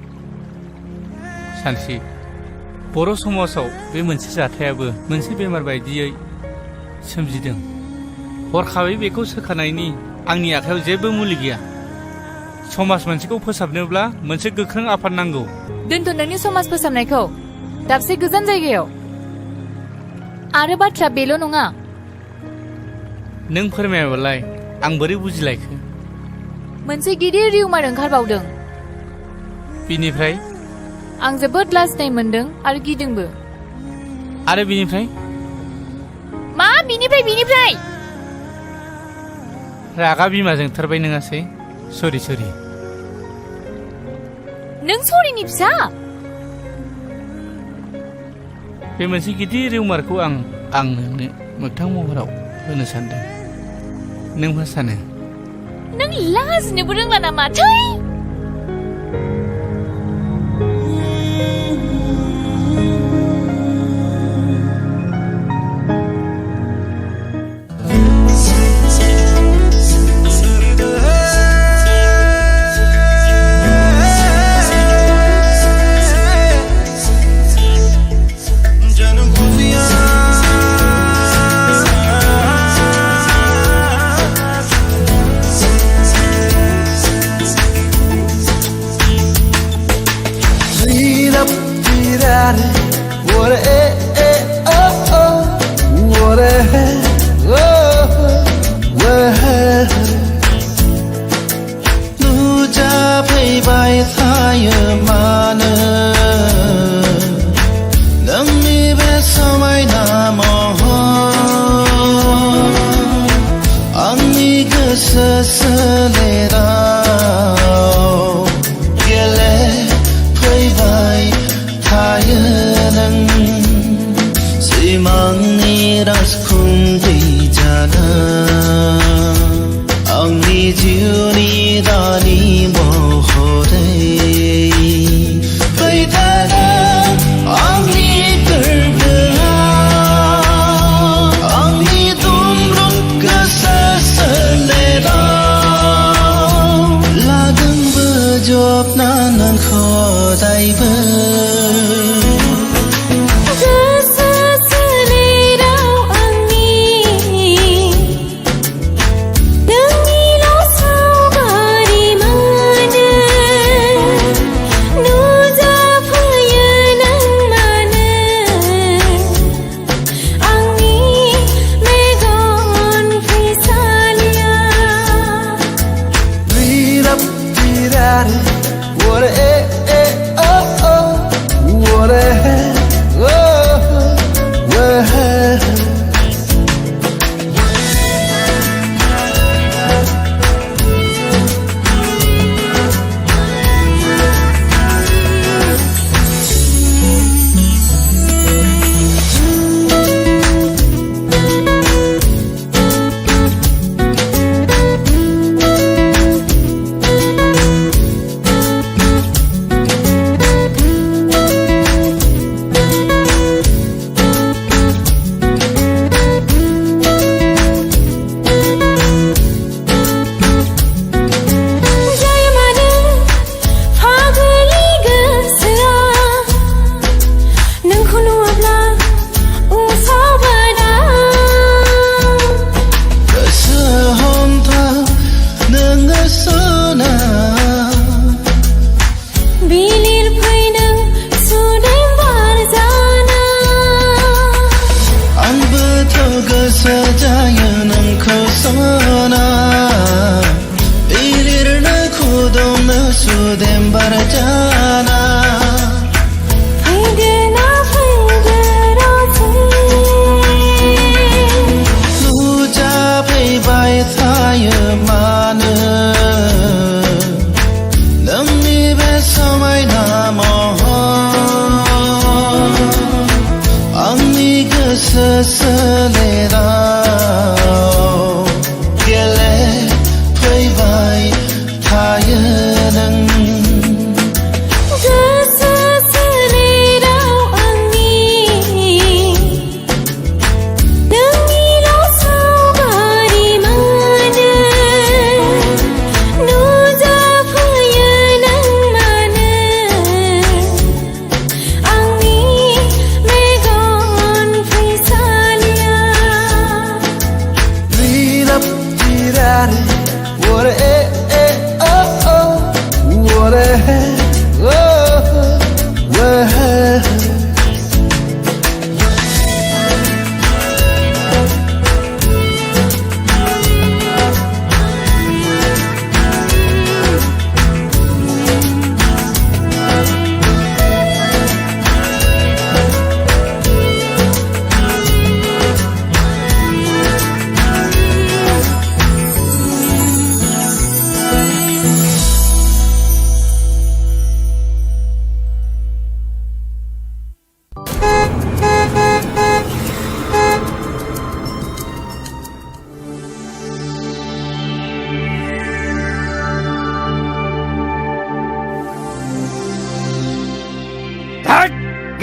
सानसि बर' समाजाव बे मोनसे जाथायाबो मोनसे बेमार बायदियै सोमजिदों हरखाबै बेखौ सोखानायनि आंनि आखायाव जेबो मुलि गैया समाज मोनसेखौ फोसाबनोब्ला मोनसे गोख्रों आफाद नांगौ दोनथ' नोंनि समाज फोसाबनायखौ दाबसे गोजान जायगायाव आरो बाथ्रा बेल' नङा नों फोरमायाबालाय आं बोरै बुजिलायखो मोनसे गिदिर रिउमार ओंखारबावदों बिनिफ्राय आं जोबोद लाजिनाय मोनदों आरो गिदोंबो आरो बिनिफ्राय मा बिनिफ्राय रागा बिमाजों थारबाय नङासै सरि नों सरिनि फिसा बे मोनसे गिदिर रिउमारखौ आं नोंनो मोगथां महराव होनो सानदों नों मा सानो नों लाजिनोबो रोंला नामा थै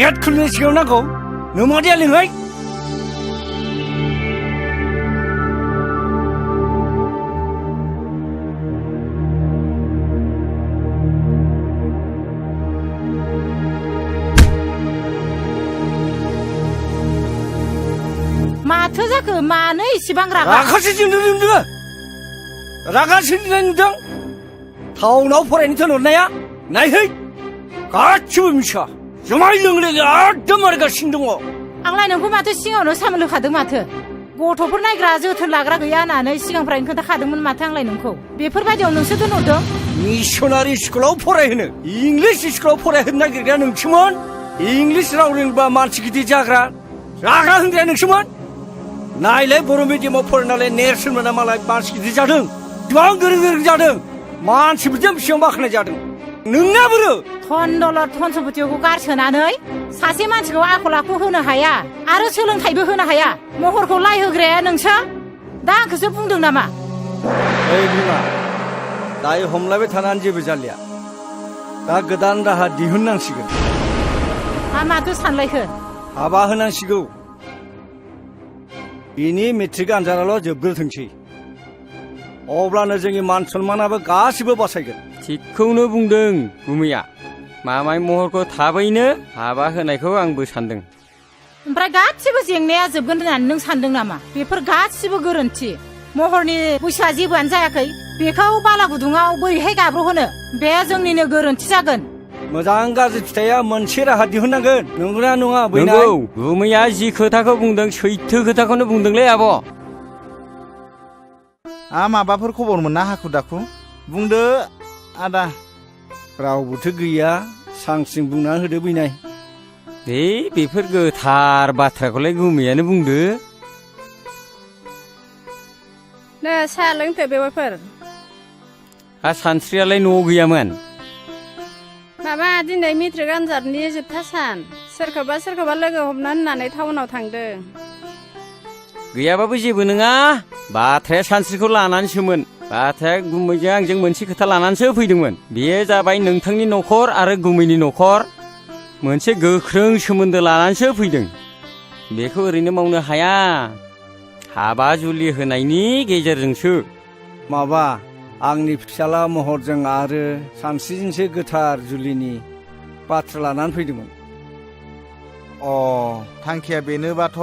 गेट खुलिनाय सिगाङाव नांगौ नोमादिया लिंहै माथो जाखो मानो इसेबां रागा रागासो जोंदों नोङो रागा सोंनाय नुदों टाउनाव फरायनो थिनहरनाया नायहै गासिबो मिसा जुमाय लोंले एकदम मारगासिनो दङ आंलाय नोंखौ माथो सिगाङावनो सामोल होखादों माथो गथ'फोर नायग्रा जोथोन लाग्रा गैया होननानै सिगांफ्रायनो खोन्थाखादोंमोन माथो आंलाय नोंखौ बेफोरबायदियाव नोंसो दोनहरदों मिसनारि स्कुलाव फरायहोनो इंलिस स्कुलाव फरायहोनो नागिरग्राया नोंसोमोन इंलिस राव रोंबा मानसि गिदिर जाग्रा रागा होनग्राया नोंसोमोन नायलाय बर' मिडियामाव फरायनानै नेरसोन मोना मालाय मानसि गिदिर जादों गोबां गोरों गोरों जादों मानसिफोरजों बेसेबां बाख्नाय जादों नोंना बोरो धनदौलत धन सम्पतिखौ गारसोनानै सासे मानसिखौ आखल आखु होनो हाया आरो सोलोंथाइबो होनो हाया महरखौ लायहोग्राया नोंसो दा आंखौसो बुंदों नामा ओइ बिमा दायो हमलायबाय थानानै जेबो जालिया दा गोदान राहा दिहुननांसिगोन माथो सानलायखो हाबा होनांसिगौ बिनि मेट्रिक आनजादाल' जोबग्रोथोंसै अब्लानो जोंनि मान सन्मानाबो गासिबो बासायगोन थिगखौनो बुंदों गुमैया मामाय महरखौ थाबैनो हाबा होनायखौ आंबो सानदों ओमफ्राय गासिबो जेंनाया जोबगोन होननानै नों सानदों नामा बेफोर गासिबो गोरोन्थि महरनि बैसोआ जेबोआनो जायाखै बेखौ बाला गुदुङाव बोरैहाय गाब्र'होनो बे जोंनिनो गोरोन्थि जागोन मोजां गाज्रि फिथाइया मोनसे राहा दिहुननांगोन नंगौना नङा नंगौ गुमैया जि खोथाखौ बुंदों सैथो खोथाखौनो बुंदोंलै आब' माबाफोर खबर मोनना हाखु दाखु बुंदो आदा रावबोथ' गैया सांसिं बुंना होदो बैनाय बेफोर गोथार बाथ्राखौलाय गुमैयानो बुंदो नो साहा लोंथो बेवाइफोर सानस्रियालाय न'आव गैयामोन माबा दिनै मेट्रिक आनजादनि जोबथा सान सोरखौबा लोगो हमना होननानै टाउनाव थांदों गैयाबाबो जेबो नङा बाथ्राया सानस्रिखौ लानानैसोमोन बाथ्राया गुमैजों आंजों मोनसे खोथा लानानैसो फैदोंमोन बेयो जाबाय नोंथांनि न'खर आरो गुमैनि न'खर मोनसे गोख्रों सोमोन्दो लानानैसो फैदों बेखौ ओरैनो मावनो हाया हाबा जुलि होनायनि गेजेरजोंसो माबा आंनि फिसाला महरजों आरो सानस्रिजोंसो गोथार जुलिनि बाथ्रा लानानै फैदोंमोन थांखिया बेनोबाथ'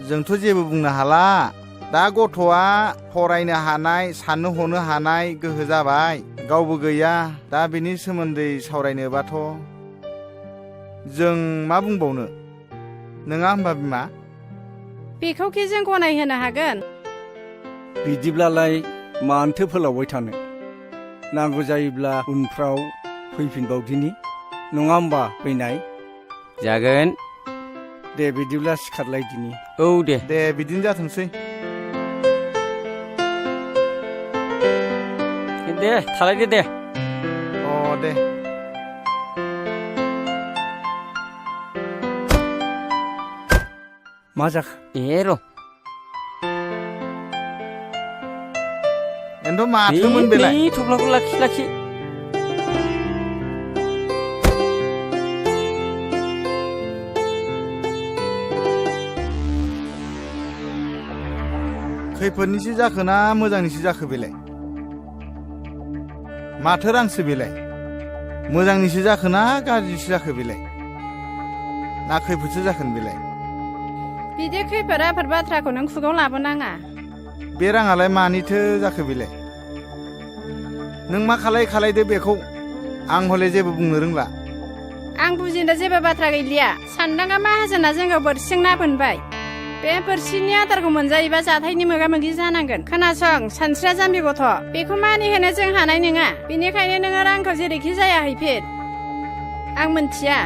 जोंथ' जेबो बुंनो हाला दा गथ'आ फरायनो हानाय साननो हनो हानाय गोहो जाबाय गावबो गैया दा बेनि सोमोन्दै सावरायनोबाथ' जों मा बुंबावनो नङा होमबा बिमा बेखौखि जों गनायहोनो हागोन बिदिब्लालाय मानोथो फोलावबाय थानो नांगौ जायोब्ला उनफ्राव फैफिनबावदिनि नङा होमबा फैनाय जागोन दे बिदिब्ला सिखारलायदिनि औ दे बिदिनो जाथोंसै दे थालायदो दे दे मा जाखो र' एन्थ' माथोमोन बेलाय थफ्लाखौ लाखि खैफोदनिसो जाखो ना मोजांनिसो जाखो बेलाय माथो रांसो बेलाय मोजांनिसो जाखो ना गाज्रिसो जाखो बेलाय ना खैफोदसो जाखोन बेलाय बिदि खैफोद आफोद बाथ्राखौ नों खुगाव लाबोनाङा बे राङालाय मानिथो जाखो बेलाय नों मा खालायदो बेखौ आं हले जेबो बुंनो रोंला आं बुजिनो जेबो बाथ्रा गैलिया सानदांगा माहाजोना जोंखौ बोरसिजों ना बोनबाय बे बोरसिनि आदारखौ मोनजायोबा जाथायनि मोगा मोगि जानांगोन खोनासं सानस्रिया जाम्बि गथ' बेखौ मानिहोनो जों हानाय नङा बेनिखायनो नोङो रांखौ जेरैखि जाया हैफिन आं मोनथिया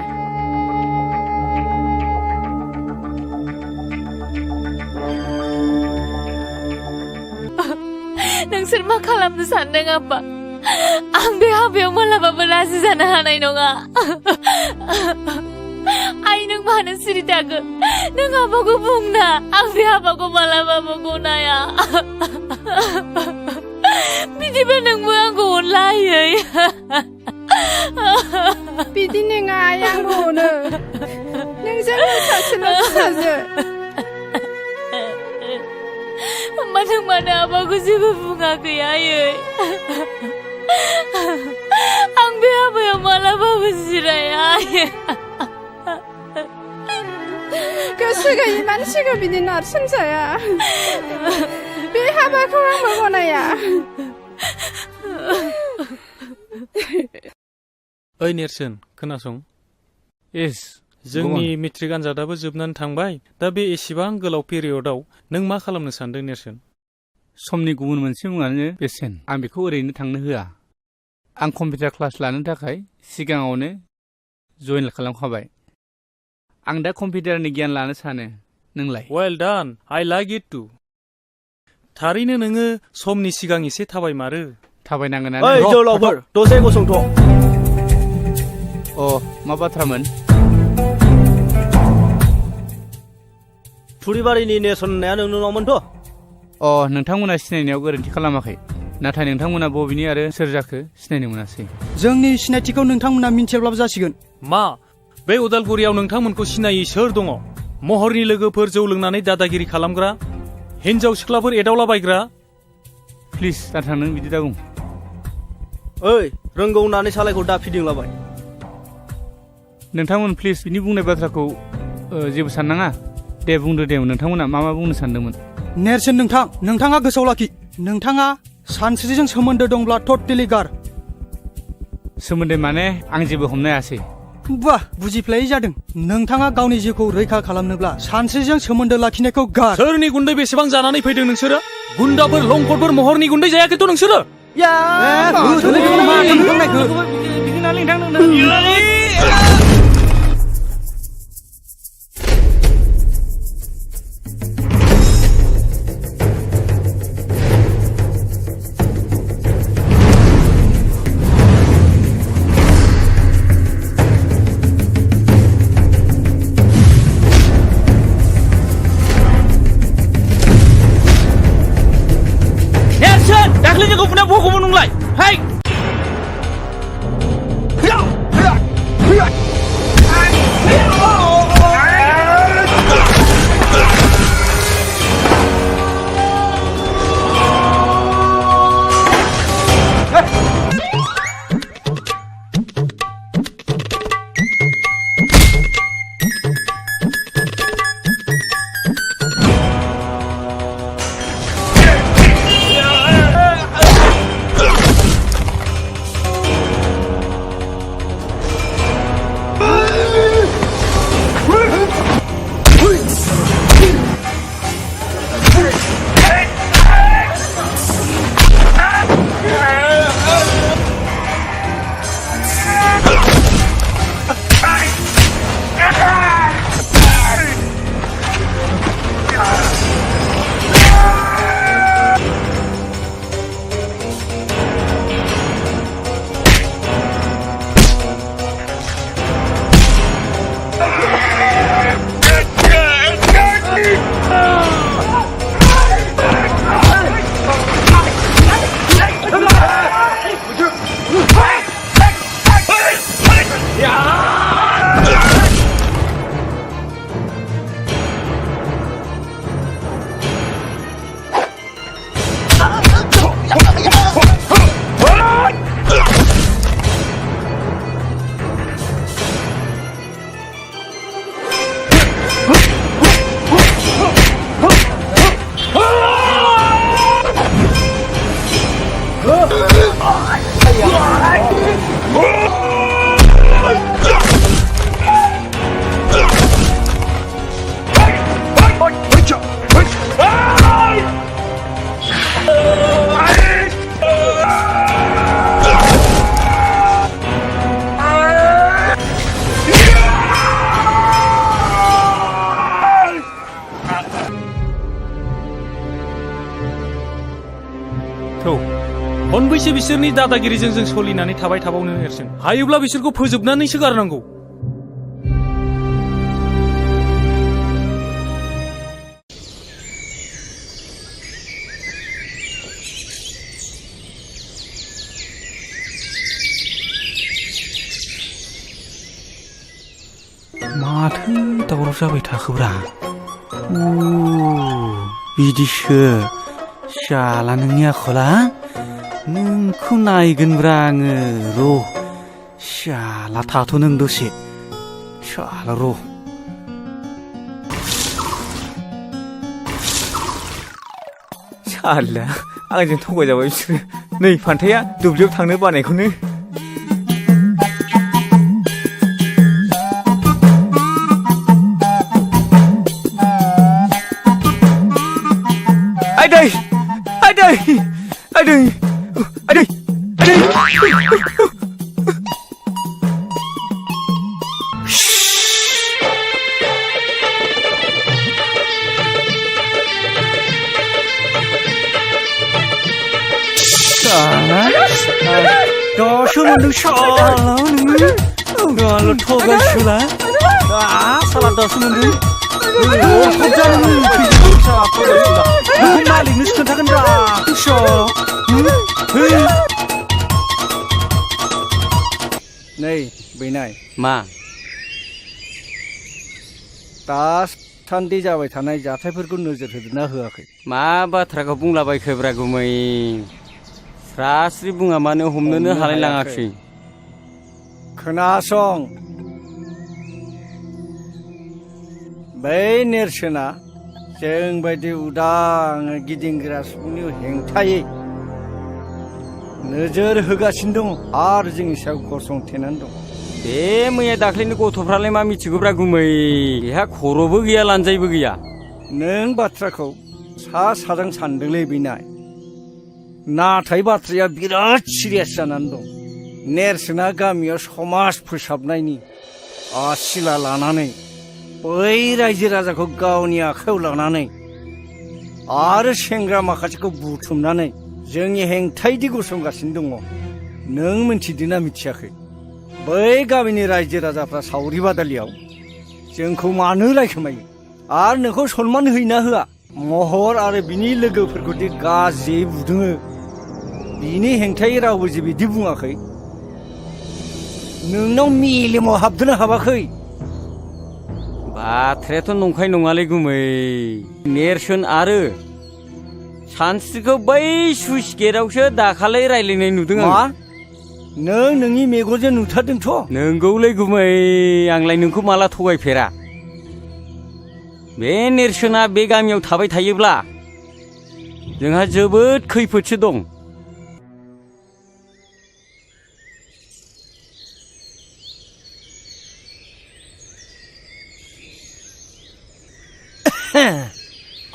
नोंसोर मा खालामनो सानदों आफा आं बे हाबायाव मालाबाबो राजि जानो हानाय नङा आइ नों मानो सिरि थाखो नों हाबाखौ बुंना आं बे हाबाखौ मालाबाबो गनाया बिदिबा नोंबो आंखौ अनलायै बिदि नङा आइ आंबो अनो नोंजों सासेल' फिसाजो मानो मानो आबाखौ जेबो बुङाखै आयै आं बे हाबायाव मालाबाबो जिराया आयै गोसो गैयि मानसिखौ बिदि नारसोमजाया बे हाबाखौ आंबो गनाया ओइ नेरसोन खोनासं जोंनि मेट्रिक आनजादाबो जोबनानै थांबाय दा बे एसेबां गोलाव पिरियडआव नों मा खालामनो सानदों नेरसोन समनि गुबुन मोनसे मुङानो बेसेन आं बेखौ ओरैनो थांनो होआ आं कम्पिउटार क्लास लानो थाखाय सिगाङावनो जइन खालामखाबाय आं दा कम्पिउटारनि गियान लानो सानो नोंलाय well done I like it to थारैनो नोङो समनि सिगां एसे थाबायमारो थाबायनांगोन ओइ जोलावफोर दसे गसंथ' मा बाथ्रामोन थुरिबारिनि नेरसोन होननाया नोंनावमोनथ' नोंथांमोना सिनायनायाव गोरोन्थि खालामाखै नाथाय नोंथांमोना बबेनि आरो सोर जाखो सिनायनो मोनासै जोंनि सिनायथिखौ नोंथांमोना मिन्थियाब्लाबो जासिगोन मा बे उदालगुरियाव नोंथांमोनखौ सिनायै सोर दङ महरनि लोगोफोर जौ लोंनानै दादागिरि खालामग्रा हिन्जाव सिख्लाफोर एदावलाबायग्रा प्लिज दाथा नों बिदि दाबुं ओइ रोंगौ होननानै सालायखौ दा फिदिंलाबाय नोंथांमोन प्लिज बिनि बुंनाय बाथ्राखौ जेबो साननाङा दे बुंदो दे नोंथांमोना मा बुंनो सानदोंमोन नेरसोन नोंथाङा गोसोआव लाखि नोंथाङा सानस्रिजों सोमोन्दो दंब्ला टटेलि गार सोमोन्दो माने आं जेबो हमनो हायासै बाह बुजिफ्लायै जादों नोंथाङा गावनि जिउखौ रैखा खालामनोब्ला सानस्रिजों सोमोन्दो लाखिनायखौ गार सोरनि गुन्दै बेसेबां जानानै फैदों नोंसोरो गुन्दाफोर लंफोर महरनि गुन्दै जायाखैथ' नोंसोरो खनबैसे बिसोरनि दादागिरिजों जों सोलिनानै थाबाय थाबावनो नेरसोन हायोब्ला बिसोरखौ फोजोबनानैसो गारनांगौ माथो दावराव जाबाय थाखोब्रा बिदिसो शाला नोंनि आखला नोंखौ नायगोनब्रा आङो र' शाला थाथ' नों दसे शाला र' शाला आंजों थगायजाबाय बिसोरो नै फान्थाया दुब्लियाव थांनो बानायखौनो आइदै आइदै आइदै आइदै आइदै दासो मोनदों शाला नोङो गाल' थगायसुला शाला दासो मोनदों मालिकनोसो खोन्थागोन रा नै बैनाय मा दासान्दि जाबाय थानाय जाथायफोरखौ नोजोर होदोंना होआखै मा बाथ्राखौ बुंलाबायखोब्रा गुमै स्रास्रि बुङा मानो हमनोनो हालायलाङाखै खोनासं बै नेरसोना जों बायदि उदां गिदिंग्रा सुबुंनि हेंथायै नोजोर होगासिनो दं आरो जोंनि सायाव गसंथेनानै दं बे मैया दाख्लैनि गथ'फ्रालाय मा मिथिगौब्रा गुमै बेहा खर'बो गैया लानजायबो गैया नों बाथ्राखौ सा साजों सानदोंलै बैनाय नाथाय बाथ्राया बिराद सिरियास जानानै दं नेरसोना गामियाव समाज फोसाबनायनि आसिला लानानै बै रायजो राजाखौ गावनि आखायाव लानानै आरो सेंग्रा माखासेखौ बुथुमनानै जोंनि हेंथायदि गसंगासिनो दङ नों मिथिदोंना मिथियाखै बै गामिनि रायजो राजाफ्रा सावरि बादालियाव जोंखौ मानो रायखोमायो आरो नोंखौ सनमान होयोना होआ महर आरो बिनि लोगोफोरखौदि गाज्रि बुदोङो बिनि हेंथायै रावबो जे बिदि बुङाखै नोंनाव मेलेमाव हाबदोंना हाबाखै बाथ्रायाथ' नंखाय नङालै गुमै नेरसोन आरो सानस्रिखौ बै सुइस गेटआवसो दाखालै रायलायनाय नुदों आं नों नोंनि मेगनजों नुथारदोंथ' नोंगौलै गुमै आंलाय नोंखौ माला थगायफेरा बे नेरसोना बे गामियाव थाबाय थायोब्ला जोंहा जोबोद खैफोदसो दं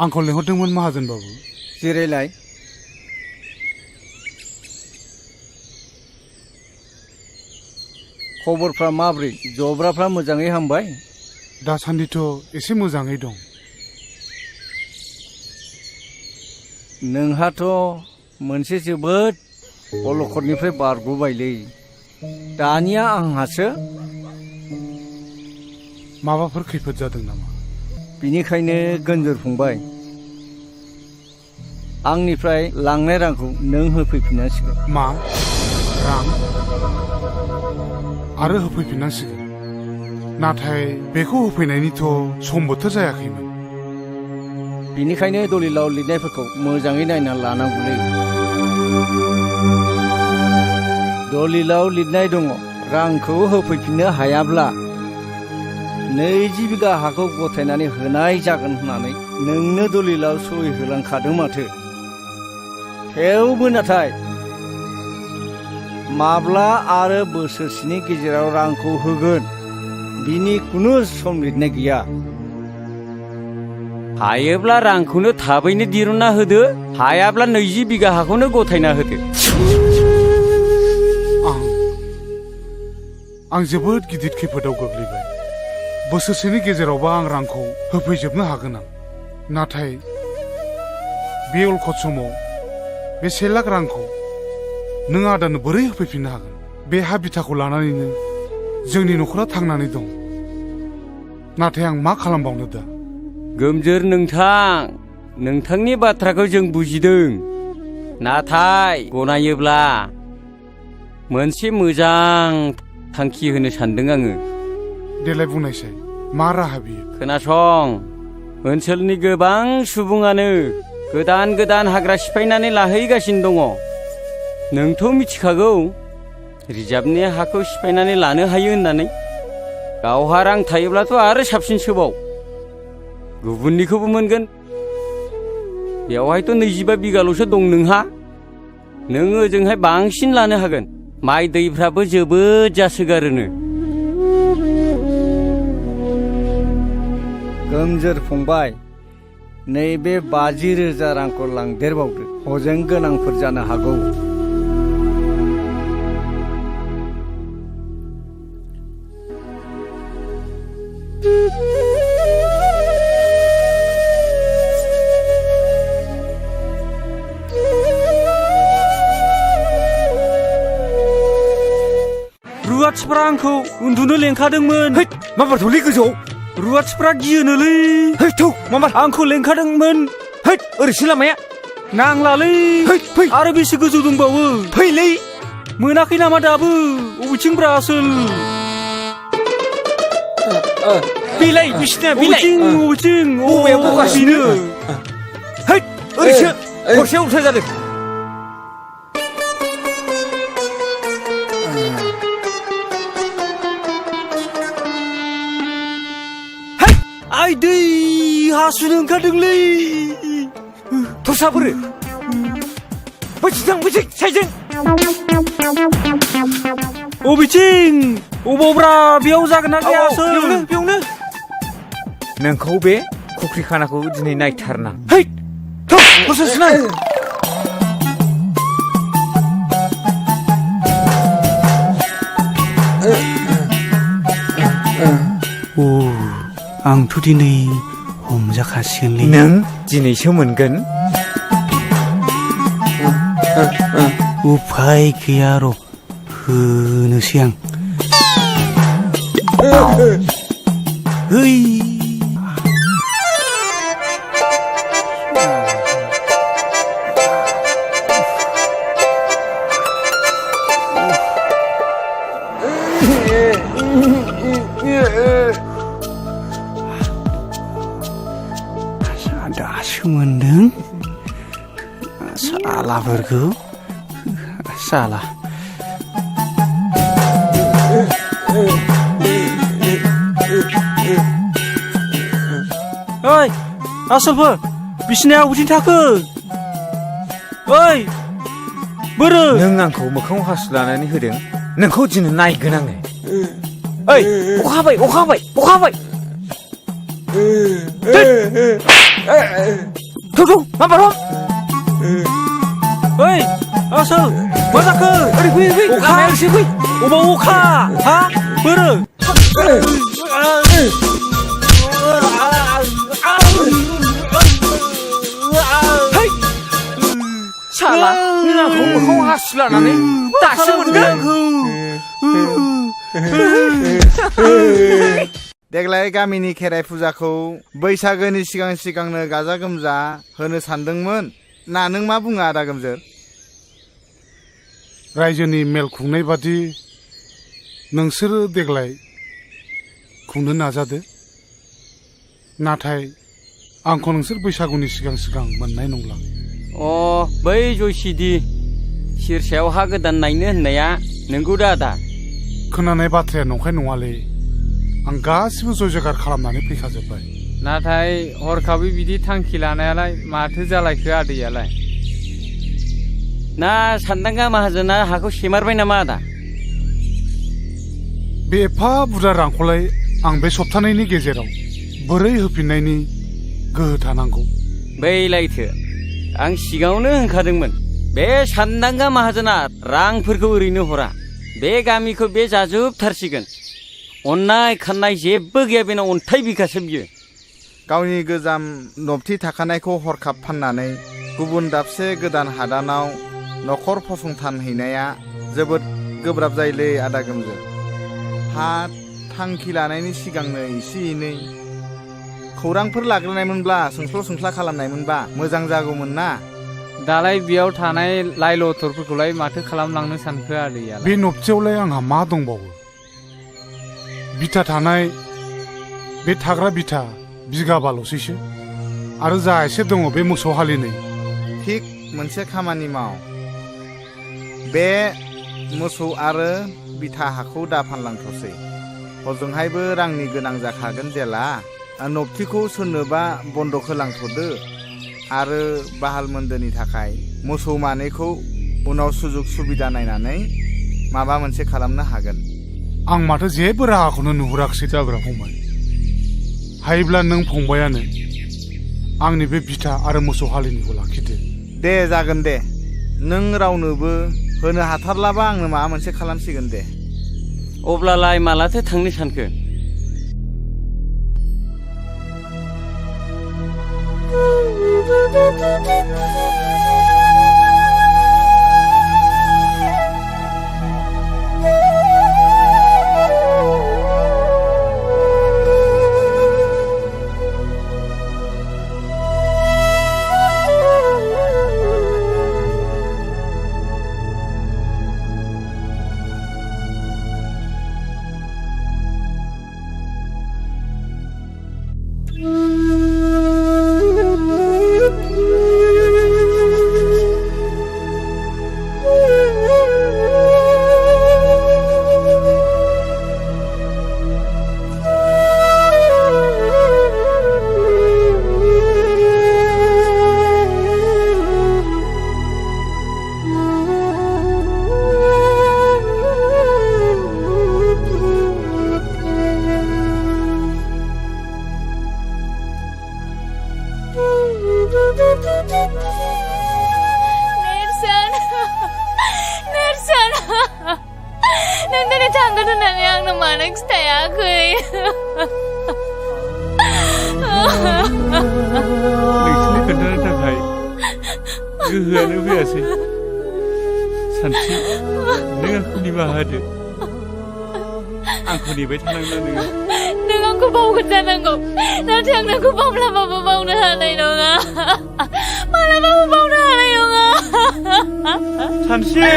आंखौ लिंहरदोंमोन माहाजोन बाबु जिरायलाय खबरफ्रा माब्रै जब्राफ्रा मोजाङै हामबाय दासान्दिथ' एसे मोजाङै दं नोंहाथ' मोनसे जोबोद अलखदनिफ्राय बारग'बायलै दानिया आंहासो माबाफोर खैफोद जादों नामा बिनिखायनो गोनजोर फंबाय आंनिफ्राय लांनाय रांखौ नों होफैफिननांसिगोन मा रां आरो होफैफिननांसिगोन नाथाय बेखौ होफैनायनिथ' सम बोथोर जायाखैमोन बिनिखायनो दलिलाव लिरनायफोरखौ मोजाङै नायना लानांगौलै दलिलाव लिरनाय दङ रांखौ होफैफिननो हायाब्ला 20 बिगा हाखौ गथायनानै होनाय जागोन होननानै नोंनो दलिलाव सहि होलांखादों माथो थेवबो नाथाय माब्ला आरो बोसोरसेनि गेजेराव रांखौ होगोन बिनि खुनु सम लिरनाय गैया हायोब्ला रांखौनो थाबैनो दिरुनना होदो हायाब्ला 20 बिगा हाखौनो गथायना होदो आं जोबोद गिदिर खैफोदाव गोग्लैबाय बोसोरसेनि गेजेरावबा आं रांखौ होफैजोबनो हागोन आं नाथाय बे अलखद समाव बे 1 लाख रांखौ नों आदानो बोरै होफैफिननो हागोन बे हा बिथाखौ लानानैनो जोंनि न'खरा थांनानै दं नाथाय आं मा खालामबावनो दा गोमजोर नोंथांनि बाथ्राखौ जों बुजिदों नाथाय गनायोब्ला मोनसे मोजां थांखि होनो सानदों आङो देलाय बुंनायसाय मा राहा बियो खोनासं ओनसोलनि गोबां सुबुङानो गोदान गोदान हाग्रा सिफायनानै लाहैगासिनो दङ नोंथ' मिथिखागौ रिजार्भनि हाखौ सिफायनानै लानो हायो होननानै गावहा रां थायोब्लाथ' आरो साबसिन सोबाव गुबुननिखौबो मोनगोन बेवहायथ' 25 बिगाल'सो दं नोंहा नों ओजोंहाय बांसिन लानो हागोन माइ दैफ्राबो जोबोद जासोगारोनो गोमजोर फंबाय नैबे 50,000 रांखौ लांदेरबावदो हजों गोनांफोर जानो हागौ रुवाथिफ्रा आंखौ उन्दुनो लेंखादोंमोन मा बाथौलै गोजौ रुवाथिफ्रा गियोनोलै मामा आंखौ लेंखादोंमोन ओरैसो लामाया नांलालै आरो बेसे गोजौ दंबावो फैलै मोनाखै नामा दाबो अबेथिंब्रा आसोल बिलाइ बिसिना अबेथिं अबेया बगासिनो ओरैसो गरसे उल्था जादों आइदै हासुनो ओंखारदोंलै थसाबोरो बैथिं साइजों अबेथिं अबावब्रा बेयाव जागोन ना जाया बेयावनो नोंखौ बे फुख्रि खानाखौ दिनै नायथारनां आंथ' दिनै हमजाखासिगोनलै नों दिनैसो मोनगोन उफाय गैया र' होनोसै आं दासो मोनदों सालाफोरखौ साला ओइ आसलफोर बिसिनाया अबेथिं थाखो ओइ बोरो नों आंखौ मोखाङाव हासु लानानै होदों नोंखौ दिनै नायगोन आङो ओइ अखा हाबाय मा बार' ओइ आसोल मा जाखो ओरै फै अखा एसे फै अबाव अखा हा बोरो साला नों आंखौ मोखाङाव हासु लानानै दासो मोनदों देग्लाय गामिनि खेराइ फुजाखौ बैसागोनि सिगांनो गाजा गोमजा होनो सानदोंमोन ना नों मा बुङो आदा गोमजोर रायजोनि मेल खुंनाय बादि नोंसोरो देग्लाय खुंनो नाजादो नाथाय आंखौ नोंसोर बैसागुनि सिगां मोननाय नंला बै जयसिदि सिरसायाव हा गोदान नायनो होननाया नोंगौ दा आदा खोनानाय बाथ्राया नंखाय नङालै आं गासिबो जय जयगार खालामनानै फैखाजोब्बाय नाथाय हरखाबै बिदि थांखि लानायालाय माथो जालायखो आदैयालाय ना सानदांगा माहाजोना हाखौ सेमारबाय नामा आदा बे एफा बुरजा रांखौलाय आं बे सप्तानैनि गेजेराव बोरै होफिननायनि गोहो थानांगौ बैलायथो आं सिगाङावनो होनखादोंमोन बे सानदांगा माहाजोना रांफोरखौ ओरैनो हरा बे गामिखौ बे जाजोबथारसिगोन अननाय खाननाय जेबो गैया बेनाव अन्थाइ बिखासो बियो गावनि गोजाम नबथि थाखानायखौ हरखाब फाननानै गुबुन दाबसे गोदान हादानाव नखर फसंथान हैनाया जोबोद गोब्राब जायोलै आदा गोमजोर हा थांखि लानायनि सिगांनो एसे एनै खौरांफोर लाग्रोनायमोनब्ला सोंस्ला खालामनायमोनबा मोजां जागौमोन ना दालाय बेयाव थानाय लाइ लथरफोरखौलाय माथो खालामलांनो सानखो आदैया बे नबथियावलाय आंहा मा दंबावो बिथा थानाय बे थाग्रा बिथा बिगाबाल'सैसो आरो जा एसे दङ बे मोसौ हालिनै थिक मोनसे खामानि माव बे मोसौ आरो बिथा हाखौ दा फानलांथ'सै हजोंहायबो रांनि गोनां जाखागोन जेला नबथिखौ सोरनोबा बन्दक होलांथ'दो आरो बाहाल मोन्दोनि थाखाय मोसौ मानैखौ उनाव सुजुग सुबिदा नायनानै माबा मोनसे खालामनो हागोन आं माथो जेबो राहाखौनो नुहुराखिसै जाब्रा फंबाय हायोब्ला नों फंबायानो आंनि बे बिथा आरो मोसौ हालिनिखौ लाखिदो दे जागोन दे नों रावनोबो होनो हाथारलाबा आंनो माबा मोनसे खालामसिगोन दे अब्लालाय मालाथो थांनो सानखो गोहोआनो फैयासै सानस्रि नों आंखौ निमाहा होदो आंखौ नेबाय थानांला नोङो नों आंखौ बावगोन जानांगौ नाथाय आं नोंखौ माब्लाबाबो बावनो हानाय नङा माब्लाबाबो बावनो हानाय नङा सानस्रि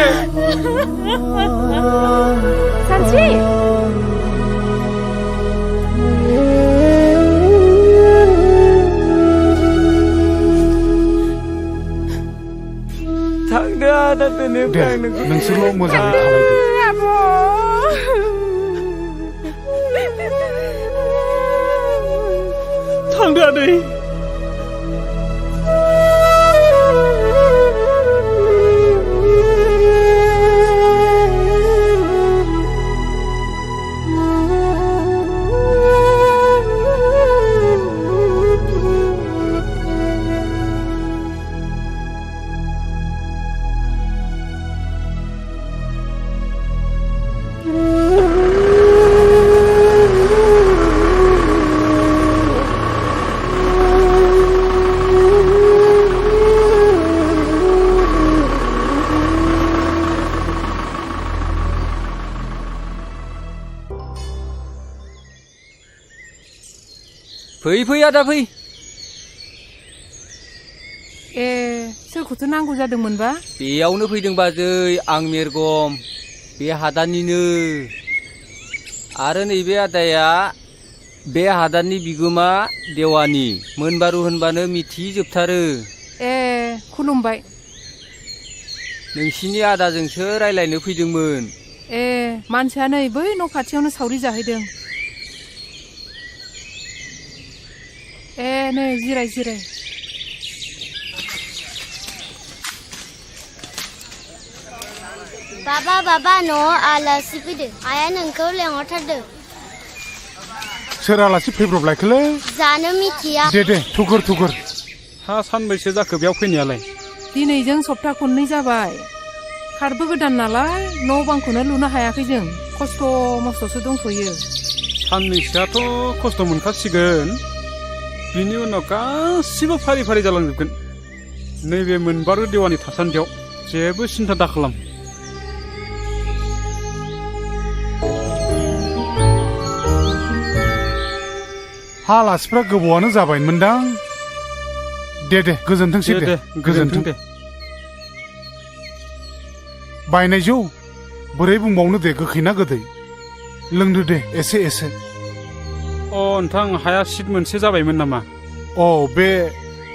सानस्रि थांदो आदा दिनैफ्राय नोंसोरल' मोजाङै खालामदो थांदो आदै फै फै आदा फै ए सोरखौथो नांगौ जादोंमोनबा बेयावनो फैदों बाजै आं मेरगम बे हादाननिनो आरो नैबे आदाया बे हादाननि बिगोमा देवानि मोनबारु होनबानो मिथिजोबथारो ए खुलुमबाय नोंसिनि आदाजोंसो रायलायनो फैदोंमोन ए मानसिया नै बै न' खाथियावनो सावरि जाहैदों ए नै जिराय जिराय बाबा न'आव आलासि फैदों आइया नोंखौ लेंहरथारदों सोर आलासि फैब्रबलायखोलै जानो मिथिया दे थुगुर हा सानबैसे जाखो बेयाव फैनायालाय दिनैजों सप्ता खननै जाबाय खारबो गोदान नालाय न' बांखौनो लुनो हायाखै जों खस्थ' मस्थ'सो दंथ'यो साननैसोआथ' खस्थ' मोनखासिगोन बिनि उनाव गासिबो फारि फारि जालांजोबगोन नैबे मोनबारु देवानि थासान्दियाव जेबो सिन्था दाखालाम हा आलासिफ्रा गोबावानो जाबायमोनदां दे गोजोनथोंसै दे गोजोनथों दे बायनाय जौ बोरै बुंबावनो दे गोखैना गोदै लोंदो दे एसे अ नोंथां हाया सिट मोनसे जाबायमोन नामा? अ बे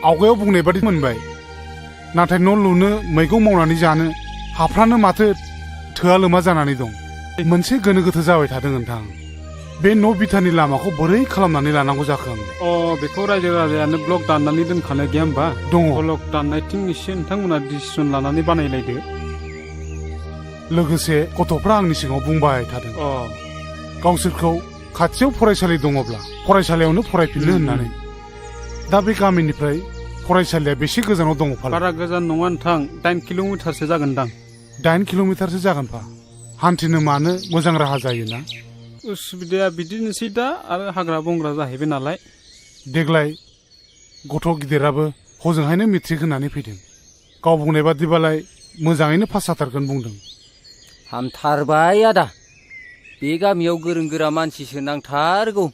आवगायाव बुंनाय बादि मोनबाय नाथाय न' लुनो मैगं मावनानै जानो हाफ्रानो माथो थोआ लोमा जानानै दं मोनसे गोनो गोथो जाबाय थादों नोंथां बे न' बिथानि लामाखौ बोरै खालामनानै लानांगौ जाखो आं अ बेखौ रायजो राजायानो ब्लक दाननानै दोनखानाय गैया होमबा? दङ ब्लक दाननायथिं एसे नोंथांमोना डिसिसन लानानै बानायलायदो लोगोसे गथ'फ्रा आंनि सिगाङाव बुंबाय थादों गावसोरखौ खाथियाव फरायसालि दङब्ला फरायसालियावनो फरायफिननो होननानै दा बे गामिनिफ्राय फरायसालिया बेसे गोजानाव दङ फालाय? बारा गोजान नङा नोंथां 8 किल'मिटारसो जागोनदां 8 किल'मिटारसो जागोनफा हान्थिनो मानो मोजां राहा जायोना उसुबिदाया बिदिनोसै दा आरो हाग्रा बंग्रा जाहैबाय नालाय देग्लाय गथ' गिदिराबो हजोंहायनो मेट्रिक होनानै फैदों गाव बुंनाय बादिबालाय मोजाङैनो पास जाथारगोन बुंदों हामथारबाय आदा बे गामियाव गोरों गोरा मानसिसो नांथारगौ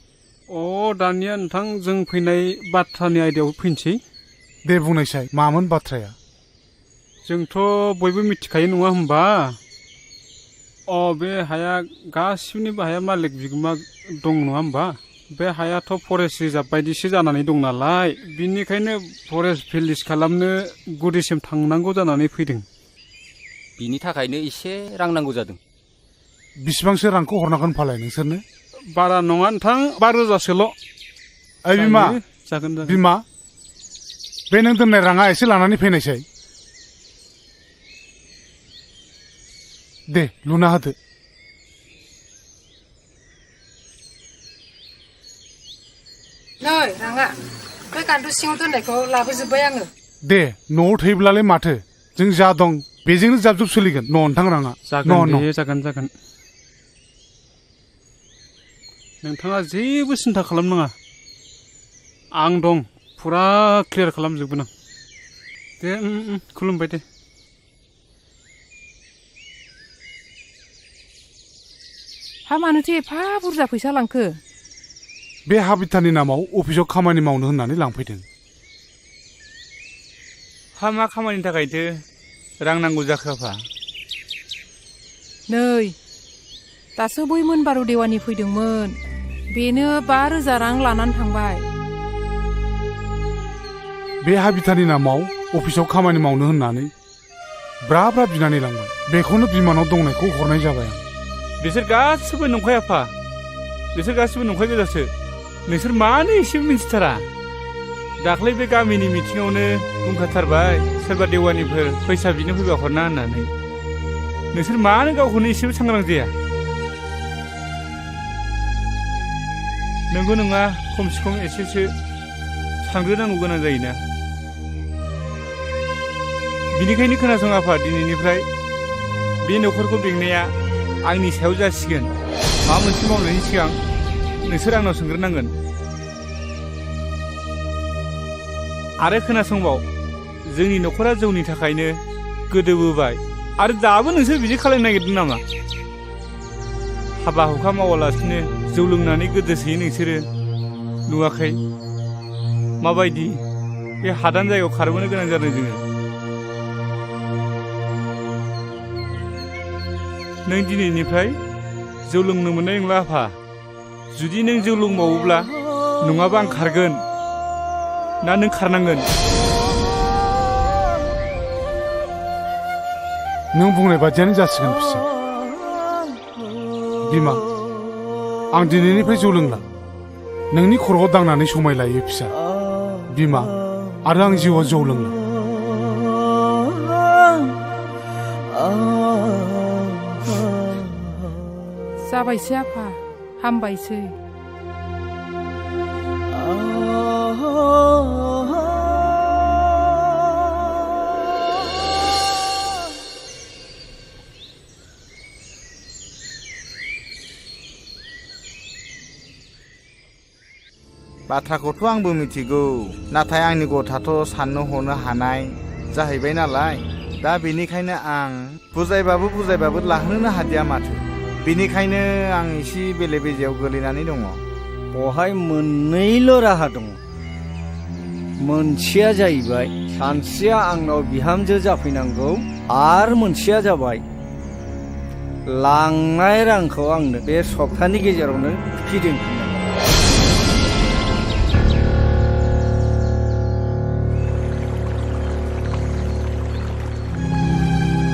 अ दानिया नोंथां जों फैनाय बाथ्रानि आयदायाव फैनोसै दे बुंनायसाय मामोन बाथ्राया जोंथ' बयबो मिथिखायो नङा होमबा अ बे हाया गासिबनिबो हाया मालिक बिगोमा दं नङा होमबा बे हायाथ' फरेस्ट रिजार्भ बायदिसो जानानै दं नालाय बिनिखायनो फरेस्ट भिलेज खालामनो गुदिसिम थांनांगौ जानानै फैदों बिनि थाखायनो एसे रां नांगौ जादों बिसिबांसो रांखौ हरनांगोन फालाय नोंसोरनो बारा नङा नोंथां 5,000सोल' ओइ बिमा जागोन बिमा बे नों दोननाय राङा एसे लानानै फैनायसाय दे लुना होदो नै राङा बे गान्दु सिङाव दोननायखौ लाबोजोब्बाय आङो दे न'आव थैब्लालाय माथो जों जा दं बेजोंनो जाब जुब सोलिगोन न' नोंथां राङा जागोन नोंथाङा जेबो सिन्था खालामनाङा आं दं फुरा क्लियार खालामजोबगोन आं दे खुलुमबाय दे हा मानोथो एफा बुरजा फैसा लांखो बे हा बिथानि नामाव अफिसाव खामानि मावनो होननानै लांफैदों हा मा खामानिनि थाखायथो रां नांगौ जाखो आफा नै दासो बै मोनबारु देवानि फैदोंमोन बेनो 5,000 रां लानानै थांबाय बे हा बिथानि नामाव अफिसाव खामानि मावनो होननानै ब्रा ब्रा बिनानै लांबाय बेखौनो बिमानाव दंनायखौ हरनाय जाबाय आं बिसोर गासिबो नंखाय आफा बिसोर गासिबो नंखाय गोजासो नोंसोर मानो एसेबो मिन्थिथारा दाख्लै बे गामिनि मिटिङावनो बुंखाथारबाय सोरबा देवानिफोर फैसा बिनो फैबा हरना होननानै नोंसोर मानो गावखौनो एसेबो सांग्रां जाया नंगौ नङा खमसे खम एसेसो सानग्रोनांगौ गोनां जायोना बिनिखायनो खोनासं आफा दिनैनिफ्राय बे न'खरखौ बेंनाया आंनि सायाव जासिगोन माबा मोनसे मावनायनि सिगां नोंसोर आंनाव सोंग्रोनांगोन आरो खोनासंबाव जोंनि न'खरा जौनि थाखायनो गोदोबोबाय आरो दाबो नोंसोर बिदि खालामनो नागिरदों नामा हाबा हुखा मावालासिनो जौ लोंनानै गोदोसोयो नोंसोरो नुवाखै माबायदि बे हादान जायगायाव खारबोनो गोनां जादों जोङो नों दिनैनिफ्राय जौ लोंनो मोननाय नंला आफा जुदि नों जौ लोंबावोब्ला नङाबा आं खारगोन ना नों खारनांगोन नों बुंनाय बादियानो जासिगोन फिसा बिमा आं दिनैनिफ्राय जौ लोंला नोंनि खर'आव दांनानै समाय लायो फिसा बिमा आरो आं जिउआव जौ लोंला जाबायसै आफा हामबायसै बाथ्राखौथ' आंबो मिथिगौ नाथाय आंनि गथ'आथ' साननो हनो हानाय जाहैबाय नालाय दा बेनिखायनो आं बुजायबाबो लाहोनो हादिया माथो बेनिखायनो आं एसे बेले बेजेयाव गोलैनानै दङ बहाय मोननैल' राहा दङ मोनसेया जाहैबाय सानसेया आंनाव बिहामजो जाफैनांगौ आरो मोनसेया जाबाय लांनाय रांखौ आंनो बे सप्तानि गेजेरावनो फिदिंफिननांगौ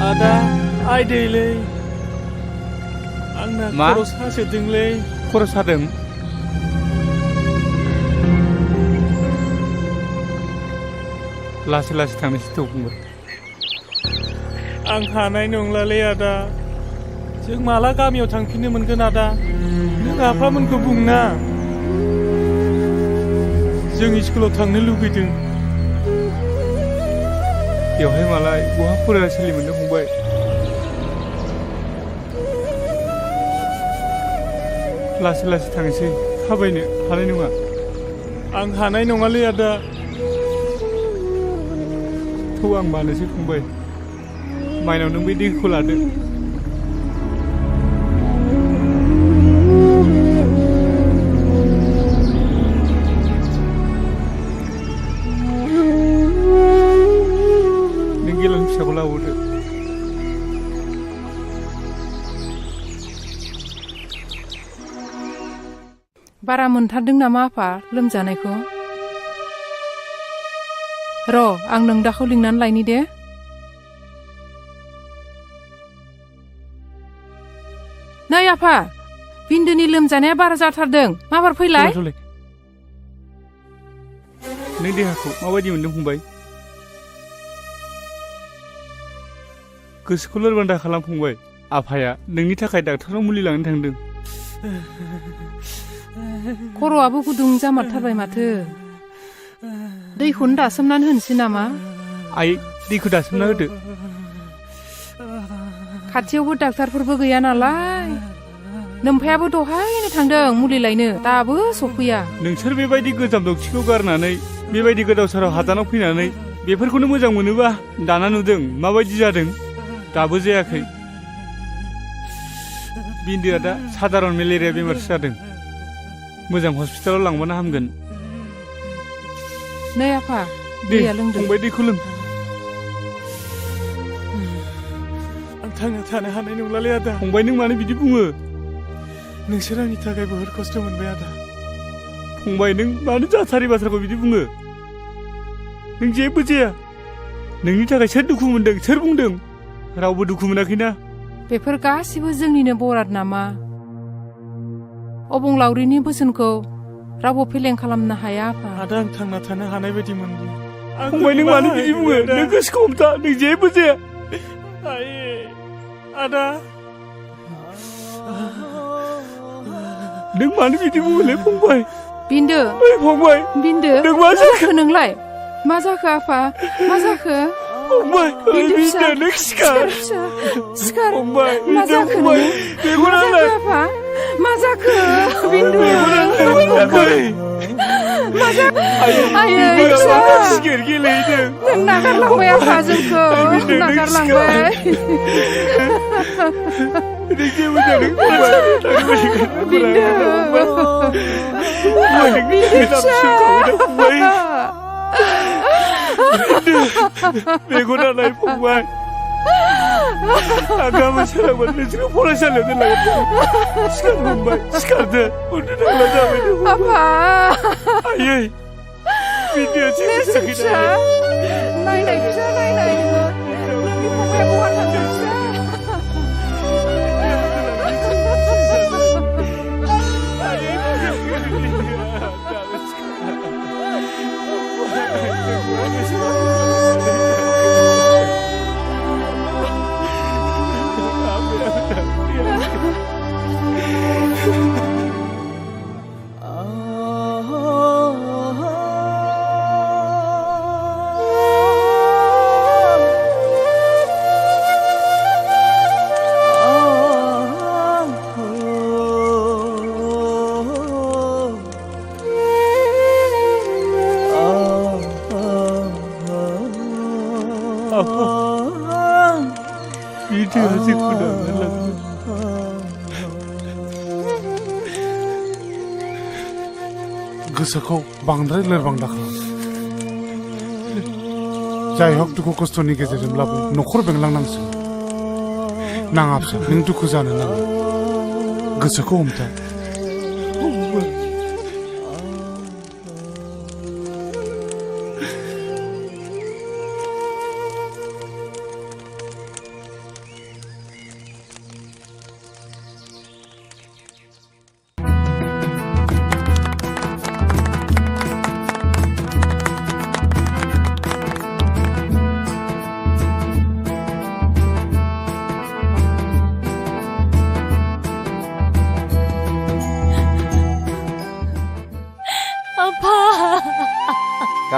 आदा आयदैलै आंना मा? खर' सासोदोंलै खर' सादों लासै लासै थांनोसै थौ फंबाय आं हानाय नंलालै आदा जों माला गामियाव थांफिननो मोनगोन आदा नों आफामोनखौ बुंना जों स्कुलाव थांनो लुगैदों बेवहाय मालाय बहा फरायसालि मोननो फंबाय लासै लासै थांसै थाबायनो हानाय नङा आं हानाय नङालै आदा थौ आं मानोसै फंबाय माइनाव नों बे दैखौ लादो नों गेलान फिसाखौ लाबोदो बारा मोनथारदों नामा आफा लोमजानायखौ र' आं नोंदाखौ लिंनानै लायनि दे नै आफा बिन्दुनि लोमजानाया बारा जाथारदों माबार फैलाय नों देहाखौ माबायदि मोन्दों फंबाय गोसोखौ लोरबां दा खालाम फंबाय आफाया नोंनि थाखाय डाक्टारनाव मुलि लांनो थांदों खर'आबो गुदुं जामारथारबाय माथो दैखौनो दासोमनानै होनोसै नामा आइ दैखौ दासोमना होदो खाथियावबो डाक्टारफोरबो गैया नालाय नोमफायाबो दहायनो थांदों मुलि लायनो दाबो सफैया नोंसोर बेबायदि गोजाम दखथिखौ गारनानै बेबायदि गोदाव सोराव हादानाव फैनानै बेफोरखौनो मोजां मोनोबा दाना नुदों माबायदि जादों दाबो जायाखै बिन्दोआ दा साधारन मेलेरिया बेमारसो जादों मोजां हस्पिटालाव लांबानो हामगोन नै आफा दैया लोंदों फंबाय दैखौ लों आं थांना थानो हानाय नंलालै आदा फंबाय नों मानो बिदि बुङो नोंसोर आंनि थाखाय बहुद खस्थ' मोनबाय आदा फंबाय नों मानो जाथारि बाथ्राखौ बिदि बुङो नों जेबो जाया नोंनि थाखाय सोर दुखु मोनदों सोर बुंदों रावबो दुखु मोनाखैना बेफोर गासिबो जोंनिनो बराद नामा अबंलावरिनि बोसोनखौ रावबो फेलें खालामनो हाया आफा आदा आं थांना थानो हानाय बायदि मोनदों फंबाय नों मानो बिदि बुङो नों गोसोखौ हमथा नों जेबो जाया आदा नों मानो बिदि बुङोलै फंबाय बिन्दो फंबाय बिन्दो नों मा जाखो नोंलाय मा जाखो आफा मा जाखो फंबाय बिन्दो फिसा नों सिखार सिखार फंबाय मा जाखो मा जाखो आफा मा जाखो बिन्दु मा जाखो आयै फिसा सिगार गेलेहैदों नों नागारलांबाय आफा जोंखौ नागारलांबाय नों जेबो जादों फंबाय मेगना नाय फंबाय आं गाबोन सोरांबा नोंसोरखौ फरायसालियाव दोनलांगोन सिखार फंबाय सिखारदो उन्दु नांला जाबाय आयै बिदिया जेबो जायाखै नायनाय फिसा नायनाय नोंनि फंबाया बहा थांदों फिसा गोसोखौ बांद्राय लोरबां दाखालाम जाय हक दुखु खस्थ'नि गेजेरजोंब्लाबो न'खर बेंलांनांसिगोन नाङा फिसा नों दुखु जानो नाङा गोसोखौ हमथा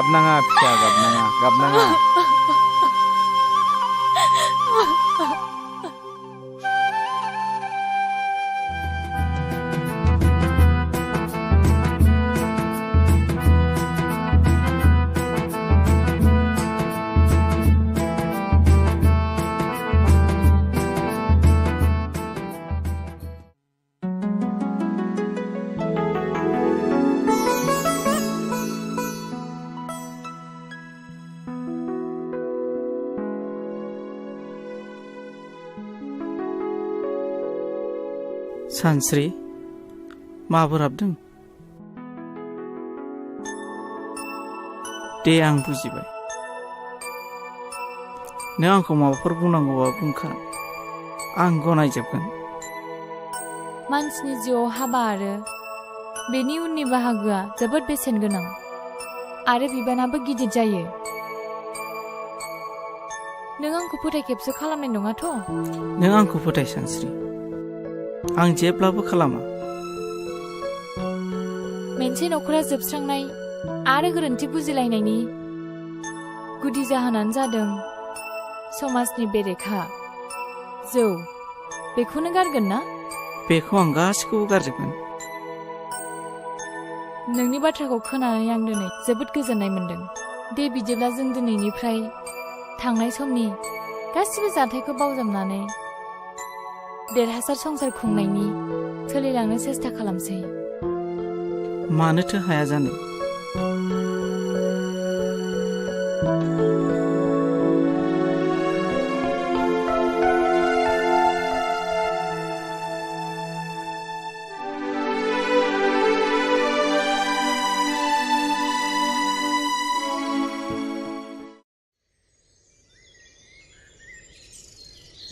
गाबनाङा फिसा गाबनाङा सानस्रि माबोर हाबदों दे आं बुजिबाय नों आंखौ माबाफोर बुंनांगौबा बुंखा आं गनायजोबगोन मानसिनि जिउआव हाबा आरो बेनि उननि बाहागोआ जोबोद बेसेन गोनां आरो बिबानाबो गिदिर जायो नों आंखौ फोथायखेबसो खालामनाय नङाथ' नों आंखौ फोथाय सानस्रि आं जेब्लाबो खालामा मोनसे नखरा जोबस्रांनाय आरो गोरोन्थि बुजिलायनायनि गुदि जाहोनानो जादों समाजनि बेरेखा जौ बेखौनो गारगोन ना बेखौ आं गासिखौबो गारजोबगोन नोंनि बाथ्राखौ खोनानानै आं दिनै जोबोद गोजोननाय मोन्दों दे बिदिब्ला जों दिनैनिफ्राय थांनाय समनि गासिबो जाथायखौ बावजाबनानै देरहासार संसार खुंनायनि सोलिलांनो सेस्था खालामसै मानोथो हाया जानो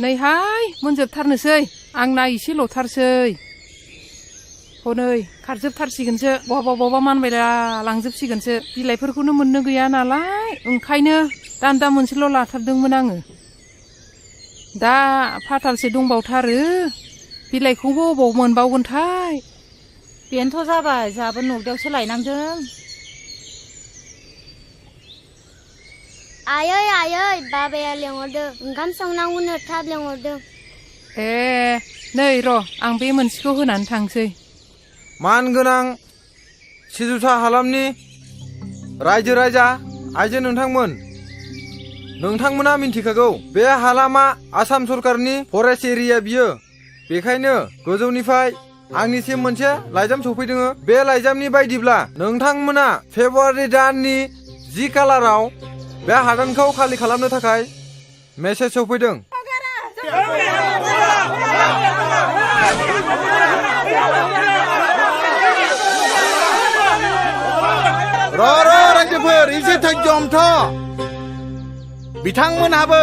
नैहाय मोनजोबथारनोसै आंना एसेल'थारसै हनै खारजोबथारसिगोनसो बहाबा मानबायला लांजोबसिगोनसो बिलाइफोरखौनो मोननो गैया नालाय ओंखायनो दान्दा मोनसेल' लाथारदोंमोन आङो दा फाथालसे दंबावथारो बिलाइखौबो अबाव मोनबावगोनथाय बेनोथ' जाबाय जोंहाबो नगदायावसो लायनांदों आयै बाबाया लेंहरदों ओंखाम संनांगौनो थाब लेंहरदों ए नै र' आं बे मोनसेखौ होनानै थांसै मानगोनां सिजुसा हालामनि रायजो राजा आइजो नोंथांमोना मिन्थिखागौ बे हालामा आसाम सरकारनि फरेस्ट एरिया बियो बेखायनो गोजौनिफ्राय आंनिसिम मोनसे लाइजाम सफैदों बे लाइजामनि बायदिब्ला नोंथांमोना फेब्रुवारि दाननि 10 खालाराव बे हादानखौ खालि खालामनो थाखाय मेसेज सफैदों रायजोफोर एसे धैर्यमथ बिथांमोनहाबो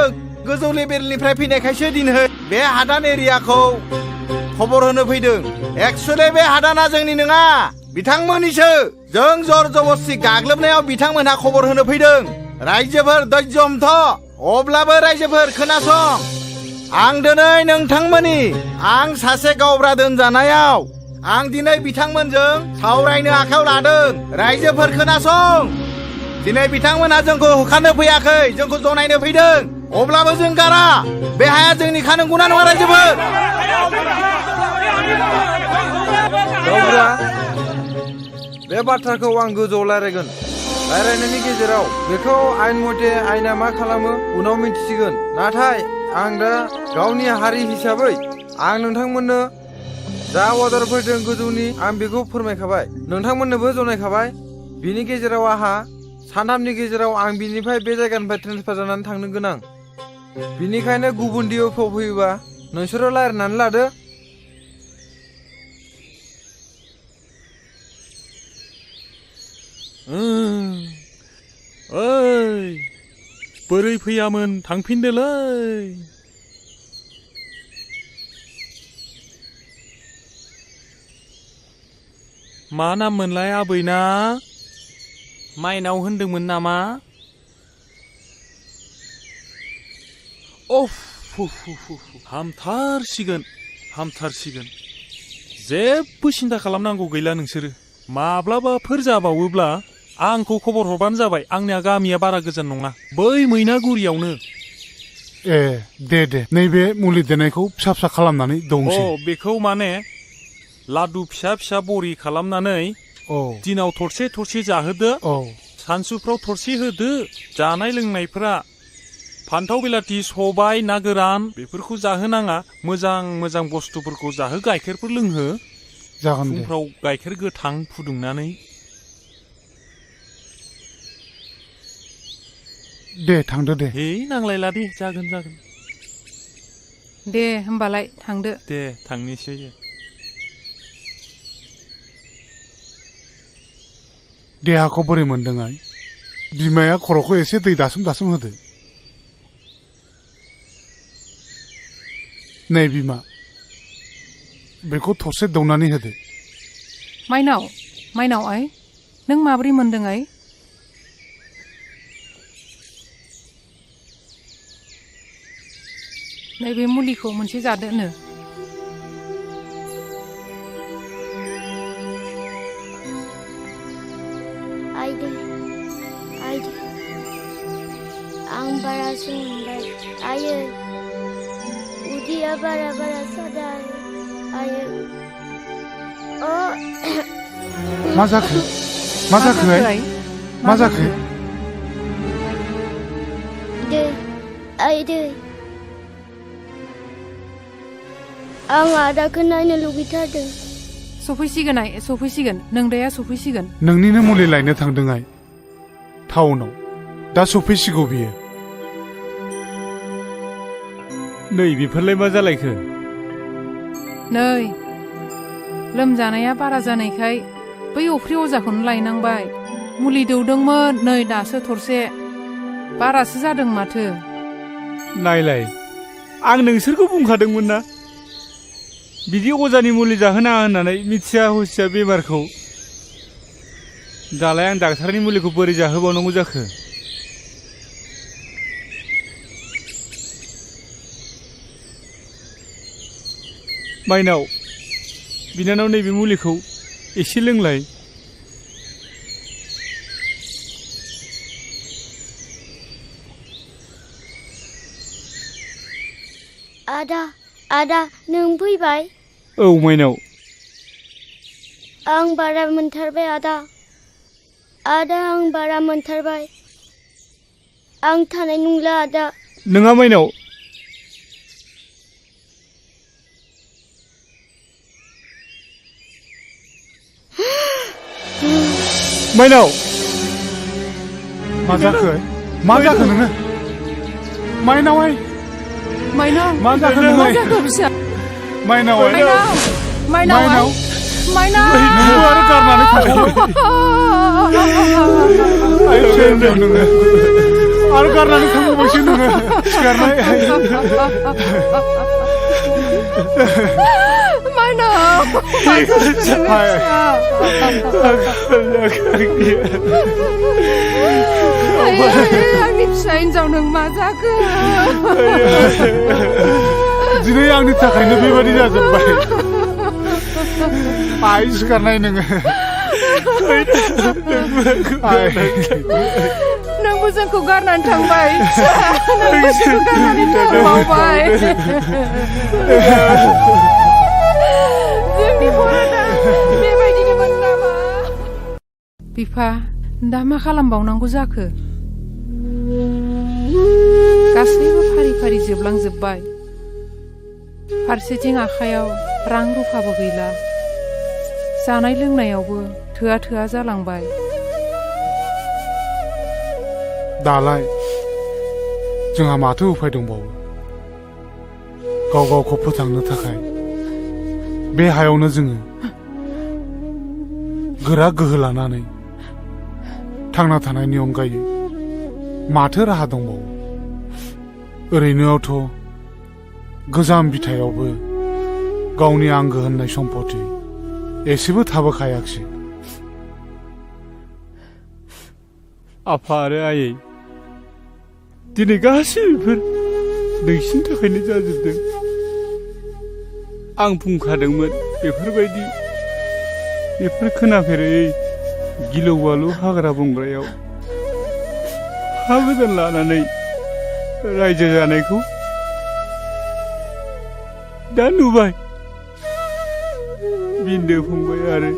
गोजौ लेभेलनिफ्राय फैनायखायसो दिनै बे हादान एरियाखौ खबर होनो फैदों एक्चुअली बे हादाना जोंनि नङा बिथांमोननिसो जों जर जबस्ति गाग्लोबनायाव बिथांमोनहा खबर होनो फैदों रायजोफोर धैर्यमथ अब्लाबो रायजोफोर खोनासं आं दिनै नोंथांमोननि आं सासे गावब्रा दोनजानायाव आं दिनै बिथांमोनजों सावरायनो आखायाव लादों रायजोफोर खोनासं दिनै बिथांमोनहा जोंखौ होखारनो फैयाखै जोंखौ जनायनो फैदों अब्लाबो जों गारा बे हाया जोंनि खानांगौना नङा रायजोफोर गावब्रा बे बाथ्राखौ आं गोजौआव रायज्लायगोन रायज्लायनायनि गेजेराव बेखौ आइन मथे आइना मा खालामो उनाव मिन्थिसिगोन नाथाय आं दा गावनि हारि हिसाबै आं नोंथांमोननो जा अर्डार फैदों गोजौनि आं बेखौ फोरमायखाबाय नोंथांमोननोबो जनायखाबाय बिनि गेजेराव आंहा सानथामनि गेजेराव आं बिनिफ्राय बे जायगानिफ्राय ट्रेन्सफार जानानै थांनो गोनां बिनिखायनो गुबुन दिउफ्राव फैयोबा नोंसोरो रायज्लायनानै लादो ओइ बोरै फैयामोन थांफिनदोलै मा नाम मोनलाय आबैना माइनाव होनदोंमोन नामा अफ हामथारसिगोन जेबो सिन्था खालामनांगौ गैला नोंसोरो माब्लाबाफोर जाबावोब्ला आंखौ खबर हरबानो जाबाय आंनिया गामिया बारा गोजान नङा बै मैनागुरियावनो ए दे नैबे मुलि देनायखौ फिसा फिसा खालामनानै दंसै बेखौ माने लादु फिसा फिसा बरि खालामनानै दिनाव थरसे थरसे जाहोदो सानसुफ्राव थरसे होदो जानाय लोंनायफोरा फान्थाव बिलाथि सबाय ना गोरान बेफोरखौ जाहोनाङा मोजां बुस्थुफोरखौ जाहो गाइखेरफोर लोंहो जागोन दे फुंफ्राव गाइखेर गोथां फुदुंनानै दे थांदो दे नांलायला दे जागोन दे होमबालाय थांदो दे थांनोसै देहाखौ बोरै मोनदों आइ बिमाया खर'खौ एसे दै दासोम होदो नै बिमा बेखौ थरसे दौनानै होदो माइनाव आइ नों माब्रै मोनदों आइ नैबे मुलिखौ मोनसे जादोनो आं बारासो मोनबाय आयो उदैया बारा सादों आयो मा जाखो दै आं आदाखौ नायनो लुगैथारदों सफैसिगोन नोंदाया सफैसिगोन नोंनिनो मुलि लायनो थांदों आइ टाउनाव दा सफैसिगौ बियो नै बेफोरलाय मा जालायखो नै लोमजानाया बारा जानायखाय बै अफ्रि अजाखौनो लायनांबाय मुलि दौदोंमोन नै दासो थरसे बारासो जादों माथो नायलाय आं नोंसोरखौ बुंखादोंमोन ना बिदि अजानि मुलि जाहोनाङा होननानै मिथिया हुसिया बेमारखौ दालाय आं डाक्टारनि मुलिखौ बोरै जाहोबावनांगौ जाखो माइनाव बिनानाव नैबे मुलिखौ एसे लोंलाय आदा नों फैबाय औ माइनाव आं बारा मोनथारबाय आदा आं बारा मोनथारबाय आं थानाय नंला आदा नोङा माइनाव माइनाव मा जाखो नोङो माइनाव मा जाखो नोङो फिसा माइनाव नोंखौ आरो गारनानै थांबावबाय नोङो आरो गारनानै थांबावबायसो नोङो सिखारनाय आंनि फिसा हिन्जाव नों मा जाखो दिनै आंनि थाखायनो बेबायदि जाजोब्बाय आइ सिखारनाय नोङो नोंबो जोंखौ गारनानै थांबाय थांबावबाय जोंनि बर'ना बेबायदिनोमोन नामा बिफा दा मा खालामबावनांगौ जाखो गासैबो फारि फारि जोबलांजोब्बाय फारसेथिं आखायाव रां रुफाबो गैला जानाय लोंनायावबो थोआ जालांबाय दालाय जोंहा माथो उफाय दंबावो गावखौ फोथांनो थाखाय बे हायावनो जोङो गोरा गोहो लानानै थांना थानायनि अनगायै माथो राहा दंबावो ओरैनोआवथ' गोजाम बिथायावबो गावनि आंगो होननाय सम्पति एसेबो थाबोखायाखिसै आफा आरो आयै दिनै गासैबो नोंसिनि थाखायनो जाजोबदों आं बुंखादोंमोन बेफोर खोनाफेरै गिलु बालु हाग्रा बंग्रायाव हा गोदान लानानै रायजो जानायखौ दा नुबाय बिन्दो फंबाय आरो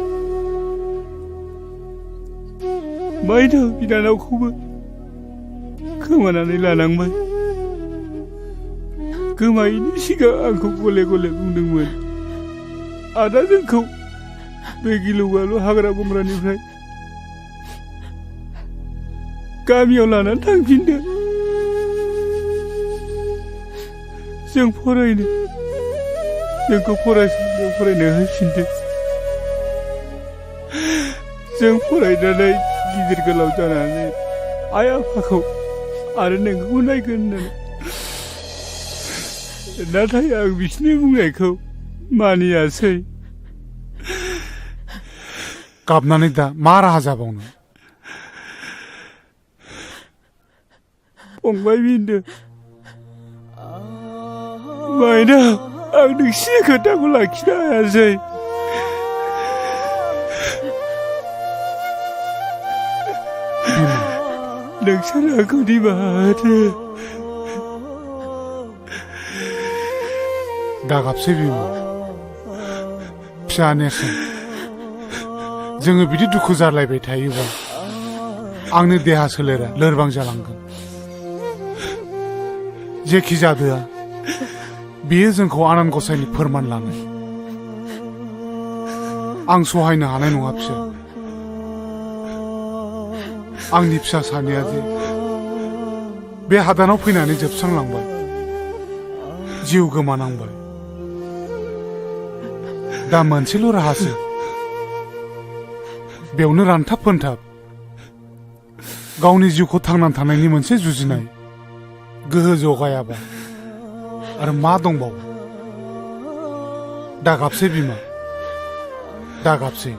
माइनाव बिनानावखौबो खोमानानै लानांबाय गोमायैनि सिगां आंखौ गले गले बुंदोंमोन आदा जोंखौ बे गिलु बालु हाग्रा बंग्रानिफ्राय गामियाव लानानै थांफिनदो जों फरायनो जोंखौ फरायसालियाव फरायनो होफिनदो जों फरायनानै गिदिर गोलाव जानानै आइ आफाखौ आरो नोंखौ नायगोन होननानै नाथाय आं बिसिनि बुंनायखौ मानियासै गाबनानै दा मा राहा जाबावनो फंबाय बिन्दो माइनाव आं नोंसिनि खोथाखौ लाखिनो हायासै नोंसोर आंखौ निमाहा होदो दागाबसै बिमा फिसा नेरसोन जोङो बिदि दुखु जालायबाय थायोबा आंनि देहा सोलेरा लोरबां जालांगोन जेखि जादोआ बेयो जोंखौ आनान गसाइनि फोरमान लानाय आं सहायनो हानाय नङा फिसा आंनि फिसा सानैया जे बे हादानाव फैनानै जोबस्रांलांबाय जिउ गोमानांबाय दा मोनसेल' राहासो बेयावनो रानथाब फोनथाब गावनि जिउखौ थांनानै थानायनि मोनसे जुजिनाय गोहो जगायाबा आरो मा दंबावो दागाबसै बिमा दागाबसै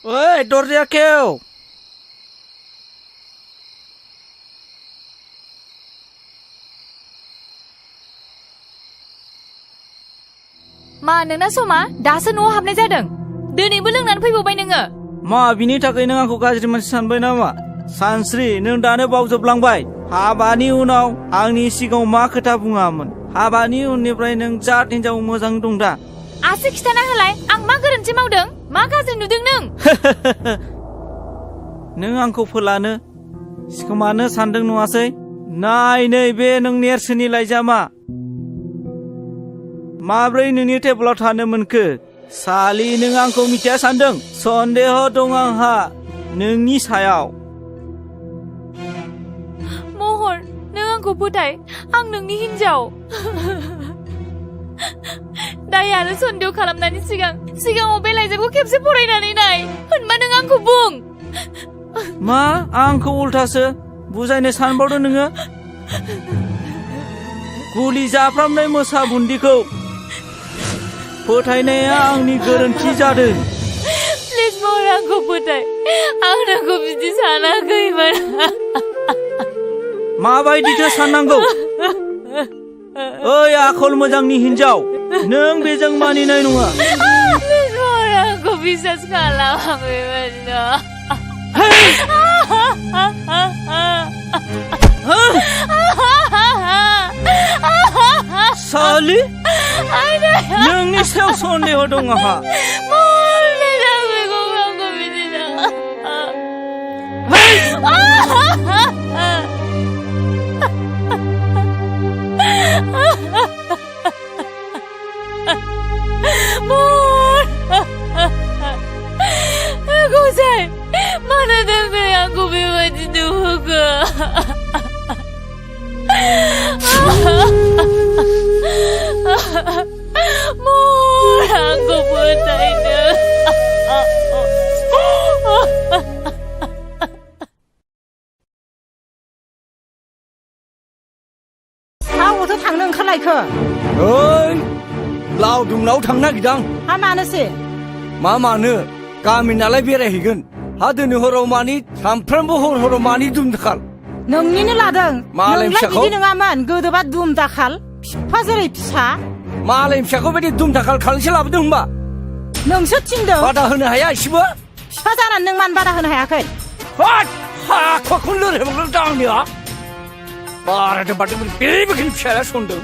ओइ दरजाया खेव मा नोंना समा दासो न'आव हाबनाय जादों दिनैबो लोंनानै फैबावबाय नोङो मा बिनि थाखाय नों आंखौ गाज्रि मानसि सानबाय नामा सानस्रि नों दानो बावजोबलांबाय हाबानि उनाव आंनि सिगाङाव मा खोथा बुङामोन हाबानि उननिफ्राय नों जात हिनजाव मोजां दं दा आसि खिथाना होलाय आं मा गोरोन्थि मावदों मा गाज्रि नुदों नों नों आंखौ फोलानो सिखोमानो सानदों नङासै नाय नै बे नों नेरसोननि लाइजामा माब्रै नोंनि टेबोलाव थानो मोनखो सालि नों आंखौ मिथिया सानदों सन्देह दं आंहा नोंनि सायाव महर नों आंखौ फोथाय आं नोंनि हिनजाव दाय आरो सन्देह खालामनायनि सिगाङाव बे लाइजामखौ खेबसे फरायनानै नाय होनबा नों आंखौ बुं मा आंखौ उल्थासो बुजायनो सानबावदों नोङो गुलि जाफ्रामनाय मोसा बुन्दिखौ फोथायनाया आंनि गोरोन्थि जादों प्लिज महर आंखौ फोथाय आं नोंखौ बिदि सानाखैमोन माबायदिथो साननांगौ ओइ आखल मोजांनि हिनजाव नों बेजों मानिनाय नङा प्लिज महर आंखौ बिसास खालाम आं बेबायदिनो सालि नोंनि सायाव सन्देह दं आंहा गसाइ मानो थाखाय आंखौ बेबायदि नुहोखो महर आंखौ फोथायनो आंबोथ' थांनो ओंखारलायखो ओइ लावदुमनाव थांनो नागिरदां हा मानोसै मा मानो गामि नालाय बेरायहैगोन हा दिनै हराव मानि सानफ्रामबो हराव मानि दुम दाखाल नोंनिनो लादों मालाय नोंलाय फिसाखौ बिदि नङामोन गोदोबा दुम दाखाल फिफा जेरै फिसा मालाय फिसाखौ बायदि दुम दाखाल खालामसे लाबोदों होनबा नोंसो थिनदों बादा होनो हाया एसेबो फिफा जानानै नों मानो बादा होनो हायाखै हाखौनो लोरहैबांल' दांनिया बारादों बारदों बेबायदिनो फिसाया संदों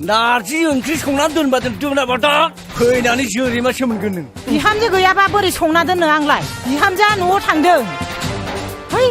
नारजि ओंख्रि संनानै दोनबादों दोनाबा दा फैनानै जोरैमासो मोनगोन नों बिहामजो गैयाबा बोरै संना दोननो आंलाय बिहामजोआ न'आव थांदों है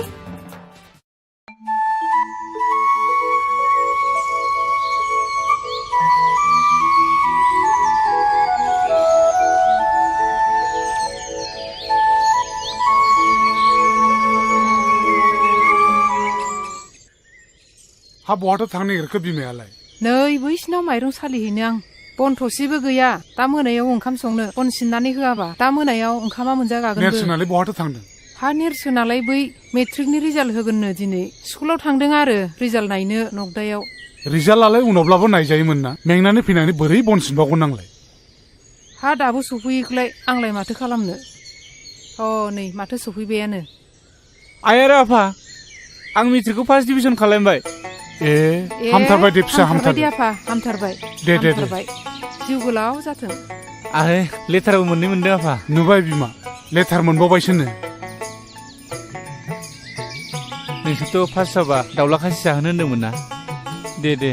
हा बहाथो थांनो नागिरखो बिमायालाय नै बैसिनाव माइरं सालिहैनो आं बन थसेबो गैया दा मोनायाव ओंखाम संनो बन सिननानै होआबा दा मोनायाव ओंखामा मोनजागागोनबो नेरसोनालाय बहाथो थांदों हा नेरसोनालाय बै मेट्रिकनि रिजाल्ट होगोननो दिनै स्कुलाव थांदों आरो रिजाल्ट नायनो नगदायाव रिजाल्टआलाय उनावब्लाबो नायजायोमोन ना मेंनानै फैनानै बोरै बन सिनबावगोन नांलाय हा दाबो सफैयैखौलाय आंलाय माथो खालामनो नै माथो सफैबायानो आइ आरो आफा आं मेट्रिकखौ फार्स्ट डिभिजन खालामबाय हामथारबाय दे फिसा हामथारबाय दे आफा हामथारबाय दे जिउ गोलाव जाथों आरो लेटारबो मोनदों आफा नुबाय बिमा लेटार मोनबावबायसोनो नोंसोरथ' फार्स्ट जाबा दाउला खासि जाहोनो होन्दोंमोन ना दे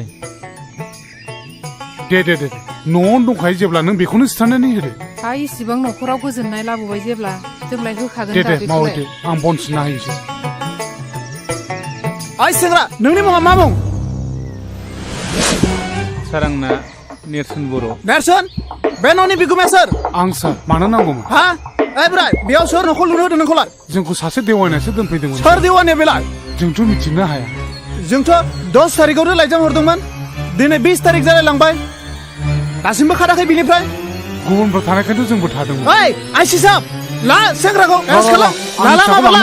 न'आवनो दंखायो जेब्ला नों बेखौनो सिथारनानै होदो हा इसिबां न'खराव गोजोननाय लाबोबाय जेब्ला जोंलाय होखागोन दे मावो दे आं बन सिनना होयोसै ओइ सेंग्रा नोंनि मुङा मा मुं सार आंना नेरसोन बर' नेरसोन बे न'नि बिगुमाया सोर आं सार मानो नांगौमोन हा ओइ बोराय बेयाव सोर न'खौ लुनो होदों नोंखौलाय जोंखौ सासे देवानियासो दोनफैदोंमोन सोर देवानिया बेलाय जोंथ' मिथिनो हाया जोंथ' 10 थारिखआवनो लाइजाम हरदोंमोन दिनै 20 थारिख जालायलांबाय दासिमबो खाराखै बिनिफ्राय गुबुनबो थानायखायथ' जोंबो थादोंमोन ओइ आइसि साहब ला सेंग्राखौ एरेस्ट खालाम लाला माबा ला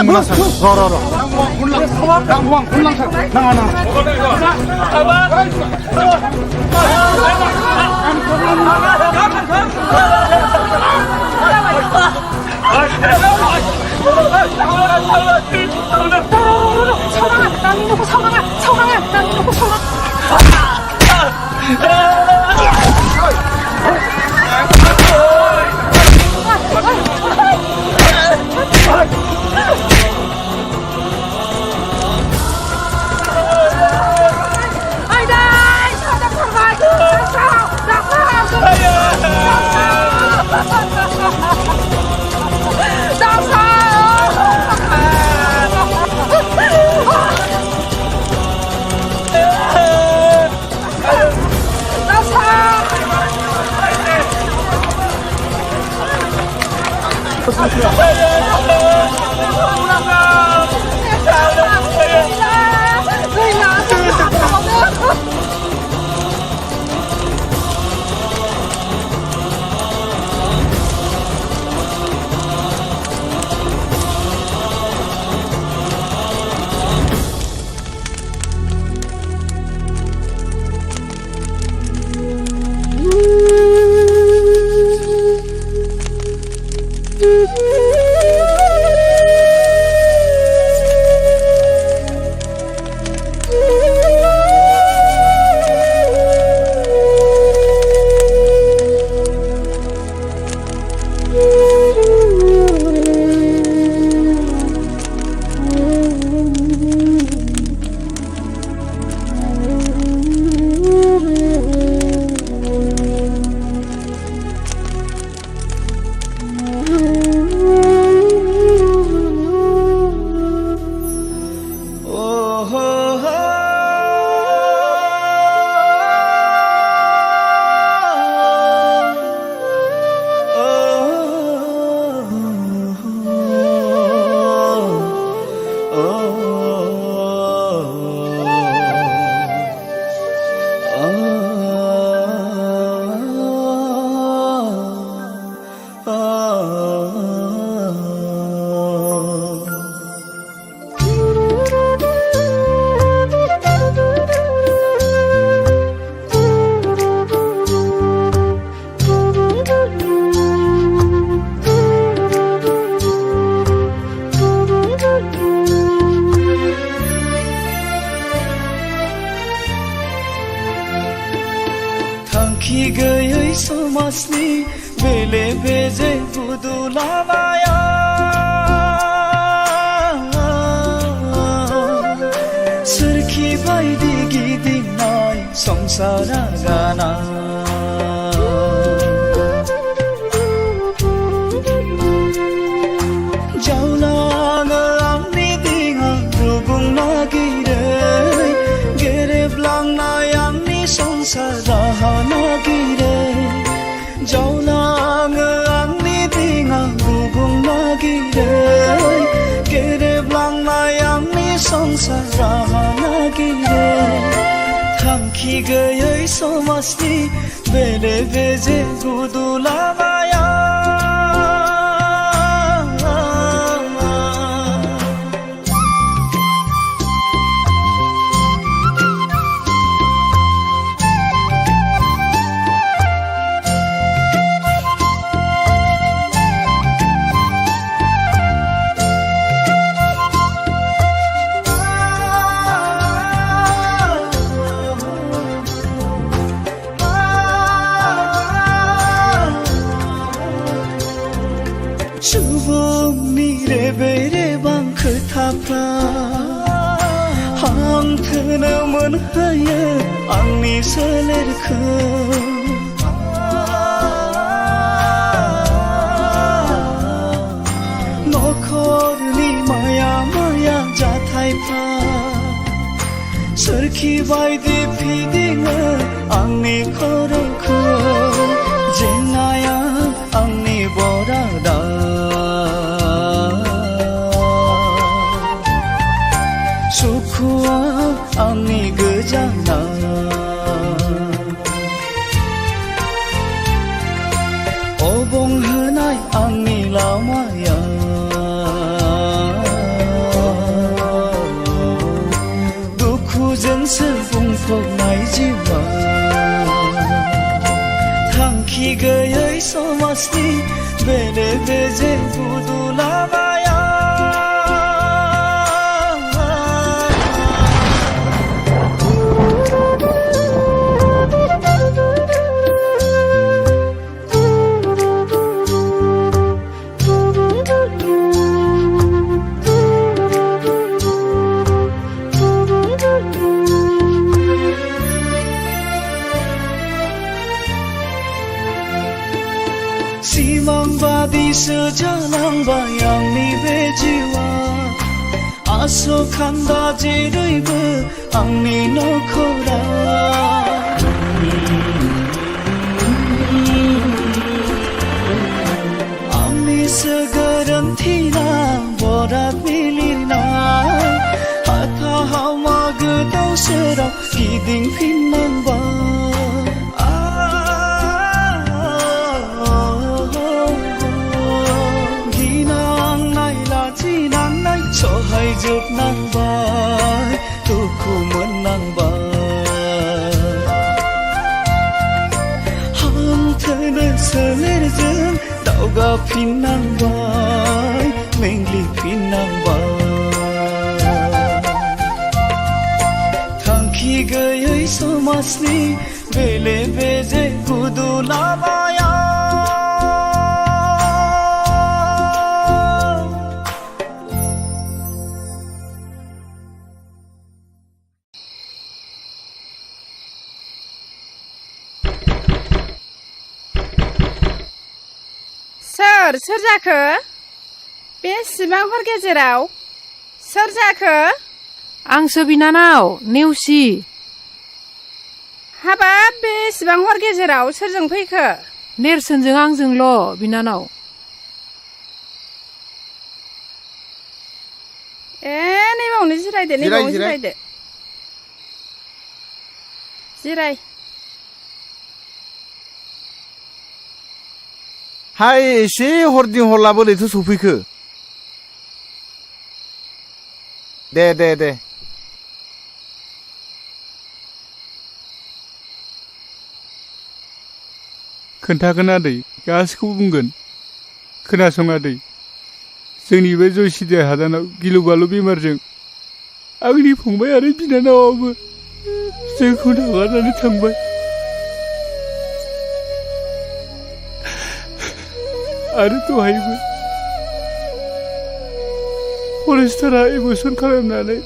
थांखि गैयै समाजनि बेले बेजे बुदुलामाया सोरखि बायदि गिदिंनाय संसारा गाना जावलाङो आंनि दिङा रुगुं नागिरै गेरेबलांनाय आंनि संसार राहा नागिरै जावलाङो आंनि दिङा रुगुं नागिरै गेरेबलांनाय आंनि संसार राहा नागिरै थांखि गैयै समाजनि बेले बेजे गुदुलामाया सुबुंनि रेबे रेबां खोथाफ्रा हांथोनो मोनहोयो आंनि सोलेरखौ नखरनि माया माया जाथायफ्रा सोरखि बायदि फिदिङो आंनि खर'खौ जेंनाया आंनि बरादा सुखुआ आंनि गोजाना अबंहोनाय आंनि लामाया दुखुजोंसो बुंफबनाय जिउआ थांखि गैयै समाजनि बेले बेजे बुदुलामाया सिमांबादिसो जालांबाय आंनि बे जिउआ आसखान्दा जेरैबो आंनि नखरा आंनिसो गोरोन्थिना बराद मिलिनाय हाथा हावमा गोदाव सोराव गिदिंफिननांबाय सहायजोबनांबाय दुखु मोननांबाय हांथोनो सोलेरजों दावगाफिननांबाय मेंग्लिफिननांबाय थांखि गैयै समाजनि बेले बेजे गुदुलामाया सोर जाखो बेसेबां हर गेजेराव सोर जाखो आंसो बिनानाव नेवसि हाबाब बेसेबां हर गेजेराव सोरजों फैखो नेरसोनजों आंजोंल' बिनानाव नैबावनो जिरायदो नैबावनो जिरायदो जिराय हाय एसे हरदिं हरला बोरैथो सफैखो दे खोन्थागोन आदै गासिखौबो बुंगोन खोनासं आदै जोंनि बे जयसिरिया हादानाव गिलु बालु बेमारजों आंनि फंबाय आरो बिनानावाबो जोंखौ नागारनानै थांबाय आरो दहायबो फरेस्टारा एबसन खालामनानै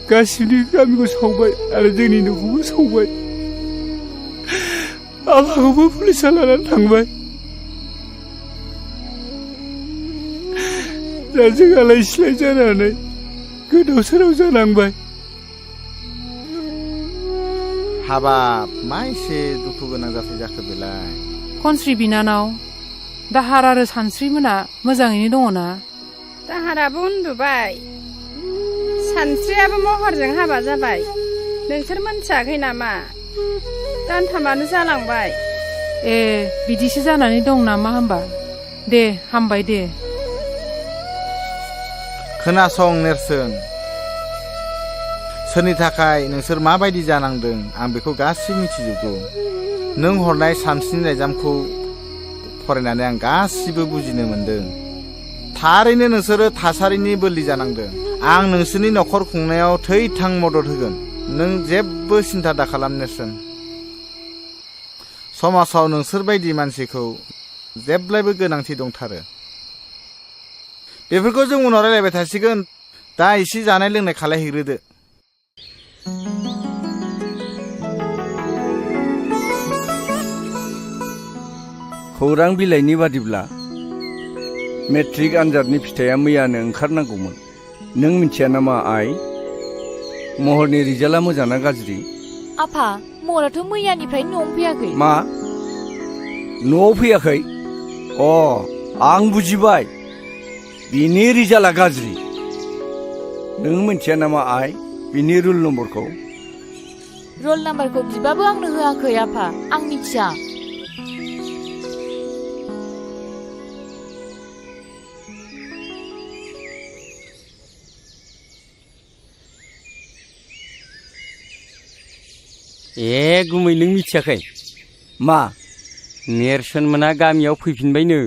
गासिबो गामिखौ सावबाय आरो जोंनि न'खौबो सावबाय आफाखौबो पुलिसा लानानै थांबाय दा जों आलाय सिलाय जानानै गोदाव सोराव जानांबाय हाबाब मा एसे दुखु गोनां जाथाय जाखो बेलाय खनस्रि बिनानाव दाहार आरो सानस्रिमोना मोजाङैनो दङ ना दाहाराबो उन्दुबाय सानस्रियाबो महरजों हाबा जाबाय नोंसोर मोनथियाखै नामा दानथामानो जालांबाय ए बिदिसो जानानै दं नामा होमबा दे हामबाय दे खोनासं नेरसोन सोरनि थाखाय नोंसोर माबायदि जानांदों आं बेखौ गासिबो मिथिजोबगौ नों हरनाय सानस्रिनि लाइजामखौ फरायनानै आं गासिबो बुजिनो मोनदों थारैनो नोंसोरो थासारिनि बोलि जानांदों आं नोंसोरनि न'खर खुंनायाव थै-थां मदद होगोन नों जेबो सिन्था दाखालाम नेरसोन समाजाव नोंसोर बायदि मानसिखौ जेब्लायबो गोनांथि दंथारो बेफोरखौ जों उनाव रायलायबाय थासिगोन दा एसे जानाय लोंनाय खालायहैग्रोदो खौरां बिलाइनि बादिब्ला मेट्रिक आनजादनि फिथाइया मैयानो ओंखारनांगौमोन नों मिथिया नामा आइ महरनि रिजाल्टआ मोजां ना गाज्रि आफा महराथ' मैयानिफ्राय न'आव फैयाखै मा न'आव फैयाखै अ आं बुजिबाय बिनि रिजाल्टआ गाज्रि नों मिथिया नामा आइ बिनि रुल नम्बरखौ रल नाम्बारखौ बिबाबो आंनो होआखै आफा आं मिथिया ए गुमै नों मिथियाखै मा नेरसोन मोना गामियाव फैफिनबायनो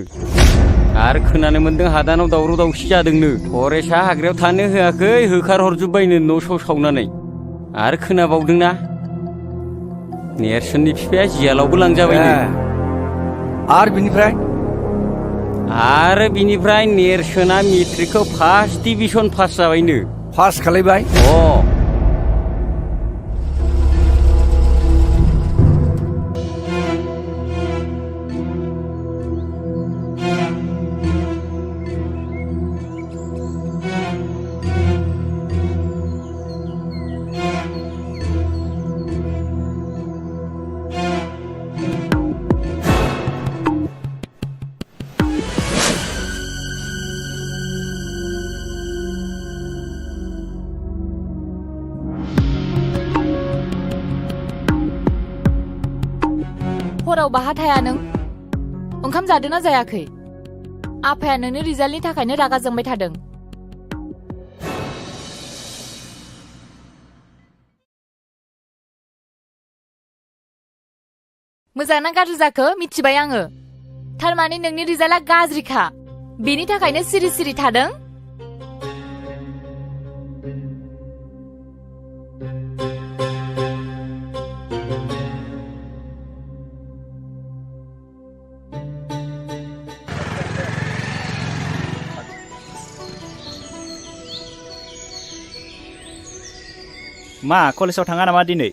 आरो खोनानो मोन्दों हादानाव दावराव दावसि जादोंनो फरेस्टआ हाग्रायाव थानो होआखै होखारहरजोब्बायनो न' स' सावनानै आरो खोनाबावदोंना नेरसोननि बिफाया जियालावबो लांजाबायनो आरो बिनिफ्राय नेरसोना मेट्रिकखौ फार्स्ट डिभिजन पास जाबायनो पास खालायबाय हराव बाहा थाया नों ओंखाम जादोंना जायाखै आफाया नोंनि रिजाल्टनि थाखायनो रागा जोंबाय थादों मोजां ना गाज्रि जाखो मिथिबाय आङो थारमाने नोंनि रिजाल्टआ गाज्रिखा बेनि थाखायनो सिरि सिरि थादों मा कलेजाव थाङा नामा दिनै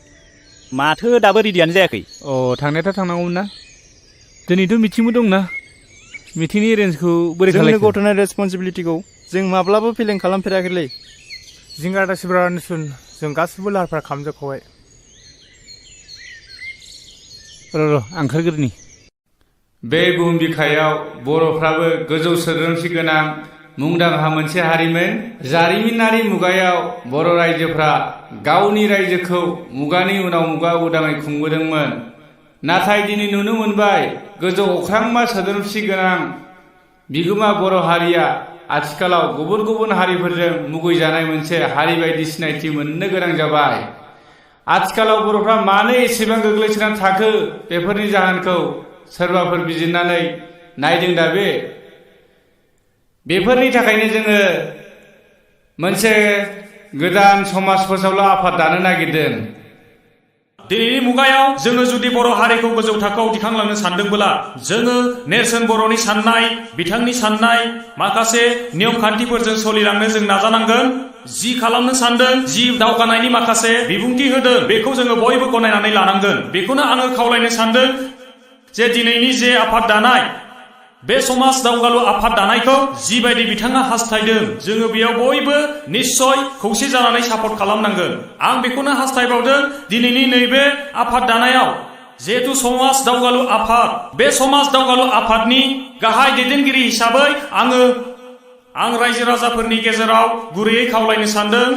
माथो दाबो रेडियानो जायाखै अ थांनायाथ' थांनांगौमोन ना दिनैथ' मिटिंबो दंना मिटिंनि एरेन्जखौ बोरै जोंनो गथ'नि रेसपन्सिबिलिटिखौ जों माब्लाबो फेलें खालामफेराखैलै जिंगा दासिब्रा निसुन जों गासिबो लाहार फाहार खालामजोबखाबाय र' ओंखारग्रोनि बे बुहुम बिखायाव बर'फ्राबो गोजौ सोद्रोमसि गोनां मुंदांखा मोनसे हारिमोन जारिमिनारि मुगायाव बर' रायजोफ्रा गावनि रायजोखौ मुगानि उनाव मुगा उदाङै खुंबोदोंमोन नाथाय दिनै नुनो मोनबाय गोजौ अख्रांमा सोद्रोमसि गोनां बिगोमा बर' हारिया आथिखालाव गुबुन गुबुन हारिफोरजों मुगैजानाय मोनसे हारि बायदि सिनायथि मोननो गोनां जाबाय आथिखालाव बर'फ्रा मानो एसेबां गोग्लैसोनानै थाखो बेफोरनि जाहोनखौ सोरबाफोर बिजिरनानै नायदों दा बेफोरनि थाखायनो जोङो मोनसे गोदान समाज फोसावलु आफाद दानो नागिरदों दिनैनि मुगायाव जोङो जुदि बर' हारिखौ गोजौ थाखोआव दिखांलांनो सानदोंब्ला जोङो नेरसोन बर'नि साननाय बिथांनि साननाय माखासे नियम खान्थिफोरजों सोलिलांनो जों नाजानांगोन जि खालामनो सानदों जि दावगानायनि माखासे बिबुंथि होदों बेखौ जोङो बयबो गनायनानै लानांगोन बेखौनो आङो खावलायनो सानदों जे दिनैनि जे आफाद दानाय बे समाज दावगालु आफाद दानायखौ जिबायदि बिथाङा हास्थायदों जोङो बेयाव बयबो निश्चय खौसे जानानै सापर्ट खालामनांगोन आं बेखौनो हास्थायबावदों दिनैनि नैबे आफाद दानायाव जिहेतु समाज दावगालु आफाद बे समाज दावगालु आफादनि गाहाय दैदेनगिरि हिसाबै आं रायजो राजाफोरनि गेजेराव गुरैयै खावलायनो सानदों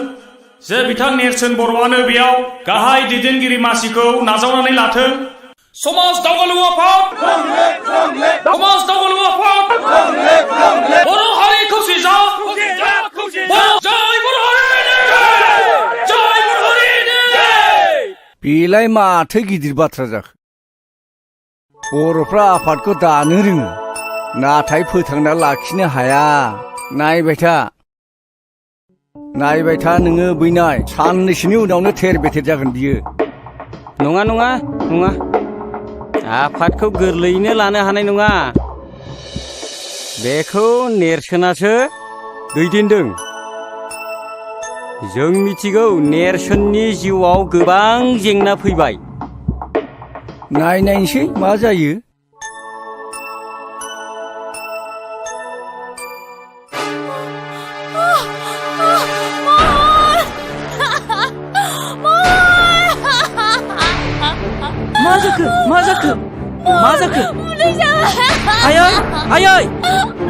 जे बिथां नेरसोन बर'आनो बेयाव गाहाय दैदेनगिरि मासिखौ नाजावनानै लाथों समाज दावगालु आफाद समाज दावगालु आफाद बर' हारि खौसे जा जय बर' हारि जय बर' हारि बेलाय माथो गिदिर बाथ्रा जाखो बर'फ्रा आफादखौ दानो रोङो नाथाय फोथांना लाखिनो हाया नायबाय था नोङो बैनाय साननैसोनि उनावनो थेर बेथेर जागोन बियो नङा नङा नङा आफादखौ गोरलैयैनो लानो हानाय नङा बेखौ नेरसोनासो दैदेनदों जों मिथिगौ नेरसोननि जिउआव गोबां जेंना फैबाय नायनायसै मा जायो मा जाखो आयै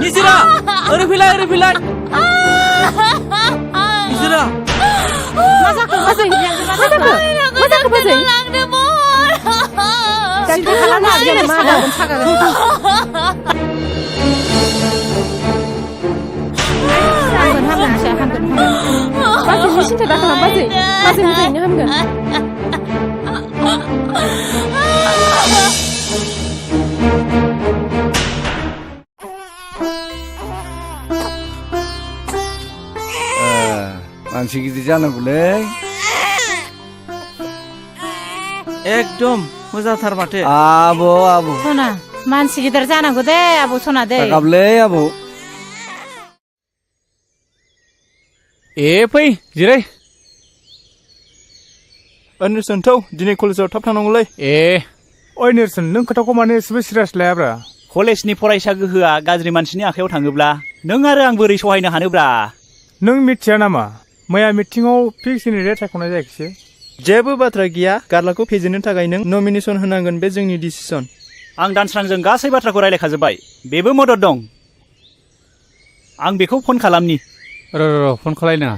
निजिरा ओरै फैलाय निजिरा मा जाखो बाजै सिन्था खालामनो हागोन मा दागोन सागागोन हामगोन बाजैनि सिन्था दा खालाम बाजै मोजाङैनो हामगोन मानसि गिदिर जानांगौलै एकदम मोजांथार माथो आब' सना मानसि गिदिर जानांगौ दे आब' सना दे गाबलै आब' फै जिराय नेरसोन थौ दिनै कलेजाव थाब थांनांगौलै ओइ नेरसोन नों खोथाखौ माने एसेबो सिरियास लायाब्रा कलेजनि फरायसा गोहोआ गाज्रि मानसिनि आखायाव थाङोब्ला नों आरो आं बोरै सहायनो हानोब्रा नों मिथिया नामा मैया मिटिङाव फिक्स केन्डिडेट सायख'नाय जायाखिसै जेबो बाथ्रा गैया गार्लाखौ फेजेननो थाखाय नों नमिनेसन होनांगोन बे जोंनि डिसिसन आं दानस्रांजों गासै बाथ्राखौ रायलायखाजोब्बाय बेबो मदद दं आं बेखौ फन खालामनि र' फन खालायनाङा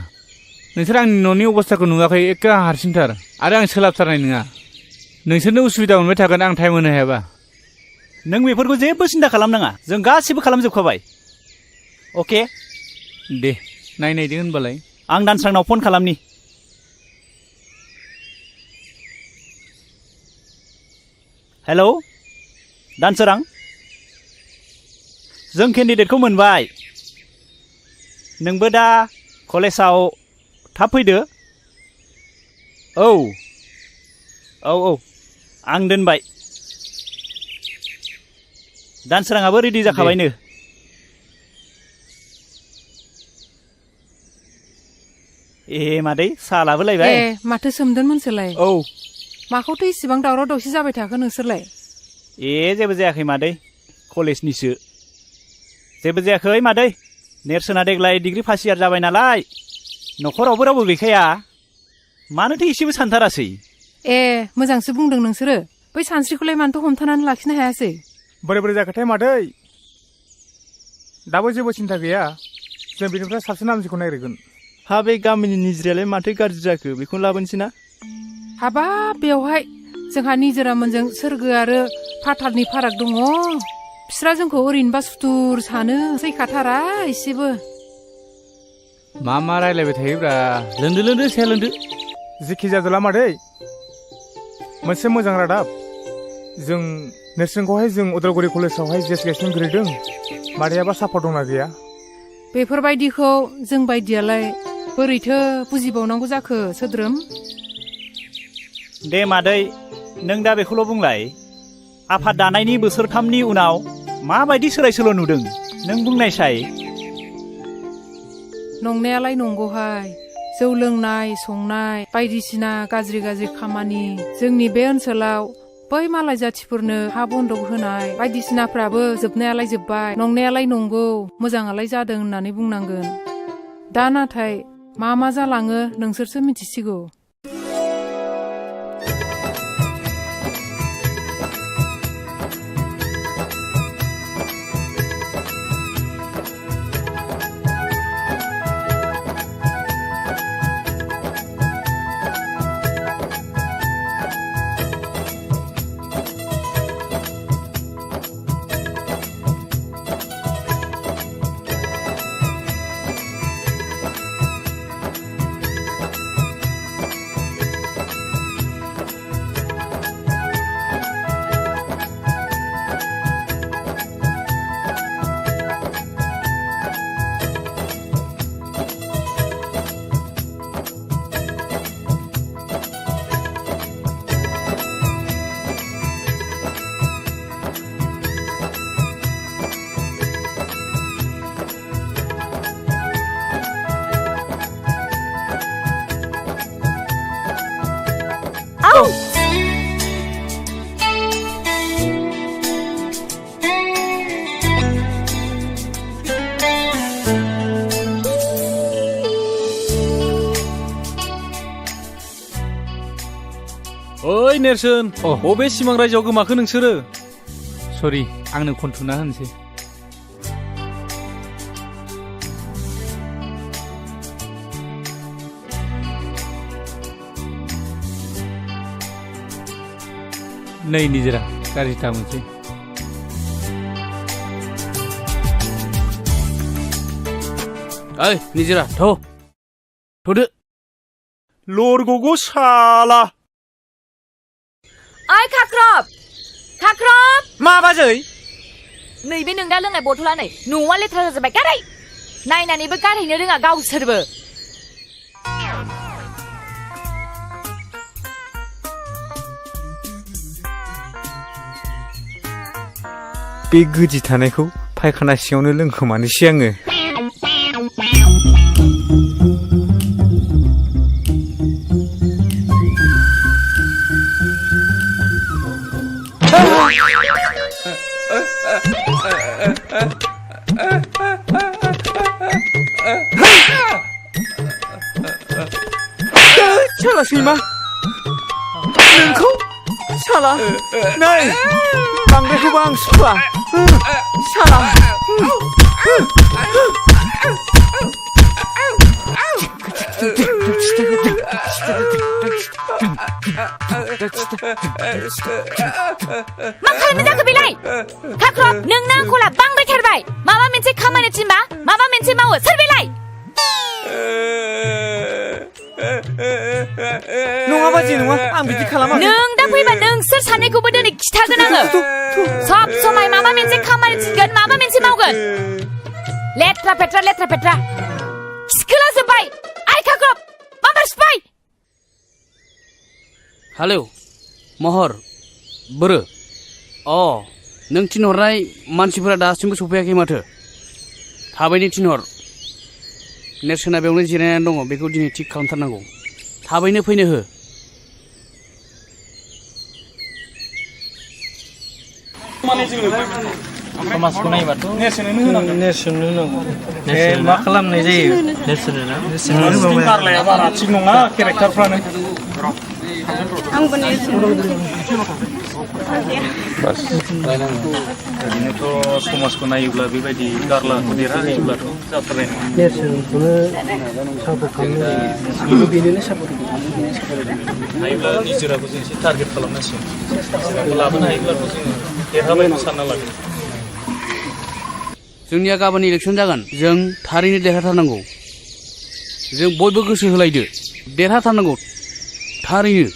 नोंसोर आंनि न'नि अबस्थाखौ नुवाखै एखे आं हारसिंथार आरो आं सोलाबथारनाय नङा नोंसोरनो उसुबिदा मोनबाय थागोन आं टाइम होनो हायाबा नों बेफोरखौ जेबो सिन्था खालामनाङा जों गासिबो खालामजोबखाबाय अके दे नायनायदो होनबालाय आं दानस्रांनाव फन खालामनि हेलौ दानसोरां जों केन्डिडेटखौ मोनबाय नोंबो दा कलेजाव थाब फैदो औ आं दोनबाय दानसोराङाबो रेडि जाखाबायनो मादै साहा लाबोलायबाय माथो सोमदोनमोनसोलाय औ माखौथो इसिबां दावराव दावसि जाबाय थाखो नोंसोरलाय जेबो जायाखै मादै कलेजनिसो जेबो जायाखै मादै नेरसोना देग्लाय डिग्री फार्स्ट इयार जाबाय नालाय न'खरावबो रावबो गैखाया मानोथो एसेबो सानथारासै मोजांसो बुंदों नोंसोरो बै सानस्रिखौलाय मानोथो हमथानानै लाखिनो हायासै बोरै जाखोथाय मादै दाबो जेबो सिन्था गैया जों बेनिफ्राय साबसिन हामसिखौ नागिरगोन बे गामिनि निजिरायालाय माथो गाज्रि जाखो बेखौनो लाबोनोसै ना हाबाब बेवहाय जोंहा निजोरामोनजों सोरगो आरो फाथालनि फाराग दङ बिस्रा जोंखौ ओरैनोबा सुथुर सानो सैखाथारा एसेबो मा रायलायबाय थायोब्रा लोंदो साया लोंदो जेखि जादोला मादै मोनसे मोजां रादाब जों नेरसोनखौहाय जों उदालगुरि कलेजावहाय जेस गायसननो गोलैदों मादैयाबा सापर्ट दंना गैया बेफोरबायदिखौ जों बायदियालाय बोरैथो बुजिबावनांगौ जाखो सोद्रोम दे मादै नों दा बेखौल' बुंलाय आफाद दानायनि बोसोरथामनि उनाव माबायदि सोलाय सोल' नुदों नों बुंनायसाय नंनायालाय नंगौहाय जौ लोंनाय संनाय बायदिसिना गाज्रि गाज्रि खामानि जोंनि बे ओनसोलाव बै मालाय जाथिफोरनो हा बन्दक होनाय बायदिसिनाफ्राबो जोबनायालाय जोब्बाय नंनायालाय नंगौ मोजाङालाय जादों होननानै बुंनांगोन दा नाथाय मा जालाङो नोंसोरसो मिथिसिगौ ओइ नेरसोन बबे सिमां रायजोआव गोमाखो नोंसोरो सरि आंनो खनथुना होनसै नै निजोरा गाज्रि दा मोनसै ओइ निजोरा थ'दो लरग'गौ साला ओइ खाख्रब मा बाजै नैबे नों दा लोंनाय बथला नै न'आ लेथ्रा जाजोब्बाय गारै नायनानैबो गारहैनो रोङा गावसोरबो बे गोदि थानायखौ फायखाना सिङावनो लोंखोमानोसै आङो साला सैमा नोंखौ साला नै बांद्रायखौबो आं सुखुआ साला मा खालामनो जाखो बेलाय खाख्रब नोंना आंखौला बांद्रायथारबाय माबा मोनसे खामानि थिनबा माबा मोनसे मावो सोर बेलाय नङा बाजै नङा आं बिदि खालामा नों दा फैबा नोंसोर सानैखौबो दिनै खिथागोन आङो सब समाय माबा मोनसे खामानि थिनगोन माबा मोनसे मावगोन लेथ्रा पेट्रा खिखोला जोब्बाय आइ खाख्रब माबार सिफाय हेलौ महर बोरो नों थिनहरनाय मानसिफोरा दासिमबो सफैयाखै माथो थाबैनो थिनहर नेरसोना बेयावनो जिरायनानै दङ बेखौ दिनै थिक खालामथारनांगौ थाबैनो फैनो हो समाजखौ नायबाथ' नेरसोननो होनांगौ मा खालामनाय जायो नेरसोननो गारलाया बारा थिग नङा केरेक्टारफ्रानो आंबो ओरैनोथ' समाजखौ नायोब्ला बेबायदि गारलाखौ देरहाहोयोब्लाथ' जाथारनाय नङा नेरसोनखौनो सापर्ट खालामनो बेनोनो सापर्ट हायोब्ला निजोराखौ जों एसे टारगेट खालामनांसिगोन निजोराखौ लाबोनो हायोब्लाथ' जोङो देरहाबायबो सानना लागोन जोंनिया गाबोन इलेक्सन जागोन जों थारैनो देरहाथारनांगौ जों बयबो गोसो होलायदो देरहाथारनांगौ थारैनो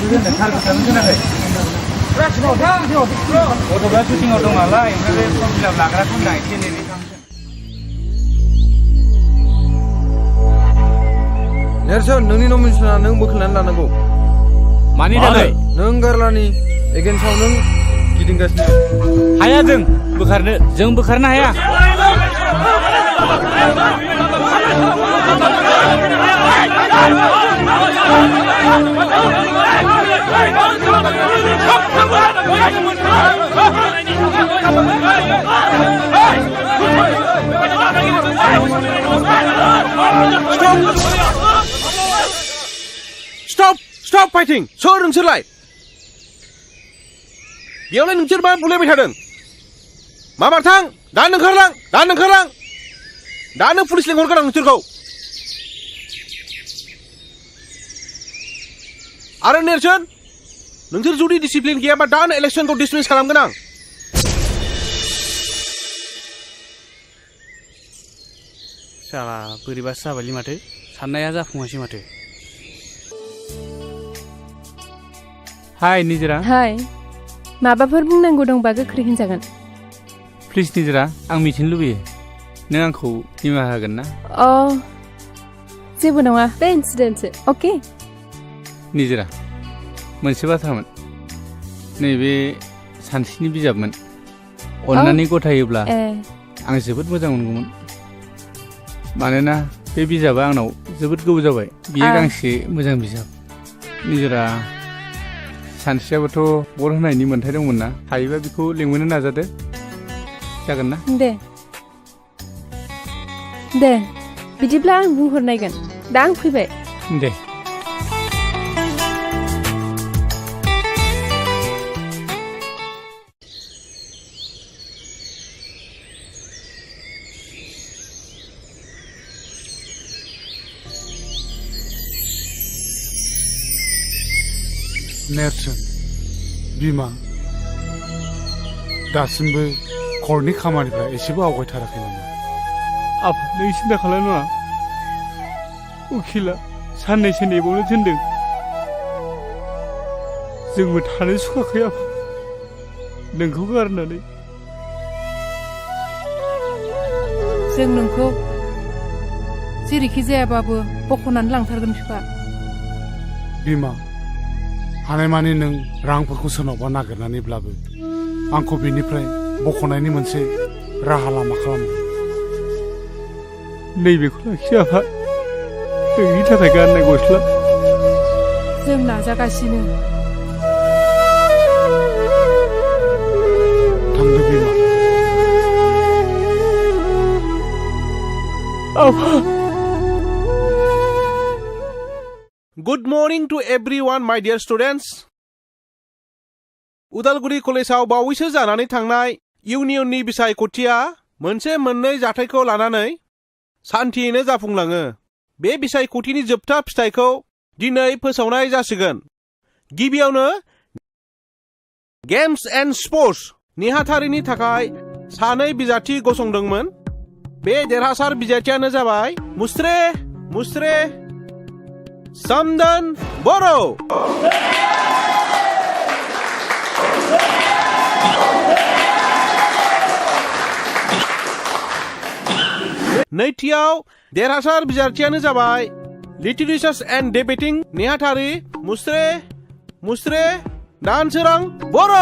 टारगेट खालामनो गथ'फ्रा शुटिंआव दं नालाय ओमफ्राय बे फर्म फिलाप लाग्राखौ नायनोसै नैबे थांसै नेरसोन नोंनि नमिनेसना नों बोखारनानै लानांगौ मानि थाखाय नों गारलानि एगेन्स्टआव नों गिदिंगासिनो हाया जों बोखारनो हाया Stop fighting! सोर नोंसोरलाय? बेयावलाय नोंसोर मा बुलायबाय थादों? माबार थां! दानो ओंखारलां! दानो पुलिस लेंहरगोन आं नोंसोरखौ! आरो नेरसोन, नोंसोर जुदि डिसिप्लिन गैयाबा दानो इलेक्सनखौ डिसमिस खालामगोन आं! साला बोरैबासो जाबायलै माथो साननाया जाफुङासै माथो हाय निजोरा हाय माबाफोर बुंनांगौ दंबा गोख्रै होनजागोन प्लिज निजोरा आं मिथिनो लुबैयो नों आंखौ निमाहा होगोन ना जेबो नङा बे इन्सिडेन्टसो अके निजोरा मोनसे बाथ्रामोन नैबे सानस्रिनि बिजाबमोन अन्नानै गथायोब्ला आं जोबोद मोजां मोनगौमोन मानोना बे बिजाबा आंनाव जोबोद गोबाव जाबाय बियो गांसे मोजां बिजाब निजोरा सानस्रियाबोथ' बर होनायनि मोन्थाय दंमोन ना हायोबा बेखौ लिंहरनो नाजादो जागोन ना दे बिदिब्ला आं बुंहरनायगोन दा आं फैबाय दे नेरसोन बिमा दासिमबो कर्टनि खामानिफ्रा एसेबो आवगायथाराखै नामा आप नों सिन्था खालामनाङा उखिला साननैसो नेबावनो थिनदों जोंबो थानो सुखुवाखै आफा नोंखौ गारनानै जों नोंखौ जेरैखि जायाबाबो बख'नानै लांथारगोन बिफा बिमा हानायमानि नों रांफोरखौ सोरनावबा नागिरनानैब्लाबो आंखौ बेनिफ्राय बख'नायनि मोनसे राहा लामा खालामो नैबेखौ लाखि आफा नोंनि थाखाय गाननाय गस्ला जों नाजागासिनो थांदो बिमा आफा Good morning to everyone, my dear students. Udalguri कलेजाव बावैसो जानानै थांनाय इउनियननि बिसायख'थिया मोनसे मोननै जाथायखौ लानानै सान्थियैनो जाफुंलाङो। बे बिसायख'थिनि जोबथा फिथाइखौ दिनै फोसावनाय जासिगोन। गिबियावनो गेम्स एन्ड स्पर्ट्स नेहाथारिनि थाखाय सानै बिजाथि गसंदोंमोन। बे देरहासार बिजाथियानो जाबाय मुस्रे समदन बर'। नैथियाव देरहासार बिजाथियानो जाबाय लिटारेचार एन्ड डिबेटिं नेहाथारि मुस्रे दानसोरां बर'।